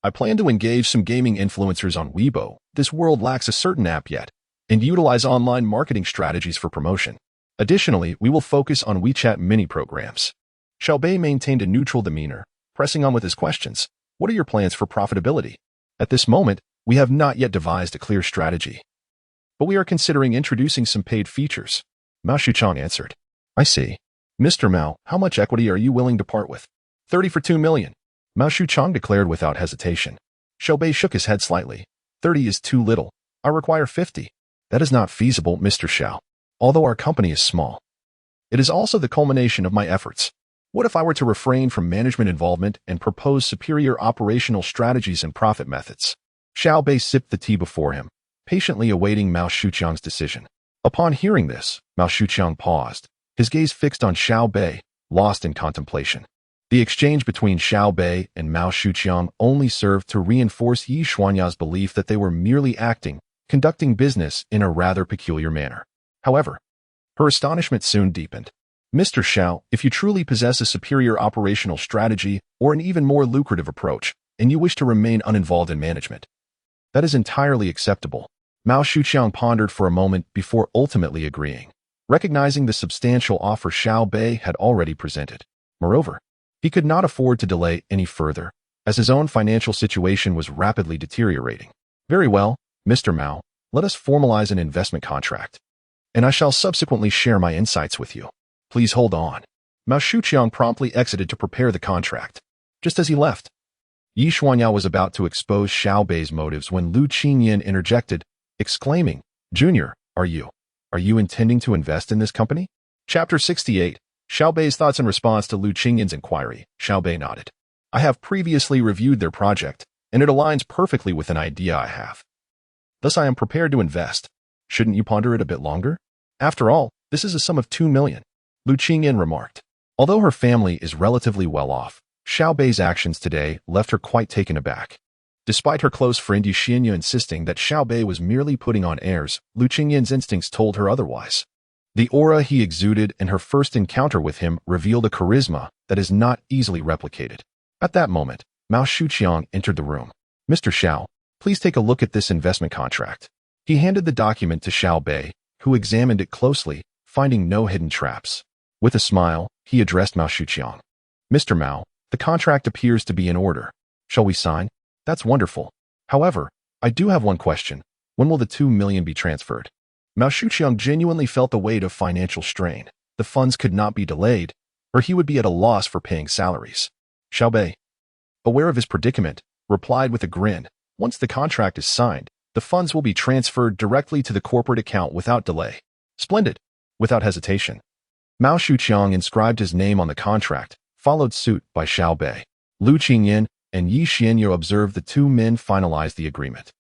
I plan to engage some gaming influencers on Weibo. This world lacks a certain app yet, and utilize online marketing strategies for promotion. Additionally, we will focus on WeChat mini programs. Xiao Beih maintained a neutral demeanor, pressing on with his questions. What are your plans for profitability? At this moment, we have not yet devised a clear strategy, but we are considering introducing some paid features. Mao Shuchang answered. I see. Mr. Mao, how much equity are you willing to part with? 30 for 2 million. Mao Shuchang declared without hesitation. Xiao Beih shook his head slightly. 30 is too little. I require 50. That is not feasible, Mr. Xiao. Although our company is small, it is also the culmination of my efforts. What if I were to refrain from management involvement and propose superior operational strategies and profit methods? Xiao Beih sipped the tea before him, patiently awaiting Mao Shuchang's decision. Upon hearing this, Mao Shuchang paused, his gaze fixed on Xiao Beih, lost in contemplation. The exchange between Xiao Beih and Mao Shuchang only served to reinforce Yi Xuanya's belief that they were merely conducting business in a rather peculiar manner. However, her astonishment soon deepened. Mr. Xiao, if you truly possess a superior operational strategy or an even more lucrative approach, and you wish to remain uninvolved in management, that is entirely acceptable. Mao Shuchang pondered for a moment before ultimately agreeing, recognizing the substantial offer Xiao Beih had already presented. Moreover, he could not afford to delay any further, as his own financial situation was rapidly deteriorating. Very well, Mr. Mao, let us formalize an investment contract, and I shall subsequently share my insights with you. Please hold on. Mao Shuchang promptly exited to prepare the contract. Just as he left, Yi Xuanya was about to expose Xiao Beih's motives when Lu Qingyan interjected, exclaiming, Junior, are you intending to invest in this company? Chapter 68, Xiao Beih's thoughts in response to Lu Qingyan's inquiry. Xiao Beih nodded. I have previously reviewed their project, and it aligns perfectly with an idea I have. Thus I am prepared to invest. Shouldn't you ponder it a bit longer? After all, this is a sum of 2 million. Lu Qingyan remarked. Although her family is relatively well off, Xiao Beih's actions today left her quite taken aback. Despite her close friend Yu Xianye insisting that Xiao Beih was merely putting on airs, Lu Qingyan's instincts told her otherwise. The aura he exuded in her first encounter with him revealed a charisma that is not easily replicated. At that moment, Mao Shuchang entered the room. Mr. Xiao, please take a look at this investment contract. He handed the document to Xiao Beih, who examined it closely, finding no hidden traps. With a smile, he addressed Mao Shuchang. Mr. Mao, the contract appears to be in order. Shall we sign? That's wonderful. However, I do have one question. When will the 2 million be transferred? Mao Shuchang genuinely felt the weight of financial strain. The funds could not be delayed, or he would be at a loss for paying salaries. Xiao Beih, aware of his predicament, replied with a grin. Once the contract is signed, the funds will be transferred directly to the corporate account without delay. Splendid. Without hesitation, Mao Shuchang inscribed his name on the contract, followed suit by Xiao Beih. Lu Qingyan and Yi Xianye observed the two men finalize the agreement.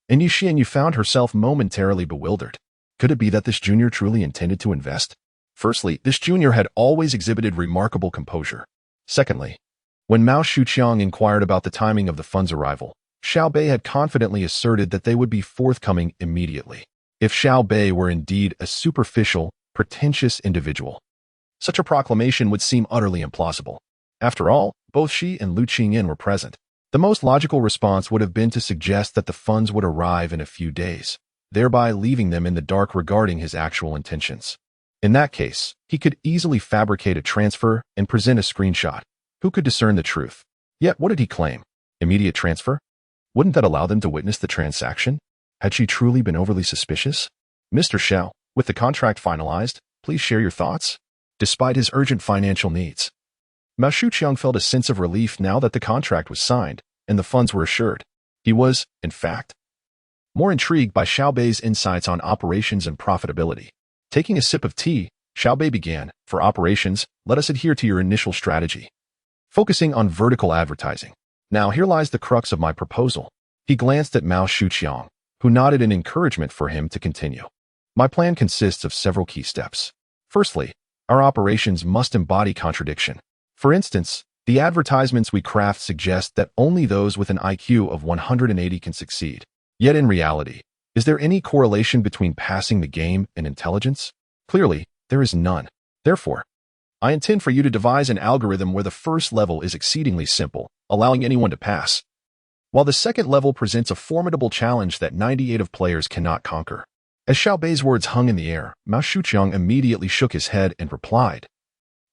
And Yi Xianye found herself momentarily bewildered. Could it be that this junior truly intended to invest? Firstly, this junior had always exhibited remarkable composure. Secondly, when Mao Shuchang inquired about the timing of the funds' arrival, Xiao Beih had confidently asserted that they would be forthcoming immediately. If Xiao Beih were indeed a superficial, pretentious individual, such a proclamation would seem utterly implausible. After all, both she and Lu Qingyan were present. The most logical response would have been to suggest that the funds would arrive in a few days, thereby leaving them in the dark regarding his actual intentions. In that case, he could easily fabricate a transfer and present a screenshot. Who could discern the truth? Yet what did he claim? Immediate transfer? Wouldn't that allow them to witness the transaction? Had she truly been overly suspicious? Mr. Xiao, with the contract finalized, please share your thoughts. Despite his urgent financial needs, Mao Shuqiang felt a sense of relief now that the contract was signed and the funds were assured. He was, in fact, more intrigued by Xiao Beih's insights on operations and profitability. Taking a sip of tea, Xiao Beih began, "For operations, let us adhere to your initial strategy, focusing on vertical advertising. Now here lies the crux of my proposal." He glanced at Mao Shuqiang, who nodded in encouragement for him to continue. "My plan consists of several key steps. Firstly, our operations must embody contradiction. For instance, the advertisements we craft suggest that only those with an IQ of 180 can succeed. Yet in reality, is there any correlation between passing the game and intelligence? Clearly, there is none. Therefore, I intend for you to devise an algorithm where the first level is exceedingly simple, allowing anyone to pass, while the second level presents a formidable challenge that 98 of players cannot conquer." As Xiao Beih's words hung in the air, Mao Shuqiang immediately shook his head and replied,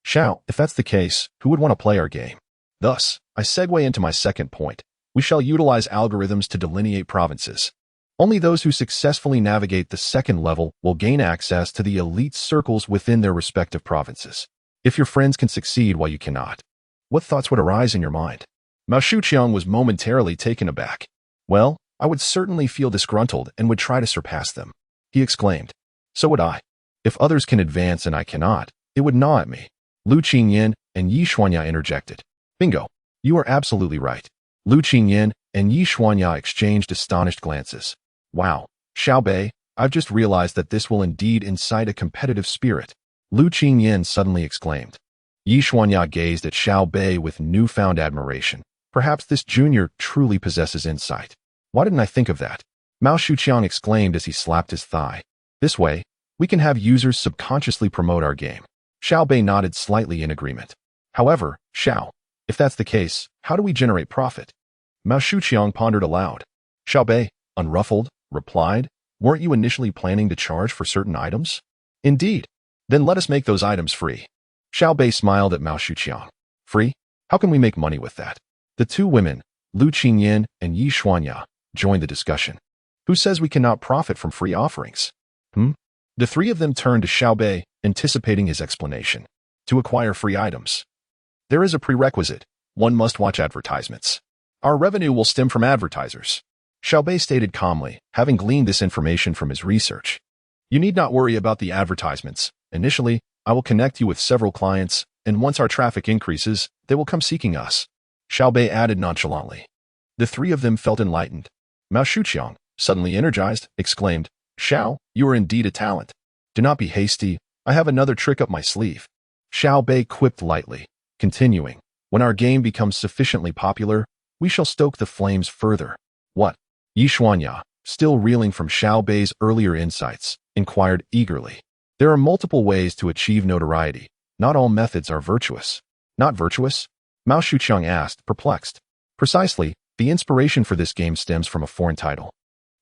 "Xiao, if that's the case, who would want to play our game?" Thus, I segue into my second point. We shall utilize algorithms to delineate provinces. Only those who successfully navigate the second level will gain access to the elite circles within their respective provinces. If your friends can succeed while you cannot, what thoughts would arise in your mind? Mao Shuqiang was momentarily taken aback. "Well, I would certainly feel disgruntled and would try to surpass them," he exclaimed. "So would I. If others can advance and I cannot, it would gnaw at me." Lu Qingyan and Yi Xuanya interjected. "Bingo. You are absolutely right." Lu Qingyan and Yi Xuanya exchanged astonished glances. "Wow, Xiao Beih, I've just realized that this will indeed incite a competitive spirit," Lu Qingyan suddenly exclaimed. Yi Xuanya gazed at Xiao Beih with newfound admiration. Perhaps this junior truly possesses insight. "Why didn't I think of that?" Mao Shuqiang exclaimed as he slapped his thigh. "This way, we can have users subconsciously promote our game." Xiao Beih nodded slightly in agreement. "However, Xiao, if that's the case, how do we generate profit?" Mao Shuqiang pondered aloud. Xiao Beih, unruffled, replied, "Weren't you initially planning to charge for certain items?" "Indeed. Then let us make those items free." Xiao Beih smiled at Mao Shuqiang. "Free? How can we make money with that?" The two women, Lu Qingyan and Yi Xuanya, joined the discussion. "Who says we cannot profit from free offerings?" The three of them turned to Xiao Beih, anticipating his explanation. "To acquire free items, there is a prerequisite. One must watch advertisements. Our revenue will stem from advertisers." Xiao Beih stated calmly, having gleaned this information from his research. "You need not worry about the advertisements. Initially, I will connect you with several clients, and once our traffic increases, they will come seeking us," Xiao Beih added nonchalantly. The three of them felt enlightened. Mao Shuqiang, suddenly energized, exclaimed, "Xiao, you are indeed a talent. Do not be hasty. I have another trick up my sleeve." Xiao Beih quipped lightly, continuing, "When our game becomes sufficiently popular, we shall stoke the flames further." "What?" Yi Xuanya, still reeling from Xiao Beih's earlier insights, inquired eagerly. "There are multiple ways to achieve notoriety. Not all methods are virtuous." "Not virtuous?" Mao Shuqiang asked, perplexed. "Precisely, the inspiration for this game stems from a foreign title.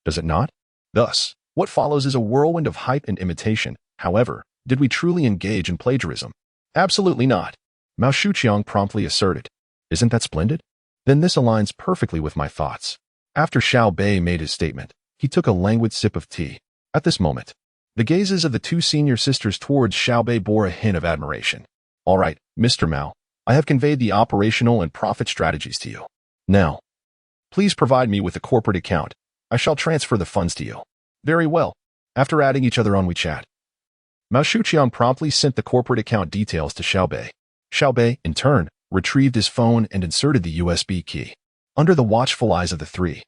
Does it not? Thus, what follows is a whirlwind of hype and imitation. However, did we truly engage in plagiarism?" "Absolutely not," Mao Shuqiang promptly asserted. "Isn't that splendid? Then this aligns perfectly with my thoughts." After Xiao Beih made his statement, he took a languid sip of tea. At this moment, the gazes of the two senior sisters towards Xiao Beih bore a hint of admiration. "All right, Mr. Mao, I have conveyed the operational and profit strategies to you. Now, please provide me with a corporate account. I shall transfer the funds to you." "Very well." After adding each other on WeChat, Mao Shuqiang promptly sent the corporate account details to Xiao Beih. Xiao Beih, in turn, retrieved his phone and inserted the USB key. Under the watchful eyes of the three,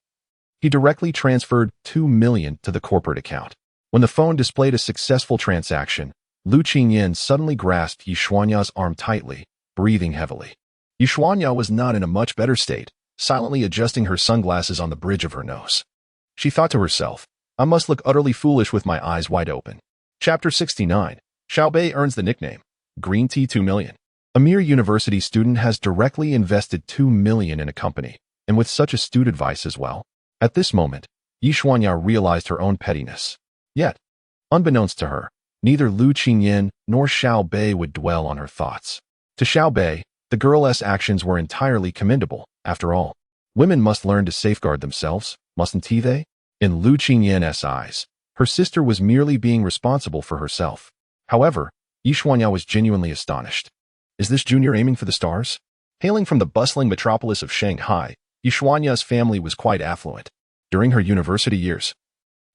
he directly transferred 2 million to the corporate account. When the phone displayed a successful transaction, Lu Qingyan suddenly grasped Yi Xuanya's arm tightly, breathing heavily. Yi Xuanya was not in a much better state, silently adjusting her sunglasses on the bridge of her nose. She thought to herself, "I must look utterly foolish with my eyes wide open." Chapter 69. Xiao Beih earns the nickname, Green Tea 2 million. A mere university student has directly invested 2 million in a company, and with such astute advice as well. At this moment, Yi Xuanya realized her own pettiness. Yet, unbeknownst to her, neither Lu Qingyan nor Xiao Beih would dwell on her thoughts. To Xiao Beih, the girl's actions were entirely commendable. After all, women must learn to safeguard themselves, mustn't they? In Lu Qingyan's eyes, her sister was merely being responsible for herself. However, Yi Xuanya was genuinely astonished. Is this Junior aiming for the stars? Hailing from the bustling metropolis of Shanghai, Yishuanya's family was quite affluent. During her university years,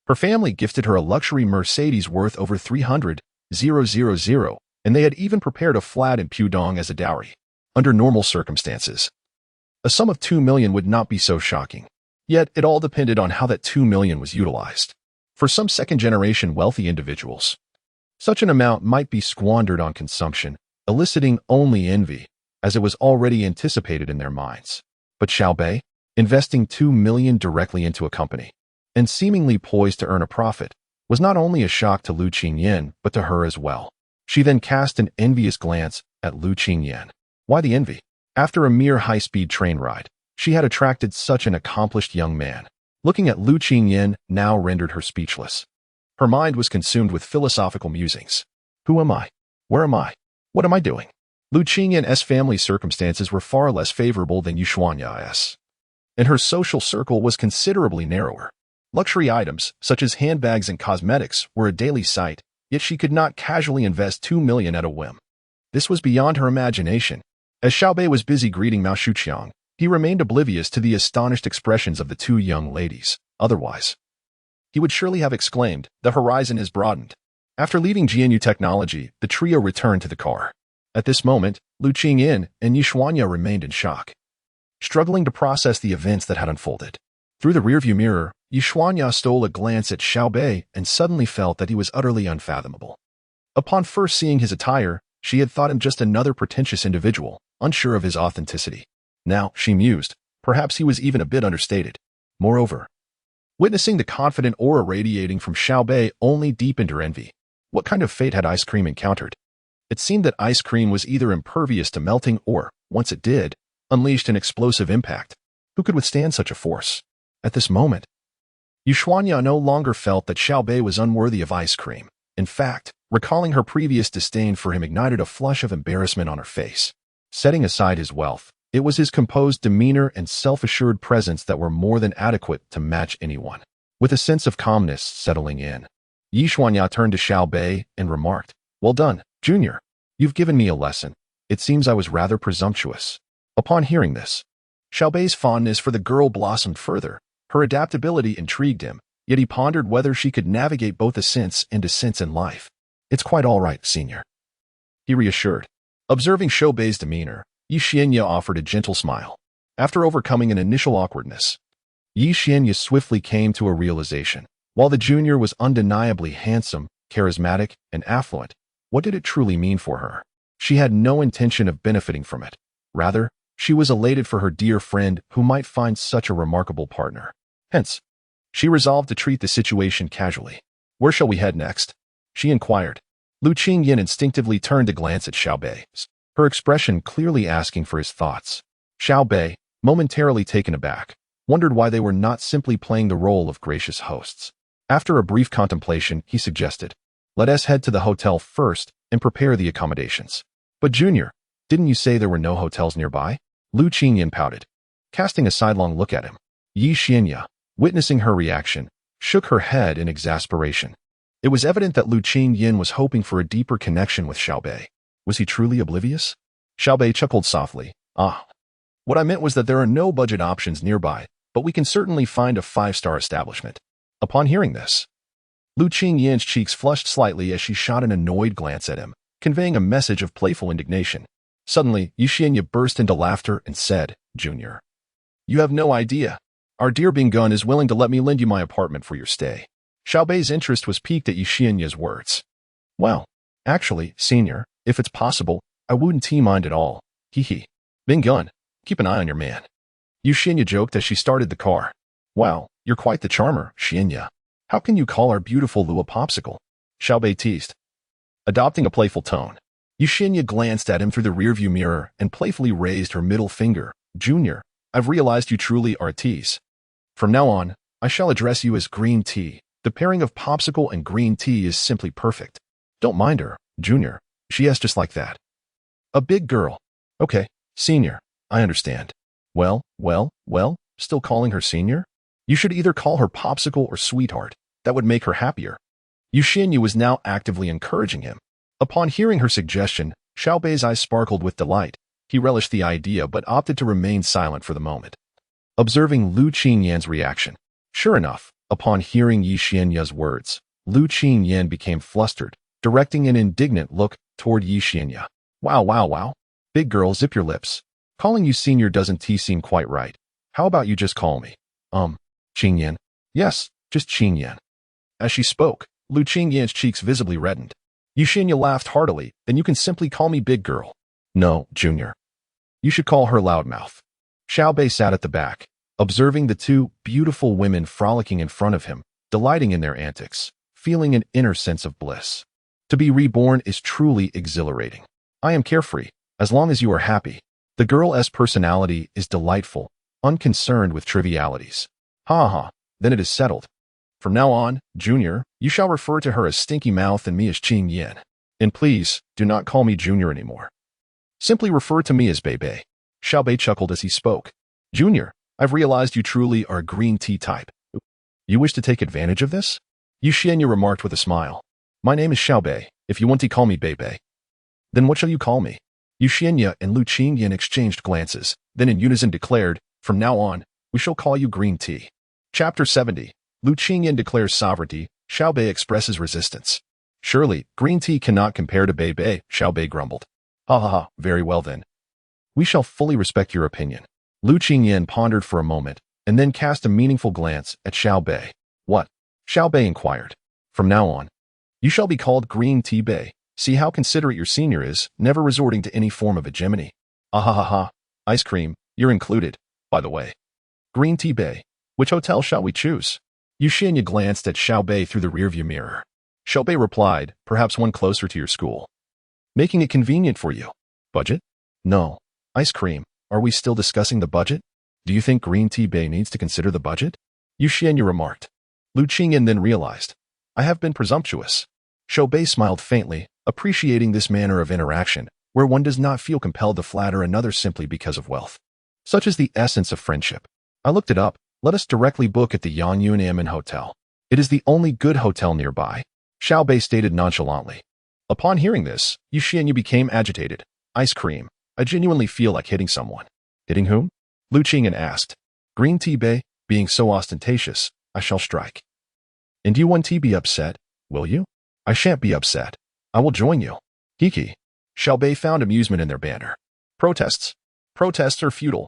her family gifted her a luxury Mercedes worth over 300,000, and they had even prepared a flat in Pudong as a dowry. Under normal circumstances, a sum of 2 million would not be so shocking. Yet, it all depended on how that 2 million was utilized. For some second-generation wealthy individuals, such an amount might be squandered on consumption, eliciting only envy, as it was already anticipated in their minds. But Xiao Beih, investing 2 million directly into a company, and seemingly poised to earn a profit, was not only a shock to Lu Qingyan, but to her as well. She then cast an envious glance at Lu Qingyan. Why the envy? After a mere high-speed train ride, she had attracted such an accomplished young man. Looking at Lu Qingyan now rendered her speechless. Her mind was consumed with philosophical musings. Who am I? Where am I? What am I doing? Lu Qingyan's family circumstances were far less favorable than Yishuanya's, and her social circle was considerably narrower. Luxury items, such as handbags and cosmetics, were a daily sight, yet she could not casually invest 2 million at a whim. This was beyond her imagination. As Xiao Beih was busy greeting Mao Shuqiang, he remained oblivious to the astonished expressions of the two young ladies. Otherwise, he would surely have exclaimed, "The horizon has broadened." After leaving GNU Technology, the trio returned to the car. At this moment, Lu Qingyan and Yishuanya remained in shock, struggling to process the events that had unfolded. Through the rearview mirror, Yishuanya stole a glance at Xiao Beih and suddenly felt that he was utterly unfathomable. Upon first seeing his attire, she had thought him just another pretentious individual, unsure of his authenticity. Now, she mused, perhaps he was even a bit understated. Moreover, witnessing the confident aura radiating from Xiao Beih only deepened her envy. What kind of fate had ice cream encountered? It seemed that ice cream was either impervious to melting or, once it did, unleashed an explosive impact. Who could withstand such a force? At this moment, Yishuanya no longer felt that Xiao Beih was unworthy of ice cream. In fact, recalling her previous disdain for him ignited a flush of embarrassment on her face. Setting aside his wealth, it was his composed demeanor and self-assured presence that were more than adequate to match anyone. With a sense of calmness settling in, Yishuanya turned to Xiao Beih and remarked, "Well done, Junior. You've given me a lesson. It seems I was rather presumptuous." Upon hearing this, Xiao Beih's fondness for the girl blossomed further. Her adaptability intrigued him, yet he pondered whether she could navigate both ascents and descents in life. "It's quite all right, Senior," he reassured. Observing Xiao Beih's demeanor, Yishuanya offered a gentle smile. After overcoming an initial awkwardness, Yishuanya swiftly came to a realization. While the junior was undeniably handsome, charismatic, and affluent, what did it truly mean for her? She had no intention of benefiting from it. Rather, she was elated for her dear friend who might find such a remarkable partner. Hence, she resolved to treat the situation casually. "Where shall we head next?" she inquired. Lu Qingyan instinctively turned to glance at Xiao Beih, her expression clearly asking for his thoughts. Xiao Beih, momentarily taken aback, wondered why they were not simply playing the role of gracious hosts. After a brief contemplation, he suggested, "Let us head to the hotel first and prepare the accommodations." "But Junior, didn't you say there were no hotels nearby?" Lu Qingyan pouted, casting a sidelong look at him. Yishuanya, witnessing her reaction, shook her head in exasperation. It was evident that Lu Qingyan was hoping for a deeper connection with Xiao Beih. Was he truly oblivious? Xiao Beih chuckled softly. What I meant was that there are no budget options nearby, but we can certainly find a 5-star establishment." Upon hearing this, Lu Qingyan's cheeks flushed slightly as she shot an annoyed glance at him, conveying a message of playful indignation. Suddenly, Yishuanya burst into laughter and said, "Junior, you have no idea. Our dear Bingun is willing to let me lend you my apartment for your stay." Xiao Beih's interest was piqued at Yishuanya's words. "Well, actually, Senior, if it's possible, I wouldn't mind at all. Hee. Bingun, keep an eye on your man." Yishuanya joked as she started the car. "Wow, you're quite the charmer, Xianya. How can you call our beautiful Lu a popsicle?" Xiao Beih teased. Adopting a playful tone, Yishuanya glanced at him through the rearview mirror and playfully raised her middle finger. "Junior, I've realized you truly are a tease. From now on, I shall address you as green tea. The pairing of popsicle and green tea is simply perfect. Don't mind her, Junior. She is just like that. A big girl. Okay, Senior, I understand. Well, still calling her Senior? You should either call her popsicle or sweetheart. That would make her happier." Yishuanya was now actively encouraging him. Upon hearing her suggestion, Xiao Bei's eyes sparkled with delight. He relished the idea but opted to remain silent for the moment, observing Lu Qingyan's reaction. Sure enough, upon hearing Yi Xianya's words, Lu Qingyan became flustered, directing an indignant look toward Yi Xianya. Wow, wow, wow. Big girl, zip your lips. Calling you senior doesn't seem quite right. How about you just call me, Qingyan? Yes, just Qingyan. As she spoke, Lu Qingyan's cheeks visibly reddened. Yi Xianya laughed heartily. Then you can simply call me big girl. No, junior. You should call her loudmouth. Xiao Bei sat at the back, observing the two beautiful women frolicking in front of him, delighting in their antics, feeling an inner sense of bliss. To be reborn is truly exhilarating. I am carefree, as long as you are happy. The girl's personality is delightful, unconcerned with trivialities. Ha ha, then it is settled. From now on, Junior, you shall refer to her as Stinky Mouth and me as Qing Yin. And please, do not call me Junior anymore. Simply refer to me as Bei Bei. Xiao Bei chuckled as he spoke. Junior, I've realized you truly are a green tea type. You wish to take advantage of this? Yi Xianya remarked with a smile. My name is Xiao Bei. If you want to call me Bei Bei. Then what shall you call me? Yi Xianya and Lu Qingyan exchanged glances, then in unison declared, from now on, we shall call you green tea. Chapter 70. Lu Qingyan declares sovereignty. Xiao Bei expresses resistance. Surely, green tea cannot compare to Bei Bei, Xiao Bei grumbled. Ha ha ha, very well then. We shall fully respect your opinion. Lu Qingyan pondered for a moment, and then cast a meaningful glance at Xiao Bei. What? Xiao Bei inquired. From now on, you shall be called Green Tea Bei. See how considerate your senior is, never resorting to any form of hegemony. Ah ha ha ha. Ice cream, you're included, by the way. Green Tea Bei. Which hotel shall we choose? Yi Xianya glanced at Xiao Bei through the rearview mirror. Xiao Bei replied, perhaps one closer to your school. Making it convenient for you. Budget? No. Ice cream. Are we still discussing the budget? Do you think Green Tea Bei needs to consider the budget? Yi Xianya remarked. Lu Qingyan then realized. I have been presumptuous. Xiao Bei smiled faintly, appreciating this manner of interaction, where one does not feel compelled to flatter another simply because of wealth. Such is the essence of friendship. I looked it up. Let us directly book at the Yangyun Amin Hotel. It is the only good hotel nearby, Xiao Bei stated nonchalantly. Upon hearing this, Yi Xianya became agitated. Ice cream. I genuinely feel like hitting someone. Hitting whom? Lu Qingyan asked. Green Tea Bei, being so ostentatious, I shall strike. And you won't be upset, will you? I shan't be upset. I will join you. Kiki. Xiao Bei found amusement in their banter. Protests. Protests are futile.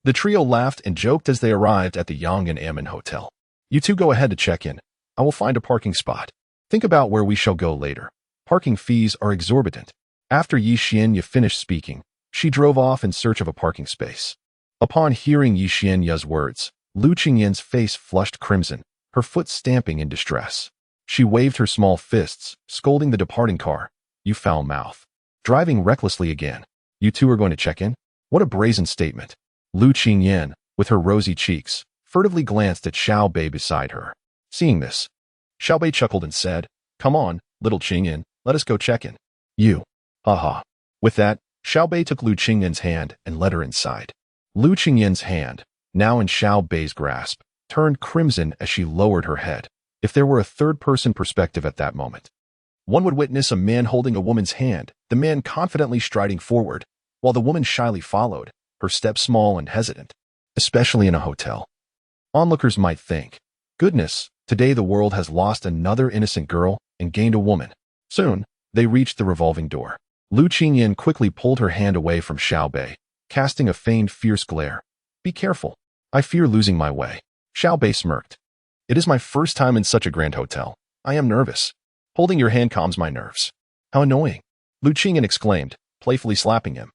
The trio laughed and joked as they arrived at the Yangyun Amin Hotel. You two go ahead to check in. I will find a parking spot. Think about where we shall go later. Parking fees are exorbitant. After Yi Xianya finished speaking, she drove off in search of a parking space. Upon hearing Yi Xianya's words, Lu Qingyan's face flushed crimson, her foot stamping in distress. She waved her small fists, scolding the departing car. You foul mouth. Driving recklessly again. You two are going to check in? What a brazen statement. Lu Qingyan, with her rosy cheeks, furtively glanced at Xiao Bei beside her. Seeing this, Xiao Bei chuckled and said, Come on, little Qingyan, let us go check in. You. Ha ha. With that, Xiao Bei took Lu Qingyan's hand and led her inside. Lu Qingyan's hand, now in Xiao Bei's grasp, turned crimson as she lowered her head. If there were a third-person perspective at that moment, one would witness a man holding a woman's hand, the man confidently striding forward, while the woman shyly followed, her step small and hesitant, especially in a hotel. Onlookers might think, goodness, today the world has lost another innocent girl and gained a woman. Soon, they reached the revolving door. Lu Qingyan quickly pulled her hand away from Xiao Bei, casting a feigned fierce glare. Be careful. I fear losing my way. Xiao Bei smirked. It is my first time in such a grand hotel. I am nervous. Holding your hand calms my nerves. How annoying. Lu Qingyan exclaimed, playfully slapping him.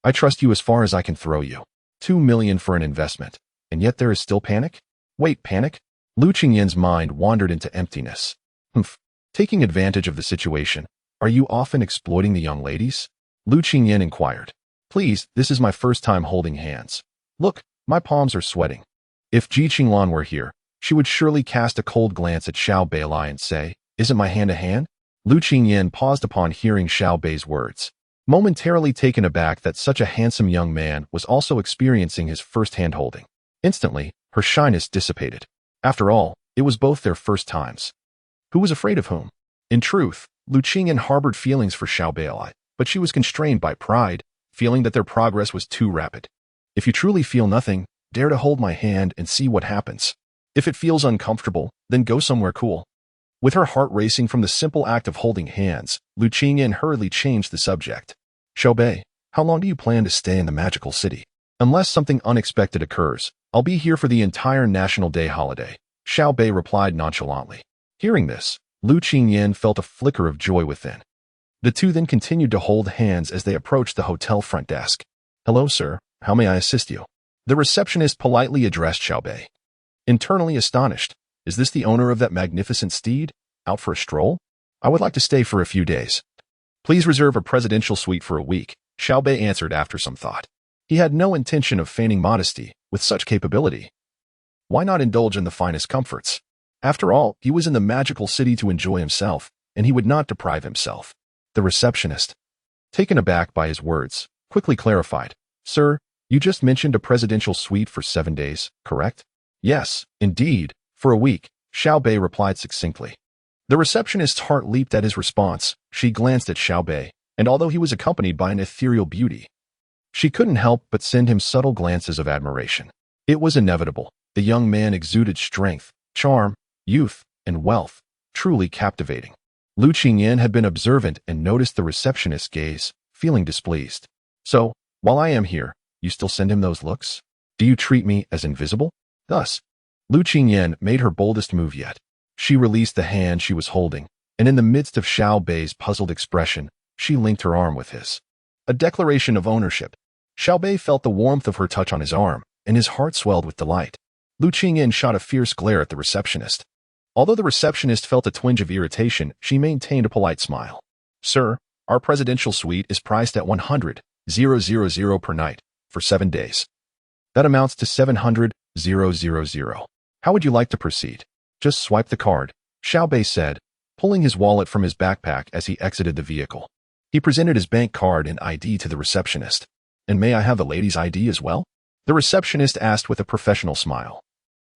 I trust you as far as I can throw you. 2 million for an investment. And yet there is still panic? Wait, panic? Lu Qingyan's mind wandered into emptiness. Humph. Taking advantage of the situation, are you often exploiting the young ladies? Lu Qingyan inquired. Please, this is my first time holding hands. Look, my palms are sweating. If Ji Qinglan were here, she would surely cast a cold glance at Xiao Bei and say, Isn't my hand a hand? Lu Qingyan paused upon hearing Xiao Bei's words, momentarily taken aback that such a handsome young man was also experiencing his first hand-holding. Instantly, her shyness dissipated. After all, it was both their first times. Who was afraid of whom? In truth, Lu Qingyan harbored feelings for Xiao Bei, but she was constrained by pride, feeling that their progress was too rapid. If you truly feel nothing, dare to hold my hand and see what happens. If it feels uncomfortable, then go somewhere cool. With her heart racing from the simple act of holding hands, Lu Qingyan hurriedly changed the subject. Xiao Beih, how long do you plan to stay in the magical city? Unless something unexpected occurs, I'll be here for the entire National Day holiday, Xiao Beih replied nonchalantly. Hearing this, Lu Qingyan felt a flicker of joy within. The two then continued to hold hands as they approached the hotel front desk. Hello, sir. How may I assist you? The receptionist politely addressed Xiao Beih. Internally astonished, is this the owner of that magnificent steed? Out for a stroll? I would like to stay for a few days. Please reserve a presidential suite for a week, Xiao Beih answered after some thought. He had no intention of feigning modesty with such capability. Why not indulge in the finest comforts? After all, he was in the magical city to enjoy himself, and he would not deprive himself. The receptionist, taken aback by his words, quickly clarified. Sir, you just mentioned a presidential suite for 7 days, correct? Yes, indeed, for a week, Xiao Beih replied succinctly. The receptionist's heart leaped at his response. She glanced at Xiao Beih, and although he was accompanied by an ethereal beauty, she couldn't help but send him subtle glances of admiration. It was inevitable. The young man exuded strength, charm, youth, and wealth, truly captivating. Lu Qingyan had been observant and noticed the receptionist's gaze, feeling displeased. So, while I am here, you still send him those looks? Do you treat me as invisible? Thus, Lu Qingyan made her boldest move yet. She released the hand she was holding, and in the midst of Xiao Beih's puzzled expression, she linked her arm with his. A declaration of ownership. Xiao Beih felt the warmth of her touch on his arm, and his heart swelled with delight. Lu Qingyan shot a fierce glare at the receptionist. Although the receptionist felt a twinge of irritation, she maintained a polite smile. Sir, our presidential suite is priced at 100,000 per night, for 7 days. That amounts to 700,000. How would you like to proceed? Just swipe the card, Xiao Beih said, pulling his wallet from his backpack as he exited the vehicle. He presented his bank card and ID to the receptionist. And may I have the lady's ID as well? The receptionist asked with a professional smile,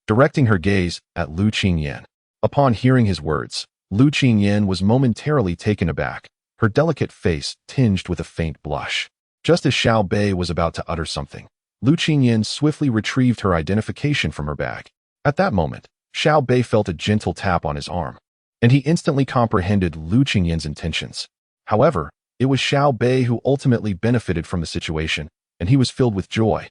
directing her gaze at Lu Qingyan. Upon hearing his words, Lu Qingyan was momentarily taken aback, her delicate face tinged with a faint blush. Just as Xiao Beih was about to utter something, Lu Qingyan swiftly retrieved her identification from her bag. At that moment, Xiao Beih felt a gentle tap on his arm, and he instantly comprehended Lu Qingyan's intentions. However, it was Xiao Beih who ultimately benefited from the situation, and he was filled with joy.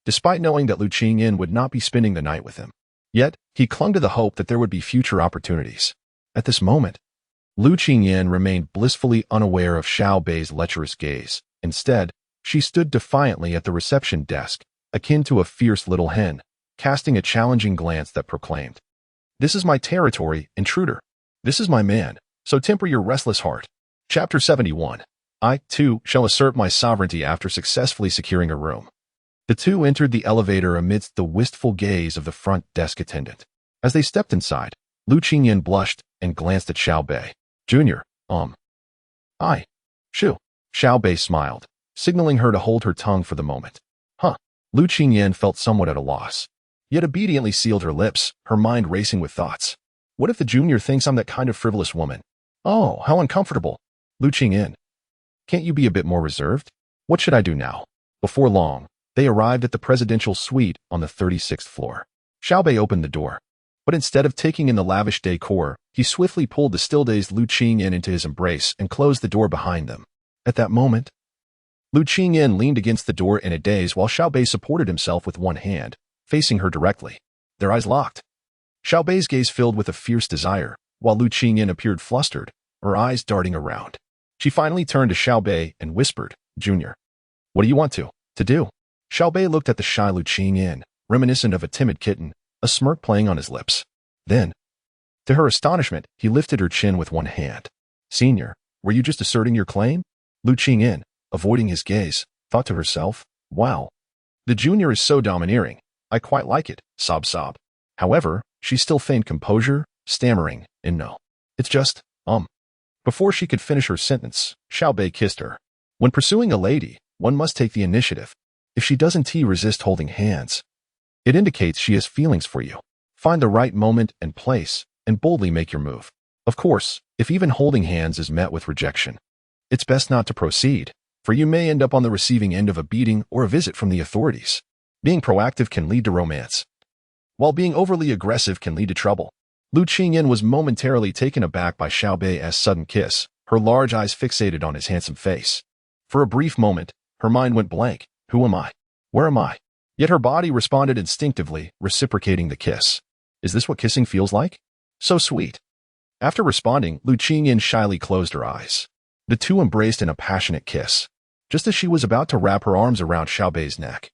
Despite knowing that Lu Qingyan would not be spending the night with him, yet he clung to the hope that there would be future opportunities. At this moment, Lu Qingyan remained blissfully unaware of Xiao Beih's lecherous gaze. Instead, she stood defiantly at the reception desk, akin to a fierce little hen, casting a challenging glance that proclaimed, "This is my territory, intruder. This is my man, so temper your restless heart." Chapter 71. I, too, shall assert my sovereignty after successfully securing a room. The two entered the elevator amidst the wistful gaze of the front desk attendant. As they stepped inside, Lu Qingyan blushed and glanced at Xiao Beih. Junior, I. Shoo. Xiao Beih smiled, signaling her to hold her tongue for the moment. Huh. Lu Qingyan felt somewhat at a loss, yet obediently sealed her lips, her mind racing with thoughts. What if the junior thinks I'm that kind of frivolous woman? Oh, how uncomfortable. Lu Qingyan, can't you be a bit more reserved? What should I do now? Before long, they arrived at the presidential suite on the 36th floor. Xiao Beih opened the door, but instead of taking in the lavish decor, he swiftly pulled the still-dazed Lu Qingyan into his embrace and closed the door behind them. At that moment, Lu Qingyan leaned against the door in a daze while Xiao Beih supported himself with one hand, facing her directly. Their eyes locked. Xiao Beih's gaze filled with a fierce desire, while Lu Qingyan appeared flustered, her eyes darting around. She finally turned to Xiao Beih and whispered, Junior, what do you want to do? Xiao Beih looked at the shy Lu Qingyan, reminiscent of a timid kitten, a smirk playing on his lips. Then, to her astonishment, he lifted her chin with one hand. Senior, were you just asserting your claim? Lu Qingyan, avoiding his gaze, thought to herself, wow, the junior is so domineering. I quite like it, sob. However, she still feigned composure, stammering, and no. It's just, Before she could finish her sentence, Xiao Beih kissed her. When pursuing a lady, one must take the initiative. If she doesn't resist holding hands, it indicates she has feelings for you. Find the right moment and place, and boldly make your move. Of course, if even holding hands is met with rejection, It's best not to proceed, for you may end up on the receiving end of a beating or a visit from the authorities. Being proactive can lead to romance, while being overly aggressive can lead to trouble. Lu Qingyan was momentarily taken aback by Xiao Beih's sudden kiss, her large eyes fixated on his handsome face. For a brief moment, her mind went blank. Who am I? Where am I? Yet her body responded instinctively, reciprocating the kiss. Is this what kissing feels like? So sweet. After responding, Lu Qingyan shyly closed her eyes. The two embraced in a passionate kiss, just as she was about to wrap her arms around Xiao Beih's neck.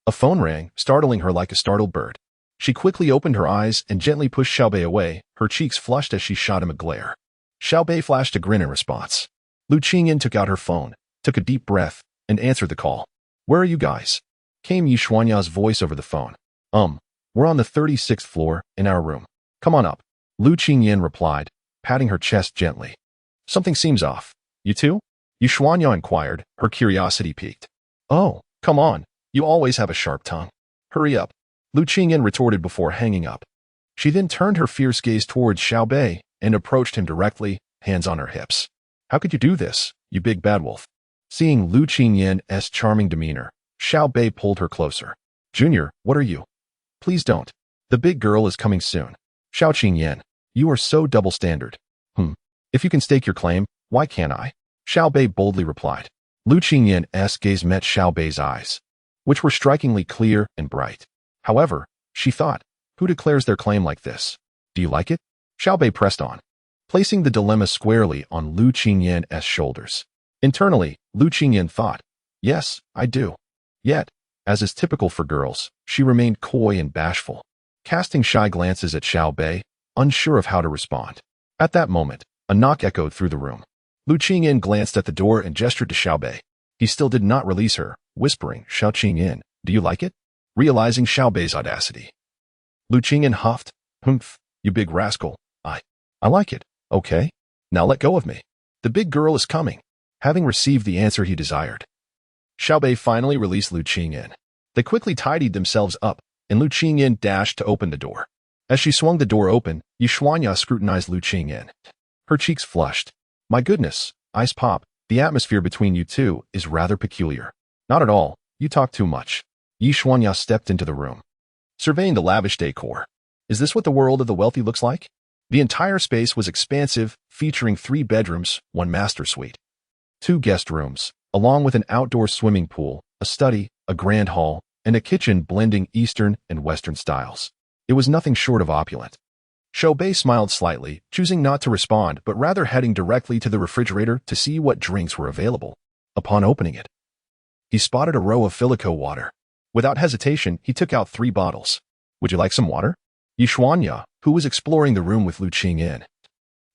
A phone rang, startling her like a startled bird. She quickly opened her eyes and gently pushed Xiao Beih away, her cheeks flushed as she shot him a glare. Xiao Beih flashed a grin in response. Lu Qingyan took out her phone, took a deep breath, and answered the call. Where are you guys? Came Yishuanya's voice over the phone. We're on the 36th floor, in our room. Come on up. Lu Qingyan replied, patting her chest gently. Something seems off. You too? Yishuanya inquired, her curiosity piqued. Oh, come on. You always have a sharp tongue. Hurry up. Lu Qingyan retorted before hanging up. She then turned her fierce gaze towards Xiao Beih and approached him directly, hands on her hips. How could you do this, you big bad wolf? Seeing Lu Qingyan's charming demeanor, Xiao Beih pulled her closer. Junior, what are you? Please don't. The big girl is coming soon. Xiao Qingyan, you are so double standard. If you can stake your claim, why can't I? Xiao Beih boldly replied. Lu Qingyan's gaze met Xiao Beih's eyes, which were strikingly clear and bright. However, she thought, who declares their claim like this? Do you like it? Xiao Beih pressed on, placing the dilemma squarely on Lu Qingyan's shoulders. Internally, Lu Qingyan thought, yes, I do. Yet, as is typical for girls, she remained coy and bashful, casting shy glances at Xiao Beih, unsure of how to respond. At that moment, a knock echoed through the room. Lu Qingyan glanced at the door and gestured to Xiao Beih. He still did not release her, whispering, Xiao Qingyan, do you like it? Realizing Xiao Beih's audacity, Lu Qingyan huffed, Humph, you big rascal, I like it, okay? Now let go of me. The big girl is coming. Having received the answer he desired, Xiao Beih finally released Lu Qingyan. They quickly tidied themselves up, and Lu Qingyan dashed to open the door. As she swung the door open, Yishuanya scrutinized Lu Qingyan. Her cheeks flushed. My goodness, Ice Pop, the atmosphere between you two is rather peculiar. Not at all, you talk too much. Yishuanya stepped into the room, surveying the lavish decor. Is this what the world of the wealthy looks like? The entire space was expansive, featuring 3 bedrooms, 1 master suite, 2 guest rooms, along with an outdoor swimming pool, a study, a grand hall, and a kitchen blending Eastern and Western styles. It was nothing short of opulent. Xiao Beih smiled slightly, choosing not to respond but rather heading directly to the refrigerator to see what drinks were available. Upon opening it, he spotted a row of Filico water. Without hesitation, he took out 3 bottles. Would you like some water? Yishuanya, who was exploring the room with Lu Qingyan,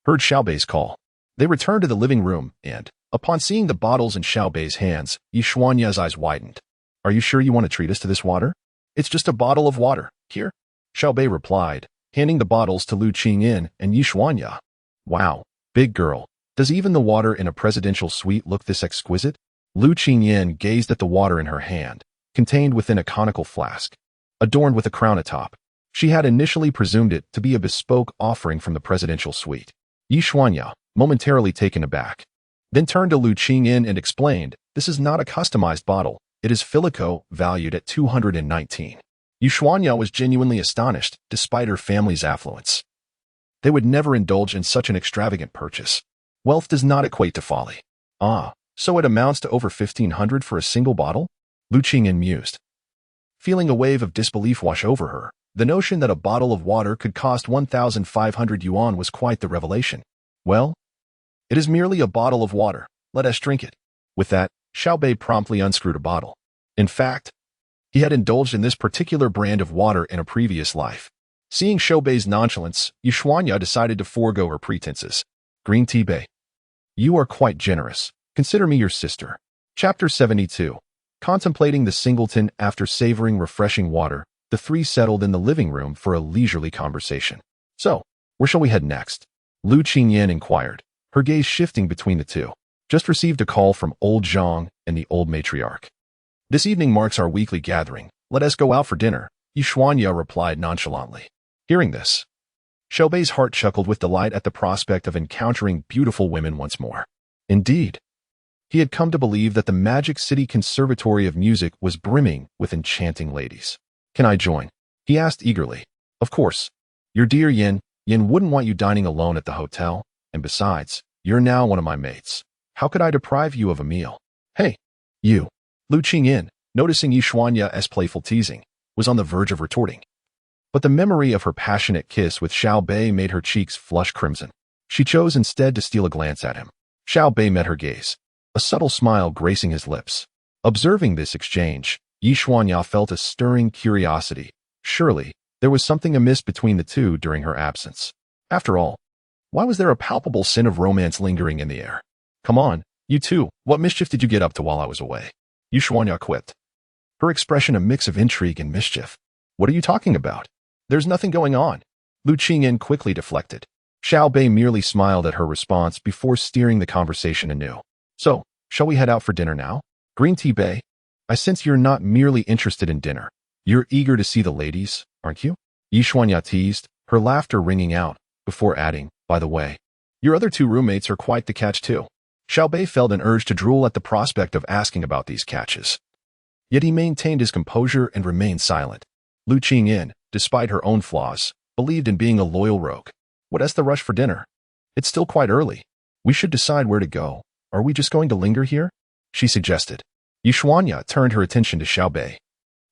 heard Xiao Beih's call. They returned to the living room and, upon seeing the bottles in Xiao Beih's hands, Yishuanya's eyes widened. Are you sure you want to treat us to this water? It's just a bottle of water. Here. Xiao Beih replied, handing the bottles to Lu Qingyan and Yishuanya. Wow, big girl. Does even the water in a presidential suite look this exquisite? Lu Qingyan gazed at the water in her hand, contained within a conical flask, adorned with a crown atop. She had initially presumed it to be a bespoke offering from the presidential suite. Yishuanya, momentarily taken aback, then turned to Lu Qingyan and explained, this is not a customized bottle. It is Filico, valued at 219. Yishuanya was genuinely astonished, despite her family's affluence. They would never indulge in such an extravagant purchase. Wealth does not equate to folly. So it amounts to over 1,500 for a single bottle? Lu Qingyan mused, feeling a wave of disbelief wash over her. The notion that a bottle of water could cost 1,500 yuan was quite the revelation. Well, it is merely a bottle of water. Let us drink it. With that, Xiao Beih promptly unscrewed a bottle. In fact, he had indulged in this particular brand of water in a previous life. Seeing Xiao Beih's nonchalance, Yishuanya decided to forego her pretenses. Green tea Beih. You are quite generous. Consider me your sister. Chapter 72. Contemplating the singleton after savoring refreshing water, the 3 settled in the living room for a leisurely conversation. So, where shall we head next? Lu Qingyan inquired, her gaze shifting between the two. Just received a call from old Zhang and the old matriarch. This evening marks our weekly gathering. Let us go out for dinner, Yishuanya replied nonchalantly. Hearing this, Xiao Beih's heart chuckled with delight at the prospect of encountering beautiful women once more. Indeed, He had come to believe that the Magic City Conservatory of Music was brimming with enchanting ladies. Can I join? He asked eagerly. Of course. Your dear Yin wouldn't want you dining alone at the hotel, and besides, you're now one of my mates. How could I deprive you of a meal? Hey, you. Lu Qingyin, noticing Yi Xuanya's playful teasing, was on the verge of retorting. But the memory of her passionate kiss with Xiao Beih made her cheeks flush crimson. She chose instead to steal a glance at him. Xiao Beih met her gaze, a subtle smile gracing his lips. Observing this exchange, Yi Xuanya felt a stirring curiosity. Surely, there was something amiss between the two during her absence. After all, why was there a palpable scent of romance lingering in the air? Come on, you two, what mischief did you get up to while I was away? Yi Xuanya quipped, her expression a mix of intrigue and mischief. What are you talking about? There's nothing going on. Lu Qingyin quickly deflected. Xiao Beih merely smiled at her response before steering the conversation anew. So, shall we head out for dinner now? Green tea, Beih. I sense you're not merely interested in dinner. You're eager to see the ladies, aren't you? Yi Xuanya teased, her laughter ringing out, before adding, by the way, your other two roommates are quite the catch too. Xiao Beih felt an urge to drool at the prospect of asking about these catches. Yet he maintained his composure and remained silent. Lu Qingyin, despite her own flaws, believed in being a loyal rogue. What's the rush for dinner? It's still quite early. We should decide where to go. Are we just going to linger here? She suggested. Yi Xuanya turned her attention to Xiao Beih,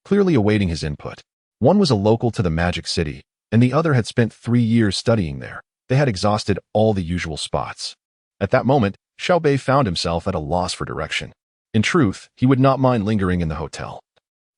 clearly awaiting his input. One was a local to the Magic City, and the other had spent 3 years studying there. They had exhausted all the usual spots. At that moment, Xiao Beih found himself at a loss for direction. In truth, he would not mind lingering in the hotel.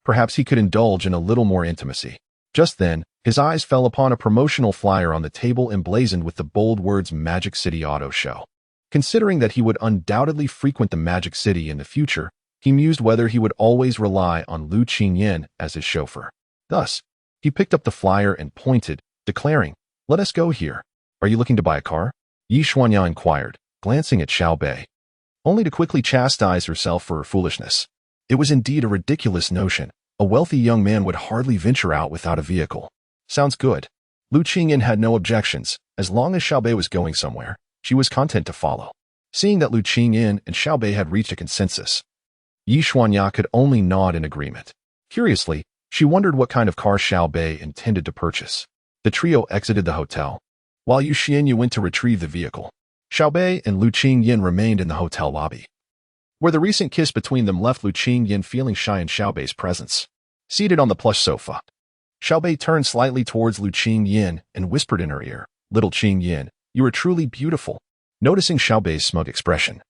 Perhaps he could indulge in a little more intimacy. Just then, his eyes fell upon a promotional flyer on the table emblazoned with the bold words Magic City Auto Show. Considering that he would undoubtedly frequent the Magic City in the future, he mused whether he would always rely on Lu Qingyin as his chauffeur. Thus, he picked up the flyer and pointed, declaring, "Let us go here. Are you looking to buy a car?" Yi Xuanya inquired, glancing at Xiao Beih, only to quickly chastise herself for her foolishness. It was indeed a ridiculous notion. A wealthy young man would hardly venture out without a vehicle. Sounds good. Lu Qingyin had no objections. As long as Xiao Beih was going somewhere, she was content to follow. Seeing that Lu Qingyin and Xiao Beih had reached a consensus, Yi Xuanya could only nod in agreement. Curiously, she wondered what kind of car Xiao Beih intended to purchase. The trio exited the hotel, while Yu Xianyu went to retrieve the vehicle. Xiao Beih and Lu Qingyin remained in the hotel lobby, where the recent kiss between them left Lu Qingyin feeling shy in Xiao Bei's presence. Seated on the plush sofa, Xiao Beih turned slightly towards Lu Qingyin and whispered in her ear, "Little Qingyin, you are truly beautiful." Noticing Xiao Bei's smug expression,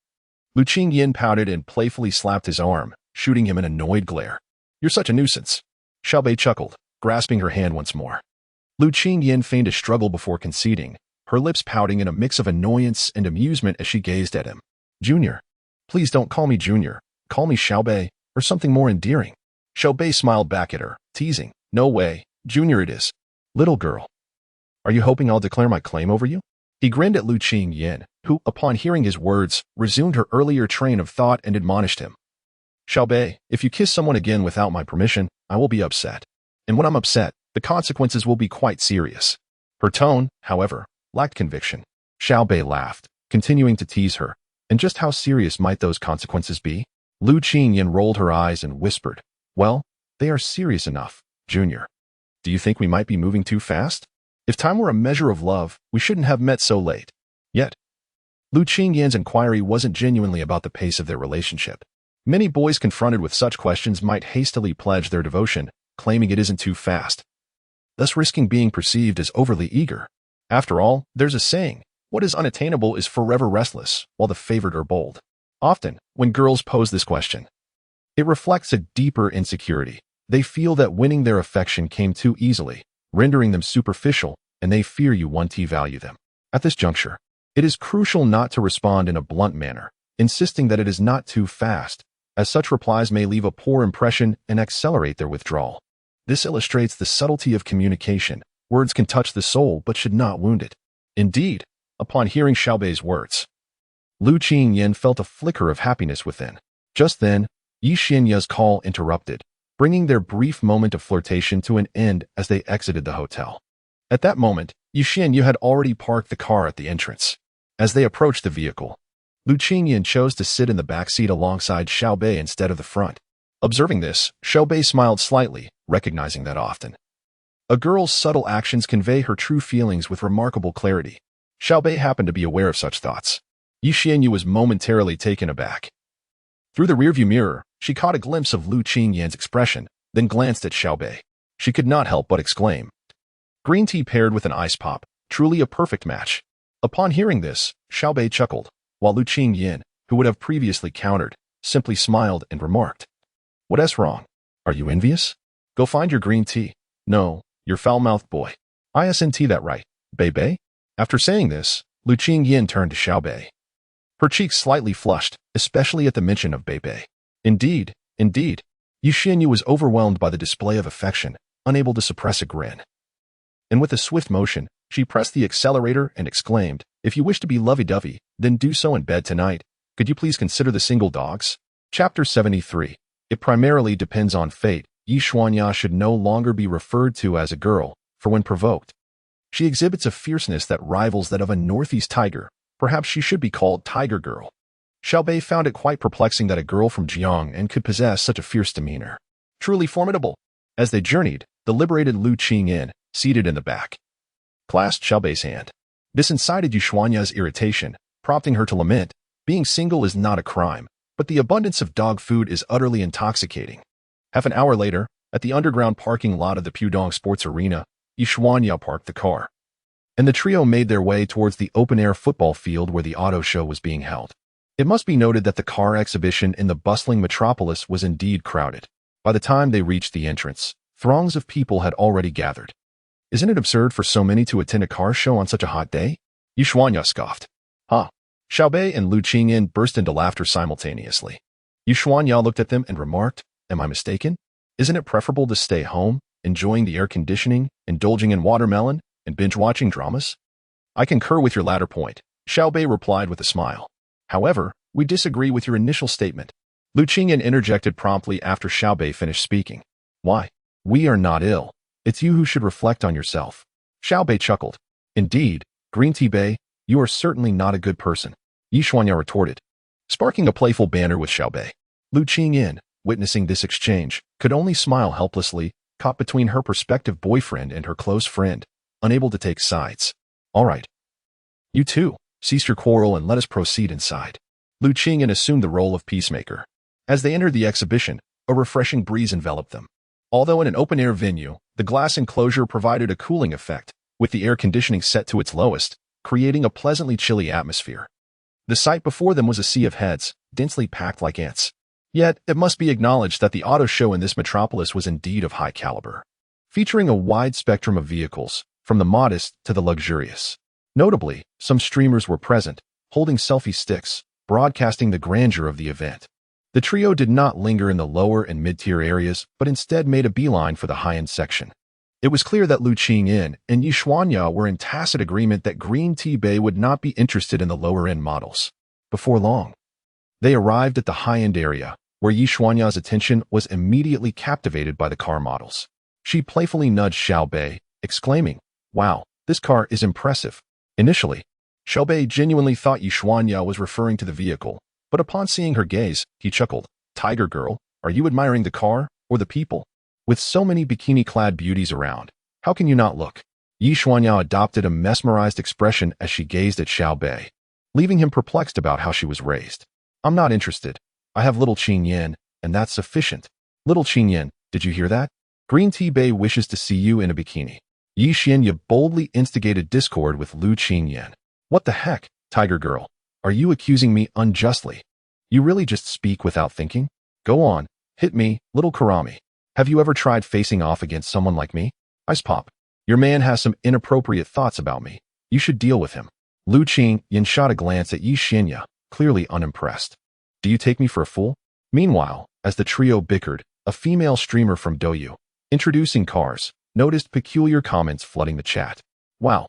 Lu Qingyin pouted and playfully slapped his arm, shooting him an annoyed glare. "You're such a nuisance." Xiao Beih chuckled, grasping her hand once more. Lu Qingyin feigned a struggle before conceding, her lips pouting in a mix of annoyance and amusement as she gazed at him. "Junior. Please don't call me Junior. Call me Xiao Beih, or something more endearing." Xiao Beih smiled back at her, teasing, "No way. Junior it is. Little girl. Are you hoping I'll declare my claim over you?" He grinned at Lu Qingyin, who, upon hearing his words, resumed her earlier train of thought and admonished him. "Xiao Beih, if you kiss someone again without my permission, I will be upset. And when I'm upset, the consequences will be quite serious." Her tone, however, lacked conviction. Xiao Beih laughed, continuing to tease her. And just how serious might those consequences be? Lu Qingyin rolled her eyes and whispered, "Well, they are serious enough, Junior. Do you think we might be moving too fast? If time were a measure of love, we shouldn't have met so late." Yet, Lu Qingyin's inquiry wasn't genuinely about the pace of their relationship. Many boys confronted with such questions might hastily pledge their devotion, claiming it isn't too fast, thus risking being perceived as overly eager. After all, there's a saying, what is unattainable is forever restless, while the favored are bold. Often, when girls pose this question, it reflects a deeper insecurity. They feel that winning their affection came too easily, rendering them superficial, and they fear you won't value them. At this juncture, it is crucial not to respond in a blunt manner, insisting that it is not too fast, as such replies may leave a poor impression and accelerate their withdrawal. This illustrates the subtlety of communication. Words can touch the soul but should not wound it. Indeed, upon hearing Xiao Bei's words, Lu Qingyin felt a flicker of happiness within. Just then, Yi Xuanya's call interrupted, bringing their brief moment of flirtation to an end as they exited the hotel. At that moment, Yi Xuanya had already parked the car at the entrance. As they approached the vehicle, Lu Qingyan chose to sit in the back seat alongside Xiao Beih instead of the front. Observing this, Xiao Beih smiled slightly, recognizing that often a girl's subtle actions convey her true feelings with remarkable clarity. Xiao Beih happened to be aware of such thoughts. Yi Xianyu was momentarily taken aback. Through the rearview mirror, she caught a glimpse of Lu Qingyan's expression, then glanced at Xiao Beih. She could not help but exclaim, "Green tea paired with an ice pop, truly a perfect match." Upon hearing this, Xiao Beih chuckled, while Lu Qingyan, who would have previously countered, simply smiled and remarked, "What's wrong? Are you envious? Go find your green tea. No, you're foul-mouthed boy. Isn't that right, Bei?" After saying this, Lu Qingyan turned to Xiao Beih. Her cheeks slightly flushed, especially at the mention of Bei. Indeed. Yi Xianyu was overwhelmed by the display of affection, unable to suppress a grin. And with a swift motion, she pressed the accelerator and exclaimed, "If you wish to be lovey-dovey, then do so in bed tonight. Could you please consider the single dogs?" Chapter 73. It primarily depends on fate. Yi Xuanya should no longer be referred to as a girl, for when provoked, she exhibits a fierceness that rivals that of a northeast tiger. Perhaps she should be called Tiger Girl. Xiao Beih found it quite perplexing that a girl from Jiang and could possess such a fierce demeanor. Truly formidable. As they journeyed, the liberated Lu Qingyan, seated in the back, clasped Xiao Beih's hand. This incited Yi Xuanya's irritation, prompting her to lament, "Being single is not a crime, but the abundance of dog food is utterly intoxicating." Half an hour later, at the underground parking lot of the Pudong Sports Arena, Yi Xuanya parked the car, and the trio made their way towards the open-air football field where the auto show was being held. It must be noted that the car exhibition in the bustling metropolis was indeed crowded. By the time they reached the entrance, throngs of people had already gathered. "Isn't it absurd for so many to attend a car show on such a hot day?" Yi Xuanya scoffed. "Ha!" Xiao Beih and Lu Qingyan burst into laughter simultaneously. Yi Xuanya looked at them and remarked, "Am I mistaken? Isn't it preferable to stay home, enjoying the air conditioning, indulging in watermelon, and binge-watching dramas?" "I concur with your latter point," Xiao Beih replied with a smile. "However, we disagree with your initial statement." Lu Qingyan interjected promptly after Xiao Beih finished speaking. "Why? We are not ill. It's you who should reflect on yourself." Xiao Beih chuckled. "Indeed, Green Tea Beih, you are certainly not a good person," Yi Xuanya retorted, sparking a playful banter with Xiao Beih. Lu Qingyan, witnessing this exchange, could only smile helplessly, caught between her prospective boyfriend and her close friend, unable to take sides. "All right. You two, cease your quarrel and let us proceed inside." Lu Qingyan assumed the role of peacemaker. As they entered the exhibition, a refreshing breeze enveloped them. Although in an open-air venue, the glass enclosure provided a cooling effect, with the air conditioning set to its lowest, creating a pleasantly chilly atmosphere. The sight before them was a sea of heads, densely packed like ants. Yet, it must be acknowledged that the auto show in this metropolis was indeed of high caliber, featuring a wide spectrum of vehicles, from the modest to the luxurious. Notably, some streamers were present, holding selfie sticks, broadcasting the grandeur of the event. The trio did not linger in the lower and mid-tier areas, but instead made a beeline for the high-end section. It was clear that Lu Qingyan and Yi Xuanya were in tacit agreement that Green Tea Beih would not be interested in the lower-end models. Before long, they arrived at the high-end area, where Yi Xuanya's attention was immediately captivated by the car models. She playfully nudged Xiao Beih, exclaiming, "Wow, this car is impressive." Initially, Xiao Beih genuinely thought Yi Xuanya was referring to the vehicle, but upon seeing her gaze, he chuckled, "Tiger Girl, are you admiring the car or the people? With so many bikini-clad beauties around, how can you not look?" Yi Xuanya adopted a mesmerized expression as she gazed at Xiao Beih, leaving him perplexed about how she was raised. "I'm not interested. I have little Qingyan, and that's sufficient." "Little Qingyan, did you hear that? Green Tea Beih wishes to see you in a bikini." Yi Xianya boldly instigated discord with Lu Qingyan. "What the heck, Tiger Girl? Are you accusing me unjustly? You really just speak without thinking? Go on, hit me, little Karami. Have you ever tried facing off against someone like me? Ice Pop. Your man has some inappropriate thoughts about me. You should deal with him." Lu Qingyan shot a glance at Yi Xianya, clearly unimpressed. "Do you take me for a fool?" Meanwhile, as the trio bickered, a female streamer from Douyu, introducing cars, noticed peculiar comments flooding the chat. "Wow,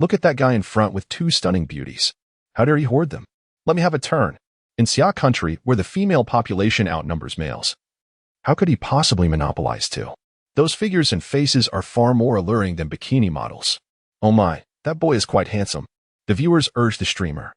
look at that guy in front with two stunning beauties. How dare he hoard them? Let me have a turn. In Xia country, where the female population outnumbers males, how could he possibly monopolize two? Those figures and faces are far more alluring than bikini models. Oh my, that boy is quite handsome." The viewers urged the streamer.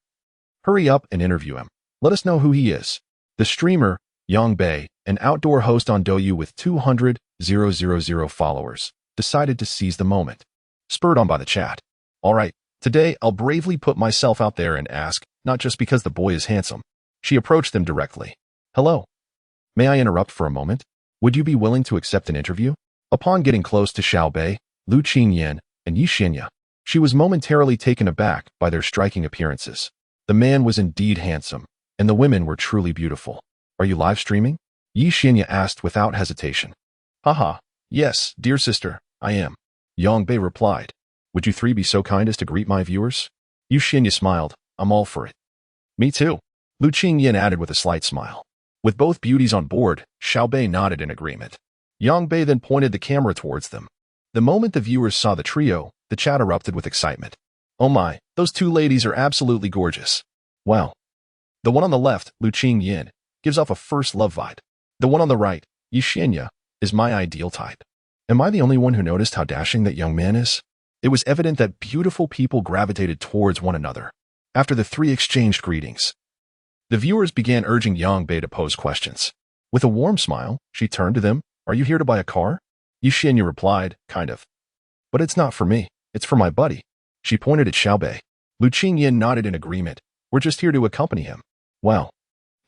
Hurry up and interview him. Let us know who he is. The streamer, Xiao Beih, an outdoor host on Douyu with 200,000 followers, decided to seize the moment. Spurred on by the chat. Alright, today I'll bravely put myself out there and ask, not just because the boy is handsome. She approached them directly. Hello. May I interrupt for a moment? Would you be willing to accept an interview? Upon getting close to Xiao Beih, Lu Qingyan, and Yi Xianya, she was momentarily taken aback by their striking appearances. The man was indeed handsome, and the women were truly beautiful. Are you live streaming? Yi Xianya asked without hesitation. Haha, yes, dear sister, I am. Xiao Beih replied. Would you three be so kind as to greet my viewers? Yi Xianya smiled. I'm all for it. Me too. Lu Qingyan added with a slight smile. With both beauties on board, Xiao Beih nodded in agreement. Xiao Beih then pointed the camera towards them. The moment the viewers saw the trio, the chat erupted with excitement. Oh my, those two ladies are absolutely gorgeous. Wow. The one on the left, Lu Qingyan, gives off a first love vibe. The one on the right, Yi Xianya, is my ideal type. Am I the only one who noticed how dashing that young man is? It was evident that beautiful people gravitated towards one another. After the three exchanged greetings, the viewers began urging Xiao Beih to pose questions. With a warm smile, she turned to them. Are you here to buy a car? Yi Xianya replied, kind of. But it's not for me. It's for my buddy. She pointed at Xiao Beih. Lu Qingyan nodded in agreement. We're just here to accompany him. Wow.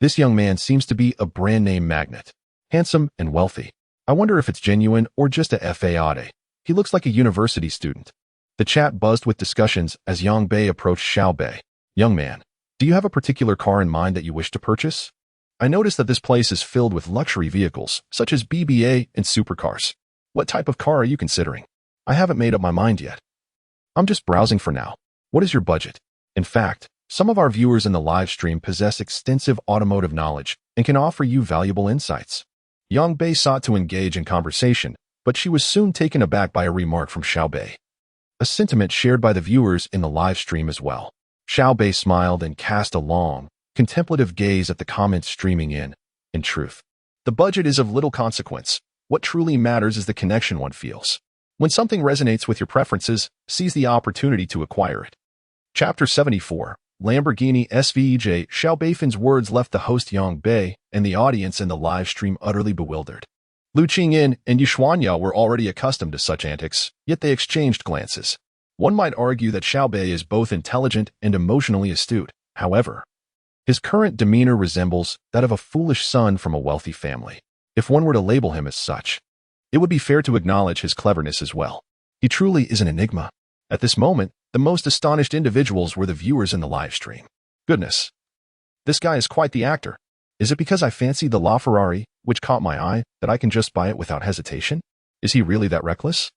This young man seems to be a brand name magnet. Handsome and wealthy. I wonder if it's genuine or just a fade. He looks like a university student. The chat buzzed with discussions as Xiao Beih approached Xiao Beih. Young man, do you have a particular car in mind that you wish to purchase? I noticed that this place is filled with luxury vehicles, such as BBA and supercars. What type of car are you considering? I haven't made up my mind yet. I'm just browsing for now. What is your budget? In fact, some of our viewers in the live stream possess extensive automotive knowledge and can offer you valuable insights. Xiao Beih sought to engage in conversation, but she was soon taken aback by a remark from Xiao Beih. A sentiment shared by the viewers in the live stream as well. Xiao Beih smiled and cast a long, contemplative gaze at the comments streaming in. In truth, the budget is of little consequence. What truly matters is the connection one feels. When something resonates with your preferences, seize the opportunity to acquire it. Chapter 74, Lamborghini SVEJ. Xiao Beifin's words left the host Xiao Beih and the audience in the live stream utterly bewildered. Lu Qingyan and Yi Xianya were already accustomed to such antics, yet they exchanged glances. One might argue that Xiao Beih is both intelligent and emotionally astute. However, his current demeanor resembles that of a foolish son from a wealthy family. If one were to label him as such, it would be fair to acknowledge his cleverness as well. He truly is an enigma. At this moment, the most astonished individuals were the viewers in the live stream. Goodness, this guy is quite the actor. Is it because I fancied the LaFerrari, which caught my eye, that I can just buy it without hesitation? Is he really that reckless?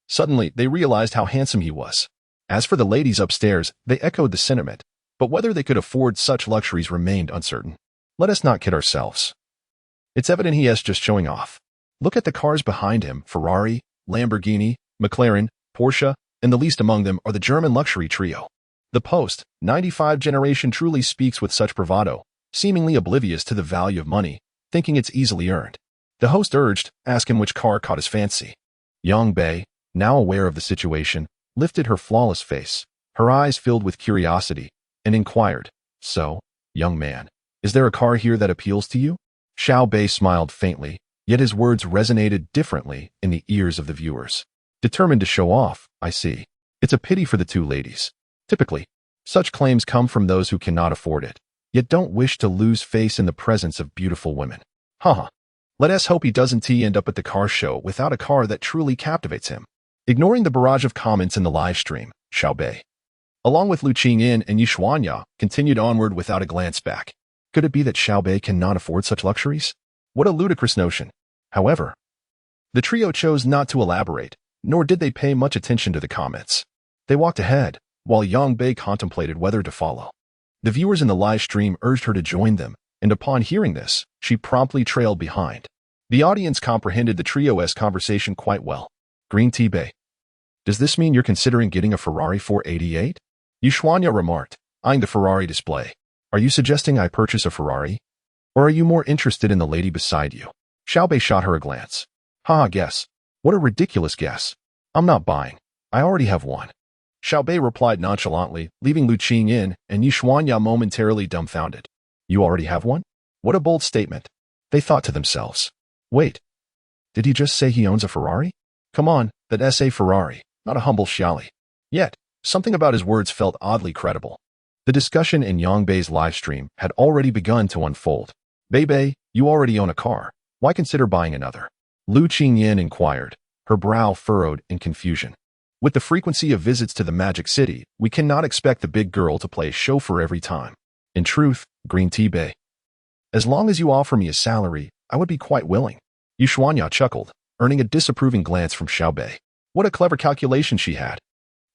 Suddenly, they realized how handsome he was. As for the ladies upstairs, they echoed the sentiment, but whether they could afford such luxuries remained uncertain. Let us not kid ourselves. It's evident he is just showing off. Look at the cars behind him: Ferrari, Lamborghini, McLaren, Porsche, and the least among them are the German luxury trio. The post-95 generation truly speaks with such bravado, seemingly oblivious to the value of money, thinking it's easily earned. The host urged, ask him which car caught his fancy. Xiao Beih, now aware of the situation, lifted her flawless face, her eyes filled with curiosity, and inquired, So, young man, is there a car here that appeals to you? Xiao Beih smiled faintly, yet his words resonated differently in the ears of the viewers. Determined to show off, I see. It's a pity for the two ladies. Typically, such claims come from those who cannot afford it, yet don't wish to lose face in the presence of beautiful women. Haha. Let us hope he doesn't end up at the car show without a car that truly captivates him. Ignoring the barrage of comments in the live stream, Xiao Beih, along with Lu Qingyan and Yi Xianya, continued onward without a glance back. Could it be that Xiao Beih cannot afford such luxuries? What a ludicrous notion. However, the trio chose not to elaborate, nor did they pay much attention to the comments. They walked ahead, while Xiao Beih contemplated whether to follow. The viewers in the live stream urged her to join them, and upon hearing this, she promptly trailed behind. The audience comprehended the trio's conversation quite well. Green Tea Bay. Does this mean you're considering getting a Ferrari 488? Yi Xianya remarked, eyeing the Ferrari display. Are you suggesting I purchase a Ferrari? Or are you more interested in the lady beside you? Xiao Beih shot her a glance. Ha, guess. What a ridiculous guess. I'm not buying. I already have one. Xiao Beih replied nonchalantly, leaving Lu Qingyan and Yi Xuanya momentarily dumbfounded. You already have one? What a bold statement. They thought to themselves. Wait, did he just say he owns a Ferrari? Come on, that's a Ferrari, not a humble Xiaoli. Yet, something about his words felt oddly credible. The discussion in Yang Bei's livestream had already begun to unfold. Bei, you already own a car. Why consider buying another? Lu Qingyan inquired, her brow furrowed in confusion. With the frequency of visits to the Magic City, we cannot expect the big girl to play chauffeur every time. In truth, Green Tea Bei. As long as you offer me a salary, I would be quite willing. Yi Xuanya chuckled, earning a disapproving glance from Xiao Beih. What a clever calculation she had.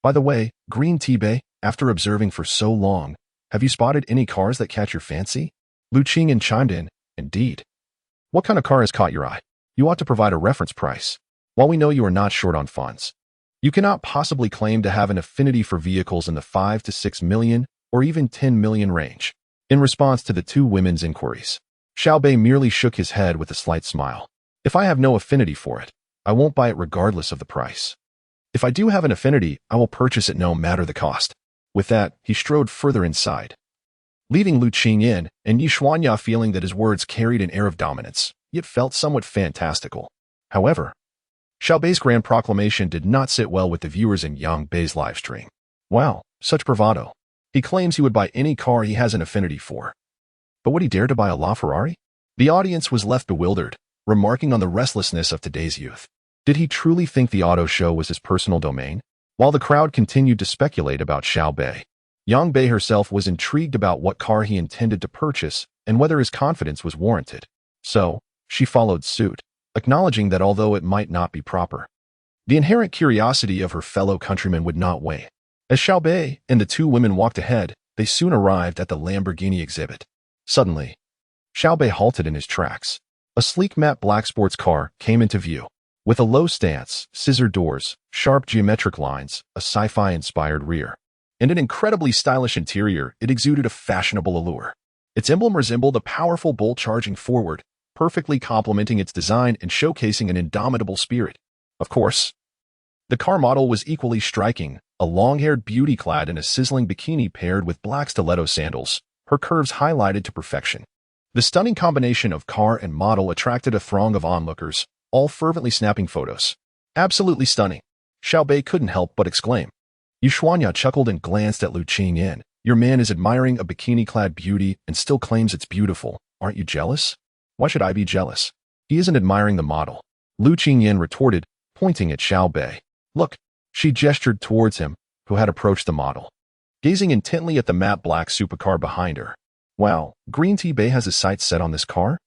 By the way, Green Tea Bei, after observing for so long, have you spotted any cars that catch your fancy? Lu Qingyan chimed in, Indeed. What kind of car has caught your eye? You ought to provide a reference price. While we know you are not short on funds, you cannot possibly claim to have an affinity for vehicles in the 5 to 6 million or even 10 million range. In response to the two women's inquiries, Xiao Beih merely shook his head with a slight smile. If I have no affinity for it, I won't buy it regardless of the price. If I do have an affinity, I will purchase it no matter the cost. With that, he strode further inside, leaving Lu Qingyan and Yi Xuanya feeling that his words carried an air of dominance, yet felt somewhat fantastical. However, Xiao Bei's grand proclamation did not sit well with the viewers in Yang Bei's livestream. Wow, such bravado. He claims he would buy any car he has an affinity for. But would he dare to buy a LaFerrari? The audience was left bewildered, remarking on the restlessness of today's youth. Did he truly think the auto show was his personal domain? While the crowd continued to speculate about Xiao Beih, Yang Bei herself was intrigued about what car he intended to purchase and whether his confidence was warranted. So, she followed suit, acknowledging that although it might not be proper, the inherent curiosity of her fellow countrymen would not wane. As Xiao Beih and the two women walked ahead, they soon arrived at the Lamborghini exhibit. Suddenly, Xiao Beih halted in his tracks. A sleek matte black sports car came into view. With a low stance, scissor doors, sharp geometric lines, a sci-fi-inspired rear, and an incredibly stylish interior, it exuded a fashionable allure. Its emblem resembled a powerful bull charging forward, perfectly complementing its design and showcasing an indomitable spirit. Of course, the car model was equally striking, a long-haired beauty clad in a sizzling bikini paired with black stiletto sandals, her curves highlighted to perfection. The stunning combination of car and model attracted a throng of onlookers, all fervently snapping photos. Absolutely stunning. Xiao Beih couldn't help but exclaim. Yi Xuanya chuckled and glanced at Lu Qingyan. Your man is admiring a bikini-clad beauty and still claims it's beautiful. Aren't you jealous? Why should I be jealous? He isn't admiring the model. Lu Qingyan retorted, pointing at Xiao Beih. Look, she gestured towards him, who had approached the model, gazing intently at the matte black supercar behind her. Wow, Green Tea Bei has his sights set on this car?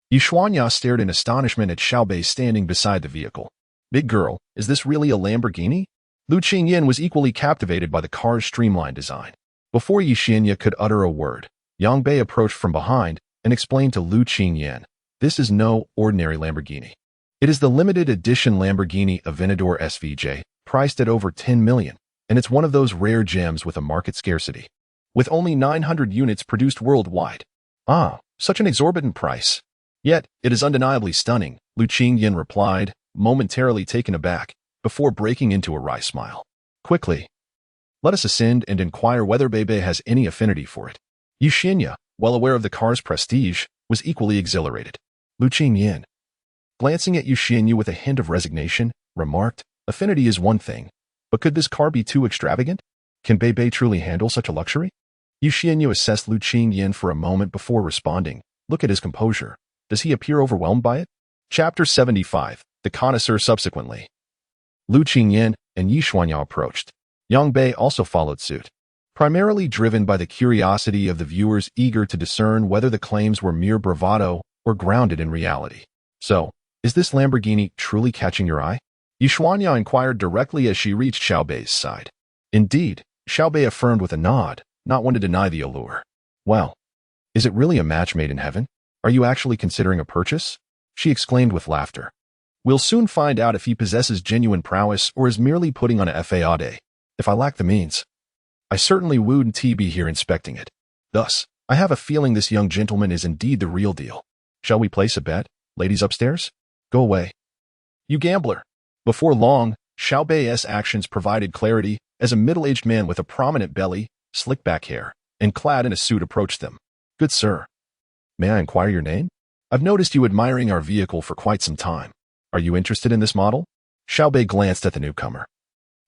Yi Xuanya stared in astonishment at Xiao Beih standing beside the vehicle. Big girl, is this really a Lamborghini? Lu Qingyan was equally captivated by the car's streamlined design. Before Yi Xuanya could utter a word, Yang Bei approached from behind and explained to Lu Qingyan, this is no ordinary Lamborghini. It is the limited edition Lamborghini Aventador SVJ, priced at over 10 million, and it's one of those rare gems with a market scarcity, with only 900 units produced worldwide. Ah, such an exorbitant price. Yet, it is undeniably stunning, Lu Qingyan replied, momentarily taken aback, before breaking into a wry smile. Quickly, let us ascend and inquire whether Bei has any affinity for it. Yi Xuanya, well aware of the car's prestige, was equally exhilarated. Lu Qingyan, glancing at Yi Xuanya with a hint of resignation, remarked, affinity is one thing, but could this car be too extravagant? Can Bei truly handle such a luxury? Yi Xuanya assessed Lu Qingyan for a moment before responding. Look at his composure. Does he appear overwhelmed by it? Chapter 75. The connoisseur subsequently. Lu Qingyan and Yi Xuanya approached. Yang Bei also followed suit, primarily driven by the curiosity of the viewers eager to discern whether the claims were mere bravado or grounded in reality. So, is this Lamborghini truly catching your eye? Yi Xuanya inquired directly as she reached Xiao Bei's side. Indeed, Xiao Beih affirmed with a nod, not one to deny the allure. Well, is it really a match made in heaven? Are you actually considering a purchase? She exclaimed with laughter. We'll soon find out if he possesses genuine prowess or is merely putting on a fade. If I lack the means, I certainly wouldn't be here inspecting it. Thus, I have a feeling this young gentleman is indeed the real deal. Shall we place a bet? Ladies upstairs? Go away. You gambler. Before long, Xiao Bei's actions provided clarity, as a middle-aged man with a prominent belly, slick back hair, and clad in a suit approached them. "Good sir, may I inquire your name? I've noticed you admiring our vehicle for quite some time. Are you interested in this model?" Xiao Beih glanced at the newcomer,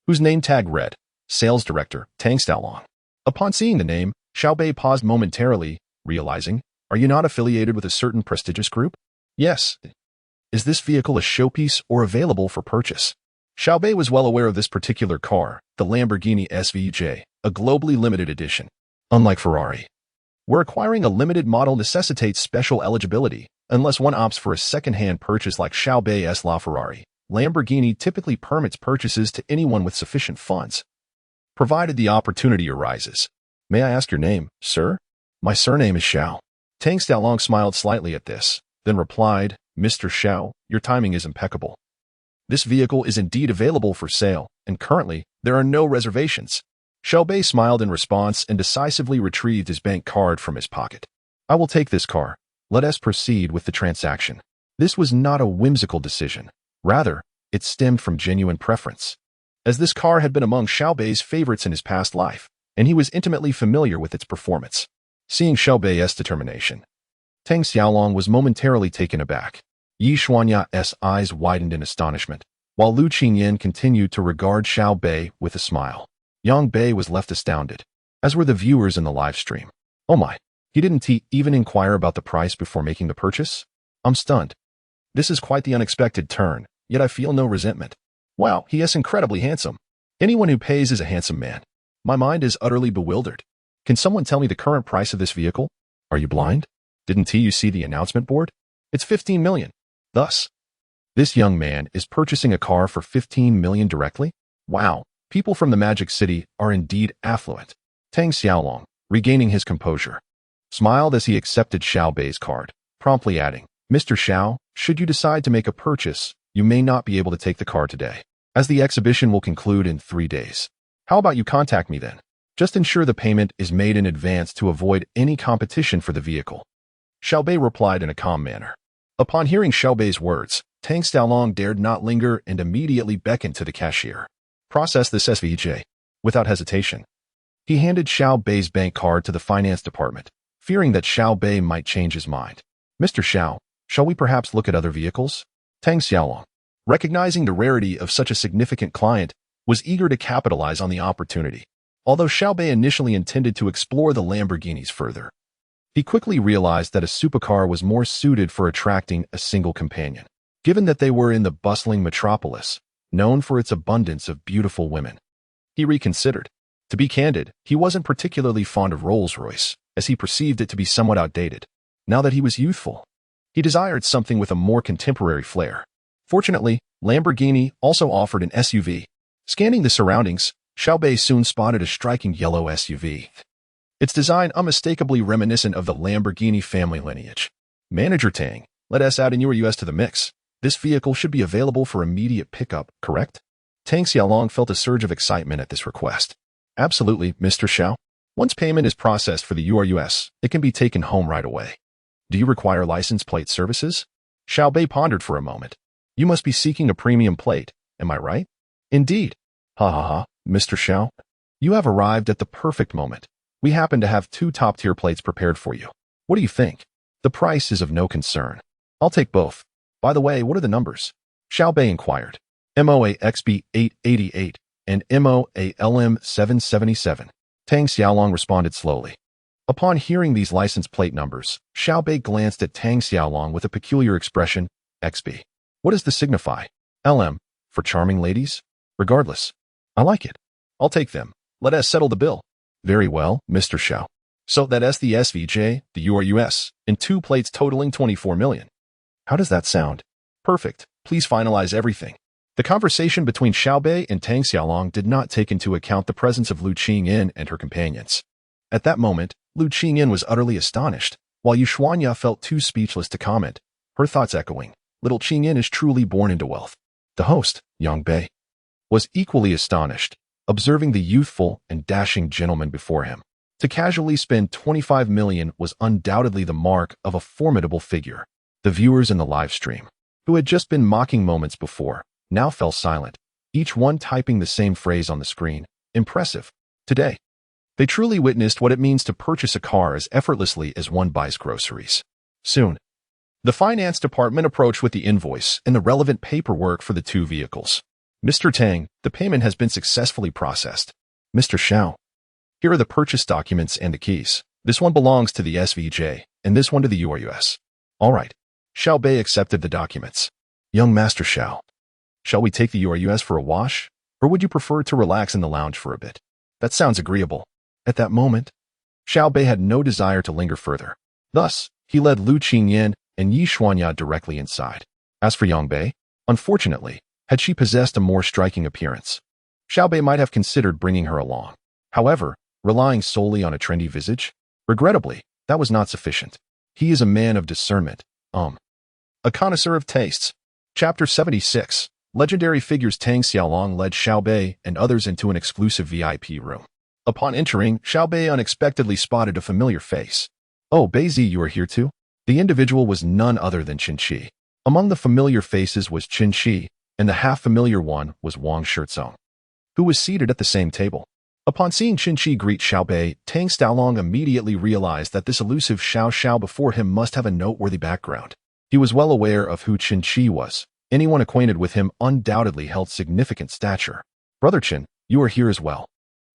whose name tag read, Sales Director, Tang Xiaolong. Upon seeing the name, Xiao Beih paused momentarily, realizing, "Are you not affiliated with a certain prestigious group?" "Yes." "Is this vehicle a showpiece or available for purchase?" Xiao Beih was well aware of this particular car, the Lamborghini SVJ, a globally limited edition. Unlike Ferrari, where acquiring a limited model necessitates special eligibility, unless one opts for a second-hand purchase like Xiao Beih's LaFerrari, Lamborghini typically permits purchases to anyone with sufficient funds, provided the opportunity arises. "May I ask your name, sir?" "My surname is Xiao." Tang Xiaolong smiled slightly at this, then replied, "Mr. Xiao, your timing is impeccable. This vehicle is indeed available for sale, and currently, there are no reservations." Xiao Beih smiled in response and decisively retrieved his bank card from his pocket. "I will take this car. Let us proceed with the transaction." This was not a whimsical decision. Rather, it stemmed from genuine preference, as this car had been among Xiao Beih's favorites in his past life, and he was intimately familiar with its performance. Seeing Xiao Beih's determination, Tang Xiaolong was momentarily taken aback. Yi Xuanya's eyes widened in astonishment, while Lu Qingyan continued to regard Xiao Beih with a smile. Yang Bei was left astounded, as were the viewers in the live stream. "Oh my, he didn't even inquire about the price before making the purchase? I'm stunned. This is quite the unexpected turn, yet I feel no resentment. Wow, he is incredibly handsome. Anyone who pays is a handsome man. My mind is utterly bewildered. Can someone tell me the current price of this vehicle? Are you blind? Didn't you see the announcement board? It's 15 million. Thus, this young man is purchasing a car for 15 million directly? Wow, people from the Magic City are indeed affluent." Tang Xiaolong, regaining his composure, smiled as he accepted Xiao Beih's card, promptly adding, "Mr. Xiao, should you decide to make a purchase, you may not be able to take the car today, as the exhibition will conclude in 3 days. How about you contact me then? Just ensure the payment is made in advance to avoid any competition for the vehicle." Xiao Beih replied in a calm manner. Upon hearing Xiao Beih's words, Tang Xiaolong dared not linger and immediately beckoned to the cashier. "Process this SVJ." Without hesitation, he handed Xiao Beih's bank card to the finance department, fearing that Xiao Beih might change his mind. "Mr. Xiao, shall we perhaps look at other vehicles?" Tang Xiaolong, recognizing the rarity of such a significant client, was eager to capitalize on the opportunity. Although Xiao Beih initially intended to explore the Lamborghinis further, he quickly realized that a supercar was more suited for attracting a single companion, given that they were in the bustling metropolis, known for its abundance of beautiful women. He reconsidered. To be candid, he wasn't particularly fond of Rolls-Royce, as he perceived it to be somewhat outdated. Now that he was youthful, he desired something with a more contemporary flair. Fortunately, Lamborghini also offered an SUV. Scanning the surroundings, Xiao Beih soon spotted a striking yellow SUV. Its design unmistakably reminiscent of the Lamborghini family lineage. "Manager Tang, let us add a newer US to the mix. This vehicle should be available for immediate pickup, correct?" Tang Xiaolong felt a surge of excitement at this request. "Absolutely, Mr. Xiao. Once payment is processed for the URUS, it can be taken home right away. Do you require license plate services?" Xiao Beih pondered for a moment. "You must be seeking a premium plate, am I right?" "Indeed." "Ha ha ha, Mr. Xiao. You have arrived at the perfect moment. We happen to have 2 top-tier plates prepared for you. What do you think? The price is of no concern. I'll take both. By the way, what are the numbers?" Xiao Beih inquired. "MOAXB 888 and MOALM 777. Tang Xiaolong responded slowly. Upon hearing these license plate numbers, Xiao Beih glanced at Tang Xiaolong with a peculiar expression. "XB. What does this signify? LM, for charming ladies? Regardless, I like it. I'll take them. Let us settle the bill." "Very well, Mr. Xiao. So that's the SVJ, the URUS, and 2 plates totaling 24 million. How does that sound?" "Perfect. Please finalize everything." The conversation between Xiao Beih and Tang Xiaolong did not take into account the presence of Lu Qingyan and her companions. At that moment, Lu Qingyan was utterly astonished, while Yu Xuanya felt too speechless to comment, her thoughts echoing, "Little Qingyan is truly born into wealth." The host, Yang Bei, was equally astonished, observing the youthful and dashing gentleman before him. To casually spend 25 million was undoubtedly the mark of a formidable figure. The viewers in the live stream, who had just been mocking moments before, now fell silent, each one typing the same phrase on the screen. Impressive. Today, they truly witnessed what it means to purchase a car as effortlessly as one buys groceries. Soon, the finance department approached with the invoice and the relevant paperwork for the two vehicles. Mr. Tang, the payment has been successfully processed. Mr. Xiao, here are the purchase documents and the keys. This one belongs to the SVJ, and this one to the URUS. All right. Xiao Beih accepted the documents. Young Master Xiao, shall we take the URUS for a wash, or would you prefer to relax in the lounge for a bit? That sounds agreeable. At that moment, Xiao Beih had no desire to linger further. Thus, he led Lu Qingyan and Yi Xuanya directly inside. As for Yang Bei, unfortunately, had she possessed a more striking appearance, Xiao Beih might have considered bringing her along. However, relying solely on a trendy visage, regrettably, that was not sufficient. He is a man of discernment, a connoisseur of tastes. Chapter 76. Legendary figures. Tang Xiaolong led Xiao Beih and others into an exclusive VIP room. Upon entering, Xiao Beih unexpectedly spotted a familiar face. Oh, Beizhi, you are here too? The individual was none other than Qin Shi. Among the familiar faces was Qin Shi, and the half-familiar one was Wang Shizong, who was seated at the same table. Upon seeing Qin Shi greet Xiao Beih, Tang Xiaolong immediately realized that this elusive Xiao before him must have a noteworthy background. He was well aware of who Qin Shi was. Anyone acquainted with him undoubtedly held significant stature. Brother Qin, you are here as well.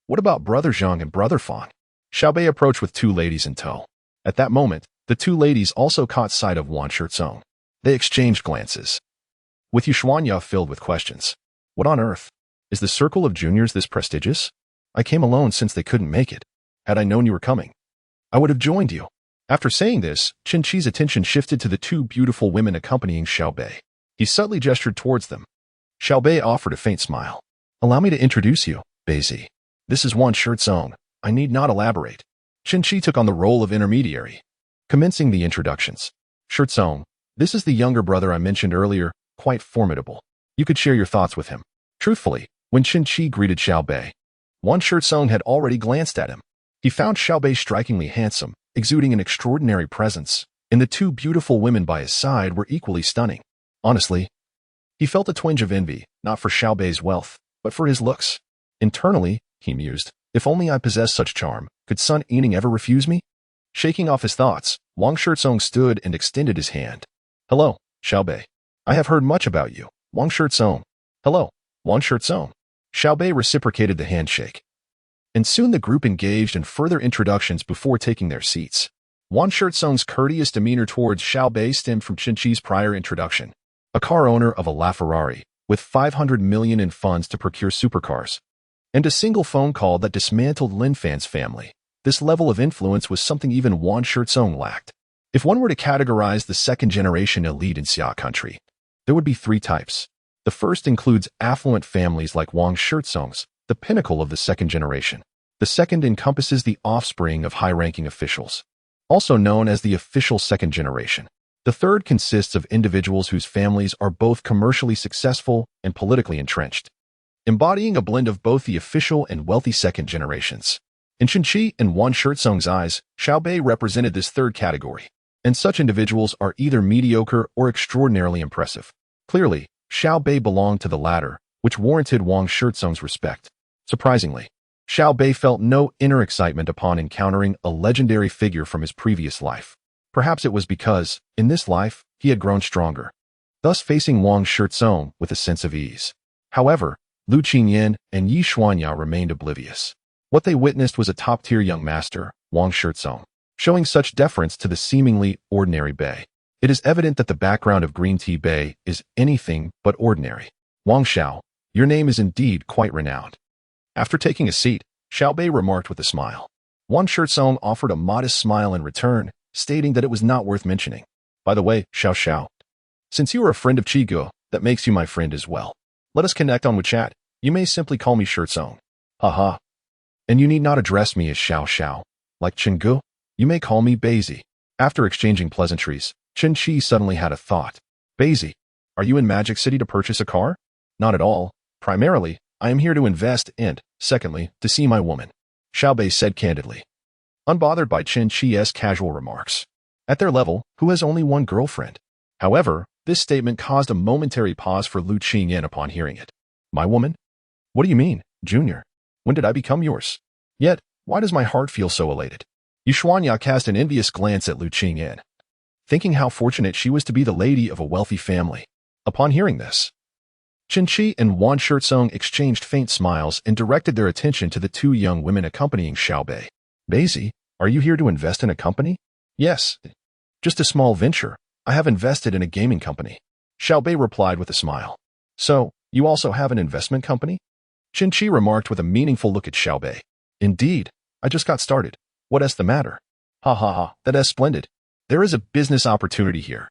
What about Brother Zhang and Brother Fang? Xiao Beih approached with two ladies in tow. At that moment, the two ladies also caught sight of Wang Shizong. They exchanged glances, with Yuxuanya filled with questions. What on earth? Is the circle of juniors this prestigious? I came alone since they couldn't make it. Had I known you were coming, I would have joined you. After saying this, Qin Shi's attention shifted to the two beautiful women accompanying Xiao Beih. He subtly gestured towards them. Xiao Beih offered a faint smile. Allow me to introduce you, Beizhi. This is Wang Shizong. I need not elaborate. Qin Shi took on the role of intermediary, commencing the introductions. Shizong, this is the younger brother I mentioned earlier, quite formidable. You could share your thoughts with him. Truthfully, when Qin Shi greeted Xiao Beih, Wang Shizong had already glanced at him. He found Xiao Beih strikingly handsome, exuding an extraordinary presence, and the two beautiful women by his side were equally stunning. Honestly, he felt a twinge of envy, not for Xiao Beih's wealth, but for his looks. Internally, he mused, if only I possessed such charm, could Sun Yining ever refuse me? Shaking off his thoughts, Wang Shizong stood and extended his hand. Hello, Xiao Beih. I have heard much about you, Wang Shizong. Hello, Wang Shizong. Xiao Beih reciprocated the handshake. And soon the group engaged in further introductions before taking their seats. Wang Shizong's courteous demeanor towards Xiao Beih stemmed from Qin Shi's prior introduction. A car owner of a LaFerrari, with 500 million in funds to procure supercars, and a single phone call that dismantled Lin Fan's family. This level of influence was something even Wang Shizong lacked. If one were to categorize the second-generation elite in Xia country, there would be three types. The first includes affluent families like Wang Shizong's, the pinnacle of the second generation. The second encompasses the offspring of high-ranking officials, also known as the official second generation. The third consists of individuals whose families are both commercially successful and politically entrenched, embodying a blend of both the official and wealthy second generations. In Qin Shi and Wang Shizong's eyes, Xiao Beih represented this third category, and such individuals are either mediocre or extraordinarily impressive. Clearly, Xiao Beih belonged to the latter, which warranted Wang Shizong's respect. Surprisingly, Xiao Beih felt no inner excitement upon encountering a legendary figure from his previous life. Perhaps it was because, in this life, he had grown stronger, thus facing Wang Shizong with a sense of ease. However, Lu Qingyan and Yi Xuanya remained oblivious. What they witnessed was a top-tier young master, Wang Shizong, showing such deference to the seemingly ordinary Bei. It is evident that the background of Green Tea Bei is anything but ordinary. Wang Xiao, your name is indeed quite renowned. After taking a seat, Xiao Beih remarked with a smile. Wang Shizong offered a modest smile in return, stating that it was not worth mentioning. By the way, Xiao, since you are a friend of Qiguo, that makes you my friend as well. Let us connect on WeChat. You may simply call me Shizong. Haha. And you need not address me as Xiao. Like Qinggu, you may call me Beizhi. After exchanging pleasantries, Qin Shi suddenly had a thought. Beizhi, are you in Magic City to purchase a car? Not at all. Primarily, I am here to invest and, secondly, to see my woman, Xiao Beih said candidly, unbothered by Qin Shi's casual remarks. At their level, who has only one girlfriend? However, this statement caused a momentary pause for Lu Qingyan upon hearing it. My woman? What do you mean, Junior? When did I become yours? Yet, why does my heart feel so elated? Yuxuanya cast an envious glance at Lu Qingyan, thinking how fortunate she was to be the lady of a wealthy family. Upon hearing this, Qinqi and Wan Shirtsong exchanged faint smiles and directed their attention to the two young women accompanying Xiao Beih. Beih, are you here to invest in a company? Yes. Just a small venture. I have invested in a gaming company. Xiao Beih replied with a smile. So, you also have an investment company? Qinqi remarked with a meaningful look at Xiao Beih. Indeed, I just got started. What is the matter? Ha ha ha, that is splendid. There is a business opportunity here.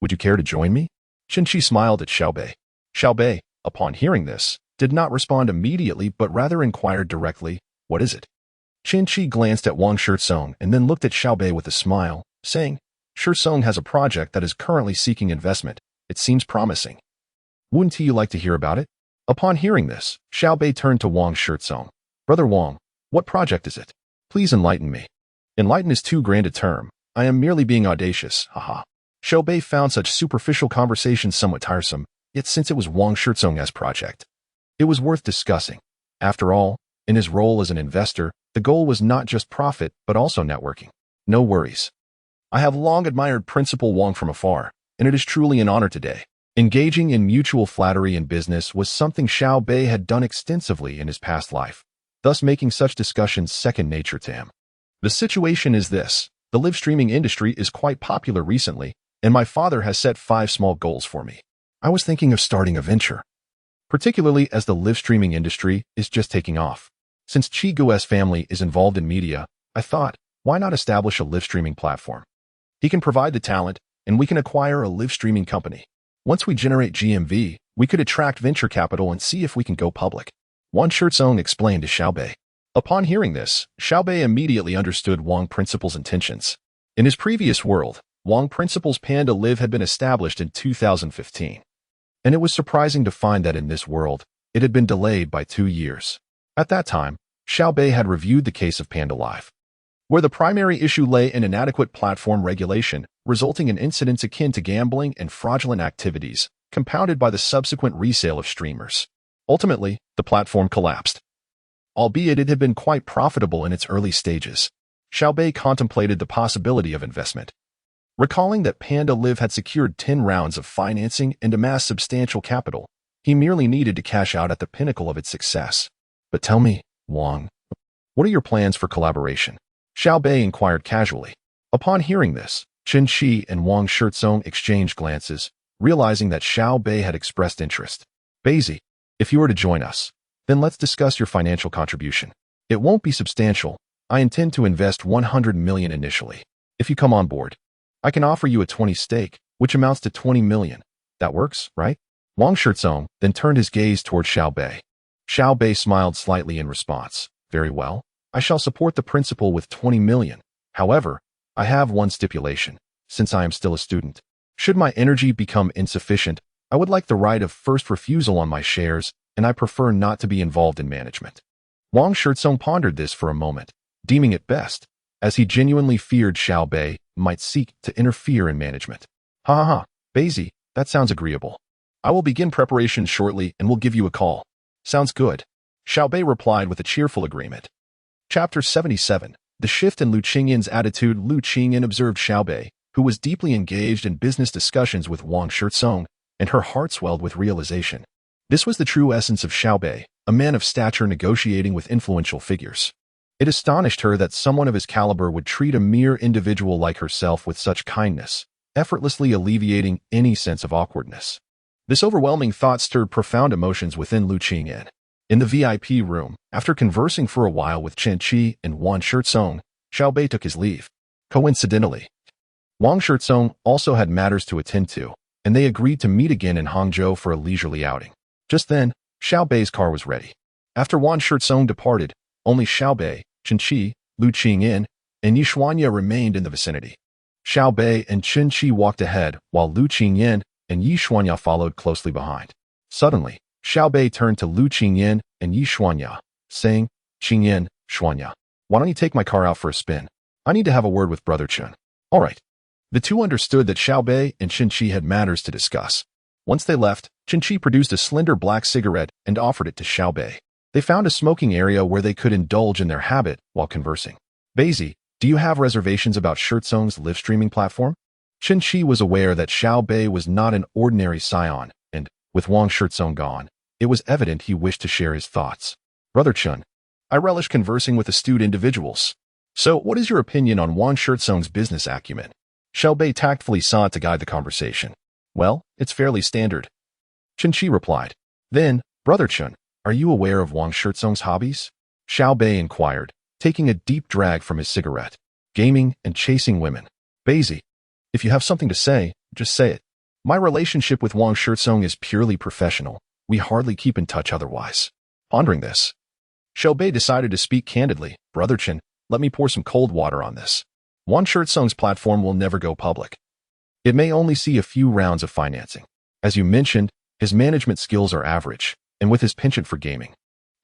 Would you care to join me? Qinqi smiled at Xiao Beih. Xiao Beih, upon hearing this, did not respond immediately but rather inquired directly, what is it? Qinqi glanced at Wang Shirtsong and then looked at Xiao Beih with a smile, saying, Shirtsong has a project that is currently seeking investment. It seems promising. Wouldn't you like to hear about it? Upon hearing this, Xiao Beih turned to Wang Shirtsong. Brother Wang, what project is it? Please enlighten me. Enlighten is too grand a term. I am merely being audacious, haha. Xiao Beih found such superficial conversations somewhat tiresome, yet since it was Wang Shirtsong's project, it was worth discussing. After all, in his role as an investor, the goal was not just profit but also networking. No worries. I have long admired Principal Wang from afar, and it is truly an honor today. Engaging in mutual flattery in business was something Xiao Beih had done extensively in his past life, thus making such discussions second nature to him. The situation is this. The live streaming industry is quite popular recently, and my father has set 5 small goals for me. I was thinking of starting a venture, particularly as the live streaming industry is just taking off. Since Qi Guo's family is involved in media, I thought, why not establish a live streaming platform? He can provide the talent, and we can acquire a live streaming company. Once we generate GMV, we could attract venture capital and see if we can go public. Wan Shirtsong explained to Xiao Beih. Upon hearing this, Xiao Beih immediately understood Wang Principal's intentions. In his previous world, Wang Principal's Panda Live had been established in 2015. And it was surprising to find that in this world, it had been delayed by 2 years. At that time, Xiao Beih had reviewed the case of Panda Live, where the primary issue lay in inadequate platform regulation, resulting in incidents akin to gambling and fraudulent activities, compounded by the subsequent resale of streamers. Ultimately, the platform collapsed. Albeit it had been quite profitable in its early stages, Xiao Beih contemplated the possibility of investment. Recalling that Panda Live had secured 10 rounds of financing and amassed substantial capital, he merely needed to cash out at the pinnacle of its success. But tell me, Wang, what are your plans for collaboration? Xiao Beih inquired casually. Upon hearing this, Qinqi and Wang Shirtsong exchanged glances, realizing that Xiao Beih had expressed interest. Beih, if you are to join us, then let's discuss your financial contribution. It won't be substantial. I intend to invest 100 million initially. If you come on board, I can offer you a 20 stake, which amounts to 20 million. That works, right? Wang Shirtsong then turned his gaze toward Xiao Beih. Xiao Beih smiled slightly in response. Very well. I shall support the principal with 20 million. However, I have one stipulation. Since I am still a student, should my energy become insufficient, I would like the right of first refusal on my shares, and I prefer not to be involved in management. Wang Shirtsong pondered this for a moment, deeming it best, as he genuinely feared Xiao Beih might seek to interfere in management. Ha ha ha, Beih, that sounds agreeable. I will begin preparations shortly and will give you a call. Sounds good. Xiao Beih replied with a cheerful agreement. Chapter 77. The shift in Lu Qingyan's attitude. Lu Qingyan observed Xiao Beih, who was deeply engaged in business discussions with Wang Shirtsong, and her heart swelled with realization. This was the true essence of Xiao Beih, a man of stature negotiating with influential figures. It astonished her that someone of his caliber would treat a mere individual like herself with such kindness, effortlessly alleviating any sense of awkwardness. This overwhelming thought stirred profound emotions within Lu Qingyan. In the VIP room, after conversing for a while with Qinqi and Wan Shirtsong, Xiao Beih took his leave. Coincidentally, Wang Shirtsong also had matters to attend to, and they agreed to meet again in Hangzhou for a leisurely outing. Just then, Xiao Bei's car was ready. After Wan Shirtsong departed, only Xiao Beih, Qinqi, Lu Qingyan, and Yuxuanya remained in the vicinity. Xiao Beih and Qinqi walked ahead, while Lu Qingyan and Yuxuanya followed closely behind. Suddenly, Xiao Beih turned to Lu Qingyan and Yuxuanya, saying, Qingyan, Xuanya, why don't you take my car out for a spin? I need to have a word with Brother Chen. All right. The two understood that Xiao Beih and Qinqi had matters to discuss. Once they left, Qinqi produced a slender black cigarette and offered it to Xiao Beih. They found a smoking area where they could indulge in their habit while conversing. Beih, do you have reservations about Shirtsong's live streaming platform? Qi was aware that Xiao Beih was not an ordinary scion, and, with Wang Shirtsong gone, it was evident he wished to share his thoughts. Brother Chun, I relish conversing with astute individuals. So, what is your opinion on Wang Shirtsong's business acumen? Xiao Beih tactfully sought to guide the conversation. Well, it's fairly standard. Qi replied. Then, Brother Chun, are you aware of Wang Shirtsong's hobbies? Xiao Beih inquired, taking a deep drag from his cigarette. Gaming and chasing women. Beih, if you have something to say, just say it. My relationship with Wang Shirtsong is purely professional. We hardly keep in touch otherwise. Pondering this, Xiao Beih decided to speak candidly. Brother Chen, let me pour some cold water on this. Wang Shirtsong's platform will never go public. It may only see a few rounds of financing. As you mentioned, his management skills are average, and with his penchant for gaming,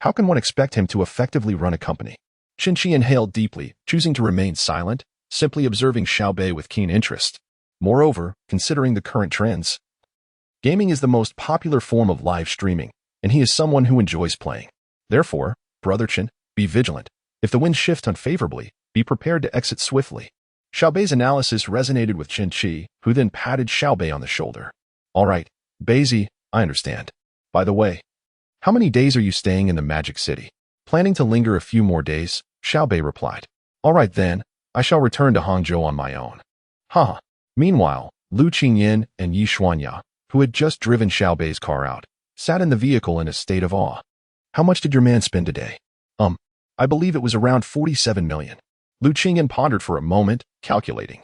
how can one expect him to effectively run a company? Qi inhaled deeply, choosing to remain silent, simply observing Xiao Beih with keen interest. Moreover, considering the current trends, gaming is the most popular form of live streaming, and he is someone who enjoys playing. Therefore, Brother Chen, be vigilant. If the wind shifts unfavorably, be prepared to exit swiftly. Xiao Bei's analysis resonated with Qi, who then patted Xiao Beih on the shoulder. All right, Beih, I understand. By the way, how many days are you staying in the Magic City? Planning to linger a few more days, Xiao Beih replied. All right then, I shall return to Hangzhou on my own. Haha. Meanwhile, Lu Qingyan and Yi Xuanya, who had just driven Xiao Bei's car out, sat in the vehicle in a state of awe. How much did your man spend today? I believe it was around 47 million. Lu Qingyan pondered for a moment, calculating.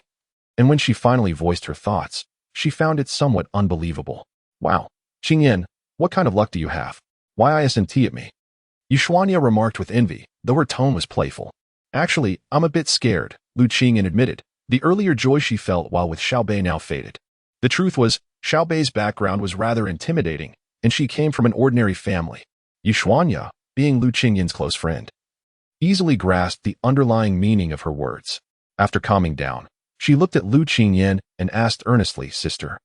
And when she finally voiced her thoughts, she found it somewhat unbelievable. Wow, Qingyan, what kind of luck do you have? Why isn't at me? Yi Xuanya remarked with envy, though her tone was playful. Actually, I'm a bit scared, Lu Qingyan admitted. The earlier joy she felt while with Xiao Beih now faded. The truth was, Xiao Bei's background was rather intimidating, and she came from an ordinary family. Yi Xuanya, being Lu Qingyan's close friend, easily grasped the underlying meaning of her words. After calming down, she looked at Lu Qingyan and asked earnestly, Sister,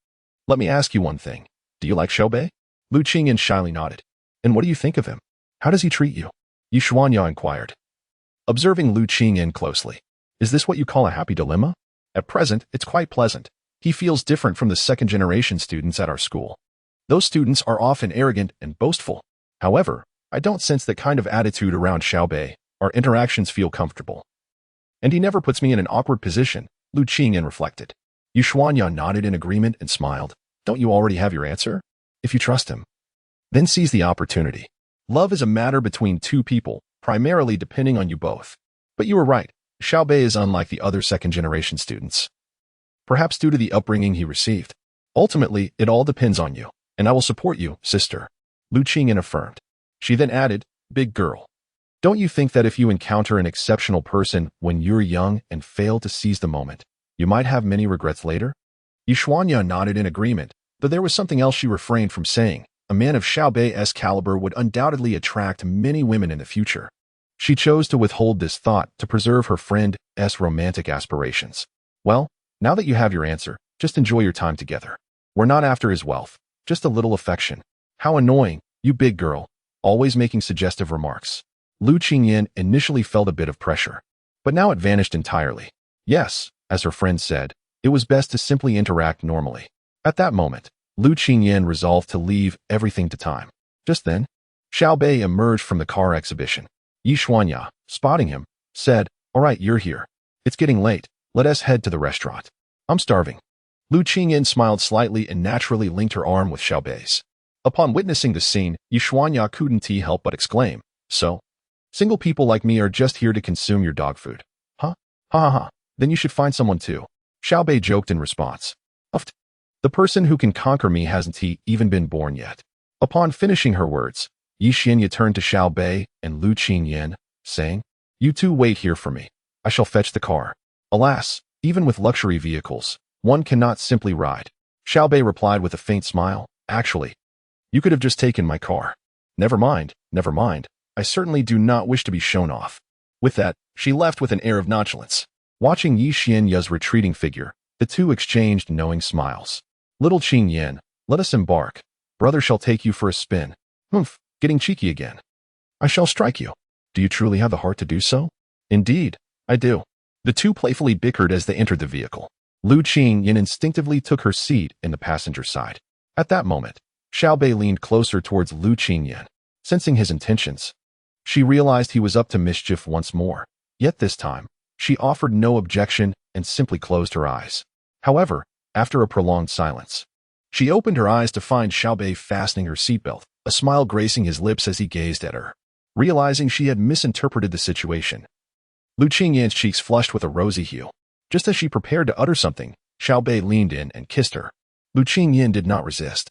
let me ask you one thing. Do you like Xiao Beih? Lu Qingyan shyly nodded. And what do you think of him? How does he treat you? Yi Xuanya inquired, observing Lu Qingyan closely. Is this what you call a happy dilemma? At present, it's quite pleasant. He feels different from the second-generation students at our school. Those students are often arrogant and boastful. However, I don't sense that kind of attitude around Xiao Beih. Our interactions feel comfortable. And he never puts me in an awkward position, Lu Qingyan reflected. Yi Xuanya nodded in agreement and smiled. Don't you already have your answer? If you trust him, then seize the opportunity. Love is a matter between two people, primarily depending on you both. But you were right. Xiao Beih is unlike the other second-generation students. Perhaps due to the upbringing he received. Ultimately, it all depends on you, and I will support you, sister, Lu Qingyan affirmed. She then added, Big girl. Don't you think that if you encounter an exceptional person when you're young and fail to seize the moment, you might have many regrets later? Yi Xuanya nodded in agreement, though there was something else she refrained from saying. A man of Xiao Bei's caliber would undoubtedly attract many women in the future. She chose to withhold this thought to preserve her friend's romantic aspirations. Well, now that you have your answer, just enjoy your time together. We're not after his wealth, just a little affection. How annoying, you big girl, always making suggestive remarks. Lu Qingyan initially felt a bit of pressure, but now it vanished entirely. Yes, as her friend said, it was best to simply interact normally. At that moment, Lu Qingyan resolved to leave everything to time. Just then, Xiao Beih emerged from the car exhibition. Yi Xuanya, spotting him, said, All right, you're here. It's getting late. Let us head to the restaurant. I'm starving. Lu Qingyan smiled slightly and naturally linked her arm with Xiao Bei's. Upon witnessing the scene, Yi Xuanya couldn't help but exclaim, So? Single people like me are just here to consume your dog food. Huh? Ha ha ha. Then you should find someone too. Xiao Beih joked in response. Uft. The person who can conquer me hasn't even been born yet. Upon finishing her words, Yi Xuanya turned to Xiao Beih and Lu Qingyan, saying, You two wait here for me. I shall fetch the car. Alas, even with luxury vehicles, one cannot simply ride. Xiao Beih replied with a faint smile, Actually, you could have just taken my car. Never mind, never mind. I certainly do not wish to be shown off. With that, she left with an air of nonchalance. Watching Yi Xuanya's retreating figure, the two exchanged knowing smiles. Little Qingyan, let us embark. Brother shall take you for a spin. Humph, getting cheeky again. I shall strike you. Do you truly have the heart to do so? Indeed, I do. The two playfully bickered as they entered the vehicle. Lu Qingyan instinctively took her seat in the passenger side. At that moment, Xiao Beih leaned closer towards Lu Qingyan, sensing his intentions. She realized he was up to mischief once more. Yet this time, she offered no objection and simply closed her eyes. However, after a prolonged silence, she opened her eyes to find Xiao Beih fastening her seatbelt, a smile gracing his lips as he gazed at her. Realizing she had misinterpreted the situation, Lu Qingyan's cheeks flushed with a rosy hue. Just as she prepared to utter something, Xiao Beih leaned in and kissed her. Lu Qingyan did not resist.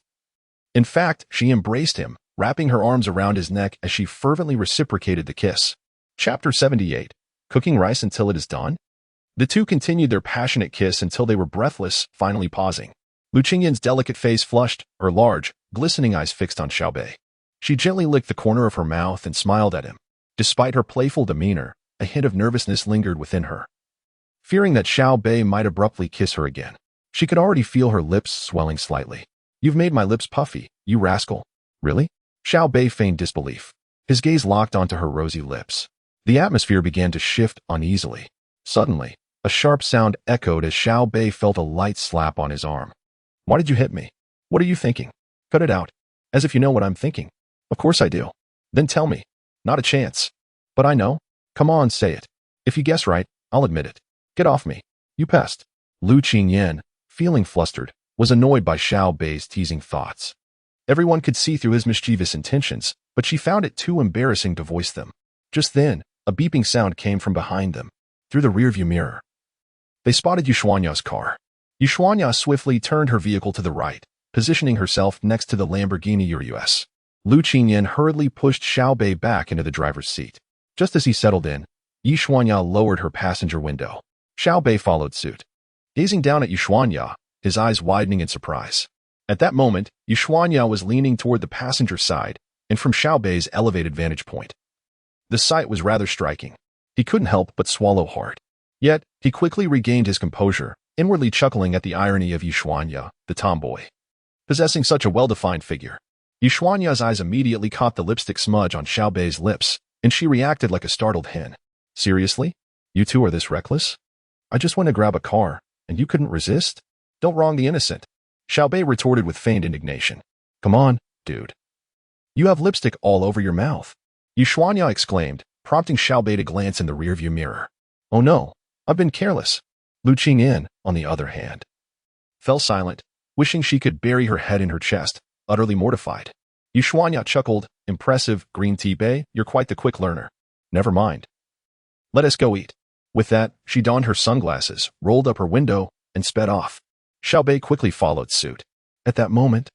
In fact, she embraced him, wrapping her arms around his neck as she fervently reciprocated the kiss. Chapter 78. Cooking rice until it is done? The two continued their passionate kiss until they were breathless, finally pausing. Lu Qingyan's delicate face flushed, her large, glistening eyes fixed on Xiao Beih. She gently licked the corner of her mouth and smiled at him. Despite her playful demeanor, a hint of nervousness lingered within her. Fearing that Xiao Beih might abruptly kiss her again, she could already feel her lips swelling slightly. You've made my lips puffy, you rascal. Really? Xiao Beih feigned disbelief. His gaze locked onto her rosy lips. The atmosphere began to shift uneasily. Suddenly, a sharp sound echoed as Xiao Beih felt a light slap on his arm. Why did you hit me? What are you thinking? Cut it out. As if you know what I'm thinking. Of course I do. Then tell me. Not a chance. But I know. Come on, say it. If you guess right, I'll admit it. Get off me. You pest. Lu Qingyan, feeling flustered, was annoyed by Xiao Beih's teasing thoughts. Everyone could see through his mischievous intentions, but she found it too embarrassing to voice them. Just then, a beeping sound came from behind them, through the rearview mirror. They spotted Yuxuanya's car. Yuxuanya swiftly turned her vehicle to the right, positioning herself next to the Lamborghini Urus. Lu Qingyan hurriedly pushed Xiao Beih back into the driver's seat. Just as he settled in, Yuxuanya lowered her passenger window. Xiao Beih followed suit. Gazing down at Yuxuanya, his eyes widening in surprise. At that moment, Yuxuanya was leaning toward the passenger side, and from Xiao Beih's elevated vantage point. The sight was rather striking. He couldn't help but swallow hard. Yet, he quickly regained his composure, inwardly chuckling at the irony of Yuxuanya, the tomboy, possessing such a well-defined figure. Yuxuanya's eyes immediately caught the lipstick smudge on Xiao Beih's lips, and she reacted like a startled hen. Seriously? You two are this reckless? I just went to grab a car, and you couldn't resist? Don't wrong the innocent. Xiao Beih retorted with feigned indignation. Come on, dude. You have lipstick all over your mouth. Yuxuanya exclaimed, prompting Xiao Beih to glance in the rearview mirror. Oh no, I've been careless. Lu Qingyan, on the other hand, fell silent, wishing she could bury her head in her chest, utterly mortified. Yuxuanya chuckled, impressive, green tea Beih, you're quite the quick learner. Never mind. Let us go eat. With that, she donned her sunglasses, rolled up her window, and sped off. Xiao Beih quickly followed suit. At that moment,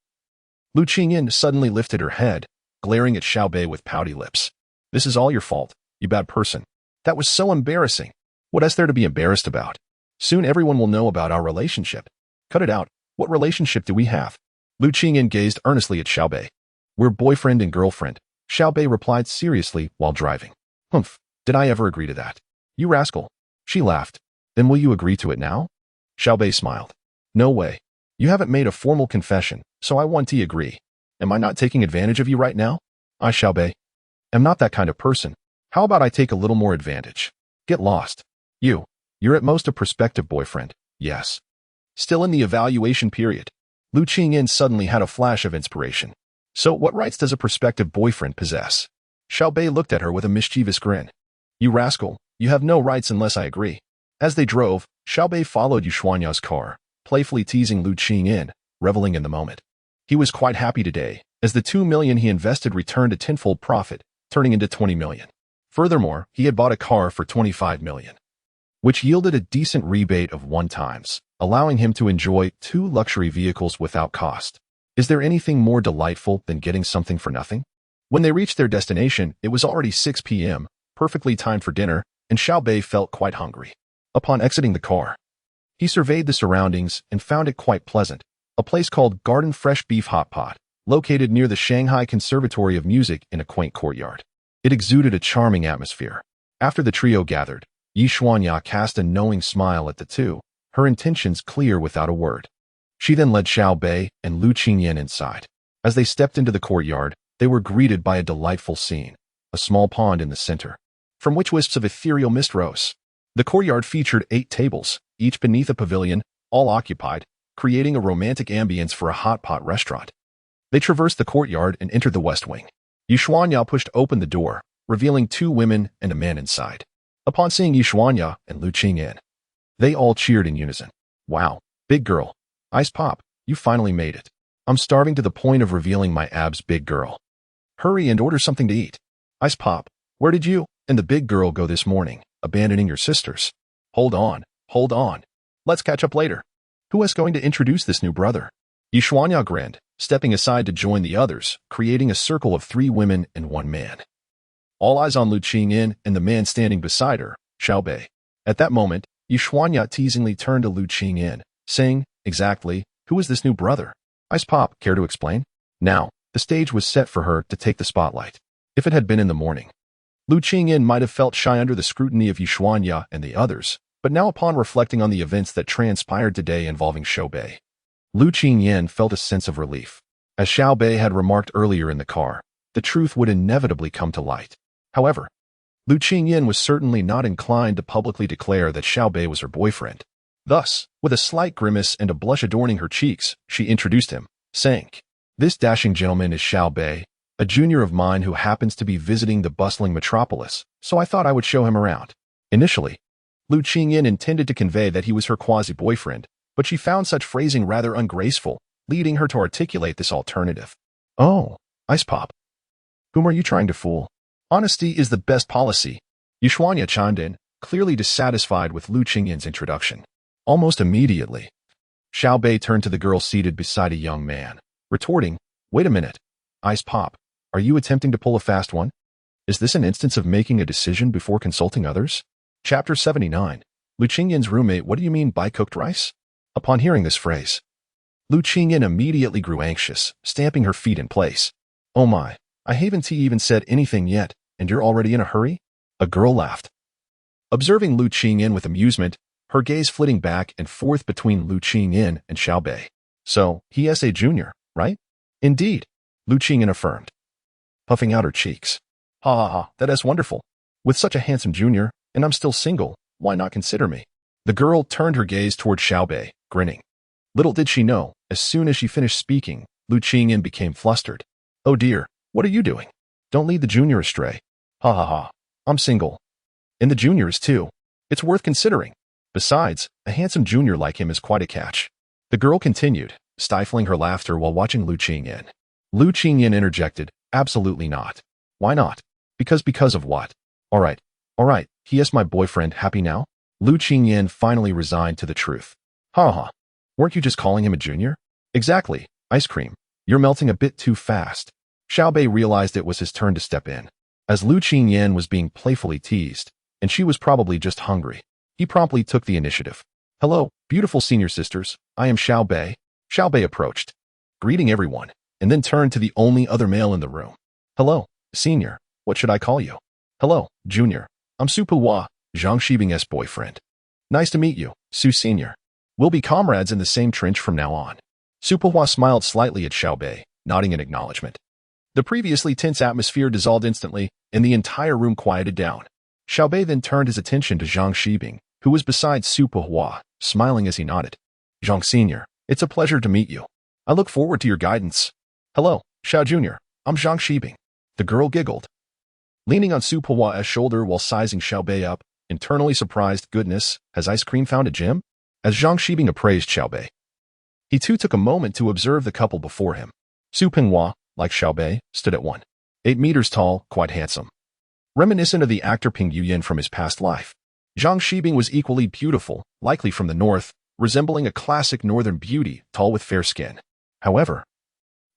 Lu Qingyan suddenly lifted her head, glaring at Xiao Beih with pouty lips. This is all your fault, you bad person. That was so embarrassing. What is there to be embarrassed about? Soon everyone will know about our relationship. Cut it out. What relationship do we have? Lu Qingyan gazed earnestly at Xiao Beih. We're boyfriend and girlfriend, Xiao Beih replied seriously while driving. Humph, did I ever agree to that? You rascal. She laughed. Then will you agree to it now? Xiao Beih smiled. No way. You haven't made a formal confession, so I want to agree. Am I not taking advantage of you right now? I, Xiao Beih, am not that kind of person. How about I take a little more advantage? Get lost. You're at most a prospective boyfriend, yes. Still in the evaluation period. Lu Qingyan suddenly had a flash of inspiration. So what rights does a prospective boyfriend possess? Xiao Beih looked at her with a mischievous grin. You rascal, you have no rights unless I agree. As they drove, Xiao Beih followed Yuxuanya's car, playfully teasing Lu Qingyan, reveling in the moment. He was quite happy today, as the 2 million he invested returned a tenfold profit, turning into 20 million. Furthermore, he had bought a car for 25 million, which yielded a decent rebate of 1 times, allowing him to enjoy 2 luxury vehicles without cost. Is there anything more delightful than getting something for nothing? When they reached their destination, it was already 6 p.m., perfectly timed for dinner, and Xiao Beih felt quite hungry. Upon exiting the car, he surveyed the surroundings and found it quite pleasant, a place called Garden Fresh Beef Hot Pot, located near the Shanghai Conservatory of Music in a quaint courtyard. It exuded a charming atmosphere. After the trio gathered, Yuxuanya cast a knowing smile at the two, her intentions clear without a word. She then led Xiao Beih and Lu Qingyan inside. As they stepped into the courtyard, they were greeted by a delightful scene. a small pond in the center, from which wisps of ethereal mist rose. The courtyard featured 8 tables, each beneath a pavilion, all occupied, creating a romantic ambience for a hot pot restaurant. They traversed the courtyard and entered the west wing. Yishuanya pushed open the door, revealing 2 women and a man inside. Upon seeing Yishuanya and Lu Qingyan, they all cheered in unison. Wow, big girl. Ice Pop, you finally made it. I'm starving to the point of revealing my abs, big girl. Hurry and order something to eat. Ice Pop, where did you and the big girl go this morning, abandoning your sisters? Hold on. Let's catch up later. Who is going to introduce this new brother? Yishuanya grinned, stepping aside to join the others, creating a circle of 3 women and 1 man. All eyes on Lu Qingyan and the man standing beside her, Xiao Beih. At that moment, Yishuanya teasingly turned to Lu Qingyan, saying, exactly, who is this new brother? Ice Pop, care to explain? Now, the stage was set for her to take the spotlight. If it had been in the morning, Lu Qingyan might have felt shy under the scrutiny of Yishuanya and the others, but now upon reflecting on the events that transpired today involving Xiao Beih, Lu Qingyan felt a sense of relief. As Xiao Beih had remarked earlier in the car, the truth would inevitably come to light. However, Lu Qingyan was certainly not inclined to publicly declare that Xiao Beih was her boyfriend. Thus, with a slight grimace and a blush adorning her cheeks, she introduced him, saying, this dashing gentleman is Xiao Beih, a junior of mine who happens to be visiting the bustling metropolis, so I thought I would show him around. Initially, Lu Qingyan intended to convey that he was her quasi-boyfriend, but she found such phrasing rather ungraceful, leading her to articulate this alternative. Oh, Ice Pop. Whom are you trying to fool? Honesty is the best policy. Yishuanya chimed in, clearly dissatisfied with Lu Qingyan's introduction. Almost immediately, Xiao Beih turned to the girl seated beside a young man, retorting, wait a minute. Ice Pop, are you attempting to pull a fast one? Is this an instance of making a decision before consulting others? Chapter 79. Lu Qingyan's roommate, what do you mean by cooked rice? Upon hearing this phrase, Lu Qingyan immediately grew anxious, stamping her feet in place. Oh my, I haven't even said anything yet, and you're already in a hurry? A girl laughed. Observing Lu Qingyan with amusement, her gaze flitting back and forth between Lu Qingyan and Xiao Beih. So, he is a junior, right? Indeed, Lu Qingyan affirmed, puffing out her cheeks. Ha ha ha, that is wonderful. With such a handsome junior, and I'm still single, why not consider me? The girl turned her gaze toward Xiao Beih, grinning. Little did she know, as soon as she finished speaking, Lu Qingyan became flustered. Oh dear, what are you doing? Don't lead the junior astray. Ha ha ha, I'm single. And the junior is too. It's worth considering. Besides, a handsome junior like him is quite a catch. The girl continued, stifling her laughter while watching Lu Qingyan. Lu Qingyan interjected, absolutely not. Why not? Because of what? All right, he is my boyfriend, happy now? Lu Qingyan finally resigned to the truth. Ha ha, weren't you just calling him a junior? Exactly, ice cream. You're melting a bit too fast. Xiao Beih realized it was his turn to step in. As Lu Qingyan was being playfully teased, and she was probably just hungry, he promptly took the initiative. Hello, beautiful senior sisters, I am Xiao Beih. Xiao Beih approached, greeting everyone, and then turned to the only other male in the room. Hello, senior, what should I call you? Hello, junior, I'm Su Puhua, Zhang Shibing's boyfriend. Nice to meet you, Su senior. We'll be comrades in the same trench from now on. Su Puhua smiled slightly at Xiao Beih, nodding in acknowledgement. The previously tense atmosphere dissolved instantly, and the entire room quieted down. Xiao Beih then turned his attention to Zhang Shibing, who was beside Su Puhua, smiling as he nodded. Zhang Senior, it's a pleasure to meet you. I look forward to your guidance. Hello, Xiao Junior, I'm Zhang Shibing. The girl giggled, leaning on Su Puhua's shoulder while sizing Xiao Beih up, internally surprised, goodness, has ice cream found a gym? As Zhang Shibing appraised Xiao Beih, he too took a moment to observe the couple before him. Su Pinghua, like Xiao Beih, stood at 1.8 meters tall, quite handsome, reminiscent of the actor Ping Yuyan from his past life. Zhang Shibing was equally beautiful, likely from the north, resembling a classic northern beauty, tall with fair skin. However,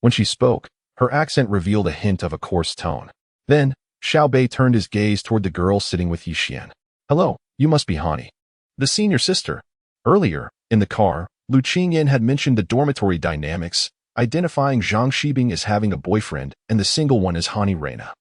when she spoke, her accent revealed a hint of a coarse tone. Then, Xiao Beih turned his gaze toward the girl sitting with Yixian. Hello, you must be Hani, the senior sister. Earlier, in the car, Lu Qingyan had mentioned the dormitory dynamics, identifying Zhang Shibing as having a boyfriend and the single one as Hani Reina.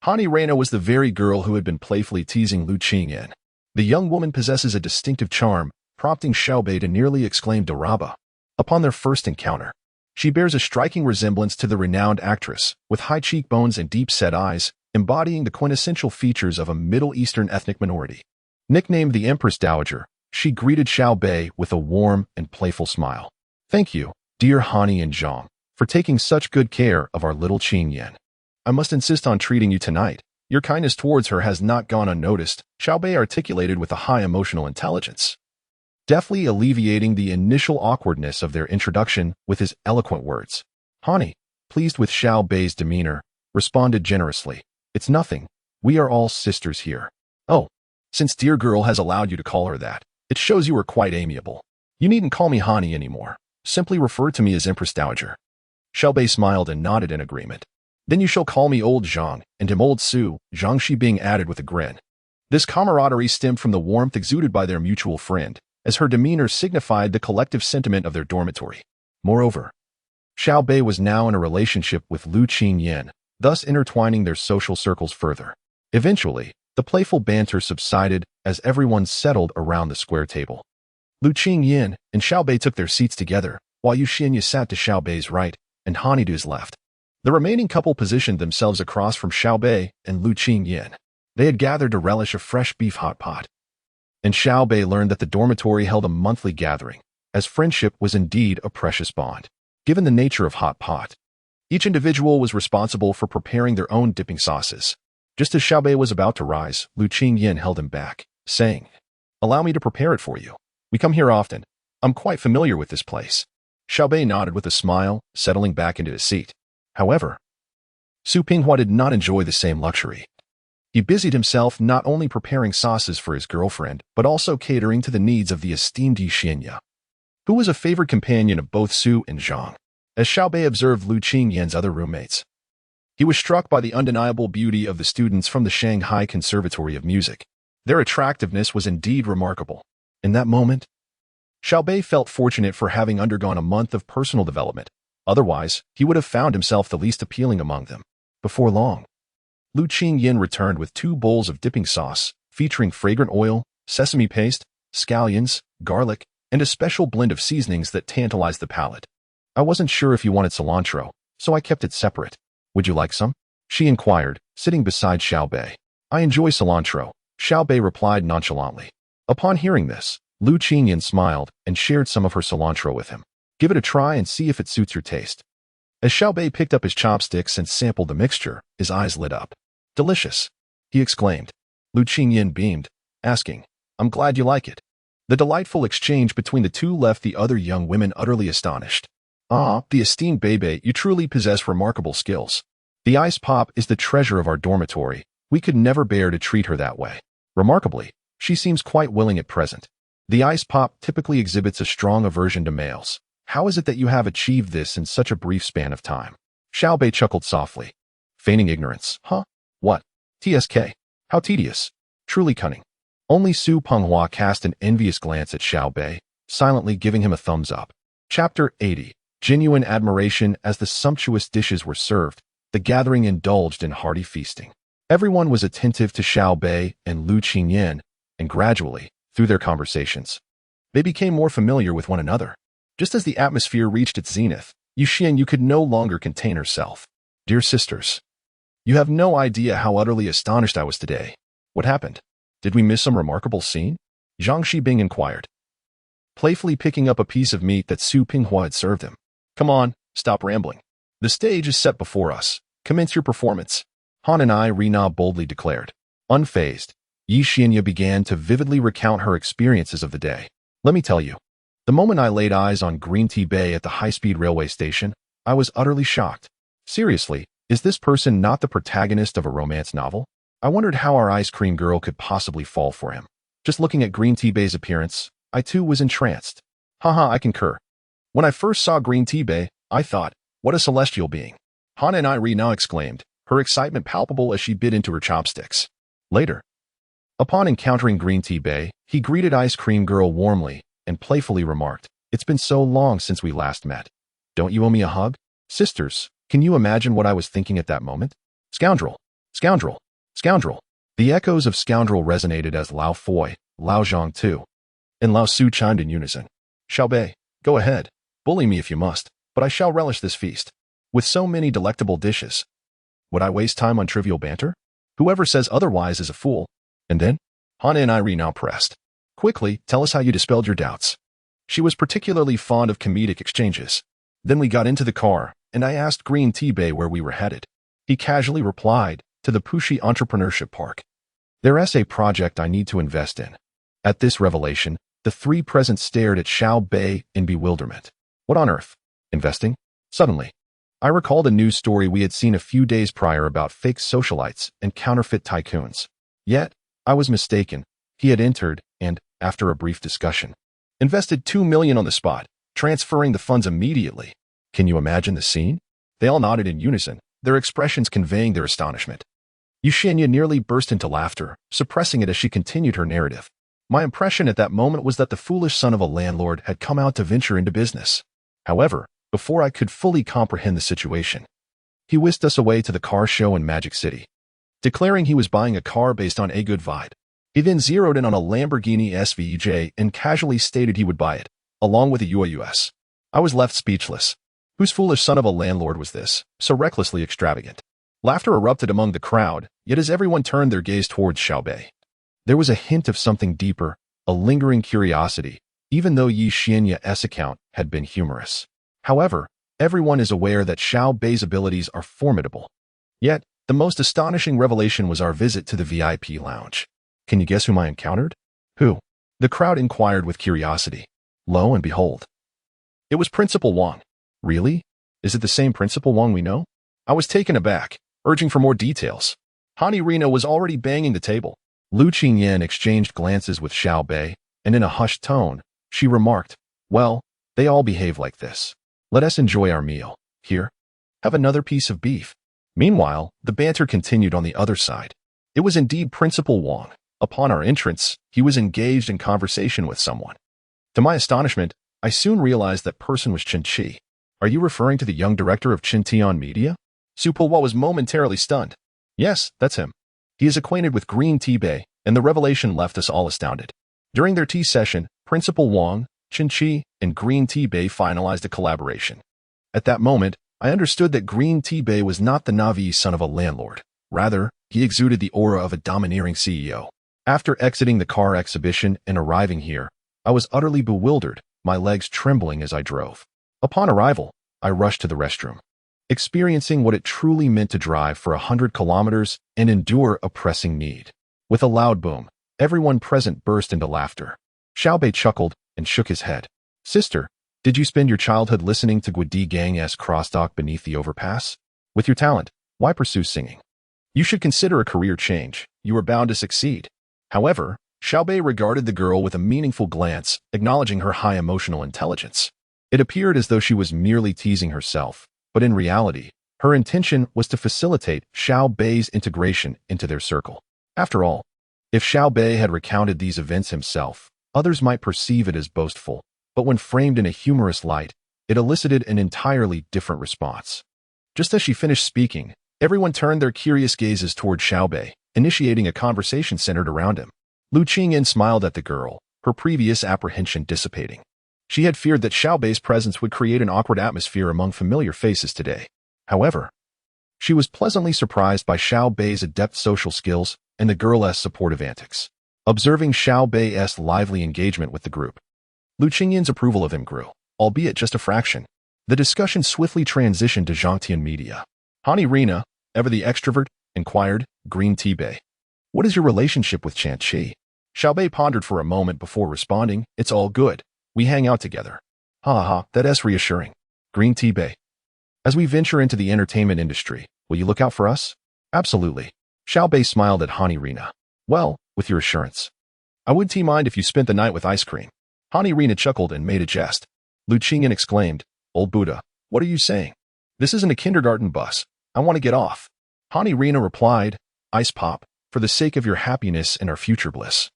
Hani Reina was the very girl who had been playfully teasing Lu Qingyan. The young woman possesses a distinctive charm, prompting Xiao Beih to nearly exclaim Daraba. Upon their first encounter, she bears a striking resemblance to the renowned actress, with high cheekbones and deep-set eyes, embodying the quintessential features of a Middle Eastern ethnic minority. Nicknamed the Empress Dowager, she greeted Xiao Beih with a warm and playful smile. "Thank you, dear Hani and Zhang, for taking such good care of our little Qing Yan. I must insist on treating you tonight. Your kindness towards her has not gone unnoticed," Xiao Beih articulated with a high emotional intelligence, deftly alleviating the initial awkwardness of their introduction with his eloquent words. Hani, pleased with Xiao Beih's demeanor, responded generously. "It's nothing. We are all sisters here." "Oh, since dear girl has allowed you to call her that, it shows you are quite amiable. You needn't call me Hani anymore. Simply refer to me as Empress Dowager." Xiao Beih smiled and nodded in agreement. "Then you shall call me Old Zhang, and him Old Su," Zhang Shi Bing added with a grin. This camaraderie stemmed from the warmth exuded by their mutual friend, as her demeanor signified the collective sentiment of their dormitory. Moreover, Xiao Beih was now in a relationship with Lu Qingyan, thus intertwining their social circles further. Eventually, the playful banter subsided as everyone settled around the square table. Lu Qingyan and Xiao Beih took their seats together, while Yu Xianya sat to Xiao Bei's right and Hani to his left. The remaining couple positioned themselves across from Xiao Beih and Lu Qingyan. They had gathered to relish a fresh beef hot pot. And Xiao Beih learned that the dormitory held a monthly gathering, as friendship was indeed a precious bond. Given the nature of hot pot, each individual was responsible for preparing their own dipping sauces. Just as Xiao Beih was about to rise, Lu Qingyan held him back, saying, "Allow me to prepare it for you. We come here often. I'm quite familiar with this place." Xiao Beih nodded with a smile, settling back into his seat. However, Su Pinghua did not enjoy the same luxury. He busied himself not only preparing sauces for his girlfriend, but also catering to the needs of the esteemed Yixianya, who was a favored companion of both Su and Zhang. As Xiao Beih observed Lu Qingyan's other roommates, he was struck by the undeniable beauty of the students from the Shanghai Conservatory of Music. Their attractiveness was indeed remarkable. In that moment, Xiao Beih felt fortunate for having undergone a month of personal development. Otherwise, he would have found himself the least appealing among them. Before long, Lu Qingyan returned with 2 bowls of dipping sauce, featuring fragrant oil, sesame paste, scallions, garlic, and a special blend of seasonings that tantalized the palate. "I wasn't sure if you wanted cilantro, so I kept it separate. Would you like some?" she inquired, sitting beside Xiao Beih. "I enjoy cilantro," Xiao Beih replied nonchalantly. Upon hearing this, Lu Qingyan smiled and shared some of her cilantro with him. "Give it a try and see if it suits your taste." As Xiao Beih picked up his chopsticks and sampled the mixture, his eyes lit up. "Delicious," he exclaimed. Lu Qingyan beamed, asking, "I'm glad you like it." The delightful exchange between the two left the other young women utterly astonished. "Ah, the esteemed Beibei, you truly possess remarkable skills. The ice pop is the treasure of our dormitory. We could never bear to treat her that way. Remarkably, she seems quite willing at present. The ice pop typically exhibits a strong aversion to males. How is it that you have achieved this in such a brief span of time?" Xiao Beih chuckled softly, feigning ignorance. "Huh? What? TSK? How tedious. Truly cunning." Only Su Penghua cast an envious glance at Xiao Beih, silently giving him a thumbs up. Chapter 80. Genuine admiration. As the sumptuous dishes were served, the gathering indulged in hearty feasting. Everyone was attentive to Xiao Beih and Lu Qingyan, and gradually, through their conversations, they became more familiar with one another. Just as the atmosphere reached its zenith, Yuxian could no longer contain herself. "Dear sisters, you have no idea how utterly astonished I was today. What happened? Did we miss some remarkable scene?" Zhang Shibing inquired, playfully picking up a piece of meat that Su Pinghua had served him. "Come on, stop rambling. The stage is set before us. Commence your performance," Han and Rina boldly declared. Unfazed, Yi Xianya began to vividly recount her experiences of the day. "Let me tell you, the moment I laid eyes on Green Tea Bay at the high-speed railway station, I was utterly shocked. Seriously, is this person not the protagonist of a romance novel? I wondered how our ice cream girl could possibly fall for him. Just looking at Green Tea Bay's appearance, I too was entranced. Haha, I concur. When I first saw Green Tea Bay, I thought, what a celestial being." Han and Iri now exclaimed, her excitement palpable as she bit into her chopsticks. Later, upon encountering Green Tea Bay, he greeted Ice Cream Girl warmly and playfully remarked, "It's been so long since we last met. Don't you owe me a hug?" Sisters, can you imagine what I was thinking at that moment? Scoundrel! Scoundrel! Scoundrel! The echoes of scoundrel resonated as Lao Foi, Lao Zhang too, and Lao Su chimed in unison. "Xiao Beih, go ahead. Bully me if you must, but I shall relish this feast. With so many delectable dishes, would I waste time on trivial banter?" Whoever says otherwise is a fool. And then? Hana and Irene now pressed. Quickly, tell us how you dispelled your doubts. She was particularly fond of comedic exchanges. Then we got into the car, and I asked Green Tea Bay where we were headed. He casually replied, to the Pushi Entrepreneurship Park. There's a project I need to invest in. At this revelation, the three present stared at Xiao Beih in bewilderment. What on earth? Investing? Suddenly, I recalled a news story we had seen a few days prior about fake socialites and counterfeit tycoons. Yet, I was mistaken. He had entered and, after a brief discussion, invested $2 million on the spot, transferring the funds immediately. Can you imagine the scene? They all nodded in unison, their expressions conveying their astonishment. Yuxianya nearly burst into laughter, suppressing it as she continued her narrative. My impression at that moment was that the foolish son of a landlord had come out to venture into business. However, before I could fully comprehend the situation, he whisked us away to the car show in Magic City, declaring he was buying a car based on a good vibe. He then zeroed in on a Lamborghini SVJ and casually stated he would buy it, along with a UAUS. I was left speechless. Whose foolish son of a landlord was this, so recklessly extravagant? Laughter erupted among the crowd, yet as everyone turned their gaze towards Xiao Beih, there was a hint of something deeper, a lingering curiosity, even though Yi Xianya's account had been humorous. However, everyone is aware that Xiao Beih's abilities are formidable. Yet, the most astonishing revelation was our visit to the VIP lounge. Can you guess whom I encountered? Who? The crowd inquired with curiosity. Lo and behold, it was Principal Wang. Really? Is it the same Principal Wang we know? I was taken aback, urging for more details. Hani Rina was already banging the table. Lu Qingyan exchanged glances with Xiao Beih, and in a hushed tone, she remarked, well, they all behave like this. Let us enjoy our meal. Here, have another piece of beef. Meanwhile, the banter continued on the other side. It was indeed Principal Wang. Upon our entrance, he was engaged in conversation with someone. To my astonishment, I soon realized that person was Chen Qi. Are you referring to the young director of Qintian Media? Su Pulwa was momentarily stunned. Yes, that's him. He is acquainted with Green Tea Bay, and the revelation left us all astounded. During their tea session, Principal Wang, Chen Qi, and Green Tea Bay finalized a collaboration. At that moment, I understood that Green Tea Bay was not the naive son of a landlord. Rather, he exuded the aura of a domineering CEO. After exiting the car exhibition and arriving here, I was utterly bewildered, my legs trembling as I drove. Upon arrival, I rushed to the restroom, experiencing what it truly meant to drive for 100 kilometers and endure a pressing need. With a loud boom, everyone present burst into laughter. Xiao Beih chuckled and shook his head. Sister, did you spend your childhood listening to Guidi Gang's crosstalk beneath the overpass? With your talent, why pursue singing? You should consider a career change. You are bound to succeed. However, Xiao Beih regarded the girl with a meaningful glance, acknowledging her high emotional intelligence. It appeared as though she was merely teasing herself, but in reality, her intention was to facilitate Xiao Beih's integration into their circle. After all, if Xiao Beih had recounted these events himself, others might perceive it as boastful, but when framed in a humorous light, it elicited an entirely different response. Just as she finished speaking, everyone turned their curious gazes toward Xiao Beih, initiating a conversation centered around him. Lu Qingyan smiled at the girl, her previous apprehension dissipating. She had feared that Xiao Beih's presence would create an awkward atmosphere among familiar faces today. However, she was pleasantly surprised by Xiao Beih's adept social skills and the girl's supportive antics. Observing Xiao Beih's lively engagement with the group, Lu Qingyan's approval of him grew, albeit just a fraction. The discussion swiftly transitioned to Zhangtian Media. Hani Rina, ever the extrovert, inquired, Green Tea Bay. What is your relationship with Chen Qi? Xiao Beih pondered for a moment before responding, it's all good. We hang out together. Ha ha, that's reassuring. Green Tea Bay. As we venture into the entertainment industry, will you look out for us? Absolutely. Xiao Beih smiled at Hani Rina. Well, with your assurance. I wouldn't mind if you spent the night with ice cream. Hani Rina chuckled and made a jest. Lu Qingyan exclaimed, Old Buddha, what are you saying? This isn't a kindergarten bus. I want to get off. Hani Rina replied, Ice pop, for the sake of your happiness and our future bliss.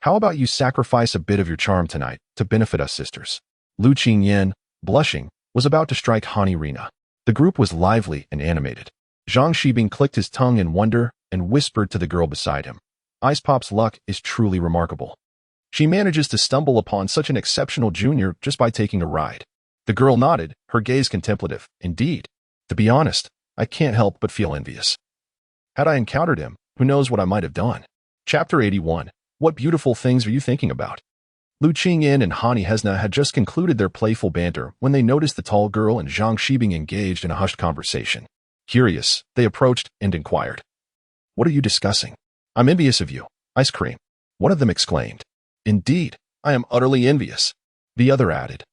How about you sacrifice a bit of your charm tonight to benefit us sisters? Lu Qingyan, blushing, was about to strike Hani Rina. The group was lively and animated. Zhang Shibing clicked his tongue in wonder and whispered to the girl beside him. Ice Pop's luck is truly remarkable. She manages to stumble upon such an exceptional junior just by taking a ride. The girl nodded, her gaze contemplative. Indeed. To be honest, I can't help but feel envious. Had I encountered him, Who knows what I might have done? Chapter 81. What beautiful things are you thinking about? Lu Qingyin and Hani Hesna had just concluded their playful banter when they noticed the tall girl and Zhang Shibing engaged in a hushed conversation. Curious, they approached and inquired. What are you discussing? I'm envious of you. Ice cream. One of them exclaimed. Indeed, I am utterly envious. The other added.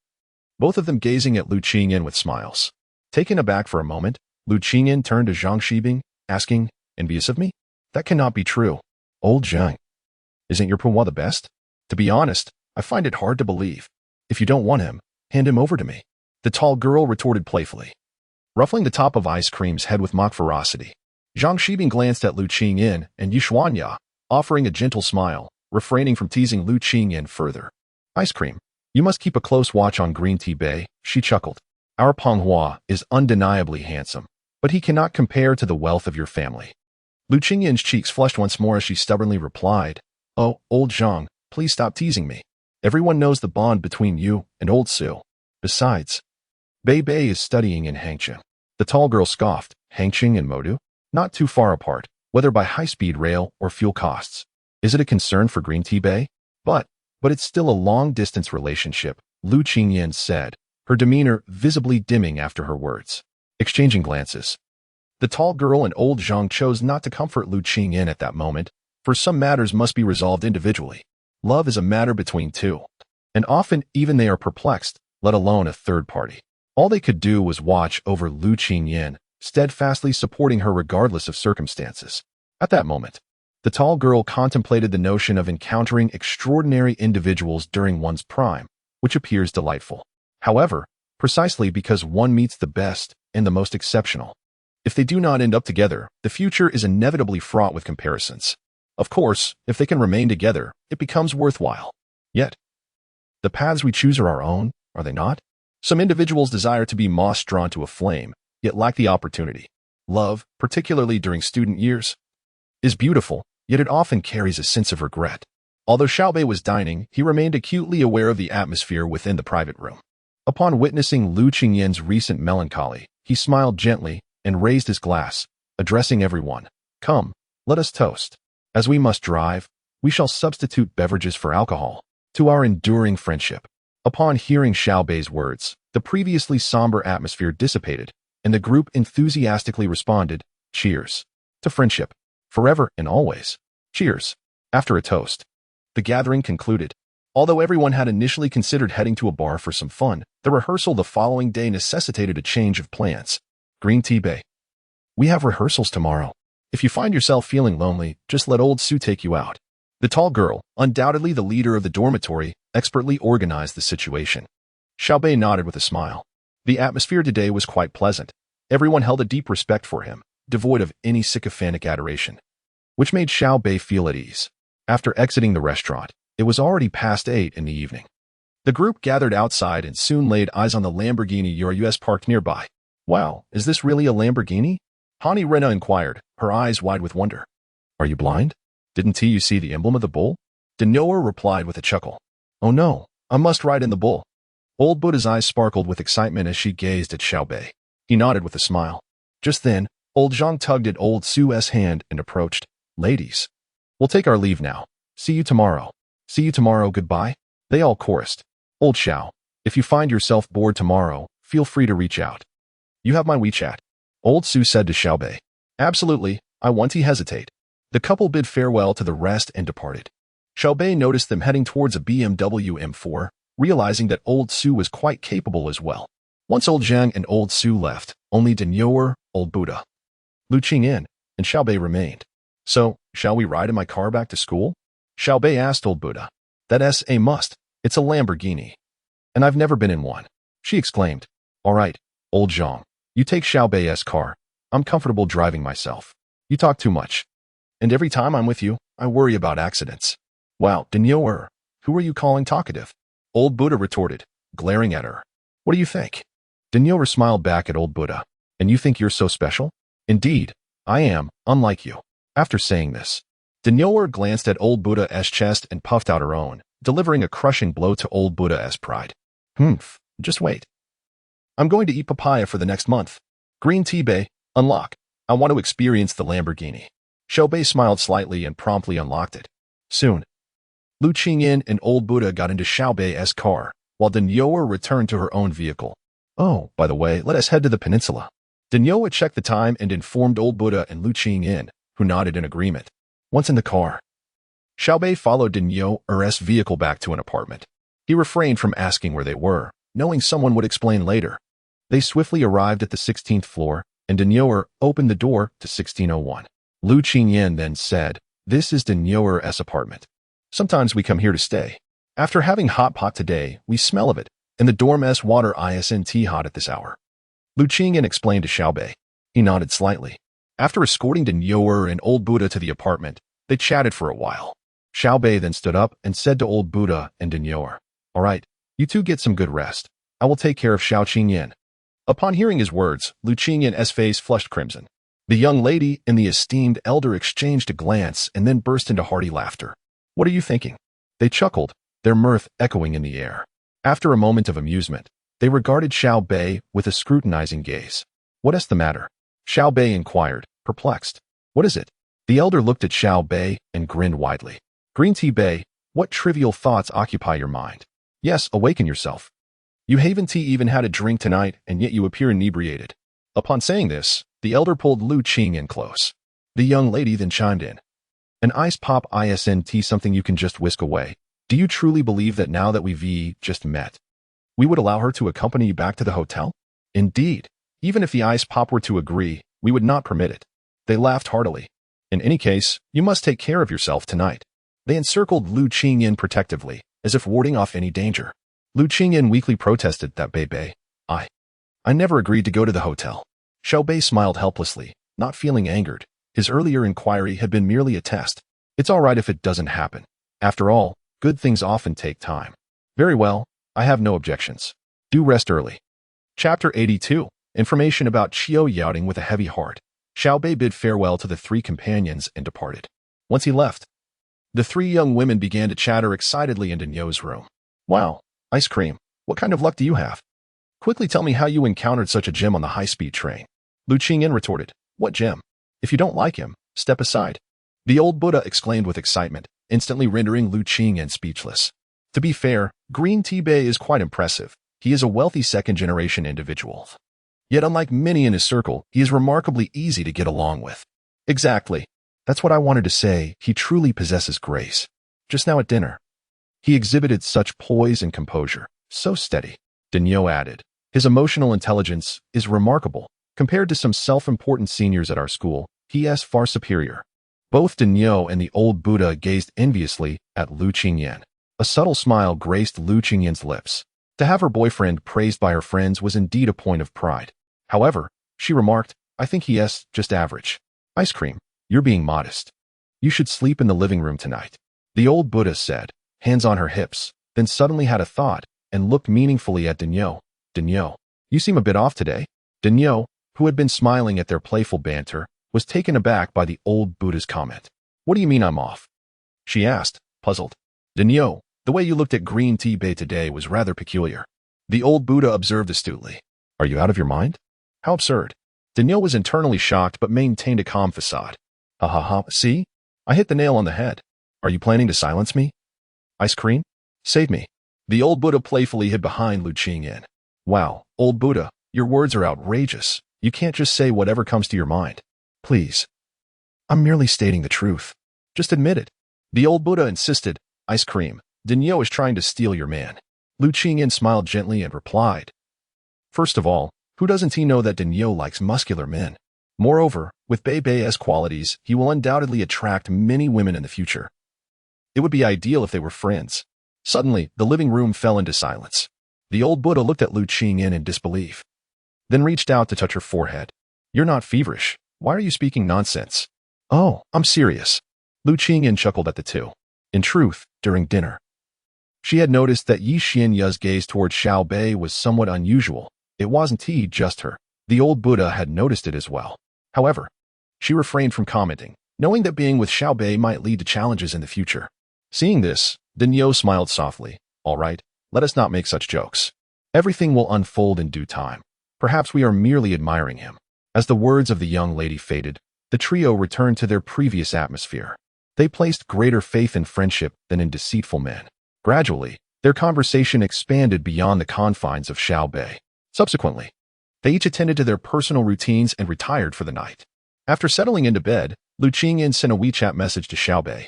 Both of them gazing at Lu Qingyin with smiles. Taken aback for a moment, Lu Qingyin turned to Zhang Shibing, asking, envious of me? That cannot be true. Old Zhang. Isn't your Puwa the best? To be honest, I find it hard to believe. If you don't want him, hand him over to me. The tall girl retorted playfully, ruffling the top of Ice Cream's head with mock ferocity. Zhang Shibing glanced at Lu Qingyin and Yishuanya, offering a gentle smile, refraining from teasing Lu Qingyin further. Ice Cream, you must keep a close watch on Green Tea Beih, she chuckled. Our Penghua is undeniably handsome, but he cannot compare to the wealth of your family. Lu Qingyin's cheeks flushed once more as she stubbornly replied, Oh, old Zhang, please stop teasing me. Everyone knows the bond between you and old Su. Besides, Bei Bei is studying in Hangzhou. The tall girl scoffed. Hangzhou and Modu? Not too far apart, whether by high-speed rail or fuel costs. Is it a concern for Green Tea Beih? But it's still a long-distance relationship, Lu Qingyin said, her demeanor visibly dimming after her words. Exchanging glances. The tall girl and old Zhang chose not to comfort Lu Qingyin at that moment, for some matters must be resolved individually. Love is a matter between two, and often even they are perplexed, let alone a third party. All they could do was watch over Lu Qingyin, steadfastly supporting her regardless of circumstances. At that moment, the tall girl contemplated the notion of encountering extraordinary individuals during one's prime, which appears delightful. However, precisely because one meets the best and the most exceptional. If they do not end up together, the future is inevitably fraught with comparisons. Of course, if they can remain together, it becomes worthwhile. Yet, the paths we choose are our own, are they not? Some individuals desire to be moss drawn to a flame, yet lack the opportunity. Love, particularly during student years, is beautiful, yet it often carries a sense of regret. Although Xiao Beih was dining, he remained acutely aware of the atmosphere within the private room. Upon witnessing Lu Qingyin's recent melancholy, he smiled gently and raised his glass, addressing everyone. Come, let us toast. As we must drive, we shall substitute beverages for alcohol, to our enduring friendship. Upon hearing Xiao Beih's words, the previously somber atmosphere dissipated, and the group enthusiastically responded, Cheers. To friendship. Forever and always. Cheers. After a toast, the gathering concluded. Although everyone had initially considered heading to a bar for some fun, the rehearsal the following day necessitated a change of plans. Green Tea Beih. We have rehearsals tomorrow. If you find yourself feeling lonely, just let old Su take you out. The tall girl, undoubtedly the leader of the dormitory, expertly organized the situation. Xiao Beih nodded with a smile. The atmosphere today was quite pleasant. Everyone held a deep respect for him, devoid of any sycophantic adoration, which made Xiao Beih feel at ease. After exiting the restaurant, it was already past 8 in the evening. The group gathered outside and soon laid eyes on the Lamborghini Urus parked nearby. Wow, is this really a Lamborghini? Hani Rena inquired, her eyes wide with wonder. Are you blind? Didn't you see the emblem of the bull? Denoer replied with a chuckle. Oh no, I must ride in the bull. Old Buddha's eyes sparkled with excitement as she gazed at Xiao Beih. He nodded with a smile. Just then, old Zhang tugged at old Su's hand and approached. Ladies, we'll take our leave now. See you tomorrow. See you tomorrow, goodbye. They all chorused. Old Xiao, if you find yourself bored tomorrow, feel free to reach out. You have my WeChat. Old Su said to Xiao Beih. Absolutely, I won't hesitate. The couple bid farewell to the rest and departed. Xiao Beih noticed them heading towards a BMW M4, realizing that old Su was quite capable as well. Once old Zhang and old Su left, only Denoer, old Buddha, Lu Qingyin, and Xiao Beih remained. So, shall we ride in my car back to school? Xiao Beih asked old Buddha. That's a must. It's a Lamborghini. And I've never been in one. She exclaimed. All right, old Zhang. You take Xiao Beih's car. I'm comfortable driving myself. You talk too much. And every time I'm with you, I worry about accidents. Wow, Denoer, who are you calling talkative? Old Buddha retorted, glaring at her. What do you think? Denoer smiled back at old Buddha. And you think you're so special? Indeed, I am, unlike you. After saying this, Denoer glanced at old Buddha's chest and puffed out her own, delivering a crushing blow to old Buddha's pride. Just wait. I'm going to eat papaya for the next month. Green Tea Beih, unlock. I want to experience the Lamborghini. Xiao Beih smiled slightly and promptly unlocked it. Soon, Lu Qingyan and old Buddha got into Xiao Beih's car, while Denyoer returned to her own vehicle. Oh, by the way, let us head to the peninsula. Denyoer checked the time and informed old Buddha and Lu Qingyan, who nodded in agreement. Once in the car, Xiao Beih followed Denyoer's vehicle back to an apartment. He refrained from asking where they were, knowing someone would explain later. They swiftly arrived at the 16th floor, and Denyoer opened the door to 1601. Lu Qingyan then said, "This is Denyoer's apartment. Sometimes we come here to stay. After having hot pot today, we smell of it, and the dorm's water isn't hot at this hour." Lu Qingyan explained to Xiao Beih. He nodded slightly. After escorting Denyoer and old Buddha to the apartment, they chatted for a while. Xiao Beih then stood up and said to old Buddha and Denyoer, "All right, you two get some good rest. I will take care of Xiao Qingyan." Upon hearing his words, Lu Qingyan's face flushed crimson. The young lady and the esteemed elder exchanged a glance and then burst into hearty laughter. "What are you thinking?" They chuckled, their mirth echoing in the air. After a moment of amusement, they regarded Xiao Beih with a scrutinizing gaze. "What is the matter?" Xiao Beih inquired, perplexed. "What is it?" The elder looked at Xiao Beih and grinned widely. "Green tea Beih, what trivial thoughts occupy your mind? Yes, awaken yourself. You haven't even had a drink tonight, and yet you appear inebriated." Upon saying this, the elder pulled Lu Qingyan close. The young lady then chimed in. "An ice pop isn't something you can just whisk away. Do you truly believe that now that we've just met, we would allow her to accompany you back to the hotel?" "Indeed. Even if the ice pop were to agree, we would not permit it." They laughed heartily. "In any case, you must take care of yourself tonight." They encircled Lu Qingyan protectively, as if warding off any danger. Lu Qingyan weakly protested that Beih, I never agreed to go to the hotel. Xiao Beih smiled helplessly, not feeling angered. His earlier inquiry had been merely a test. It's all right if it doesn't happen. After all, good things often take time. Very well, I have no objections. Do rest early. Chapter 82. Information about Qiao Yaoting with a heavy heart. Xiao Beih bid farewell to the three companions and departed. Once he left, the three young women began to chatter excitedly in Denyo's room. "Wow, ice cream. What kind of luck do you have? Quickly tell me how you encountered such a gem on the high-speed train." Lu Qingyan retorted, "What gem? If you don't like him, step aside." The old Buddha exclaimed with excitement, instantly rendering Lu Qingyan speechless. To be fair, Green Tea Beih is quite impressive. He is a wealthy second-generation individual. Yet unlike many in his circle, he is remarkably easy to get along with. Exactly. That's what I wanted to say. He truly possesses grace. Just now at dinner, he exhibited such poise and composure, so steady. Denyo added, "His emotional intelligence is remarkable. Compared to some self-important seniors at our school, he is far superior." Both Denyo and the old Buddha gazed enviously at Lu Qingyan. A subtle smile graced Lu Qingyan's lips. To have her boyfriend praised by her friends was indeed a point of pride. However, she remarked, "I think he is just average." "Ice cream, you're being modest. You should sleep in the living room tonight." The old Buddha said, hands on her hips, then suddenly had a thought and looked meaningfully at Denyo. "Denyo, you seem a bit off today." Denyo, who had been smiling at their playful banter, was taken aback by the old Buddha's comment. "What do you mean I'm off?" she asked, puzzled. "Denyo, the way you looked at Green Tea Beih today was rather peculiar." The old Buddha observed astutely. "Are you out of your mind?" How absurd. Denyo was internally shocked but maintained a calm facade. "Ha ha ha, see? I hit the nail on the head. Are you planning to silence me? Ice cream? Save me." The old Buddha playfully hid behind Lu Qingyan. "Wow, old Buddha, your words are outrageous. You can't just say whatever comes to your mind. Please. I'm merely stating the truth. Just admit it." The old Buddha insisted, "Ice cream. Denyo is trying to steal your man." Lu Qingyan smiled gently and replied, "First of all, who doesn't he know that Denyo likes muscular men? Moreover, with Beih's qualities, he will undoubtedly attract many women in the future. It would be ideal if they were friends." Suddenly, the living room fell into silence. The old Buddha looked at Lu Qingyan in disbelief, then reached out to touch her forehead. "You're not feverish. Why are you speaking nonsense?" "Oh, I'm serious." Lu Qingyan chuckled at the two. In truth, during dinner, she had noticed that Yi Xianya's gaze toward Xiao Beih was somewhat unusual. It wasn't just her. The old Buddha had noticed it as well. However, she refrained from commenting, knowing that being with Xiao Beih might lead to challenges in the future. Seeing this, Denyo smiled softly. "All right, let us not make such jokes. Everything will unfold in due time. Perhaps we are merely admiring him." As the words of the young lady faded, the trio returned to their previous atmosphere. They placed greater faith in friendship than in deceitful men. Gradually, their conversation expanded beyond the confines of Xiao Beih. Subsequently, they each attended to their personal routines and retired for the night. After settling into bed, Lu Qingyan sent a WeChat message to Xiao Beih,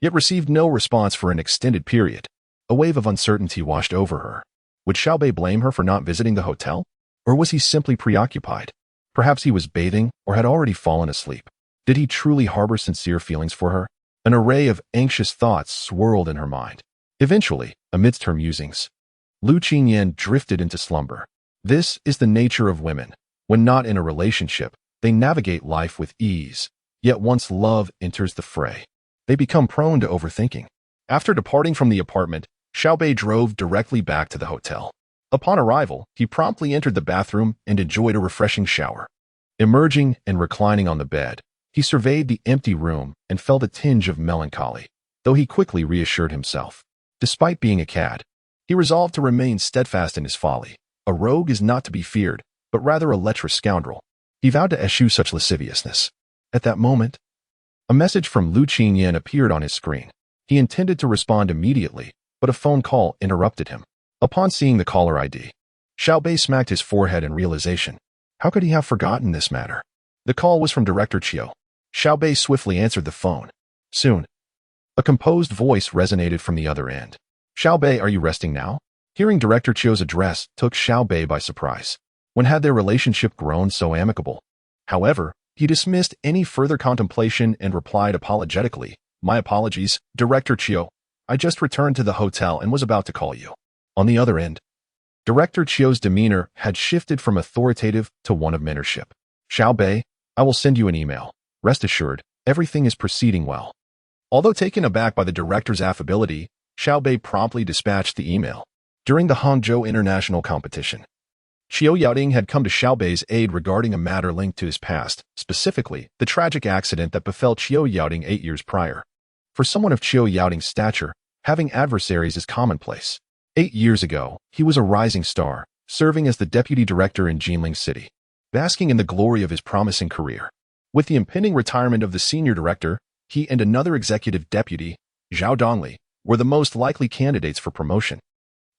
yet received no response for an extended period. A wave of uncertainty washed over her. Would Xiao Beih blame her for not visiting the hotel? Or was he simply preoccupied? Perhaps he was bathing or had already fallen asleep. Did he truly harbor sincere feelings for her? An array of anxious thoughts swirled in her mind. Eventually, amidst her musings, Lu Qingyan drifted into slumber. This is the nature of women. When not in a relationship, they navigate life with ease. Yet once love enters the fray, they become prone to overthinking. After departing from the apartment, Xiao Beih drove directly back to the hotel. Upon arrival, he promptly entered the bathroom and enjoyed a refreshing shower. Emerging and reclining on the bed, he surveyed the empty room and felt a tinge of melancholy, though he quickly reassured himself. Despite being a cad, he resolved to remain steadfast in his folly. A rogue is not to be feared, but rather a lecherous scoundrel. He vowed to eschew such lasciviousness. At that moment, a message from Lu Qingyan appeared on his screen. He intended to respond immediately, but a phone call interrupted him. Upon seeing the caller ID, Xiao Beih smacked his forehead in realization. How could he have forgotten this matter? The call was from Director Qiao. Xiao Beih swiftly answered the phone. Soon, a composed voice resonated from the other end. Xiao Beih, are you resting now? Hearing Director Qiao's address took Xiao Beih by surprise. When had their relationship grown so amicable? However, he dismissed any further contemplation and replied apologetically, My apologies, Director Qiao. I just returned to the hotel and was about to call you. On the other end, Director Qiao's demeanor had shifted from authoritative to one of mentorship. Xiao Beih, I will send you an email. Rest assured, everything is proceeding well. Although taken aback by the director's affability, Xiao Beih promptly dispatched the email. During the Hangzhou International Competition, Qiao Yaoding had come to Xiao Bei's aid regarding a matter linked to his past, specifically the tragic accident that befell Qiao Yaoding 8 years prior. For someone of Qiao Yaoding's stature, having adversaries is commonplace. 8 years ago, he was a rising star, serving as the deputy director in Jinling City, basking in the glory of his promising career. With the impending retirement of the senior director, he and another executive deputy, Zhao Dongli, were the most likely candidates for promotion.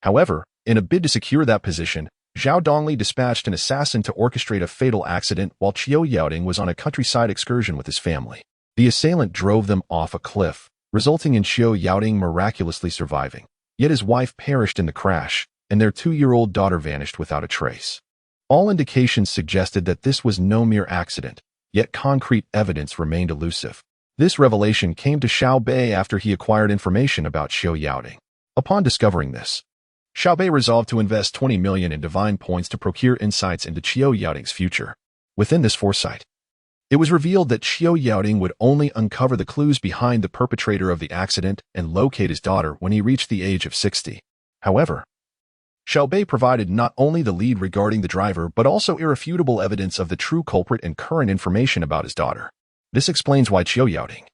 However, in a bid to secure that position, Zhao Dongli dispatched an assassin to orchestrate a fatal accident while Qiao Yaoding was on a countryside excursion with his family. The assailant drove them off a cliff, resulting in Qiao Yaoding miraculously surviving. Yet his wife perished in the crash, and their 2-year-old daughter vanished without a trace. All indications suggested that this was no mere accident, yet concrete evidence remained elusive. This revelation came to Xiao Beih after he acquired information about Qiao Yaoding. Upon discovering this, Xiao Beih resolved to invest 20 million in divine points to procure insights into Qiao Yaoding's future. Within this foresight, it was revealed that Qiao Yaoding would only uncover the clues behind the perpetrator of the accident and locate his daughter when he reached the age of 60. However, Xiao Beih provided not only the lead regarding the driver but also irrefutable evidence of the true culprit and current information about his daughter. This explains why Qiao Yaoding,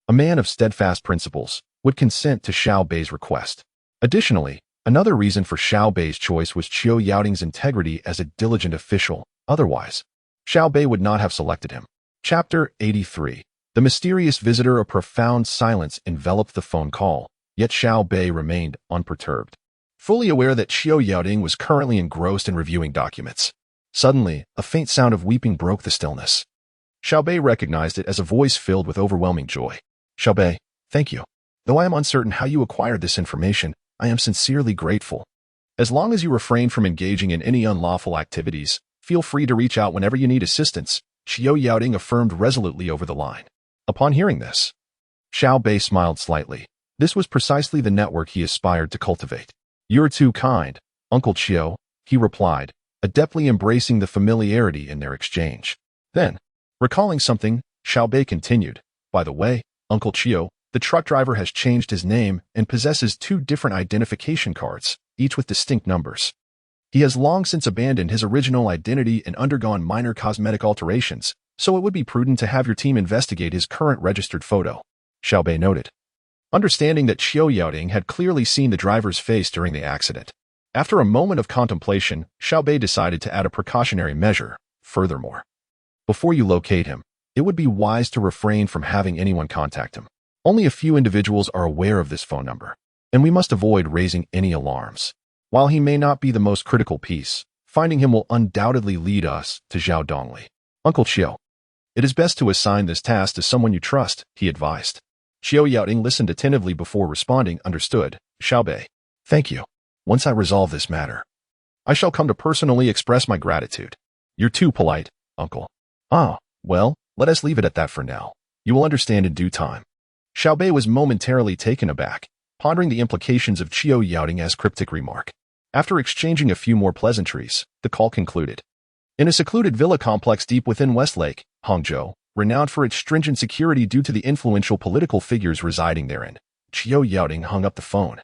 a man of steadfast principles, would consent to Xiao Bei's request. Additionally, another reason for Xiao Bei's choice was Qiao Yaoding's integrity as a diligent official. Otherwise, Xiao Beih would not have selected him. Chapter 83. The mysterious visitor. A profound silence enveloped the phone call, yet Xiao Beih remained unperturbed, fully aware that Qiao Yaoding was currently engrossed in reviewing documents. Suddenly, a faint sound of weeping broke the stillness. Xiao Beih recognized it as a voice filled with overwhelming joy. Xiao Beih, thank you. Though I am uncertain how you acquired this information, I am sincerely grateful. As long as you refrain from engaging in any unlawful activities, feel free to reach out whenever you need assistance, Qiao Yaoding affirmed resolutely over the line. Upon hearing this, Xiao Beih smiled slightly. This was precisely the network he aspired to cultivate. You're too kind, Uncle Qiao, he replied, adeptly embracing the familiarity in their exchange. Then, recalling something, Xiao Beih continued, By the way, Uncle Qiao, the truck driver has changed his name and possesses 2 different identification cards, each with distinct numbers. He has long since abandoned his original identity and undergone minor cosmetic alterations, so it would be prudent to have your team investigate his current registered photo, Xiao Beih noted. Understanding that Qiao Yaoding had clearly seen the driver's face during the accident, after a moment of contemplation, Xiao Beih decided to add a precautionary measure. Furthermore, before you locate him, it would be wise to refrain from having anyone contact him. Only a few individuals are aware of this phone number, and we must avoid raising any alarms. While he may not be the most critical piece, finding him will undoubtedly lead us to Xiao Dongli. Uncle Xiao, it is best to assign this task to someone you trust, he advised. Xiao Yaoting listened attentively before responding. Understood, Xiao Beih. Thank you. Once I resolve this matter, I shall come to personally express my gratitude. You're too polite, uncle. Ah, well, let us leave it at that for now. You will understand in due time. Xiao Beih was momentarily taken aback, pondering the implications of Xiao Yaoting's cryptic remark. After exchanging a few more pleasantries, the call concluded. In a secluded villa complex deep within Westlake, Hangzhou, renowned for its stringent security due to the influential political figures residing therein, Xiao Yaoting hung up the phone.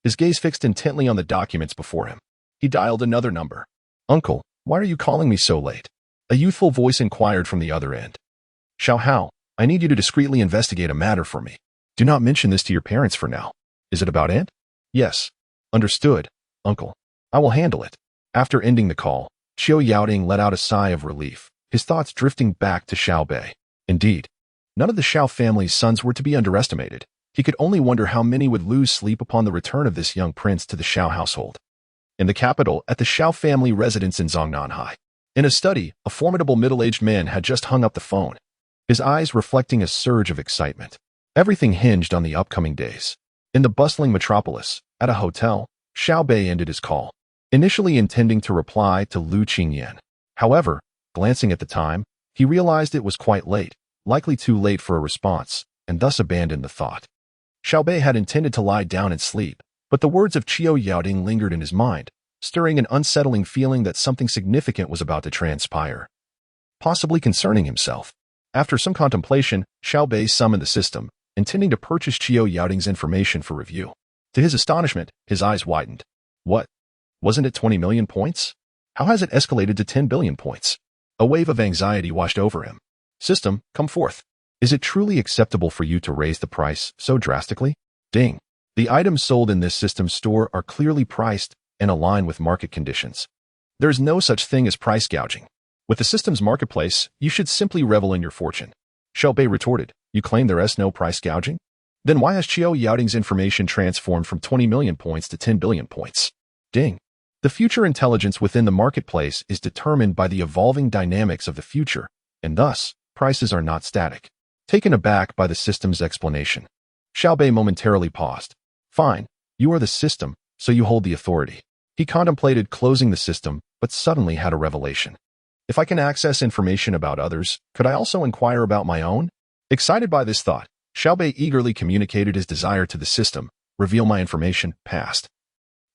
His gaze fixed intently on the documents before him. He dialed another number. Uncle, why are you calling me so late? A youthful voice inquired from the other end. Xiao Hao, I need you to discreetly investigate a matter for me. Do not mention this to your parents for now. Is it about Aunt? Yes. Understood, uncle. I will handle it. After ending the call, Xiao Yaoting let out a sigh of relief, his thoughts drifting back to Xiao Beih. Indeed, none of the Xiao family's sons were to be underestimated. He could only wonder how many would lose sleep upon the return of this young prince to the Xiao household. In the capital, at the Xiao family residence in Zongnanhai, in a study, a formidable middle-aged man had just hung up the phone, his eyes reflecting a surge of excitement. Everything hinged on the upcoming days. In the bustling metropolis, at a hotel, Xiao Beih ended his call, initially intending to reply to Lu Qingyan. However, glancing at the time, he realized it was quite late, likely too late for a response, and thus abandoned the thought. Xiao Beih had intended to lie down and sleep, but the words of Xiao Yaoting lingered in his mind, stirring an unsettling feeling that something significant was about to transpire, possibly concerning himself. After some contemplation, Xiao Beih summoned the system, intending to purchase Xiao Yaoting's information for review. To his astonishment, his eyes widened. What? Wasn't it 20 million points? How has it escalated to 10 billion points? A wave of anxiety washed over him. System, come forth. Is it truly acceptable for you to raise the price so drastically? Ding. The items sold in this system's store are clearly priced and align with market conditions. There is no such thing as price gouging. With the system's marketplace, you should simply revel in your fortune. Xiao Beih retorted, you claim there is no price gouging? Then why has Xiao Yaoting's information transformed from 20 million points to 10 billion points? Ding. The future intelligence within the marketplace is determined by the evolving dynamics of the future, and thus, prices are not static. Taken aback by the system's explanation, Xiao Beih momentarily paused. Fine, you are the system, so you hold the authority. He contemplated closing the system, but suddenly had a revelation. If I can access information about others, could I also inquire about my own? Excited by this thought, Xiao Beih eagerly communicated his desire to the system. Reveal my information, past,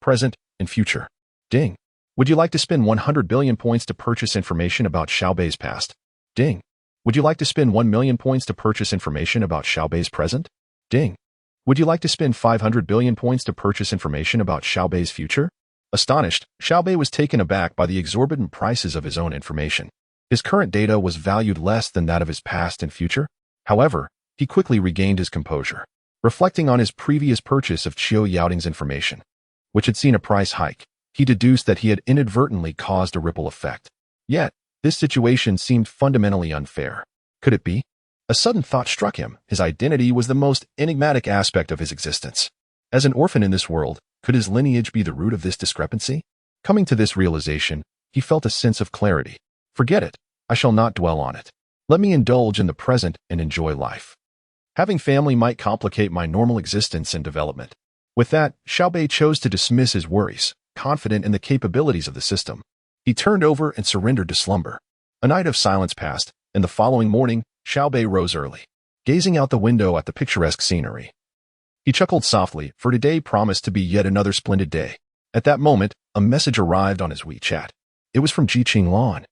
present, and future. Ding. Would you like to spend 100 billion points to purchase information about Xiao Beih's past? Ding. Would you like to spend 1 million points to purchase information about Xiao Beih's present? Ding. Would you like to spend 500 billion points to purchase information about Xiao Beih's future? Astonished, Xiao Beih was taken aback by the exorbitant prices of his own information. His current data was valued less than that of his past and future. However, he quickly regained his composure, reflecting on his previous purchase of Xiao Yaoting's information, which had seen a price hike. He deduced that he had inadvertently caused a ripple effect. Yet, this situation seemed fundamentally unfair. Could it be? A sudden thought struck him. His identity was the most enigmatic aspect of his existence. As an orphan in this world, could his lineage be the root of this discrepancy? Coming to this realization, he felt a sense of clarity. Forget it. I shall not dwell on it. Let me indulge in the present and enjoy life. Having family might complicate my normal existence and development. With that, Xiao Beih chose to dismiss his worries, confident in the capabilities of the system. He turned over and surrendered to slumber. A night of silence passed, and the following morning, Xiao Beih rose early, gazing out the window at the picturesque scenery. He chuckled softly, for today promised to be yet another splendid day. At that moment, a message arrived on his WeChat. It was from Ji Qinglan,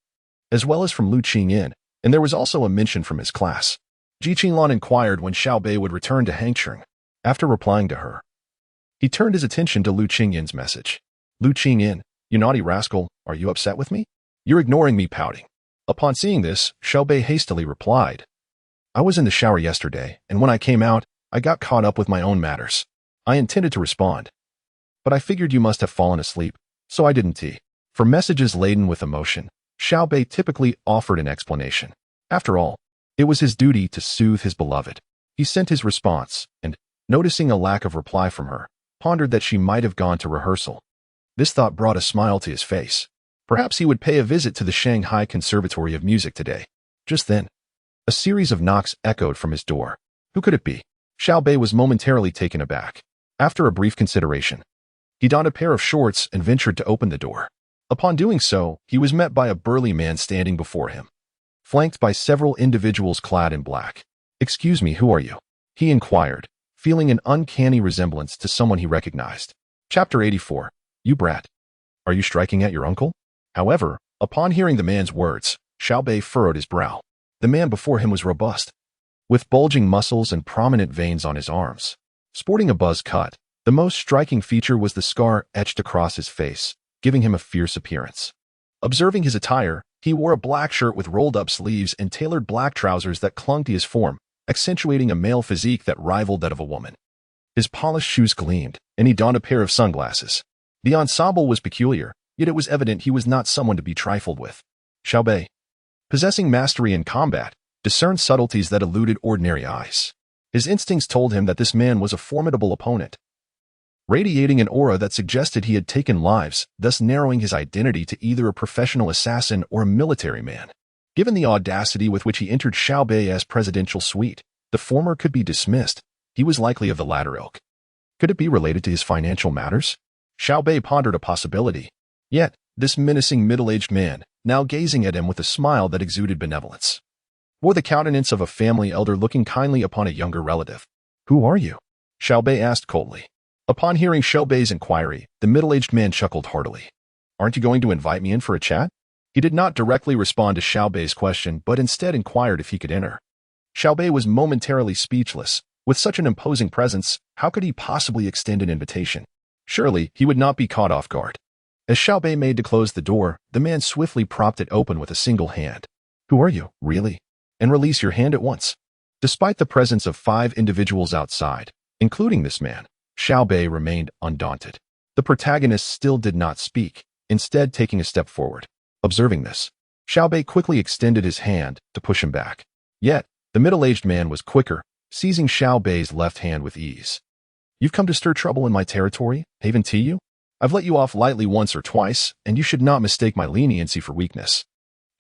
as well as from Lu Qingyan, and there was also a mention from his class. Ji Qinglan inquired when Xiao Beih would return to Hangzhou. After replying to her, he turned his attention to Lu Qingyan's message. Lu Qingyan, you naughty rascal, are you upset with me? You're ignoring me, pouting. Upon seeing this, Xiao Beih hastily replied, I was in the shower yesterday, and when I came out, I got caught up with my own matters. I intended to respond, but I figured you must have fallen asleep, so I didn't. For messages laden with emotion, Xiao Beih typically offered an explanation. After all, It was his duty to soothe his beloved. He sent his response, and, noticing a lack of reply from her, pondered that she might have gone to rehearsal. This thought brought a smile to his face. Perhaps he would pay a visit to the Shanghai Conservatory of Music today. Just then, a series of knocks echoed from his door. Who could it be? Xiao Beih was momentarily taken aback. After a brief consideration, he donned a pair of shorts and ventured to open the door. Upon doing so, he was met by a burly man standing before him, flanked by several individuals clad in black. "Excuse me, who are you?" he inquired, feeling an uncanny resemblance to someone he recognized. Chapter 84. You brat. Are you striking at your uncle? However, upon hearing the man's words, Xiao Beih furrowed his brow. The man before him was robust, with bulging muscles and prominent veins on his arms. Sporting a buzz cut, the most striking feature was the scar etched across his face, giving him a fierce appearance. Observing his attire, he wore a black shirt with rolled-up sleeves and tailored black trousers that clung to his form, accentuating a male physique that rivaled that of a woman. His polished shoes gleamed, and he donned a pair of sunglasses. The ensemble was peculiar, yet it was evident he was not someone to be trifled with. Xiao Beih, possessing mastery in combat, discerned subtleties that eluded ordinary eyes. His instincts told him that this man was a formidable opponent, radiating an aura that suggested he had taken lives, thus narrowing his identity to either a professional assassin or a military man. Given the audacity with which he entered Xiao Bei's presidential suite, the former could be dismissed. He was likely of the latter ilk. Could it be related to his financial matters? Xiao Beih pondered a possibility. Yet, this menacing middle-aged man, now gazing at him with a smile that exuded benevolence, wore the countenance of a family elder looking kindly upon a younger relative. "Who are you?" Xiao Beih asked coldly. Upon hearing Xiao Bei's inquiry, the middle-aged man chuckled heartily. "Aren't you going to invite me in for a chat?" He did not directly respond to Xiao Bei's question, but instead inquired if he could enter. Xiao Beih was momentarily speechless. With such an imposing presence, how could he possibly extend an invitation? Surely, he would not be caught off guard. As Xiao Beih made to close the door, the man swiftly propped it open with a single hand. "Who are you, really? And release your hand at once." Despite the presence of 5 individuals outside, including this man, Xiao Beih remained undaunted. The protagonist still did not speak, instead taking a step forward. Observing this, Xiao Beih quickly extended his hand to push him back. Yet, the middle-aged man was quicker, seizing Xiao Bei's left hand with ease. "You've come to stir trouble in my territory, haven't you? I've let you off lightly once or twice, and you should not mistake my leniency for weakness."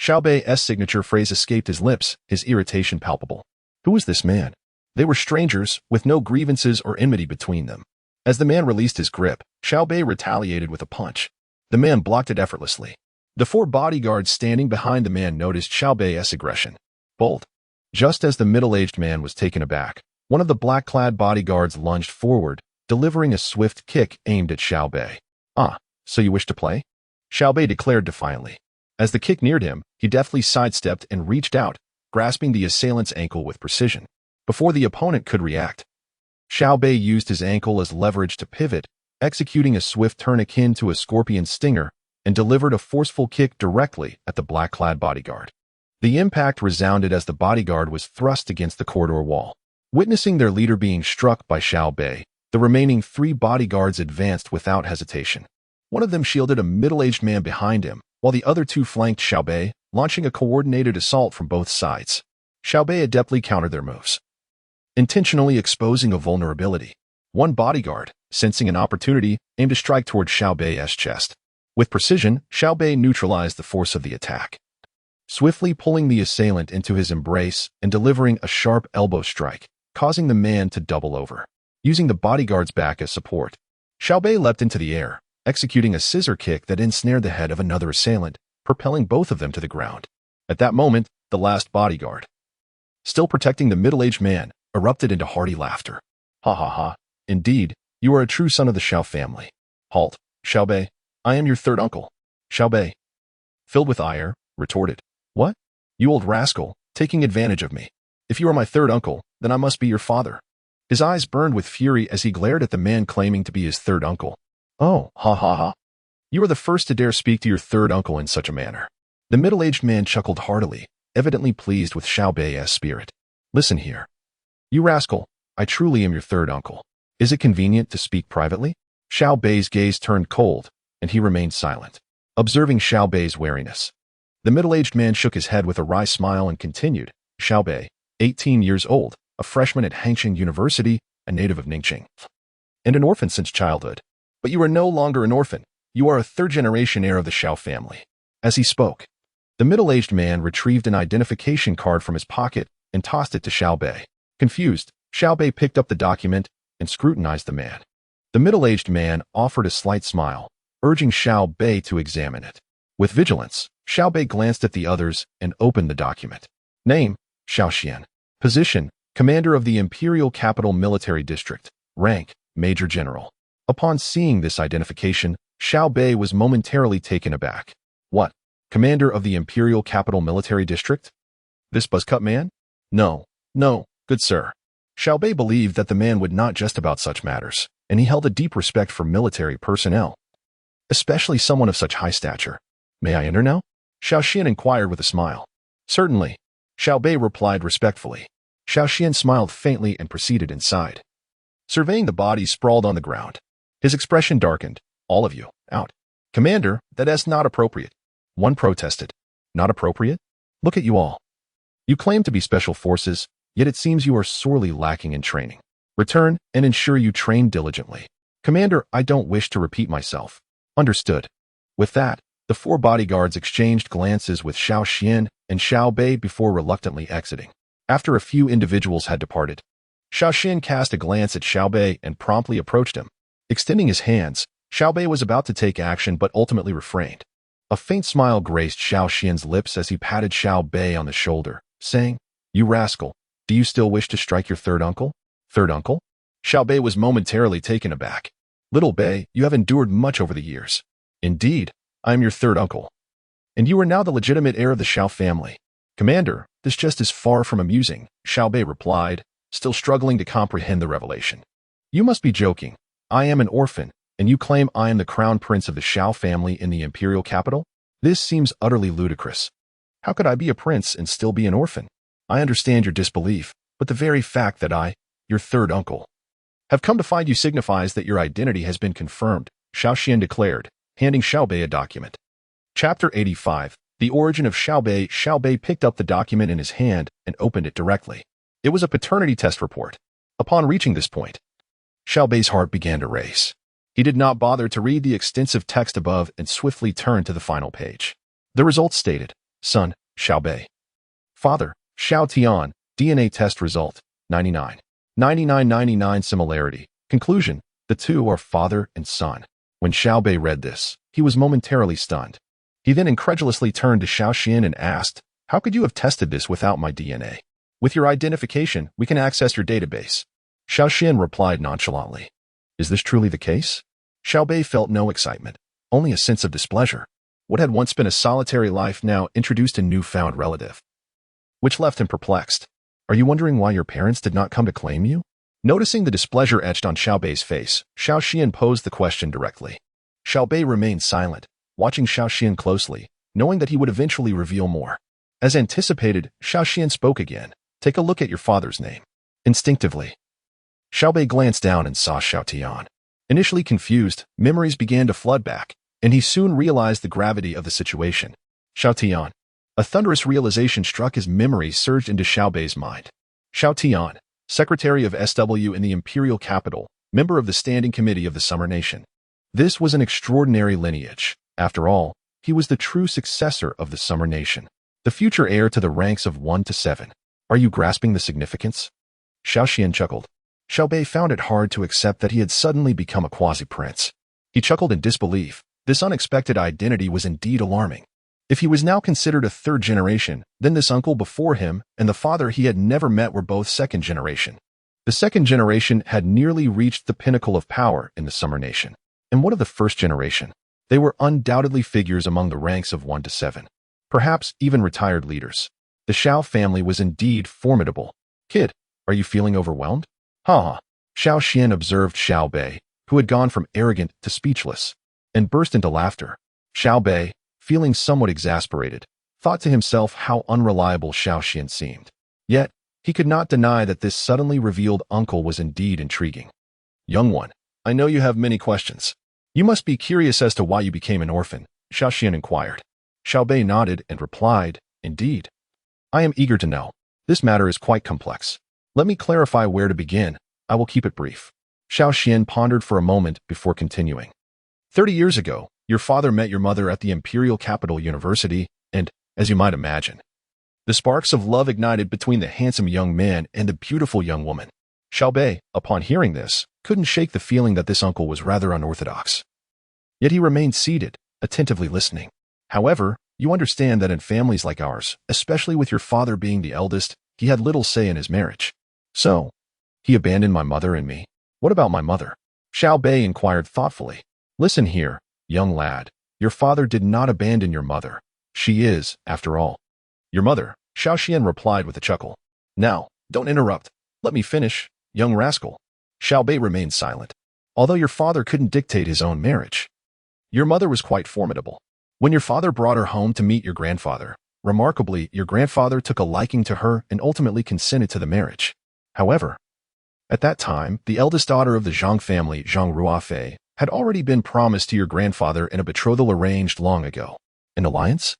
Xiao Bei's signature phrase escaped his lips, his irritation palpable. Who was this man? They were strangers, with no grievances or enmity between them. As the man released his grip, Xiao Beih retaliated with a punch. The man blocked it effortlessly. The 4 bodyguards standing behind the man noticed Xiao Bei's aggression. Bold. Just as the middle-aged man was taken aback, one of the black-clad bodyguards lunged forward, delivering a swift kick aimed at Xiao Beih. "Ah, so you wish to play?" Xiao Beih declared defiantly. As the kick neared him, he deftly sidestepped and reached out, grasping the assailant's ankle with precision. Before the opponent could react, Xiao Beih used his ankle as leverage to pivot, executing a swift turn akin to a scorpion stinger, and delivered a forceful kick directly at the black-clad bodyguard. The impact resounded as the bodyguard was thrust against the corridor wall. Witnessing their leader being struck by Xiao Beih, the remaining 3 bodyguards advanced without hesitation. One of them shielded a middle-aged man behind him, while the other 2 flanked Xiao Beih, launching a coordinated assault from both sides. Xiao Beih adeptly countered their moves, intentionally exposing a vulnerability. One bodyguard, sensing an opportunity, aimed a strike toward Xiao Bei's chest. With precision, Xiao Beih neutralized the force of the attack, swiftly pulling the assailant into his embrace and delivering a sharp elbow strike, causing the man to double over. Using the bodyguard's back as support, Xiao Beih leapt into the air, executing a scissor kick that ensnared the head of another assailant, propelling both of them to the ground. At that moment, the last bodyguard, still protecting the middle-aged man, erupted into hearty laughter. "Ha ha ha, indeed, you are a true son of the Xiao family." "Halt, Xiao Beih, I am your third uncle." Xiao Beih, filled with ire, retorted. "What? You old rascal, taking advantage of me. If you are my third uncle, then I must be your father." His eyes burned with fury as he glared at the man claiming to be his third uncle. "Oh, ha ha ha. You are the first to dare speak to your third uncle in such a manner." The middle-aged man chuckled heartily, evidently pleased with Xiao Bei's spirit. "Listen here. You rascal, I truly am your third uncle. Is it convenient to speak privately?" Xiao Bei's gaze turned cold, and he remained silent. Observing Xiao Bei's wariness, the middle-aged man shook his head with a wry smile and continued, Xiao Beih, 18 years old, a freshman at Hangqing University, a native of Ningqing, and an orphan since childhood. But you are no longer an orphan. You are a third-generation heir of the Xiao family. As he spoke, the middle-aged man retrieved an identification card from his pocket and tossed it to Xiao Beih. Confused, Xiao Beih picked up the document and scrutinized the man. The middle-aged man offered a slight smile, urging Xiao Beih to examine it. With vigilance, Xiao Beih glanced at the others and opened the document. Name, Xiao Xian. Position, Commander of the Imperial Capital Military District. Rank, Major General. Upon seeing this identification, Xiao Beih was momentarily taken aback. What? Commander of the Imperial Capital Military District? This buzzcut man? No, good sir. Xiao Beih believed that the man would not jest about such matters, and he held a deep respect for military personnel, especially someone of such high stature. May I enter now? Xiao Xian inquired with a smile. Certainly. Xiao Beih replied respectfully. Xiao Xian smiled faintly and proceeded inside. Surveying the body sprawled on the ground, his expression darkened. All of you, out. Commander, that's not appropriate. One protested. Not appropriate? Look at you all. You claim to be special forces, yet it seems you are sorely lacking in training. Return and ensure you train diligently. Commander, I don't wish to repeat myself. Understood. With that, the four bodyguards exchanged glances with Xiao Xian and Xiao Beih before reluctantly exiting. After a few individuals had departed, Xiao Xian cast a glance at Xiao Beih and promptly approached him. Extending his hands, Xiao Beih was about to take action but ultimately refrained. A faint smile graced Xiao Xian's lips as he patted Xiao Beih on the shoulder, saying, You rascal, do you still wish to strike your third uncle? Third uncle? Xiao Beih was momentarily taken aback. Little Beih, you have endured much over the years. Indeed, I am your third uncle. And you are now the legitimate heir of the Xiao family. Commander, this just is far from amusing, Xiao Beih replied, still struggling to comprehend the revelation. You must be joking. I am an orphan, and you claim I am the crown prince of the Xiao family in the imperial capital? This seems utterly ludicrous. How could I be a prince and still be an orphan? I understand your disbelief, but the very fact that I, your third uncle, have come to find you signifies that your identity has been confirmed, Xiao Xian declared, handing Xiao Beih a document. Chapter 85. The Origin of Xiao Beih. Xiao Beih picked up the document in his hand and opened it directly. It was a paternity test report. Upon reaching this point, Xiao Beih's heart began to race. He did not bother to read the extensive text above and swiftly turned to the final page. The results stated, Son, Xiao Beih. Father, Xiao Tian, DNA test result, 99. 99 similarity. Conclusion, the two are father and son. When Xiao Beih read this, he was momentarily stunned. He then incredulously turned to Xiao Xian and asked, How could you have tested this without my DNA? With your identification, we can access your database. Xiao Xian replied nonchalantly. Is this truly the case? Xiao Beih felt no excitement, only a sense of displeasure. What had once been a solitary life now introduced a newfound relative, which left him perplexed. Are you wondering why your parents did not come to claim you? Noticing the displeasure etched on Xiao Beih's face, Xiao Xian posed the question directly. Xiao Beih remained silent, watching Xiao Xian closely, knowing that he would eventually reveal more. As anticipated, Xiao Xian spoke again. Take a look at your father's name. Instinctively, Xiao Beih glanced down and saw Xiao Tian. Initially confused, memories began to flood back, and he soon realized the gravity of the situation. Xiao Tian. A thunderous realization struck as memories surged into Xiao Beih's mind. Xiao Tian, Secretary of SW in the Imperial Capital, member of the Standing Committee of the Summer Nation. This was an extraordinary lineage. After all, he was the true successor of the Summer Nation, the future heir to the ranks of 1 to 7. Are you grasping the significance? Xiao Xian chuckled. Xiao Beih found it hard to accept that he had suddenly become a quasi-prince. He chuckled in disbelief. This unexpected identity was indeed alarming. If he was now considered a third generation, then this uncle before him and the father he had never met were both second generation. The second generation had nearly reached the pinnacle of power in the Summer Nation. And what of the first generation? They were undoubtedly figures among the ranks of 1 to 7. Perhaps even retired leaders. The Xiao family was indeed formidable. Kid, are you feeling overwhelmed? Ha! Xiao Xian observed Xiao Beih, who had gone from arrogant to speechless, and burst into laughter. Xiao Beih, feeling somewhat exasperated, thought to himself how unreliable Xiao Xian seemed. Yet, he could not deny that this suddenly revealed uncle was indeed intriguing. Young one, I know you have many questions. You must be curious as to why you became an orphan, Xiao Xian inquired. Xiao Beih nodded and replied, Indeed. I am eager to know. This matter is quite complex. Let me clarify where to begin. I will keep it brief. Xiao Xian pondered for a moment before continuing. 30 years ago, your father met your mother at the Imperial Capital University, and, as you might imagine, the sparks of love ignited between the handsome young man and the beautiful young woman. Xiao Beih, upon hearing this, couldn't shake the feeling that this uncle was rather unorthodox. Yet he remained seated, attentively listening. However, you understand that in families like ours, especially with your father being the eldest, he had little say in his marriage. So, he abandoned my mother and me. What about my mother? Xiao Beih inquired thoughtfully. Listen here, young lad. Your father did not abandon your mother. She is, after all, your mother, Xiao Xian replied with a chuckle. Now, don't interrupt. Let me finish, young rascal. Xiao Beih remained silent. Although your father couldn't dictate his own marriage, your mother was quite formidable. When your father brought her home to meet your grandfather, remarkably, your grandfather took a liking to her and ultimately consented to the marriage. However, at that time, the eldest daughter of the Zhang family, Zhang Ruofei, had already been promised to your grandfather in a betrothal arranged long ago. An alliance?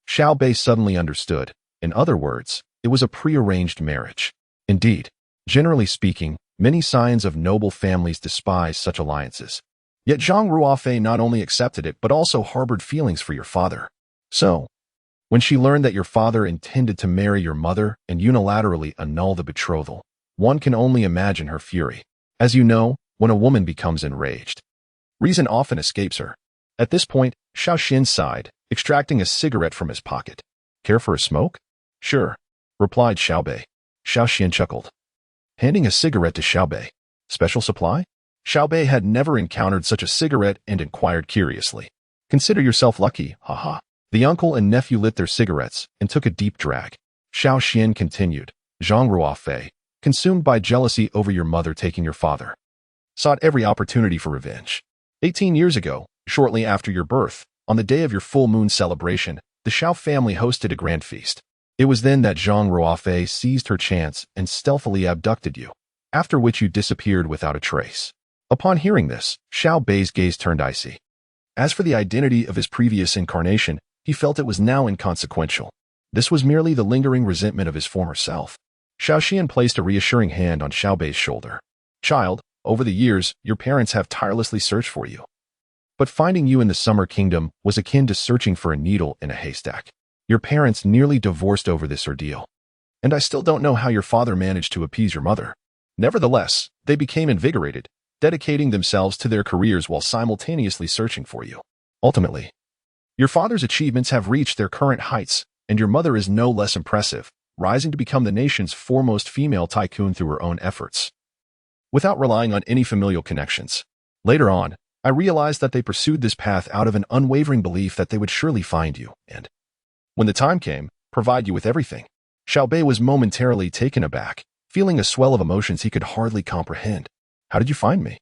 Xiao Beih suddenly understood. In other words, it was a prearranged marriage. Indeed, generally speaking, many scions of noble families despise such alliances. Yet Zhang Ruofei not only accepted it but also harbored feelings for your father. So, when she learned that your father intended to marry your mother and unilaterally annul the betrothal, one can only imagine her fury. As you know, when a woman becomes enraged, reason often escapes her. At this point, Xiao Xian sighed, extracting a cigarette from his pocket. Care for a smoke? Sure, replied Xiao Beih. Xiao Xian chuckled, handing a cigarette to Xiao Beih. Special supply? Xiao Beih had never encountered such a cigarette and inquired curiously. Consider yourself lucky, haha. The uncle and nephew lit their cigarettes and took a deep drag. Xiao Xian continued. Zhang Ruofei, consumed by jealousy over your mother taking your father, sought every opportunity for revenge. 18 years ago, shortly after your birth, on the day of your full moon celebration, the Xiao family hosted a grand feast. It was then that Zhang Ruofei seized her chance and stealthily abducted you, after which you disappeared without a trace. Upon hearing this, Xiao Beih's gaze turned icy. As for the identity of his previous incarnation, he felt it was now inconsequential. This was merely the lingering resentment of his former self. Xiao Xian placed a reassuring hand on Xiao Beih's shoulder. Child, over the years, your parents have tirelessly searched for you. But finding you in the Summer Kingdom was akin to searching for a needle in a haystack. Your parents nearly divorced over this ordeal. And I still don't know how your father managed to appease your mother. Nevertheless, they became invigorated, dedicating themselves to their careers while simultaneously searching for you. Ultimately, your father's achievements have reached their current heights, and your mother is no less impressive, rising to become the nation's foremost female tycoon through her own efforts, without relying on any familial connections. Later on, I realized that they pursued this path out of an unwavering belief that they would surely find you, and, when the time came, provide you with everything. Xiao Beih was momentarily taken aback, feeling a swell of emotions he could hardly comprehend. How did you find me?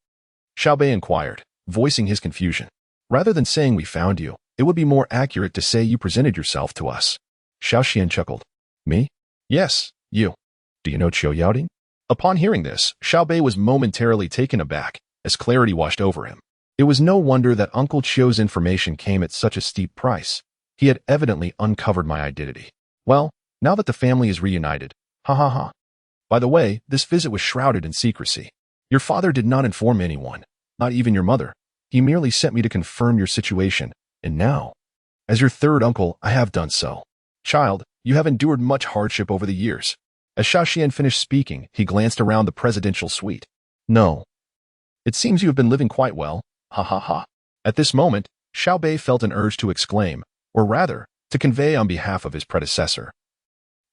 Xiao Beih inquired, voicing his confusion. Rather than saying we found you, it would be more accurate to say you presented yourself to us. Xiao Xian chuckled. Me? Yes, you. Do you know Qiu Yaoding? Upon hearing this, Xiao Beih was momentarily taken aback, as clarity washed over him. It was no wonder that Uncle Qiu's information came at such a steep price. He had evidently uncovered my identity. Well, now that the family is reunited, ha ha ha. By the way, this visit was shrouded in secrecy. Your father did not inform anyone, not even your mother. He merely sent me to confirm your situation, and now, as your third uncle, I have done so. Child, you have endured much hardship over the years. As Xiao Xian finished speaking, he glanced around the presidential suite. No. It seems you have been living quite well, ha ha ha. At this moment, Xiao Beih felt an urge to exclaim, or rather, to convey on behalf of his predecessor.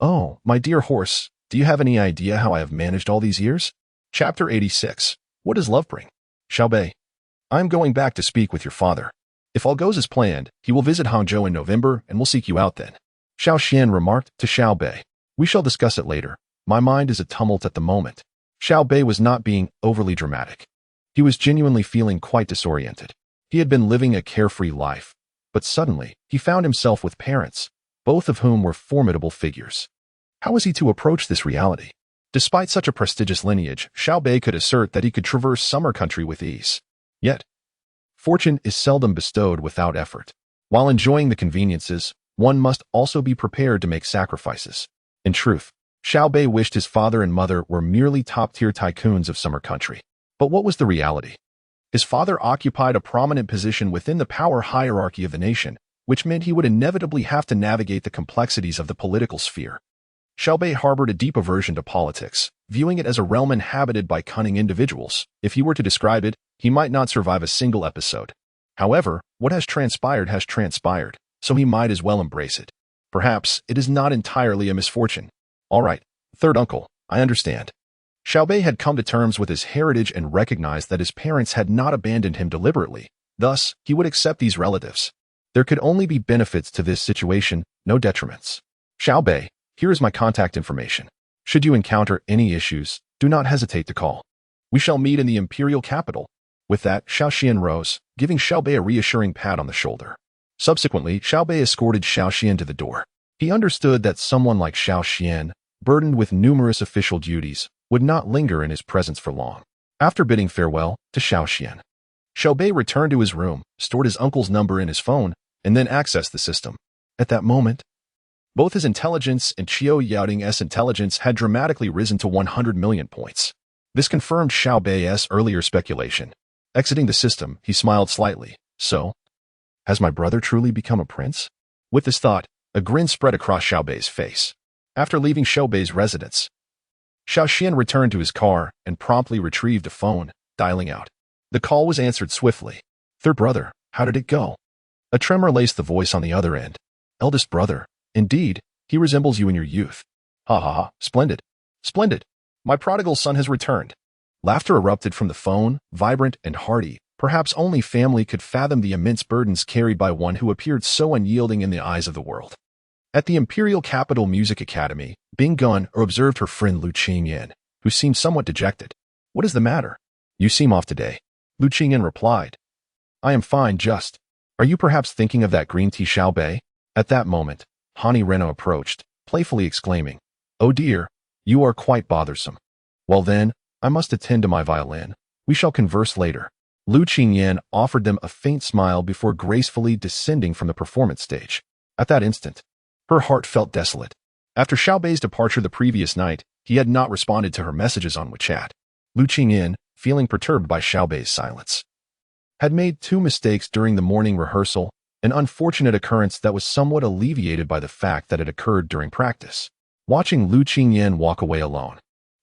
Oh, my dear horse, do you have any idea how I have managed all these years? Chapter 86. What does love bring? Xiao Beih, I am going back to speak with your father. If all goes as planned, he will visit Hangzhou in November and will seek you out then. Xiao Xian remarked to Xiao Beih. We shall discuss it later. My mind is a tumult at the moment. Xiao Beih was not being overly dramatic. He was genuinely feeling quite disoriented. He had been living a carefree life, but suddenly he found himself with parents, both of whom were formidable figures. How was he to approach this reality? Despite such a prestigious lineage, Xiao Beih could assert that he could traverse summer country with ease. Yet, fortune is seldom bestowed without effort. While enjoying the conveniences, one must also be prepared to make sacrifices. In truth, Xiao Beih wished his father and mother were merely top-tier tycoons of summer country. But what was the reality? His father occupied a prominent position within the power hierarchy of the nation, which meant he would inevitably have to navigate the complexities of the political sphere. Xiao Beih harbored a deep aversion to politics, viewing it as a realm inhabited by cunning individuals. If he were to describe it, he might not survive a single episode. However, what has transpired, so he might as well embrace it. Perhaps it is not entirely a misfortune. All right, third uncle, I understand. Xiao Beih had come to terms with his heritage and recognized that his parents had not abandoned him deliberately. Thus, he would accept these relatives. There could only be benefits to this situation, no detriments. Xiao Beih, here is my contact information. Should you encounter any issues, do not hesitate to call. We shall meet in the imperial capital. With that, Xiao Xian rose, giving Xiao Beih a reassuring pat on the shoulder. Subsequently, Xiao Beih escorted Xiao Xian to the door. He understood that someone like Xiao Xian, burdened with numerous official duties, would not linger in his presence for long. After bidding farewell to Xiao Xian, Xiao Beih returned to his room, stored his uncle's number in his phone, and then accessed the system. At that moment, both his intelligence and Qiao Yaoding's intelligence had dramatically risen to 100 million points. This confirmed Xiao Bei's earlier speculation. Exiting the system, he smiled slightly. So, has my brother truly become a prince? With this thought, a grin spread across Xiao Bei's face. After leaving Xiao Bei's residence, Xiao Xian returned to his car and promptly retrieved a phone, dialing out. The call was answered swiftly. Third brother, how did it go? A tremor laced the voice on the other end. Eldest brother, indeed, he resembles you in your youth. Ha ha ha, splendid. Splendid. My prodigal son has returned. Laughter erupted from the phone, vibrant and hearty. Perhaps only family could fathom the immense burdens carried by one who appeared so unyielding in the eyes of the world. At the Imperial Capital Music Academy, Bing Gun observed her friend Lu Qingyan, who seemed somewhat dejected. What is the matter? You seem off today. Lu Qingyan replied. I am fine, just. Are you perhaps thinking of that green tea Xiao Beih? At that moment, Hani Reno approached, playfully exclaiming, Oh dear, you are quite bothersome. Well then, I must attend to my violin. We shall converse later. Lu Qingyan offered them a faint smile before gracefully descending from the performance stage. At that instant, her heart felt desolate. After Xiao Bei's departure the previous night, he had not responded to her messages on WeChat. Lu Qingyan, feeling perturbed by Xiao Bei's silence, had made two mistakes during the morning rehearsal, an unfortunate occurrence that was somewhat alleviated by the fact that it occurred during practice. Watching Lu Qingyan walk away alone,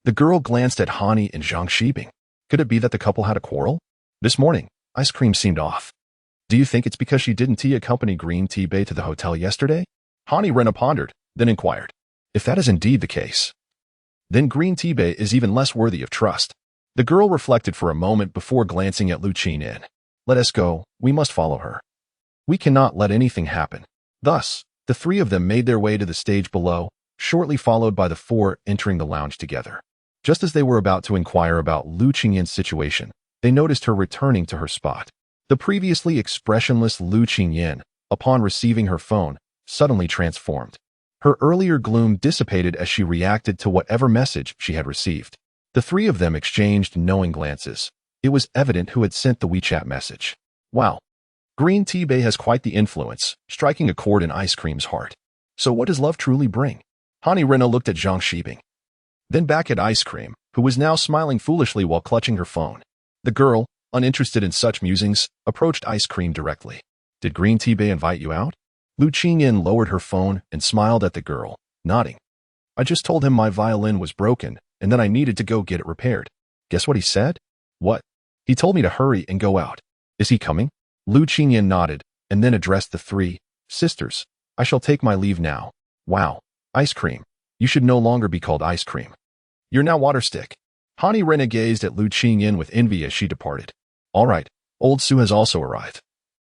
the girl glanced at Hani and Zhang Shibing. Could it be that the couple had a quarrel? This morning, ice cream seemed off. Do you think it's because she didn't accompany Green Tea Beih to the hotel yesterday? Hani Rena pondered, then inquired. If that is indeed the case, then Green Tea Beih is even less worthy of trust. The girl reflected for a moment before glancing at Lu Qingyan. Let us go, we must follow her. We cannot let anything happen. Thus, the three of them made their way to the stage below, shortly followed by the four entering the lounge together. Just as they were about to inquire about Lu Qingyan's situation, they noticed her returning to her spot. The previously expressionless Lu Qingyan, upon receiving her phone, suddenly transformed. Her earlier gloom dissipated as she reacted to whatever message she had received. The three of them exchanged knowing glances. It was evident who had sent the WeChat message. Wow. Green Tea Beih has quite the influence, striking a chord in Ice Cream's heart. So what does love truly bring? Hani Rena looked at Zhang Shibing, then back at Ice Cream, who was now smiling foolishly while clutching her phone. The girl, uninterested in such musings, approached Ice Cream directly. Did Green Tea Beih invite you out? Lu Qingyan lowered her phone and smiled at the girl, nodding. I just told him my violin was broken and that I needed to go get it repaired. Guess what he said? What? He told me to hurry and go out. Is he coming? Lu Qingyan nodded and then addressed the three. Sisters, I shall take my leave now. Wow. Ice Cream. You should no longer be called Ice Cream. You're now Waterstick. Hani Rena gazed at Lu Qingyan with envy as she departed. All right, old Su has also arrived.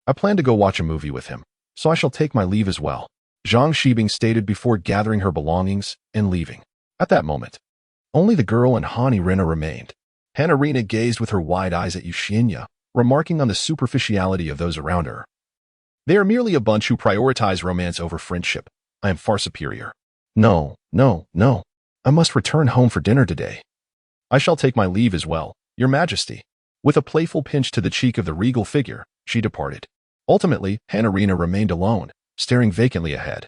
I plan to go watch a movie with him, so I shall take my leave as well, Zhang Shibing stated before gathering her belongings and leaving. At that moment, only the girl and Hani Rena remained. Hannah Rena gazed with her wide eyes at Yuxinya, remarking on the superficiality of those around her. They are merely a bunch who prioritize romance over friendship. I am far superior. No. I must return home for dinner today. I shall take my leave as well, Your Majesty. With a playful pinch to the cheek of the regal figure, she departed. Ultimately, Hannah Rena remained alone, staring vacantly ahead.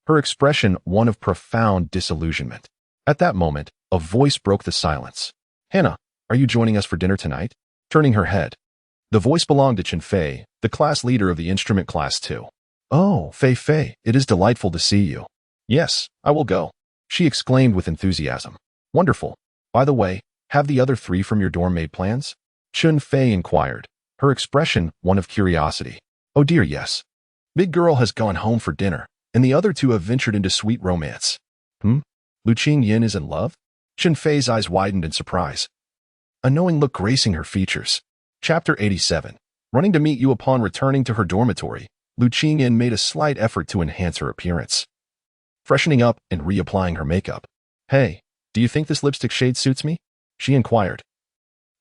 Her expression one of profound disillusionment. At that moment, a voice broke the silence. Hannah, are you joining us for dinner tonight? Turning her head. The voice belonged to Chen Fei, the class leader of the instrument class 2. Oh, Fei, it is delightful to see you. Yes, I will go, she exclaimed with enthusiasm. Wonderful. By the way, have the other 3 from your dorm made plans? Chen Fei inquired, her expression one of curiosity. Oh dear, yes. Big girl has gone home for dinner, and the other 2 have ventured into sweet romance. Lu Qingyin is in love? Chen Fei's eyes widened in surprise. A knowing look gracing her features. Chapter 87. Running to meet you upon returning to her dormitory, Lu Qingyin made a slight effort to enhance her appearance. Freshening up and reapplying her makeup. Hey, do you think this lipstick shade suits me? She inquired.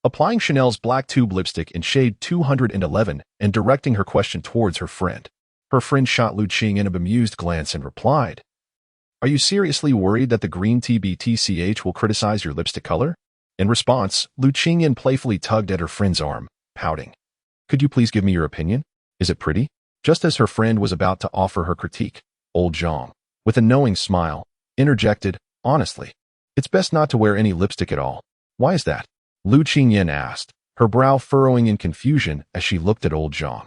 Applying Chanel's black tube lipstick in shade 211 and directing her question towards her friend. Her friend shot Lu Qingyin a bemused glance and replied, Are you seriously worried that the green TBTCH will criticize your lipstick color? In response, Lu Qingyin playfully tugged at her friend's arm, pouting. Could you please give me your opinion? Is it pretty? Just as her friend was about to offer her critique, old Zhang, with a knowing smile, interjected, honestly, it's best not to wear any lipstick at all. Why is that? Lu Qingyin asked, her brow furrowing in confusion as she looked at old Zhang.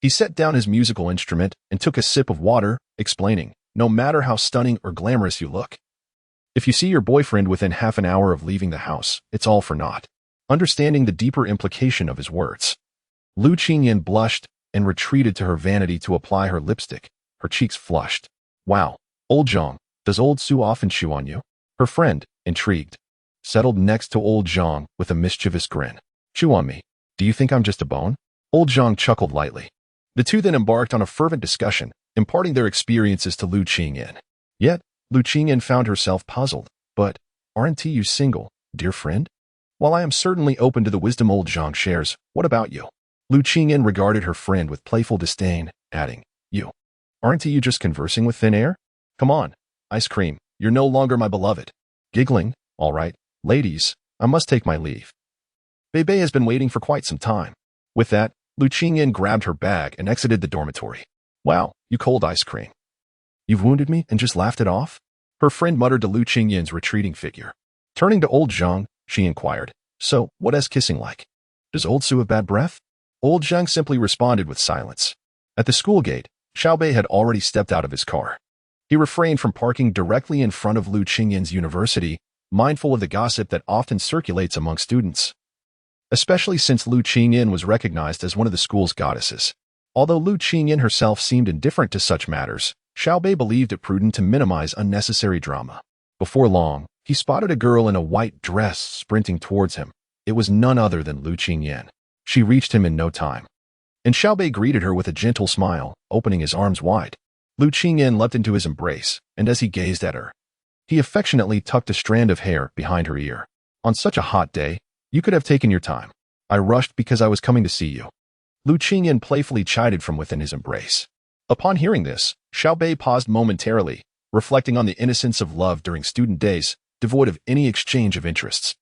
He set down his musical instrument and took a sip of water, explaining, no matter how stunning or glamorous you look, if you see your boyfriend within half an hour of leaving the house, it's all for naught. Understanding the deeper implication of his words, Lu Qingyin blushed and retreated to her vanity to apply her lipstick, her cheeks flushed. Wow, old Zhang, does old Su often chew on you? Her friend, intrigued, settled next to old Zhang with a mischievous grin. Chew on me. Do you think I'm just a bone? Old Zhang chuckled lightly. The 2 then embarked on a fervent discussion, imparting their experiences to Lu Qingyin. Yet, Lu Qingyin found herself puzzled. But, aren't you single, dear friend? While I am certainly open to the wisdom old Zhang shares, what about you? Lu Qingyin regarded her friend with playful disdain, adding, You. Aren't you just conversing with thin air? Come on, ice cream, you're no longer my beloved. Giggling, all right, ladies, I must take my leave. Beibei has been waiting for quite some time. With that, Lu Qingyin grabbed her bag and exited the dormitory. Wow, you cold ice cream. You've wounded me and just laughed it off? Her friend muttered to Lu Qingyin's retreating figure. Turning to old Zhang, she inquired, So, what is kissing like? Does old Su have bad breath? Old Zhang simply responded with silence. At the school gate, Xiao Beih had already stepped out of his car. He refrained from parking directly in front of Lu Qingyin's university, mindful of the gossip that often circulates among students. Especially since Lu Qingyin was recognized as one of the school's goddesses. Although Lu Qingyin herself seemed indifferent to such matters, Xiao Beih believed it prudent to minimize unnecessary drama. Before long, he spotted a girl in a white dress sprinting towards him. It was none other than Lu Qingyin. She reached him in no time. And Xiao Beih greeted her with a gentle smile, opening his arms wide. Lu Qingyin leapt into his embrace, and as he gazed at her, he affectionately tucked a strand of hair behind her ear. On such a hot day, you could have taken your time. I rushed because I was coming to see you. Lu Qingyin playfully chided from within his embrace. Upon hearing this, Xiao Beih paused momentarily, reflecting on the innocence of love during student days, devoid of any exchange of interests.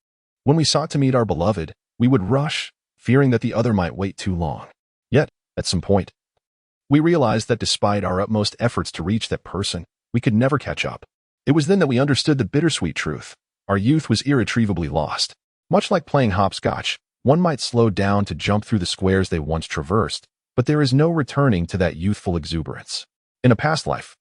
When we sought to meet our beloved, we would rush, fearing that the other might wait too long. Yet, at some point, we realized that despite our utmost efforts to reach that person, we could never catch up. It was then that we understood the bittersweet truth. Our youth was irretrievably lost. Much like playing hopscotch, one might slow down to jump through the squares they once traversed, but there is no returning to that youthful exuberance. In a past life,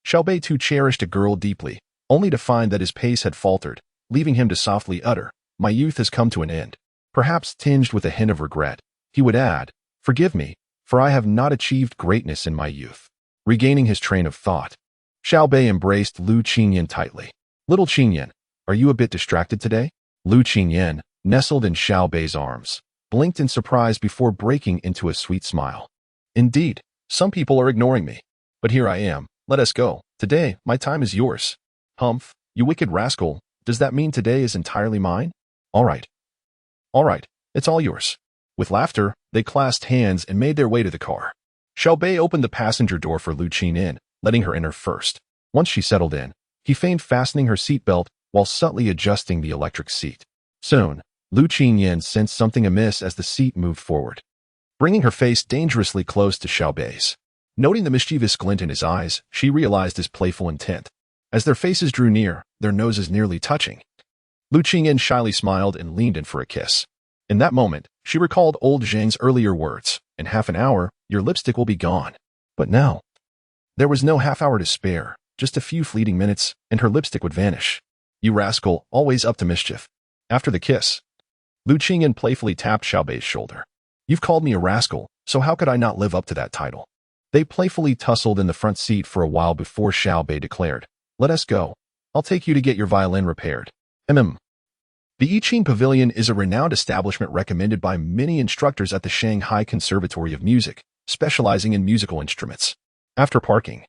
Xiao Beih too cherished a girl deeply, only to find that his pace had faltered, leaving him to softly utter, My youth has come to an end. Perhaps tinged with a hint of regret, he would add, Forgive me, for I have not achieved greatness in my youth. Regaining his train of thought, Xiao Beih embraced Lu Qingyin tightly. Little Qingyin, are you a bit distracted today? Lu Qingyin, nestled in Xiao Bei's arms, blinked in surprise before breaking into a sweet smile. Indeed, some people are ignoring me. But here I am, let us go. Today, my time is yours. Humph, you wicked rascal, does that mean today is entirely mine? All right, it's all yours. With laughter, they clasped hands and made their way to the car. Xiao Beih opened the passenger door for Lu Qingyin, letting her enter first. Once she settled in, he feigned fastening her seatbelt while subtly adjusting the electric seat. Soon, Lu Qingyin sensed something amiss as the seat moved forward, bringing her face dangerously close to Xiao Bei's. Noting the mischievous glint in his eyes, she realized his playful intent. As their faces drew near, their noses nearly touching, Lu Qingyan shyly smiled and leaned in for a kiss. In that moment, she recalled old Zhang's earlier words, "In half an hour, your lipstick will be gone." But now, there was no half hour to spare, just a few fleeting minutes, and her lipstick would vanish. "You rascal, always up to mischief." After the kiss, Lu Qingyan playfully tapped Xiao Bei's shoulder. "You've called me a rascal, so how could I not live up to that title?" They playfully tussled in the front seat for a while before Xiao Bei declared, "Let us go. I'll take you to get your violin repaired." The Yiqing Pavilion is a renowned establishment recommended by many instructors at the Shanghai Conservatory of Music, specializing in musical instruments. After parking,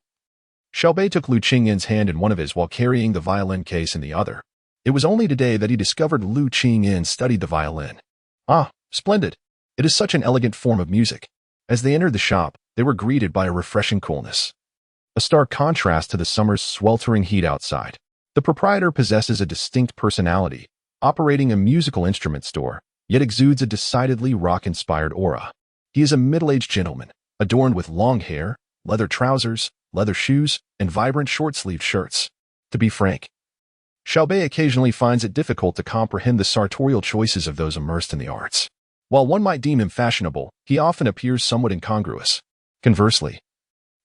Xiao Bei took Lu Qingyan's hand in one of his while carrying the violin case in the other. It was only today that he discovered Lu Qingyan studied the violin. "Ah, splendid. It is such an elegant form of music." As they entered the shop, they were greeted by a refreshing coolness, a stark contrast to the summer's sweltering heat outside. The proprietor possesses a distinct personality, operating a musical instrument store, yet exudes a decidedly rock-inspired aura. He is a middle-aged gentleman, adorned with long hair, leather trousers, leather shoes, and vibrant short-sleeved shirts. To be frank, Xiao Bei occasionally finds it difficult to comprehend the sartorial choices of those immersed in the arts. While one might deem him fashionable, he often appears somewhat incongruous. Conversely,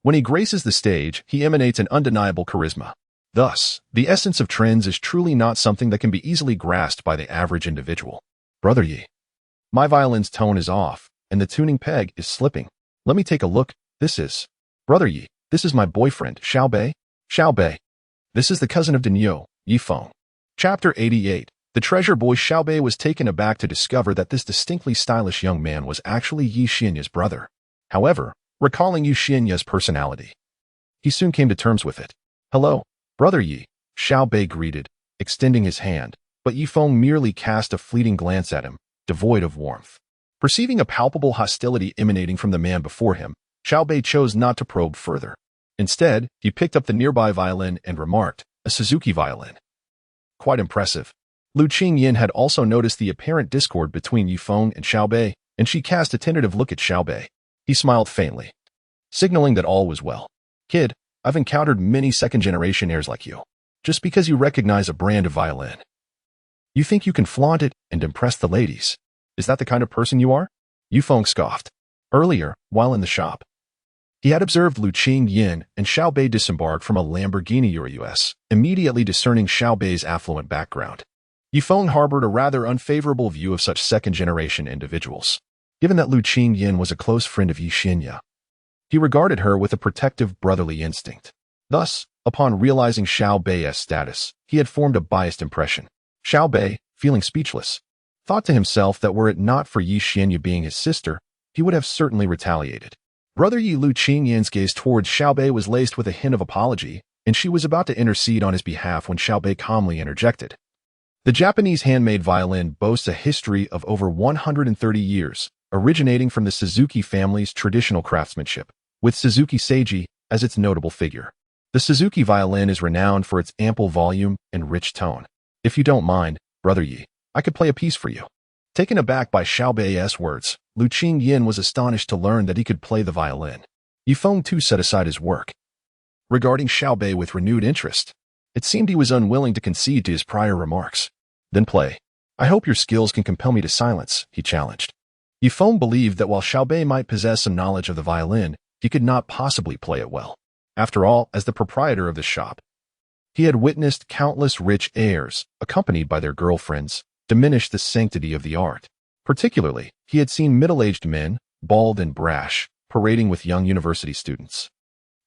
when he graces the stage, he emanates an undeniable charisma. Thus, the essence of trends is truly not something that can be easily grasped by the average individual. "Brother Yi, my violin's tone is off, and the tuning peg is slipping. Let me take a look. Brother Yi, this is my boyfriend, Xiao Bei. Xiao Bei. This is the cousin of Daniel, Yifeng." Chapter 88. The treasure boy Xiao Bei was taken aback to discover that this distinctly stylish young man was actually Yi Xianya's brother. However, recalling Yi Xianya's personality, he soon came to terms with it. "Hello, Brother Yi," Xiao Bei greeted, extending his hand, but Yifeng merely cast a fleeting glance at him, devoid of warmth. Perceiving a palpable hostility emanating from the man before him, Xiao Bei chose not to probe further. Instead, he picked up the nearby violin and remarked, "A Suzuki violin. Quite impressive." Lu Qingyan had also noticed the apparent discord between Yifeng and Xiao Bei, and she cast a tentative look at Xiao Bei. He smiled faintly, signaling that all was well. "Kid, I've encountered many second-generation heirs like you. Just because you recognize a brand of violin, you think you can flaunt it and impress the ladies. Is that the kind of person you are?" Yifeng scoffed. Earlier, while in the shop, he had observed Lu Qingyan and Xiao Bei disembark from a Lamborghini Urus, immediately discerning Xiao Bei's affluent background. Yifeng harbored a rather unfavorable view of such second-generation individuals. Given that Lu Qingyan was a close friend of Yi Xianya, he regarded her with a protective brotherly instinct. Thus, upon realizing Xiao Bei's status, he had formed a biased impression. Xiao Bei, feeling speechless, thought to himself that were it not for Yi Xianya being his sister, he would have certainly retaliated. Brother Yi Lu Qingyan's gaze towards Xiao Bei was laced with a hint of apology, and she was about to intercede on his behalf when Xiao Bei calmly interjected. The Japanese handmade violin boasts a history of over 130 years, originating from the Suzuki family's traditional craftsmanship, with Suzuki Seiji as its notable figure. The Suzuki violin is renowned for its ample volume and rich tone. "If you don't mind, Brother Yi, I could play a piece for you." Taken aback by Xiao Bei's words, Lu Qingyan was astonished to learn that he could play the violin. Yifeng too set aside his work, regarding Xiao Bei with renewed interest. It seemed he was unwilling to concede to his prior remarks. "Then play. I hope your skills can compel me to silence," he challenged. Yifeng believed that while Xiao Bei might possess some knowledge of the violin, he could not possibly play it well. After all, as the proprietor of the shop, he had witnessed countless rich heirs, accompanied by their girlfriends, diminish the sanctity of the art. Particularly, he had seen middle-aged men, bald and brash, parading with young university students,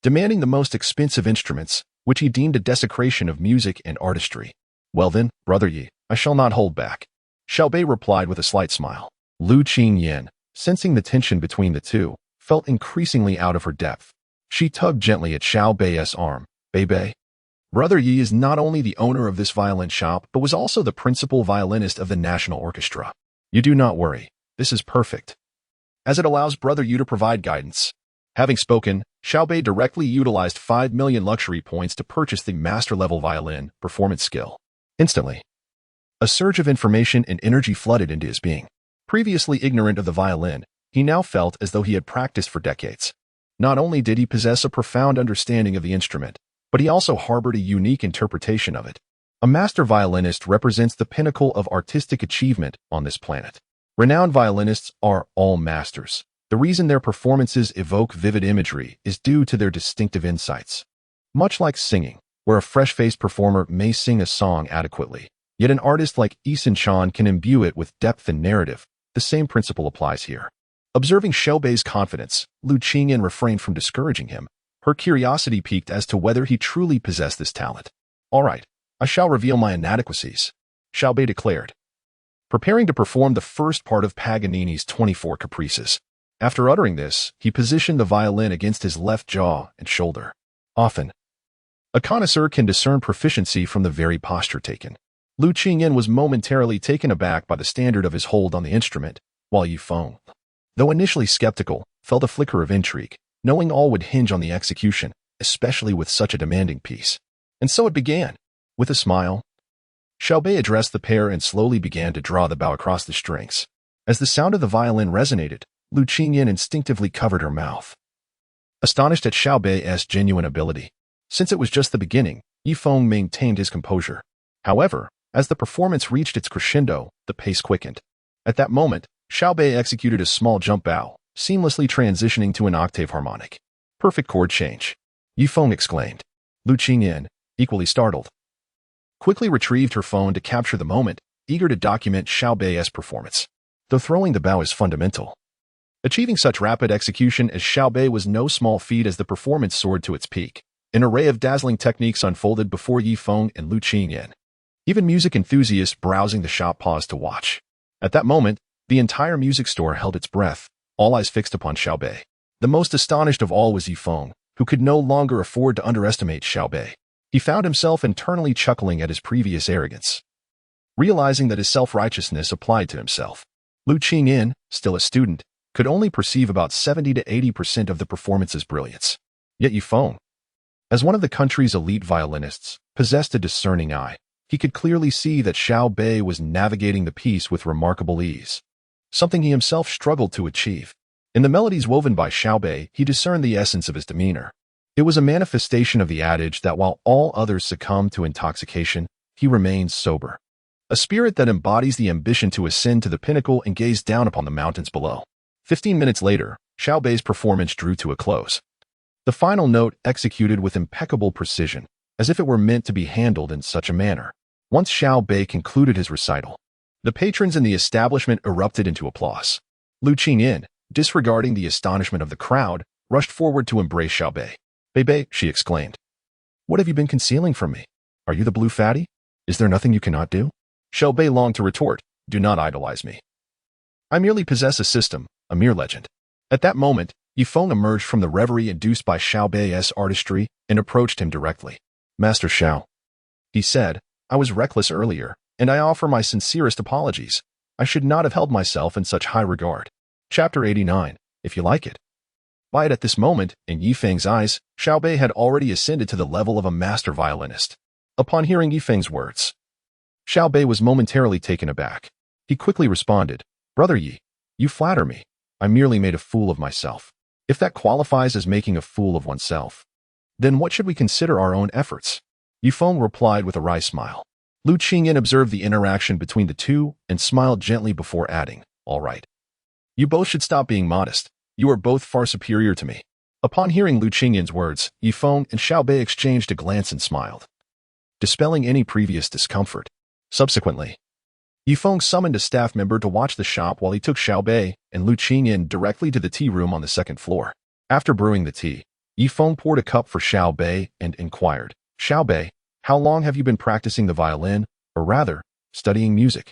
demanding the most expensive instruments, which he deemed a desecration of music and artistry. "Well then, Brother Yi, I shall not hold back," Xiao Bei replied with a slight smile. Lu Qingyan, sensing the tension between the two, felt increasingly out of her depth. She tugged gently at Xiao Bei's arm. "Bei, Brother Yi is not only the owner of this violin shop, but was also the principal violinist of the National Orchestra. You do not worry. This is perfect, as it allows Brother Yi to provide guidance." Having spoken, Xiao Bei directly utilized 5 million luxury points to purchase the master-level violin performance skill. Instantly, a surge of information and energy flooded into his being. Previously ignorant of the violin, he now felt as though he had practiced for decades. Not only did he possess a profound understanding of the instrument, but he also harbored a unique interpretation of it. A master violinist represents the pinnacle of artistic achievement on this planet. Renowned violinists are all masters. The reason their performances evoke vivid imagery is due to their distinctive insights. Much like singing, where a fresh-faced performer may sing a song adequately, yet an artist like Eason Chan can imbue it with depth and narrative, the same principle applies here. Observing Xiao Beih's confidence, Lu Qingyan refrained from discouraging him. Her curiosity piqued as to whether he truly possessed this talent. "All right, I shall reveal my inadequacies," Xiao Beih declared, preparing to perform the first part of Paganini's 24 Caprices. After uttering this, he positioned the violin against his left jaw and shoulder. Often, a connoisseur can discern proficiency from the very posture taken. Lu Qingyan was momentarily taken aback by the standard of his hold on the instrument, while Yifeng, though initially skeptical, felt a flicker of intrigue, knowing all would hinge on the execution, especially with such a demanding piece. And so it began. With a smile, Xiao Beih addressed the pair and slowly began to draw the bow across the strings. As the sound of the violin resonated, Lu Qingyan instinctively covered her mouth, astonished at Xiao Beih's genuine ability. Since it was just the beginning, Yifeng maintained his composure. However, as the performance reached its crescendo, the pace quickened. At that moment, Xiao Beih executed a small jump bow, seamlessly transitioning to an octave harmonic. "Perfect chord change," Yifeng exclaimed. Lu Qingyan, equally startled, quickly retrieved her phone to capture the moment, eager to document Xiao Beih's performance. Though throwing the bow is fundamental, achieving such rapid execution as Xiao Beih was no small feat as the performance soared to its peak. An array of dazzling techniques unfolded before Yifeng and Lu Qingyan. Even music enthusiasts browsing the shop paused to watch. At that moment, the entire music store held its breath, all eyes fixed upon Xiao Beih. The most astonished of all was Yifeng, who could no longer afford to underestimate Xiao Beih. He found himself internally chuckling at his previous arrogance, realizing that his self-righteousness applied to himself. Lu Qingyan, still a student, could only perceive about 70 to 80% of the performance's brilliance. Yet Yifeng, as one of the country's elite violinists, possessed a discerning eye. He could clearly see that Xiao Beih was navigating the piece with remarkable ease, something he himself struggled to achieve. In the melodies woven by Xiao Beih, he discerned the essence of his demeanor. It was a manifestation of the adage that while all others succumb to intoxication, he remains sober. A spirit that embodies the ambition to ascend to the pinnacle and gaze down upon the mountains below. 15 minutes later, Xiao Beih's performance drew to a close. The final note executed with impeccable precision, as if it were meant to be handled in such a manner. Once Xiao Beih concluded his recital, the patrons in the establishment erupted into applause. Lu Qingyan, disregarding the astonishment of the crowd, rushed forward to embrace Xiao Beih. "Beih," she exclaimed, "what have you been concealing from me? Are you the blue fatty? Is there nothing you cannot do?" Xiao Beih longed to retort, "Do not idolize me. I merely possess a system, a mere legend." At that moment, Yifeng emerged from the reverie induced by Xiao Beih's artistry and approached him directly. "Master Xiao," he said, "I was reckless earlier, and I offer my sincerest apologies. I should not have held myself in such high regard." Chapter 89, if you like it. By it at this moment, in Yifeng's eyes, Xiao Beih had already ascended to the level of a master violinist. Upon hearing Yifeng's words, Xiao Beih was momentarily taken aback. He quickly responded, "Brother Yi, you flatter me. I merely made a fool of myself. If that qualifies as making a fool of oneself, then what should we consider our own efforts?" Yifeng replied with a wry smile. Lu Qingyan observed the interaction between the two and smiled gently before adding, "All right. You both should stop being modest. You are both far superior to me." Upon hearing Lu Qingyan's words, Yifeng and Xiao Beih exchanged a glance and smiled, dispelling any previous discomfort. Subsequently, Yifeng summoned a staff member to watch the shop while he took Xiao Beih and Lu Qingyan directly to the tea room on the second floor. After brewing the tea, Yifeng poured a cup for Xiao Beih and inquired, "Xiao Beih, how long have you been practicing the violin, or rather, studying music?"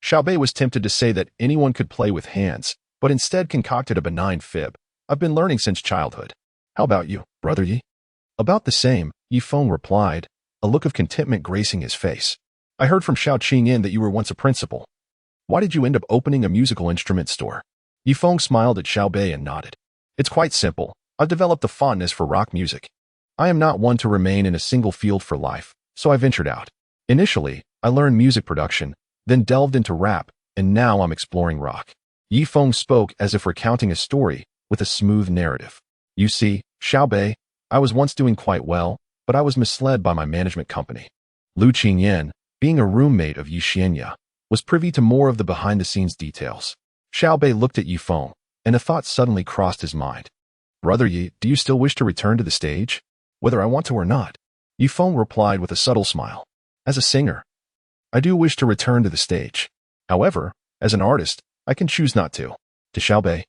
Xiao Beih was tempted to say that anyone could play with hands, but instead concocted a benign fib. "I've been learning since childhood. How about you, Brother Yi?" "About the same," Yifeng replied, a look of contentment gracing his face. "I heard from Xiao Qingyan that you were once a principal. Why did you end up opening a musical instrument store?" Yifeng smiled at Xiao Beih and nodded. "It's quite simple. I've developed a fondness for rock music. I am not one to remain in a single field for life, so I ventured out. Initially, I learned music production, then delved into rap, and now I'm exploring rock." Yifeng spoke as if recounting a story, with a smooth narrative. "You see, Xiao Beih, I was once doing quite well, but I was misled by my management company. Lu Qingyan, being a roommate of Yi Xianya, was privy to more of the behind-the-scenes details. Xiao Bei looked at Yi Feng, and a thought suddenly crossed his mind. Brother Yi, do you still wish to return to the stage? Whether I want to or not. Yi Feng replied with a subtle smile. As a singer, I do wish to return to the stage. However, as an artist, I can choose not to. To Xiao Bei.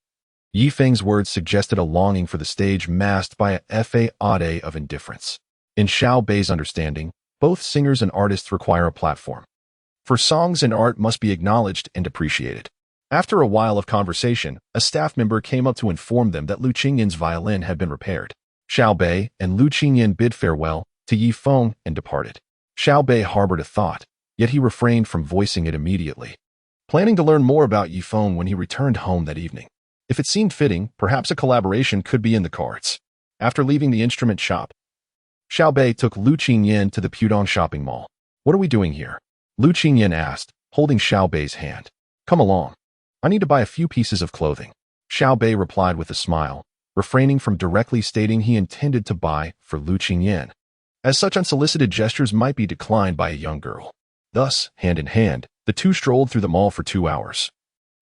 Yi Feng's words suggested a longing for the stage masked by a facade of indifference. In Xiao Bei's understanding, both singers and artists require a platform. For songs and art must be acknowledged and appreciated. After a while of conversation, a staff member came up to inform them that Lu Qingyan's violin had been repaired. Xiao Bei and Lu Qingyan bid farewell to Yi Feng and departed. Xiao Bei harbored a thought, yet he refrained from voicing it immediately, planning to learn more about Yi Feng when he returned home that evening. If it seemed fitting, perhaps a collaboration could be in the cards. After leaving the instrument shop, Xiao Bei took Lu Qingyan to the Pudong shopping mall. What are we doing here? Lu Qingyan asked, holding Xiao Bei's hand. Come along. I need to buy a few pieces of clothing. Xiao Bei replied with a smile, refraining from directly stating he intended to buy for Lu Qingyan, as such unsolicited gestures might be declined by a young girl. Thus, hand in hand, the two strolled through the mall for 2 hours,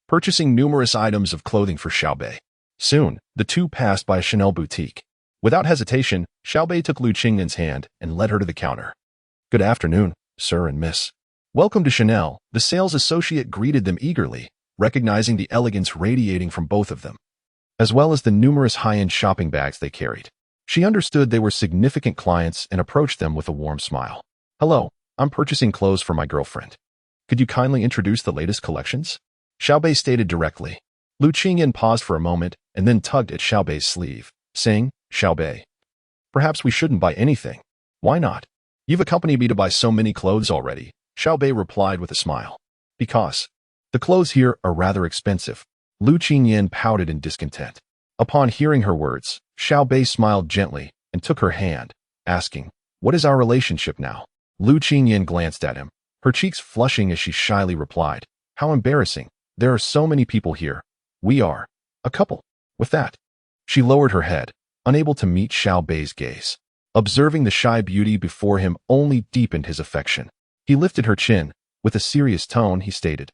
purchasing numerous items of clothing for Xiao Bei. Soon, the two passed by a Chanel boutique. Without hesitation, Xiao Bei took Lu Qingyan's hand and led her to the counter. Good afternoon, sir and miss. Welcome to Chanel, the sales associate greeted them eagerly, recognizing the elegance radiating from both of them, as well as the numerous high-end shopping bags they carried. She understood they were significant clients and approached them with a warm smile. Hello, I'm purchasing clothes for my girlfriend. Could you kindly introduce the latest collections? Xiao Bei stated directly. Lu Qingyan paused for a moment and then tugged at Xiao Bei's sleeve, saying, Xiao Bei, perhaps we shouldn't buy anything. Why not? You've accompanied me to buy so many clothes already, Xiao Bei replied with a smile. Because the clothes here are rather expensive. Lu Qingyan pouted in discontent. Upon hearing her words, Xiao Bei smiled gently and took her hand, asking, what is our relationship now? Lu Qingyan glanced at him, her cheeks flushing as she shyly replied, how embarrassing. There are so many people here. We are a couple. With that, she lowered her head, unable to meet Xiao Bei's gaze. Observing the shy beauty before him only deepened his affection. He lifted her chin. With a serious tone, he stated,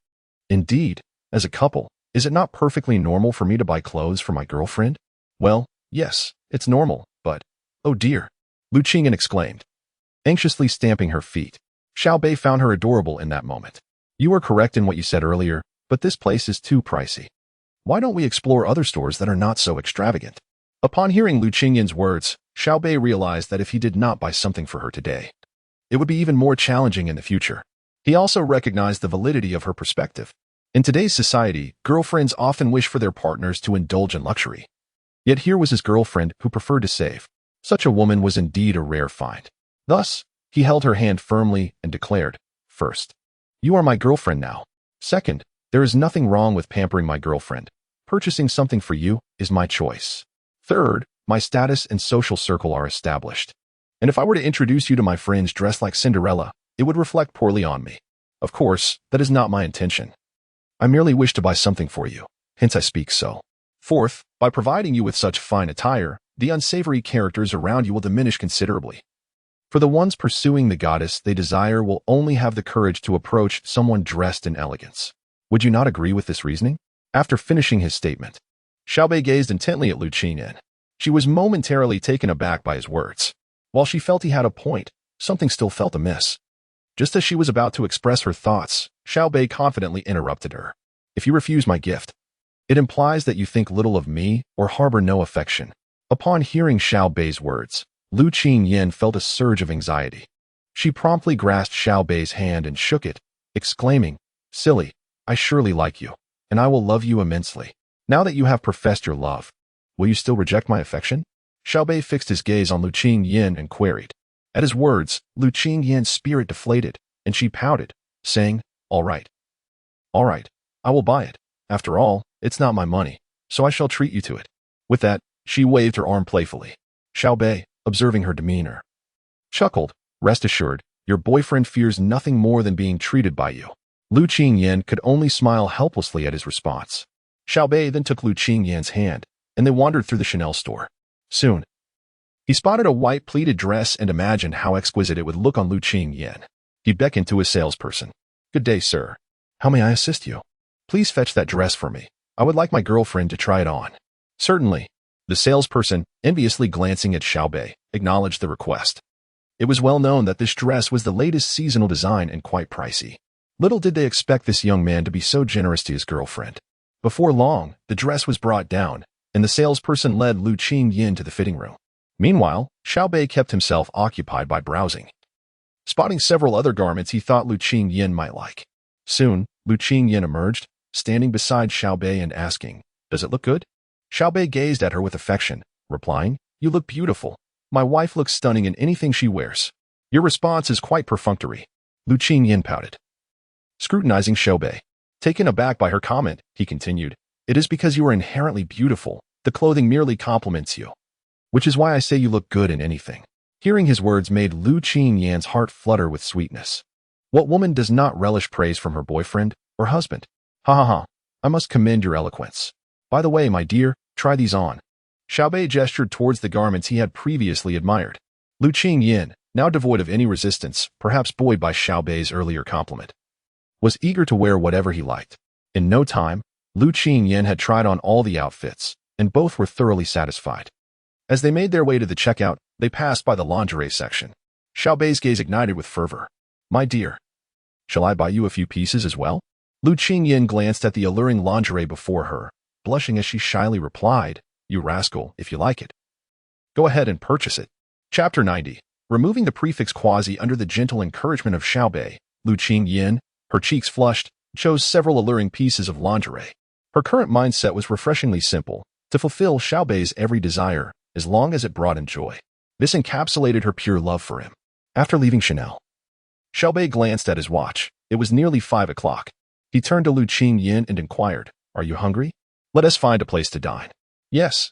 Indeed, as a couple, is it not perfectly normal for me to buy clothes for my girlfriend? Well, yes, it's normal, but, oh dear, Lu Qingyan exclaimed, anxiously stamping her feet. Xiao Bei found her adorable in that moment. You were correct in what you said earlier, but this place is too pricey. Why don't we explore other stores that are not so extravagant? Upon hearing Lu Qingyan's words, Xiao Bei realized that if he did not buy something for her today, it would be even more challenging in the future. He also recognized the validity of her perspective. In today's society, girlfriends often wish for their partners to indulge in luxury. Yet here was his girlfriend who preferred to save. Such a woman was indeed a rare find. Thus, he held her hand firmly and declared, First, you are my girlfriend now. Second, there is nothing wrong with pampering my girlfriend. Purchasing something for you is my choice. Third, my status and social circle are established. And if I were to introduce you to my friends dressed like Cinderella, it would reflect poorly on me. Of course, that is not my intention. I merely wish to buy something for you, hence I speak so. Fourth, by providing you with such fine attire, the unsavory characters around you will diminish considerably. For the ones pursuing the goddess they desire will only have the courage to approach someone dressed in elegance. Would you not agree with this reasoning? After finishing his statement, Xiao Bei gazed intently at Lu Qingyan. She was momentarily taken aback by his words. While she felt he had a point, something still felt amiss. Just as she was about to express her thoughts, Xiao Bei confidently interrupted her. If you refuse my gift, it implies that you think little of me or harbor no affection. Upon hearing Xiao Bei's words, Lu Qingyan felt a surge of anxiety. She promptly grasped Xiao Bei's hand and shook it, exclaiming, Silly, I surely like you, and I will love you immensely. Now that you have professed your love, will you still reject my affection? Xiao Bei fixed his gaze on Lu Qingyan and queried. At his words, Lu Qingyan's spirit deflated, and she pouted, saying, All right, I will buy it. After all, it's not my money, so I shall treat you to it. With that, she waved her arm playfully. Xiao Bei, observing her demeanor, chuckled, Rest assured, your boyfriend fears nothing more than being treated by you. Lu Qingyan could only smile helplessly at his response. Xiao Bei then took Lu Qingyan's hand, and they wandered through the Chanel store. Soon, He spotted a white pleated dress and imagined how exquisite it would look on Lu Qingyan. He beckoned to his salesperson. "Good day, sir. How may I assist you? Please fetch that dress for me. I would like my girlfriend to try it on." "Certainly." The salesperson, enviously glancing at Xiao Beih, acknowledged the request. It was well known that this dress was the latest seasonal design and quite pricey. Little did they expect this young man to be so generous to his girlfriend. Before long, the dress was brought down, and the salesperson led Lu Qingyan to the fitting room. Meanwhile, Xiao Beih kept himself occupied by browsing. Spotting several other garments he thought Lu Qingyan might like. Soon, Lu Qingyan emerged, standing beside Xiao Beih and asking, "Does it look good?" Xiao Beih gazed at her with affection, replying, "You look beautiful. My wife looks stunning in anything she wears." "Your response is quite perfunctory." Lu Qingyan pouted. Scrutinizing Xiao Beih. Taken aback by her comment, he continued, "It is because you are inherently beautiful. The clothing merely compliments you. Which is why I say you look good in anything." Hearing his words made Lu Qingyan's heart flutter with sweetness. What woman does not relish praise from her boyfriend or husband? Ha ha ha. I must commend your eloquence. By the way, my dear, try these on. Xiao Beih gestured towards the garments he had previously admired. Lu Qingyan, now devoid of any resistance, perhaps buoyed by Xiao Beih's earlier compliment, was eager to wear whatever he liked. In no time, Lu Qingyan had tried on all the outfits, and both were thoroughly satisfied. As they made their way to the checkout, they passed by the lingerie section. Xiao Beih's gaze ignited with fervor. "My dear, shall I buy you a few pieces as well?" Lu Qingyan glanced at the alluring lingerie before her, blushing as she shyly replied, "You rascal, if you like it. Go ahead and purchase it." Chapter 90. Removing the prefix quasi under the gentle encouragement of Xiao Beih, Lu Qingyan, her cheeks flushed, chose several alluring pieces of lingerie. Her current mindset was refreshingly simple, to fulfill Xiao Beih's every desire, as long as it brought him joy. This encapsulated her pure love for him. After leaving Chanel, Xiao Beih glanced at his watch. It was nearly 5 o'clock. He turned to Lu Qingyan and inquired, "Are you hungry? Let us find a place to dine." "Yes,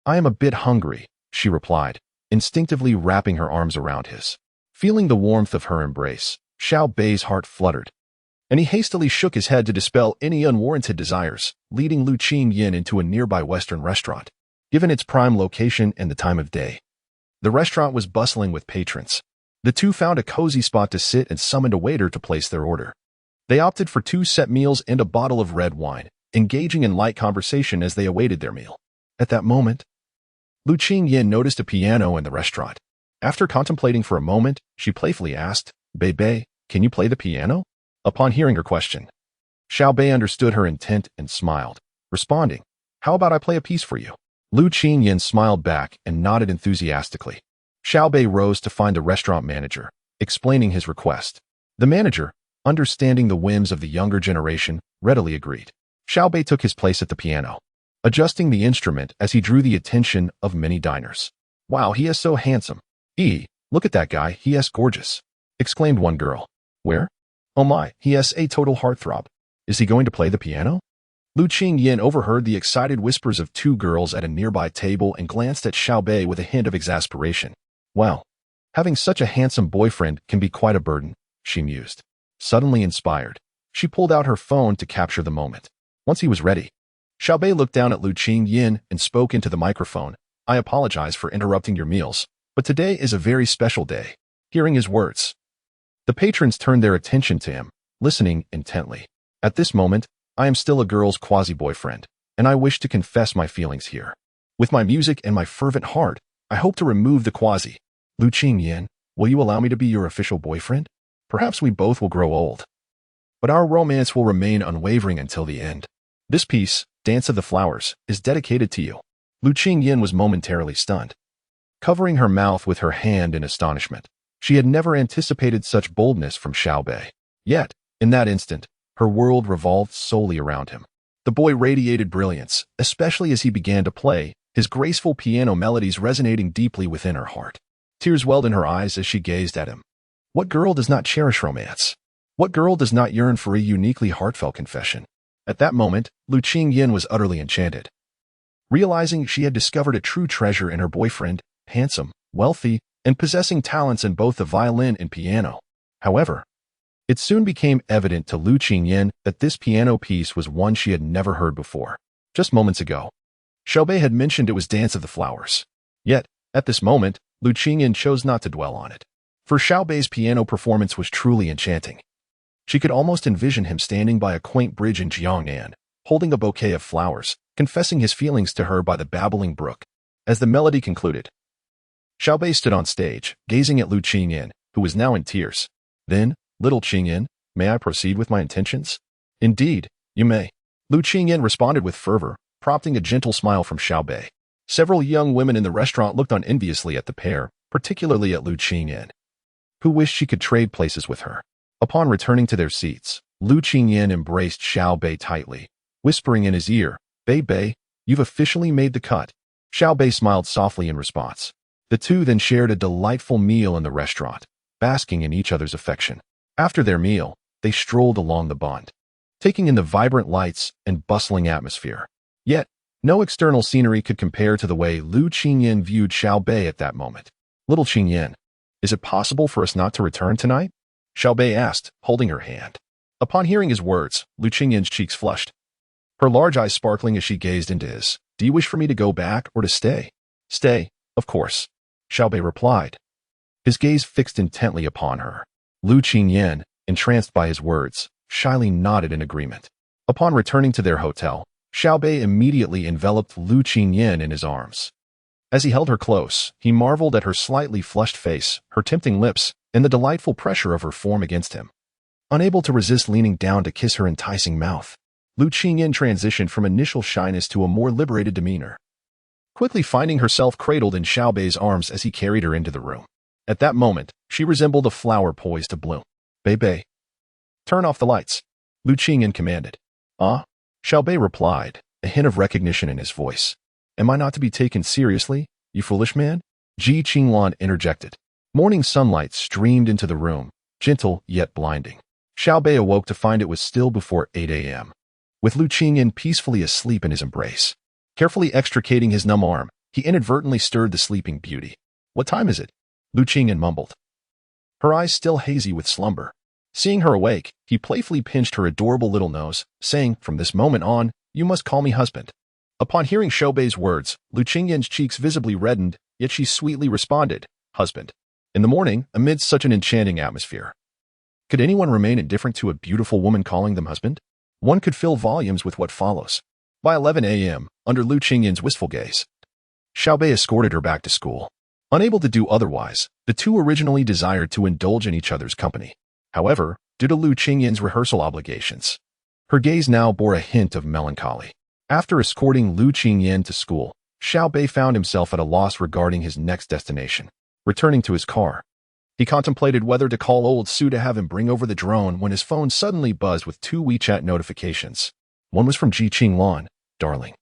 I am a bit hungry," she replied, instinctively wrapping her arms around his. Feeling the warmth of her embrace, Xiao Beih's heart fluttered, and he hastily shook his head to dispel any unwarranted desires, leading Lu Qingyan into a nearby Western restaurant. Given its prime location and the time of day, the restaurant was bustling with patrons. The two found a cozy spot to sit and summoned a waiter to place their order. They opted for 2 set meals and a bottle of red wine, engaging in light conversation as they awaited their meal. At that moment, Lu Qingyan noticed a piano in the restaurant. After contemplating for a moment, she playfully asked, "Beih, can you play the piano?" Upon hearing her question, Xiao Beih understood her intent and smiled, responding, "How about I play a piece for you?" Lu Qingyan smiled back and nodded enthusiastically. Xiao Beih rose to find the restaurant manager, explaining his request. The manager, understanding the whims of the younger generation, readily agreed. Xiao Beih took his place at the piano, adjusting the instrument as he drew the attention of many diners. "Wow, he is so handsome. Look at that guy, he is gorgeous," exclaimed one girl. "Where? Oh my, he is a total heartthrob. Is he going to play the piano?" Lu Qingyan overheard the excited whispers of 2 girls at a nearby table and glanced at Xiao Beih with a hint of exasperation. "Wow, having such a handsome boyfriend can be quite a burden," she mused. Suddenly inspired, she pulled out her phone to capture the moment. Once he was ready, Xiao Beih looked down at Lu Qingyan and spoke into the microphone. "I apologize for interrupting your meals, but today is a very special day." Hearing his words, the patrons turned their attention to him, listening intently. "At this moment, I am still a girl's quasi-boyfriend, and I wish to confess my feelings here. With my music and my fervent heart, I hope to remove the quasi. Lu Qingyan, will you allow me to be your official boyfriend? Perhaps we both will grow old, but our romance will remain unwavering until the end. This piece, Dance of the Flowers, is dedicated to you." Lu Qingyan was momentarily stunned, covering her mouth with her hand in astonishment. She had never anticipated such boldness from Xiao Beih. Yet, in that instant, her world revolved solely around him. The boy radiated brilliance, especially as he began to play, his graceful piano melodies resonating deeply within her heart. Tears welled in her eyes as she gazed at him. What girl does not cherish romance? What girl does not yearn for a uniquely heartfelt confession? At that moment, Lu Qingyan was utterly enchanted. Realizing she had discovered a true treasure in her boyfriend, handsome, wealthy, and possessing talents in both the violin and piano. However, it soon became evident to Lu Qingyan that this piano piece was one she had never heard before. Just moments ago, Xiao Beih had mentioned it was Dance of the Flowers. Yet, At this moment, Lu Qingyan chose not to dwell on it. For Xiao Beih's piano performance was truly enchanting. She could almost envision him standing by a quaint bridge in Jiangnan, holding a bouquet of flowers, confessing his feelings to her by the babbling brook. As the melody concluded, Xiao Beih stood on stage, gazing at Lu Qingyan, who was now in tears. Then, "Little Qingyan, may I proceed with my intentions?" "Indeed, you may." Lu Qingyan responded with fervor, prompting a gentle smile from Xiao Beih. Several young women in the restaurant looked on enviously at the pair, particularly at Lu Qingyan, who wished she could trade places with her. Upon returning to their seats, Lu Qingyan embraced Xiao Beih tightly, whispering in his ear, Bei, you've officially made the cut." Xiao Beih smiled softly in response. The two then shared a delightful meal in the restaurant, basking in each other's affection. After their meal, they strolled along the Bund, taking in the vibrant lights and bustling atmosphere. Yet, no external scenery could compare to the way Lu Qingyan viewed Xiao Beih at that moment. "Little Qingyan, is it possible for us not to return tonight?" Xiao Beih asked, holding her hand. Upon hearing his words, Lu Qingyan's cheeks flushed, her large eyes sparkling as she gazed into his. "Do you wish for me to go back or to stay?" "Stay, of course," Xiao Beih replied, his gaze fixed intently upon her. Lu Qingyan, entranced by his words, shyly nodded in agreement. Upon returning to their hotel, Xiao Beih immediately enveloped Lu Qingyan in his arms. As he held her close, he marveled at her slightly flushed face, her tempting lips, and the delightful pressure of her form against him. Unable to resist leaning down to kiss her enticing mouth, Lu Qingyan transitioned from initial shyness to a more liberated demeanor, quickly finding herself cradled in Xiao Beih's arms as he carried her into the room. At that moment, she resembled a flower poised to bloom. Bei, turn off the lights," Lu Qingyan commanded. "Ah?" Xiao Beih replied, a hint of recognition in his voice. "Am I not to be taken seriously, you foolish man?" Ji Qinglan interjected. Morning sunlight streamed into the room, gentle yet blinding. Xiao Beih awoke to find it was still before 8 a.m., with Lu Qingyan peacefully asleep in his embrace. Carefully extricating his numb arm, he inadvertently stirred the sleeping beauty. "What time is it?" Lu Qingyan mumbled, her eyes still hazy with slumber. Seeing her awake, he playfully pinched her adorable little nose, saying, "From this moment on, you must call me husband." Upon hearing Xiao Bei's words, Lu Qingyan's cheeks visibly reddened, yet she sweetly responded, "Husband." In the morning, amidst such an enchanting atmosphere, could anyone remain indifferent to a beautiful woman calling them husband? One could fill volumes with what follows. By 11 a.m., under Lu Qingyan's wistful gaze, Xiao Beih escorted her back to school. Unable to do otherwise, the two originally desired to indulge in each other's company. However, due to Lu Qingyan's rehearsal obligations, her gaze now bore a hint of melancholy. After escorting Lu Qingyan to school, Xiao Beih found himself at a loss regarding his next destination. Returning to his car, he contemplated whether to call old Su to have him bring over the drone when his phone suddenly buzzed with 2 WeChat notifications. One was from Ji Qinglan. "Darling,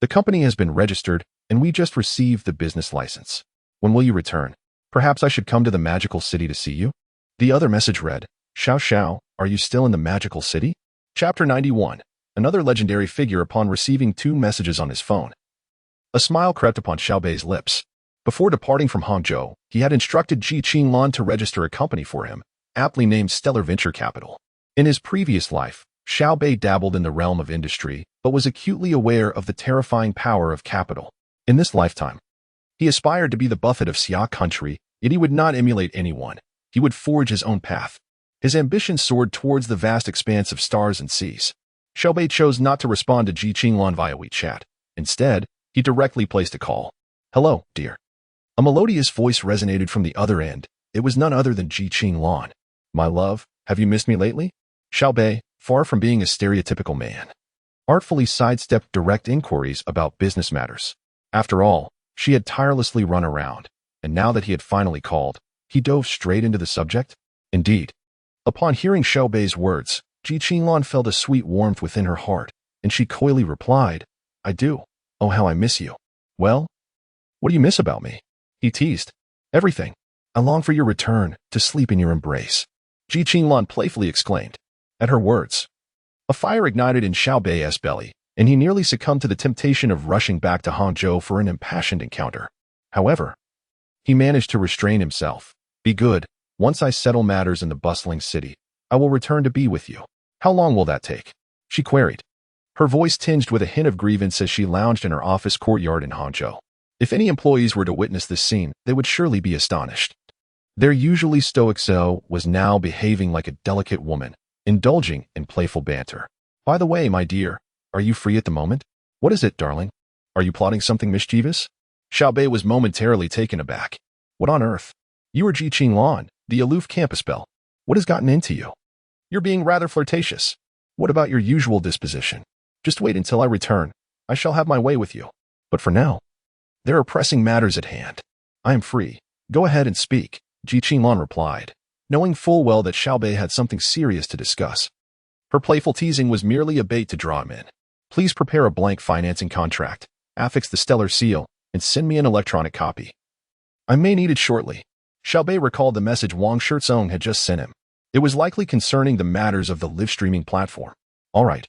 the company has been registered and we just received the business license. When will you return? Perhaps I should come to the magical city to see you." The other message read, Xiao, are you still in the magical city?" Chapter 91. Another legendary figure upon receiving 2 messages on his phone. A smile crept upon Xiao Bei's lips. Before departing from Hangzhou, he had instructed Ji Qinglan to register a company for him, aptly named Stellar Venture Capital. In his previous life, Xiao Bei dabbled in the realm of industry, but was acutely aware of the terrifying power of capital. In this lifetime, he aspired to be the Buffett of Xia country, yet he would not emulate anyone. He would forge his own path. His ambition soared towards the vast expanse of stars and seas. Xiao Bei chose not to respond to Ji Qinglan via WeChat. Instead, he directly placed a call. "Hello, dear." A melodious voice resonated from the other end. It was none other than Ji Qinglan. "My love, have you missed me lately?" Xiao Bei, far from being a stereotypical man, artfully sidestepped direct inquiries about business matters. After all, she had tirelessly run around, and now that he had finally called, he dove straight into the subject. Indeed. Upon hearing Xiao Bei's words, Ji Qinglan felt a sweet warmth within her heart, and she coyly replied, "I do. Oh, how I miss you." "Well, what do you miss about me?" he teased. "Everything. I long for your return, to sleep in your embrace," Ji Qinglan playfully exclaimed. At her words, a fire ignited in Xiao Bei's belly, and he nearly succumbed to the temptation of rushing back to Hangzhou for an impassioned encounter. However, he managed to restrain himself. "Be good. Once I settle matters in the bustling city, I will return to be with you." "How long will that take?" she queried, her voice tinged with a hint of grievance as she lounged in her office courtyard in Hangzhou. If any employees were to witness this scene, they would surely be astonished. Their usually stoic Xiao was now behaving like a delicate woman, indulging in playful banter. By the way, my dear, are you free at the moment? What is it, darling? Are you plotting something mischievous? Xiao Beih was momentarily taken aback. What on earth? You are Ji Qinglan, the aloof campus belle. What has gotten into you? You're being rather flirtatious. What about your usual disposition? Just wait until I return. I shall have my way with you. But for now, there are pressing matters at hand. I am free. Go ahead and speak, Ji Qinglan replied, knowing full well that Xiao Beih had something serious to discuss. Her playful teasing was merely a bait to draw him in. Please prepare a blank financing contract, affix the stellar seal, and send me an electronic copy. I may need it shortly. Xiao Beih recalled the message Wang Shizong had just sent him. It was likely concerning the matters of the live streaming platform. All right.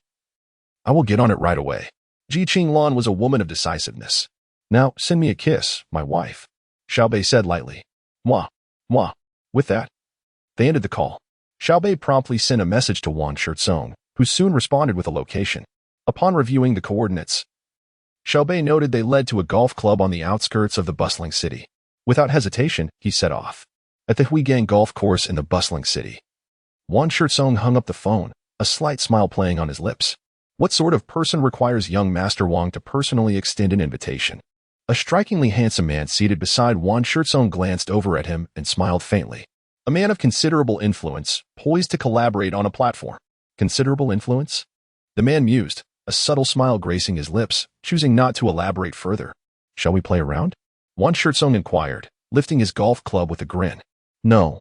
I will get on it right away. Ji Qinglan was a woman of decisiveness. Now, send me a kiss, my wife, Xiao Beih said lightly. Mwah, mwah. With that, they ended the call. Xiao Beih promptly sent a message to Wang Shizong, who soon responded with a location. Upon reviewing the coordinates, Xiao Beih noted they led to a golf club on the outskirts of the bustling city. Without hesitation, he set off. At the Huigang golf course in the bustling city, Wang Shizong hung up the phone, a slight smile playing on his lips. What sort of person requires young Master Wang to personally extend an invitation? A strikingly handsome man seated beside Wang Shizong glanced over at him and smiled faintly. A man of considerable influence, poised to collaborate on a platform. Considerable influence? The man mused, a subtle smile gracing his lips, choosing not to elaborate further. Shall we play around? Wang Shizong inquired, lifting his golf club with a grin. No.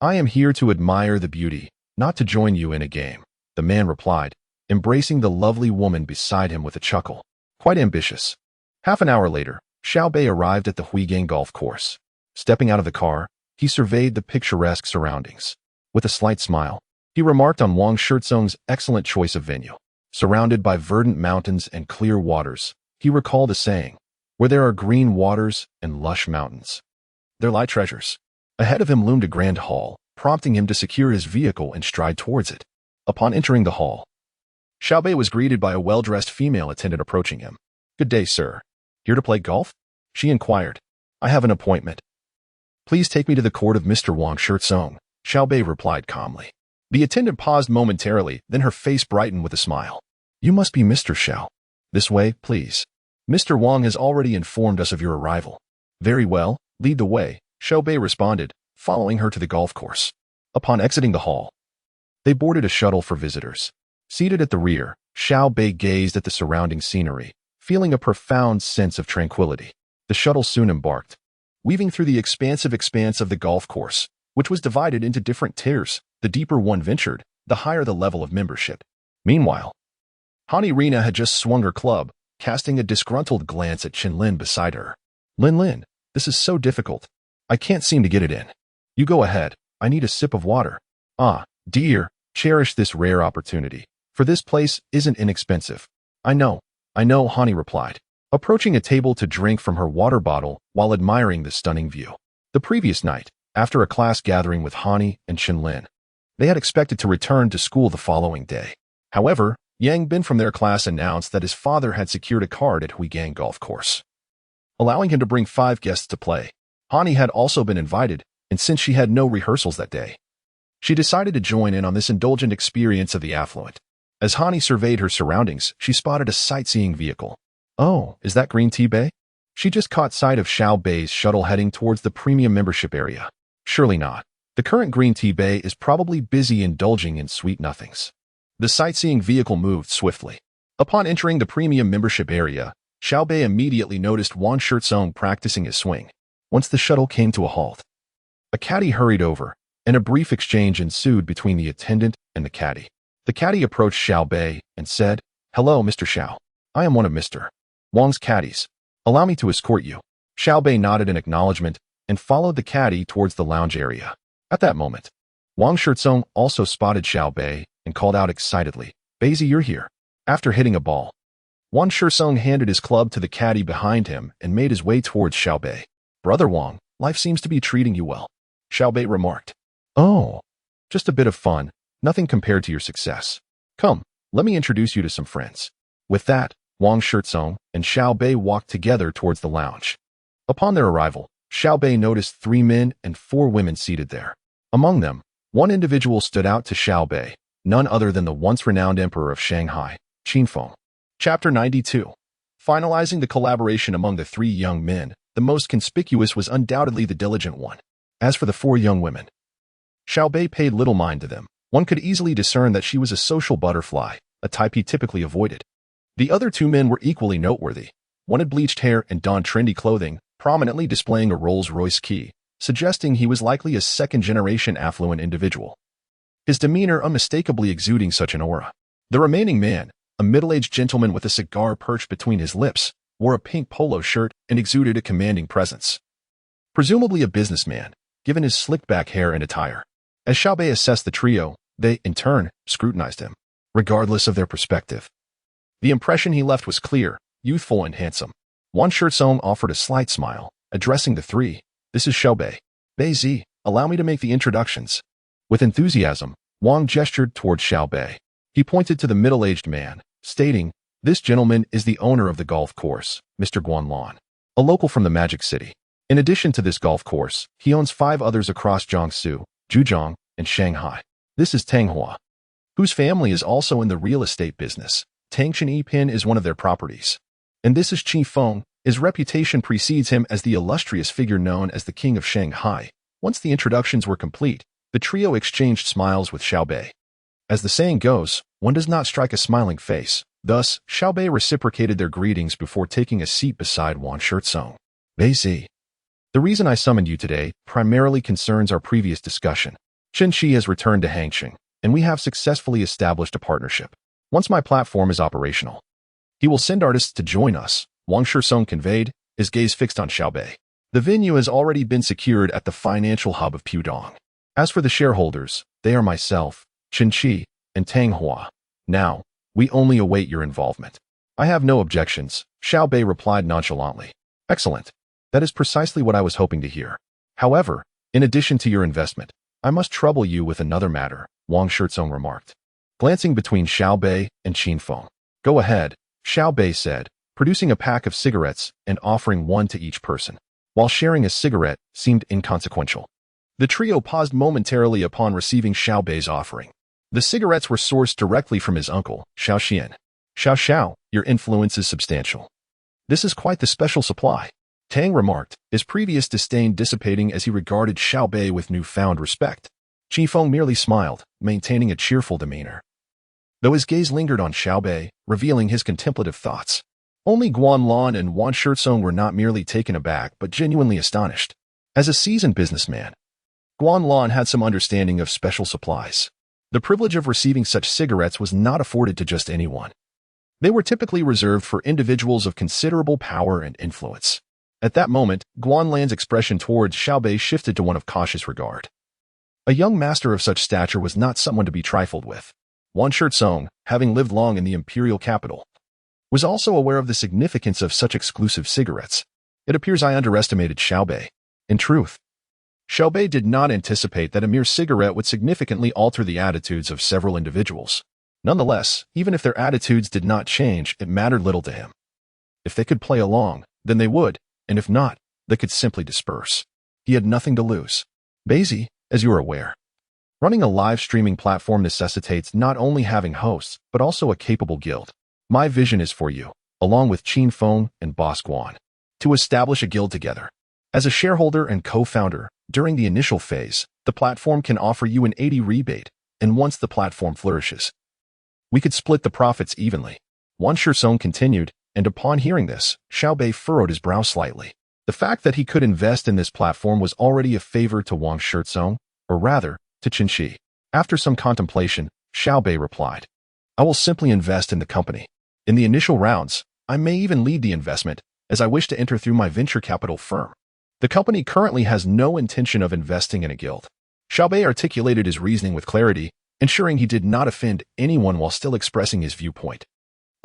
I am here to admire the beauty, not to join you in a game, the man replied, embracing the lovely woman beside him with a chuckle. Quite ambitious. Half an hour later, Xiao Beih arrived at the Huigang golf course. Stepping out of the car, he surveyed the picturesque surroundings. With a slight smile, he remarked on Wang Shizong's excellent choice of venue. Surrounded by verdant mountains and clear waters, he recalled a saying, where there are green waters and lush mountains, there lie treasures. Ahead of him loomed a grand hall, prompting him to secure his vehicle and stride towards it. Upon entering the hall, Xiao Beih was greeted by a well-dressed female attendant approaching him. Good day, sir. Here to play golf? She inquired. I have an appointment. Please take me to the court of Mr. Wang Shizong, Xiao Beih replied calmly. The attendant paused momentarily, then her face brightened with a smile. You must be Mr. Xiao. This way, please. Mr. Wang has already informed us of your arrival. Very well, lead the way, Xiao Beih responded, following her to the golf course. Upon exiting the hall, they boarded a shuttle for visitors. Seated at the rear, Xiao Beih gazed at the surrounding scenery, feeling a profound sense of tranquility. The shuttle soon embarked, weaving through the expansive expanse of the golf course, which was divided into different tiers. The deeper one ventured, the higher the level of membership. Meanwhile, Hani Rina had just swung her club, casting a disgruntled glance at Chen Lin beside her. Lin, this is so difficult. I can't seem to get it in. You go ahead. I need a sip of water. Ah, dear, cherish this rare opportunity, for this place isn't inexpensive. I know, Hani replied, approaching a table to drink from her water bottle while admiring the stunning view. The previous night, after a class gathering with Hani and Chen Lin, they had expected to return to school the following day. However, Yang Bin from their class announced that his father had secured a card at Huigang Golf Course, allowing him to bring 5 guests to play. Hani had also been invited, and since she had no rehearsals that day, she decided to join in on this indulgent experience of the affluent. As Hani surveyed her surroundings, she spotted a sightseeing vehicle. Oh, is that Green Tea Bay? She just caught sight of Xiao Beih's shuttle heading towards the premium membership area. Surely not. The current Green Tea Bay is probably busy indulging in sweet nothings. The sightseeing vehicle moved swiftly. Upon entering the premium membership area, Xiao Beih immediately noticed Wang Shizong practicing his swing. Once the shuttle came to a halt, a caddy hurried over, and a brief exchange ensued between the attendant and the caddy. The caddy approached Xiao Beih and said, Hello, Mr. Xiao. I am one of Mr. Wang's caddies. Allow me to escort you. Xiao Beih nodded in acknowledgement and followed the caddy towards the lounge area. At that moment, Wang Shizong also spotted Xiao Beih and called out excitedly, Beizhi, you're here. After hitting a ball, Wang Shizong handed his club to the caddy behind him and made his way towards Xiao Beih. Brother Wang, life seems to be treating you well, Xiao Beih remarked. Oh, just a bit of fun, nothing compared to your success. Come, let me introduce you to some friends. With that, Wang Shizong and Xiao Beih walked together towards the lounge. Upon their arrival, Xiao Beih noticed 3 men and 4 women seated there. Among them, one individual stood out to Xiao Beih, none other than the once-renowned emperor of Shanghai, Qin Feng. Chapter 92. Finalizing the collaboration among the 3 young men, the most conspicuous was undoubtedly the diligent one. As for the 4 young women, Xiao Beih paid little mind to them. One could easily discern that she was a social butterfly, a type he typically avoided. The other 2 men were equally noteworthy. One had bleached hair and donned trendy clothing, prominently displaying a Rolls-Royce key, suggesting he was likely a second-generation affluent individual. His demeanor unmistakably exuding such an aura. The remaining man, a middle-aged gentleman with a cigar perched between his lips, wore a pink polo shirt and exuded a commanding presence. Presumably a businessman, given his slicked-back hair and attire. As Xiao Beih assessed the trio, they, in turn, scrutinized him, regardless of their perspective. The impression he left was clear, youthful and handsome. Wang Shizong offered a slight smile, addressing the 3. This is Xiao Beih. Beih, allow me to make the introductions. With enthusiasm, Wang gestured toward Xiao Beih. He pointed to the middle-aged man, stating, this gentleman is the owner of the golf course, Mr. Guanlan, a local from the Magic City. In addition to this golf course, he owns 5 others across Jiangsu, Zhejiang, and Shanghai. This is Tang Hua, whose family is also in the real estate business. Tangchen Yipin is one of their properties. And this is Qin Feng. His reputation precedes him as the illustrious figure known as the King of Shanghai. Once the introductions were complete, the trio exchanged smiles with Xiao Beih. As the saying goes, one does not strike a smiling face. Thus, Xiao Beih reciprocated their greetings before taking a seat beside Wang Shizong. Beih, the reason I summoned you today primarily concerns our previous discussion. Chen Shi has returned to Hangqing, and we have successfully established a partnership. Once my platform is operational, he will send artists to join us, Wang Shizong conveyed, his gaze fixed on Xiao Beih. The venue has already been secured at the financial hub of Pudong. As for the shareholders, they are myself, Chen Shi, and Tang Hua. Now, we only await your involvement. I have no objections, Xiao Beih replied nonchalantly. Excellent. That is precisely what I was hoping to hear. However, in addition to your investment, I must trouble you with another matter, Wang Shizong remarked, glancing between Xiao Beih and Qin Feng. Go ahead, Xiao Beih said, producing a pack of cigarettes and offering one to each person. While sharing a cigarette seemed inconsequential. The trio paused momentarily upon receiving Xiao Beih's offering. The cigarettes were sourced directly from his uncle, Xiao Xian. Xiao, your influence is substantial. This is quite the special supply, Tang remarked, his previous disdain dissipating as he regarded Xiao Beih with newfound respect. Qin Feng merely smiled, maintaining a cheerful demeanor, though his gaze lingered on Xiao Beih, revealing his contemplative thoughts. Only Guanlan and Wang Shizong were not merely taken aback but genuinely astonished. As a seasoned businessman, Guanlan had some understanding of special supplies. The privilege of receiving such cigarettes was not afforded to just anyone. They were typically reserved for individuals of considerable power and influence. At that moment, Guanlan's expression towards Xiao Beih shifted to one of cautious regard. A young master of such stature was not someone to be trifled with. Wang Shizong, having lived long in the imperial capital, was also aware of the significance of such exclusive cigarettes. It appears I underestimated Xiao Beih. In truth, Xiao Beih did not anticipate that a mere cigarette would significantly alter the attitudes of several individuals. Nonetheless, even if their attitudes did not change, it mattered little to him. If they could play along, then they would, and if not, they could simply disperse. He had nothing to lose. Beih, as you are aware, running a live streaming platform necessitates not only having hosts, but also a capable guild. My vision is for you, along with Qin Feng and Boss Guan, to establish a guild together. As a shareholder and co-founder, during the initial phase, the platform can offer you an 80 rebate, and once the platform flourishes, we could split the profits evenly. Wang Shizong continued, and upon hearing this, Xiao Beih furrowed his brow slightly. The fact that he could invest in this platform was already a favor to Wang Shizong, or rather, to Chen Shi. After some contemplation, Xiao Beih replied, I will simply invest in the company. In the initial rounds, I may even lead the investment, as I wish to enter through my venture capital firm. The company currently has no intention of investing in a guild. Xiao Beih articulated his reasoning with clarity, ensuring he did not offend anyone while still expressing his viewpoint.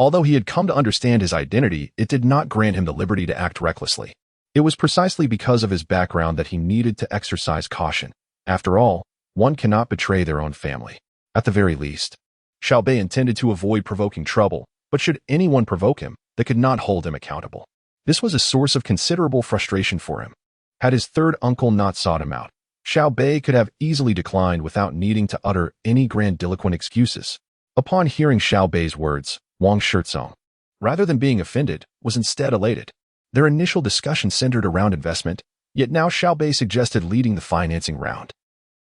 Although he had come to understand his identity, it did not grant him the liberty to act recklessly. It was precisely because of his background that he needed to exercise caution. After all, one cannot betray their own family. At the very least, Xiao Beih intended to avoid provoking trouble, but should anyone provoke him, that could not hold him accountable. This was a source of considerable frustration for him. Had his third uncle not sought him out, Xiao Beih could have easily declined without needing to utter any grandiloquent excuses. Upon hearing Xiao Beih's words, Wang Shizong, rather than being offended, was instead elated. Their initial discussion centered around investment, yet now Xiao Beih suggested leading the financing round.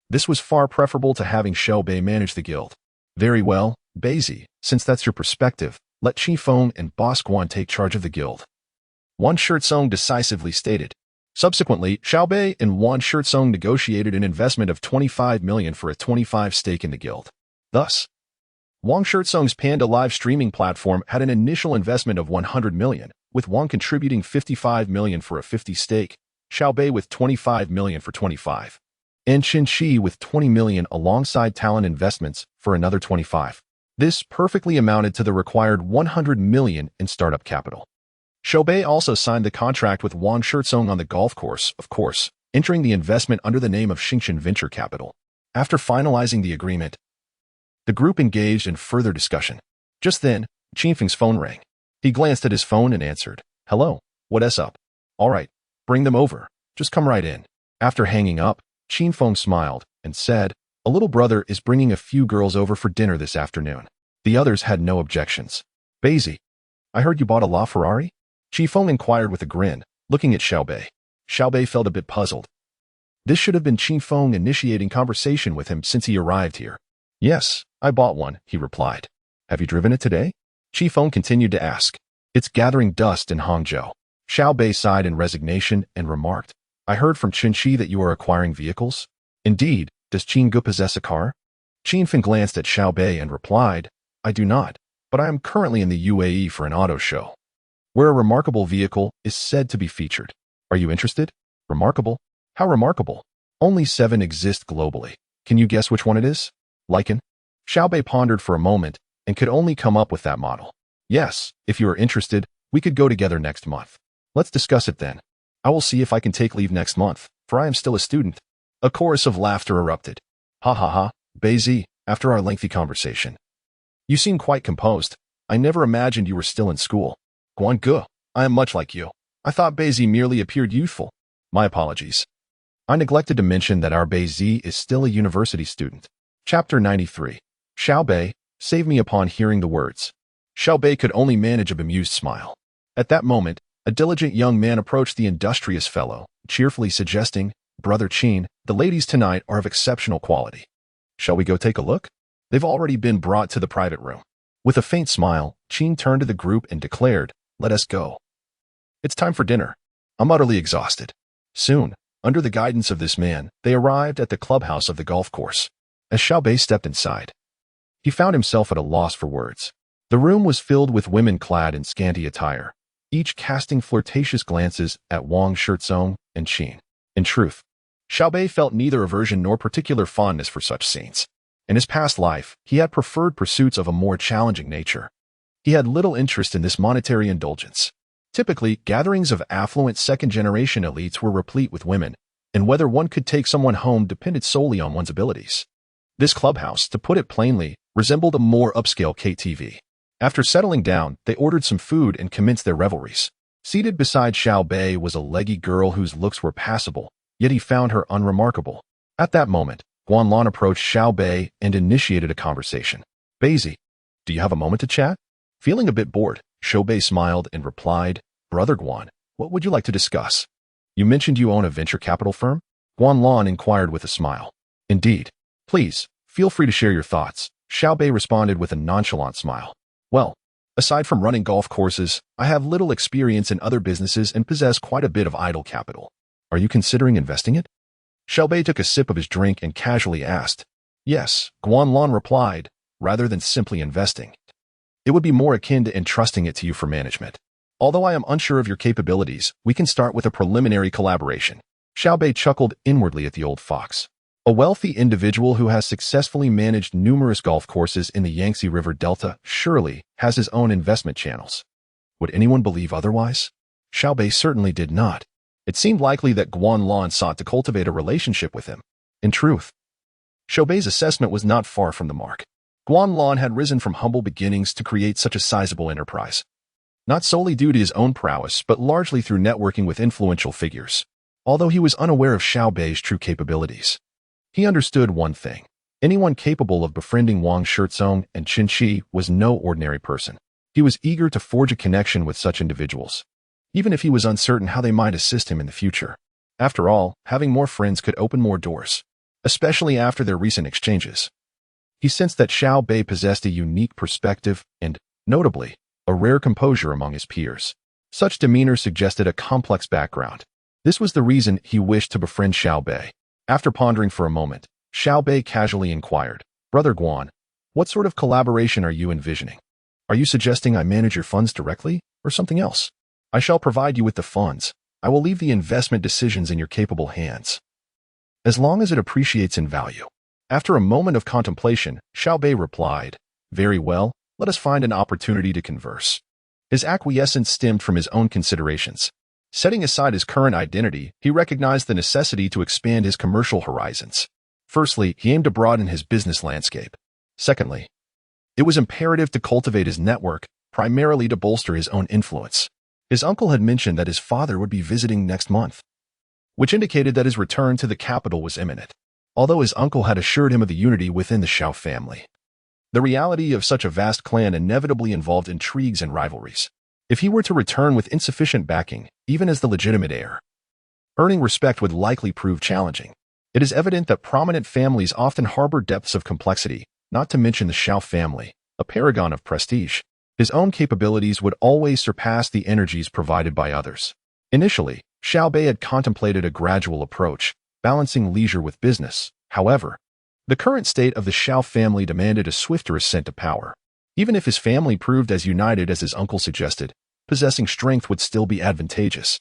This was far preferable to having Xiao Beih manage the guild. Very well, Beih, since that's your perspective, let Qi Feng and Boss Guan take charge of the guild. Wang Shizong decisively stated. Subsequently, Xiao Beih and Wang Shizong negotiated an investment of 25 million for a 25% stake in the guild. Thus, Wang Shizong's Panda live streaming platform had an initial investment of 100 million, with Wang contributing 55 million for a 50% stake, Xiao Beih with 25 million for 25%, and Qin Shi with 20 million alongside talent investments for another 25%. This perfectly amounted to the required 100 million in startup capital. Xiao Beih also signed the contract with Wang Shizong on the golf course, of course, entering the investment under the name of Xingchen Venture Capital. After finalizing the agreement, the group engaged in further discussion. Just then, Qin Feng's phone rang. He glanced at his phone and answered, "Hello, what's up? All right, bring them over. Just come right in." After hanging up, Qin Feng smiled and said, "A little brother is bringing a few girls over for dinner this afternoon." The others had no objections. "Beih, I heard you bought a LaFerrari?" Qi Feng inquired with a grin, looking at Xiao Beih. Xiao Beih felt a bit puzzled. This should have been Qi Feng initiating conversation with him since he arrived here. "Yes, I bought one," he replied. "Have you driven it today?" Qi Feng continued to ask. "It's gathering dust in Hangzhou." Xiao Beih sighed in resignation and remarked, "I heard from Qin Shi that you are acquiring vehicles." "Indeed, does Qin Gu possess a car?" Qin Feng glanced at Xiao Beih and replied, "I do not, but I am currently in the UAE for an auto show, where a remarkable vehicle is said to be featured. Are you interested?" "Remarkable? How remarkable?" "Only 7 exist globally. Can you guess which one it is?" "Lycan?" Xiao Beih pondered for a moment and could only come up with that model. "Yes, if you are interested, we could go together next month." "Let's discuss it then. I will see if I can take leave next month, for I am still a student." A chorus of laughter erupted. "Ha ha ha, Beih, after our lengthy conversation. You seem quite composed. I never imagined you were still in school." "Guan Ge, I am much like you. I thought Beih merely appeared youthful." "My apologies. I neglected to mention that our Beih is still a university student." Chapter 93. Xiao Beih, save me upon hearing the words. Xiao Beih could only manage a bemused smile. At that moment, a diligent young man approached the industrious fellow, cheerfully suggesting, "Brother Qin, the ladies tonight are of exceptional quality. Shall we go take a look?" They've already been brought to the private room. With a faint smile, Qin turned to the group and declared, "Let us go. It's time for dinner. I'm utterly exhausted." Soon, under the guidance of this man, they arrived at the clubhouse of the golf course. As Xiao Beih stepped inside, he found himself at a loss for words. The room was filled with women clad in scanty attire, each casting flirtatious glances at Wang Shizong and Qin. In truth, Xiao Beih felt neither aversion nor particular fondness for such scenes. In his past life, he had preferred pursuits of a more challenging nature. He had little interest in this monetary indulgence. Typically, gatherings of affluent second-generation elites were replete with women, and whether one could take someone home depended solely on one's abilities. This clubhouse, to put it plainly, resembled a more upscale KTV. After settling down, they ordered some food and commenced their revelries. Seated beside Xiao Beih was a leggy girl whose looks were passable, yet he found her unremarkable. At that moment, Guanlon approached Xiao Beih and initiated a conversation. "Beih, do you have a moment to chat?" Feeling a bit bored, Xiao Beih smiled and replied, "Brother Guan, what would you like to discuss?" "You mentioned you own a venture capital firm?" Guanlon inquired with a smile. "Indeed. Please, feel free to share your thoughts," Xiao Beih responded with a nonchalant smile. "Well, aside from running golf courses, I have little experience in other businesses and possess quite a bit of idle capital. Are you considering investing it?" Xiao Beih took a sip of his drink and casually asked. "Yes," Guanlon replied, "rather than simply investing. It would be more akin to entrusting it to you for management. Although I am unsure of your capabilities, we can start with a preliminary collaboration." Xiao Beih chuckled inwardly at the old fox. A wealthy individual who has successfully managed numerous golf courses in the Yangtze River Delta surely has his own investment channels. Would anyone believe otherwise? Xiao Beih certainly did not. It seemed likely that Guanlon sought to cultivate a relationship with him. In truth, Xiao Bei's assessment was not far from the mark. Guanlon had risen from humble beginnings to create such a sizable enterprise. not solely due to his own prowess, but largely through networking with influential figures. Although he was unaware of Xiao Beih's true capabilities, he understood one thing. Anyone capable of befriending Wang Shizong and Qin Shi was no ordinary person. He was eager to forge a connection with such individuals, even if he was uncertain how they might assist him in the future. After all, having more friends could open more doors, especially after their recent exchanges. He sensed that Xiao Beih possessed a unique perspective and, notably, a rare composure among his peers. Such demeanor suggested a complex background. This was the reason he wished to befriend Xiao Beih. After pondering for a moment, Xiao Beih casually inquired, "Brother Guan, what sort of collaboration are you envisioning? Are you suggesting I manage your funds directly, or something else? I shall provide you with the funds. I will leave the investment decisions in your capable hands, as long as it appreciates in value." After a moment of contemplation, Xiao Beih replied, "Very well, let us find an opportunity to converse." His acquiescence stemmed from his own considerations. Setting aside his current identity, he recognized the necessity to expand his commercial horizons. Firstly, he aimed to broaden his business landscape. Secondly, it was imperative to cultivate his network, primarily to bolster his own influence. His uncle had mentioned that his father would be visiting next month, which indicated that his return to the capital was imminent. Although his uncle had assured him of the unity within the Xiao family, the reality of such a vast clan inevitably involved intrigues and rivalries. If he were to return with insufficient backing, even as the legitimate heir, earning respect would likely prove challenging. It is evident that prominent families often harbor depths of complexity, not to mention the Xiao family, a paragon of prestige. His own capabilities would always surpass the energies provided by others. Initially, Xiao Beih had contemplated a gradual approach, balancing leisure with business. However, the current state of the Xiao family demanded a swifter ascent to power. Even if his family proved as united as his uncle suggested, possessing strength would still be advantageous.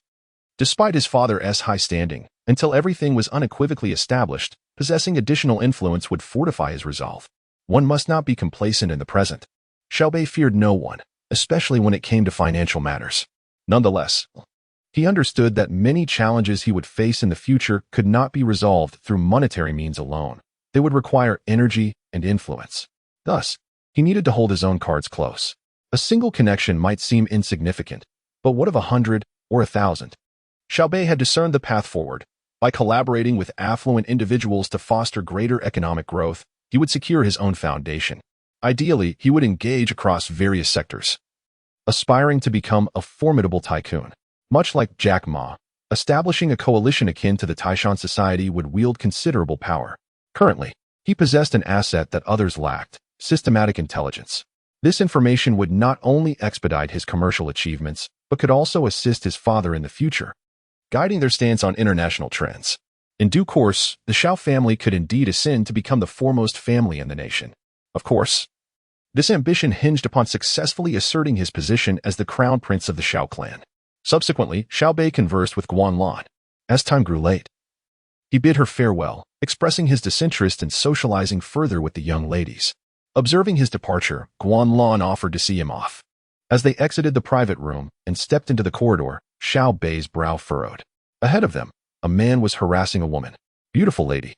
Despite his father's high standing, until everything was unequivocally established, possessing additional influence would fortify his resolve. One must not be complacent in the present. Xiao Beih feared no one, especially when it came to financial matters. Nonetheless, he understood that many challenges he would face in the future could not be resolved through monetary means alone. They would require energy and influence. Thus, he needed to hold his own cards close. A single connection might seem insignificant, but what of 100 or 1,000? Xiao Beih had discerned the path forward. By collaborating with affluent individuals to foster greater economic growth, he would secure his own foundation. Ideally, he would engage across various sectors, aspiring to become a formidable tycoon. Much like Jack Ma, establishing a coalition akin to the Taishan Society would wield considerable power. Currently, he possessed an asset that others lacked: systematic intelligence. This information would not only expedite his commercial achievements, but could also assist his father in the future, guiding their stance on international trends. In due course, the Xiao family could indeed ascend to become the foremost family in the nation. Of course, this ambition hinged upon successfully asserting his position as the crown prince of the Xiao clan. Subsequently, Xiao Beih conversed with Guan Lan. As time grew late, he bid her farewell, expressing his disinterest in socializing further with the young ladies. Observing his departure, Guan Lan offered to see him off. As they exited the private room and stepped into the corridor, Xiao Beih's brow furrowed. Ahead of them, a man was harassing a woman. "Beautiful lady,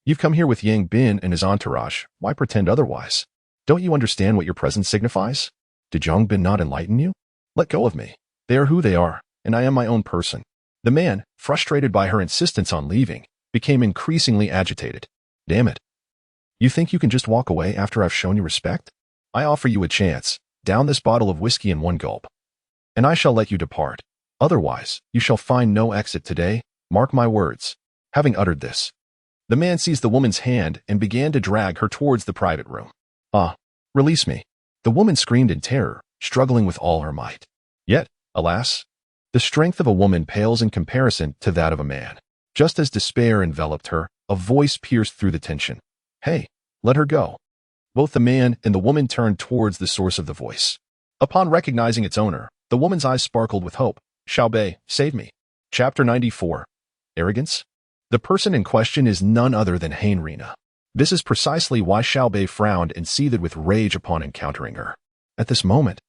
you've come here with Yang Bin and his entourage. Why pretend otherwise? Don't you understand what your presence signifies? Did Yang Bin not enlighten you? Let go of me. They are who they are, and I am my own person." The man, frustrated by her insistence on leaving, became increasingly agitated. "Damn it. You think you can just walk away after I've shown you respect? I offer you a chance. Down this bottle of whiskey in one gulp, and I shall let you depart. Otherwise, you shall find no exit today. Mark my words." Having uttered this, the man seized the woman's hand and began to drag her towards the private room. "Ah, release me." The woman screamed in terror, struggling with all her might. Yet, alas, the strength of a woman pales in comparison to that of a man. Just as despair enveloped her, a voice pierced through the tension. "Hey, let her go." Both the man and the woman turned towards the source of the voice. Upon recognizing its owner, the woman's eyes sparkled with hope. "Xiao Beih, save me." Chapter 94. Arrogance? The person in question is none other than Rina. This is precisely why Xiao Beih frowned and seethed with rage upon encountering her. At this moment,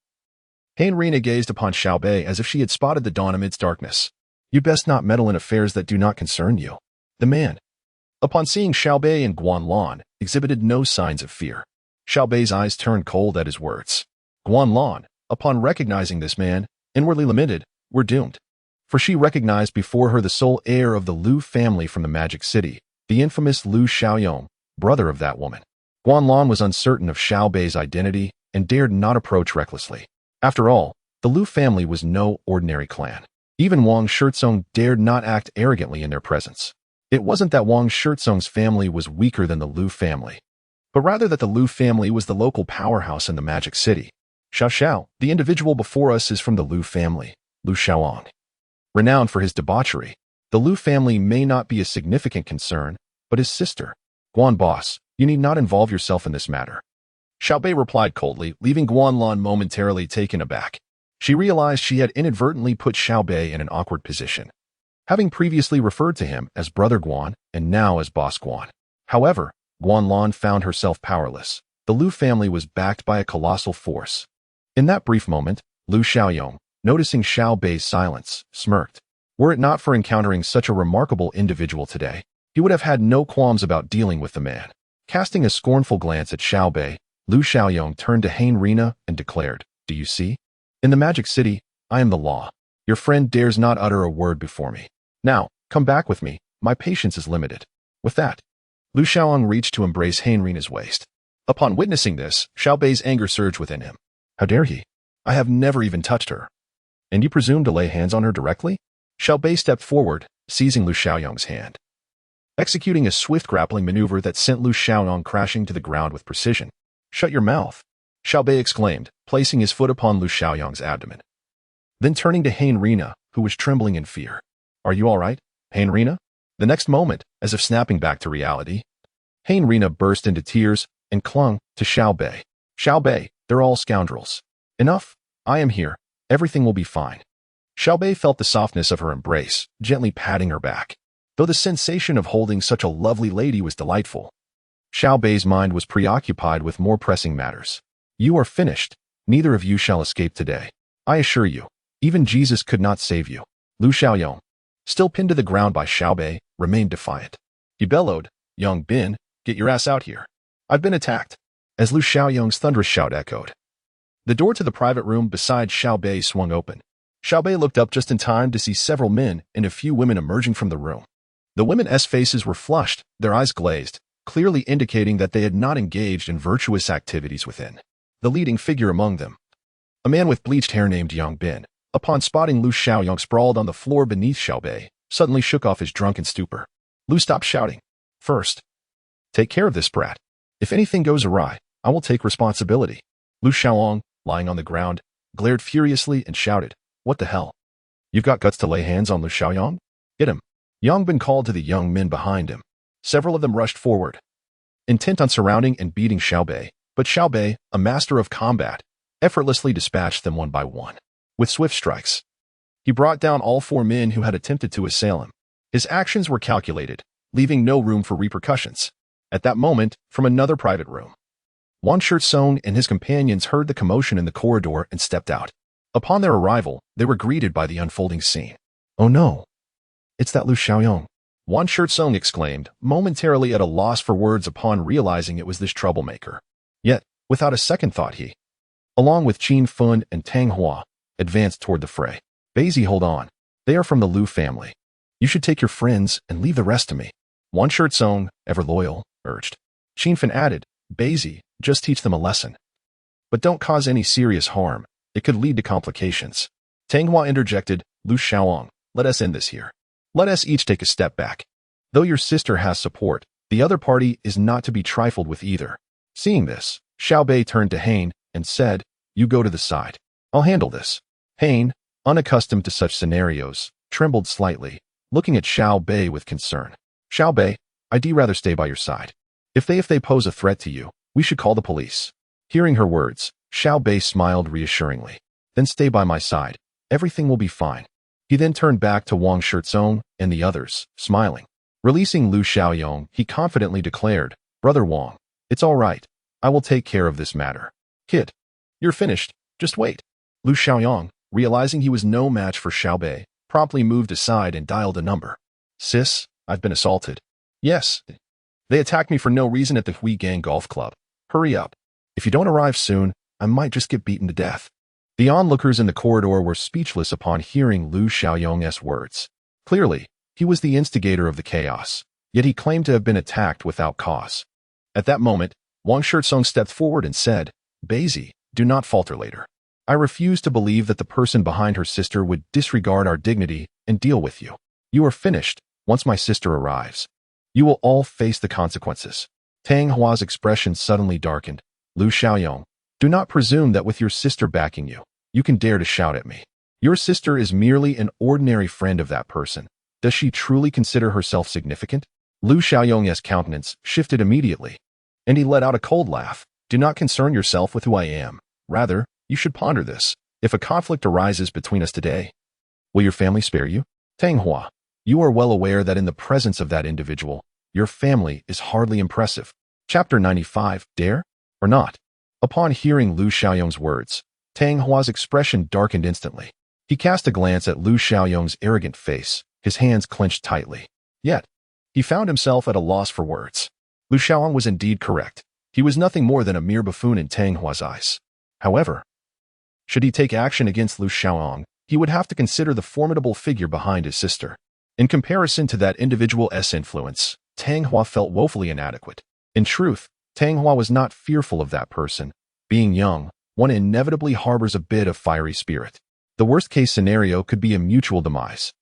Rina gazed upon Xiao Beih as if she had spotted the dawn amidst darkness. "You'd best not meddle in affairs that do not concern you." The man, upon seeing Xiao Beih and Guan Lan, exhibited no signs of fear. Xiao Beih's eyes turned cold at his words. "Guan Lan, Upon recognizing this man, inwardly lamented, "We're doomed." For she recognized before her the sole heir of the Lu family from the Magic City, the infamous Lu Xiaoyong, brother of that woman. Guanlan was uncertain of Xiao Beih's identity and dared not approach recklessly. After all, the Lu family was no ordinary clan. Even Wang Shizong dared not act arrogantly in their presence. It wasn't that Wang Shizong's family was weaker than the Lu family, but rather that the Lu family was the local powerhouse in the Magic City. Xiao, the individual before us is from the Lu family, Lu Xiaoang. Renowned for his debauchery, the Lu family may not be a significant concern, but his sister, Guan boss, you need not involve yourself in this matter. Xiao Beih replied coldly, leaving Guanlan momentarily taken aback. She realized she had inadvertently put Xiao Beih in an awkward position, having previously referred to him as Brother Guan and now as Boss Guan. However, Guanlan found herself powerless. The Lu family was backed by a colossal force. In that brief moment, Lu Xiaoyong, noticing Xiao Beih's silence, smirked. Were it not for encountering such a remarkable individual today, he would have had no qualms about dealing with the man. Casting a scornful glance at Xiao Beih, Lu Xiaoyong turned to Hein Rina and declared, "Do you see? In the Magic City, I am the law. Your friend dares not utter a word before me. Now, come back with me, my patience is limited." With that, Lu Xiaoyong reached to embrace Hein Rina's waist. Upon witnessing this, Xiao Beih's anger surged within him. How dare he? I have never even touched her. And you presume to lay hands on her directly? Xiao Beih stepped forward, seizing Lu Xiaoyong's hand, executing a swift grappling maneuver that sent Lu Xiaoyong crashing to the ground with precision. "Shut your mouth," Xiao Beih exclaimed, placing his foot upon Lu Xiaoyong's abdomen. Then turning to Hein Rina, who was trembling in fear. "Are you all right, Hein Rina?" The next moment, as if snapping back to reality, Hein Rina burst into tears and clung to Xiao Beih. "Xiao Beih, they're all scoundrels. Enough, I am here. Everything will be fine." Xiao Beih felt the softness of her embrace, gently patting her back. Though the sensation of holding such a lovely lady was delightful, Xiao Beih's mind was preoccupied with more pressing matters. "You are finished. Neither of you shall escape today. I assure you, even Jesus could not save you." Lu Xiaoyong, still pinned to the ground by Xiao Beih, remained defiant. He bellowed, "Young Bin, get your ass out here. I've been attacked." As Lu Xiaoyong's thunderous shout echoed, the door to the private room beside Xiao Beih swung open. Xiao Beih looked up just in time to see several men and a few women emerging from the room. The women's faces were flushed, their eyes glazed, clearly indicating that they had not engaged in virtuous activities within. The leading figure among them, a man with bleached hair named Yang Bin, upon spotting Lu Xiaoyong sprawled on the floor beneath Xiao Beih, suddenly shook off his drunken stupor. Lu stopped shouting. "First, take care of this brat. If anything goes awry, I will take responsibility." Lu Xiaoyong, lying on the ground, glared furiously and shouted, "What the hell? You've got guts to lay hands on Lu Xiaoyong? Get him." Yang Bin called to the young men behind him. Several of them rushed forward, intent on surrounding and beating Xiao Beih, but Xiao Beih, a master of combat, effortlessly dispatched them one by one. With swift strikes, he brought down all four men who had attempted to assail him. His actions were calculated, leaving no room for repercussions. At that moment, from another private room, Wang Shizong and his companions heard the commotion in the corridor and stepped out. Upon their arrival, they were greeted by the unfolding scene. "Oh no, it's that Lu Xiaoyong," Wang Shizong exclaimed, momentarily at a loss for words upon realizing it was this troublemaker. Yet, without a second thought he, along with Qin Fun and Tang Hua, advanced toward the fray. "Beizhi, hold on. They are from the Lu family. You should take your friends and leave the rest to me," Wang Shizong, ever loyal, urged. Qin Fun added, "Beizhi, just teach them a lesson. But don't cause any serious harm. It could lead to complications." Tang Hua interjected, "Lu Xiaoyong, let us end this here. Let us each take a step back. Though your sister has support, the other party is not to be trifled with either." Seeing this, Xiao Beih turned to Hein and said, "You go to the side. I'll handle this." Hein, unaccustomed to such scenarios, trembled slightly, looking at Xiao Beih with concern. "Xiao Beih, I'd rather stay by your side. If they pose a threat to you, we should call the police." Hearing her words, Xiao Beih smiled reassuringly. "Then stay by my side. Everything will be fine." He then turned back to Wang Shizong and the others, smiling. Releasing Lu Xiaoyong, he confidently declared, "Brother Wang, it's all right. I will take care of this matter. Kid, you're finished. Just wait." Lu Xiaoyong, realizing he was no match for Xiao Beih, promptly moved aside and dialed a number. "Sis, I've been assaulted." "Yes. They attacked me for no reason at the Hui Gang Golf Club. Hurry up. If you don't arrive soon, I might just get beaten to death." The onlookers in the corridor were speechless upon hearing Lu Xiaoyong's words. Clearly, he was the instigator of the chaos, yet he claimed to have been attacked without cause. At that moment, Wang Shizong stepped forward and said, "Beih, do not falter later. I refuse to believe that the person behind her sister would disregard our dignity and deal with you. You are finished once my sister arrives. You will all face the consequences." Tang Hua's expression suddenly darkened. "Lu Xiaoyong, do not presume that with your sister backing you, you can dare to shout at me. Your sister is merely an ordinary friend of that person. Does she truly consider herself significant?" Lu Xiaoyong's countenance shifted immediately, and he let out a cold laugh. "Do not concern yourself with who I am. Rather, you should ponder this. If a conflict arises between us today, will your family spare you? Tang Hua, you are well aware that in the presence of that individual, your family is hardly impressive." Chapter 95, Dare or Not? Upon hearing Lu Xiaoyong's words, Tang Hua's expression darkened instantly. He cast a glance at Lu Xiaoyong's arrogant face, his hands clenched tightly. Yet, he found himself at a loss for words. Lu Xiaoyong was indeed correct. He was nothing more than a mere buffoon in Tang Hua's eyes. However, should he take action against Lu Xiaoyong, he would have to consider the formidable figure behind his sister. In comparison to that individual's influence, Tang Hua felt woefully inadequate. In truth, Tang Hua was not fearful of that person. Being young, one inevitably harbors a bit of fiery spirit. The worst-case scenario could be a mutual demise.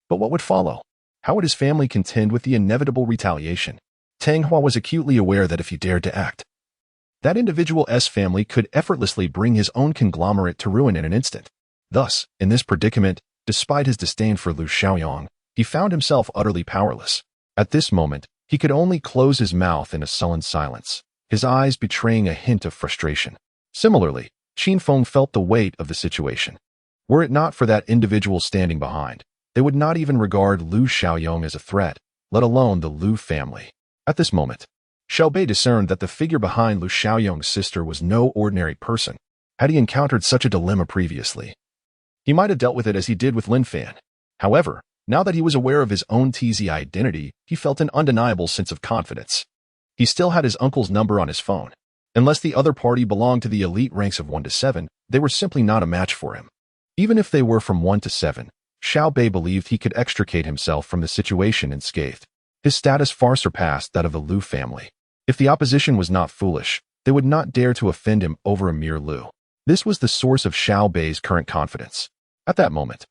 But what would follow? How would his family contend with the inevitable retaliation? Tang Hua was acutely aware that if he dared to act, that individual's family could effortlessly bring his own conglomerate to ruin in an instant. Thus, in this predicament, despite his disdain for Lu Xiaoyong, he found himself utterly powerless. At this moment, he could only close his mouth in a sullen silence, his eyes betraying a hint of frustration. Similarly, Qin Feng felt the weight of the situation. Were it not for that individual standing behind, they would not even regard Lu Xiaoyong as a threat, let alone the Lu family. At this moment, Xiao Beih discerned that the figure behind Lu Xiaoyong's sister was no ordinary person. Had he encountered such a dilemma previously, he might have dealt with it as he did with Lin Fan. However, now that he was aware of his own TZ identity, he felt an undeniable sense of confidence. He still had his uncle's number on his phone. Unless the other party belonged to the elite ranks of 1 to 7, they were simply not a match for him. Even if they were from 1 to 7, Xiao Beih believed he could extricate himself from the situation unscathed. His status far surpassed that of the Lu family. If the opposition was not foolish, they would not dare to offend him over a mere Lu. This was the source of Xiao Beih's current confidence. At that moment,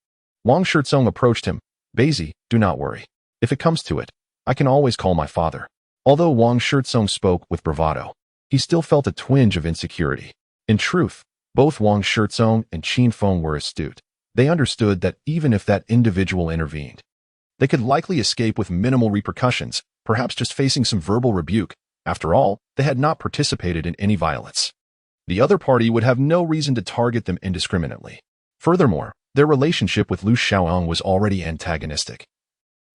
Wang Shizong approached him. "Beih, do not worry. If it comes to it, I can always call my father." Although Wang Shizong spoke with bravado, he still felt a twinge of insecurity. In truth, both Wang Shizong and Qin Feng were astute. They understood that even if that individual intervened, they could likely escape with minimal repercussions, perhaps just facing some verbal rebuke. After all, they had not participated in any violence. The other party would have no reason to target them indiscriminately. Furthermore, their relationship with Lu Xiaoyong was already antagonistic,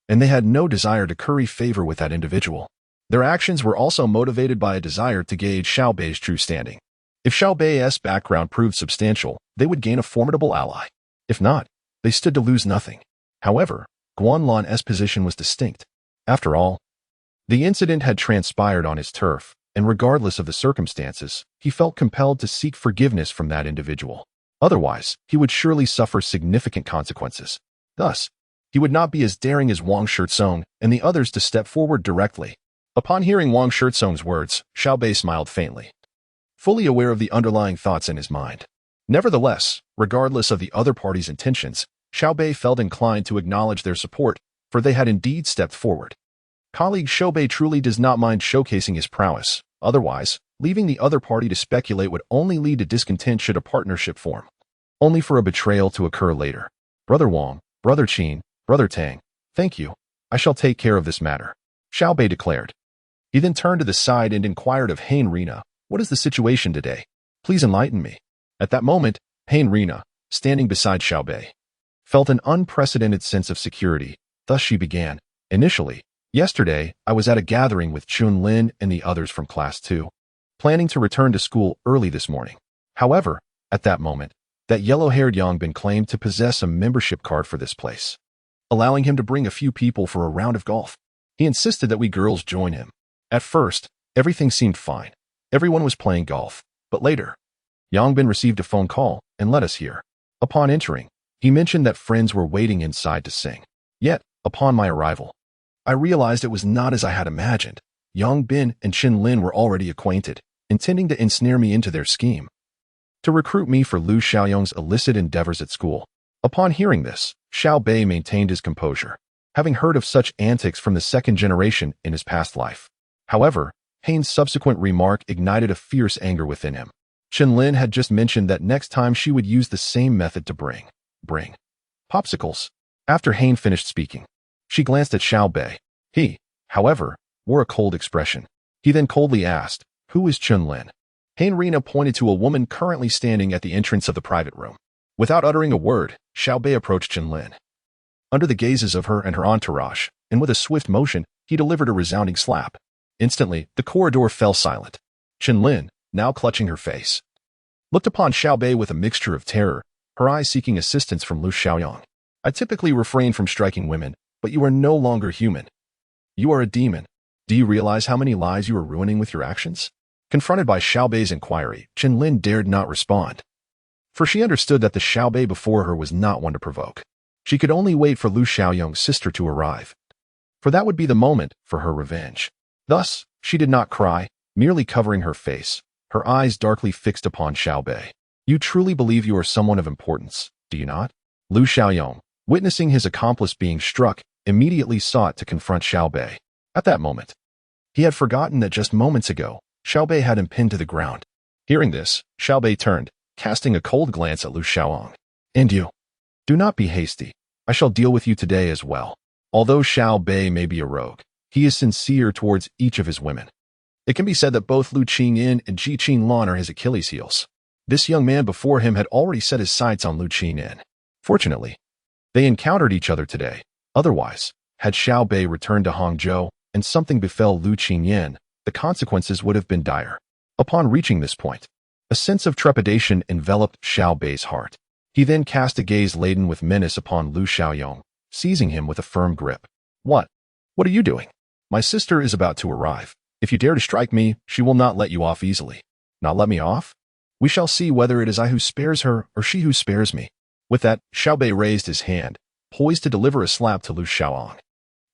and they had no desire to curry favor with that individual. Their actions were also motivated by a desire to gauge Xiao Beih's true standing. If Xiao Beih's background proved substantial, they would gain a formidable ally. If not, they stood to lose nothing. However, Guanlan's position was distinct. After all, the incident had transpired on his turf, and regardless of the circumstances, he felt compelled to seek forgiveness from that individual. Otherwise, he would surely suffer significant consequences. Thus, he would not be as daring as Wang Shizong and the others to step forward directly. Upon hearing Wang Shizong's words, Xiao Beih smiled faintly, fully aware of the underlying thoughts in his mind. Nevertheless, regardless of the other party's intentions, Xiao Beih felt inclined to acknowledge their support, for they had indeed stepped forward. Colleague Xiao Beih truly does not mind showcasing his prowess. Otherwise, leaving the other party to speculate would only lead to discontent should a partnership form, only for a betrayal to occur later. "Brother Wang, Brother Qin, Brother Tang, thank you. I shall take care of this matter," Xiao Beih declared. He then turned to the side and inquired of Hein Rina, "What is the situation today? Please enlighten me." At that moment, Hein Rina, standing beside Xiao Beih, felt an unprecedented sense of security. Thus she began. "Initially, yesterday, I was at a gathering with Chun Lin and the others from Class 2, planning to return to school early this morning. However, at that moment, that yellow-haired Yangbin claimed to possess a membership card for this place, allowing him to bring a few people for a round of golf. He insisted that we girls join him. At first, everything seemed fine. Everyone was playing golf. But later, Yang Bin received a phone call and let us hear. Upon entering, he mentioned that friends were waiting inside to sing. Yet, upon my arrival, I realized it was not as I had imagined. Yang Bin and Qin Lin were already acquainted, intending to ensnare me into their scheme to recruit me for Lu Xiaoyong's illicit endeavors at school. Upon hearing this, Xiao Beih maintained his composure, having heard of such antics from the second generation in his past life. However, Hain's subsequent remark ignited a fierce anger within him. Qin Lin had just mentioned that next time she would use the same method to bring popsicles. After Hain finished speaking, she glanced at Xiao Beih. He, however, wore a cold expression. He then coldly asked, "Who is Qin Lin?" Hain Rina pointed to a woman currently standing at the entrance of the private room. Without uttering a word, Xiao Beih approached Qin Lin. Under the gazes of her and her entourage, and with a swift motion, he delivered a resounding slap. Instantly, the corridor fell silent. Qin Lin, now clutching her face, looked upon Xiao Beih with a mixture of terror, her eyes seeking assistance from Lu Xiaoyong. I typically refrain from striking women, but you are no longer human. You are a demon. Do you realize how many lives you are ruining with your actions? Confronted by Xiao Beih's inquiry, Qin Lin dared not respond, for she understood that the Xiao Beih before her was not one to provoke. She could only wait for Lu Xiaoyong's sister to arrive, for that would be the moment for her revenge. Thus, she did not cry, merely covering her face, her eyes darkly fixed upon Xiao Beih. You truly believe you are someone of importance, do you not? Lu Xiaoyong, witnessing his accomplice being struck, immediately sought to confront Xiao Beih. At that moment, he had forgotten that just moments ago, Xiao Beih had him pinned to the ground. Hearing this, Xiao Beih turned, casting a cold glance at Lu Xiaoyong. And you? Do not be hasty. I shall deal with you today as well. Although Xiao Beih may be a rogue, he is sincere towards each of his women. It can be said that both Lu Qingyin and Ji Qinlan are his Achilles heels. This young man before him had already set his sights on Lu Qingyin. Fortunately, they encountered each other today. Otherwise, had Xiao Beih returned to Hangzhou and something befell Lu Qingyin, the consequences would have been dire. Upon reaching this point, a sense of trepidation enveloped Xiao Beih's heart. He then cast a gaze laden with menace upon Lu Xiaoyong, seizing him with a firm grip. What? What are you doing? My sister is about to arrive. If you dare to strike me, she will not let you off easily. Not let me off? We shall see whether it is I who spares her or she who spares me. With that, Xiao Beih raised his hand, poised to deliver a slap to Lu Xiaoyong.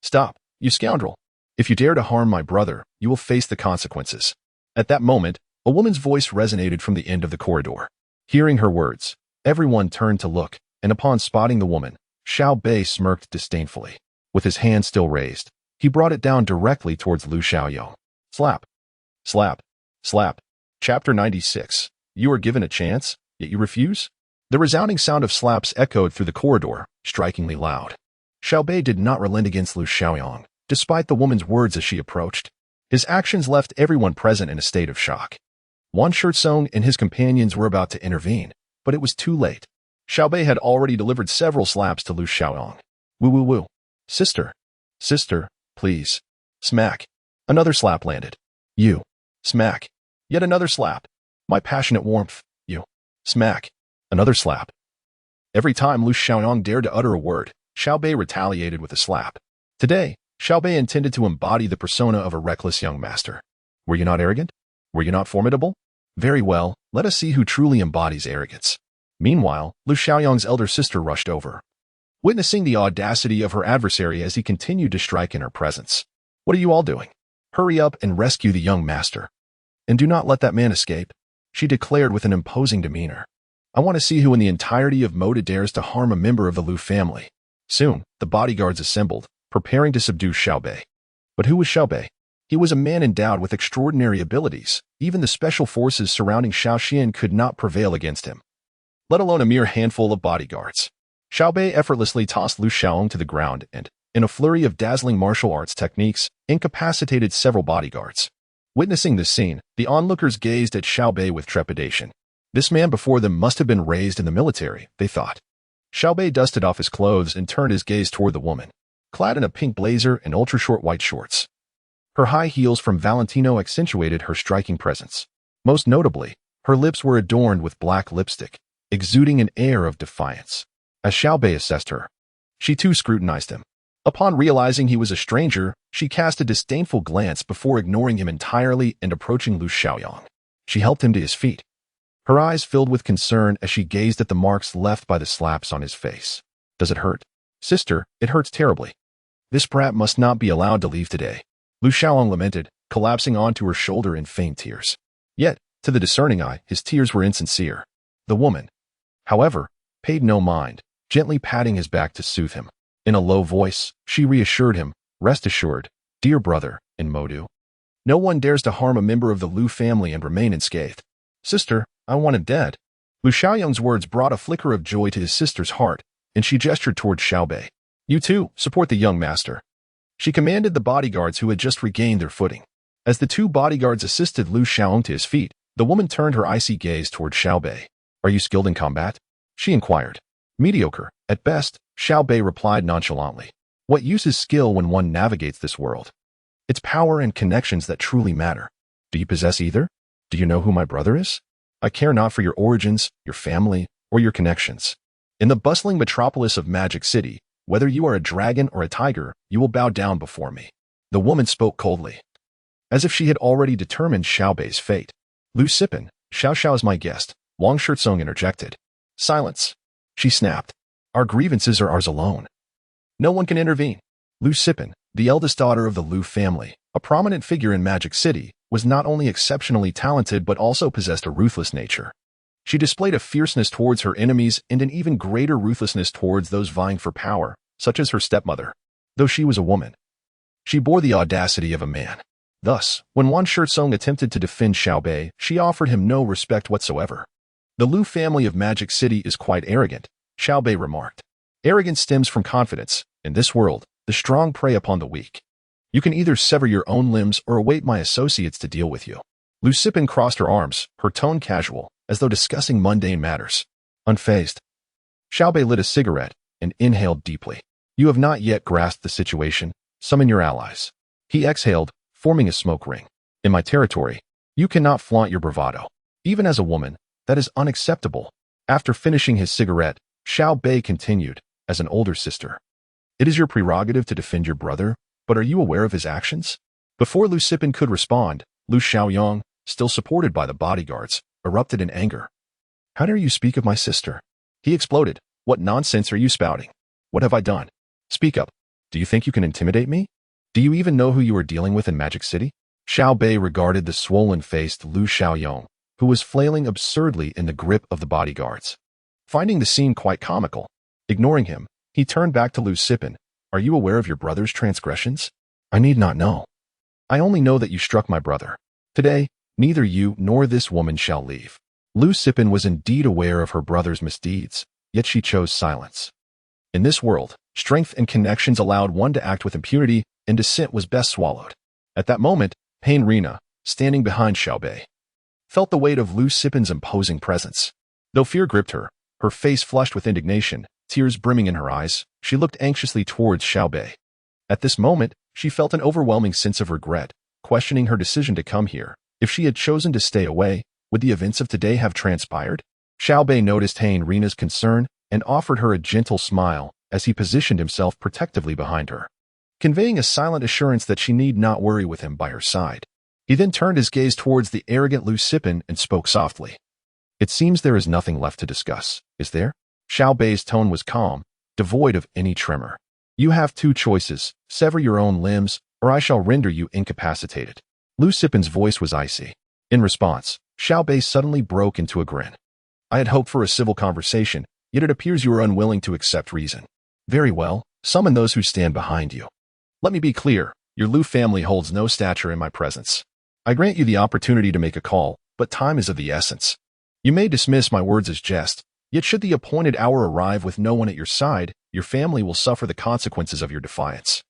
Stop, you scoundrel. If you dare to harm my brother, you will face the consequences. At that moment, a woman's voice resonated from the end of the corridor. Hearing her words, everyone turned to look, and upon spotting the woman, Xiao Beih smirked disdainfully. With his hand still raised, he brought it down directly towards Lu Xiaoyong. Slap. Slap. Slap. Chapter 96. You are given a chance, yet you refuse? The resounding sound of slaps echoed through the corridor, strikingly loud. Xiao Beih did not relent against Lu Xiaoyong, despite the woman's words as she approached. His actions left everyone present in a state of shock. Wan Shirtsong and his companions were about to intervene, but it was too late. Xiao Beih had already delivered several slaps to Lu Xiaoyong. Woo woo woo. Sister. Sister, please. Smack. Another slap landed. You. Smack. Yet another slap. My passionate warmth. You. Smack. Another slap. Every time Lu Xiaoyong dared to utter a word, Xiao Beih retaliated with a slap. Today, Xiao Beih intended to embody the persona of a reckless young master. Were you not arrogant? Were you not formidable? Very well, let us see who truly embodies arrogance. Meanwhile, Lu Xiaoyong's elder sister rushed over, witnessing the audacity of her adversary as he continued to strike in her presence. What are you all doing? Hurry up and rescue the young master. And do not let that man escape, she declared with an imposing demeanor. I want to see who in the entirety of Moda dares to harm a member of the Lu family. Soon, the bodyguards assembled, preparing to subdue Xiao Beih. But who was Xiao Beih? He was a man endowed with extraordinary abilities. Even the special forces surrounding Shaoxian could not prevail against him, let alone a mere handful of bodyguards. Xiao Beih effortlessly tossed Lu Xiaoyong to the ground and, in a flurry of dazzling martial arts techniques, incapacitated several bodyguards. Witnessing this scene, the onlookers gazed at Xiao Beih with trepidation. This man before them must have been raised in the military, they thought. Xiao Beih dusted off his clothes and turned his gaze toward the woman, clad in a pink blazer and ultra-short white shorts. Her high heels from Valentino accentuated her striking presence. Most notably, her lips were adorned with black lipstick, exuding an air of defiance. As Xiao Beih assessed her, she too scrutinized him. Upon realizing he was a stranger, she cast a disdainful glance before ignoring him entirely and approaching Lu Xiaoyong. She helped him to his feet. Her eyes filled with concern as she gazed at the marks left by the slaps on his face. Does it hurt? Sister, it hurts terribly. This brat must not be allowed to leave today. Lu Xiaolong lamented, collapsing onto her shoulder in faint tears. Yet, to the discerning eye, his tears were insincere. The woman, however, paid no mind, gently patting his back to soothe him. In a low voice, she reassured him, rest assured, dear brother, in Modu. No one dares to harm a member of the Lu family and remain unscathed. Sister, I want him dead. Lu Xiaoyong's words brought a flicker of joy to his sister's heart, and she gestured toward Xiao Beih. You too, support the young master. She commanded the bodyguards who had just regained their footing. As the two bodyguards assisted Lu Xiaolong to his feet, the woman turned her icy gaze toward Xiao Beih. Are you skilled in combat? She inquired. Mediocre, at best, Xiao Beih replied nonchalantly. What use is skill when one navigates this world? It's power and connections that truly matter. Do you possess either? Do you know who my brother is? I care not for your origins, your family, or your connections. In the bustling metropolis of Magic City, whether you are a dragon or a tiger, you will bow down before me. The woman spoke coldly, as if she had already determined Xiao Beih's fate. Lu Sipin, Xiao Xiao is my guest, Wang Shirtsong interjected. Silence. She snapped. Our grievances are ours alone. No one can intervene. Lu Sipin, the eldest daughter of the Lu family, a prominent figure in Magic City, was not only exceptionally talented but also possessed a ruthless nature. She displayed a fierceness towards her enemies and an even greater ruthlessness towards those vying for power, such as her stepmother. Though she was a woman, she bore the audacity of a man. Thus, when Wan Shirtsong attempted to defend Xiao Beih, she offered him no respect whatsoever. The Lu family of Magic City is quite arrogant, Xiao Beih remarked. Arrogance stems from confidence. In this world, the strong prey upon the weak. You can either sever your own limbs or await my associates to deal with you. Lu Sipin crossed her arms, her tone casual, as though discussing mundane matters. Unfazed, Xiao Beih lit a cigarette and inhaled deeply. You have not yet grasped the situation. Summon your allies. He exhaled, forming a smoke ring. In my territory, you cannot flaunt your bravado. Even as a woman, that is unacceptable. After finishing his cigarette, Xiao Beih continued, as an older sister. It is your prerogative to defend your brother, but are you aware of his actions? Before Lu Sipin could respond, Lu Xiaoyong, still supported by the bodyguards, erupted in anger. How dare you speak of my sister? He exploded. What nonsense are you spouting? What have I done? Speak up. Do you think you can intimidate me? Do you even know who you are dealing with in Magic City? Xiao Beih regarded the swollen-faced Lu Xiaoyong, who was flailing absurdly in the grip of the bodyguards. Finding the scene quite comical, ignoring him, he turned back to Lu Sipin. Are you aware of your brother's transgressions? I need not know. I only know that you struck my brother. Today, neither you nor this woman shall leave. Lu Sipin was indeed aware of her brother's misdeeds, yet she chose silence. In this world, strength and connections allowed one to act with impunity, and dissent was best swallowed. At that moment, Pain Rina, standing behind Xiao Beih, felt the weight of Lu Sipin's imposing presence. Though fear gripped her, her face flushed with indignation, tears brimming in her eyes, she looked anxiously towards Xiao Beih. At this moment, she felt an overwhelming sense of regret, questioning her decision to come here. If she had chosen to stay away, would the events of today have transpired? Xiao Beih noticed Pain Rina's concern and offered her a gentle smile as he positioned himself protectively behind her, conveying a silent assurance that she need not worry with him by her side. He then turned his gaze towards the arrogant Lu Sipin and spoke softly. It seems there is nothing left to discuss, is there? Xiao Beih's tone was calm, devoid of any tremor. You have two choices, sever your own limbs, or I shall render you incapacitated. Lu Sipin's voice was icy. In response, Xiao Beih suddenly broke into a grin. I had hoped for a civil conversation, yet it appears you are unwilling to accept reason. Very well, summon those who stand behind you. Let me be clear, your Lu family holds no stature in my presence. I grant you the opportunity to make a call, but time is of the essence. You may dismiss my words as jest, yet should the appointed hour arrive with no one at your side, your family will suffer the consequences of your defiance.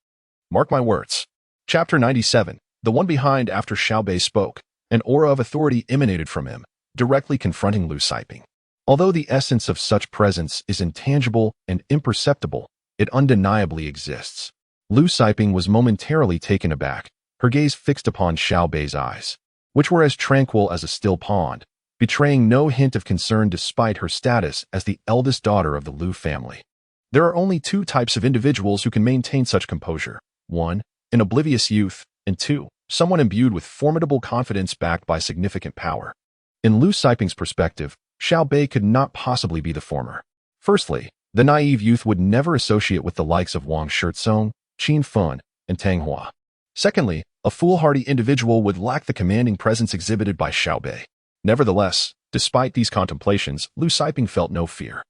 Mark my words. Chapter 97, the one behind. After Xiao Beih spoke, an aura of authority emanated from him, directly confronting Lu Sipin. Although the essence of such presence is intangible and imperceptible, it undeniably exists. Lu Sipin was momentarily taken aback, her gaze fixed upon Xiao Beih's eyes, which were as tranquil as a still pond, betraying no hint of concern despite her status as the eldest daughter of the Lu family. There are only two types of individuals who can maintain such composure. 1, an oblivious youth, and 2, someone imbued with formidable confidence backed by significant power. In Lu Siping's perspective, Xiao Beih could not possibly be the former. Firstly, the naive youth would never associate with the likes of Wang Shizong, Qin Fun, and Tang Hua. Secondly, a foolhardy individual would lack the commanding presence exhibited by Xiao Beih. Nevertheless, despite these contemplations, Lu Siping felt no fear.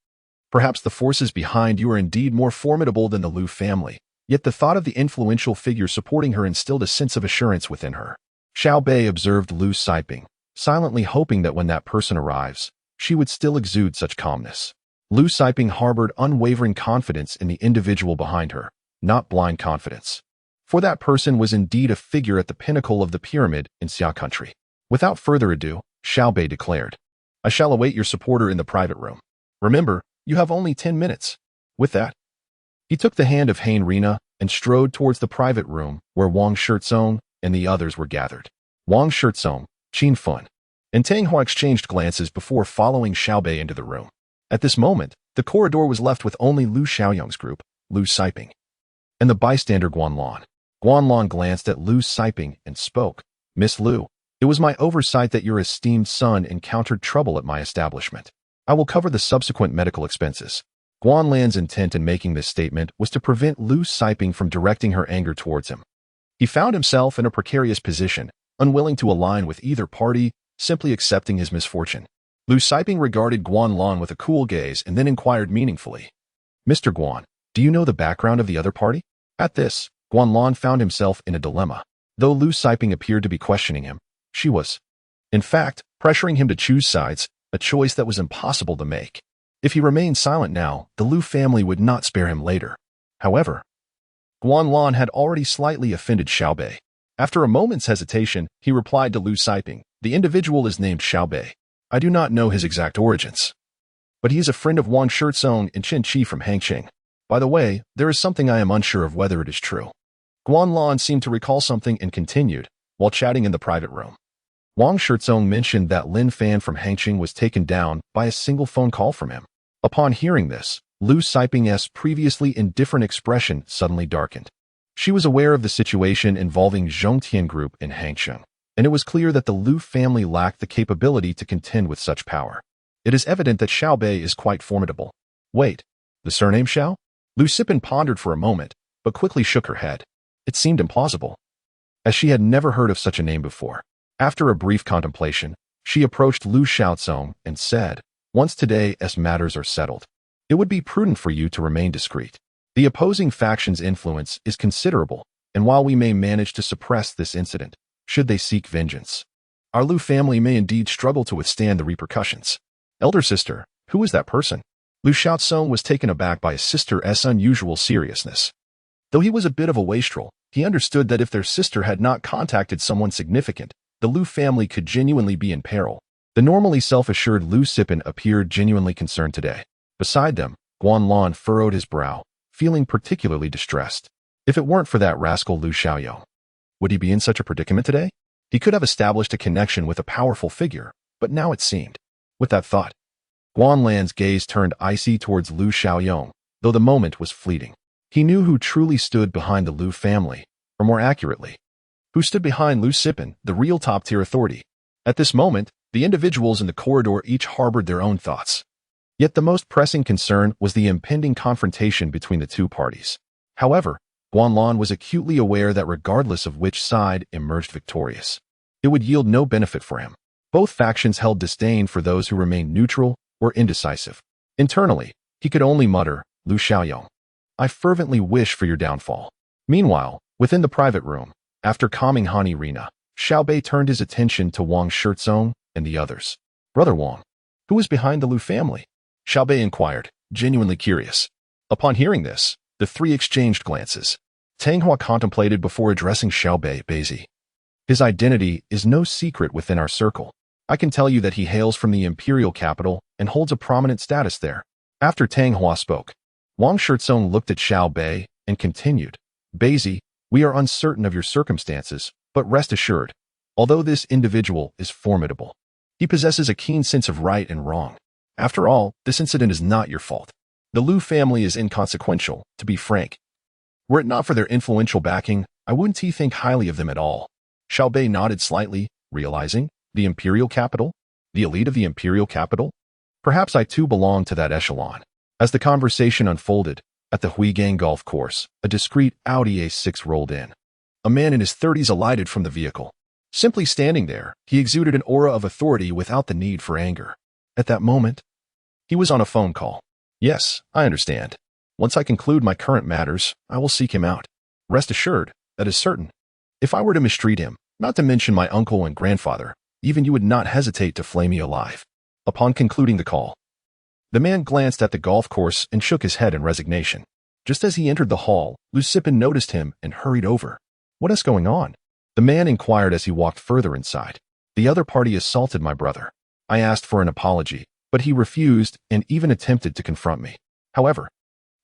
Perhaps the forces behind you are indeed more formidable than the Lu family, yet the thought of the influential figure supporting her instilled a sense of assurance within her. Xiao Beih observed Lu Siping, silently hoping that when that person arrives, she would still exude such calmness. Lu Siping harbored unwavering confidence in the individual behind her, not blind confidence. For that person was indeed a figure at the pinnacle of the pyramid in Xia country. Without further ado, Xiao Beih declared, "I shall await your supporter in the private room. Remember, you have only 10 minutes. With that, he took the hand of Hein Rina and strode towards the private room where Wang Shizong and the others were gathered. Wang Shizong, Qin Fun, and Tang Hua exchanged glances before following Xiao Beih into the room. At this moment, the corridor was left with only Lu Xiaoyong's group, Lu Siping, and the bystander Guanlan. Guanlan glanced at Lu Siping and spoke, "Miss Lu, it was my oversight that your esteemed son encountered trouble at my establishment. I will cover the subsequent medical expenses." Guanlan's intent in making this statement was to prevent Lu Siping from directing her anger towards him. He found himself in a precarious position, unwilling to align with either party, simply accepting his misfortune. Lu Siping regarded Guanlan with a cool gaze and then inquired meaningfully, "Mr. Guan, do you know the background of the other party?" At this, Guanlan found himself in a dilemma. Though Lu Siping appeared to be questioning him, she was, in fact, pressuring him to choose sides, a choice that was impossible to make. If he remained silent now, the Lu family would not spare him later. However, Guanlan had already slightly offended Xiao Beih. After a moment's hesitation, he replied to Lu Siping, "The individual is named Xiao Beih. I do not know his exact origins, but he is a friend of Wang Shizong and Chen Qi from Hangqing. By the way, there is something I am unsure of whether it is true." Guanlan seemed to recall something and continued, while chatting in the private room. Wang Shizong mentioned that Lin Fan from Hangqing was taken down by a single phone call from him. Upon hearing this, Lu Siping's previously indifferent expression suddenly darkened. She was aware of the situation involving Zhongtian Group in Hangqing, and it was clear that the Lu family lacked the capability to contend with such power. It is evident that Xiao Beih is quite formidable. Wait, the surname Xiao? Lu Siping pondered for a moment, but quickly shook her head. It seemed implausible, as she had never heard of such a name before. After a brief contemplation, she approached Lu Xiaozong and said, "Once today as matters are settled, it would be prudent for you to remain discreet. The opposing faction's influence is considerable, and while we may manage to suppress this incident, should they seek vengeance, our Lu family may indeed struggle to withstand the repercussions." "Elder sister, who is that person?" Lu Xiaozong was taken aback by his sister's unusual seriousness. Though he was a bit of a wastrel, he understood that if their sister had not contacted someone significant, the Lu family could genuinely be in peril. The normally self-assured Lu Siping appeared genuinely concerned today. Beside them, Guanlan furrowed his brow, feeling particularly distressed. If it weren't for that rascal Lu Xiaoyong, would he be in such a predicament today? He could have established a connection with a powerful figure, but now it seemed. With that thought, Guanlan's gaze turned icy towards Lu Xiaoyong, though the moment was fleeting. He knew who truly stood behind the Lu family, or more accurately, who stood behind Lu Siping, the real top-tier authority. At this moment, the individuals in the corridor each harbored their own thoughts. Yet the most pressing concern was the impending confrontation between the two parties. However, Guanlan was acutely aware that regardless of which side emerged victorious, it would yield no benefit for him. Both factions held disdain for those who remained neutral or indecisive. Internally, he could only mutter, "Lu Xiaoyong, I fervently wish for your downfall." Meanwhile, within the private room, after calming Hein Rina, Xiao Beih turned his attention to Wang Shizong and the others. "Brother Wang, who is behind the Lu family?" Xiao Beih inquired, genuinely curious. Upon hearing this, the three exchanged glances. Tang Hua contemplated before addressing Xiao Beih, "Beih. His identity is no secret within our circle. I can tell you that he hails from the imperial capital and holds a prominent status there." After Tang Hua spoke, Wang Shizong looked at Xiao Beih and continued, "Beih, we are uncertain of your circumstances, but rest assured, although this individual is formidable, he possesses a keen sense of right and wrong. After all, this incident is not your fault. The Lu family is inconsequential, to be frank. Were it not for their influential backing, I wouldn't think highly of them at all." Xiao Beih nodded slightly, realizing, the imperial capital? The elite of the imperial capital? Perhaps I too belong to that echelon. As the conversation unfolded, at the Huigang golf course, a discreet Audi A6 rolled in. A man in his 30s alighted from the vehicle. Simply standing there, he exuded an aura of authority without the need for anger. At that moment, he was on a phone call. Yes, I understand. Once I conclude my current matters, I will seek him out. Rest assured, that is certain. If I were to mistreat him, not to mention my uncle and grandfather, even you would not hesitate to flay me alive. Upon concluding the call, the man glanced at the golf course and shook his head in resignation. Just as he entered the hall, Lu Sipin noticed him and hurried over. What is going on? The man inquired as he walked further inside. The other party assaulted my brother. I asked for an apology, but he refused and even attempted to confront me. However,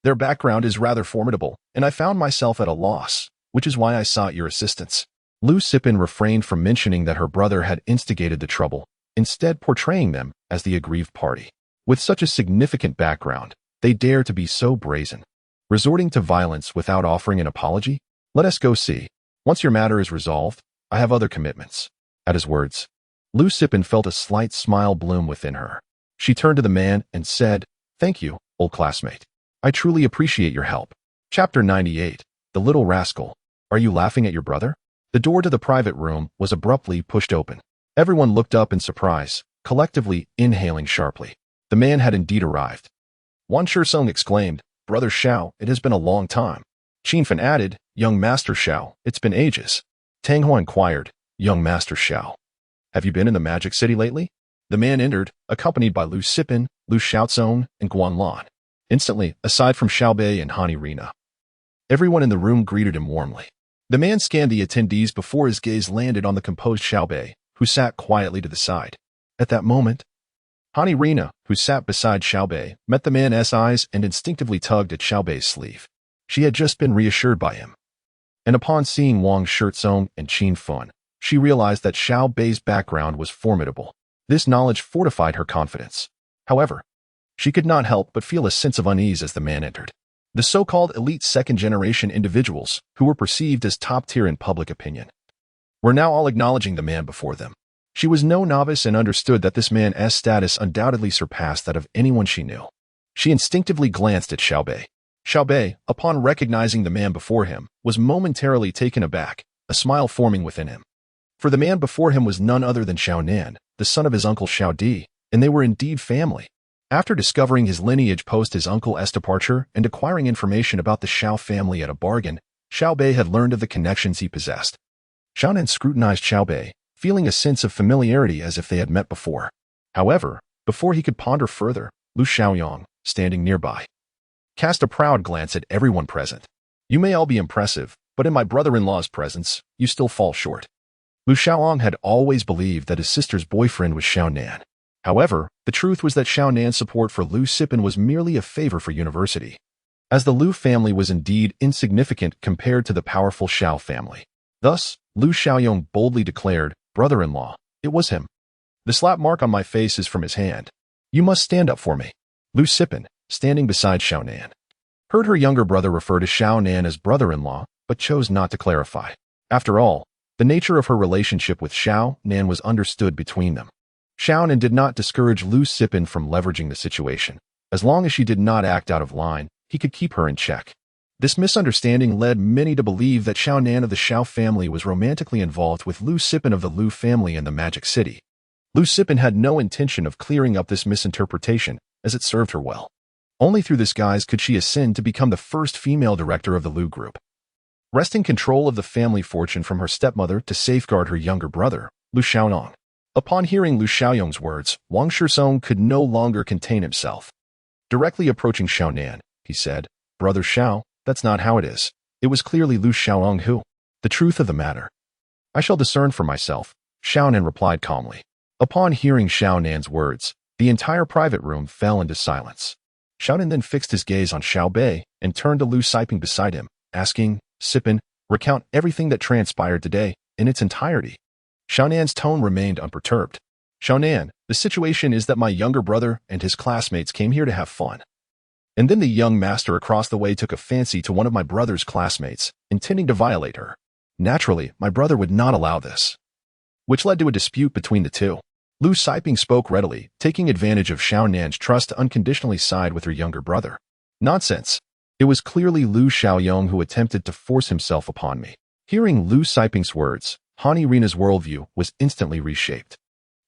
their background is rather formidable, and I found myself at a loss, which is why I sought your assistance. Lu Sipin refrained from mentioning that her brother had instigated the trouble, instead portraying them as the aggrieved party. With such a significant background, they dare to be so brazen. Resorting to violence without offering an apology? Let us go see. Once your matter is resolved, I have other commitments. At his words, Lu Sipin felt a slight smile bloom within her. She turned to the man and said, "Thank you, old classmate. I truly appreciate your help." Chapter 98. The Little Rascal. Are you laughing at your brother? The door to the private room was abruptly pushed open. Everyone looked up in surprise, collectively inhaling sharply. The man had indeed arrived. Wang Shisong exclaimed, "Brother Xiao, it has been a long time." Qin Fan added, "Young Master Xiao, it's been ages." Tang Hua inquired, "Young Master Xiao, have you been in the Magic City lately?" The man entered, accompanied by Lu Sipin, Lu Xiaozong, and Guan Lan. Instantly, aside from Xiao Beih and Hani Rina, everyone in the room greeted him warmly. The man scanned the attendees before his gaze landed on the composed Xiao Beih, who sat quietly to the side. At that moment, Hani Rina, who sat beside Xiao Beih, met the man's eyes and instinctively tugged at Xiao Beih's sleeve. She had just been reassured by him. And upon seeing Wang Shisong and Qin Fan, she realized that Xiao Beih's background was formidable. This knowledge fortified her confidence. However, she could not help but feel a sense of unease as the man entered. The so-called elite second-generation individuals, who were perceived as top-tier in public opinion, were now all acknowledging the man before them. She was no novice and understood that this man's status undoubtedly surpassed that of anyone she knew. She instinctively glanced at Xiao Beih. Xiao Beih, upon recognizing the man before him, was momentarily taken aback, a smile forming within him. For the man before him was none other than Xiao Nan, the son of his uncle Xiao Di, and they were indeed family. After discovering his lineage post his uncle's departure and acquiring information about the Xiao family at a bargain, Xiao Beih had learned of the connections he possessed. Xiao Nan scrutinized Xiao Beih, feeling a sense of familiarity as if they had met before. However, before he could ponder further, Lu Xiaoyong, standing nearby, cast a proud glance at everyone present. "You may all be impressive, but in my brother-in-law's presence, you still fall short." Lu Xiaoyong had always believed that his sister's boyfriend was Xiao Nan. However, the truth was that Xiao Nan's support for Lu Sipin was merely a favor for university, as the Lu family was indeed insignificant compared to the powerful Xiao family. Thus, Lu Xiaoyong boldly declared, "Brother-in-law, it was him. The slap mark on my face is from his hand. You must stand up for me." Lu Sipin, standing beside Xiao Nan, heard her younger brother refer to Xiao Nan as brother-in-law, but chose not to clarify. After all, the nature of her relationship with Xiao Nan was understood between them. Xiao Nan did not discourage Lu Sipin from leveraging the situation. As long as she did not act out of line, he could keep her in check. This misunderstanding led many to believe that Xiao Nan of the Xiao family was romantically involved with Lu Sipin of the Lu family in the Magic City. Lu Sipin had no intention of clearing up this misinterpretation, as it served her well. Only through this guise could she ascend to become the first female director of the Lu group. Wresting control of the family fortune from her stepmother to safeguard her younger brother, Lu Xiaonong. Upon hearing Lu Xiaoyong's words, Wang Shisong could no longer contain himself. Directly approaching Xiao Nan, he said, "Brother Xiao, that's not how it is. It was clearly Lu Xiaoyong who. The truth of the matter, I shall discern for myself," Xiao Nan replied calmly. Upon hearing Xiao Nan's words, the entire private room fell into silence. Xiao Nan then fixed his gaze on Xiao Beih and turned to Lu Sipin beside him, asking, "Sipin, recount everything that transpired today, in its entirety." Xiao Nan's tone remained unperturbed. "Xiao Nan, the situation is that my younger brother and his classmates came here to have fun. And then the young master across the way took a fancy to one of my brother's classmates, intending to violate her. Naturally, my brother would not allow this, which led to a dispute between the two. Lu Siping spoke readily, taking advantage of Xiao Nan's trust to unconditionally side with her younger brother. Nonsense. It was clearly Lu Xiaoyong who attempted to force himself upon me. Hearing Lu Siping's words, Han Irina's worldview was instantly reshaped.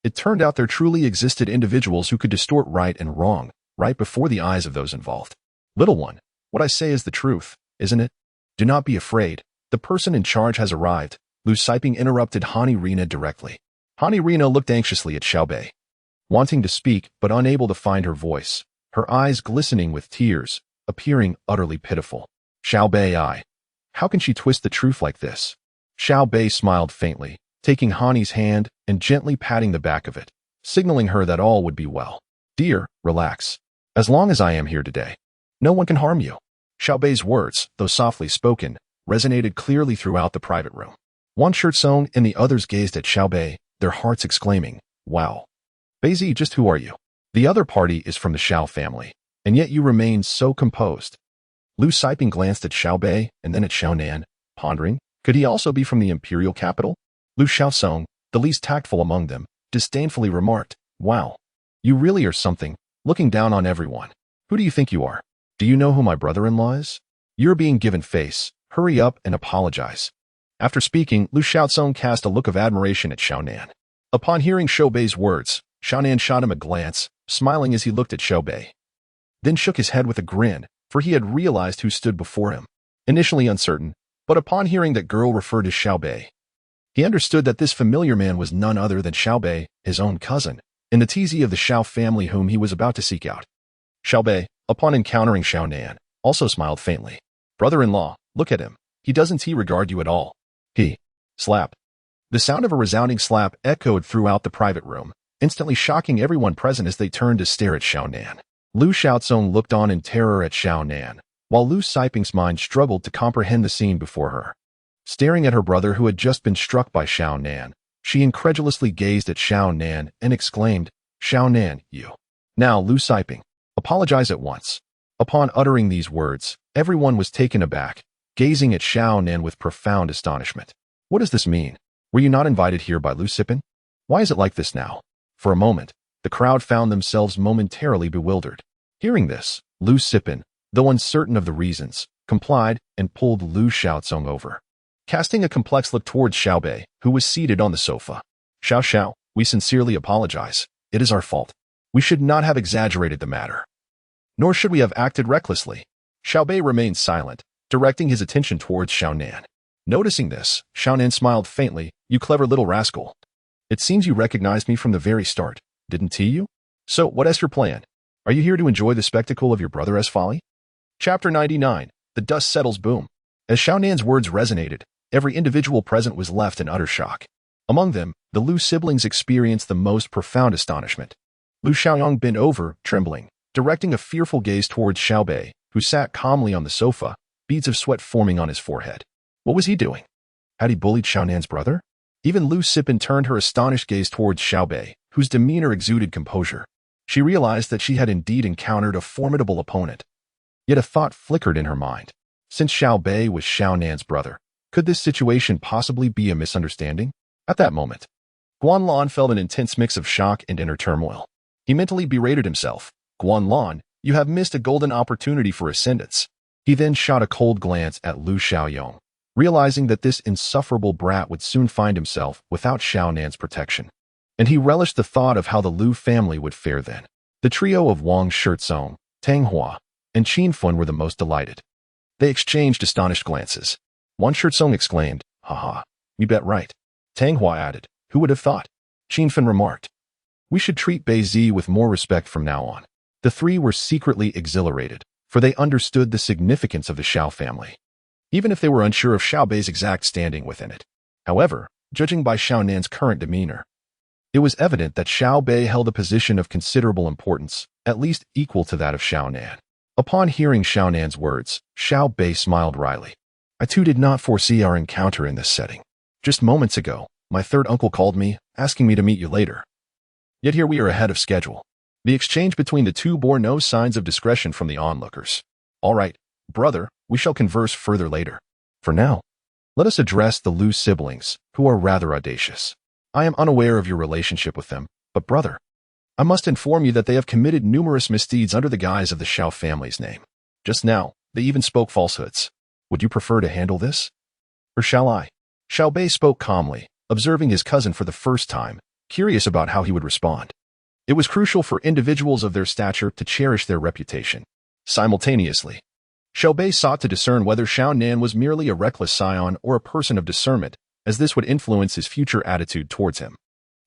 It turned out there truly existed individuals who could distort right and wrong, right before the eyes of those involved. Little one, what I say is the truth, isn't it? Do not be afraid. The person in charge has arrived. Lu Siping interrupted Han Irina directly. Han Irina looked anxiously at Xiao Beih, wanting to speak but unable to find her voice, her eyes glistening with tears, appearing utterly pitiful. Xiao Beih, how can she twist the truth like this? Xiao Beih smiled faintly, taking Hani's hand and gently patting the back of it, signaling her that all would be well. Dear, relax. As long as I am here today, no one can harm you. Xiao Beih's words, though softly spoken, resonated clearly throughout the private room. Wan Shirtsong and the others gazed at Xiao Beih, their hearts exclaiming, wow. Beizi, just who are you? The other party is from the Xiao family, and yet you remain so composed. Lu Siping glanced at Xiao Beih and then at Xiao Nan, pondering, could he also be from the imperial capital? Lu Xiaosong, the least tactful among them, disdainfully remarked, wow. You really are something, looking down on everyone. Who do you think you are? Do you know who my brother-in-law is? You're being given face. Hurry up and apologize. After speaking, Lu Xiaosong cast a look of admiration at Xiao Nan. Upon hearing Xiao Bei's words, Xiao Nan shot him a glance, smiling as he looked at Xiao Beih. Then shook his head with a grin, for he had realized who stood before him. Initially uncertain, but upon hearing that girl referred to Xiao Beih, he understood that this familiar man was none other than Xiao Beih, his own cousin, and the TZ of the Xiao family whom he was about to seek out. Xiao Beih, upon encountering Xiao Nan, also smiled faintly. Brother-in-law, look at him. Doesn't he regard you at all? He. Slap. The sound of a resounding slap echoed throughout the private room, instantly shocking everyone present as they turned to stare at Xiao Nan. Lu Xiaozong looked on in terror at Xiao Nan, while Lu Siping's mind struggled to comprehend the scene before her. Staring at her brother who had just been struck by Xiao Nan, she incredulously gazed at Xiao Nan and exclaimed, Xiao Nan, you. Now, Lu Siping, apologize at once. Upon uttering these words, everyone was taken aback, gazing at Xiao Nan with profound astonishment. What does this mean? Were you not invited here by Lu Siping? Why is it like this now? For a moment, the crowd found themselves momentarily bewildered. Hearing this, Lu Siping, though uncertain of the reasons, complied and pulled Lu Xiaozong over, casting a complex look towards Xiao Beih, who was seated on the sofa. Xiao, we sincerely apologize. It is our fault. We should not have exaggerated the matter. Nor should we have acted recklessly. Xiao Beih remained silent, directing his attention towards Xiao Nan. Noticing this, Xiao Nan smiled faintly, you clever little rascal. It seems you recognized me from the very start, didn't you? So, what is your plan? Are you here to enjoy the spectacle of your brother's folly? Chapter 99, The Dust Settles Boom. As Xiao Nan's words resonated, every individual present was left in utter shock. Among them, the Lu siblings experienced the most profound astonishment. Lu Xiaoyong bent over, trembling, directing a fearful gaze towards Xiao Beih, who sat calmly on the sofa, beads of sweat forming on his forehead. What was he doing? Had he bullied Xiao Nan's brother? Even Lu Siping turned her astonished gaze towards Xiao Beih, whose demeanor exuded composure. She realized that she had indeed encountered a formidable opponent. Yet a thought flickered in her mind. Since Xiao Beih was Xiao Nan's brother, could this situation possibly be a misunderstanding? At that moment, Guanlan felt an intense mix of shock and inner turmoil. He mentally berated himself. Guanlan, you have missed a golden opportunity for ascendance. He then shot a cold glance at Lu Xiaoyong, realizing that this insufferable brat would soon find himself without Xiao Nan's protection. And he relished the thought of how the Lu family would fare then. The trio of Wang Shirtsong, Tang Hua, and Qin Fun were the most delighted. They exchanged astonished glances. Wang Shirtsong exclaimed, haha, we bet right. Tang Hua added, who would have thought? Qin Fun remarked, we should treat Beizi with more respect from now on. The three were secretly exhilarated, for they understood the significance of the Xiao family, even if they were unsure of Xiao Bei's exact standing within it. However, judging by Xiao Nan's current demeanor, it was evident that Xiao Beih held a position of considerable importance, at least equal to that of Xiao Nan. Upon hearing Xiao Nan's words, Xiao Beih smiled wryly. I too did not foresee our encounter in this setting. Just moments ago, my third uncle called me, asking me to meet you later. Yet here we are ahead of schedule. The exchange between the two bore no signs of discretion from the onlookers. All right, brother, we shall converse further later. For now, let us address the Lu siblings, who are rather audacious. I am unaware of your relationship with them, But brother, I must inform you that they have committed numerous misdeeds under the guise of the Xiao family's name. Just now, they even spoke falsehoods. Would you prefer to handle this? Or shall I? Xiao Beih spoke calmly, observing his cousin for the first time, curious about how he would respond. It was crucial for individuals of their stature to cherish their reputation. Simultaneously, Xiao Beih sought to discern whether Xiao Nan was merely a reckless scion or a person of discernment, as this would influence his future attitude towards him.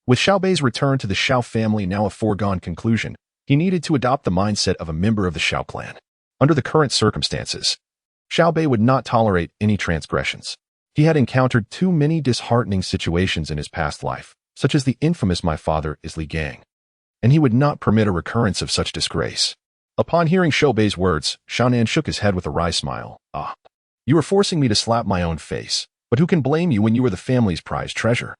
With Xiao Bei's return to the Xiao family now a foregone conclusion, he needed to adopt the mindset of a member of the Xiao clan. Under the current circumstances, Xiao Beih would not tolerate any transgressions. He had encountered too many disheartening situations in his past life, such as the infamous "my father is Li Gang," and he would not permit a recurrence of such disgrace. Upon hearing Xiao Bei's words, Xiao Nan shook his head with a wry smile. Ah, you are forcing me to slap my own face, but who can blame you when you are the family's prized treasure?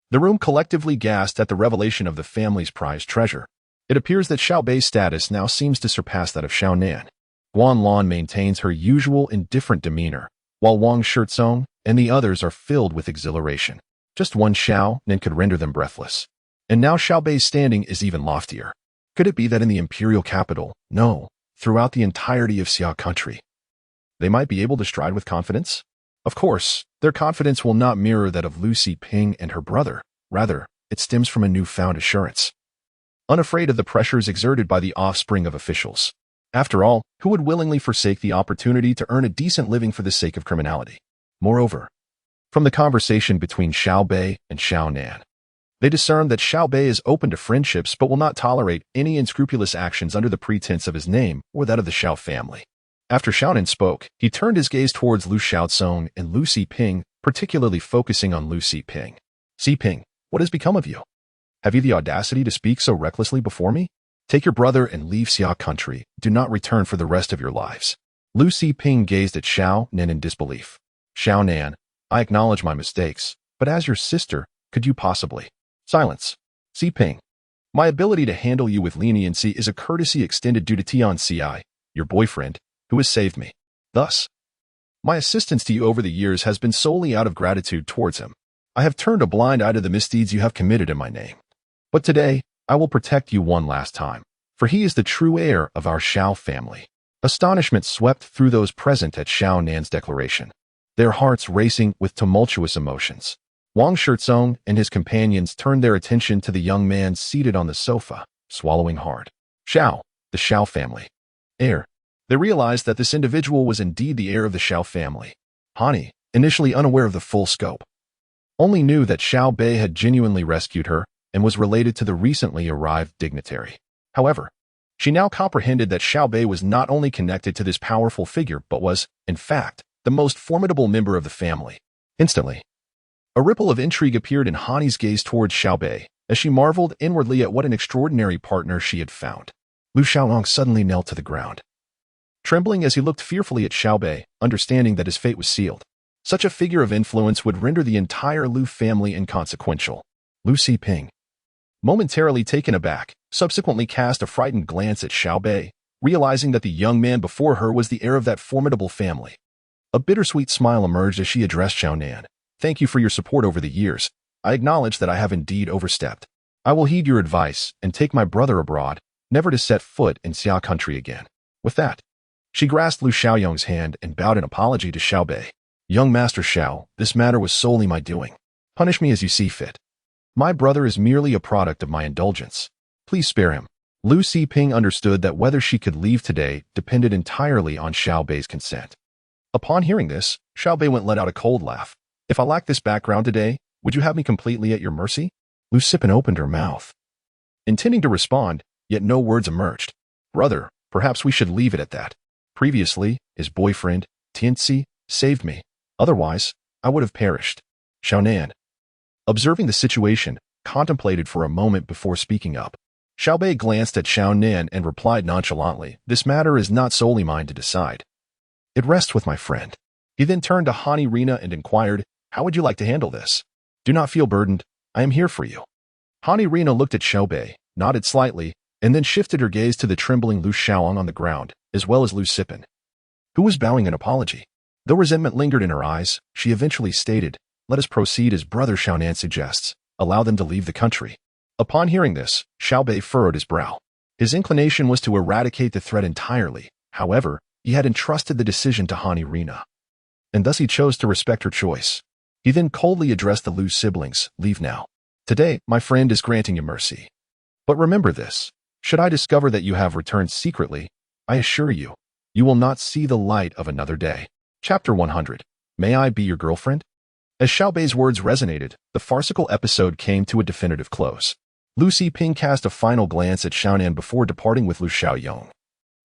The room collectively gasped at the revelation of the family's prized treasure. It appears that Xiao Bei's status now seems to surpass that of Xiao Nan. Guan Lan maintains her usual indifferent demeanor, while Wang Shizong and the others are filled with exhilaration. Just one Xiao Nan could render them breathless. And now Xiao Bei's standing is even loftier. Could it be that in the imperial capital, no, throughout the entirety of Xia country, they might be able to stride with confidence? Of course, their confidence will not mirror that of Lu Xiping and her brother. Rather, it stems from a newfound assurance. Unafraid of the pressures exerted by the offspring of officials. After all, who would willingly forsake the opportunity to earn a decent living for the sake of criminality? Moreover, from the conversation between Xiao Beih and Xiao Nan, they discerned that Xiao Beih is open to friendships but will not tolerate any unscrupulous actions under the pretense of his name or that of the Xiao family. After Xiao Nan spoke, he turned his gaze towards Lu Xiaozong and Lu Xiping, particularly focusing on Lu Xiping. Xiping, what has become of you? Have you the audacity to speak so recklessly before me? Take your brother and leave Xia country. Do not return for the rest of your lives. Lu Xiping gazed at Xiao Nan in disbelief. Xiao Nan, I acknowledge my mistakes, but as your sister, could you possibly? Silence. Xiping, my ability to handle you with leniency is a courtesy extended due to Tian Ci, your boyfriend, who has saved me. Thus, my assistance to you over the years has been solely out of gratitude towards him. I have turned a blind eye to the misdeeds you have committed in my name. But today, I will protect you one last time, for he is the true heir of our Xiao family. Astonishment swept through those present at Xiao Nan's declaration, their hearts racing with tumultuous emotions. Wang Shizong and his companions turned their attention to the young man seated on the sofa, swallowing hard. Xiao, the Xiao family. Heir. They realized that this individual was indeed the heir of the Xiao family. Hani, initially unaware of the full scope, only knew that Xiao Beih had genuinely rescued her and was related to the recently arrived dignitary. However, she now comprehended that Xiao Beih was not only connected to this powerful figure but was, in fact, the most formidable member of the family. Instantly, a ripple of intrigue appeared in Hani's gaze towards Xiao Beih, as she marveled inwardly at what an extraordinary partner she had found. Lu Xiaolong suddenly knelt to the ground, trembling as he looked fearfully at Xiao Beih, understanding that his fate was sealed. Such a figure of influence would render the entire Lu family inconsequential. Lu Xiping, momentarily taken aback, subsequently cast a frightened glance at Xiao Beih, realizing that the young man before her was the heir of that formidable family. A bittersweet smile emerged as she addressed Xiao Nan. Thank you for your support over the years. I acknowledge that I have indeed overstepped. I will heed your advice and take my brother abroad, never to set foot in Xia country again. With that, she grasped Lu Xiaoyong's hand and bowed in apology to Xiao Beih. Young Master Xiao, this matter was solely my doing. Punish me as you see fit. My brother is merely a product of my indulgence. Please spare him. Lu Xiping understood that whether she could leave today depended entirely on Xiao Bei's consent. Upon hearing this, Xiao Bei let out a cold laugh. If I lack this background today, would you have me completely at your mercy? Lu Xiping opened her mouth, intending to respond, yet no words emerged. Brother, perhaps we should leave it at that. Previously, his boyfriend, Tianci, saved me. Otherwise, I would have perished. Xiao Nan, observing the situation, contemplated for a moment before speaking up. Xiao Bei glanced at Xiao Nan and replied nonchalantly, this matter is not solely mine to decide. It rests with my friend. He then turned to Hani Rina and inquired, how would you like to handle this? Do not feel burdened. I am here for you. Hani Rina looked at Xiao Bei, nodded slightly, and then shifted her gaze to the trembling Lu Xiaolong on the ground, as well as Lu Xiping, who was bowing in apology. Though resentment lingered in her eyes, she eventually stated, let us proceed as Brother Xiao Nan suggests. Allow them to leave the country. Upon hearing this, Xiao Beih furrowed his brow. His inclination was to eradicate the threat entirely. However, he had entrusted the decision to Hani Rina, and thus he chose to respect her choice. He then coldly addressed the Liu siblings, "Leave now. Today, my friend is granting you mercy. But remember this, should I discover that you have returned secretly, I assure you, you will not see the light of another day." Chapter 100. May I be your girlfriend? As Xiao Beih's words resonated, the farcical episode came to a definitive close. Lu Xiping cast a final glance at Xiaonan before departing with Lu Xiaoyong,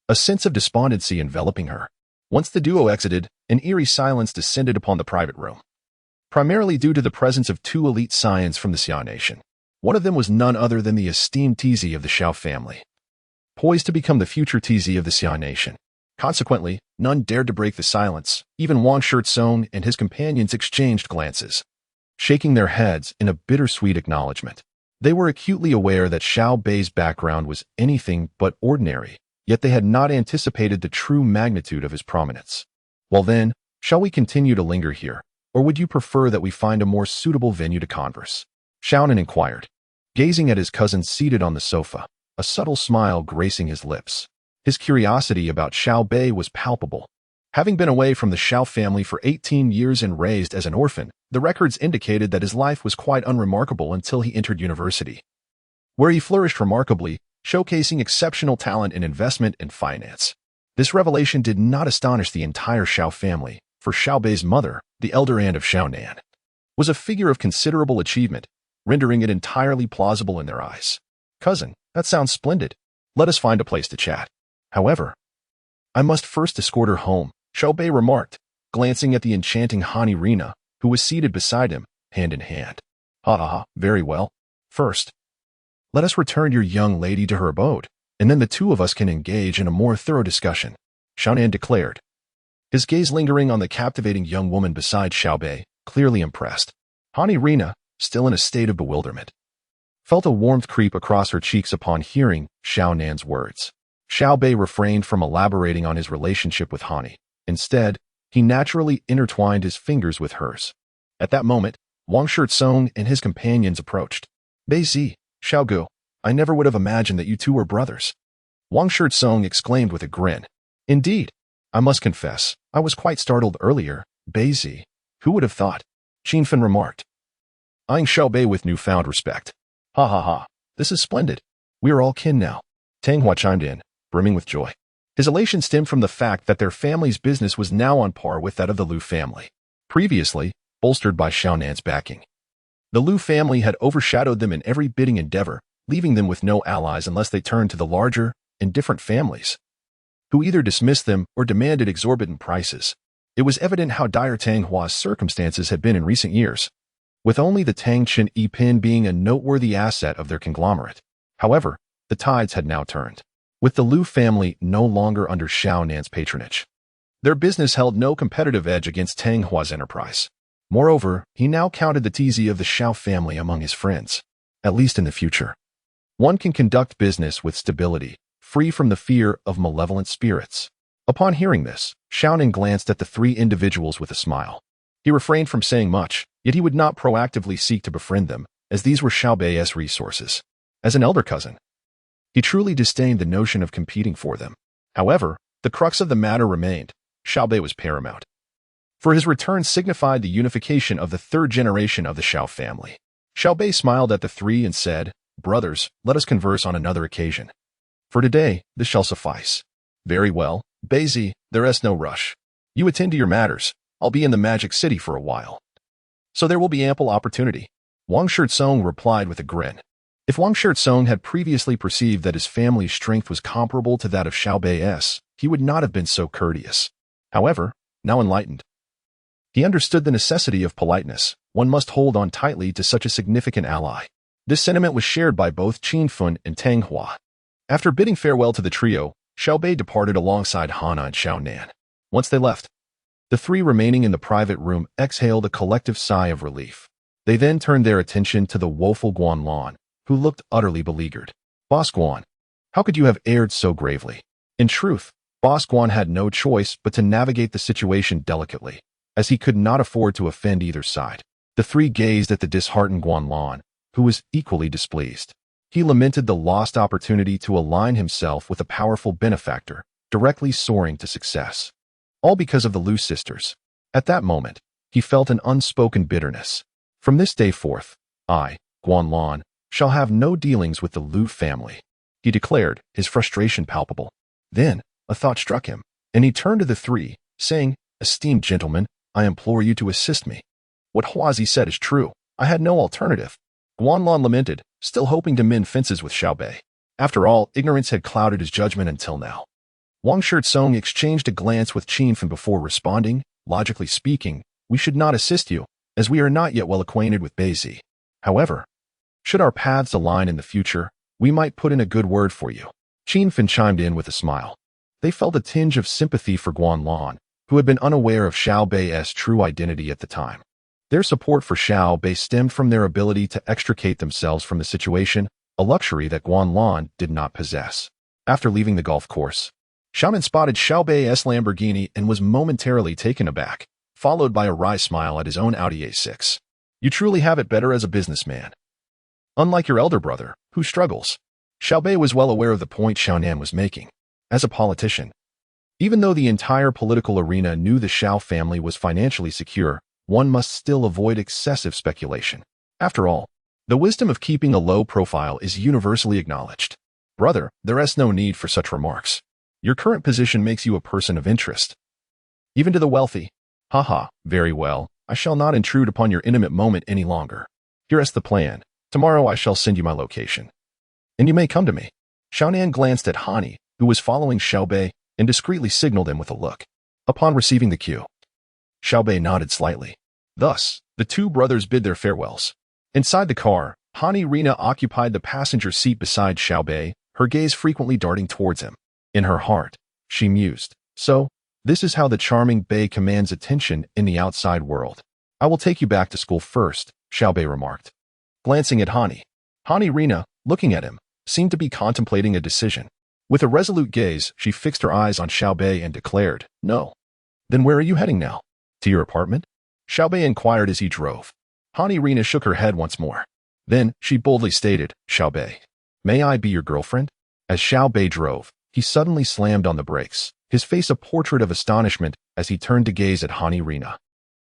a sense of despondency enveloping her. Once the duo exited, an eerie silence descended upon the private room, primarily due to the presence of two elite scions from the Xiao nation. One of them was none other than the esteemed TZ of the Xiao family, poised to become the future TZ of the Xiao nation. Consequently, none dared to break the silence. Even Wang Shirtsong and his companions exchanged glances, shaking their heads in a bittersweet acknowledgement. They were acutely aware that Xiao Beih's background was anything but ordinary, yet they had not anticipated the true magnitude of his prominence. Well then, shall we continue to linger here, or would you prefer that we find a more suitable venue to converse? Xiaonan inquired, gazing at his cousin seated on the sofa, a subtle smile gracing his lips. His curiosity about Xiao Beih was palpable. Having been away from the Xiao family for 18 years and raised as an orphan, the records indicated that his life was quite unremarkable until he entered university, where he flourished remarkably, showcasing exceptional talent in investment and finance. This revelation did not astonish the entire Xiao family, for Xiao Beih's mother, the elder aunt of Xiaonan, was a figure of considerable achievement, rendering it entirely plausible in their eyes. "Cousin, that sounds splendid. Let us find a place to chat. However, I must first escort her home," Xiao Beih remarked, glancing at the enchanting Hani Rina, who was seated beside him, hand in hand. "Ha ha ha, very well. First, let us return your young lady to her abode, and then the two of us can engage in a more thorough discussion," Xiaonan declared, his gaze lingering on the captivating young woman beside Xiao Beih, clearly impressed. Hani Rina, still in a state of bewilderment, felt a warmth creep across her cheeks upon hearing Xiaonan's words. Xiao Beih refrained from elaborating on his relationship with Hani. Instead, he naturally intertwined his fingers with hers. At that moment, Wang Shirtsong and his companions approached. "Beih, Xiaogu, I never would have imagined that you two were brothers," Wang Shirtsong exclaimed with a grin. "Indeed, I must confess, I was quite startled earlier, Beih. Who would have thought?" Qinfen remarked, eyeing Xiao Beih with newfound respect. "Ha ha ha, this is splendid. We are all kin now," Tanghua chimed in, brimming with joy. His elation stemmed from the fact that their family's business was now on par with that of the Liu family, previously bolstered by Xiaonan's backing. The Liu family had overshadowed them in every bidding endeavor, leaving them with no allies unless they turned to the larger and different families, who either dismissed them or demanded exorbitant prices. It was evident how dire Tanghua's circumstances had been in recent years, with only the Tangchen Yipin being a noteworthy asset of their conglomerate. However, the tides had now turned, with the Liu family no longer under Xiaonan's patronage. Their business held no competitive edge against Tanghua's enterprise. Moreover, he now counted the TZ of the Xiao family among his friends, at least in the future. One can conduct business with stability, free from the fear of malevolent spirits. Upon hearing this, Xiaonan glanced at the three individuals with a smile. He refrained from saying much, yet he would not proactively seek to befriend them, as these were Xiao Beih's resources. As an elder cousin, he truly disdained the notion of competing for them. However, the crux of the matter remained. Xiao Beih was paramount, for his return signified the unification of the third generation of the Xiao family. Xiao Beih smiled at the three and said, "Brothers, let us converse on another occasion. For today, this shall suffice." "Very well, Beih, there is no rush. You attend to your matters. I'll be in the Magic City for a while, so there will be ample opportunity," Wang Shirtsong replied with a grin. If Wang Shirtsong had previously perceived that his family's strength was comparable to that of Xiao Beih's, he would not have been so courteous. However, now enlightened, he understood the necessity of politeness. One must hold on tightly to such a significant ally. This sentiment was shared by both Qinfen and Tanghua. After bidding farewell to the trio, Xiao Beih departed alongside Hana and Xiaonan. Once they left, the three remaining in the private room exhaled a collective sigh of relief. They then turned their attention to the woeful Guanlan, who looked utterly beleaguered. "Boss Guan, how could you have erred so gravely?" In truth, Boss Guan had no choice but to navigate the situation delicately, as he could not afford to offend either side. The three gazed at the disheartened Guanlan, who was equally displeased. He lamented the lost opportunity to align himself with a powerful benefactor, directly soaring to success. All because of the Lu sisters. At that moment, he felt an unspoken bitterness. From this day forth, I, Guanlan, shall have no dealings with the Lu family, he declared, his frustration palpable. Then, a thought struck him, and he turned to the three, saying, "Esteemed gentlemen, I implore you to assist me. What Huazi said is true. I had no alternative." Guanlan lamented, still hoping to mend fences with Xiao Beih. After all, ignorance had clouded his judgment until now. Wang Shitsong exchanged a glance with Qinfen before responding, "Logically speaking, we should not assist you, as we are not yet well acquainted with Beizi. However, should our paths align in the future, we might put in a good word for you." Qinfen chimed in with a smile. They felt a tinge of sympathy for Guanlan, who had been unaware of Xiao Bei's true identity at the time. Their support for Xiao Beih stemmed from their ability to extricate themselves from the situation, a luxury that Guanlan did not possess. After leaving the golf course, Xiaonan spotted Xiao Bei's Lamborghini and was momentarily taken aback, followed by a wry smile at his own Audi A6. "You truly have it better as a businessman. Unlike your elder brother, who struggles." Xiao Beih was well aware of the point Xiaonan was making. As a politician, even though the entire political arena knew the Xiao family was financially secure, one must still avoid excessive speculation. After all, the wisdom of keeping a low profile is universally acknowledged. "Brother, there is no need for such remarks. Your current position makes you a person of interest, even to the wealthy." "Haha, very well. I shall not intrude upon your intimate moment any longer. Here is the plan. Tomorrow I shall send you my location, and you may come to me." Xiaonan glanced at Hani, who was following Xiao Beih, and discreetly signaled him with a look. Upon receiving the cue, Xiao Beih nodded slightly. Thus, the two brothers bid their farewells. Inside the car, Hani Rina occupied the passenger seat beside Xiao Beih, her gaze frequently darting towards him. In her heart, she mused, "So, this is how the charming Beih commands attention in the outside world." "I will take you back to school first," Xiao Beih remarked. Glancing at Hani Rina, looking at him, seemed to be contemplating a decision. With a resolute gaze, she fixed her eyes on Xiao Beih and declared, "No." "Then where are you heading now? To your apartment?" Xiao Beih inquired as he drove. Hani Rina shook her head once more. Then, she boldly stated, "Xiao Beih, may I be your girlfriend?" As Xiao Beih drove, he suddenly slammed on the brakes, his face a portrait of astonishment as he turned to gaze at Hani Rina.